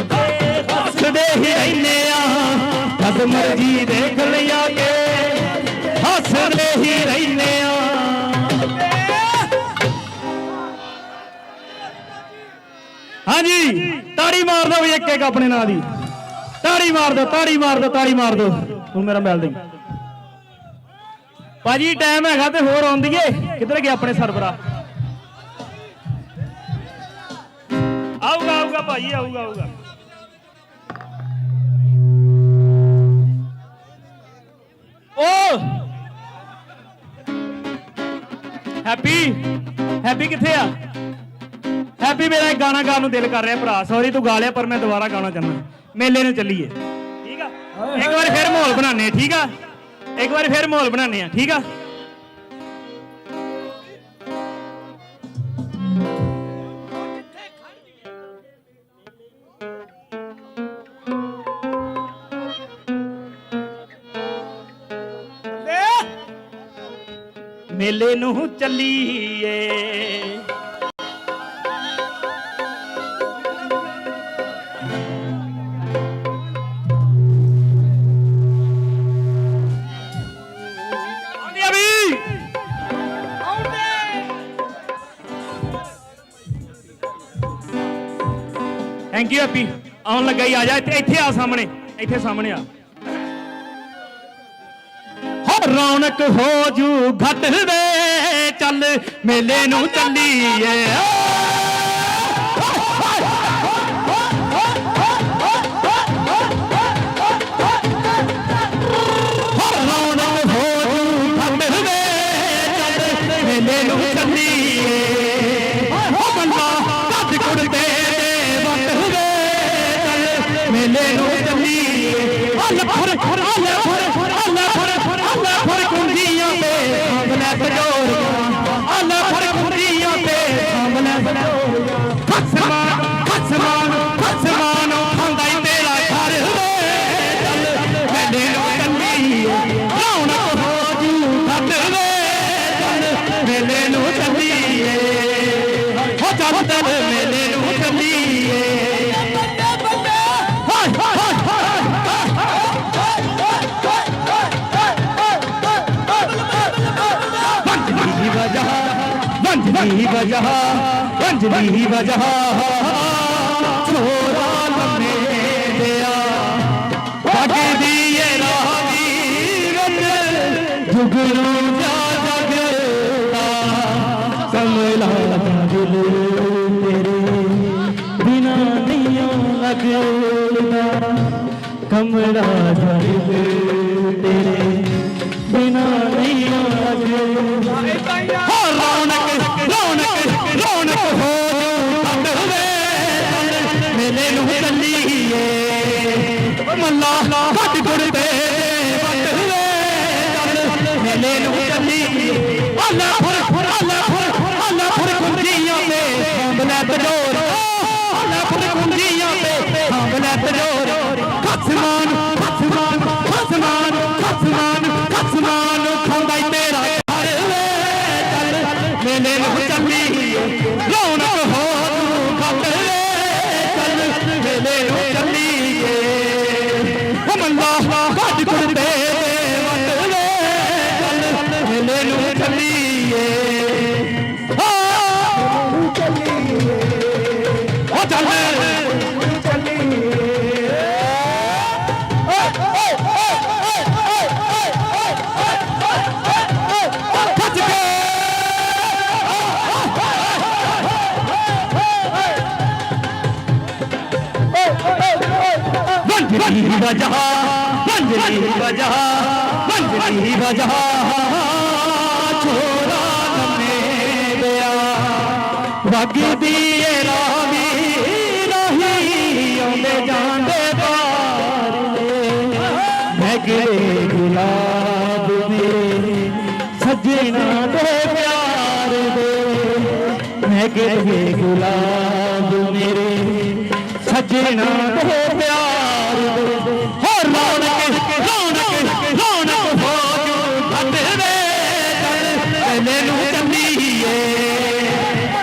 ਹੱਸਦੇ ਹੀ ਰਹਿੰਦੇ ਆ। ਜਦ ਮਰਜੀ ਦੇਖ ਲਈਆਗੇ, ਹੱਸਦੇ ਹੀ ਰਹਿੰਦੇ ਆ। ਤਾੜੀ ਮਾਰ ਦਿਓ ਵੀ ਇੱਕ ਆਪਣੇ ਨਾਂ ਦੀ ਤਾੜੀ ਮਾਰ ਦਿਓ ਤਾੜੀ ਮਾਰ ਦਿਓ ਤਾੜੀ ਮਾਰ ਦਿਓ। ਹੁਣ ਮੇਰਾ ਮਿਲ ਦੇ ਭਾਜੀ ਟਾਈਮ ਹੈਗਾ ਤੇ ਹੋਰ ਆਉਂਦੀਏ ਕਿੱਧਰ ਗਿਆ ਆਪਣੇ ਸਰਬਰਾ ਆਊਗਾ ਆਊਗਾ ਭਾਜੀ ਆਊਗਾ ਆਊਗਾ। ਓ ਹੈਪੀ ਕਿੱਥੇ ਆ ਹੈਪੀ ਮੇਰਾ ਇੱਕ ਗਾਣਾ ਗਾਉਣ ਨੂੰ ਦਿਲ ਕਰ ਰਿਹਾ ਭਰਾ ਸੌਰੀ ਤੂੰ ਗਾ ਲਿਆ ਪਰ ਮੈਂ ਦੁਬਾਰਾ ਗਾਣਾ ਚਾਹੁੰਦਾ ਮੇਲੇ ਨੂੰ ਚੱਲੀਏ ਠੀਕ ਆ ਇੱਕ ਵਾਰ ਫਿਰ ਮਾਹੌਲ ਬਣਾਉਂਦੇ ਆ ਠੀਕ ਆ ਇੱਕ ਵਾਰ ਫਿਰ ਮਾਹੌਲ ਬਣਾਉਂਦੇ ਆ ਠੀਕ ਆ। ਮੇਲੇ ਨੂੰ ਚੱਲੀਏ ਥੈਂਕ ਯੂ ਹੈਪੀ ਆਉਣ ਲੱਗਾ ਹੀ ਆ ਜਾ ਇੱਥੇ ਆ ਸਾਹਮਣੇ ਇੱਥੇ ਸਾਹਮਣੇ ਆ। ਰੌਣਕ ਹੋ ਜੂ ਘਟ ਵੇ ਚੱਲ ਮੇਲੇ ਨੂੰ ਚੱਲੀਏ ਰੌਣਕ ਹੋ ਜੂ ਘਟ ਵੇ ਚੱਲ ਮੇਲੇ ਨੂੰ ਚੱਲੀਏ ਹੋ ਬੰਦਾ ਕੱਢ ਕੁੜਤੇ ਵਟ ਵੇ ਚੱਲ ਮੇਲੇ ਨੂੰ ਚੱਲੀਏ ਅੱਲ ਫੁਰ ਅੱਲ ਫੁਰ ਅੱਲ ਫੁਰ ਕੁੰਡੀਆਂ ਤੇ ਸਾਂਭਲੇ ਬਜੋਰੀਆਂ ਅੱਲ ਫੁਰ ਕੁੰਡੀਆਂ ਤੇ ਸਾਂਭਲੇ ਬਜੋਰੀਆਂ ਖਸਮਾਨ ਖਾਂਦਾ ਈ ਤੇਰਾ ਘਰ ਵੇ ਚੱਲ ਮੇਲੇ ਨੂੰ ਚੱਲੀਏ ਰੌਣਕ ਹੋ ਜੂ ਘਟ ਵੇ ਚੱਲ ਮੇਲੇ ਨੂੰ ਚੱਲੀਏ ਹੋ ਚੱਲ ਮੇਲੇ ਨੂੰ ਚੱਲੀਏ ਵੰਜਦੀ ਵਜ੍ਹਾ ਛੋਰਾ ਲੰਮੇ ਦਿਆ ਵਗਦੀ ਏ ਰਾਵੀ ਵਿੱਚ ਜੁਗਨੂ ਜਾ ਜਗਦਾ ਕਮਲਾ ਦਿਲ ਤੇਰੇ ਬਿਨਾ ਨਹੀਂ ਲੱਗਦਾ ਕਮਲਾ ਦਿਲ ਤੇਰੇ ਬਿਨਾ ਨਹੀਂ ਲੱਗਦਾ ਰੌਣਕ ਹੋ ਘਟ ਵੇ ਮੇਲੇ ਨੂੰ ਚੱਲੀਏ ਮੱਲਾ ਕੱਢ ਕੁੜਤੇ ਵਟ ਵੇ ਚੱਲ ਮੇਲੇ ਨੂੰ ਚੱਲੀਏ ਅੱਲਾ ਫੁਰ ਕੁੰਡੀਆਂ ਤੇ ਸਾਂਭਲੇ ਬਜੋਰ ਅੱਲਾ ਫੁਰ ਕੁੰਡੀਆਂ ਤੇ ਸਾਂਭਲੇ ਬਜੋਰ ਖਸਮਾਨ ਖਾਂਦਾ ਈ ਤੇਰਾ ਘਰ ਵੇ ਚੱਲ ਮੇਲੇ ਨੂੰ ਚੱਲੀਏ ਰੌਣਕ ਹੋ ਜੂ ਘਟ ਵੇ ਚੱਲ ਮੇਲੇ ਨੂੰ ਚੱਲੀਏ ਮੱਲਾ ਕੱਢ ਕੁੜਤੇ ਵਟ ਵੇ ਚੱਲ ਮੇਲੇ ਨੂੰ ਚੱਲੀਏ ਹੋ ਚੱਲ ਵੰਜਦੀ ਵਜ੍ਹਾ ਛੋਰਾ ਲੰਮੇ ਦਿਆ ਵਗਦੀ ਏ ਰਾਵੀ ਨਹੀਂ ਆਉਂਦੇ ਜਾਂਦੇ ਬਾਰ ਮੈਂ ਕਿਹੜੇ ਗੁਲਾਬ ਦੇ ਸੱਜਣਾ ਦੇ ਪਿਆਰ ਦੇ ਮੈਂ ਕਿਹੜੇ ਗੁਲਾਬ ਮੇਰੇ ਸੱਜਣਾ ਦੇ ਪਿਆਰ ਦੇ ਹੋਰ ਰੌਣਕ ਹੋ ਜੂ ਘਟ ਵੇ ਚੱਲ ਮੇਲੇ ਨੂੰ ਚੱਲੀਏ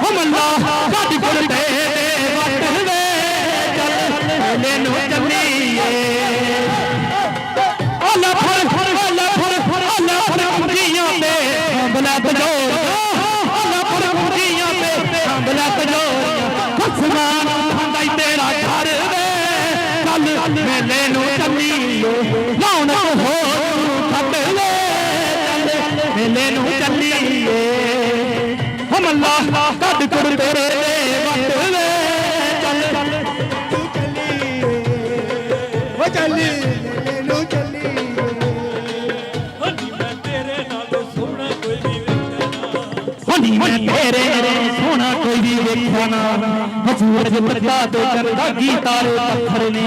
ਹੋ ਮੱਲਾ ਕੱਢ ਕੁੜਤੇ ਵਟ ਵੇ ਚੱਲ ਮੇਲੇ ਨੂੰ ਚੱਲੀਏ ਅੱਲਾ ਫੁਰ ਕੁੰਡੀਆਂ ਤੇ ਸਾਂਭਲੇ ਬਜੋਰ ਅੱਲਾ ਫੁਰ ਕੁੰਡੀਆਂ ਤੇ ਸਾਂਭਲੇ ਬਜੋਰ ਖਸਮਾਨ ਖਾਂਦਾ ਈ ਮੇਲੇ ਨੂੰ ਚੱਲੀਏ ਰੌਣਕ ਹੋ ਖੱਟ ਵੇ ਚੱਲ ਮੇਲੇ ਨੂੰ ਚੱਲੀਏ ਹੋ ਮੱਲਾ ਕੱਢ ਕੁੜ ਤੇਰੇ ਵੱਟ ਵੇ ਚੱਲ ਉਹ ਚੱਲੀ ਮੇਲੇ ਨੂੰ ਚੱਲੀਏ ਹੋਣੀ ਮੈਂ ਤੇਰੇ ਸੋਹਣਾ ਕੋਈ ਵੀ ਵੇਖਿਆ ਨਾ ਸੂਰਜ ਲੱਗਾ ਤੇ ਚੰਦਾ ਕੀ ਤਾਰੇ ਪੱਥਰ ਨੇ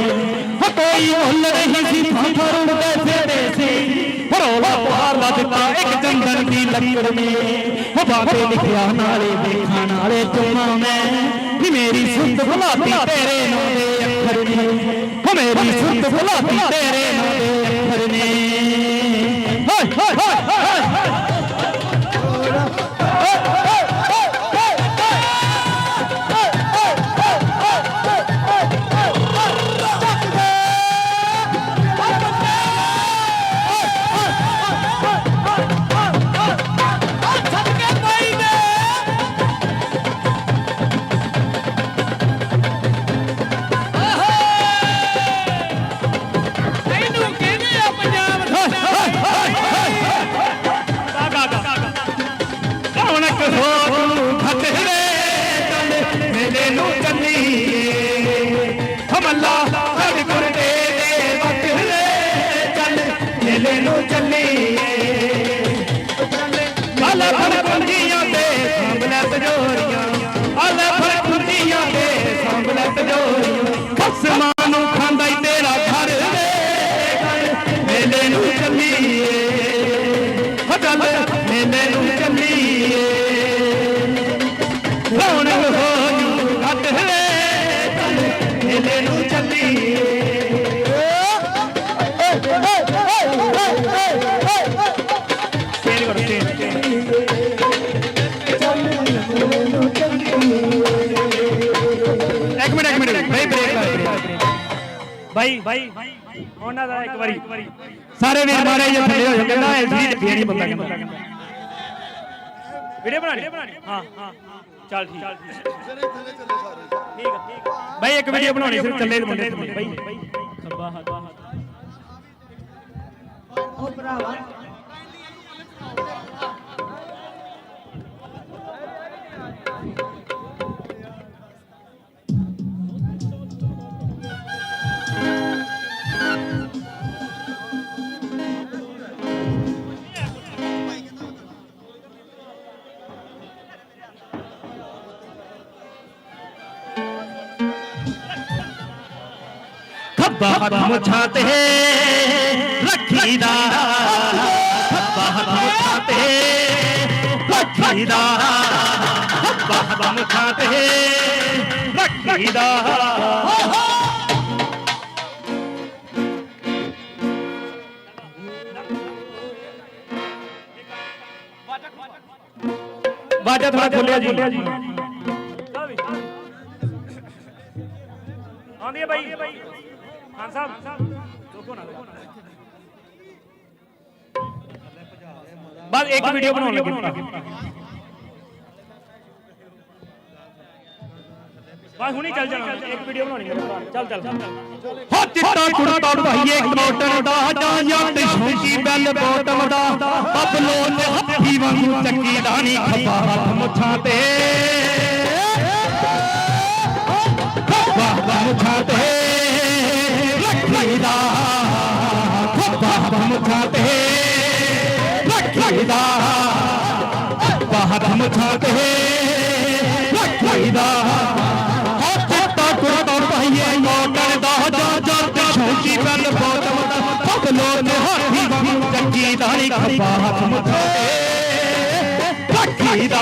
ਹੋ ਕੋਈ ਮੁੱਲ ਨਹੀਂ ਸੀ ਫਾਫਰ ਉੜਦੇ ਫਿਰਦੇ ਸੀ ਰੌਲਾ ਪਾਰ ਵੱਜਦਾ ਇੱਕ ਚੰਦਨ ਦੀ ਲੱਕੜ ਨੇ ਹੋ ਬਾਬੇ ਲਿਖਿਆ ਨਾਲੇ ਦੇਖਾਂ ਨਾਲੇ ਚੁੰਮਾ ਮੈਂ ਨੀ ਮੇਰੀ ਸੁੱਤ ਭੁਲਾਤੀ ਤੇਰੇ ਨਾਂ ਦੇ ਅੱਖਰ ਨੇ ਹੋ ਮੇਰੀ ਸੁੱਤ ਭੁਲਾਤੀ ਤੇਰੇ ਨਾਂ ਦੇ ਅੱਖਰ ਨੇ ਹਾਏ ਹਾਏ ਹਾਏ ਖਸਮਾਂ ਨੂੰ ਖਾਂਦਾ ਈ ਤੇਰਾ ਘਰ ਮੇਲੇ ਨੂੰ ਚੱਲੀਏ ਹੋ ਚੱਲ ਮੇਲੇ ਨੂੰ ਚੱਲੀਏ ਰੌਣਕ ਹੋ ਜੂ ਘੱਟ ਵੇ ਚੱਲ ਮੇਲੇ ਨੂੰ ਚੱਲੀਏ ਭਾਈ ਉਹਨਾਂ ਦਾ ਇੱਕ ਵਾਰੀ ਸਾਰੇ ਵੀਰ ਮਾਰੇ ਜੇ ਥੱਲੇ ਹੋ ਜਾਂਦੇ ਨਾ ਐਲਸੀ ਲੱਗੀ ਨਹੀਂ ਬੰਦਾ ਕਹਿੰਦਾ ਵੀਡੀਓ ਬਣਾਣੀ ਹਾਂ ਚੱਲ ਠੀਕ ਠੀਕ ਭਾਈ ਇੱਕ ਵੀਡੀਓ ਬਣਾਉਣੀ ਸਿਰ ਚੱਲੇ ਦੇ ਮੁੰਡੇ ਭਾਈ ਖੱਬਾ ਹੱਥ ਉਹ ਭਰਾਵਾ ਖੱਬਾ ਹੱਥ ਮੁੱਛਾਂ ਤੇ ਰੱਖੀਦਾ ਖੱਬਾ ਹੱਥ ਮੁੱਛਾਂ ਤੇ ਰੱਖੀਦਾ ਖੱਬਾ ਹੱਥ ਮੁੱਛਾਂ ਤੇ ਰੱਖੀਦਾ ਬਾਜਾ ਥੋੜਾ ਖੋਲਿਆ ਜੀ ਆਉਂਦੀ ਹੈ ਬਾਈ ਖਾਨ ਸਾਹਿਬ ਰੁਕੋ ਨਾ ਬਸ ਇੱਕ ਵੀਡੀਓ ਬਣਾਉਣ ਲੱਗੇ ਬਸ ਹੁਣੀ ਚੱਲ ਜਾਣਾ ਇੱਕ ਵੀਡੀਓ ਬਣਾਉਣੀ ਚੱਲ ਹੋ ਚਿੱਟਾ ਕੁੜਤਾ ਭਾਈਏ ਕਨੋਟਨ ਦਾ ਜਾਂ ਜੱਟ ਸ਼ੌਂਕੀ ਬੈਲ ਬੋਟਮ ਦਾ ਬਬਲੋ ਤੇ ਹੱਥੀ ਵਾਂਗੂ ਚੱਕੀ ਦਾਣੀ ਖੱਬਾ ਹੱਥ ਮੁੱਛਾਂ ਤੇ ਖੱਬਾ ਮੁੱਛਾਂ ਤੇ ਰੱਖੀਦਾ ਖੱਬਾ ਹੱਥ ਮੁੱਛਾਂ ਤੇ ਰੱਖੀਦਾ ਖੱਬਾ ਹੱਥ ਮੁੱਛਾਂ ਤੇ ਰੱਖੀਦਾ ਹੋ ਚਿੱਟਾ ਕੁੜਤਾ ਭਾਈਏ ਕਨੋਟਨ ਦਾ ਜਾਂ ਜੱਟ ਸ਼ੌਂਕੀ ਬੈਲ ਬੋਟਮ ਦਾ ਬਬਲੋ ਤੇ ਹੱਥੀ ਵਾਂਗੂ ਚੱਕੀ ਦਾਣੀ ਖੱਬਾ ਹੱਥ ਮੁੱਛਾਂ ਤੇ ਰੱਖੀਦਾ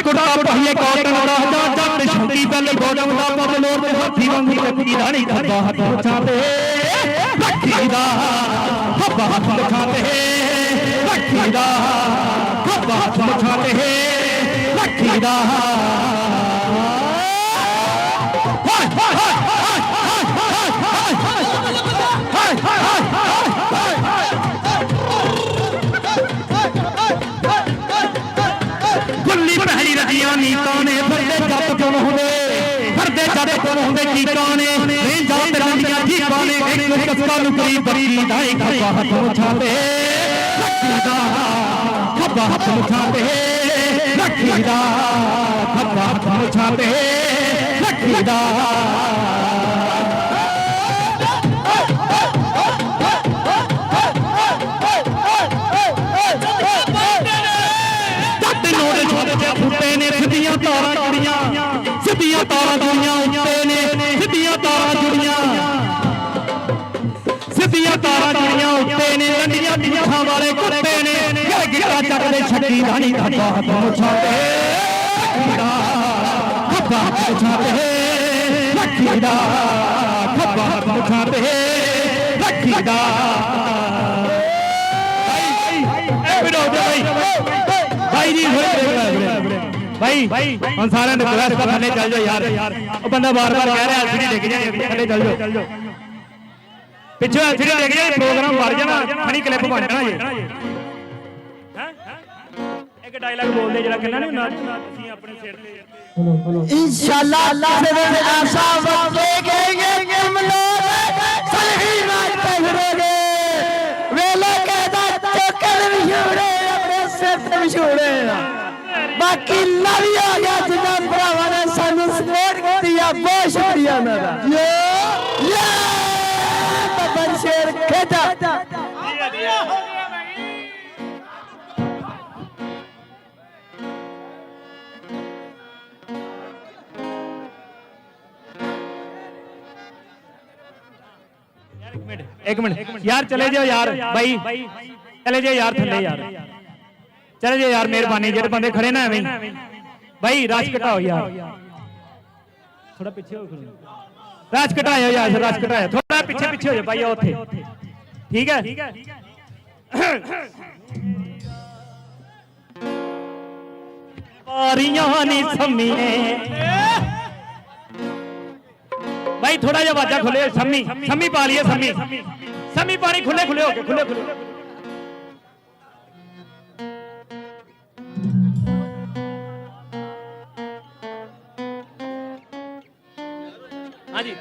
ਕੁੜਤਾ ਭਾਈਏ ਕਾਟਨ ਦਾ ਜਾਂ ਜੱਟ ਸ਼ੌਂਕੀ ਬੈਲ ਬੋਟਮ ਦਾ ਬਬਲੋ ਤੇ ਹੱਥੀ ਵਾਂਗੂ ਚੱਕੀ ਦਾਣੀ ਖੱਬਾ ਹੱਥ ਮੁੱਛਾਂ ਤੇ ਰੱਖੀਦਾ ਦਾ ਖੱਬਾ ਹੱਥ ਦਿਖਾਤੇ ਰੱਖੀ ਦਾ ਖੱਬਾ ਹੱਥ ਦਿਖਾਤੇ ਰੱਖੀ ਦਾ ਗੁੱਲੀ ਪਹਿਲੀ ਰਹੀਆਂ ਨੀਤਾਂ ਨੇ ਫਿਰਦੇ ਜੱਟ ਕੋਲ ਹੁੰਦੇ ਫਿਰਦੇ ਜੱਟ ਕੋਲ ਹੁੰਦੇ ਕੀਕਾਂ ਨੇ ਰੇਂਜਾਂ ਤੇ ਰੰਡੀਆਂ ਠੀਕਾਂ ਨੇ ਇੱਕ ਕਸਕਾ ਨੁਕਰੀ ਬਰੀ ਦਾ ਇੱਕ ਖੱਬਾ ਹੱਥ ਮੁਛਾਤੇ ਰੱਖੀ ਦਾ ਖੱਬਾ ਹੱਥ ਮੁਛਾਤੇ ਰੱਖੀ ਦਾ ਖੱਬਾ ਹੱਥ ਮੁਛਾਤੇ ਰੱਖੀ ਦਾ ਫੁੱਟੇ ਨੇ ਸਿੱਧੀਆਂ ਤਾਰਾਂ ਜੁੜੀਆਂ ਸਿੱਧੀਆਂ ਤਾਰਾਂ ਜੁੜੀਆਂ ਉੱਤੇ ਨੇ ਸਿੱਧੀਆਂ ਤਾਰਾਂ ਜੁੜੀਆਂ ਸਿੱਧੀਆਂ ਤਾਰਾਂ ਜੁੜੀਆਂ ਉੱਤੇ ਨੇ ਲੰਡੀਆਂ ਦੀਆਂ ਵਾਲੇ ਕੁੱਤੇ ਨੇ ਗਿੱਟਾ ਚੱਕਦੇ ਛੱਡੀ ਰਾਣੀ ਦਾ ਹੱਥ ਮੁਛਾਤੇ ਖੱਬਾ ਹੱਥ ਮੁਛਾਤੇ ਰੱਖੀ ਦਾ ਖੱਬਾ ਹੱਥ ਮੁਛਾਤੇ ਰੱਖੀ ਦਾ भाई जी भाई हम सारे थले चल जाओ यार वो बंदा बार बार कह रहा एलसीडी डिग जाए थले चल जाओ पिछो एलसीडी डिग जाए प्रोग्राम मर जाना फनी क्लिप बन जाना ये एक डायलॉग बोल दे जरा कहना नहीं हुंदा ਅਸੀਂ ਆਪਣੇ ਸਿਰ ਤੇ इंशाल्लाह अल्लाह से ऐसा वक्त देखेंगे कि हम लोग सही राज पे फिरेंगे वेला कहता चक्कर भी छोड़े अपने सिर ते भी छोड़े बाकी अल्लाह भी आ गया जिन्ना भरावां ने सानू सपोर्ट की बहुत शुक्रिया मेरा ये बबन शेर खेदा एक मिनट यार चले जाओ यार भाई चले जाओ यार थले यार चले जाओ यार मेहरबानी जेडे बंदे खड़े ना एवें भाई राज घटाओ यार थोड़ा पीछे हो राज घटाओ यार राज घटाओ थोड़ा पीछे पीछे हो जाओ भाई ओथे ठीक है पारियां नी सम्मीने भाई थोड़ा जा वाजा खुले सम्मी सम्मी पा लिया सम्मी सम्मी पानी खुले खुले हो गए खुले खुले हाँ जी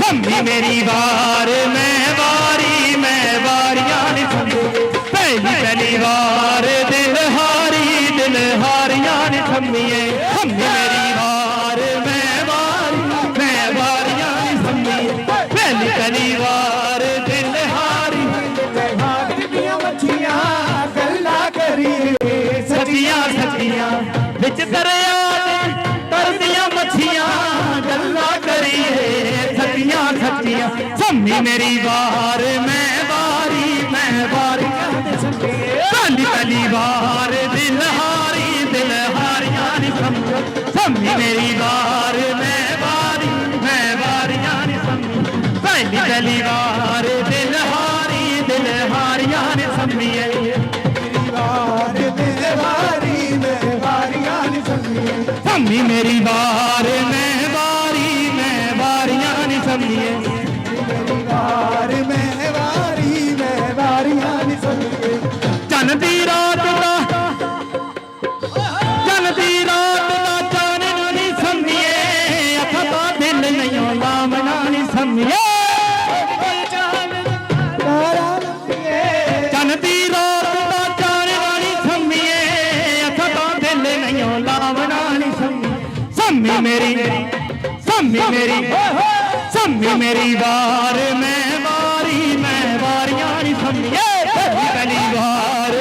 सम्मी मेरी बार मैं वारियां नहीं सम्मी पहली बार दिल हारियां नहीं सम्मी सम्मी मेरी बार मैं वारियां नहीं सम्मी पहली बार दिल हारी मच्छियां गल्ला करी सच्चियां बिच दरिया तरदियां मच्छियां गल्ला करी सच्चियां सम्मी मेरी बार मैं वारी पहली बार दिल हारियां नहीं समझो सम्मी मेरी बार मैं वारियां नहीं समझो पहली बार दिल हारियां नहीं सम्मी सम्मी मेरी बार मैं वारियां नहीं सम्मी चन दी रात दा चानन नहीं सम्मीए अखा दा दिल नहीं लामना नहीं सम्मीए ਸੰਮੀ ਮੇਰੀ ਵਾਰ ਮੈਂ ਵਾਰੀਆਂ ਨਹੀਂ ਸੰਮੀਏ ਪਹਿਲੀ ਵਾਰ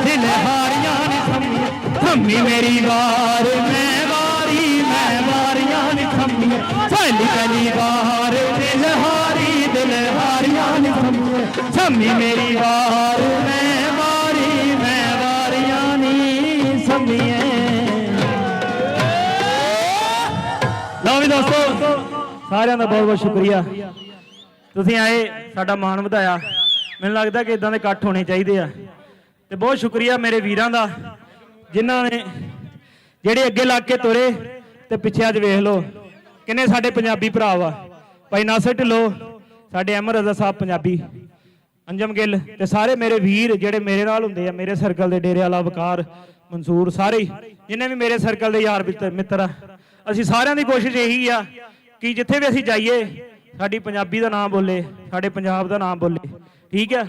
ਦਿਲ ਹਾਰੀਆਂ ਨਹੀਂ ਸੰਮੀਏ ਸੰਮੀ ਮੇਰੀ ਵਾਰ ਮੈਂ ਵਾਰੀਆਂ ਨਹੀਂ ਸੰਮੀਏ ਪਹਿਲੀ ਵਾਰ ਦਿਲ ਹਾਰੀਆਂ ਨਹੀਂ ਸੰਮੀਏ ਸੰਮੀ ਮੇਰੀ ਵਾਰ ਮੈਂ ਵਾਰੀਆਂ ਨਹੀਂ ਸੰਮੀਏ। ਲਓ ਵੀ ਦੋਸਤੋ, ਸਾਰਿਆਂ ਦਾ ਬਹੁਤ ਬਹੁਤ ਸ਼ੁਕਰੀਆ, ਤੁਸੀਂ ਆਏ, ਸਾਡਾ ਮਾਣ ਵਧਾਇਆ। ਮੈਨੂੰ ਲੱਗਦਾ ਕਿ ਇਦਾਂ ਦੇ ਇਕੱਠ ਹੋਣੇ ਚਾਹੀਦੇ ਆ। ਤੇ ਬਹੁਤ ਸ਼ੁਕਰੀਆ ਮੇਰੇ ਵੀਰਾਂ ਦਾ, ਜਿਨ੍ਹਾਂ ਨੇ ਜਿਹੜੇ ਅੱਗੇ ਲੱਗ ਕੇ ਤੁਰੇ ਤੇ ਪਿੱਛੇ ਅੱਜ ਵੇਖ ਲਓ ਕਿੰਨੇ ਸਾਡੇ ਪੰਜਾਬੀ ਭਰਾ ਵਾ। ਭਾਈ ਨਾਸਰ ਢਿੱਲੋਂ, ਸਾਡੇ ਅਹਿਮਦ ਰਜ਼ਾ ਸਾਹਿਬ ਪੰਜਾਬੀ, ਅੰਜਮ ਗਿੱਲ ਤੇ ਸਾਰੇ ਮੇਰੇ ਵੀਰ ਜਿਹੜੇ ਮੇਰੇ ਨਾਲ ਹੁੰਦੇ ਆ, ਮੇਰੇ ਸਰਕਲ ਦੇ, ਡੇਰੇ ਵਾਲਾ, ਵਕਾਰ, ਮਨਸੂਰ, ਸਾਰੇ ਜਿੰਨੇ ਵੀ ਮੇਰੇ ਸਰਕਲ ਦੇ ਯਾਰ ਮਿੱਤਰ ਆ। ਅਸੀਂ ਸਾਰਿਆਂ ਦੀ ਕੋਸ਼ਿਸ਼ ਇਹੀ ਆ ਕਿ ਜਿੱਥੇ ਵੀ ਅਸੀਂ ਜਾਈਏ ਸਾਡੀ ਪੰਜਾਬੀ ਦਾ ਨਾਮ ਬੋਲੇ, ਸਾਡੇ ਪੰਜਾਬ ਦਾ ਨਾਮ ਬੋਲੇ। ਠੀਕ ਹੈ।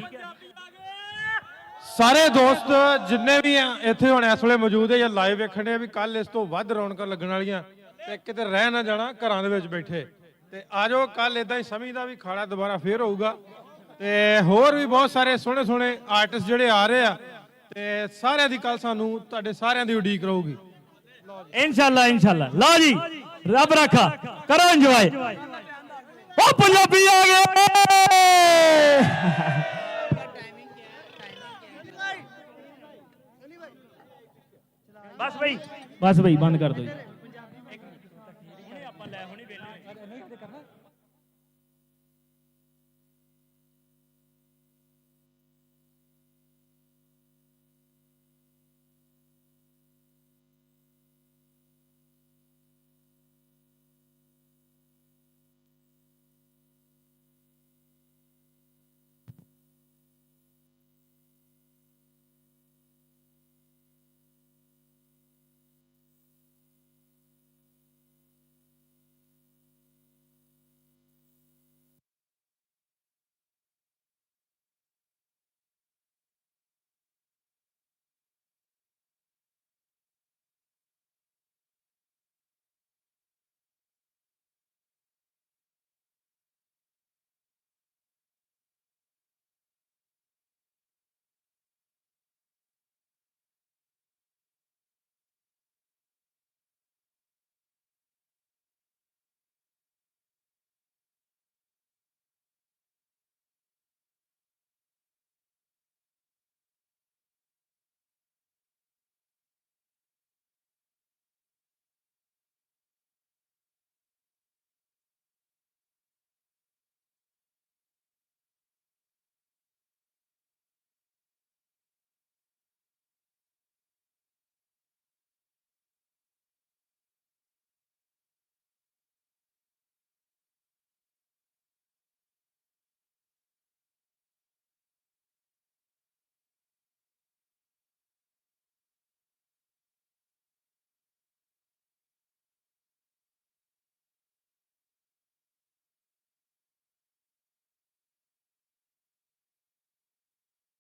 ਸਾਰੇ ਦੋਸਤ ਜਿੰਨੇ ਵੀ ਆ ਇੱਥੇ ਹੁਣ ਇਸ ਵੇਲੇ ਮੌਜੂਦ ਹੈ ਜਾਂ ਲਾਈਵ ਵੇਖਣ ਦੇ ਵੀ ਕੱਲ ਇਸ ਤੋਂ ਵੱਧ ਰੌਣਕਾਂ ਲੱਗਣ ਵਾਲੀਆਂ, ਤੇ ਕਿਤੇ ਰਹਿ ਨਾ ਜਾਣਾ ਘਰਾਂ ਦੇ ਵਿੱਚ ਬੈਠੇ। ਤੇ ਆਜੋ ਕੱਲ ਇਦਾਂ ਹੀ ਸਮਝ ਦਾ ਵੀ ਖਾੜਾ ਦੁਬਾਰਾ ਫੇਰ ਹੋਊਗਾ, ਤੇ ਹੋਰ ਵੀ ਬਹੁਤ ਸਾਰੇ ਸੋਹਣੇ ਸੋਹਣੇ ਆਰਟਿਸਟ ਜਿਹੜੇ ਆ ਰਹੇ ਆ, ਤੇ ਸਾਰਿਆਂ ਦੀ ਕੱਲ ਸਾਨੂੰ ਤੁਹਾਡੇ ਸਾਰਿਆਂ ਦੀ ਉਡੀਕ ਰਹੂਗੀ। ਇਨਸ਼ਾਅੱਲਾ ਇਨਸ਼ਾਅੱਲਾ। ਲਓ ਜੀ, ਰੱਬ ਰੱਖਾ, ਕਰੋ ਇੰਜੋਏ। ਉਹ ਪੰਜਾਬੀ ਆ ਗਏ। ਬਸ ਬਈ ਬੰਦ ਕਰ ਦਿਓ ਜੀ।